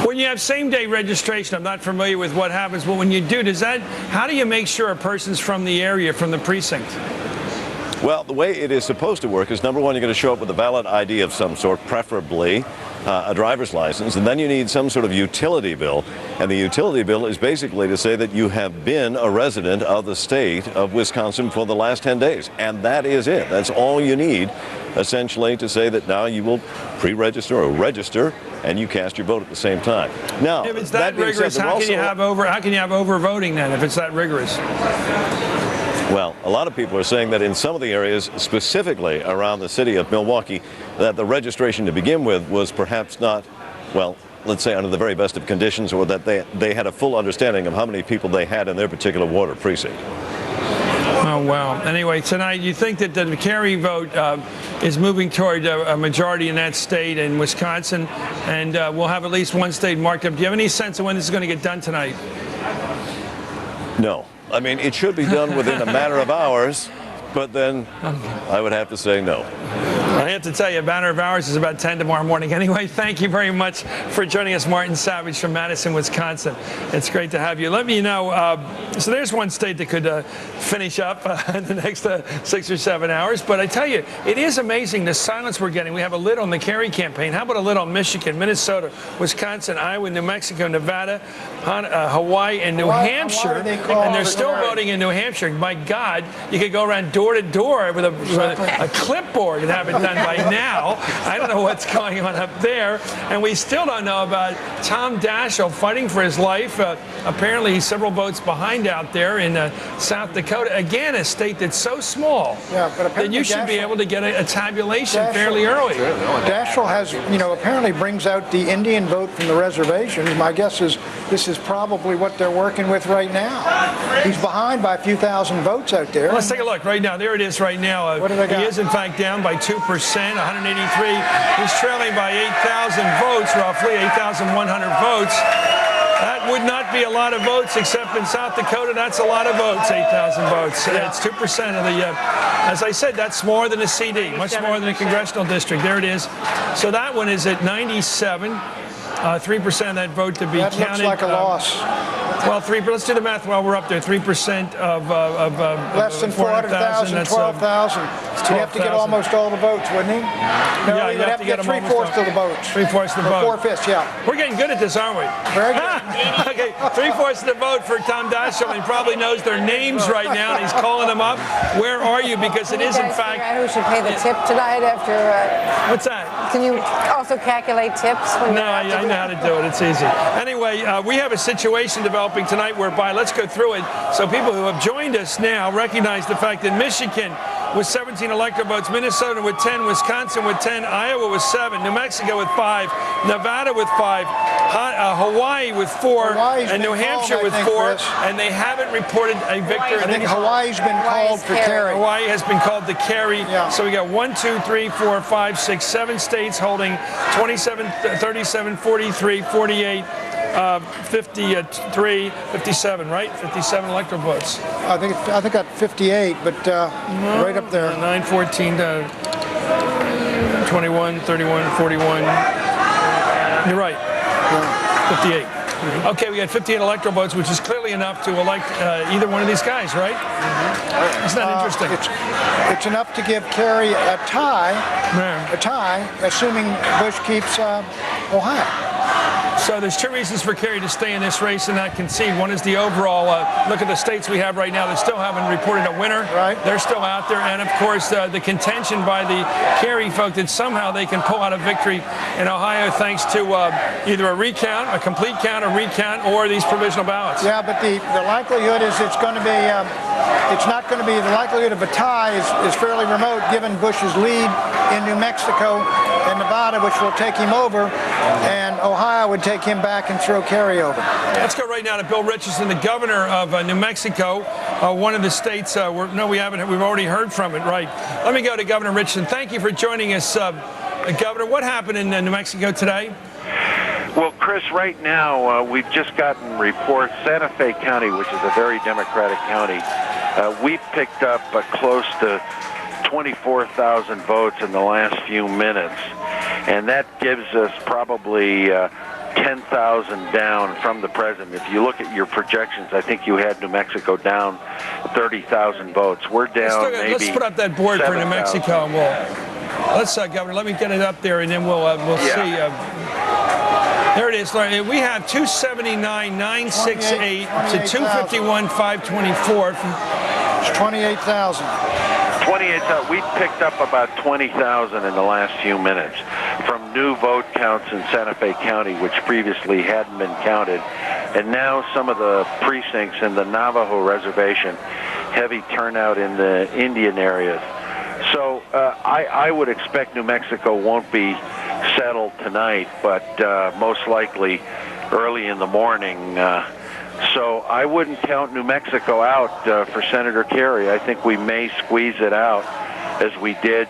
When you have same-day registration, I'm not familiar with what happens, but when you do, how do you make sure a person's from the area, from the precinct? Well, the way it is supposed to work is, number one, you're going to show up with a valid ID of some sort, preferably a driver's license, and then you need some sort of utility bill. And the utility bill is basically to say that you have been a resident of the state of Wisconsin for the last 10 days. And that is it. That's all you need, essentially, to say that now you will pre-register or register and you cast your vote at the same time. Now, if it's that rigorous, how can you have over voting then if it's that rigorous? Well, a lot of people are saying that in some of the areas, specifically around the city of Milwaukee, that the registration to begin with was perhaps not, well, let's say under the very best of conditions, or that they had a full understanding of how many people they had in their particular ward or precinct. Oh, wow. Anyway, tonight, you think that the Kerry vote is moving toward a majority in that state, in Wisconsin, and we'll have at least one state marked up. Do you have any sense of when this is going to get done tonight? No. I mean, it should be done within a matter of hours, but then I would have to say no. I have to tell you, a matter of hours is about 10 tomorrow morning. Anyway, thank you very much for joining us, Martin Savage from Madison, Wisconsin. It's great to have you. Let me know, so there's one state that could finish up in the next 6 or 7 hours. But I tell you, it is amazing the silence we're getting. We have a lid on the Kerry campaign. How about a lid on Michigan, Minnesota, Wisconsin, Iowa, New Mexico, Nevada, Hawaii, and New Hampshire? And they're still voting in New Hampshire. My God, you could go around door to door with a clipboard and have it done by now. I don't know what's going on up there. And we still don't know about Tom Daschle fighting for his life. Apparently he's several votes behind out there in South Dakota. Again, a state that's so small that you should be able to get a tabulation fairly early. Daschle has, apparently brings out the Indian vote from the reservations. My guess is this is probably what they're working with right now. He's behind by a few thousand votes out there. Well, let's take a look right now. There it is right now. What do they got? He is, in fact, down by 2%, 183. He's trailing by 8,000 votes, roughly 8,100 votes. That would not be a lot of votes, except in South Dakota. That's a lot of votes, 8,000 votes. It's 2% of the, as I said, that's more than a CD, much more than a congressional district. There it is. So that one is at 97. 3% of that vote to be counted. That looks like a loss. Well, let's do the math while we're up there. 3% of less than 400,000, 12,000. You'd have to get almost all the votes, wouldn't he? No, yeah, you'd have to get 3/4 of the votes. 3/4 of the vote. 4/5, yeah. We're getting good at this, aren't we? Very good. Okay, 3/4 of the vote for Tom Daschle. He probably knows their names right now, and he's calling them up. Where are you? Because it is, in fact. Who should pay the tip tonight after? What's that? Can you also calculate tips? No, I know how to do it. It's easy. Anyway, we have a situation developing tonight whereby, let's go through it so people who have joined us now recognize the fact that Michigan with 17 electoral votes, Minnesota with 10, Wisconsin with 10, Iowa with 7, New Mexico with 5, Nevada with 5, Hawaii with 4, and New Hampshire with 4, and they haven't reported a victor. I think Hawaii's been called for Kerry. Hawaii has been called to Kerry. So we got 1, 2, 3, 4, 5, 6, 7 states holding 27, 37, 43, 48, 53, 57, right? 57 electoral votes. I think got 58, but right up there. 9, 14, 21, 31, 41. You're right. 58. Okay, we got 58 electoral votes, which is clearly enough to elect either one of these guys, right? Isn't that interesting? It's enough to give Kerry a tie, assuming Bush keeps Ohio. So there's two reasons for Kerry to stay in this race and not concede. One is the overall look at the states we have right now that still haven't reported a winner. Right. They're still out there. And, of course, the contention by the Kerry folk that somehow they can pull out a victory in Ohio thanks to either a recount, a complete count, a recount, or these provisional ballots. Yeah, but the likelihood is it's going to be, it's not going to be, the likelihood of a tie is fairly remote given Bush's lead in New Mexico and Nevada, which will take him over, and Ohio would take him back and throw Kerry over. Let's go right now to Bill Richardson, the governor of New Mexico, one of the states. We haven't. We've already heard from it, right? Let me go to Governor Richardson. Thank you for joining us, Governor. What happened in New Mexico today? Well, Chris, right now we've just gotten reports. Santa Fe County, which is a very Democratic county, we've picked up close to 24,000 votes in the last few minutes, and that gives us probably 10,000 down from the president. If you look at your projections, I think you had New Mexico down 30,000 votes. We're down maybe. Let's put up that board 7, for New Mexico, and let's, Governor, let me get it up there, and then we'll see. There it is. We have 279,968 to 251,524. It's 28,000. 28,000. We picked up about 20,000 in the last few minutes from new vote counts in Santa Fe County, which previously hadn't been counted. And now some of the precincts in the Navajo reservation, heavy turnout in the Indian areas. So I would expect New Mexico won't be settled tonight, but most likely early in the morning. So I wouldn't count New Mexico out for Senator Kerry. I think we may squeeze it out as we did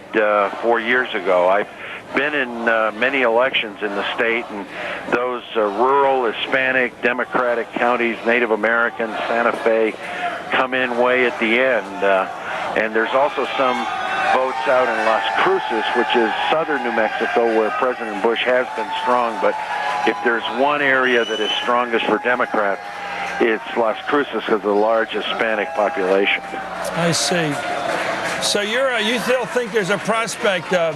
4 years ago. I've been in many elections in the state, and those rural, Hispanic, Democratic counties, Native American, Santa Fe, come in way at the end. And there's also some votes out in Las Cruces, which is southern New Mexico, where President Bush has been strong. But if there's one area that is strongest for Democrats, it's Las Cruces because of the large Hispanic population. I see. So you still think there's a prospect to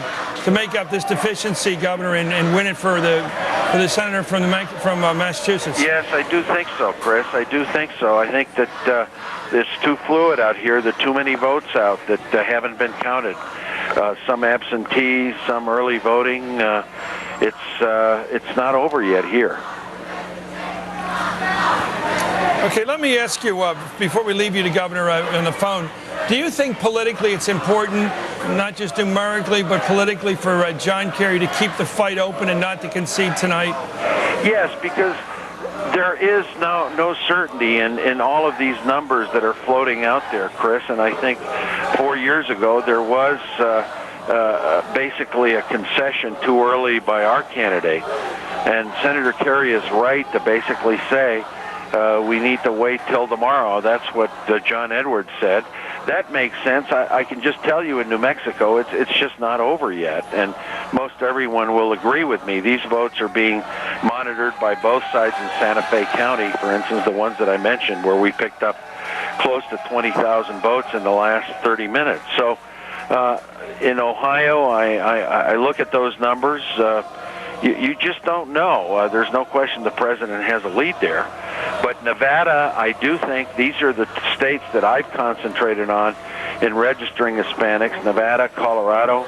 make up this deficiency, Governor, and win it for the senator from Massachusetts? Yes, I do think so, Chris. I do think so. I think that it's too fluid out here. There are too many votes out that haven't been counted. Some absentees, some early voting. It's not over yet here. Okay, let me ask you, before we leave you to Governor on the phone, do you think politically it's important, not just numerically, but politically for John Kerry to keep the fight open and not to concede tonight? Yes, because there is no certainty in all of these numbers that are floating out there, Chris, and I think 4 years ago there was basically a concession too early by our candidate, and Senator Kerry is right to basically say we need to wait till tomorrow. That's what John Edwards said. That makes sense. I can just tell you in New Mexico, it's just not over yet, and most everyone will agree with me. These votes are being monitored by both sides in Santa Fe County, for instance, the ones that I mentioned, where we picked up close to 20,000 votes in the last 30 minutes. So in Ohio, I look at those numbers. You just don't know. There's no question the president has a lead there. But Nevada, I do think these are the states that I've concentrated on in registering Hispanics. Nevada, Colorado,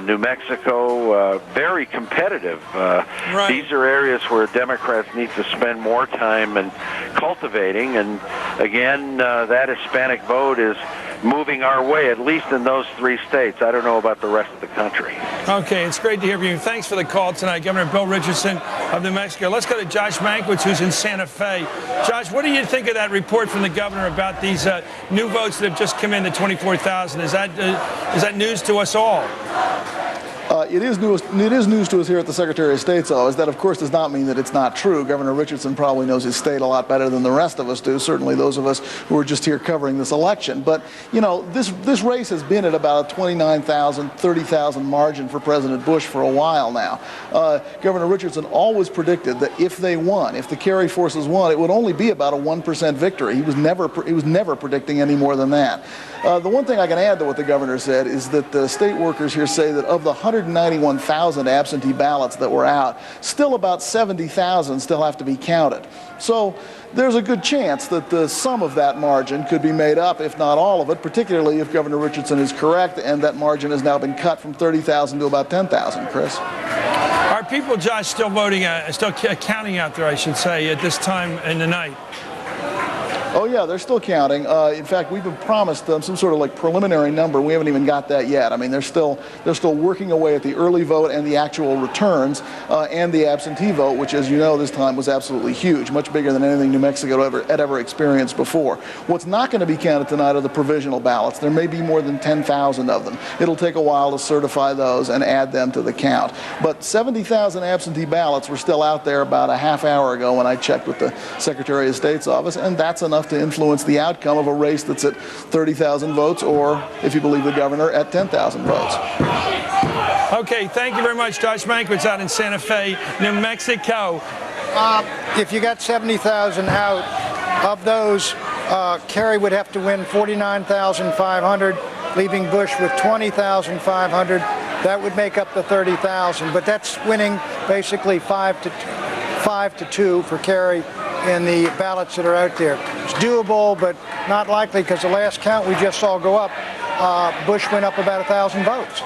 New Mexico, very competitive. Right. These are areas where Democrats need to spend more time in cultivating. And again, that Hispanic vote is moving our way, at least in those 3 states. I don't know about the rest of the country. Okay, it's great to hear from you. Thanks for the call tonight, Governor Bill Richardson of New Mexico. Let's go to Josh Mankiewicz, who's in Santa Fe. Josh, what do you think of that report from the governor about these new votes that have just come in, the 24,000? Is that news to us all? It is news to us here at the Secretary of State's office. That, of course, does not mean that it's not true. Governor Richardson probably knows his state a lot better than the rest of us do, certainly those of us who are just here covering this election. But, you know, this race has been at about a 29,000, 30,000 margin for President Bush for a while now. Governor Richardson always predicted that if they won, if the Kerry forces won, it would only be about a 1% victory. He was never predicting any more than that. The one thing I can add to what the governor said is that the state workers here say that of the 191,000 absentee ballots that were out. Still about 70,000 still have to be counted. So there's a good chance that the sum of that margin could be made up, if not all of it, particularly if Governor Richardson is correct and that margin has now been cut from 30,000 to about 10,000, Chris. Are people, Josh, still voting, still counting out there, I should say, at this time in the night? Oh yeah, they're still counting. In fact, we've been promised some sort of like preliminary number. We haven't even got that yet. I mean, they're still working away at the early vote and the actual returns and the absentee vote, which, as you know, this time was absolutely huge, much bigger than anything New Mexico had ever experienced before. What's not going to be counted tonight are the provisional ballots. There may be more than 10,000 of them. It'll take a while to certify those and add them to the count. But 70,000 absentee ballots were still out there about a half hour ago when I checked with the Secretary of State's office, and that's enough to influence the outcome of a race that's at 30,000 votes, or, if you believe the governor, at 10,000 votes. Okay, thank you very much, Josh Mankiewicz out in Santa Fe, New Mexico. If you got 70,000 out, of those, Kerry would have to win 49,500, leaving Bush with 20,500. That would make up the 30,000, but that's winning basically 5 to 2 for Kerry in the ballots that are out there. It's doable, but not likely, because the last count we just saw go up, Bush went up about 1,000 votes.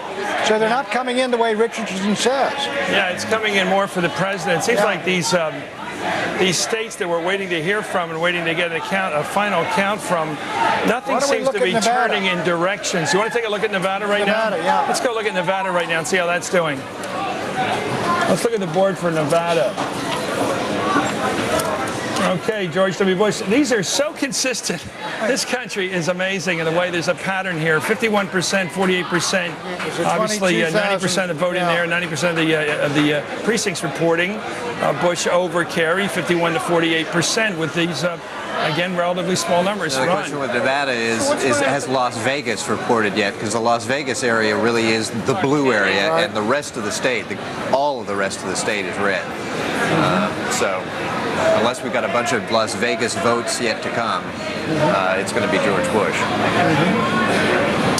So they're not coming in the way Richardson says. Yeah, it's coming in more for the president. It seems like these states that we're waiting to hear from and waiting to get a final count from, nothing seems to be turning in directions. You want to take a look at Nevada right now? Yeah. Let's go look at Nevada right now and see how that's doing. Let's look at the board for Nevada. Okay, George W. Bush. These are so consistent. This country is amazing in the way there's a pattern here. 51%, 48%. Obviously, 90% of voting there, 90% of the precincts reporting Bush over Kerry, 51 to 48%, with these again relatively small numbers. The question with Nevada is has Las Vegas reported yet? Because the Las Vegas area really is the blue area, and the rest of the state, all of the rest of the state is red. So unless we've got a bunch of Las Vegas votes yet to come, it's going to be George Bush.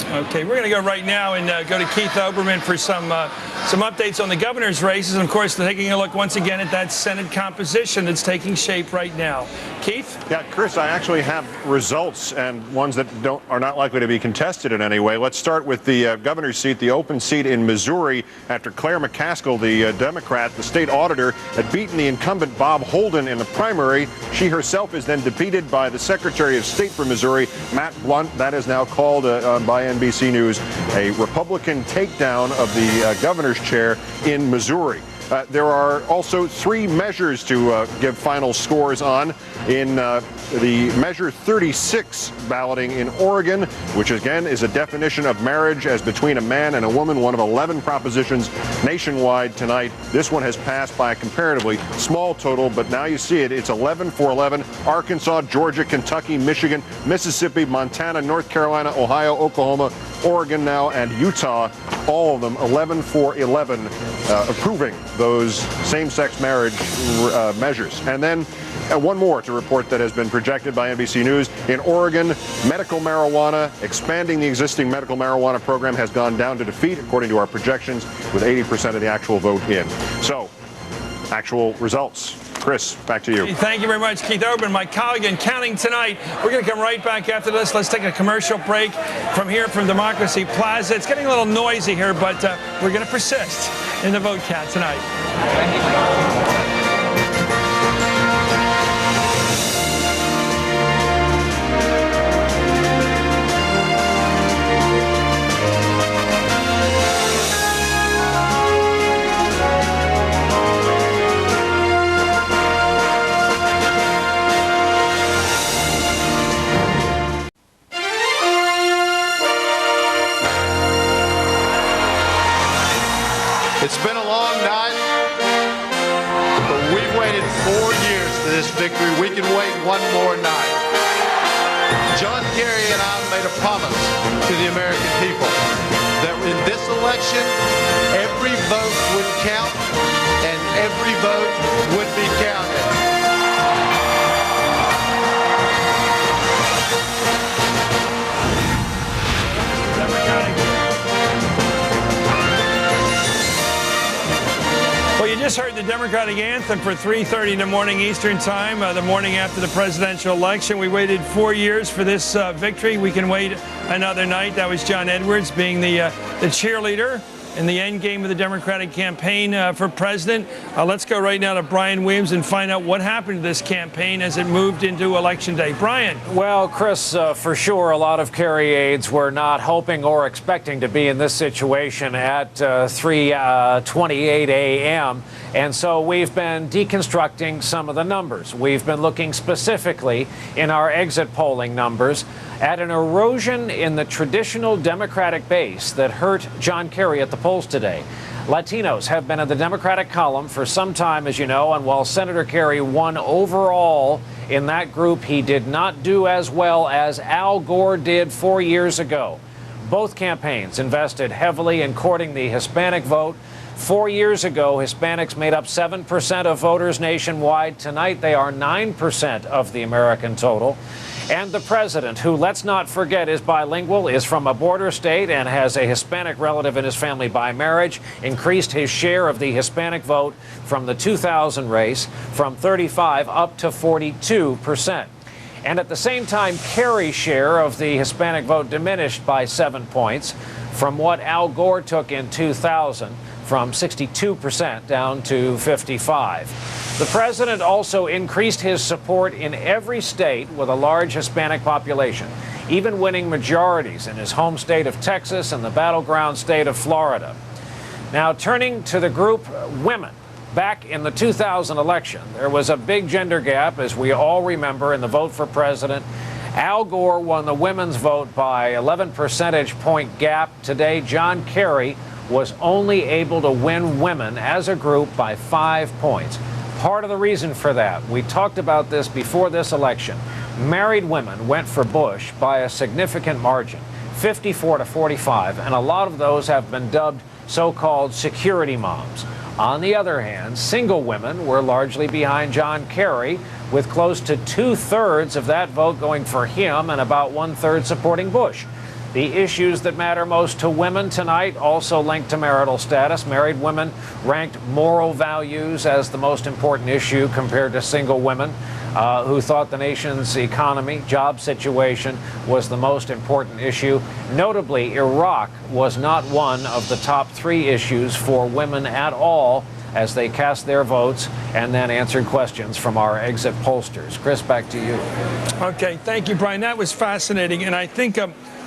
Okay, we're going to go right now and go to Keith Olbermann for some updates on the governor's races. And, of course, taking a look once again at that Senate composition that's taking shape right now. Keith? Yeah, Chris, I actually have results, and ones that are not likely to be contested in any way. Let's start with the governor's seat, the open seat in Missouri, after Claire McCaskill, the Democrat, the state auditor, had beaten the incumbent Bob Holden in the primary. She herself is then defeated by the Secretary of State for Missouri, Matt Blunt. That is now called by NBC News a Republican takedown of the governor's chair in Missouri. There are also 3 measures to give final scores on in the Measure 36 balloting in Oregon, which again is a definition of marriage as between a man and a woman, one of 11 propositions nationwide tonight. This one has passed by a comparatively small total, but now you see it. It's 11 for 11. Arkansas, Georgia, Kentucky, Michigan, Mississippi, Montana, North Carolina, Ohio, Oklahoma, Oregon now, and Utah, all of them 11 for 11, approving those same-sex marriage measures. And then one more to report that has been projected by NBC News. In Oregon, medical marijuana, expanding the existing medical marijuana program, has gone down to defeat, according to our projections, with 80% of the actual vote in. So, actual results. Chris, back to you. Thank you very much, Keith Olbermann, my colleague in Counting Tonight. We're going to come right back after this. Let's take a commercial break from here from Democracy Plaza. It's getting a little noisy here, but we're going to persist in the vote count tonight. It's been a long night, but we've waited 4 years for this victory. We can wait one more night. John Kerry and I made a promise to the American people that in this election, every vote would count and every vote would be counted. just heard the Democratic anthem for 3:30 in the morning Eastern time, the morning after the presidential election. We waited 4 years for this victory. We can wait another night. That was John Edwards being the cheerleader in the end game of the Democratic campaign for president. Let's go right now to Brian Williams and find out what happened to this campaign as it moved into Election Day. Brian. Well, Chris, for sure, a lot of Kerry aides were not hoping or expecting to be in this situation at 3:28 a.m. And so we've been deconstructing some of the numbers. We've been looking specifically in our exit polling numbers at an erosion in the traditional Democratic base that hurt John Kerry at the polls today. Latinos have been in the Democratic column for some time, as you know, and while Senator Kerry won overall in that group, he did not do as well as Al Gore did 4 years ago. Both campaigns invested heavily in courting the Hispanic vote. 4 years ago, Hispanics made up 7% of voters nationwide. Tonight, they are 9% of the American total. And the president, who, let's not forget, is bilingual, is from a border state and has a Hispanic relative in his family by marriage, increased his share of the Hispanic vote from the 2000 race from 35 up to 42%. And at the same time, Kerry's share of the Hispanic vote diminished by 7 points from what Al Gore took in 2000, from 62% down to 55. The president also increased his support in every state with a large Hispanic population, even winning majorities in his home state of Texas and the battleground state of Florida. Now, turning to the group women. Back in the 2000 election, there was a big gender gap, as we all remember, in the vote for president. Al Gore won the women's vote by 11 percentage point gap. Today, John Kerry was only able to win women as a group by 5 points. Part of the reason for that, we talked about this before this election, married women went for Bush by a significant margin, 54 to 45, and a lot of those have been dubbed so-called security moms. On the other hand, single women were largely behind John Kerry, with close to 2/3 of that vote going for him and about 1/3 supporting Bush. The issues that matter most to women tonight also linked to marital status. Married women ranked moral values as the most important issue compared to single women who thought the nation's economy, job situation was the most important issue. Notably, Iraq was not one of the top 3 issues for women at all as they cast their votes and then answered questions from our exit pollsters. Chris, back to you. Okay, thank you, Brian. That was fascinating, and I think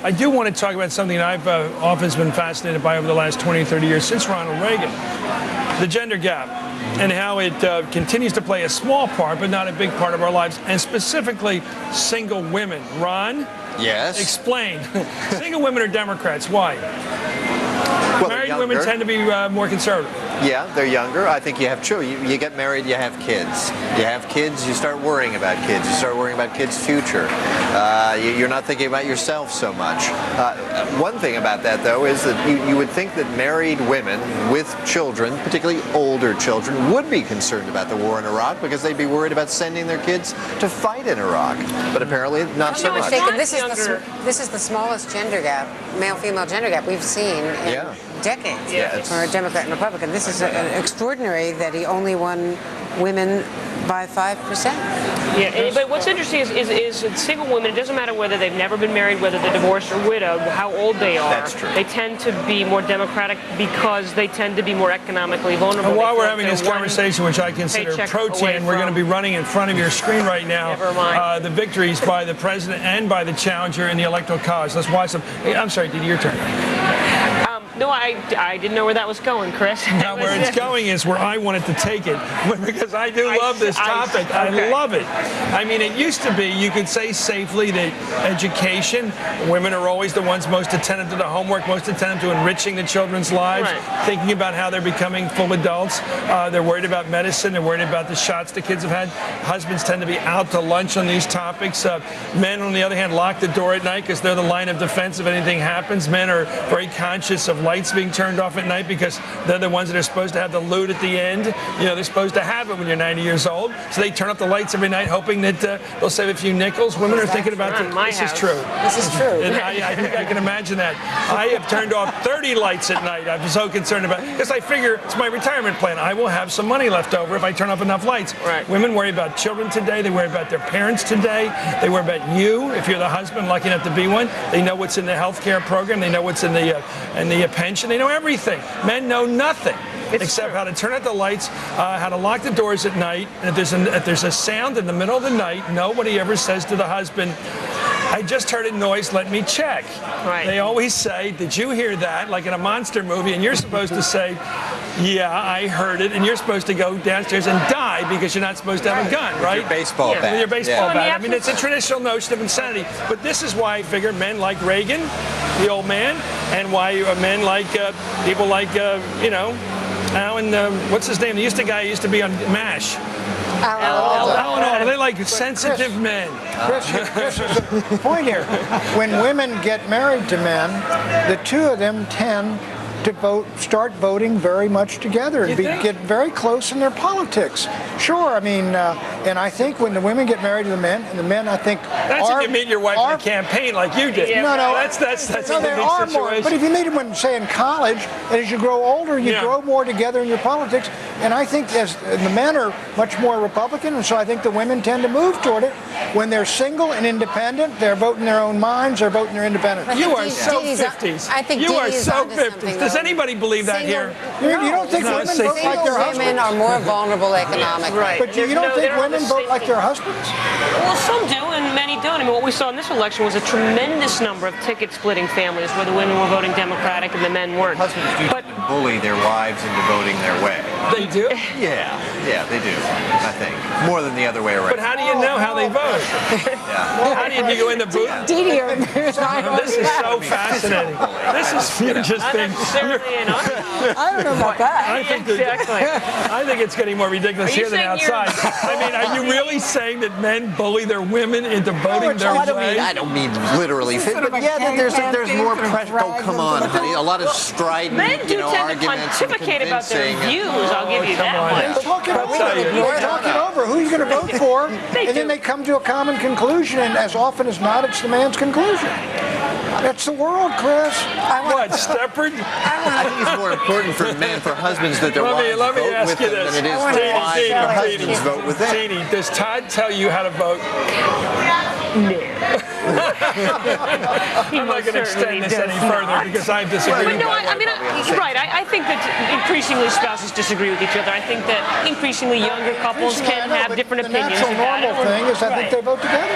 I do want to talk about something that I've often been fascinated by over the last 20 or 30 years since Ronald Reagan, the gender gap, and how it continues to play a small part, but not a big part of our lives, and specifically single women. Ron? Yes? Explain. Single women are Democrats. Why? Well, married women tend to be more conservative. Yeah, they're younger. I think you have you get married, you have kids. You have kids, you start worrying about kids. You start worrying about kids' future. You're not thinking about yourself so much. One thing about that, though, is that you would think that married women with children, particularly older children, would be concerned about the war in Iraq because they'd be worried about sending their kids to fight in Iraq. But apparently not so much. This is the smallest gender gap, male-female gender gap we've seen in decades for a Democrat and Republican. This is extraordinary that he only won women by 5%. Yeah, but what's interesting is single women, it doesn't matter whether they've never been married, whether they're divorced or widowed, how old they are. That's true. They tend to be more Democratic because they tend to be more economically vulnerable. And while we're having this conversation, which I consider protein, we're going to be running in front of your screen right now the victories by the president and by the challenger in the Electoral College. Let's watch them. Hey, I'm sorry, Didi, your turn. No, I didn't know where that was going, Chris. Now, where it's going is where I wanted to take it, because I do love this topic. I love it. I mean, it used to be, you could say safely that education, women are always the ones most attentive to the homework, most attentive to enriching the children's lives, thinking about how they're becoming full adults. They're worried about medicine. They're worried about the shots the kids have had. Husbands tend to be out to lunch on these topics. Men, on the other hand, lock the door at night because they're the line of defense if anything happens. Men are very conscious of lights being turned off at night because they're the ones that are supposed to have the loot at the end. You know, they're supposed to have it when you're 90 years old. So they turn up the lights every night hoping that they'll save a few nickels. Women are thinking about this. Is true. This is true. And I think I can imagine that. I have turned off 30 lights at night. I'm so concerned about it because I figure it's my retirement plan. I will have some money left over if I turn off enough lights. Right. Women worry about children today. They worry about their parents today. They worry about you if you're the husband lucky enough to be one. They know what's in the health care program. They know what's in the pension. They know everything. Men know nothing. Except how to turn out the lights, how to lock the doors at night. And if there's a sound in the middle of the night, nobody ever says to the husband, I just heard a noise, let me check. Right. They always say, did you hear that? Like in a monster movie, and you're supposed to say, yeah, I heard it, and you're supposed to go downstairs and die because you're not supposed to have a gun, right? With your baseball bat. With your baseball Yeah. bat. I mean, it's a traditional notion of insanity. But this is why I figure men like Reagan, the old man, and why men like people like, Alan, what's his name? The guy used to be on MASH. Alan Alda. They like sensitive men. Chris, there's a point here. When women get married to men, the two of them tend to start voting very much together and get very close in their politics. Sure, I mean, and I think when the women get married to the men, and the men, I think, that's if you meet your wife in a campaign like you did. No, that's no, a there big are situation. more. But if you meet them when, say, in college, and as you grow older, you grow more together in your politics. And I think as the men are much more Republican, and so I think the women tend to move toward it. When they're single and independent, they're voting their own minds, they're voting their independence. You are so 50s. I think you are Dee is so onto 50s. something, Does though. anybody believe that here? You don't think women vote like their husbands? Women are more vulnerable economically. Right. But you don't think women vote like their husbands? Well, some do, and many don't. I mean, what we saw in this election was a tremendous number of ticket-splitting families where the women were voting Democratic and the men weren't. Husbands do bully their wives into voting their way. They do? Yeah, they do, I think. More than the other way around. But how do you know how they vote? How do you go in the booth? This is so fascinating. This is interesting. I don't know about that. I think it's getting more ridiculous here than outside. I mean, are you really saying that men bully their women into voting their way? I don't mean literally, but yeah, there's more pressure. Oh, come on, honey. A lot of strident, Men do tend to arguments. pontificate about their views. I'll give you that much. They talk it over. Who are you going to vote for? And then they come to a common conclusion, and as often as not, it's the man's conclusion. That's the world, Chris. What, Steppard? I think it's more important for men, for husbands, that their wives Let me vote ask with you them this. than it is for wives their husbands vote with them. Jeannie, does Todd tell you how to vote? I'm not going to extend this any further because I disagree with No, I mean, you're right. I think that increasingly spouses disagree with each other. I think that increasingly younger couples can have different opinions. The natural normal thing is I think they vote together.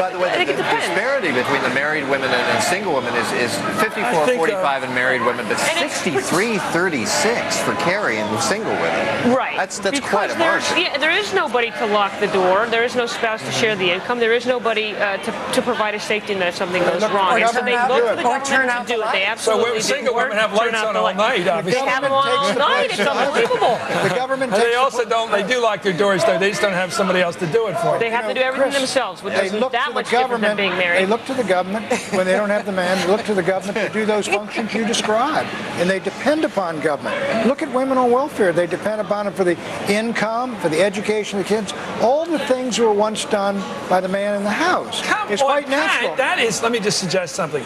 By the way, the disparity between the married women and single women is 54-45 in married women, but 63-36 for Kerry and single women. Right. That's quite a margin. Yeah, there is nobody to lock the door. There is no spouse to share the income. There is nobody to provide a safety net if something goes wrong. And so they look to the government to do it. They absolutely do. So single women have lights on all night, obviously. They have them on all night. It's unbelievable. The government They also they do lock their doors, though. They just don't have somebody else to do it for them. They have to do everything themselves, which is that much different than being married. They look to the government when they don't have the man. They look to the government to do those functions you described, and they depend upon government. Look at women on welfare. They depend upon it for the income, for the education of the kids. All the things were once done by the man in the house. It's quite natural. That is, let me just suggest something.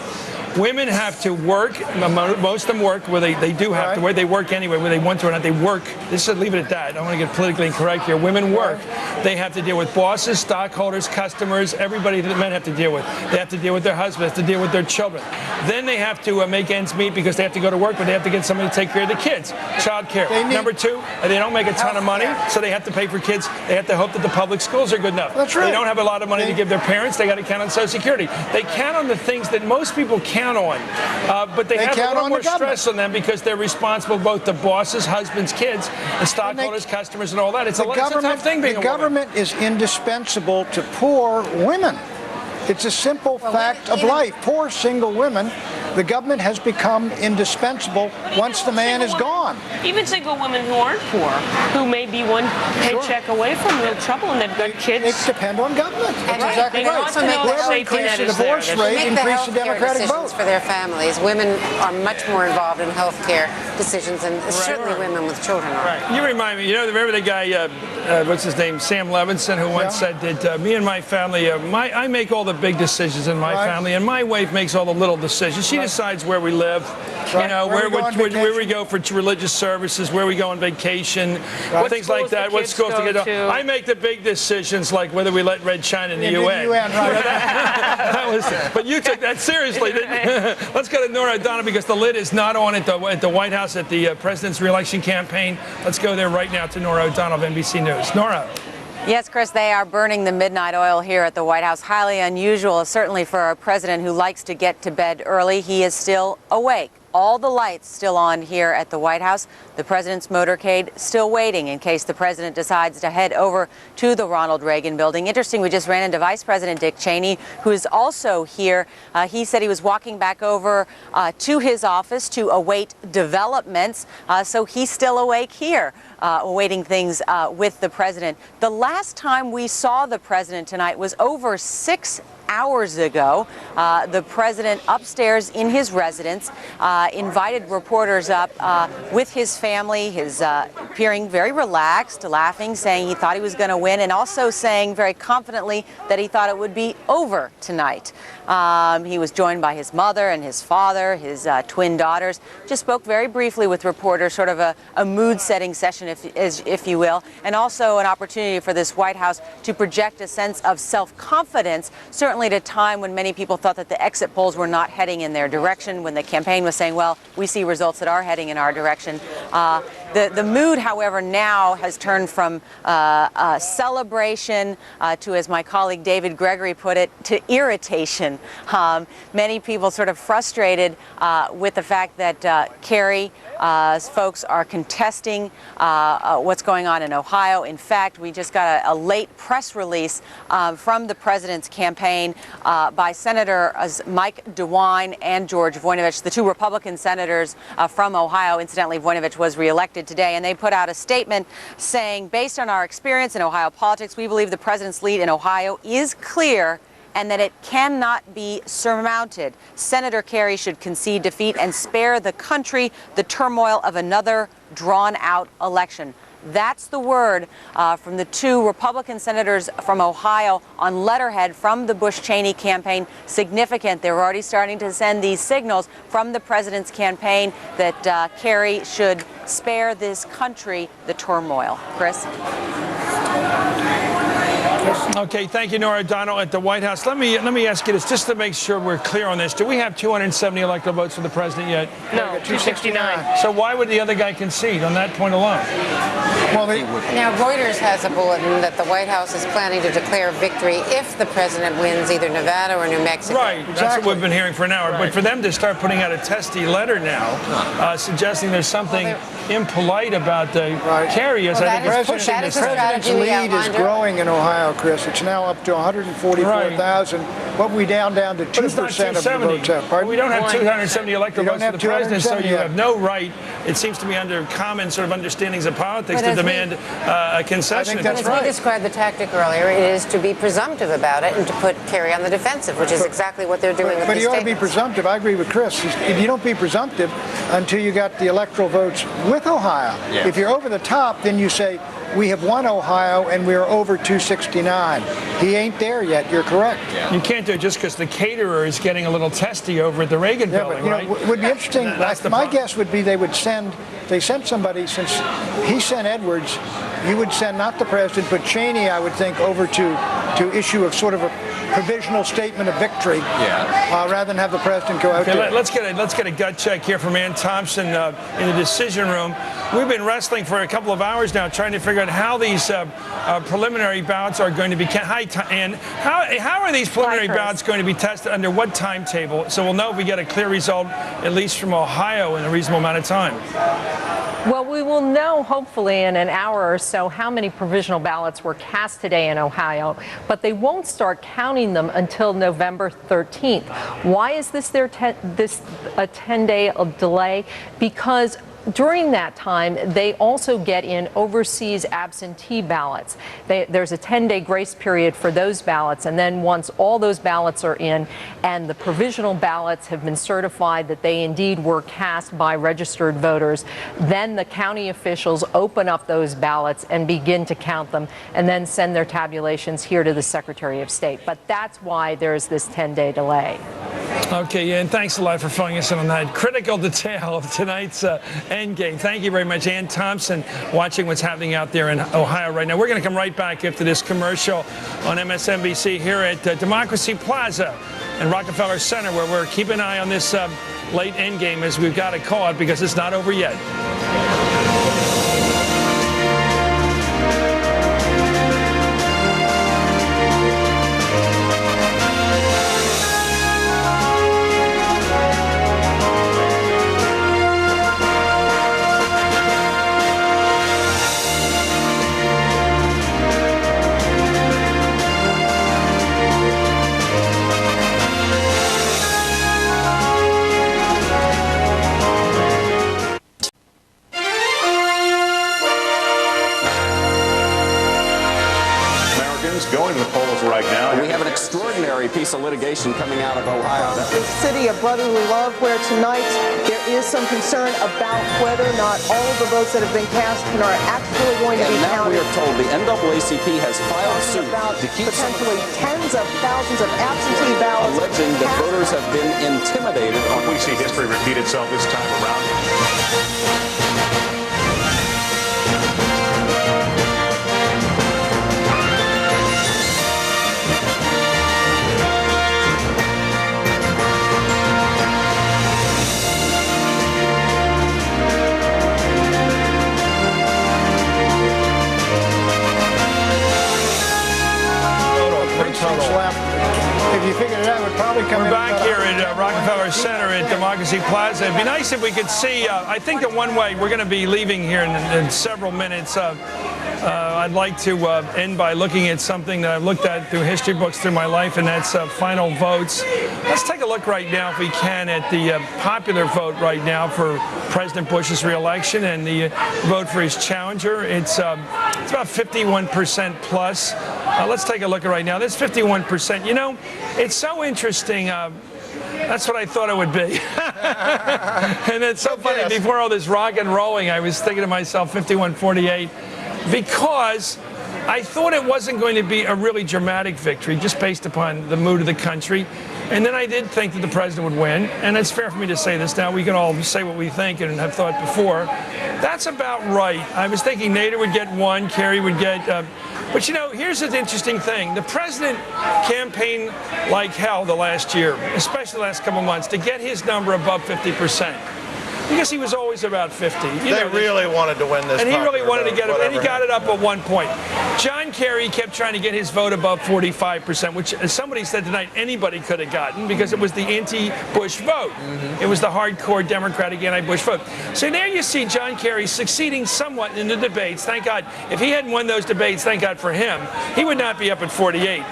Women have to work. Most of them work where they do have to work. They work anyway, whether they want to or not. They work. Just leave it at that. I don't want to get politically incorrect here. Women work. They have to deal with bosses, stockholders, customers, everybody that men have to deal with. They have to deal with their husbands, have to deal with their children. Then they have to make ends meet because they have to go to work, but they have to get somebody to take care of the kids. Child care. Number two, they don't make a ton of money, so they have to pay for kids. They have to hope that the public schools are good enough. That's right. They don't have a lot of money to give their parents. They got to count on Social Security. They count on the things that most people count on, but they have a lot more stress on them because they're responsible both to bosses, husbands, kids, and stockholders, customers, and all that. It's a tough thing being a woman. The government is indispensable to poor women. It's a simple fact of life. Poor single women, the government has become indispensable once the man is gone. Even single women who aren't poor, who may be one paycheck away from real trouble and they've got kids. They depend on government. That's exactly They right. want to know that safety net Increase the is there. divorce rate, increase the Democratic vote. For their families, women are much more involved in health care decisions, and certainly women with children are. Right. You remind me, remember the guy, what's his name, Sam Levinson, who once said that me and my family, I make all the big decisions in my family, and my wife makes all the little decisions. She decides where we live, where we go for religious services, where we go on vacation, things like that, what schools to get to. I make the big decisions, like whether we let Red shine in the UN. But you took that seriously, didn't you? Let's go to Nora O'Donnell, because the lid is not on at the White House at the president's re-election campaign. Let's go there right now to Nora O'Donnell of NBC News. Nora. Yes, Chris, they are burning the midnight oil here at the White House. Highly unusual, certainly for a president who likes to get to bed early. He is still awake. All the lights still on here at the White House. The president's motorcade still waiting in case the president decides to head over to the Ronald Reagan building. Interesting, we just ran into Vice President Dick Cheney, who is also here. He said he was walking back over to his office to await developments. So he's still awake here, awaiting things with the president. The last time we saw the president tonight was over 6 hours ago. The president upstairs in his residence invited reporters up with his family, appearing very relaxed, laughing, saying he thought he was going to win, and also saying very confidently that he thought it would be over tonight. He was joined by his mother and his father, his twin daughters. Just spoke very briefly with reporters, sort of a mood-setting session, if you will, and also an opportunity for this White House to project a sense of self-confidence, certainly at a time when many people thought that the exit polls were not heading in their direction, when the campaign was saying, well, we see results that are heading in our direction. The mood, however, now has turned from celebration to, as my colleague David Gregory put it, to irritation. Many people sort of frustrated with the fact that Kerry folks are contesting what's going on in Ohio. In fact, we just got a late press release from the president's campaign by Senators Mike DeWine and George Voinovich, the two Republican senators from Ohio. Incidentally, Voinovich was reelected today, and they put out a statement saying, based on our experience in Ohio politics, we believe the president's lead in Ohio is clear and that it cannot be surmounted. Senator Kerry should concede defeat and spare the country the turmoil of another drawn-out election. That's the word from the two Republican senators from Ohio on letterhead from the Bush-Cheney campaign. Significant. They're already starting to send these signals from the president's campaign that Kerry should spare this country the turmoil. Chris? Okay, thank you, Nora O'Donnell at the White House. Let me ask you this, just to make sure we're clear on this. Do we have 270 electoral votes for the president yet? No, 269. So why would the other guy concede on that point alone? Well, now, Reuters has a bulletin that the White House is planning to declare victory if the president wins either Nevada or New Mexico. Right, that's what we've been hearing for an hour. But for them to start putting out a testy letter now, suggesting there's something impolite about Kerry, I think it's pushing this. The president's lead is growing in Ohio, Chris. It's now up to 144,000. What we down to 2% of the votes out. Pardon? We don't have 270 electoral votes for the president, so you have no right, it seems to me, under common sort of understandings of politics, to demand a concession. As we described the tactic earlier, it is to be presumptive about it and to put Kerry on the defensive, which is exactly what they're doing with But these you ought to statements. be presumptive. I agree with Chris. You don't be presumptive until you got the electoral votes with Ohio. Yeah. If you're over the top, then you say, we have won Ohio and we're over 269. He ain't there yet. You're correct. Yeah. You can't do it just because the caterer is getting a little testy over at the Reagan building, right? It would be interesting. My guess would be they sent somebody, since he sent Edwards, you would send not the president, but Cheney, I would think, over to issue a sort of a provisional statement of victory, rather than have the president go out there. Let's get a gut check here from Ann Thompson in the decision room. We've been wrestling for a couple of hours now, trying to figure out how these preliminary ballots are going to be. And how are these preliminary ballots going to be tested under what timetable? So we'll know if we get a clear result, at least from Ohio, in a reasonable amount of time. Well, we will know hopefully in an hour or so how many provisional ballots were cast today in Ohio, but they won't start counting them until November 13th. Why is this a 10-day delay? Because during that time, they also get in overseas absentee ballots. There's a 10-day grace period for those ballots, and then once all those ballots are in and the provisional ballots have been certified that they indeed were cast by registered voters, then the county officials open up those ballots and begin to count them and then send their tabulations here to the Secretary of State. But that's why there's this 10-day delay. Okay, yeah, and thanks a lot for filling us in on that critical detail of tonight's endgame. Thank you very much, Ann Thompson, watching what's happening out there in Ohio right now. We're going to come right back after this commercial on MSNBC here at Democracy Plaza and Rockefeller Center, where we're keeping an eye on this late endgame, as we've got to call it, because it's not over yet. Going to the polls right now. We have an extraordinary piece of litigation coming out of Ohio. The city of brotherly love, where tonight there is some concern about whether or not all of the votes that have been cast are actually going to be now counted. we are told the NAACP has filed suit to keep potentially tens of thousands of absentee ballots, alleging that voters have been intimidated. We see history repeat itself this time around. If you figured it out, it would probably come in. We're back here at Rockefeller Center at Democracy Plaza. It'd be nice if we could see, I think the one way we're going to be leaving here in several minutes. I'd like to end by looking at something that I've looked at through history books through my life, and that's final votes. Let's take a look right now, if we can, at the popular vote right now for President Bush's reelection and the vote for his challenger. It's about 51% plus. Let's take a look at right now. That's 51%. You know, it's so interesting. That's what I thought it would be. And it's so funny. Before all this rock and rolling, I was thinking to myself, 51-48, because I thought it wasn't going to be a really dramatic victory, just based upon the mood of the country. And then I did think that the president would win, and it's fair for me to say this now. We can all say what we think and have thought before. That's about right. I was thinking Nader would get one, Kerry would get... but, you know, here's the interesting thing. The president campaigned like hell the last year, especially the last couple of months, to get his number above 50%. Because he was always about 50. They really wanted to win this. And he really wanted to get it, and he got it up happened. at one point. John Kerry kept trying to get his vote above 45%, which, as somebody said tonight, anybody could have gotten, because it was the anti-Bush vote. It was the hardcore Democratic anti-Bush vote. So there you see John Kerry succeeding somewhat in the debates. Thank God. If he hadn't won those debates, thank God for him, he would not be up at 48.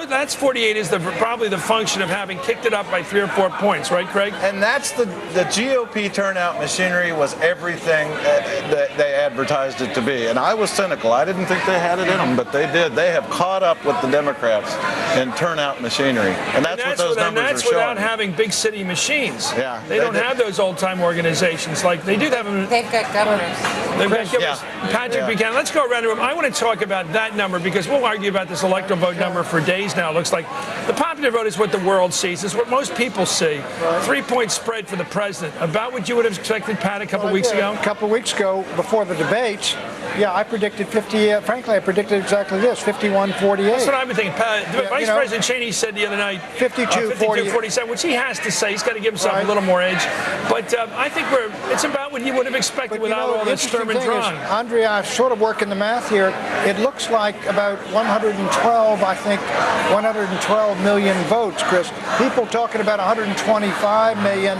That's 48 is probably the function of having kicked it up by 3 or 4 points, right, Craig? And that's the GOP turnout machinery was everything that they advertised it to be. And I was cynical. I didn't think they had it in them, but they did. They have caught up with the Democrats in turnout machinery. And that's what those numbers are showing. And that's without having big city machines. Yeah. They don't have those old-time organizations like they do have them. They've got governors. They've got governors. Yeah. Patrick Buchanan. Let's go around the room. I want to talk about that number, because we'll argue about this electoral vote number for days now. It looks like the popular vote is what the world sees. It's what most people see. 3-point spread for the president. About what you would have expected, Pat, a couple weeks ago? A couple of weeks ago, before the debates, yeah, I predicted 50. Frankly, I predicted exactly this: 51-48. That's what I've been thinking. Vice President Cheney said the other night 52-47, which he has to say. He's got to give himself a little more edge. But I think it's about what you would have expected without all the Sturm and Drang. Andrea, I'm sort of working the math here. It looks like about 112 million votes, Chris. People talking about 125 million.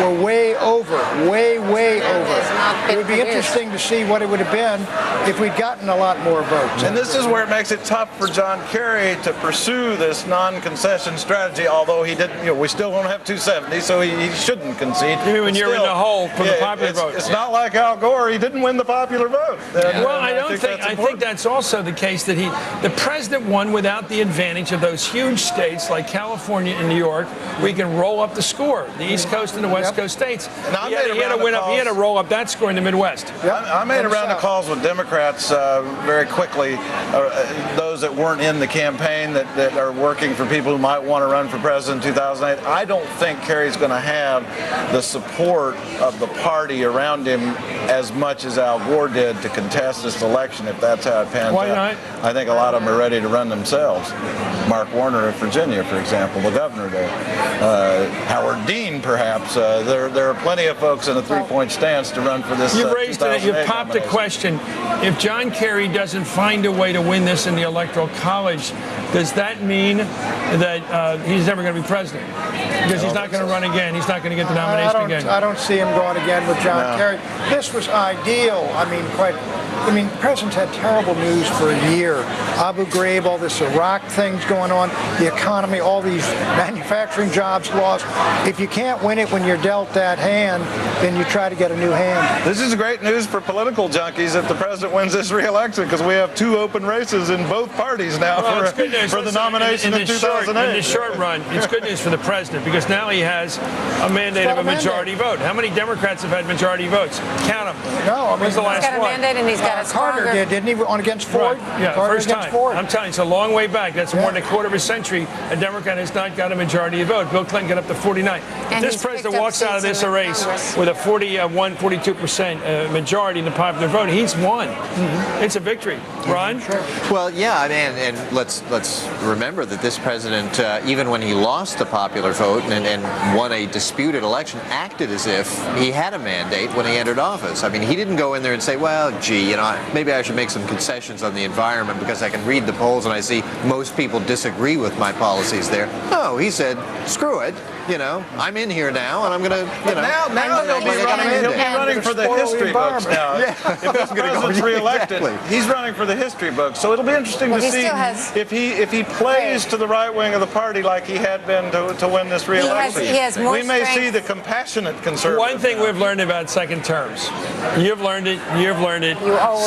were way over, way over. It would be interesting to see what it would have been if we'd gotten a lot more votes. And this is where it makes it tough for John Kerry to pursue this non-concession strategy, although he didn't, we still don't have 270, so he shouldn't concede. You mean when you're in the hole for the popular vote? It's not like Al Gore. He didn't win the popular vote. Well, I think that's also the case that the president won without the advantage of those huge states like California and New York, where he can roll up the score, the East Coast and the West Coast states. He had to roll up that score in the Midwest. I made a round of calls with Democrats very quickly, those that weren't in the campaign that are working for people who might want to run for president in 2008. I don't think Kerry's going to have the support of the party around him as much as Al Gore did to contest this election, if that's how it pans out. Why not? I think a lot of them are ready to run themselves. Mark Warner of Virginia, for example, the governor there. Howard Dean, perhaps. There are plenty of folks in a three-point stance to run for this. You've raised it. You've popped a question. If John Kerry doesn't find a way to win this in the Electoral College, does that mean that he's never going to be president? Because he's not going to run again. He's not going to get the nomination again. I don't see him going again with John Kerry. This was ideal. The president's had terrible news for a year. Abu Ghraib, all this Iraq things going on, the economy, all these manufacturing jobs lost. If you can't win it when you're dealt that hand, then you try to get a new hand. This is great news for political junkies if the president wins this re-election, because we have two open races in both parties now for the nomination in 2008. In the short run, it's good news for the president, because now he has a mandate of a majority vote. How many Democrats have had majority votes? Count them. No, when's the last one? He's got a mandate and he's got a stronger... Carter did, didn't he, on against Ford? Right. Yeah, Carter first time. Ford. I'm telling you, it's a long way back. That's more than a quarter of a century. A Democrat has not got a majority of vote. Bill Clinton got up to 49. If this president walks out of this race with a 42% majority in the popular vote, he's won. It's a victory. Ron? Well, yeah, and let's remember that this president, even when he lost the popular vote and won a disputed election, acted as if he had a mandate when he entered office. I mean, he didn't go in there and say, well, gee, maybe I should make some concessions on the environment because I can read the polls and I see most people disagree with my policies there. No, he said, screw it. I'm in here now, and I'm going to, Now he'll be running for the history books now. Yeah. If this president's reelected, he's running for the history books. So it'll be interesting to see if he plays to the right wing of the party like he had been to win this reelection. We may see the compassionate conservative. One thing we've learned about second terms. You've learned it. You've learned it.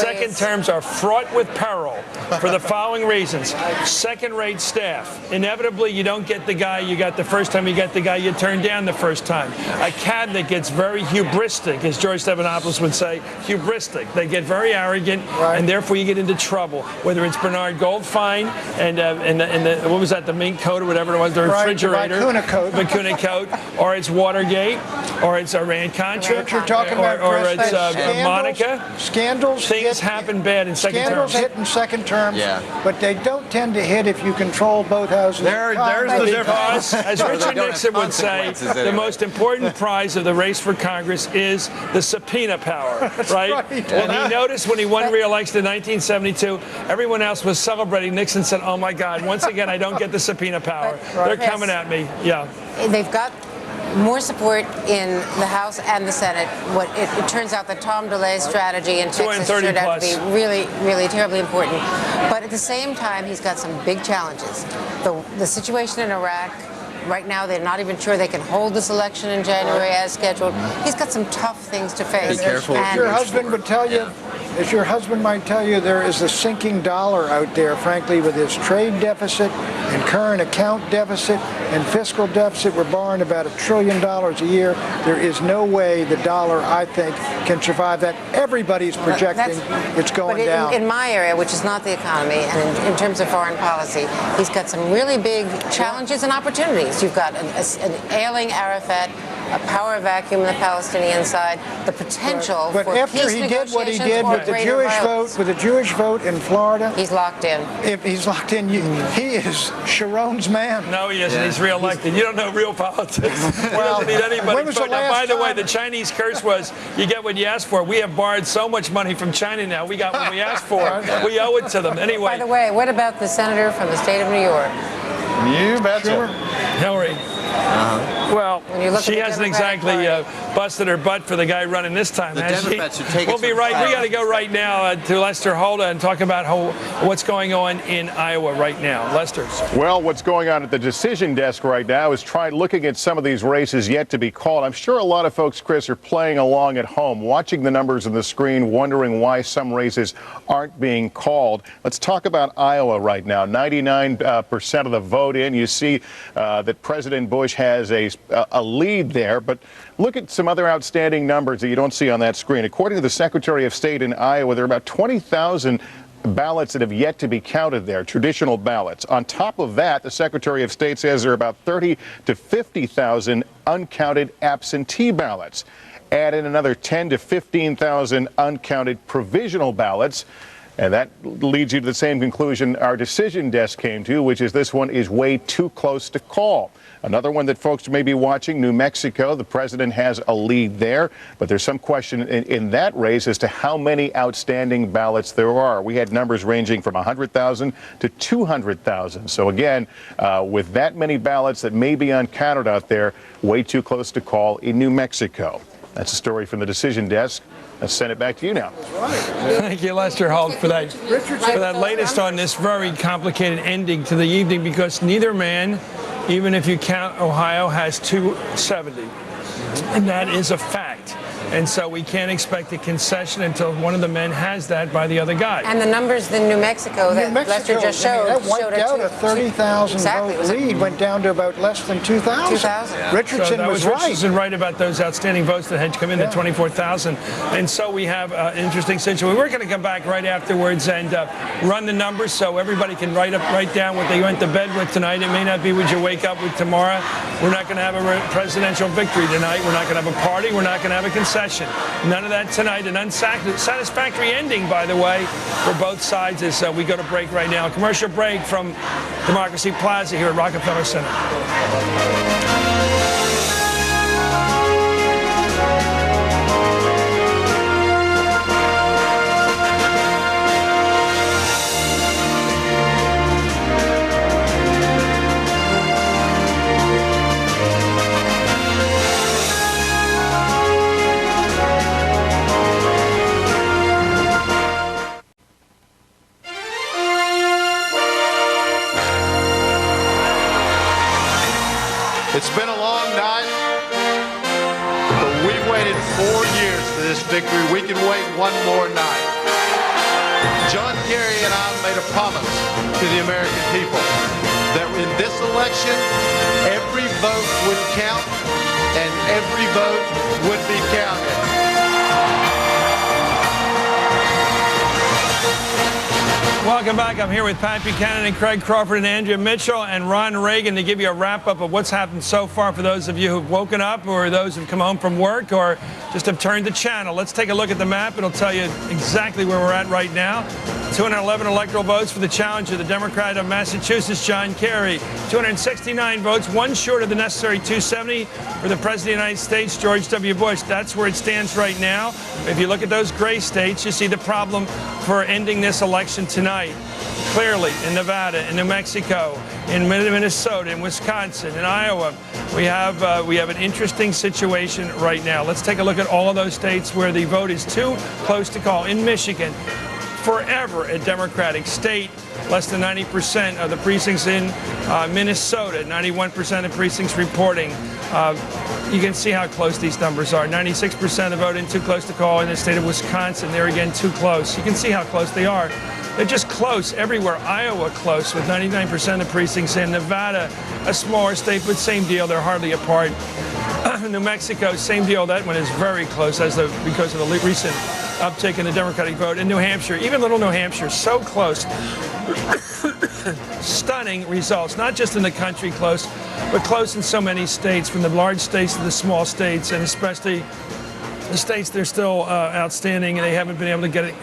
Second terms are fraught with peril for the following reasons. Second-rate staff. Inevitably, you don't get the guy you got the first time. You get the guy you turned down the first time. A cabinet gets very hubristic, as George Stephanopoulos would say, hubristic. They get very arrogant, and therefore you get into trouble. Whether it's Bernard Goldfein and what was that, the mink coat or whatever it was, the refrigerator, Vicuna coat, or it's Watergate, or it's Iran-Contra, or it's Monica. Scandals. Things happen bad in second terms. Scandals hit in second terms, but they don't tend to hit if you control both houses. There's the difference. As Richard Nixon would say, the most important prize of the race for Congress is the subpoena power, right? And he noticed when he won re-election in 1972, everyone else was celebrating. Nixon said, oh my God, once again, I don't get the subpoena power. They're coming at me. Yeah. They've got more support in the House and the Senate. It turns out that Tom DeLay's strategy in Texas turned out to be really, really terribly important. But at the same time, he's got some big challenges. The situation in Iraq. Right now, they're not even sure they can hold this election in January as scheduled. He's got some tough things to face. Be careful. As your husband would tell you, as your husband might tell you, there is a sinking dollar out there, frankly, with this trade deficit and current account deficit and fiscal deficit. We're borrowing about $1 trillion a year. There is no way the dollar, I think, can survive that. Everybody's projecting it's going down. In my area, which is not the economy, and in terms of foreign policy, he's got some really big challenges and opportunities. You've got an ailing Arafat, a power vacuum on the Palestinian side, the potential for after he did what he did with the Jewish vote in Florida, he's locked in. If he's locked in, he is Sharon's man. No, he isn't. He's reelected. You don't know real politics. He doesn't need anybody. By the way, the Chinese curse was you get what you ask for. We have borrowed so much money from China now. We got what we asked for. We owe it to them. Anyway. By the way, what about the senator from the state of New York? You betcha. Hillary. Well, she hasn't exactly busted her butt for the guy running this time, has she? We'll be right. We got to go right now to Lester Holda and talk about what's going on in Iowa right now. Lester. Well, what's going on at the decision desk right now is looking at some of these races yet to be called. I'm sure a lot of folks, Chris, are playing along at home, watching the numbers on the screen, wondering why some races aren't being called. Let's talk about Iowa right now. 99% of the vote in. You see that President Bush has a lead there, but look at some other outstanding numbers that you don't see on that screen. According to the Secretary of State in Iowa, there are about 20,000 ballots that have yet to be counted there, traditional ballots. On top of that, the Secretary of State says there are about 30 to 50,000 uncounted absentee ballots. Add in another 10 to 15,000 uncounted provisional ballots. And that leads you to the same conclusion our decision desk came to, which is this one is way too close to call. Another one that folks may be watching, New Mexico. The president has a lead there, but there's some question in that race as to how many outstanding ballots there are. We had numbers ranging from 100,000 to 200,000. So again, with that many ballots that may be uncounted out there, way too close to call in New Mexico. That's a story from the decision desk. Let's send it back to you now. Thank you, Lester Holt, for that latest on this very complicated ending to the evening, because neither man, even if you count Ohio, has 270. And that is a fact. And so we can't expect a concession until one of the men has that by the other guy. And the numbers in New Mexico that Lester just showed. That wiped out a 30,000 vote lead, went down to about less than 2,000. 2,000. Yeah. Richardson was right. Richardson right about those outstanding votes that had come in at 24,000. And so we have an interesting situation. We're going to come back right afterwards and run the numbers so everybody can write down what they went to bed with tonight. It may not be what you wake up with tomorrow. We're not going to have a presidential victory tonight. We're not going to have a party. We're not going to have a concession. None of that tonight. An unsatisfactory ending, by the way, for both sides as we go to break right now. A commercial break from Democracy Plaza here at Rockefeller Center. It's been a long night, but we've waited 4 years for this victory. We can wait one more night. John Kerry and I made a promise to the American people that in this election, every vote would count and every vote would be counted. Welcome back. I'm here with Pat Buchanan and Craig Crawford and Andrea Mitchell and Ron Reagan to give you a wrap-up of what's happened so far for those of you who've woken up or those who've come home from work or just have turned the channel. Let's take a look at the map. It'll tell you exactly where we're at right now. 211 electoral votes for the challenger, the Democrat of Massachusetts, John Kerry. 269 votes, one short of the necessary 270 for the President of the United States, George W. Bush. That's where it stands right now. If you look at those gray states, you see the problem for ending this election tonight. Clearly, in Nevada, in New Mexico, in Minnesota, in Wisconsin, in Iowa, we have an interesting situation right now. Let's take a look at all of those states where the vote is too close to call. In Michigan, forever a Democratic state, less than 90% of the precincts in Minnesota, 91% of precincts reporting. You can see how close these numbers are. 96% of the vote in too close to call in the state of Wisconsin. They're again too close. You can see how close they are. They're just close everywhere. Iowa close with 99% of precincts in. Nevada, a smaller state, but same deal. They're hardly apart. New Mexico, same deal. That one is very close because of the recent uptick in the Democratic vote. In New Hampshire, even little New Hampshire, so close. Stunning results, not just in the country close, but close in so many states, from the large states to the small states, and especially the states that are still outstanding, and they haven't been able to get it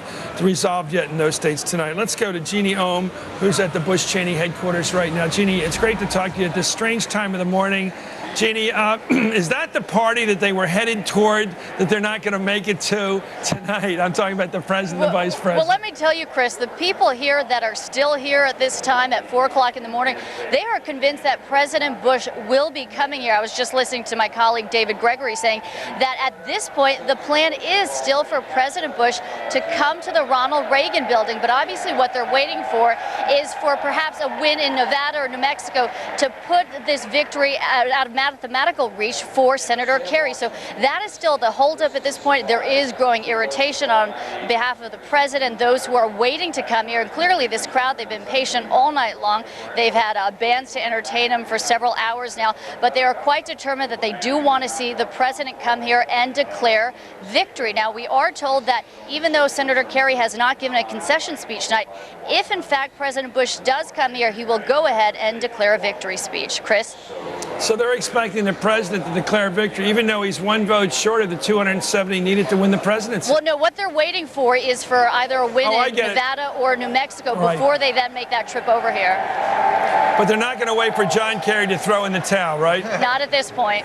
resolved yet in those states tonight. Let's go to Jeannie Ohm, who's at the Bush Cheney headquarters right now. Jeannie, it's great to talk to you at this strange time of the morning. Jeannie, is that the party that they were headed toward that they're not going to make it to tonight? I'm talking about the president and the vice president. Well, let me tell you, Chris, the people here that are still here at this time at 4 o'clock in the morning, they are convinced that President Bush will be coming here. I was just listening to my colleague David Gregory saying that at this point, the plan is still for President Bush to come to the Ronald Reagan building. But obviously what they're waiting for is for perhaps a win in Nevada or New Mexico to put this victory out of mathematical reach for Senator Kerry. So that is still the holdup at this point. There is growing irritation on behalf of the president, those who are waiting to come here. And clearly this crowd, they've been patient all night long. They've had bands to entertain them for several hours now, but they are quite determined that they do want to see the president come here and declare victory. Now, we are told that even though Senator Kerry has not given a concession speech tonight, if in fact President Bush does come here, he will go ahead and declare a victory speech. Chris? So they're expecting the president to declare victory, even though he's one vote short of the 270 needed to win the presidency. Well, no, what they're waiting for is for either a win in Nevada or New Mexico before they then make that trip over here. But they're not going to wait for John Kerry to throw in the towel, right? Not at this point.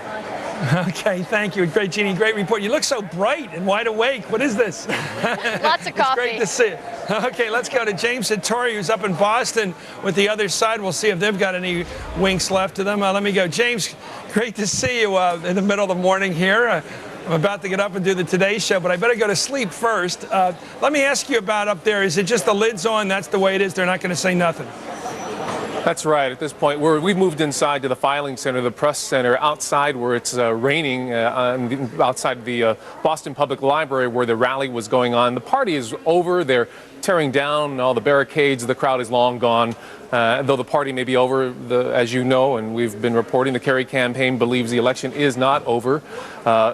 Okay, thank you. Great, Jeannie. Great report. You look so bright and wide awake. What is this? Lots of coffee. It's great to see you. Okay, let's go to James Sartori, who's up in Boston with the other side. We'll see if they've got any winks left to them. Let me go. James, great to see you in the middle of the morning here. I'm about to get up and do the Today Show, but I better go to sleep first. Let me ask you about up there. Is it just the lid's on? That's the way it is? They're not going to say nothing? That's right. At this point, we've moved inside to the filing center, the press center, outside where it's raining, outside the Boston Public Library where the rally was going on. The party is over. They're tearing down all the barricades. The crowd is long gone. Though the party may be over, as you know, and we've been reporting, the Kerry campaign believes the election is not over.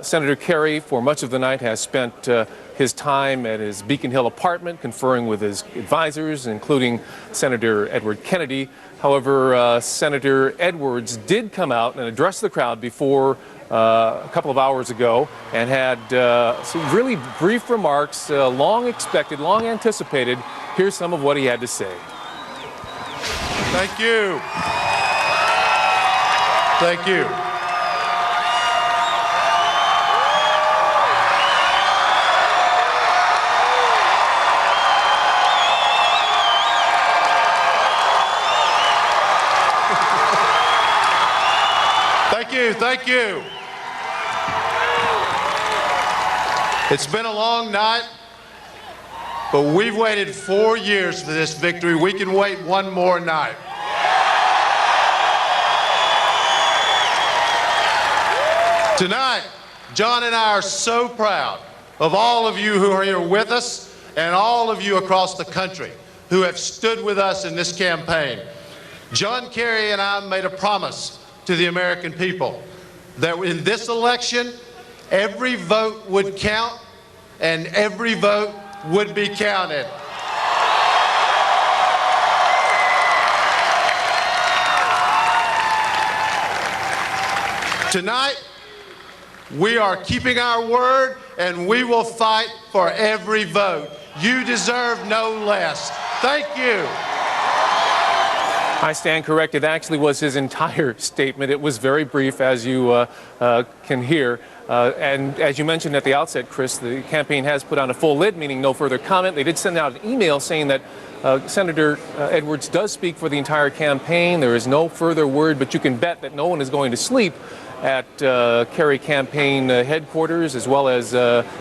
Senator Kerry, for much of the night, has spent his time at his Beacon Hill apartment conferring with his advisors, including Senator Edward Kennedy. However, Senator Edwards did come out and address the crowd before a couple of hours ago and had some really brief remarks, long expected, long anticipated. Here's some of what he had to say. Thank you. Thank you. Thank you. It's been a long night, but we've waited 4 years for this victory. We can wait one more night. Tonight, John and I are so proud of all of you who are here with us and all of you across the country who have stood with us in this campaign. John Kerry and I made a promise to the American people that in this election, every vote would count and every vote would be counted. Tonight, we are keeping our word and we will fight for every vote. You deserve no less. Thank you. I stand corrected. Actually was his entire statement. It was very brief, as you can hear. And as you mentioned at the outset, Chris, the campaign has put on a full lid, meaning no further comment. They did send out an email saying that Senator Edwards does speak for the entire campaign. There is no further word, but you can bet that no one is going to sleep at Kerry campaign headquarters as well as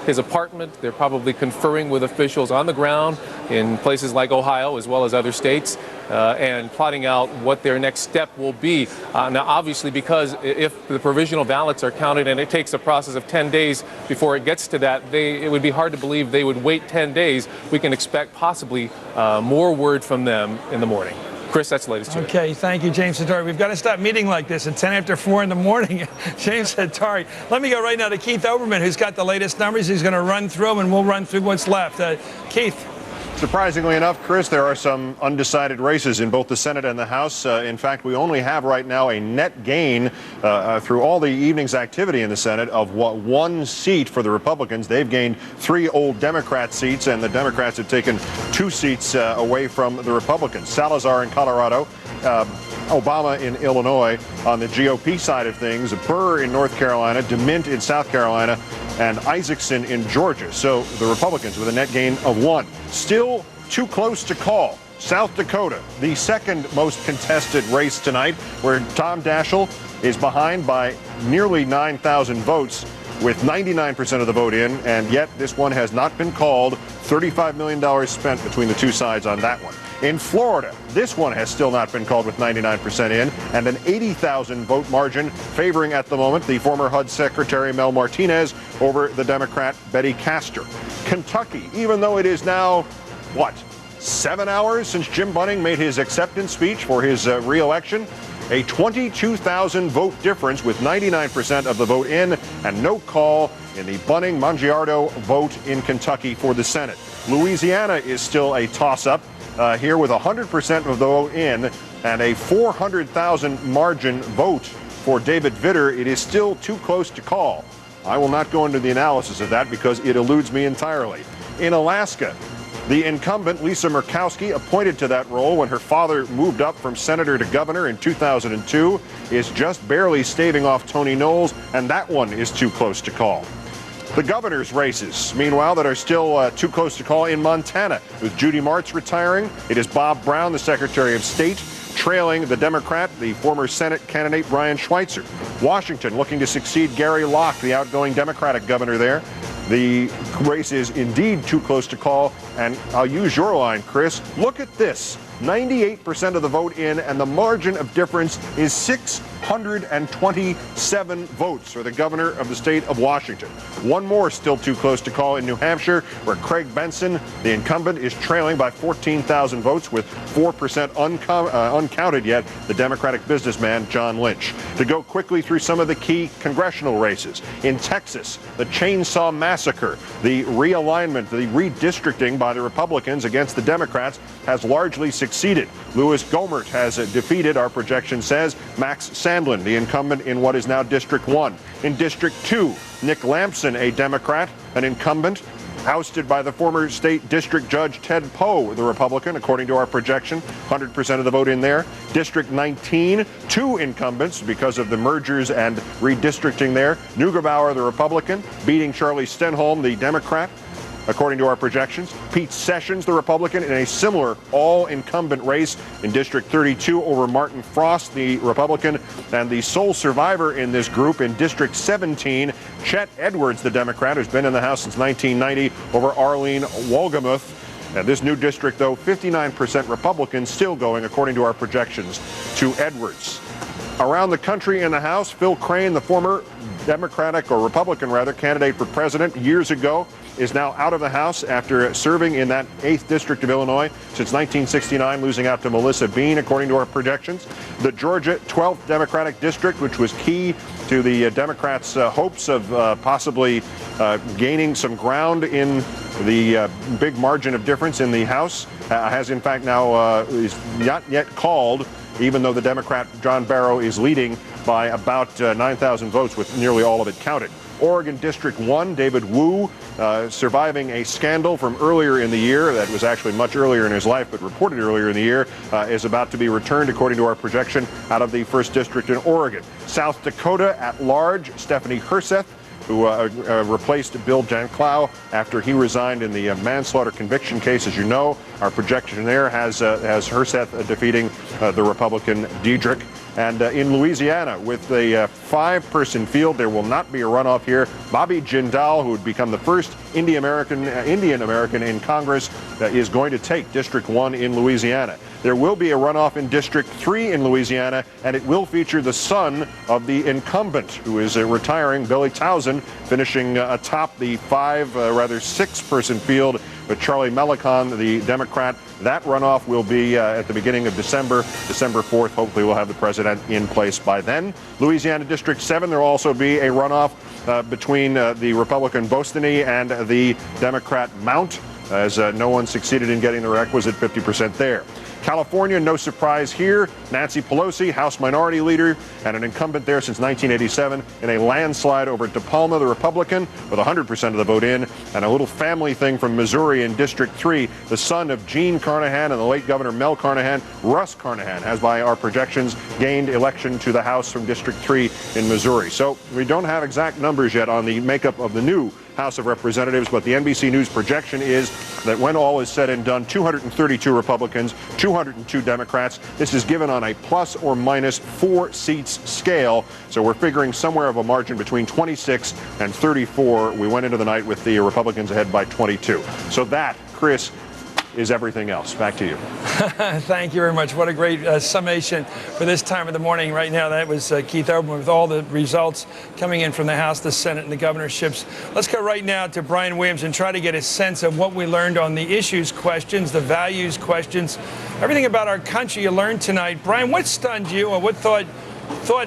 his apartment. They're probably conferring with officials on the ground in places like Ohio as well as other states and plotting out what their next step will be. Now, obviously, because if the provisional ballots are counted and it takes a process of 10 days before it gets to that, it would be hard to believe they would wait 10 days. We can expect possibly more word from them in the morning. Chris, that's the latest. Okay, thank you, James Sartori. We've got to stop meeting like this at 10 after 4 in the morning. James Sartori. Let me go right now to Keith Oberman, who's got the latest numbers. He's going to run through them, and we'll run through what's left. Keith. Surprisingly enough, Chris, there are some undecided races in both the Senate and the House. In fact, we only have right now a net gain through all the evening's activity in the Senate of one seat for the Republicans. They've gained 3 old Democrat seats, and the Democrats have taken 2 seats away from the Republicans. Salazar in Colorado Obama in Illinois. On the GOP side of things, Burr in North Carolina, DeMint in South Carolina, and Isaacson in Georgia. So the Republicans with a net gain of 1. Still too close to call. South Dakota, the second most contested race tonight, where Tom Daschle is behind by nearly 9,000 votes with 99% of the vote in, and yet this one has not been called. $35 million spent between the two sides on that one. In Florida, this one has still not been called with 99% in, and an 80,000 vote margin favoring at the moment the former HUD Secretary Mel Martinez over the Democrat Betty Castor. Kentucky, even though it is now, 7 hours since Jim Bunning made his acceptance speech for his re-election, a 22,000 vote difference with 99% of the vote in and no call in the Bunning-Mangiardo vote in Kentucky for the Senate. Louisiana is still a toss-up here with 100% of the vote in and a 400,000 margin vote for David Vitter. It is still too close to call. I will not go into the analysis of that because it eludes me entirely. In Alaska, the incumbent, Lisa Murkowski, appointed to that role when her father moved up from senator to governor in 2002, is just barely staving off Tony Knowles, and that one is too close to call. The governor's races, meanwhile, that are still too close to call in Montana. With Judy Martz retiring, it is Bob Brown, the Secretary of State, trailing the Democrat, the former Senate candidate Brian Schweitzer. Washington looking to succeed Gary Locke, the outgoing Democratic governor there. The race is indeed too close to call, and I'll use your line, Chris. Look at this. 98% of the vote in, and the margin of difference is 627 votes for the governor of the state of Washington. One more still too close to call in New Hampshire, where Craig Benson, the incumbent, is trailing by 14,000 votes with 4% uncounted yet, the Democratic businessman John Lynch. To go quickly through some of the key congressional races. In Texas, the Chainsaw Massacre, the realignment, the redistricting by the Republicans against the Democrats has largely succeeded. Louis Gohmert has defeated, our projection says, Max Sandlin, the incumbent in what is now District 1. In District 2, Nick Lampson, a Democrat, an incumbent, ousted by the former state district judge Ted Poe, the Republican, according to our projection. 100% of the vote in there. District 19, 2 incumbents because of the mergers and redistricting there. Neugebauer, the Republican, beating Charlie Stenholm, the Democrat, according to our projections. Pete Sessions, the Republican, in a similar all-incumbent race in District 32 over Martin Frost, the Republican, and the sole survivor in this group in District 17, Chet Edwards, the Democrat, who's been in the House since 1990, over Arlene Wolgamuth. And this new district, though, 59% Republican, still going, according to our projections, to Edwards. Around the country in the House, Phil Crane, the former Democratic, or Republican rather, candidate for president years ago, is now out of the House after serving in that 8th District of Illinois since 1969, losing out to Melissa Bean, according to our projections. The Georgia 12th Democratic District, which was key to the Democrats' hopes of possibly gaining some ground in the big margin of difference in the House, has in fact now is not yet called, even though the Democrat John Barrow is leading by about 9,000 votes with nearly all of it counted. Oregon District 1, David Wu, surviving a scandal from earlier in the year that was actually much earlier in his life, but reported earlier in the year, is about to be returned, according to our projection, out of the 1st District in Oregon. South Dakota at large, Stephanie Herseth, who replaced Bill Janclow after he resigned in the manslaughter conviction case. As you know, our projection there has Herseth defeating the Republican Diedrich. And in Louisiana, with a 5-person field, there will not be a runoff here. Bobby Jindal, who would become the first Indian American in Congress, is going to take District 1 in Louisiana. There will be a runoff in District 3 in Louisiana, and it will feature the son of the incumbent, who is retiring, Billy Towson, finishing atop the 6-person field with Charlie Melicon, the Democrat. That runoff will be at the beginning of December 4th. Hopefully we'll have the president in place by then. Louisiana District 7, there will also be a runoff between the Republican Bostany and the Democrat Mount, as no one succeeded in getting the requisite 50% there. California, no surprise here. Nancy Pelosi, House Minority Leader and an incumbent there since 1987, in a landslide over De Palma, the Republican, with 100% of the vote in. And a little family thing from Missouri in District 3. The son of Gene Carnahan and the late Governor Mel Carnahan, Russ Carnahan, has, by our projections, gained election to the House from District 3 in Missouri. So we don't have exact numbers yet on the makeup of the new House of Representatives, but the NBC News projection is that when all is said and done, 232 Republicans, 202 Democrats. This is given on a plus or minus 4 seats scale. So we're figuring somewhere of a margin between 26 and 34. We went into the night with the Republicans ahead by 22. So that, Chris, is everything else. Back to you. Thank you very much. What a great summation for this time of the morning. Right now, that was Keith Olbermann with all the results coming in from the House, the Senate, and the governorships. Let's go right now to Brian Williams and try to get a sense of what we learned on the issues questions, the values questions, everything about our country you learned tonight. Brian, what stunned you, or what thought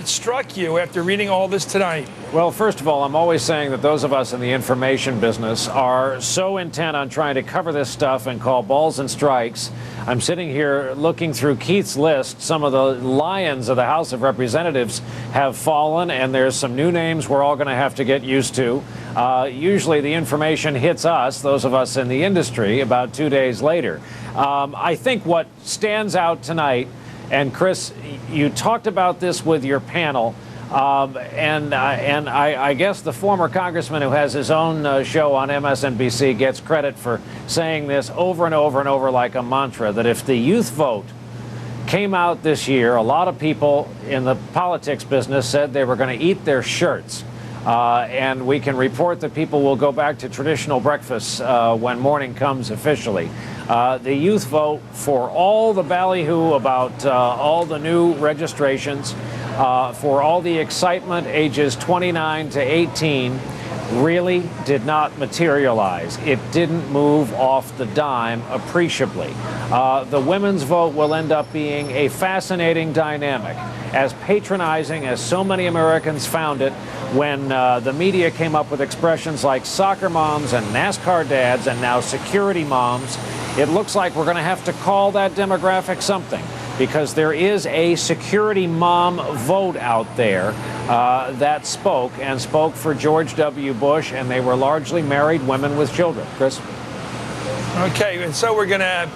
struck you after reading all this tonight? Well, first of all, I'm always saying that those of us in the information business are so intent on trying to cover this stuff and call balls and strikes. I'm sitting here looking through Keith's list. Some of the lions of the House of Representatives have fallen, and there's some new names we're all going to have to get used to. Usually the information hits us, those of us in the industry, about 2 days later. I think what stands out tonight, and Chris, you talked about this with your panel, and I guess the former congressman who has his own show on MSNBC gets credit for saying this over and over and over like a mantra, that if the youth vote came out this year, a lot of people in the politics business said they were going to eat their shirts. And we can report that people will go back to traditional breakfasts when morning comes officially. The youth vote, for all the ballyhoo about all the new registrations, for all the excitement ages 29 to 18, really did not materialize. It didn't move off the dime appreciably. The women's vote will end up being a fascinating dynamic. As patronizing as so many Americans found it when the media came up with expressions like soccer moms and NASCAR dads and now security moms, it looks like we're going to have to call that demographic something, because there is a security mom vote out there that spoke for George W. Bush, and they were largely married women with children. Chris? Okay, and so we're going to,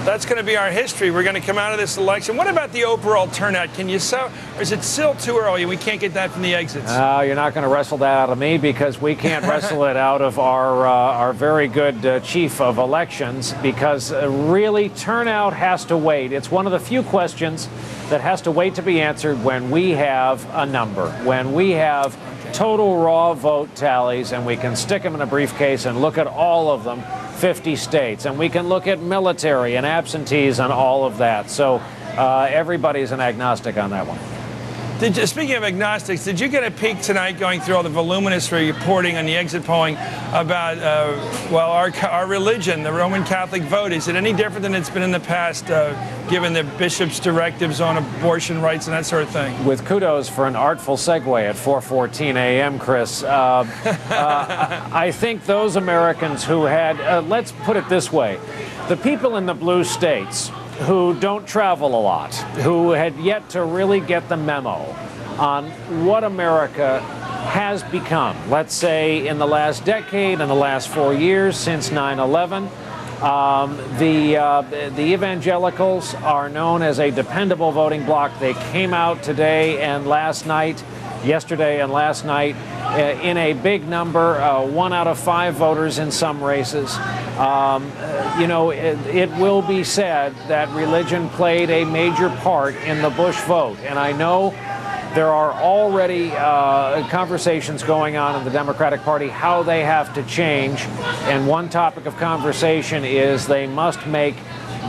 that's going to be our history. We're going to come out of this election. What about the overall turnout? Can you say, or is it still too early? We can't get that from the exits. You're not going to wrestle that out of me, because we can't wrestle it out of our very good chief of elections, because really turnout has to wait. It's one of the few questions that has to wait to be answered when we have a number, when we have total raw vote tallies, and we can stick them in a briefcase and look at all of them, 50 states, and we can look at military and absentees and all of that. So everybody's an agnostic on that one. Speaking of agnostics, did you get a peek tonight going through all the voluminous reporting on the exit polling about, well, our religion, the Roman Catholic vote? Is it any different than it's been in the past, given the bishop's directives on abortion rights and that sort of thing? With kudos for an artful segue at 4:14 a.m., Chris, I think those Americans who had, let's put it this way, the people in the blue states who don't travel a lot, who had yet to really get the memo on what America has become, let's say in the last decade, in the last 4 years since 9/11. The evangelicals are known as a dependable voting bloc. They came out today and last night, yesterday and last night, in a big number, 1 out of 5 voters in some races. You know, it will be said that religion played a major part in the Bush vote. And I know there are already conversations going on in the Democratic Party how they have to change. And one topic of conversation is they must make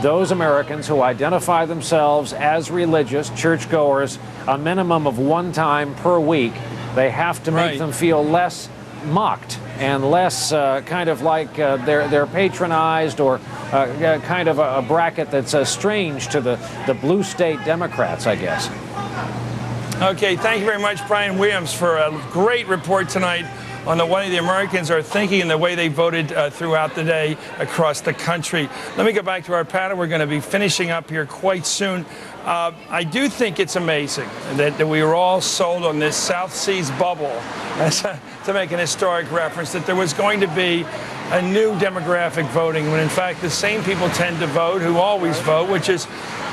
those Americans who identify themselves as religious, churchgoers, a minimum of 1 time per week. They have to make them feel less mocked and less kind of like they're patronized, or kind of a bracket that's strange to the blue state Democrats, I guess. Okay, thank you very much, Brian Williams, for a great report tonight on the way the Americans are thinking and the way they voted throughout the day across the country. Let me go back to our panel. We're going to be finishing up here quite soon. I do think it's amazing that we were all sold on this South Seas bubble, to make an historic reference, that there was going to be a new demographic voting, when in fact the same people tend to vote who always vote, which is,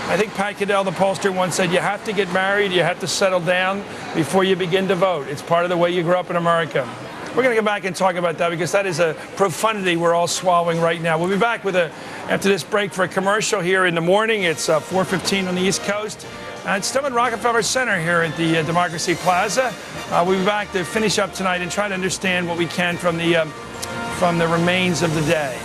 I think Pat Caddell, the pollster, once said, you have to get married, you have to settle down before you begin to vote. It's part of the way you grow up in America. We're going to go back and talk about that because that is a profundity we're all swallowing right now. We'll be back with after this break for a commercial here in the morning. It's 4:15 on the East Coast. It's still at Rockefeller Center here at the Democracy Plaza. We'll be back to finish up tonight and try to understand what we can from the remains of the day.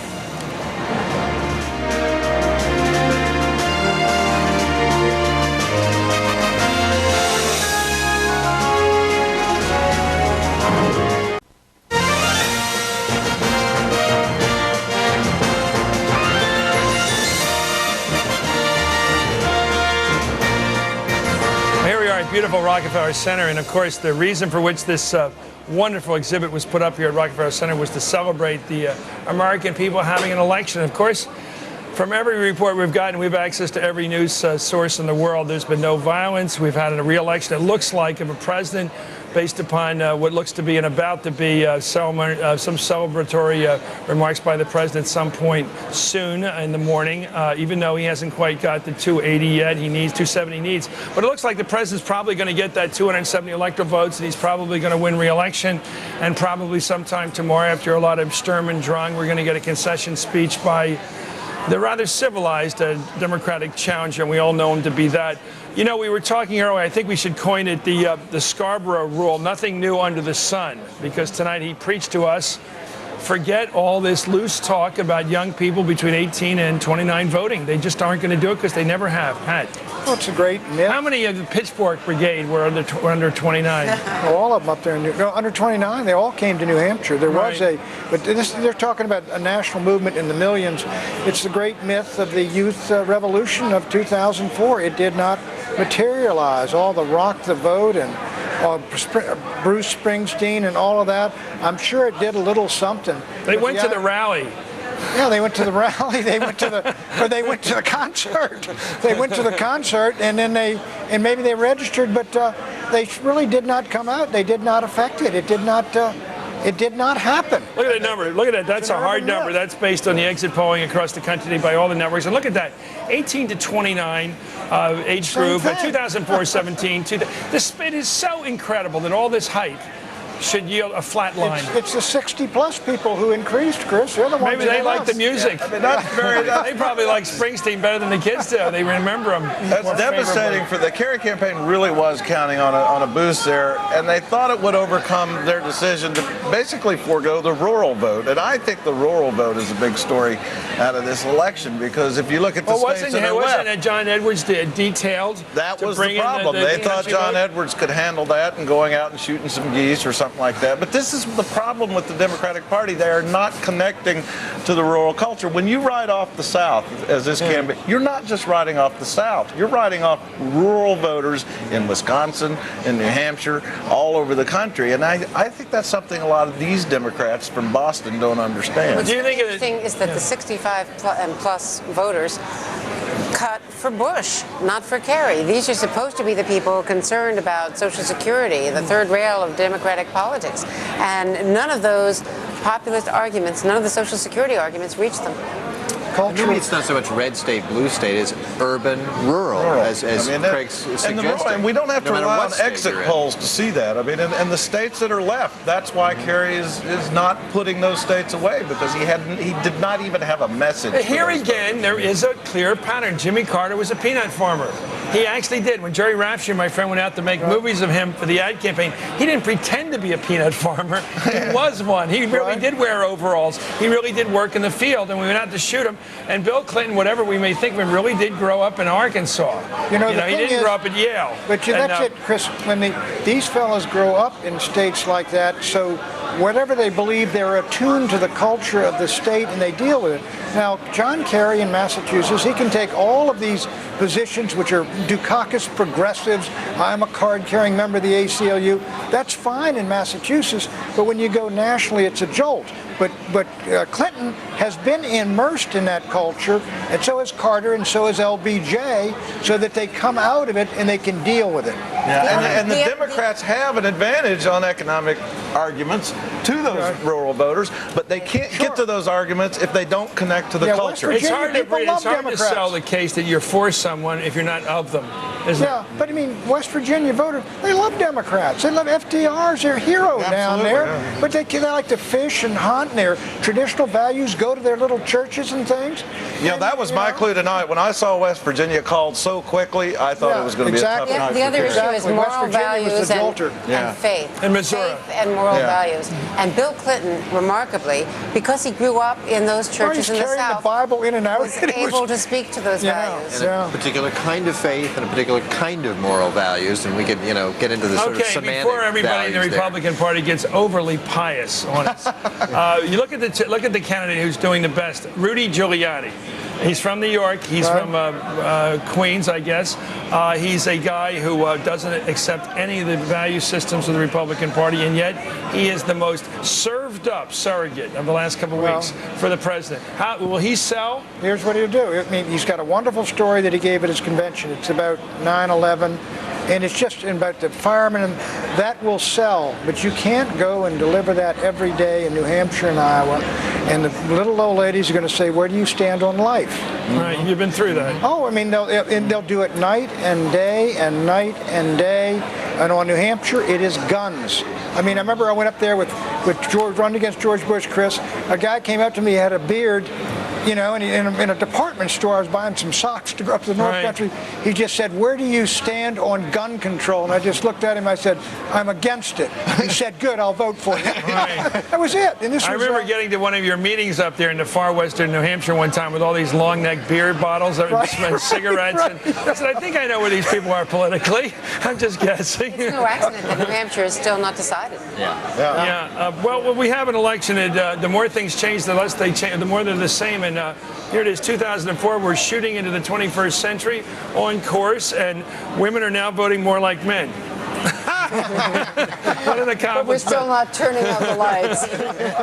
Beautiful Rockefeller Center, and of course the reason for which this wonderful exhibit was put up here at Rockefeller Center was to celebrate the American people having an election. Of course, from every report we've gotten, we have access to every news source in the world. There's been no violence. We've had a re-election, it looks like, of a president based upon what looks to be and about to be some celebratory remarks by the president at some point soon in the morning, even though he hasn't quite got the 280 yet. He needs 270 needs. But it looks like the president's probably going to get that 270 electoral votes, and he's probably going to win re-election. And probably sometime tomorrow, after a lot of Sturm und Drang, we're going to get a concession speech by the rather civilized Democratic challenger, and we all know him to be that. You know, we were talking earlier, I think we should coin it the Scarborough rule, nothing new under the sun, because tonight he preached to us, forget all this loose talk about young people between 18 and 29 voting. They just aren't going to do it because they never have. Pat. Well, it's a great myth. How many of the Pitchfork Brigade were under 29? Well, all of them up there. Under 29, they all came to New Hampshire. There was but they're talking about a national movement in the millions. It's the great myth of the youth revolution of 2004. It did not materialize. All the rock the vote and Bruce Springsteen and all of that. I'm sure it did a little something. They went to the rally. Yeah, they went to the rally. They went to the concert. They went to the concert, and then maybe they registered, but they really did not come out. They did not affect it. It did not happen. Look at that number. Look at that. That's a hard number. That's based on the exit polling across the country by all the networks. And look at that. 18 to 29 age group. 2004, 17. It is so incredible that all this hype should yield a flat line. It's the 60-plus people who increased, Chris. They're the ones. Maybe they like the music. Yeah, I mean, they probably like Springsteen better than the kids do. They remember him. That's devastating for the Kerry campaign. Really was counting on a boost there, and they thought it would overcome their decision to basically forego the rural vote. And I think the rural vote is a big story out of this election, because if you look at the states that are left, wasn't John Edwards detailed? That was the problem. They thought John Edwards could handle that and going out and shooting some geese or something like that. But this is the problem with the Democratic Party. They are not connecting to the rural culture. When you write off the South, as this campaign, you're not just writing off the South. You're writing off rural voters in Wisconsin, in New Hampshire, all over the country. And I think that's something a lot of these Democrats from Boston don't understand. But do you think the thing is that the 65 and plus voters cut for Bush, not for Kerry. These are supposed to be the people concerned about Social Security, the third rail of Democratic politics. And none of those populist arguments, none of the Social Security arguments reach them. Maybe it's not so much red state, blue state, as urban, rural, as Craig suggested. And we don't have to rely on exit polls polls to see that. I mean, and the states that are left, that's why Kerry is not putting those states away, because he did not even have a message. Here again, there is a clear pattern. Jimmy Carter was a peanut farmer. He actually did. When Jerry Rafshoon, my friend, went out to make movies of him for the ad campaign, he didn't pretend to be a peanut farmer. He was one. He really did wear overalls. He really did work in the field, and we went out to shoot him. And Bill Clinton, whatever we may think of him, really did grow up in Arkansas. He didn't grow up at Yale. But that's it, Chris. When these fellas grow up in states like that, so whatever they believe, they're attuned to the culture of the state and they deal with it. Now, John Kerry in Massachusetts, he can take all of these positions which are Dukakis progressives. I'm a card-carrying member of the ACLU. That's fine in Massachusetts, but when you go nationally, it's a jolt. But Clinton has been immersed in that culture, and so has Carter, and so has LBJ, so that they come out of it and they can deal with it. Yeah. And the Democrats have an advantage on economic arguments to those rural voters, but they can't get to those arguments if they don't connect to the culture. It's hard to sell the case that you're for someone if you're not of them, isn't it? But I mean, West Virginia voters, they love Democrats. They love FDR's their hero down there. Yeah. But they like to fish and hunt, and their traditional values go to their little churches and things. Yeah, that was my clue tonight. When I saw West Virginia called so quickly, I thought it was going to be a tough night. The other issue is moral values and faith. In Missouri. Faith and moral values. And Bill Clinton, remarkably, because he grew up in those churches in the South, the Bible in and out, was able to speak to those values. And a particular kind of faith and a particular kind of moral values, and we could, get into the sort of semantic before everybody in the values Republican Party gets overly pious on us, you look at the candidate who's doing the best, Rudy Giuliani. He's from New York. He's from Queens, I guess. He's a guy who doesn't accept any of the value systems of the Republican Party, and yet he is the most served up surrogate of the last couple of weeks for the president. How will he sell? Here's what he'll do. I mean, he's got a wonderful story that he gave at his convention. It's about 9/11. And it's just about the firemen, and that will sell. But you can't go and deliver that every day in New Hampshire and Iowa. And the little old ladies are going to say, where do you stand on life? Right, you've been through that. Oh, I mean, they'll do it night and day and night and day. And on New Hampshire, it is guns. I mean, I remember I went up there with George, running against George Bush, Chris. A guy came up to me, he had a beard, and in a department store, I was buying some socks to go up to the North Country. He just said, where do you stand on gun control? And I just looked at him, I said, I'm against it. He said, good, I'll vote for you. That was it. And I remember getting to one of your meetings up there in the far western New Hampshire one time with all these long neck beer bottles and cigarettes. And I said, I think I know where these people are politically. I'm just guessing. It's no accident that New Hampshire is still not decided. Well, when we have an election, the more things change, the less they change, the more they're the same. And here it is, 2004. We're shooting into the 21st century on course, and women are now voting more like men. What are the comments? But we're still not turning out the lights.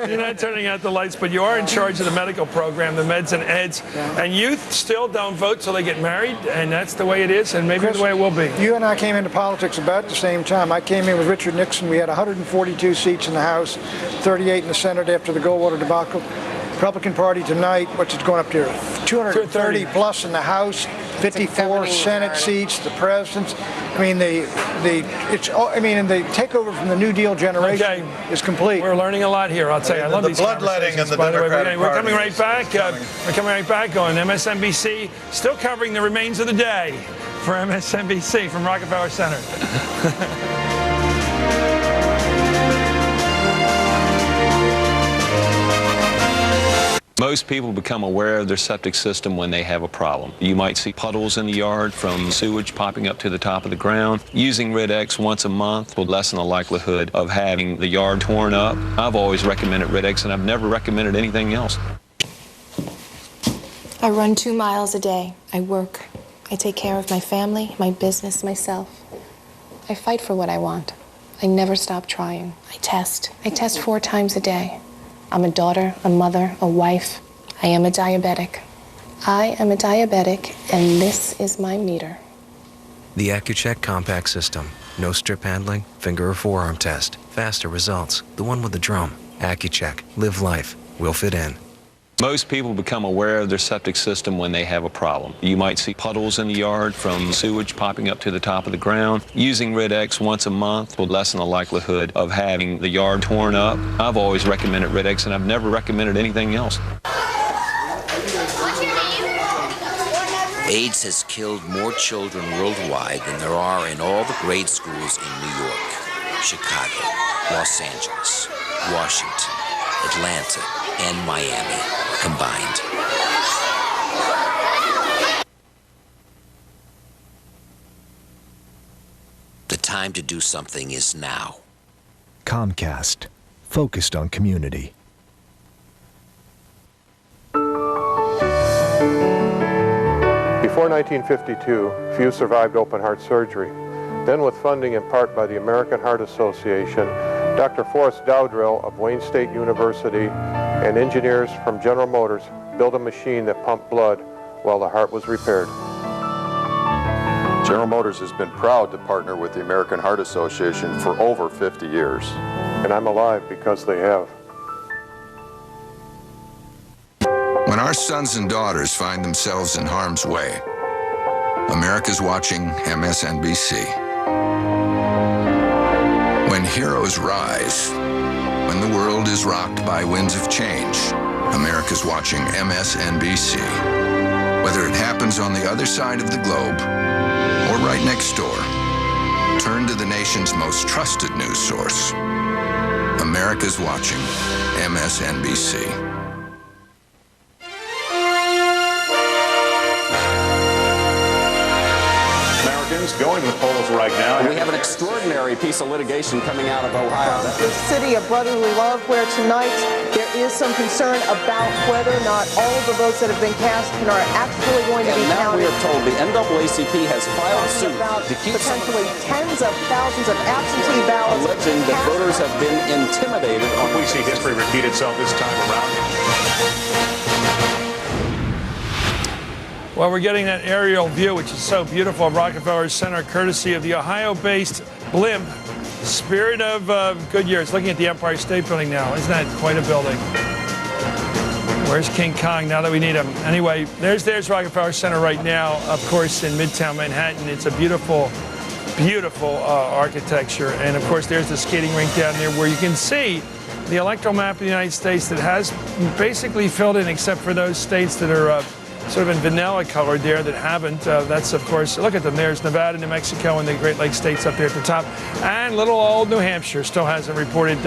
You're not turning out the lights, but you are in charge of the medical program, the meds and eds. And youth still don't vote till they get married, and that's the way it is, and maybe the way it will be. You and I came into politics about the same time. I came in with Richard Nixon. We had 142 seats in the House, 38 in the Senate after the Goldwater debacle. Republican Party tonight, what's it going up to? 230 plus in the House, 54 Senate seats, the president's. I mean, the takeover from the New Deal generation is complete. We're learning a lot here. I'll tell you, I love these bloodletting in the Democratic Party. We're coming right back. We're coming right back on MSNBC, still covering the remains of the day for MSNBC from Rockefeller Center. Most people become aware of their septic system when they have a problem. You might see puddles in the yard from sewage popping up to the top of the ground. Using Rid X once a month will lessen the likelihood of having the yard torn up. I've always recommended Rid X, and I've never recommended anything else. I run 2 miles a day. I work. I take care of my family, my business, myself. I fight for what I want. I never stop trying. I test. I test 4 times a day. I'm a daughter, a mother, a wife. I am a diabetic. I am a diabetic, and this is my meter. The AccuCheck Compact System. No strip handling, finger or forearm test. Faster results. The one with the drum. AccuCheck. Live life. We'll fit in. Most people become aware of their septic system when they have a problem. You might see puddles in the yard from sewage popping up to the top of the ground. Using Rid X once a month will lessen the likelihood of having the yard torn up. I've always recommended Rid X, and I've never recommended anything else. AIDS has killed more children worldwide than there are in all the grade schools in New York, Chicago, Los Angeles, Washington, Atlanta, and Miami combined. The time to do something is now. Comcast, focused on community. Before 1952, few survived open heart surgery. Then, with funding in part by the American Heart Association, Dr. Forrest Dowdrill of Wayne State University and engineers from General Motors built a machine that pumped blood while the heart was repaired. General Motors has been proud to partner with the American Heart Association for over 50 years. And I'm alive because they have. When our sons and daughters find themselves in harm's way, America's watching MSNBC. When heroes rise, when the world is rocked by winds of change, America's watching MSNBC. Whether it happens on the other side of the globe or right next door, turn to the nation's most trusted news source. America's watching MSNBC. Going to the polls right now. We have an extraordinary piece of litigation coming out of Ohio. The city of brotherly love, where tonight there is some concern about whether or not all of the votes that have been cast are actually going to be now counted. we are told the NAACP has filed suit to keep potentially tens of thousands of absentee ballots. Alleging that voters have been intimidated. We see history repeat itself this time around. Well, we're getting that aerial view, which is so beautiful, of Rockefeller Center, courtesy of the Ohio-based blimp, Spirit of Goodyear. It's looking at the Empire State Building now. Isn't that quite a building? Where's King Kong now that we need him? Anyway, there's Rockefeller Center right now, of course, in Midtown Manhattan. It's a beautiful, beautiful architecture. And, of course, there's the skating rink down there where you can see the electoral map of the United States that has basically filled in, except for those states that are sort of in vanilla color there that haven't. That's, of course, look at them. There's Nevada, New Mexico, and the Great Lakes states up there at the top. And little old New Hampshire still hasn't reported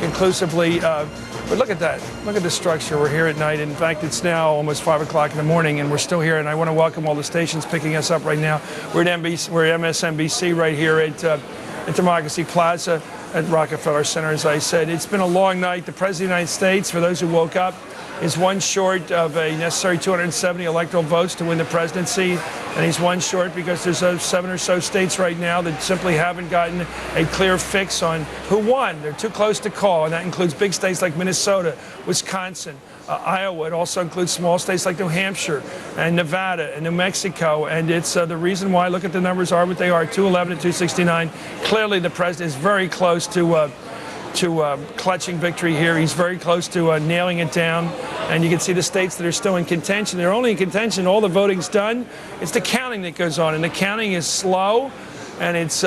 conclusively. But look at that. Look at the structure. We're here at night. In fact, it's now almost 5 o'clock in the morning, and we're still here. And I want to welcome all the stations picking us up right now. We're at MSNBC right here at Democracy Plaza at Rockefeller Center, as I said. It's been a long night. The President of the United States, for those who woke up, is one short of a necessary 270 electoral votes to win the presidency. And he's one short because there's 7 or so states right now that simply haven't gotten a clear fix on who won. They're too close to call, and that includes big states like Minnesota, Wisconsin, Iowa. It also includes small states like New Hampshire and Nevada and New Mexico. And it's the reason why, look at the numbers are what they are, 211 and 269. Clearly the president is very close to clutching victory here. He's very close to nailing it down. And you can see the states that are still in contention. They're only in contention. All the voting's done. It's the counting that goes on. And the counting is slow and it's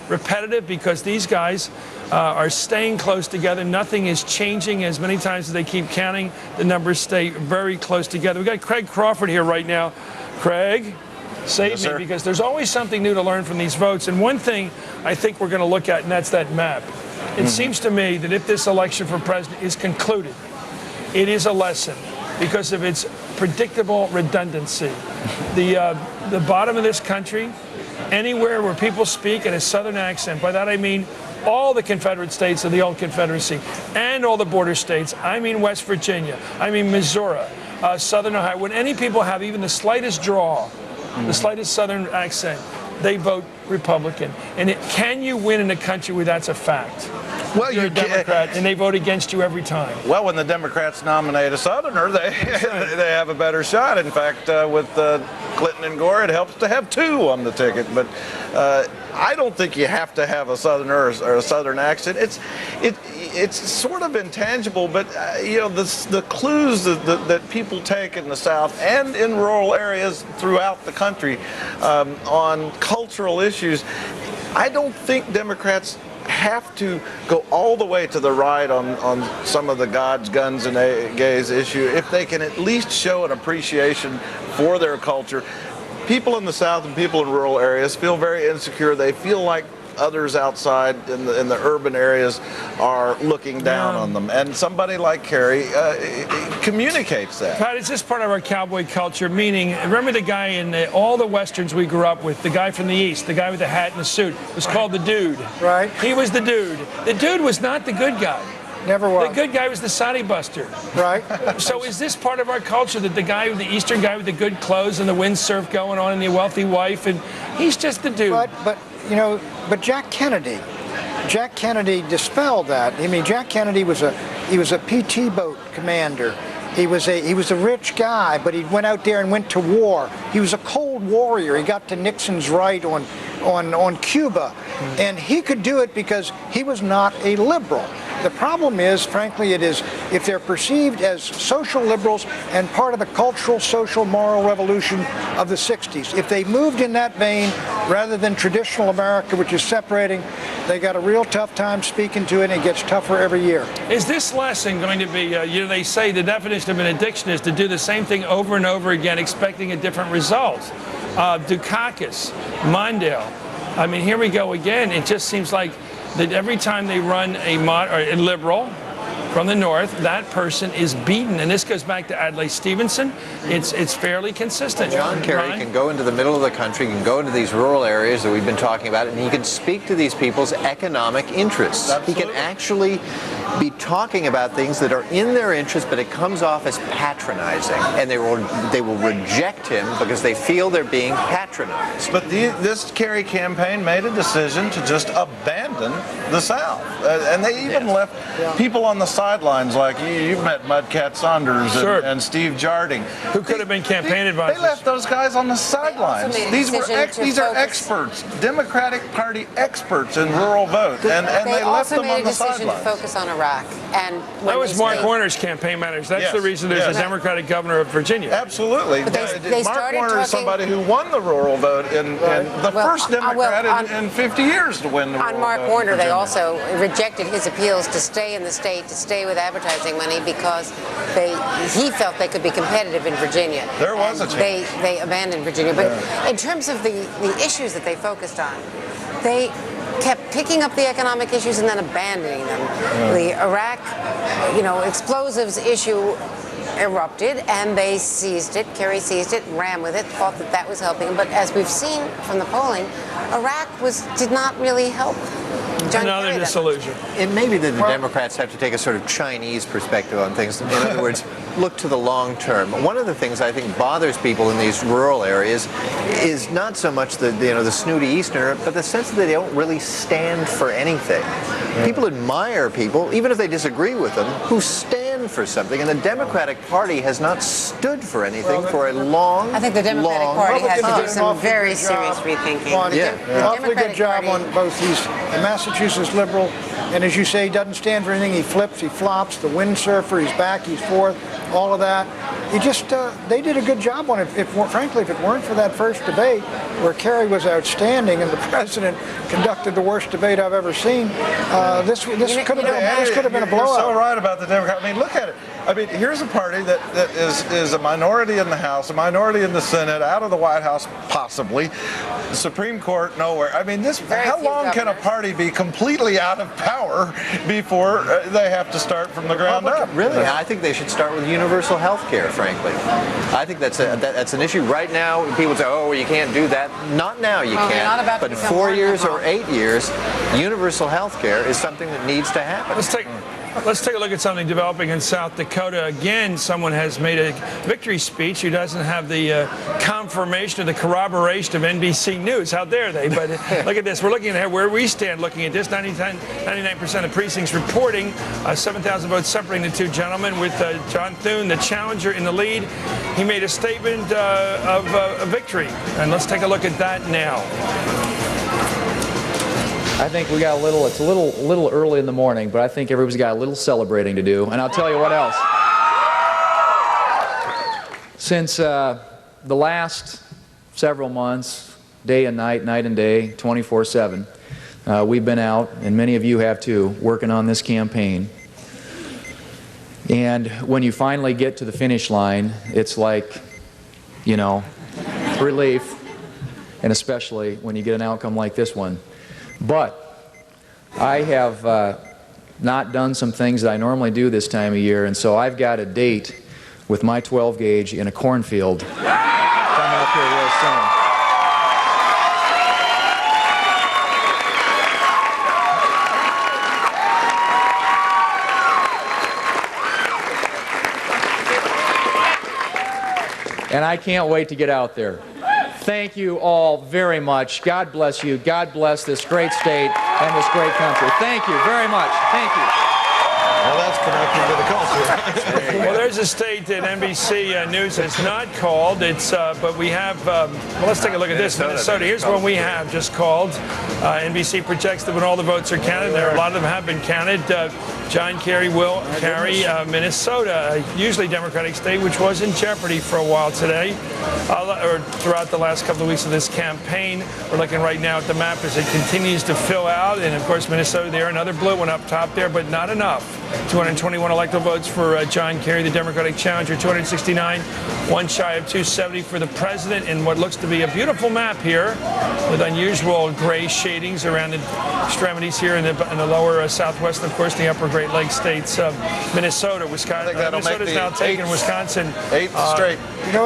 repetitive because these guys are staying close together. Nothing is changing. As many times as they keep counting, the numbers stay very close together. We've got Craig Crawford here right now. Craig, save me, because there's always something new to learn from these votes. And one thing I think we're going to look at, and that's that map. It seems to me that if this election for president is concluded, it is a lesson because of its predictable redundancy. The bottom of this country, anywhere where people speak in a Southern accent, by that I mean all the Confederate states of the old Confederacy and all the border states. I mean West Virginia. I mean Missouri, Southern Ohio. When any people have even the slightest drawl, the slightest Southern accent, they vote Republican. And can you win in a country where that's a fact? Well, you're a Democrat, and they vote against you every time. Well, when the Democrats nominate a Southerner, they have a better shot. In fact, with Clinton and Gore, it helps to have 2 on the ticket. But I don't think you have to have a Southerner or a Southern accent. It's sort of intangible, but the clues that people take in the South and in rural areas throughout the country on cultural issues, I don't think Democrats have to go all the way to the right on some of the gods, guns, and gays issue if they can at least show an appreciation for their culture. People in the South and people in rural areas feel very insecure. They feel like others outside in the urban areas are looking down on them. And somebody like Kerry communicates that. Pat, it's just part of our cowboy culture, meaning, remember the guy in all the Westerns we grew up with, the guy from the East, the guy with the hat and the suit, was called the Dude. Right. He was the Dude. The Dude was not the good guy. Never was. The good guy was the Saudi buster. Right. So is this part of our culture that the Eastern guy with the good clothes and the windsurf going on and the wealthy wife, and he's just the dude? But Jack Kennedy dispelled that. I mean, Jack Kennedy was a PT boat commander. He was a rich guy, but he went out there and went to war. He was a cold warrior. He got to Nixon's right on Cuba, and he could do it because he was not a liberal. The problem is, frankly, it is if they're perceived as social liberals and part of the cultural, social, moral revolution of the 60s. If they moved in that vein rather than traditional America, which is separating, they got a real tough time speaking to it, and it gets tougher every year. Is this lesson going to be, they say the definition of an addiction is to do the same thing over and over again, expecting a different result. Dukakis, Mondale. I mean, here we go again. It just seems like that every time they run a liberal from the north, that person is beaten. And this goes back to Adlai Stevenson. It's fairly consistent. John Kerry can go into the middle of the country, can go into these rural areas that we've been talking about, and he can speak to these people's economic interests. Absolutely. He can actually be talking about things that are in their interest, but it comes off as patronizing, and they will reject him because they feel they're being patronized. But this Kerry campaign made a decision to just abandon the South, and they even left people on the sidelines, like you've met Mudcat Saunders and Steve Jarding, who could have been campaign advisors. They left those guys on the sidelines. These are experts, Democratic Party experts in rural vote, and they left them on the sidelines. They also made a decision to focus on Iraq. And that was Mark Warner's campaign manager. That's the reason there's a Democratic governor of Virginia. Absolutely. Mark Warner is somebody who won the rural vote, and the first Democrat in 50 years to win the rural vote. On Mark Warner, they also rejected his appeals to stay in the state, to stay with advertising money, because he felt they could be competitive in Virginia. There was a chance. They abandoned Virginia. But in terms of the issues that they focused on, they kept picking up the economic issues and then abandoning them. The Iraq, explosives issue erupted, and they seized it. Kerry seized it, ran with it, thought that was helping. But as we've seen from the polling, Iraq did not really help. Another disillusion. It may be that the Democrats have to take a sort of Chinese perspective on things. In other words, look to the long term. One of the things I think bothers people in these rural areas is not so much the snooty Easterner, but the sense that they don't really stand for anything. People admire people, even if they disagree with them, who stand for something. And the Democratic Party has not stood for anything for a long, I think the Democratic Party has to do some very serious rethinking. Awfully good job on both these. The Massachusetts liberal, and as you say, he doesn't stand for anything. He flips, he flops, the windsurfer, he's back, he's forth, all of that. They did a good job on it. Frankly, if it weren't for that first debate, where Kerry was outstanding and the president conducted the worst debate I've ever seen, this could have been a blowout. You're so right about the Democrat. I mean, look at it. I mean, here's a party that is a minority in the House, a minority in the Senate, out of the White House, possibly, the Supreme Court, nowhere. I mean, how long can a party be completely out of power before they have to start from the ground up? Really? I think they should start with universal health care, frankly. I think that's an issue right now. People say, oh, you can't do that. Not now, you can't. But in 4 years or 8 years, universal health care is something that needs to happen. Let's take a look at something developing in South Dakota. Again, someone has made a victory speech who doesn't have the confirmation or the corroboration of NBC News. How dare they? But look at this. We're looking at where we stand looking at this. 99% of precincts reporting 7,000 votes separating the two gentlemen, with John Thune, the challenger, in the lead. He made a statement of a victory. And let's take a look at that now. I think we got it's a little early in the morning, but I think everybody's got a little celebrating to do. And I'll tell you what else. Since the last several months, day and night and day, 24/7, we've been out, and many of you have too, working on this campaign. And when you finally get to the finish line, it's like, relief, and especially when you get an outcome like this one. But I have not done some things that I normally do this time of year, and so I've got a date with my 12 gauge in a cornfield coming up here real soon. and I can't wait to get out there. Thank you all very much. God bless you. God bless this great state and this great country. Thank you very much. Thank you. Well, that's connected to the culture. Well, there's a state that NBC News has not called. It's, but we have. Well, let's take a look at this. Minnesota. Here's one we have just called. NBC projects that when all the votes are counted, a lot of them have been counted. John Kerry will carry Minnesota, a usually Democratic state, which was in jeopardy for a while today, or throughout the last couple of weeks of this campaign. We're looking right now at the map as it continues to fill out, and of course Minnesota there, another blue one up top there, but not enough. 221 electoral votes for John Kerry, the Democratic challenger, 269, one shy of 270 for the president, in what looks to be a beautiful map here with unusual gray shadings around the extremities here in the lower southwest, and of course the upper Great Lakes states of Minnesota, Wisconsin. Minnesota's now taken Wisconsin. Eighth straight. You know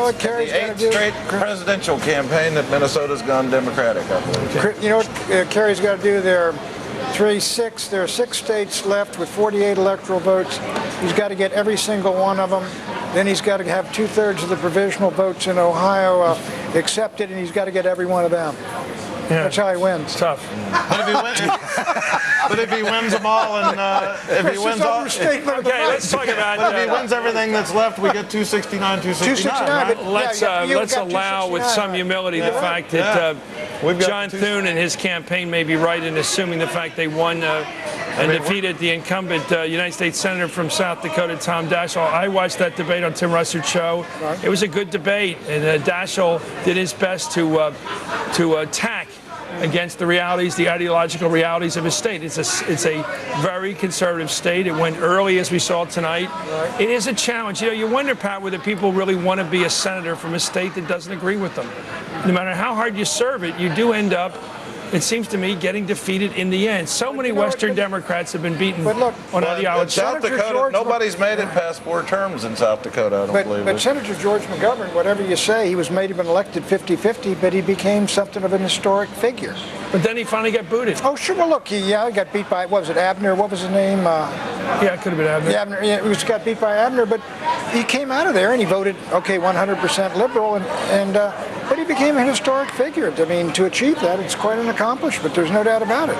what Kerry's got to do? Eighth straight presidential campaign that Minnesota's gone Democratic, I believe. You know what Kerry's got to do? There are 6 states left with 48 electoral votes. He's got to get every single one of them. Then he's got to have 2/3 of the provisional votes in Ohio accepted, and he's got to get every one of them. Yeah. That's how he wins. Tough. But if he wins them all, and if he wins all, okay, let's talk about. But if he wins everything that's left, we get 269, 269. Right? Let's allow with some humility the fact that John Thune and his campaign may be right in assuming the fact they won and defeated the incumbent United States Senator from South Dakota, Tom Daschle. I watched that debate on Tim Russerd's show. It was a good debate, and Daschle did his best to attack against the realities, the ideological realities of his state. It's a very conservative state. It went early, as we saw tonight. It is a challenge. You wonder, Pat, whether people really want to be a senator from a state that doesn't agree with them. No matter how hard you serve it, you do end up, it seems to me, getting defeated in the end. So many Western Democrats have been beaten on ideology. South Dakota, nobody's made it past 4 terms in South Dakota, I don't believe. But Senator George McGovern, whatever you say, he was maybe been elected 50-50, but he became something of an historic figure. But then he finally got booted. Oh, sure. Well, look, he got beat by, what was it, Abner? What was his name? Yeah, it could have been Abner. Yeah, Abner. Yeah, he got beat by Abner, but he came out of there and he voted, 100% liberal, but he became a historic figure. I mean, to achieve that, it's quite an accomplishment. There's no doubt about it.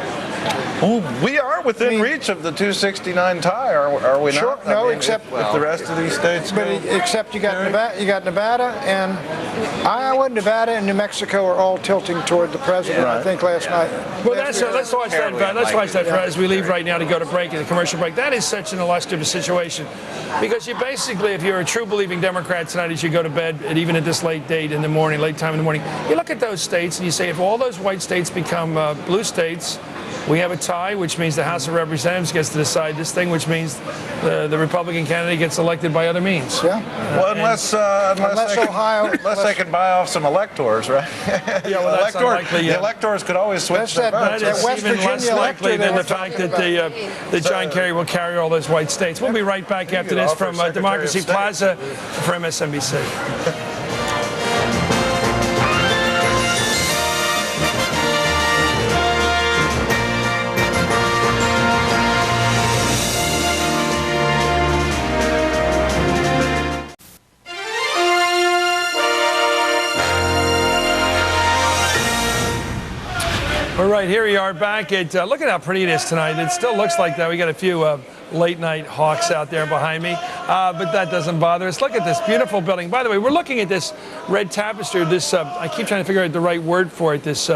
Well, we are within reach of the 269 tie, are we sure, not? No, except if the rest of these states. Except you got Nevada, and Iowa, Nevada, and New Mexico are all tilting toward the president. Right. I think last night. Well, let's watch that. Let's watch that as we leave right now to go to break in the commercial break. That is such an illustrative situation, because you basically, if you're a true believing Democrat tonight, as you go to bed, and even at this late time in the morning, you look at those states and you say, if all those white states become blue states, we have a tie, which means the House of Representatives gets to decide this thing, which means the Republican candidate gets elected by other means. Yeah. Well, unless they can buy off some electors, right? Yeah, well, that's unlikely. The electors could always switch their votes. That is even less likely than the fact that John Kerry will carry all those white states. We'll be right back after this from Democracy Plaza for MSNBC. All right, here we are back at, look at how pretty it is tonight. It still looks like that. We got a few late night hawks out there behind me, but that doesn't bother us. Look at this beautiful building. By the way, we're looking at this red tapestry, this, I keep trying to figure out the right word for it, this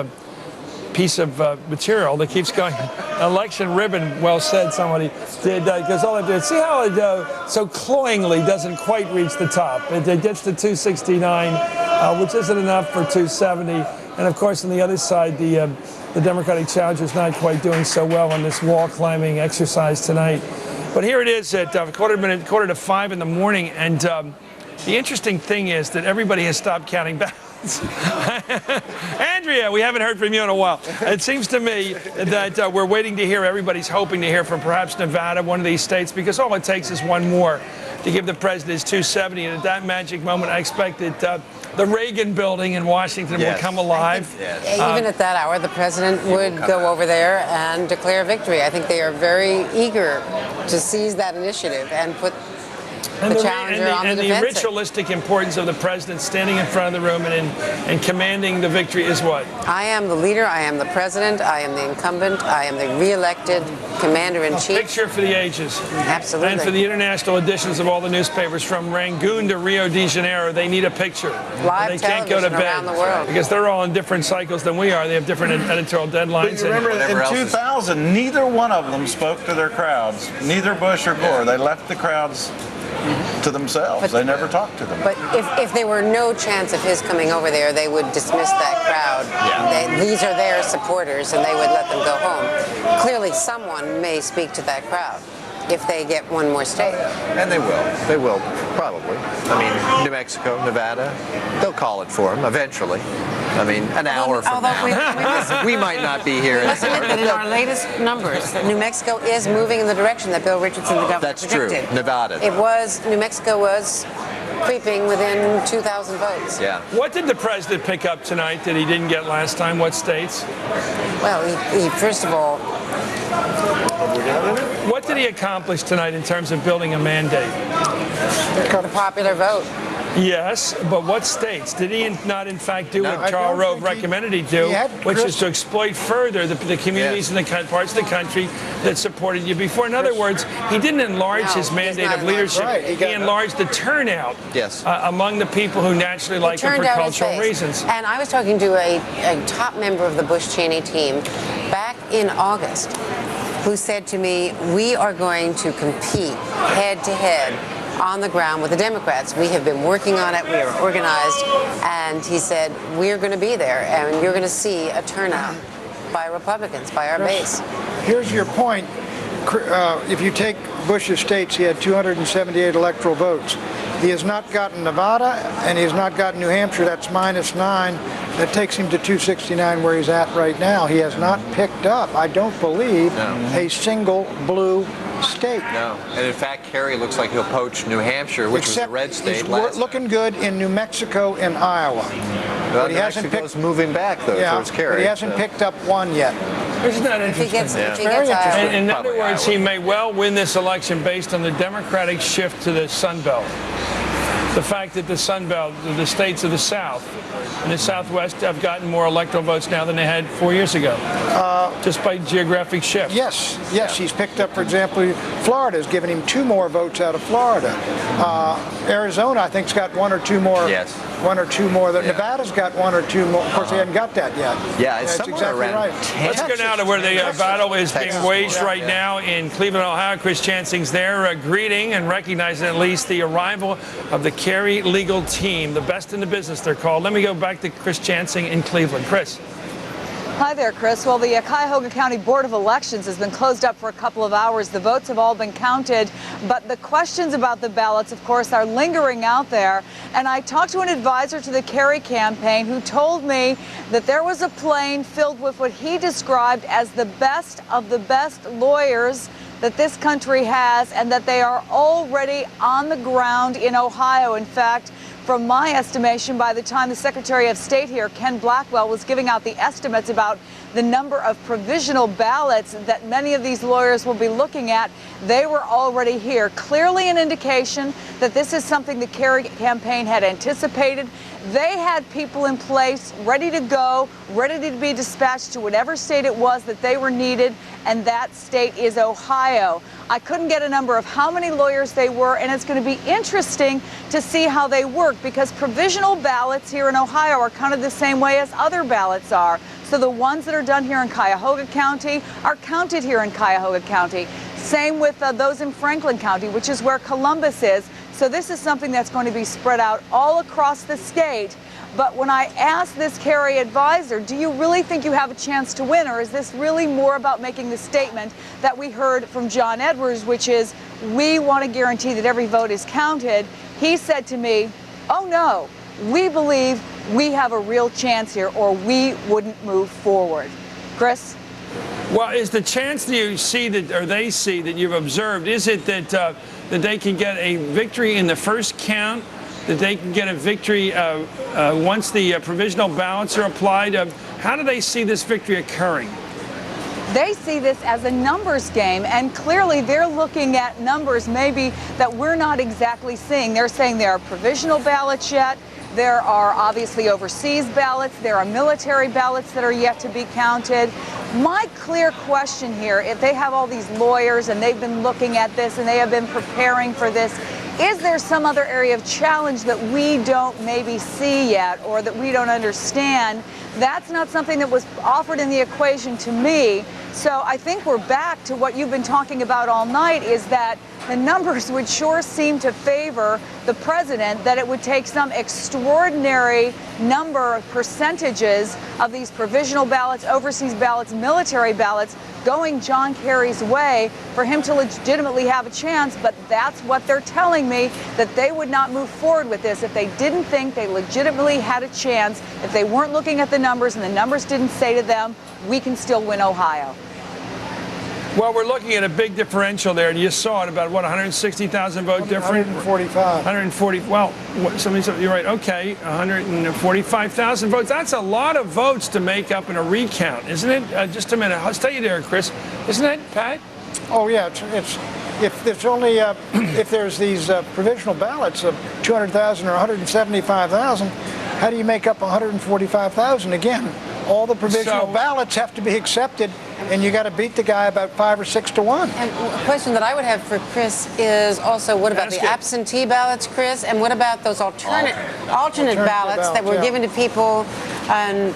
piece of material that keeps going. Election ribbon, well said, somebody did, because all it did, see how it so cloyingly doesn't quite reach the top. It gets to 269, which isn't enough for 270. And of course, on the other side, the Democratic challenger is not quite doing so well on this wall climbing exercise tonight. But here it is at quarter to 5 in the morning, and the interesting thing is that everybody has stopped counting ballots. Andrea, we haven't heard from you in a while. It seems to me that we're waiting to hear, everybody's hoping to hear from perhaps Nevada, one of these states, because all it takes is one more to give the president his 270. And at that magic moment, I expect that the Reagan building in Washington will come alive. Even at that hour, the president would go over there and declare victory. I think they are very eager to seize that initiative and put the challenger on the and the defensive. ritualistic importance of the president standing in front of the room and commanding the victory is what? I am the leader, I am the president, I am the incumbent, I am the re-elected commander-in-chief. Picture for the ages. Absolutely. And for the international editions of all the newspapers, from Rangoon to Rio de Janeiro, they need a picture. Live they can't go to television bed around the world. because they're all in different cycles than we are. They have different editorial deadlines. But you remember, in 2000, neither one of them spoke to their crowds. Neither Bush or Gore. They left the crowds to themselves. They never talked to them. But if there were no chance of his coming over there, they would dismiss that crowd. These are their supporters, and they would let them go home. Clearly, someone may speak to that crowd if they get one more state. And they will. They will, probably. I mean, New Mexico, Nevada, they'll call it for him eventually. I mean, an hour from now. We might not be here. Let's admit that in our latest numbers, New Mexico is moving in the direction that Bill Richardson, the governor, That's predicted. true. Nevada. New Mexico was creeping within 2,000 votes. Yeah. What did the president pick up tonight that he didn't get last time? What states? Well, he first of all, what did he accomplish tonight in terms of building a mandate? the popular vote. Yes, but what states? Did he not, in fact, do what Charles Rove recommended he do, which is to exploit further the communities and the parts of the country that supported you before? In other words, he didn't enlarge his mandate of leadership. He enlarged the turnout among the people who naturally like him for cultural reasons. And I was talking to a top member of the Bush-Cheney team back in August who said to me, we are going to compete head-to-head on the ground with the Democrats. We have been working on it. We are organized. And he said, we're going to be there, and you're going to see a turnout by Republicans, by our base. Here's your point. If you take Bush's states, he had 278 electoral votes. He has not gotten Nevada, and he has not gotten New Hampshire. That's -9. That takes him to 269, where he's at right now. He has not picked up, I don't believe, a single blue state. No, and in fact, Kerry looks like he'll poach New Hampshire, which was a red state he's last looking good in New Mexico and Iowa. But he hasn't picked. Moving back though towards Kerry. But he hasn't picked up one yet. Isn't that interesting? If he gets Iowa. In other words, he may well win this election based on the Democratic shift to the Sun Belt. The fact that the Sun Belt, the states of the South and the Southwest have gotten more electoral votes now than they had 4 years ago, just by geographic shift. Yes. He's picked up, for example, Florida has given him 2 more votes out of Florida. Arizona, I think, has got 1 or 2 more. Yes. 1 or 2 more. Nevada's got 1 or 2 more. Of course, he hadn't got that yet. Yeah, it's that's somewhere exactly around right. 10. Let's go now to where the battle is being waged right now in Cleveland, Ohio. Chris Chansing's there greeting and recognizing at least the arrival of the Kerry legal team, the best in the business, they're called. Let me go back to Chris Chansing in Cleveland. Chris. Hi there, Chris. Well, the Cuyahoga County Board of Elections has been closed up for a couple of hours. The votes have all been counted, but the questions about the ballots, of course, are lingering out there. And I talked to an advisor to the Kerry campaign who told me that there was a plane filled with what he described as the best of the best lawyers that this country has, and that they are already on the ground in Ohio. In fact, from my estimation, by the time the Secretary of State here, Ken Blackwell, was giving out the estimates about the number of provisional ballots that many of these lawyers will be looking at, they were already here. Clearly an indication that this is something the Kerry campaign had anticipated. They had people in place ready to go, ready to be dispatched to whatever state it was that they were needed, and that state is Ohio. I couldn't get a number of how many lawyers they were, and it's going to be interesting to see how they work, because provisional ballots here in Ohio are counted the same way as other ballots are. So the ones that are done here in Cuyahoga County are counted here in Cuyahoga County. Same with those in Franklin County, which is where Columbus is. So this is something that's going to be spread out all across the state. But when I asked this Kerry advisor, do you really think you have a chance to win, or is this really more about making the statement that we heard from John Edwards, which is, we want to guarantee that every vote is counted? He said to me, oh no, we believe we have a real chance here, or we wouldn't move forward. Chris? Well, is the chance that you see that, or they see that you've observed, is it that that they can get a victory in the first count, that they can get a victory once the provisional ballots are applied? How do they see this victory occurring? They see this as a numbers game, and clearly they're looking at numbers maybe that we're not exactly seeing. They're saying there are provisional ballots yet. There are obviously overseas ballots. There are military ballots that are yet to be counted. My clear question here, if they have all these lawyers and they've been looking at this and they have been preparing for this, is there some other area of challenge that we don't maybe see yet or that we don't understand? That's not something that was offered in the equation to me. So I think we're back to what you've been talking about all night, is that the numbers would sure seem to favor the president, that it would take some extraordinary number of percentages of these provisional ballots, overseas ballots, military ballots going John Kerry's way for him to legitimately have a chance. But that's what they're telling me, that they would not move forward with this if they didn't think they legitimately had a chance, if they weren't looking at the numbers and the numbers didn't say to them, we can still win Ohio. Well, we're looking at a big differential there, and you saw it, about, what, 160,000 vote difference? 145. 140, well, you're right, okay, 145,000 votes. That's a lot of votes to make up in a recount, isn't it? Just a minute, I'll tell you there, Chris. Isn't that, Pat? Oh, yeah, it's if there's only, if there's these provisional ballots of 200,000 or 175,000, how do you make up 145,000 again? All the provisional ballots have to be accepted, and you got to beat the guy about 5 or 6 to 1. And a question that I would have for Chris is also, what about the absentee ballots, Chris? And what about those alternate ballots that were given to people and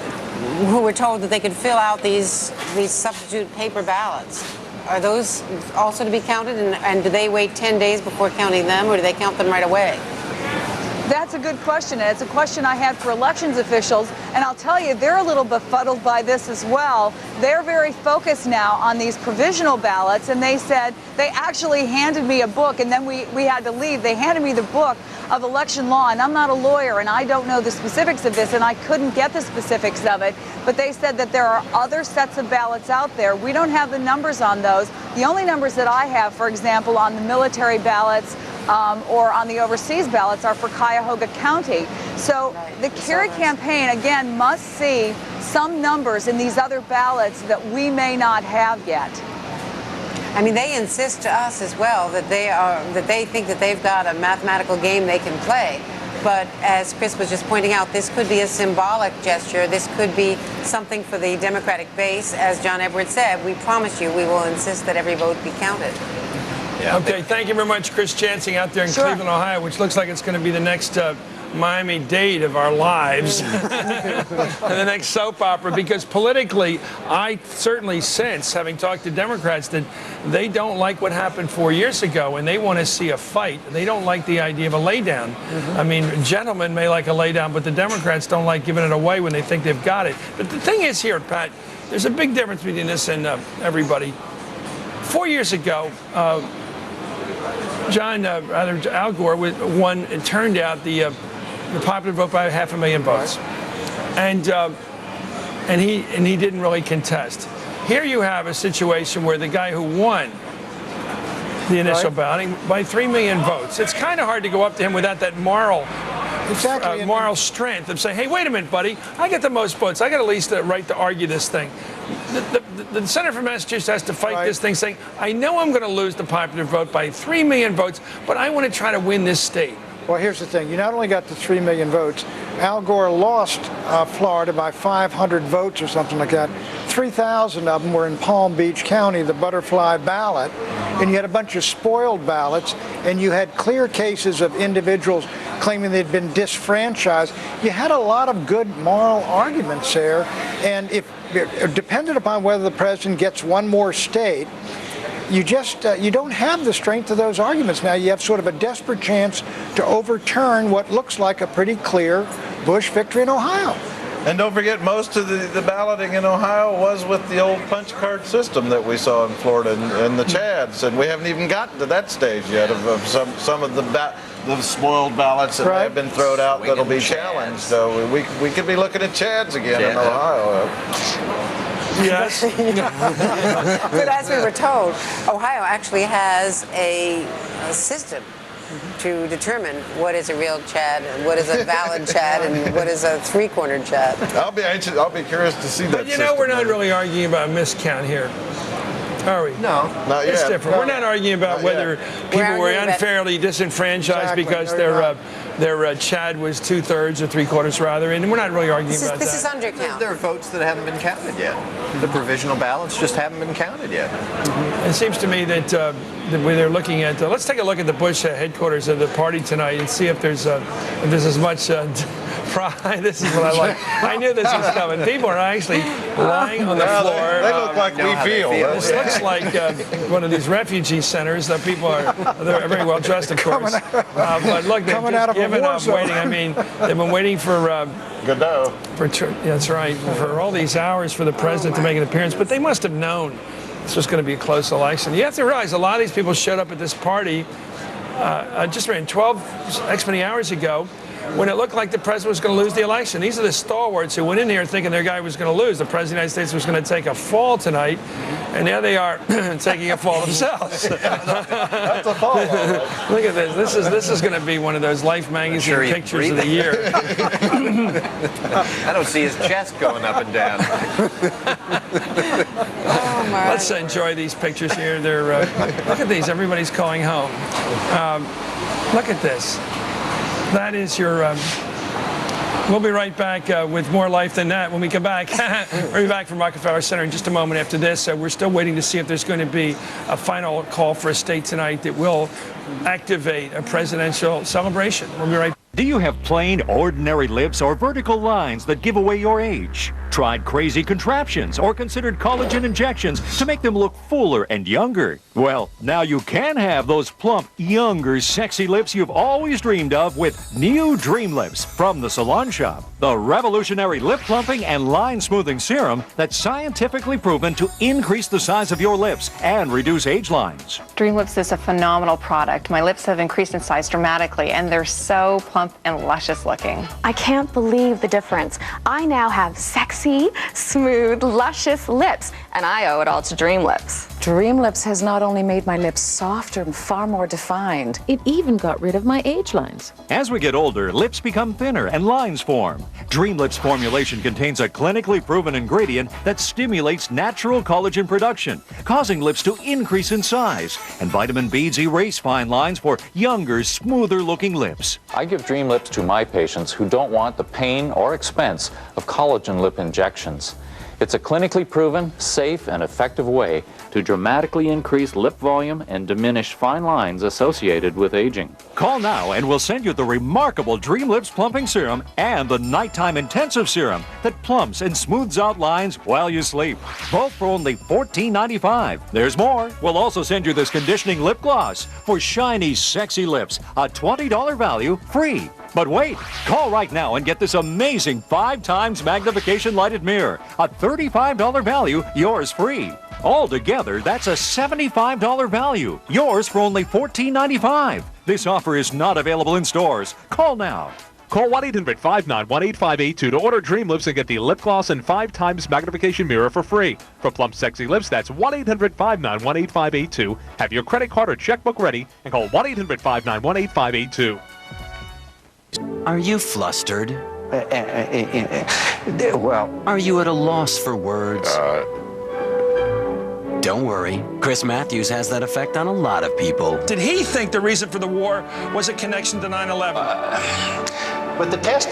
who were told that they could fill out these substitute paper ballots? Are those also to be counted, and do they wait 10 days before counting them, or do they count them right away? That's a good question, and it's a question I had for elections officials, and I'll tell you, they're a little befuddled by this as well. They're very focused now on these provisional ballots, and they said, they actually handed me a book, and then we had to leave. They handed me the book of election law, and I'm not a lawyer, and I don't know the specifics of this, and I couldn't get the specifics of it, but they said that there are other sets of ballots out there. We don't have the numbers on those. The only numbers that I have, for example, on the military ballots, or on the overseas ballots, are for Cuyahoga County. So the Kerry campaign, again, must see some numbers in these other ballots that we may not have yet. I mean, they insist to us as well that they think that they've got a mathematical game they can play. But as Chris was just pointing out, this could be a symbolic gesture. This could be something for the Democratic base. As John Edwards said, we promise you we will insist that every vote be counted. Yeah, okay, thank you very much, Chris Chansing, out there in Cleveland, Ohio, which looks like it's going to be the next Miami-Dade of our lives, and the next soap opera, because politically, I certainly sense, having talked to Democrats, that they don't like what happened 4 years ago, and they want to see a fight. They don't like the idea of a laydown. I mean, gentlemen may like a laydown, but the Democrats don't like giving it away when they think they've got it. But the thing is here, Pat, there's a big difference between this and everybody. 4 years ago, Al Gore won and turned out the popular vote by 500,000 votes, and he didn't really contest. Here you have a situation where the guy who won the initial balloting by 3 million votes. It's kind of hard to go up to him without that moral strength of saying, hey, wait a minute, buddy, I get the most votes. I got at least the right to argue this thing. The senator from Massachusetts has to fight this thing, saying, I know I'm going to lose the popular vote by 3 million votes, but I want to try to win this state. Well, here's the thing. You not only got the 3 million votes, Al Gore lost Florida by 500 votes or something like that. 3,000 of them were in Palm Beach County, the butterfly ballot, and you had a bunch of spoiled ballots, and you had clear cases of individuals claiming they'd been disfranchised. You had a lot of good moral arguments there, and if dependent upon whether the president gets one more state, you just you don't have the strength of those arguments. Now you have sort of a desperate chance to overturn what looks like a pretty clear Bush victory in Ohio. And don't forget, most of the balloting in Ohio was with the old punch card system that we saw in Florida and the Chads, and we haven't even gotten to that stage yet of some of the spoiled ballots that have been thrown out that'll be challenged. So we could be looking at Chads again in Ohio. Yes. But as we were told, Ohio actually has a system to determine what is a real Chad, and what is a valid Chad, and what is a three-cornered Chad. I'll be curious to see that. But you know, we're not really arguing about miscount here, are we? No, not yet. It's different. No. We're not arguing about whether people were unfairly disenfranchised because their Chad was 2/3 or 3/4 rather, and we're not really arguing about that. This is undercount. There are votes that haven't been counted yet. The provisional ballots just haven't been counted yet. It seems to me that when they're looking at, let's take a look at the Bush headquarters of the party tonight and see if there's as much pride. This is what I like. I knew this was coming. People are actually lying on the floor. They look like we feel. This looks like one of these refugee centers that people they're very well dressed, of course. But look, they've just given up waiting. I mean, they've been waiting for Godot. That's right, for all these hours for the president to make an appearance. But they must have known this was going to be a close election. You have to realize a lot of these people showed up at this party just around 12 X many hours ago, when it looked like the president was going to lose the election. These are the stalwarts who went in here thinking their guy was going to lose. The president of the United States was going to take a fall tonight, and now they are taking a fall themselves. That's a fall. Look at this. This is going to be one of those Life magazine pictures of the year. I don't see his chest going up and down. Oh my! Let's enjoy these pictures here. They're look at these. Everybody's going home. Look at this. That is your. We'll be right back with more Life Than That when we come back. We'll be back from Rockefeller Center in just a moment after this. We're still waiting to see if there's going to be a final call for a state tonight that will activate a presidential celebration. We'll be right back. Do you have plain, ordinary lips or vertical lines that give away your age? Tried crazy contraptions or considered collagen injections to make them look fuller and younger? Well, now you can have those plump, younger, sexy lips you've always dreamed of with new Dream Lips from the Salon Shop. The revolutionary lip plumping and line smoothing serum that's scientifically proven to increase the size of your lips and reduce age lines. Dream Lips is a phenomenal product. My lips have increased in size dramatically, and they're so plump and luscious looking. I can't believe the difference. I now have sexy, smooth, luscious lips, and I owe it all to Dream Lips. Dream Lips has not only made my lips softer and far more defined, it even got rid of my age lines. As we get older, lips become thinner and lines form. Dream Lips formulation contains a clinically proven ingredient that stimulates natural collagen production, causing lips to increase in size. And vitamin B's erase fine lines for younger, smoother looking lips. I give Dream Lips to my patients who don't want the pain or expense of collagen lip injections. It's a clinically proven, safe, and effective way to dramatically increase lip volume and diminish fine lines associated with aging. Call now and we'll send you the remarkable Dream Lips Plumping Serum and the Nighttime Intensive Serum that plumps and smooths out lines while you sleep. Both for only $14.95. There's more. We'll also send you this conditioning lip gloss for shiny, sexy lips. A $20 value, free. But wait, call right now and get this amazing 5x magnification lighted mirror. A $35 value, yours free. Altogether, that's a $75 value, yours for only $14.95. This offer is not available in stores. Call now. Call 1-800-591-8582 to order Dream Lips and get the lip gloss and 5x magnification mirror for free. For plump, sexy lips, that's 1-800-591-8582. Have your credit card or checkbook ready and call 1-800-591-8582. Are you flustered? Well... Are you at a loss for words? Don't worry. Chris Matthews has that effect on a lot of people. Did he think the reason for the war was a connection to 9/11? But the test...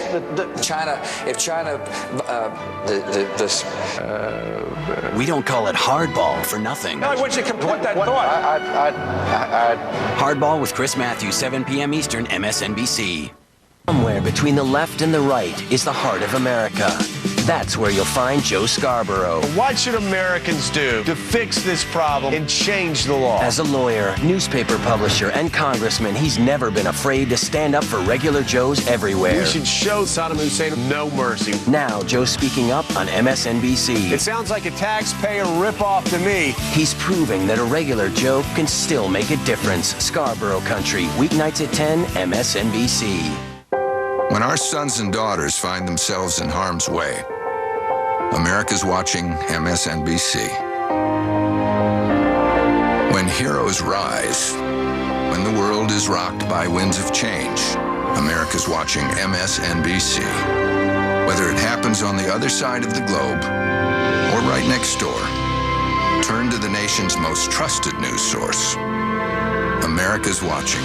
We don't call it hardball for nothing. No, I want you to complete that thought. Hardball with Chris Matthews, 7 p.m. Eastern, MSNBC. Somewhere between the left and the right is the heart of America. That's where you'll find Joe Scarborough. What should Americans do to fix this problem and change the law? As a lawyer, newspaper publisher, and congressman, he's never been afraid to stand up for regular Joes everywhere. We should show Saddam Hussein no mercy. Now, Joe's speaking up on MSNBC. It sounds like a taxpayer ripoff to me. He's proving that a regular Joe can still make a difference. Scarborough Country, weeknights at 10, MSNBC. When our sons and daughters find themselves in harm's way, America's watching MSNBC. When heroes rise, When the world is rocked by winds of change, America's watching MSNBC. Whether it happens on the other side of the globe or right next door, turn to the nation's most trusted news source. America's watching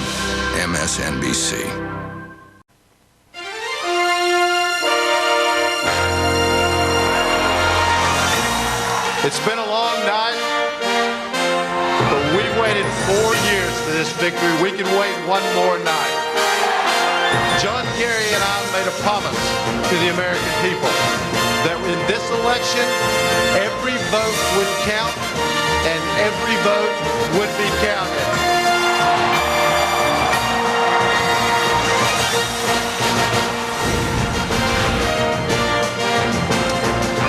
MSNBC. It's been a long night, but we've waited 4 years for this victory. We can wait one more night. John Kerry and I made a promise to the American people that in this election, every vote would count and every vote would be counted.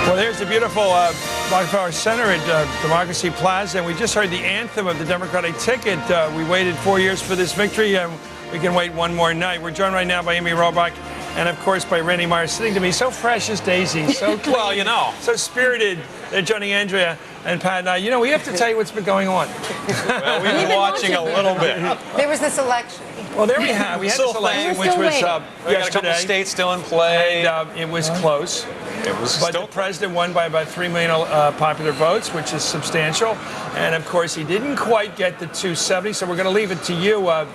Well, there's the beautiful Rockefeller Center at Democracy Plaza, and we just heard the anthem of the Democratic ticket. We waited 4 years for this victory, and we can wait one more night. We're joined right now by Amy Robach, and of course by Randy Myers, sitting to me, so fresh as Daisy, so clean, well, you know, so spirited. They're joining Andrea and Pat and I. You know, we have to tell you what's been going on. Well, we've been watching a little bit. There was this election. Well, there we have. We had this election, which was we got a couple yesterday. states still in play. And, it was close. It was but the president won by about 3 million popular votes, which is substantial. And of course, he didn't quite get the 270. So we're going to leave it to you, all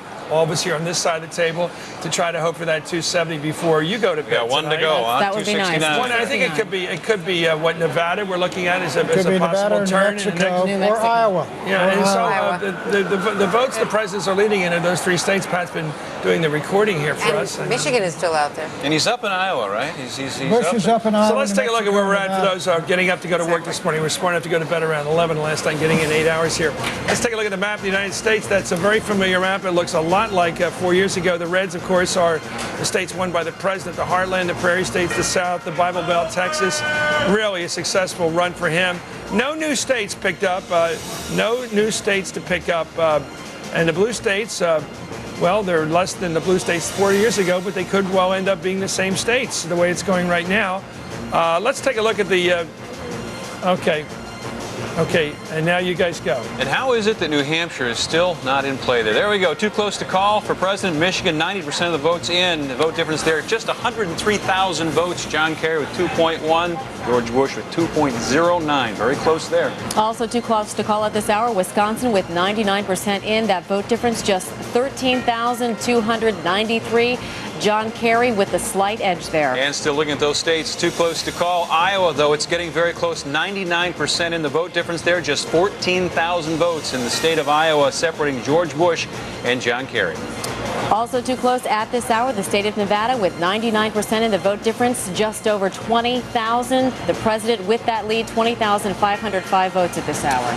of us here on this side of the table, to try to hope for that 270 before you go to bed. Yeah, one tonight. to go, huh? That would be nice. I think it could be what Nevada we're looking at is a possible Nevada, turn. New Mexico, or Iowa. Yeah, and so Iowa. The votes the presidents are leading in are those 3 states. Pat's been doing the recording here for us. And Michigan is still out there. And he's up in Iowa, right? He's Bush is up in Iowa. So let's take a look at where we're at for those getting up to go to work this morning. We're smart enough to go to bed around 11 last night, getting in 8 hours here. Let's take a look at the map of the United States. That's a very familiar map. It looks a lot like 4 years ago. The reds, of course, are the states won by the president, the heartland, the prairie states, the South, the Bible Belt, Texas. Really a successful run for him. No new states picked up. No new states to pick up. And the blue states, well, they're less than the blue states 4 years ago, but they could well end up being the same states the way it's going right now. Let's take a look at the, Okay, and now you guys go. And how is it that New Hampshire is still not in play there? There we go. Too close to call for President. Michigan, 90% of the votes in. The vote difference there, just 103,000 votes. John Kerry with 2.1. George Bush with 2.09. Very close there. Also too close to call at this hour. Wisconsin with 99% in. That vote difference just 13,293. John Kerry with the slight edge there. And still looking at those states, too close to call. Iowa, though, it's getting very close. 99% in the vote difference there. Just 14,000 votes in the state of Iowa separating George Bush and John Kerry. Also too close at this hour, the state of Nevada with 99% in the vote difference, just over 20,000. The president with that lead, 20,505 votes at this hour.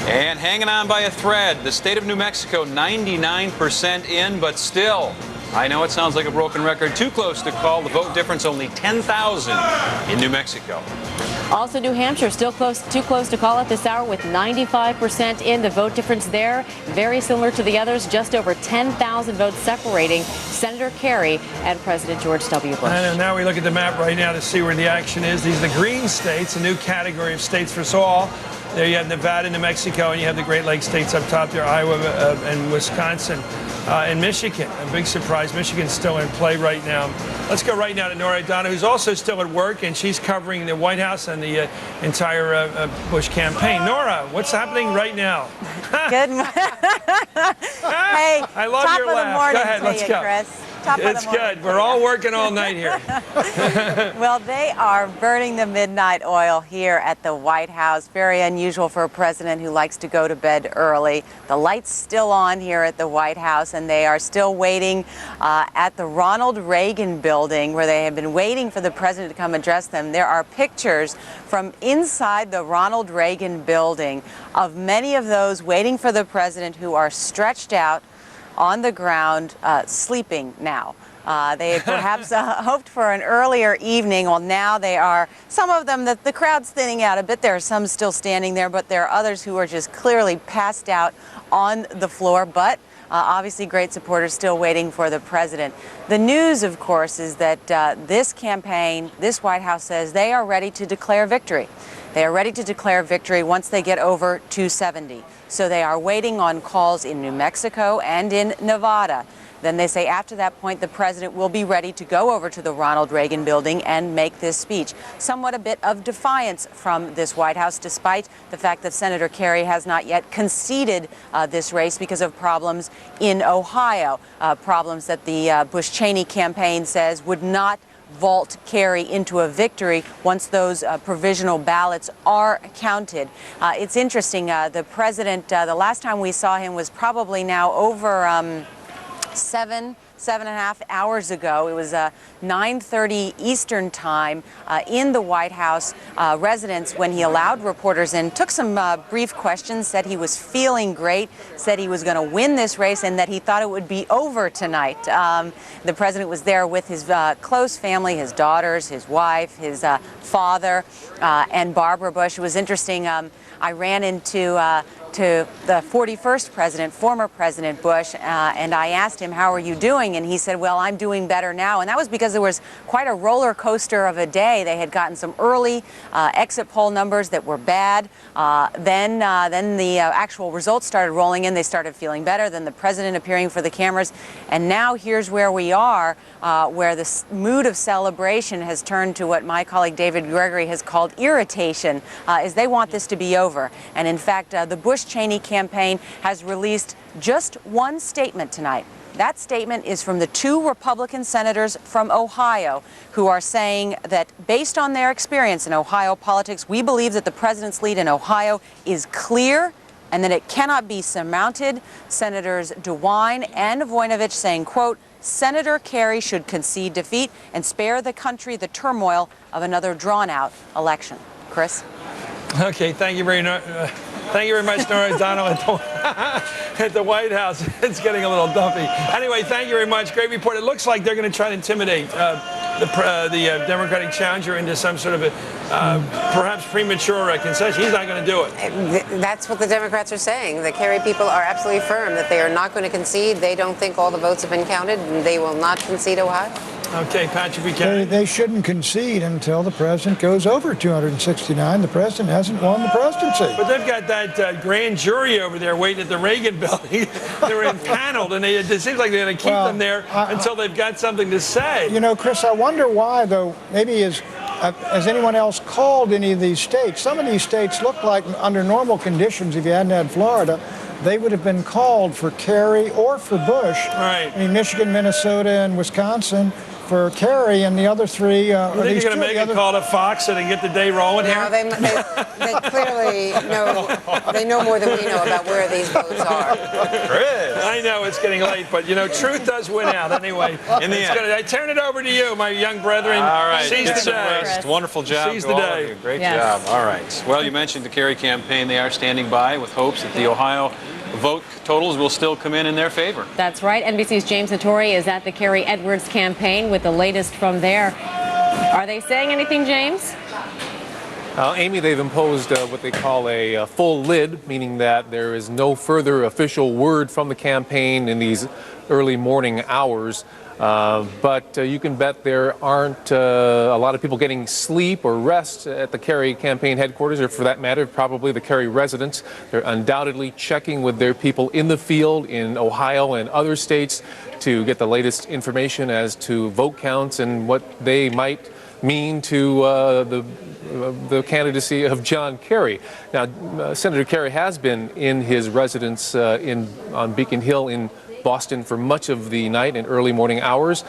And hanging on by a thread, the state of New Mexico, 99% in, but still, I know it sounds like a broken record. Too close to call. The vote difference only 10,000 in New Mexico. Also New Hampshire still too close to call at this hour with 95% in. The vote difference there, very similar to the others, just over 10,000 votes separating Senator Kerry and President George W. Bush. And now we look at the map right now to see where the action is. These are the green states, a new category of states for us all. There you have Nevada, New Mexico, and you have the Great Lakes states up top there, Iowa and Wisconsin. And Michigan, a big surprise. Michigan's still in play right now. Let's go right now to Nora Donna, who's also still at work, and she's covering the White House and the entire Bush campaign. Nora, what's happening right now? Good morning. Hey, I love top your of laugh. the morning Go ahead, to let's you, go. Chris. Top of the It's morning. good. We're all working all night here. Well, they are burning the midnight oil here at the White House. Very unusual for a president who likes to go to bed early. The light's still on here at the White House, and they are still waiting at the Ronald Reagan building, where they have been waiting for the president to come address them. There are pictures from inside the Ronald Reagan building of many of those waiting for the president who are stretched out on the ground, sleeping now. They had perhaps hoped for an earlier evening. Well, now they are, some of them, the crowd's thinning out a bit. There are some still standing there, but there are others who are just clearly passed out on the floor. But obviously great supporters still waiting for the president. The news, of course, is that this campaign, this White House says they are ready to declare victory. They are ready to declare victory once they get over 270. So they are waiting on calls in New Mexico and in Nevada. Then they say after that point, the president will be ready to go over to the Ronald Reagan building and make this speech. Somewhat a bit of defiance from this White House, despite the fact that Senator Kerry has not yet conceded this race because of problems in Ohio, problems that the Bush-Cheney campaign says would not vault Kerry into a victory once those provisional ballots are counted. It's interesting, the president, the last time we saw him was probably now over 7.5 hours ago. It was 9:30 Eastern time in the White House residence when he allowed reporters in, took some brief questions, said he was feeling great, said he was going to win this race, and that he thought it would be over tonight. The president was there with his close family, his daughters, his wife, his father, and Barbara Bush. It was interesting. I ran into to the 41st president, former President Bush, and I asked him, how are you doing? And he said, well, I'm doing better now. And that was because there was quite a roller coaster of a day. They had gotten some early exit poll numbers that were bad. Then the actual results started rolling in. They started feeling better. Then the president appearing for the cameras. And now here's where we are, where the mood of celebration has turned to what my colleague David Gregory has called irritation, as they want this to be over. And in fact, the Bush-Cheney campaign has released just one statement tonight. That statement is from the two Republican senators from Ohio who are saying that based on their experience in Ohio politics, we believe that the president's lead in Ohio is clear and that it cannot be surmounted. Senators DeWine and Voinovich saying, quote, Senator Kerry should concede defeat and spare the country the turmoil of another drawn-out election. Chris? Okay, thank you very much. Thank you very much, Norah O'Donnell at the White House. It's getting a little dumpy. Anyway, thank you very much. Great report. It looks like they're going to try to intimidate the Democratic challenger into some sort of a perhaps premature concession. He's not going to do it. That's what the Democrats are saying. The Kerry people are absolutely firm that they are not going to concede. They don't think all the votes have been counted, and they will not concede Ohio. Okay, Patrick Buchanan. They shouldn't concede until the president goes over 269. The president hasn't won the presidency. But they've got that grand jury over there waiting at the Reagan building. They're impaneled, and it seems like they're going to keep them there until they've got something to say. You know, Chris, I wonder why, though. Maybe has anyone else called any of these states? Some of these states look like under normal conditions, if you hadn't had Florida, they would have been called for Kerry or for Bush. Right. I mean, Michigan, Minnesota, and Wisconsin for Kerry, and the other three. You think you're going to make a call to Fox so they get the day rolling here? No, they clearly know more than we know about where these votes are. Chris. I know it's getting late, but you know, truth does win out anyway. In the end. I turn it over to you, my young brethren. All right. Seize the day. Wonderful job. Seize the day. Great job. All right. Well, you mentioned the Kerry campaign. They are standing by with hopes that the Ohio vote totals will still come in their favor. That's right. NBC's James Nattori is at the Kerry Edwards campaign with the latest from there. Are they saying anything, James? Amy, they've imposed what they call a full lid, meaning that there is no further official word from the campaign in these early morning hours. But you can bet there aren't a lot of people getting sleep or rest at the Kerry campaign headquarters, or for that matter, probably the Kerry residents. They're undoubtedly checking with their people in the field in Ohio and other states to get the latest information as to vote counts and what they might mean to the candidacy of John Kerry. Now, Senator Kerry has been in his residence on Beacon Hill in Boston for much of the night and early morning hours.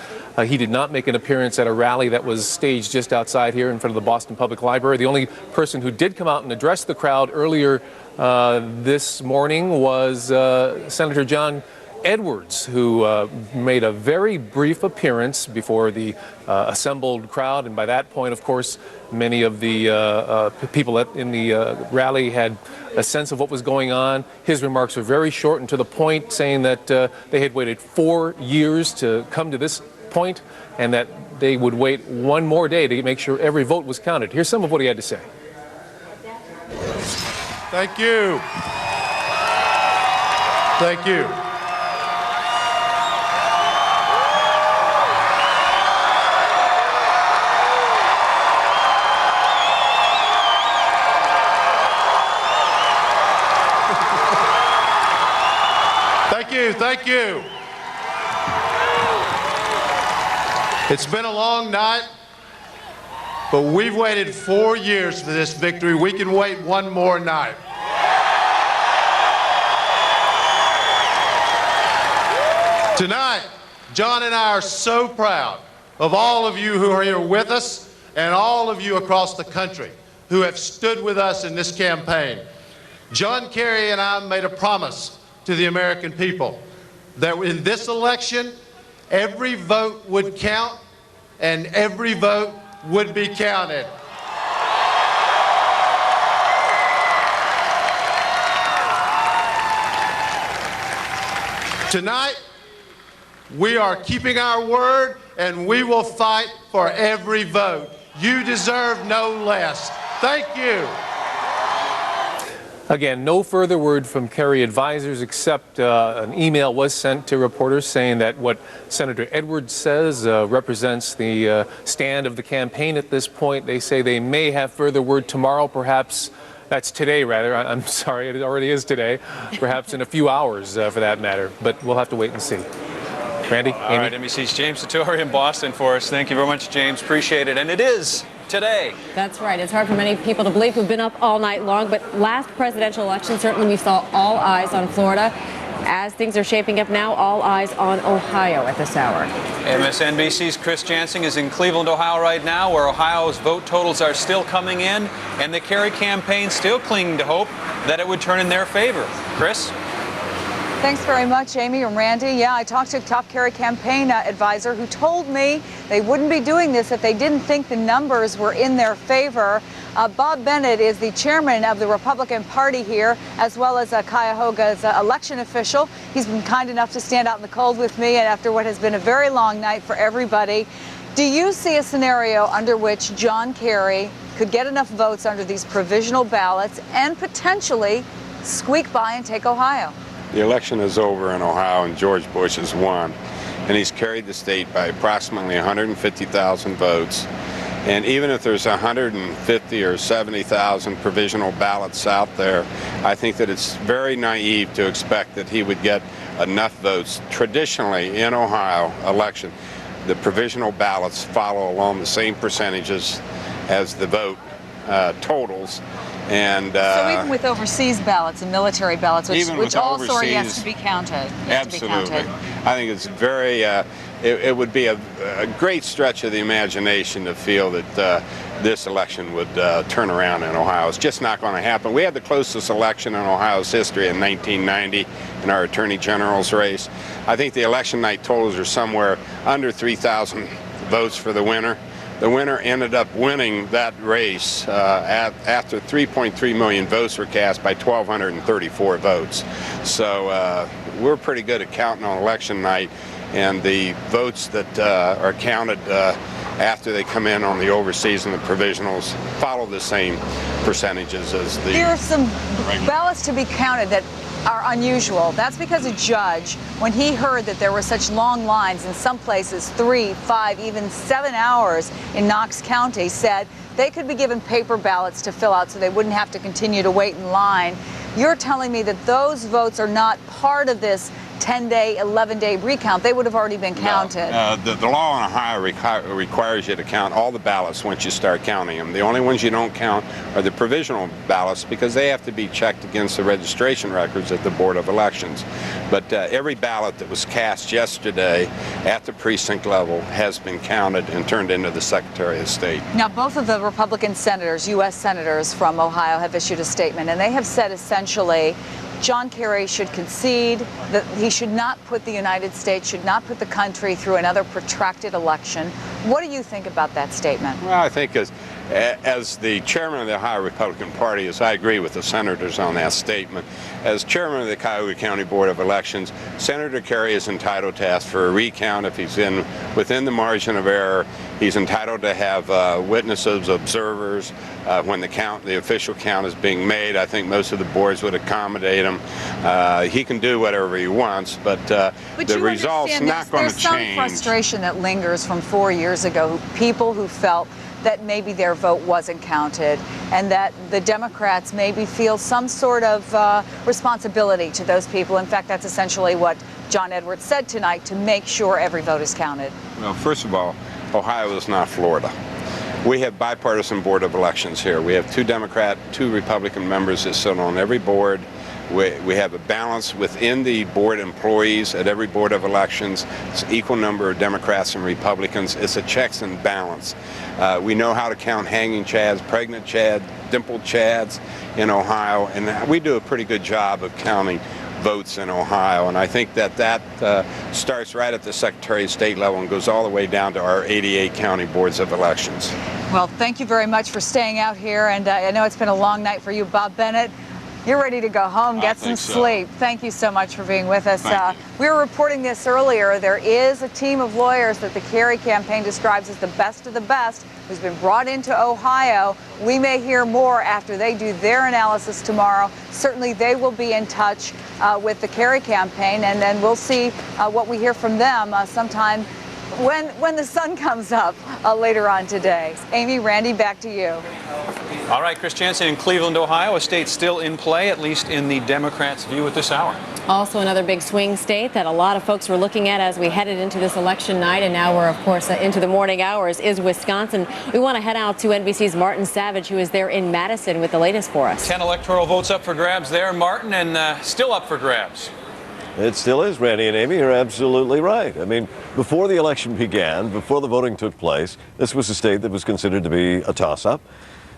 He did not make an appearance at a rally that was staged just outside here in front of the Boston Public Library. The only person who did come out and address the crowd earlier this morning was Senator John Edwards, who made a very brief appearance before the assembled crowd, and by that point, of course, many of the people in the rally had a sense of what was going on. His remarks were very short and to the point, saying that they had waited 4 years to come to this point, and that they would wait one more day to make sure every vote was counted. Here's some of what he had to say. Thank you. Thank you. Thank you. It's been a long night, but we've waited 4 years for this victory. We can wait one more night. Tonight, John and I are so proud of all of you who are here with us and all of you across the country who have stood with us in this campaign. John Kerry and I made a promise to the American people that in this election, every vote would count and every vote would be counted. Tonight, we are keeping our word and we will fight for every vote. You deserve no less. Thank you. Again, no further word from Kerry advisors except an email was sent to reporters saying that what Senator Edwards says represents the stand of the campaign at this point. They say they may have further word tomorrow, perhaps. That's today, rather. I'm sorry, it already is today. Perhaps in a few hours, for that matter. But we'll have to wait and see. Randy, Amy? All right, NBC's James Satori in Boston for us. Thank you very much, James. Appreciate it. And it is today. That's right. It's hard for many people to believe who've been up all night long, but last presidential election, certainly we saw all eyes on Florida. As things are shaping up now, all eyes on Ohio at this hour. MSNBC's Chris Jansing is in Cleveland, Ohio right now, where Ohio's vote totals are still coming in, and the Kerry campaign still clinging to hope that it would turn in their favor. Chris? Thanks very much, Amy and Randy. Yeah, I talked to a top Kerry campaign advisor who told me they wouldn't be doing this if they didn't think the numbers were in their favor. Bob Bennett is the chairman of the Republican Party here, as well as Cuyahoga's election official. He's been kind enough to stand out in the cold with me, and after what has been a very long night for everybody. Do you see a scenario under which John Kerry could get enough votes under these provisional ballots and potentially squeak by and take Ohio? The election is over in Ohio and George Bush has won, and he's carried the state by approximately 150,000 votes. And even if there's 150 or 70,000 provisional ballots out there, I think that it's very naive to expect that he would get enough votes. Traditionally in Ohio election, the provisional ballots follow along the same percentages as the vote totals. And so even with overseas ballots and military ballots, which also are yet to be counted. Absolutely. I think it's very, it would be a great stretch of the imagination to feel that this election would turn around in Ohio. It's just not going to happen. We had the closest election in Ohio's history in 1990 in our Attorney General's race. I think the election night totals are somewhere under 3,000 votes for the winner. The winner ended up winning that race after 3.3 million votes were cast by 1,234 votes. So we're pretty good at counting on election night, and the votes that are counted after they come in on the overseas and the provisionals follow the same percentages as the... There are some ballots to be counted that are unusual. That's because a judge, when he heard that there were such long lines in some places, 3, 5, even 7 hours in Knox County, said they could be given paper ballots to fill out so they wouldn't have to continue to wait in line. You're telling me that those votes are not part of this 10-day, 11-day recount. They would have already been counted. No, the law in Ohio requires you to count all the ballots once you start counting them. The only ones you don't count are the provisional ballots because they have to be checked against the registration records at the Board of Elections. But every ballot that was cast yesterday at the precinct level has been counted and turned into the Secretary of State. Now, both of the Republican senators, U.S. senators from Ohio, have issued a statement, and they have said essentially John Kerry should concede that he should not put the United States, should not put the country through another protracted election. What do you think about that statement? Well, I think as the chairman of the Ohio Republican Party, I agree with the senators on that statement. As chairman of the Cuyahoga County Board of Elections, Senator Kerry is entitled to ask for a recount if he's within the margin of error. He's entitled to have witnesses, observers when the official count is being made. I think most of the boards would accommodate him. He can do whatever he wants, but the result's not going to change. There's some frustration that lingers from 4 years ago. People who felt that maybe their vote wasn't counted and that the Democrats maybe feel some sort of responsibility to those people. In fact, that's essentially what John Edwards said tonight, to make sure every vote is counted. Well, first of all, Ohio is not Florida. We have bipartisan board of elections here. We have 2 Democrat, 2 Republican members that sit on every board. We have a balance within the board employees at every board of elections. It's an equal number of Democrats and Republicans. It's a checks and balance. We know how to count hanging chads, pregnant chad, dimpled chads in Ohio, and we do a pretty good job of counting votes in Ohio, and I think that starts right at the Secretary of State level and goes all the way down to our 88 county boards of elections. Well, thank you very much for staying out here, and I know it's been a long night for you, Bob Bennett. You're ready to go home, get some sleep. Thank you so much for being with us. We were reporting this earlier. There is a team of lawyers that the Kerry campaign describes as the best of the best who's been brought into Ohio. We may hear more after they do their analysis tomorrow. Certainly they will be in touch with the Kerry campaign, and then we'll see what we hear from them sometime when the sun comes up later on today. Amy, Randy, back to you. All right, Chris Jansen in Cleveland, Ohio, a state still in play, at least in the Democrats' view at this hour. Also another big swing state that a lot of folks were looking at as we headed into this election night, and now we're, of course, into the morning hours, is Wisconsin. We want to head out to NBC's Martin Savage, who is there in Madison with the latest for us. 10 electoral votes up for grabs there, Martin, and still up for grabs. It still is, Randy and Amy. You're absolutely right. I mean, before the election began, before the voting took place, this was a state that was considered to be a toss-up.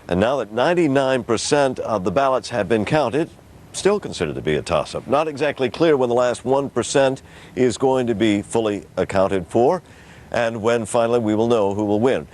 And now that 99% of the ballots have been counted, still considered to be a toss-up. Not exactly clear when the last 1% is going to be fully accounted for, and when finally we will know who will win.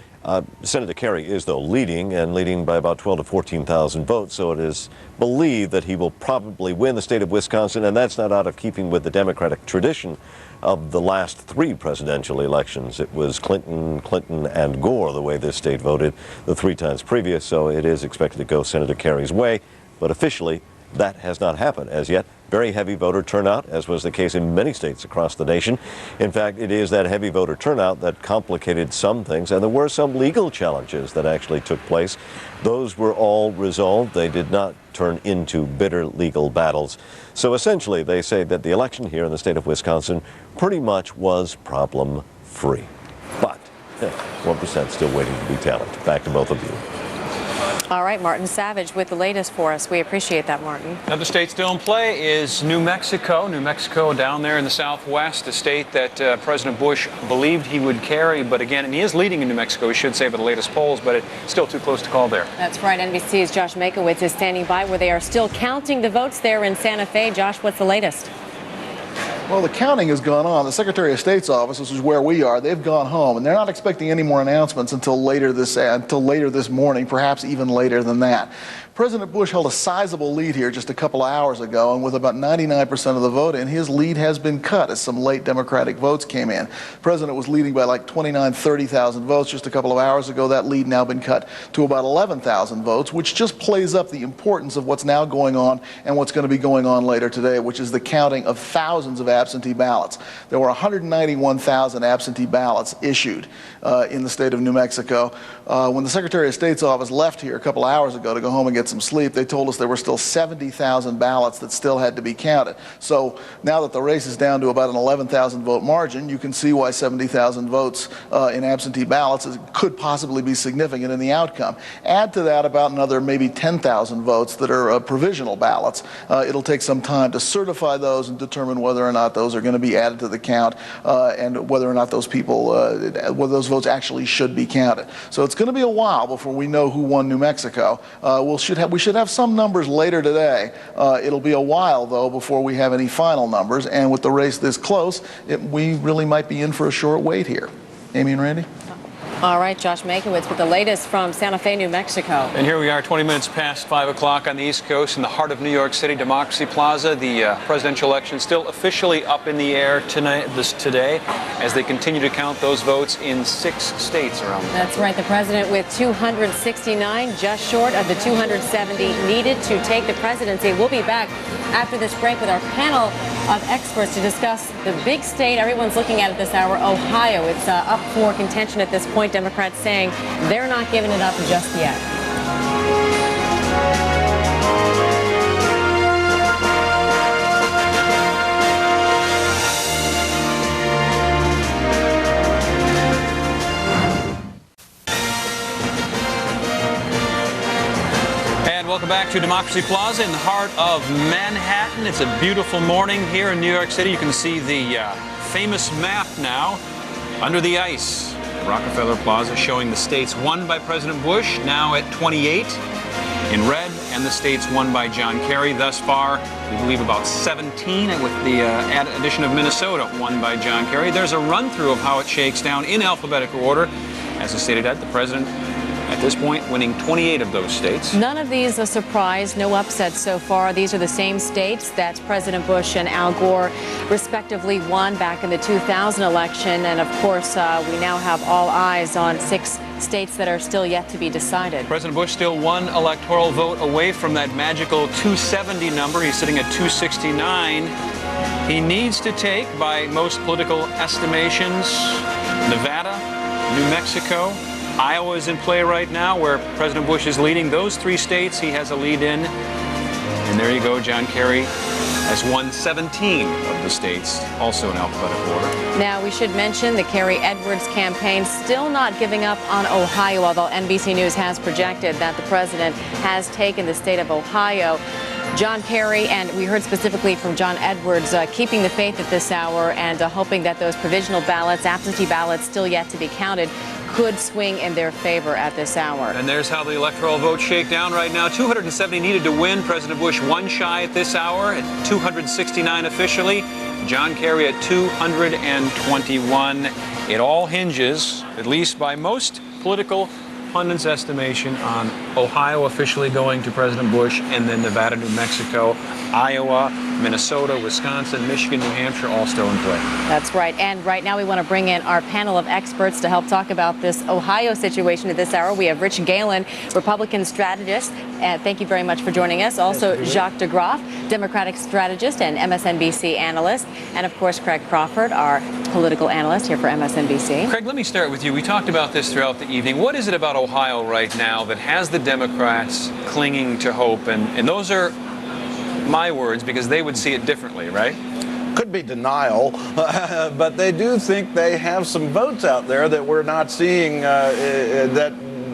Senator Kerry is, though, leading by about 12 to 14,000 votes, so it is believed that he will probably win the state of Wisconsin, and that's not out of keeping with the Democratic tradition of the last 3 presidential elections. It was Clinton, and Gore, the way this state voted the 3 times previous, so it is expected to go Senator Kerry's way, but officially that has not happened as yet. Very heavy voter turnout, as was the case in many states across the nation. In fact, it is that heavy voter turnout that complicated some things, and there were some legal challenges that actually took place. Those were all resolved. They did not turn into bitter legal battles. So essentially, they say that the election here in the state of Wisconsin pretty much was problem-free. But 1% still waiting to be tallied. Back to both of you. All right, Martin Savage with the latest for us. We appreciate that, Martin. Another state still in play is New Mexico. New Mexico down there in the southwest, a state that President Bush believed he would carry. But again, and he is leading in New Mexico, we should say, by the latest polls, but it's still too close to call there. That's right. NBC's Josh Makowitz is standing by where they are still counting the votes there in Santa Fe. Josh, what's the latest? Well, the counting has gone on. The Secretary of State's office, which is where we are, they've gone home, and they're not expecting any more announcements until later this morning, perhaps even later than that. President Bush held a sizable lead here just a couple of hours ago, and with about 99% of the vote in, his lead has been cut as some late Democratic votes came in. The president was leading by like 29, 30,000 votes just a couple of hours ago. That lead now been cut to about 11,000 votes, which just plays up the importance of what's now going on and what's going to be going on later today, which is the counting of thousands of absentee ballots. There were 191,000 absentee ballots issued in the state of New Mexico. When the Secretary of State's office left here a couple of hours ago to go home and get some sleep, they told us there were still 70,000 ballots that still had to be counted. So now that the race is down to about an 11,000 vote margin, you can see why 70,000 votes in absentee ballots could possibly be significant in the outcome. Add to that about another maybe 10,000 votes that are provisional ballots. It'll take some time to certify those and determine whether or not those are going to be added to the count and whether or not those people, whether those votes actually should be counted. So it's going to be a while before we know who won New Mexico. We should have some numbers later today. It'll be a while, though, before we have any final numbers. And with the race this close, we really might be in for a short wait here. Amy and Randy? All right, Josh Makowitz with the latest from Santa Fe, New Mexico. And here we are 20 minutes past 5 o'clock on the East Coast in the heart of New York City, Democracy Plaza. The presidential election still officially up in the air today as they continue to count those votes in 6 states around the country. That's right. The president with 269, just short of the 270 needed to take the presidency. We'll be back after this break with our panel of experts to discuss the big state everyone's looking at this hour, Ohio. It's up for contention at this point. Democrats saying they're not giving it up just yet. back to Democracy Plaza in the heart of Manhattan. It's a beautiful morning here in New York City. You can see the famous map now under the ice. Rockefeller Plaza showing the states won by President Bush, now at 28 in red, and the states won by John Kerry. Thus far, we believe about 17, and with the addition of Minnesota won by John Kerry. There's a run-through of how it shakes down in alphabetical order. As I stated, the president at this point winning 28 of those states. None of these a surprise, no upsets so far. These are the same states that President Bush and Al Gore respectively won back in the 2000 election. And of course, we now have all eyes on 6 states that are still yet to be decided. President Bush still 1 electoral vote away from that magical 270 number. He's sitting at 269. He needs to take, by most political estimations, Nevada, New Mexico, Iowa is in play right now, where President Bush is leading. Those 3 states he has a lead in. And there you go, John Kerry has won 17 of the states, also in alphabetical order. Now, we should mention the Kerry-Edwards campaign still not giving up on Ohio, although NBC News has projected that the president has taken the state of Ohio. John Kerry, and we heard specifically from John Edwards, keeping the faith at this hour and hoping that those provisional ballots, absentee ballots still yet to be counted, could swing in their favor at this hour. And there's how the electoral votes shake down right now. 270 needed to win. President Bush 1 shy at this hour at 269 officially. John Kerry at 221. It all hinges, at least by most political pundits' estimation, on Ohio officially going to President Bush, and then Nevada, New Mexico, Iowa, Minnesota, Wisconsin, Michigan, New Hampshire, all still in play. That's right. And right now we want to bring in our panel of experts to help talk about this Ohio situation at this hour. We have Rich Galen, Republican strategist. Thank you very much for joining us. Also, Jacques DeGraff, Democratic strategist and MSNBC analyst. And of course, Craig Crawford, our political analyst here for MSNBC. Craig, let me start with you. We talked about this throughout the evening. What is it about Ohio right now that has the Democrats clinging to hope? And those are my words, because they would see it differently, right? Could be denial, but they do think they have some votes out there that we're not seeing that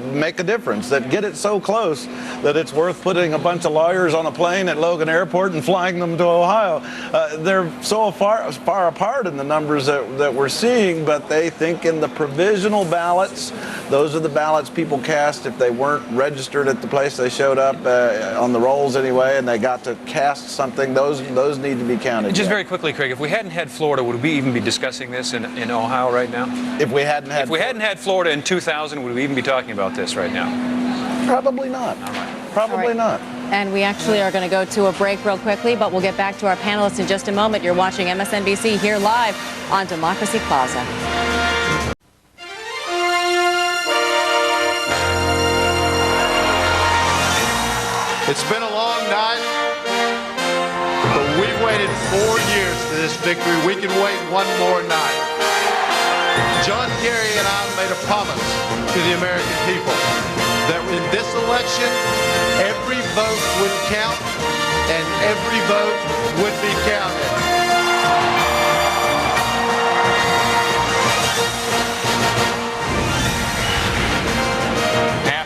make a difference, that get it so close that it's worth putting a bunch of lawyers on a plane at Logan Airport and flying them to Ohio. They're so far apart in the numbers that we're seeing, but they think in the provisional ballots, those are the ballots people cast if they weren't registered at the place they showed up on the rolls anyway, and they got to cast something. Those need to be counted. Just very quickly, Craig, if we hadn't had Florida, would we even be discussing this in Ohio right now? If we hadn't had Florida in 2000, would we even be talking about this right now? Probably not. Probably not. And we actually are going to go to a break real quickly, but we'll get back to our panelists in just a moment. You're watching MSNBC here live on Democracy Plaza. It's been a long night, but we've waited 4 years for this victory. We can wait one more night. John Kerry and I made a promise to the American people that in this election, every vote would count and every vote would be counted.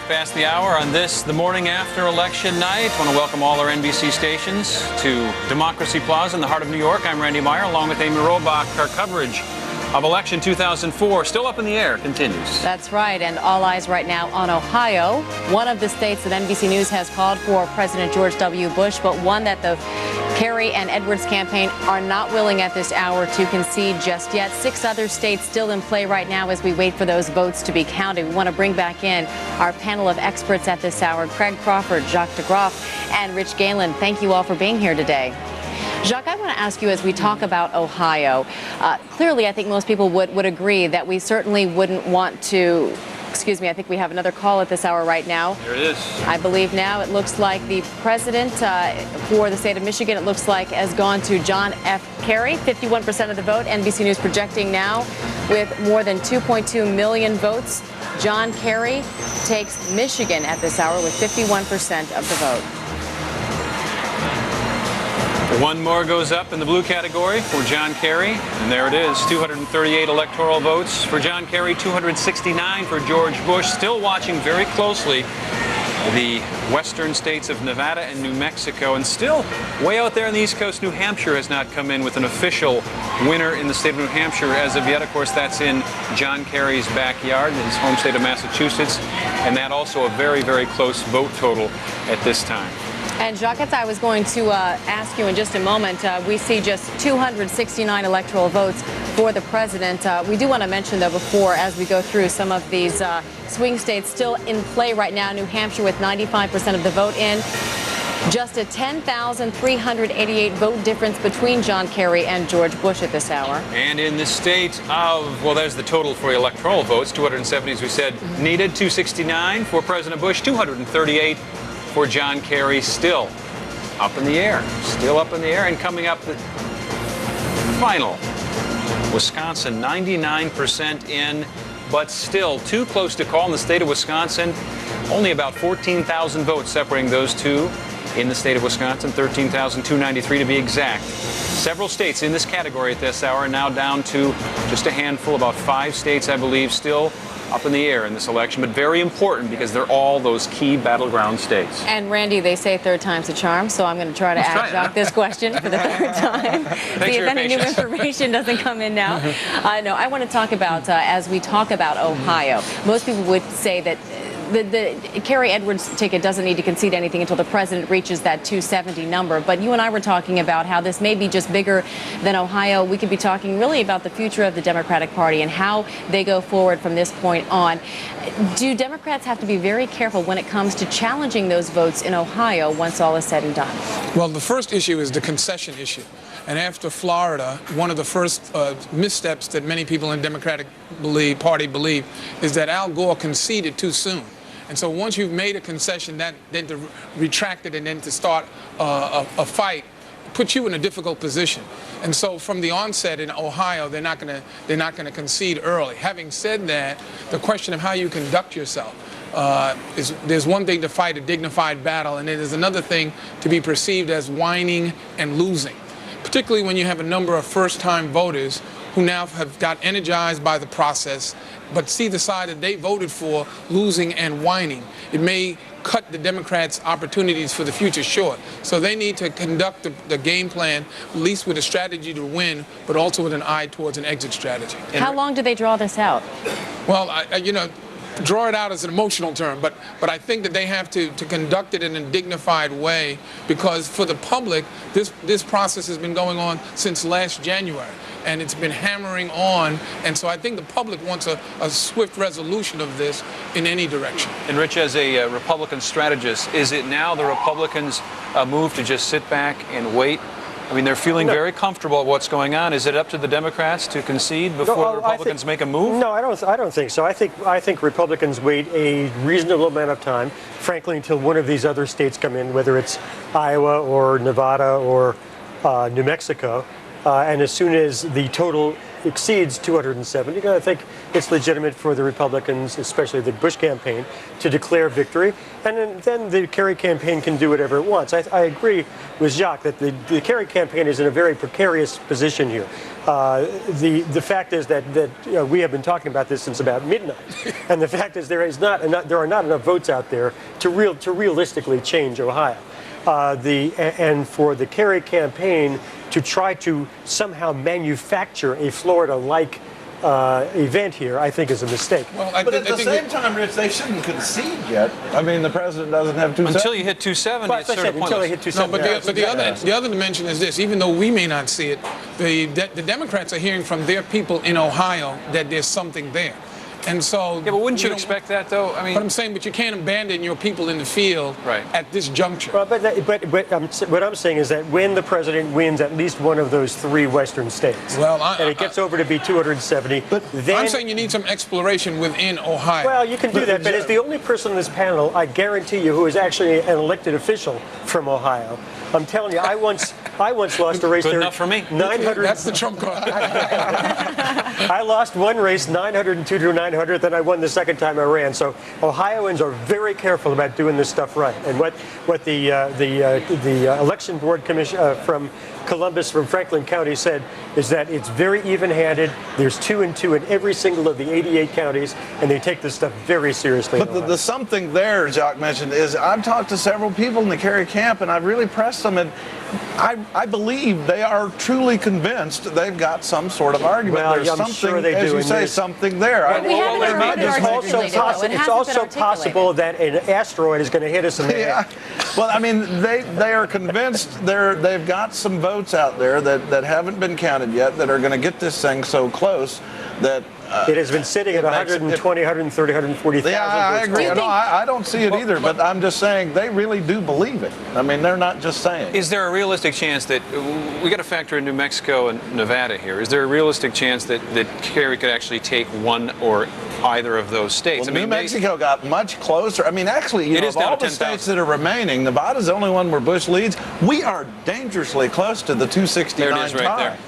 Past the hour on this, the morning after election night. I want to welcome all our NBC stations to Democracy Plaza in the heart of New York. I'm Randy Meyer, along with Amy Robach. Our coverage of election 2004, still up in the air, continues. That's right, and all eyes right now on Ohio, one of the states that NBC News has called for President George W. Bush, but one that the Kerry and Edwards campaign are not willing at this hour to concede just yet. 6 other states still in play right now as we wait for those votes to be counted. We want to bring back in our panel of experts at this hour, Craig Crawford, Jacques DeGraff, and Rich Galen. Thank you all for being here today. Jacques, I want to ask you, as we talk about Ohio, clearly I think most people would agree that we certainly wouldn't want to. Excuse me, I think we have another call at this hour right now. There it is. I believe now it looks like the president for the state of Michigan, it looks like, has gone to John F. Kerry, 51% of the vote. NBC News projecting now with more than 2.2 million votes. John Kerry takes Michigan at this hour with 51% of the vote. One more goes up in the blue category for John Kerry, and there it is, 238 electoral votes for John Kerry, 269 for George Bush. Still watching very closely the western states of Nevada and New Mexico. And still, way out there on the East Coast, New Hampshire has not come in with an official winner in the state of New Hampshire as of yet. Of course, that's in John Kerry's backyard, his home state of Massachusetts, and that also a very, very close vote total at this time. And Jacques, I was going to ask you in just a moment. We see just 269 electoral votes for the president. We do want to mention, though, before, as we go through some of these swing states still in play right now, New Hampshire with 95% of the vote in. Just a 10,388 vote difference between John Kerry and George Bush at this hour. And in the state of, well, there's the total for the electoral votes, 270, as we said, needed, 269 for President Bush, 238 for John Kerry, still up in the air. Still up in the air. And coming up, the final. Wisconsin, 99% in, but still too close to call in the state of Wisconsin. Only about 14,000 votes separating those two in the state of Wisconsin, 13,293 to be exact. Several states in this category at this hour, now down to just a handful, about 5 states, I believe, still up in the air in this election, but very important because they're all those key battleground states. And Randy, they say third time's a charm, so I'm going to try to ask Jacques this question for the third time. See if any new information doesn't come in now. No, I want to talk about, as we talk about Ohio, most people would say that the Kerry Edwards ticket doesn't need to concede anything until the president reaches that 270 number. But you and I were talking about how this may be just bigger than Ohio. We could be talking really about the future of the Democratic Party and how they go forward from this point on. Do Democrats have to be very careful when it comes to challenging those votes in Ohio once all is said and done? Well, the first issue is the concession issue. And after Florida, one of the first missteps that many people in the Democratic Party believe is that Al Gore conceded too soon. And so once you've made a concession, that then to retract it and then to start a fight puts you in a difficult position. And so from the onset in Ohio, they're not going to concede early. Having said that, the question of how you conduct yourself there's one thing to fight a dignified battle, and it is another thing to be perceived as whining and losing, particularly when you have a number of first-time voters who now have got energized by the process, but see the side that they voted for losing and whining. It may cut the Democrats' opportunities for the future short. So they need to conduct the game plan, at least with a strategy to win, but also with an eye towards an exit strategy. How long do they draw this out? Well, draw it out as an emotional term, but I think that they have to conduct it in a dignified way, because for the public, this process has been going on since last January, and it's been hammering on, and so I think the public wants a swift resolution of this in any direction. And Rich, as a Republican strategist, is it now the Republicans' move to just sit back and wait? I mean, they're feeling very comfortable at what's going on. Is it up to the Democrats to concede before the Republicans make a move? No, I don't think so. I think Republicans wait a reasonable amount of time, frankly, until one of these other states come in, whether it's Iowa or Nevada or New Mexico. And as soon as the total exceeds 270, I think it's legitimate for the Republicans, especially the Bush campaign, to declare victory. And then the Kerry campaign can do whatever it wants. I agree with Jacques that the Kerry campaign is in a very precarious position here. The fact is that we have been talking about this since about midnight, and the fact is there are not enough votes out there to realistically change Ohio. And for the Kerry campaign to try to somehow manufacture a Florida-like event here, I think is a mistake. Well, but at the same time, Rich, they shouldn't concede yet. I mean, the president doesn't have 270. Until you hit 270, it's sort of pointless. Until they hit 270. No, but the other dimension is this. Even though we may not see it, the Democrats are hearing from their people in Ohio that there's something there. And so, yeah, but wouldn't you expect that, though? I mean, but I'm saying, but you can't abandon your people in the field at this juncture. Well, but what I'm saying is that when the president wins at least one of those 3 Western states, and it gets over to be 270, but then I'm saying you need some exploration within Ohio. Well, you can do that, but as the only person on this panel, I guarantee you, who is actually an elected official from Ohio, I'm telling you, I once lost a race there. Good enough for me. 900. That's the trump card. I lost one race, 902 to 900, then I won the second time I ran. So Ohioans are very careful about doing this stuff right. And what the election board commission from Columbus from Franklin County said is that it's very even-handed. There's 2 and 2 in every single of the 88 counties, and they take this stuff very seriously. But the something there, Jacques mentioned, is I've talked to several people in the Kerry camp, and I've really pressed them, and I believe they are truly convinced they've got some sort of argument. Well, There's I'm something, sure they as do, you and say, something there. It's also possible that an asteroid is going to hit us in the head. Well, I mean, they are convinced they've got some votes out there that haven't been counted yet that are going to get this thing so close that it has been sitting at 120, 130, 140,000. Yeah, I agree. No, I don't see it either, but I'm just saying they really do believe it. I mean, they're not just saying. Is there a realistic chance that we got to factor in New Mexico and Nevada here? Is there a realistic chance that Kerry could actually take one or either of those states? Well, New Mexico got much closer. I mean, actually, you know, of all the states that are remaining, Nevada's the only one where Bush leads. We are dangerously close to the 269 there it is, right tie. there.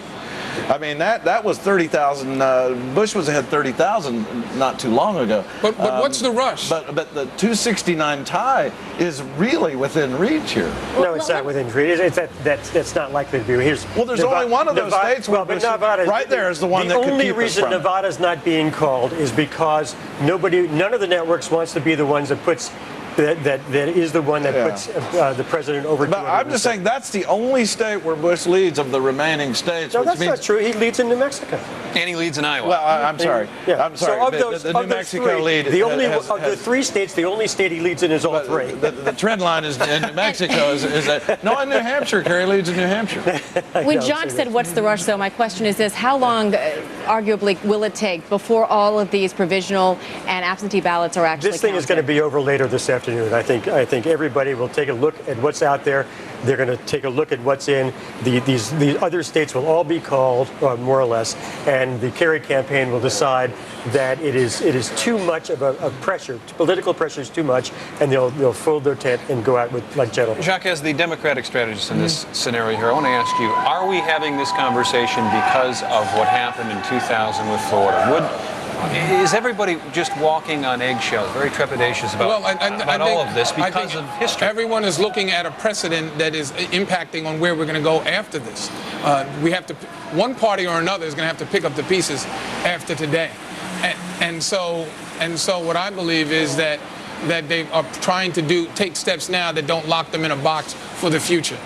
I mean, that was 30,000. Bush was ahead 30,000 not too long ago. But what's the rush? But the 269 tie is really within reach here. No, it's not within reach. That's not likely to be. Well, there's only one of those states where Bush, Nevada, right there is the one that could keep us from. The only reason Nevada's not being called is because none of the networks wants to be the ones that puts. That is the one that puts the president over. But I'm just saying that's the only state where Bush leads of the remaining states. No, which that's means not true. He leads in New Mexico. And he leads in Iowa. Well, I'm sorry. Yeah. I'm sorry. So of those, the New Mexico lead. The only of the 3 states, the only state he leads in is all 3. The trend line is in New Mexico is that no, in New Hampshire, Kerry leads in New Hampshire. When Jacques said, "What's the rush?" though, my question is this: how long, arguably, will it take before all of these provisional and absentee ballots are actually This thing is going to be over later this afternoon. I think everybody will take a look at what's out there. They're going to take a look at what's in. These other states will all be called, more or less, and the Kerry campaign will decide that it is too much of a pressure. Political pressure is too much, and they'll fold their tent and go out with like gentlemen. Jacques, as the Democratic strategist in this scenario here, I want to ask you: are we having this conversation because of what happened in 2000 with Florida? Is everybody just walking on eggshells, very trepidatious about, all of this because of history? Everyone is looking at a precedent that is impacting on where we're going to go after this. We have to, one party or another is going to have to pick up the pieces after today. And so what I believe is that they are trying to take steps now that don't lock them in a box for the future.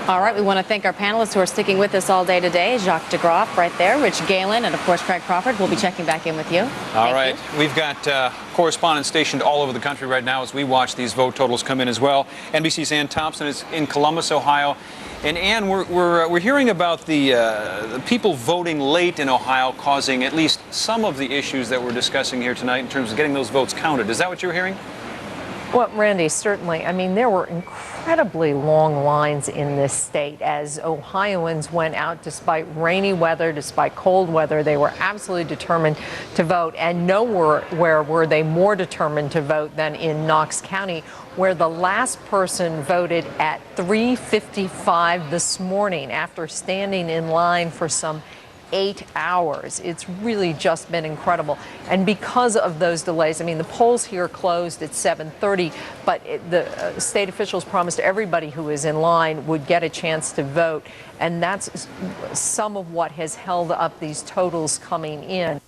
All right, we want to thank our panelists who are sticking with us all day today. Jacques DeGroff right there, Rich Galen, and of course Craig Crawford. We'll be checking back in with you. All right, we've got correspondents stationed all over the country right now as we watch these vote totals come in as well. NBC's Ann Thompson is in Columbus, Ohio. And Ann, we're hearing about the people voting late in Ohio causing at least some of the issues that we're discussing here tonight in terms of getting those votes counted. Is that what you're hearing? Well, Randy, certainly. I mean, there were incredibly long lines in this state as Ohioans went out despite rainy weather, despite cold weather. They were absolutely determined to vote, and nowhere were they more determined to vote than in Knox County, where the last person voted at 3:55 this morning after standing in line for some 8 hours. It's really just been incredible. And because of those delays, I mean, the polls here closed at 7:30, but the state officials promised everybody who is in line would get a chance to vote. And that's some of what has held up these totals coming in.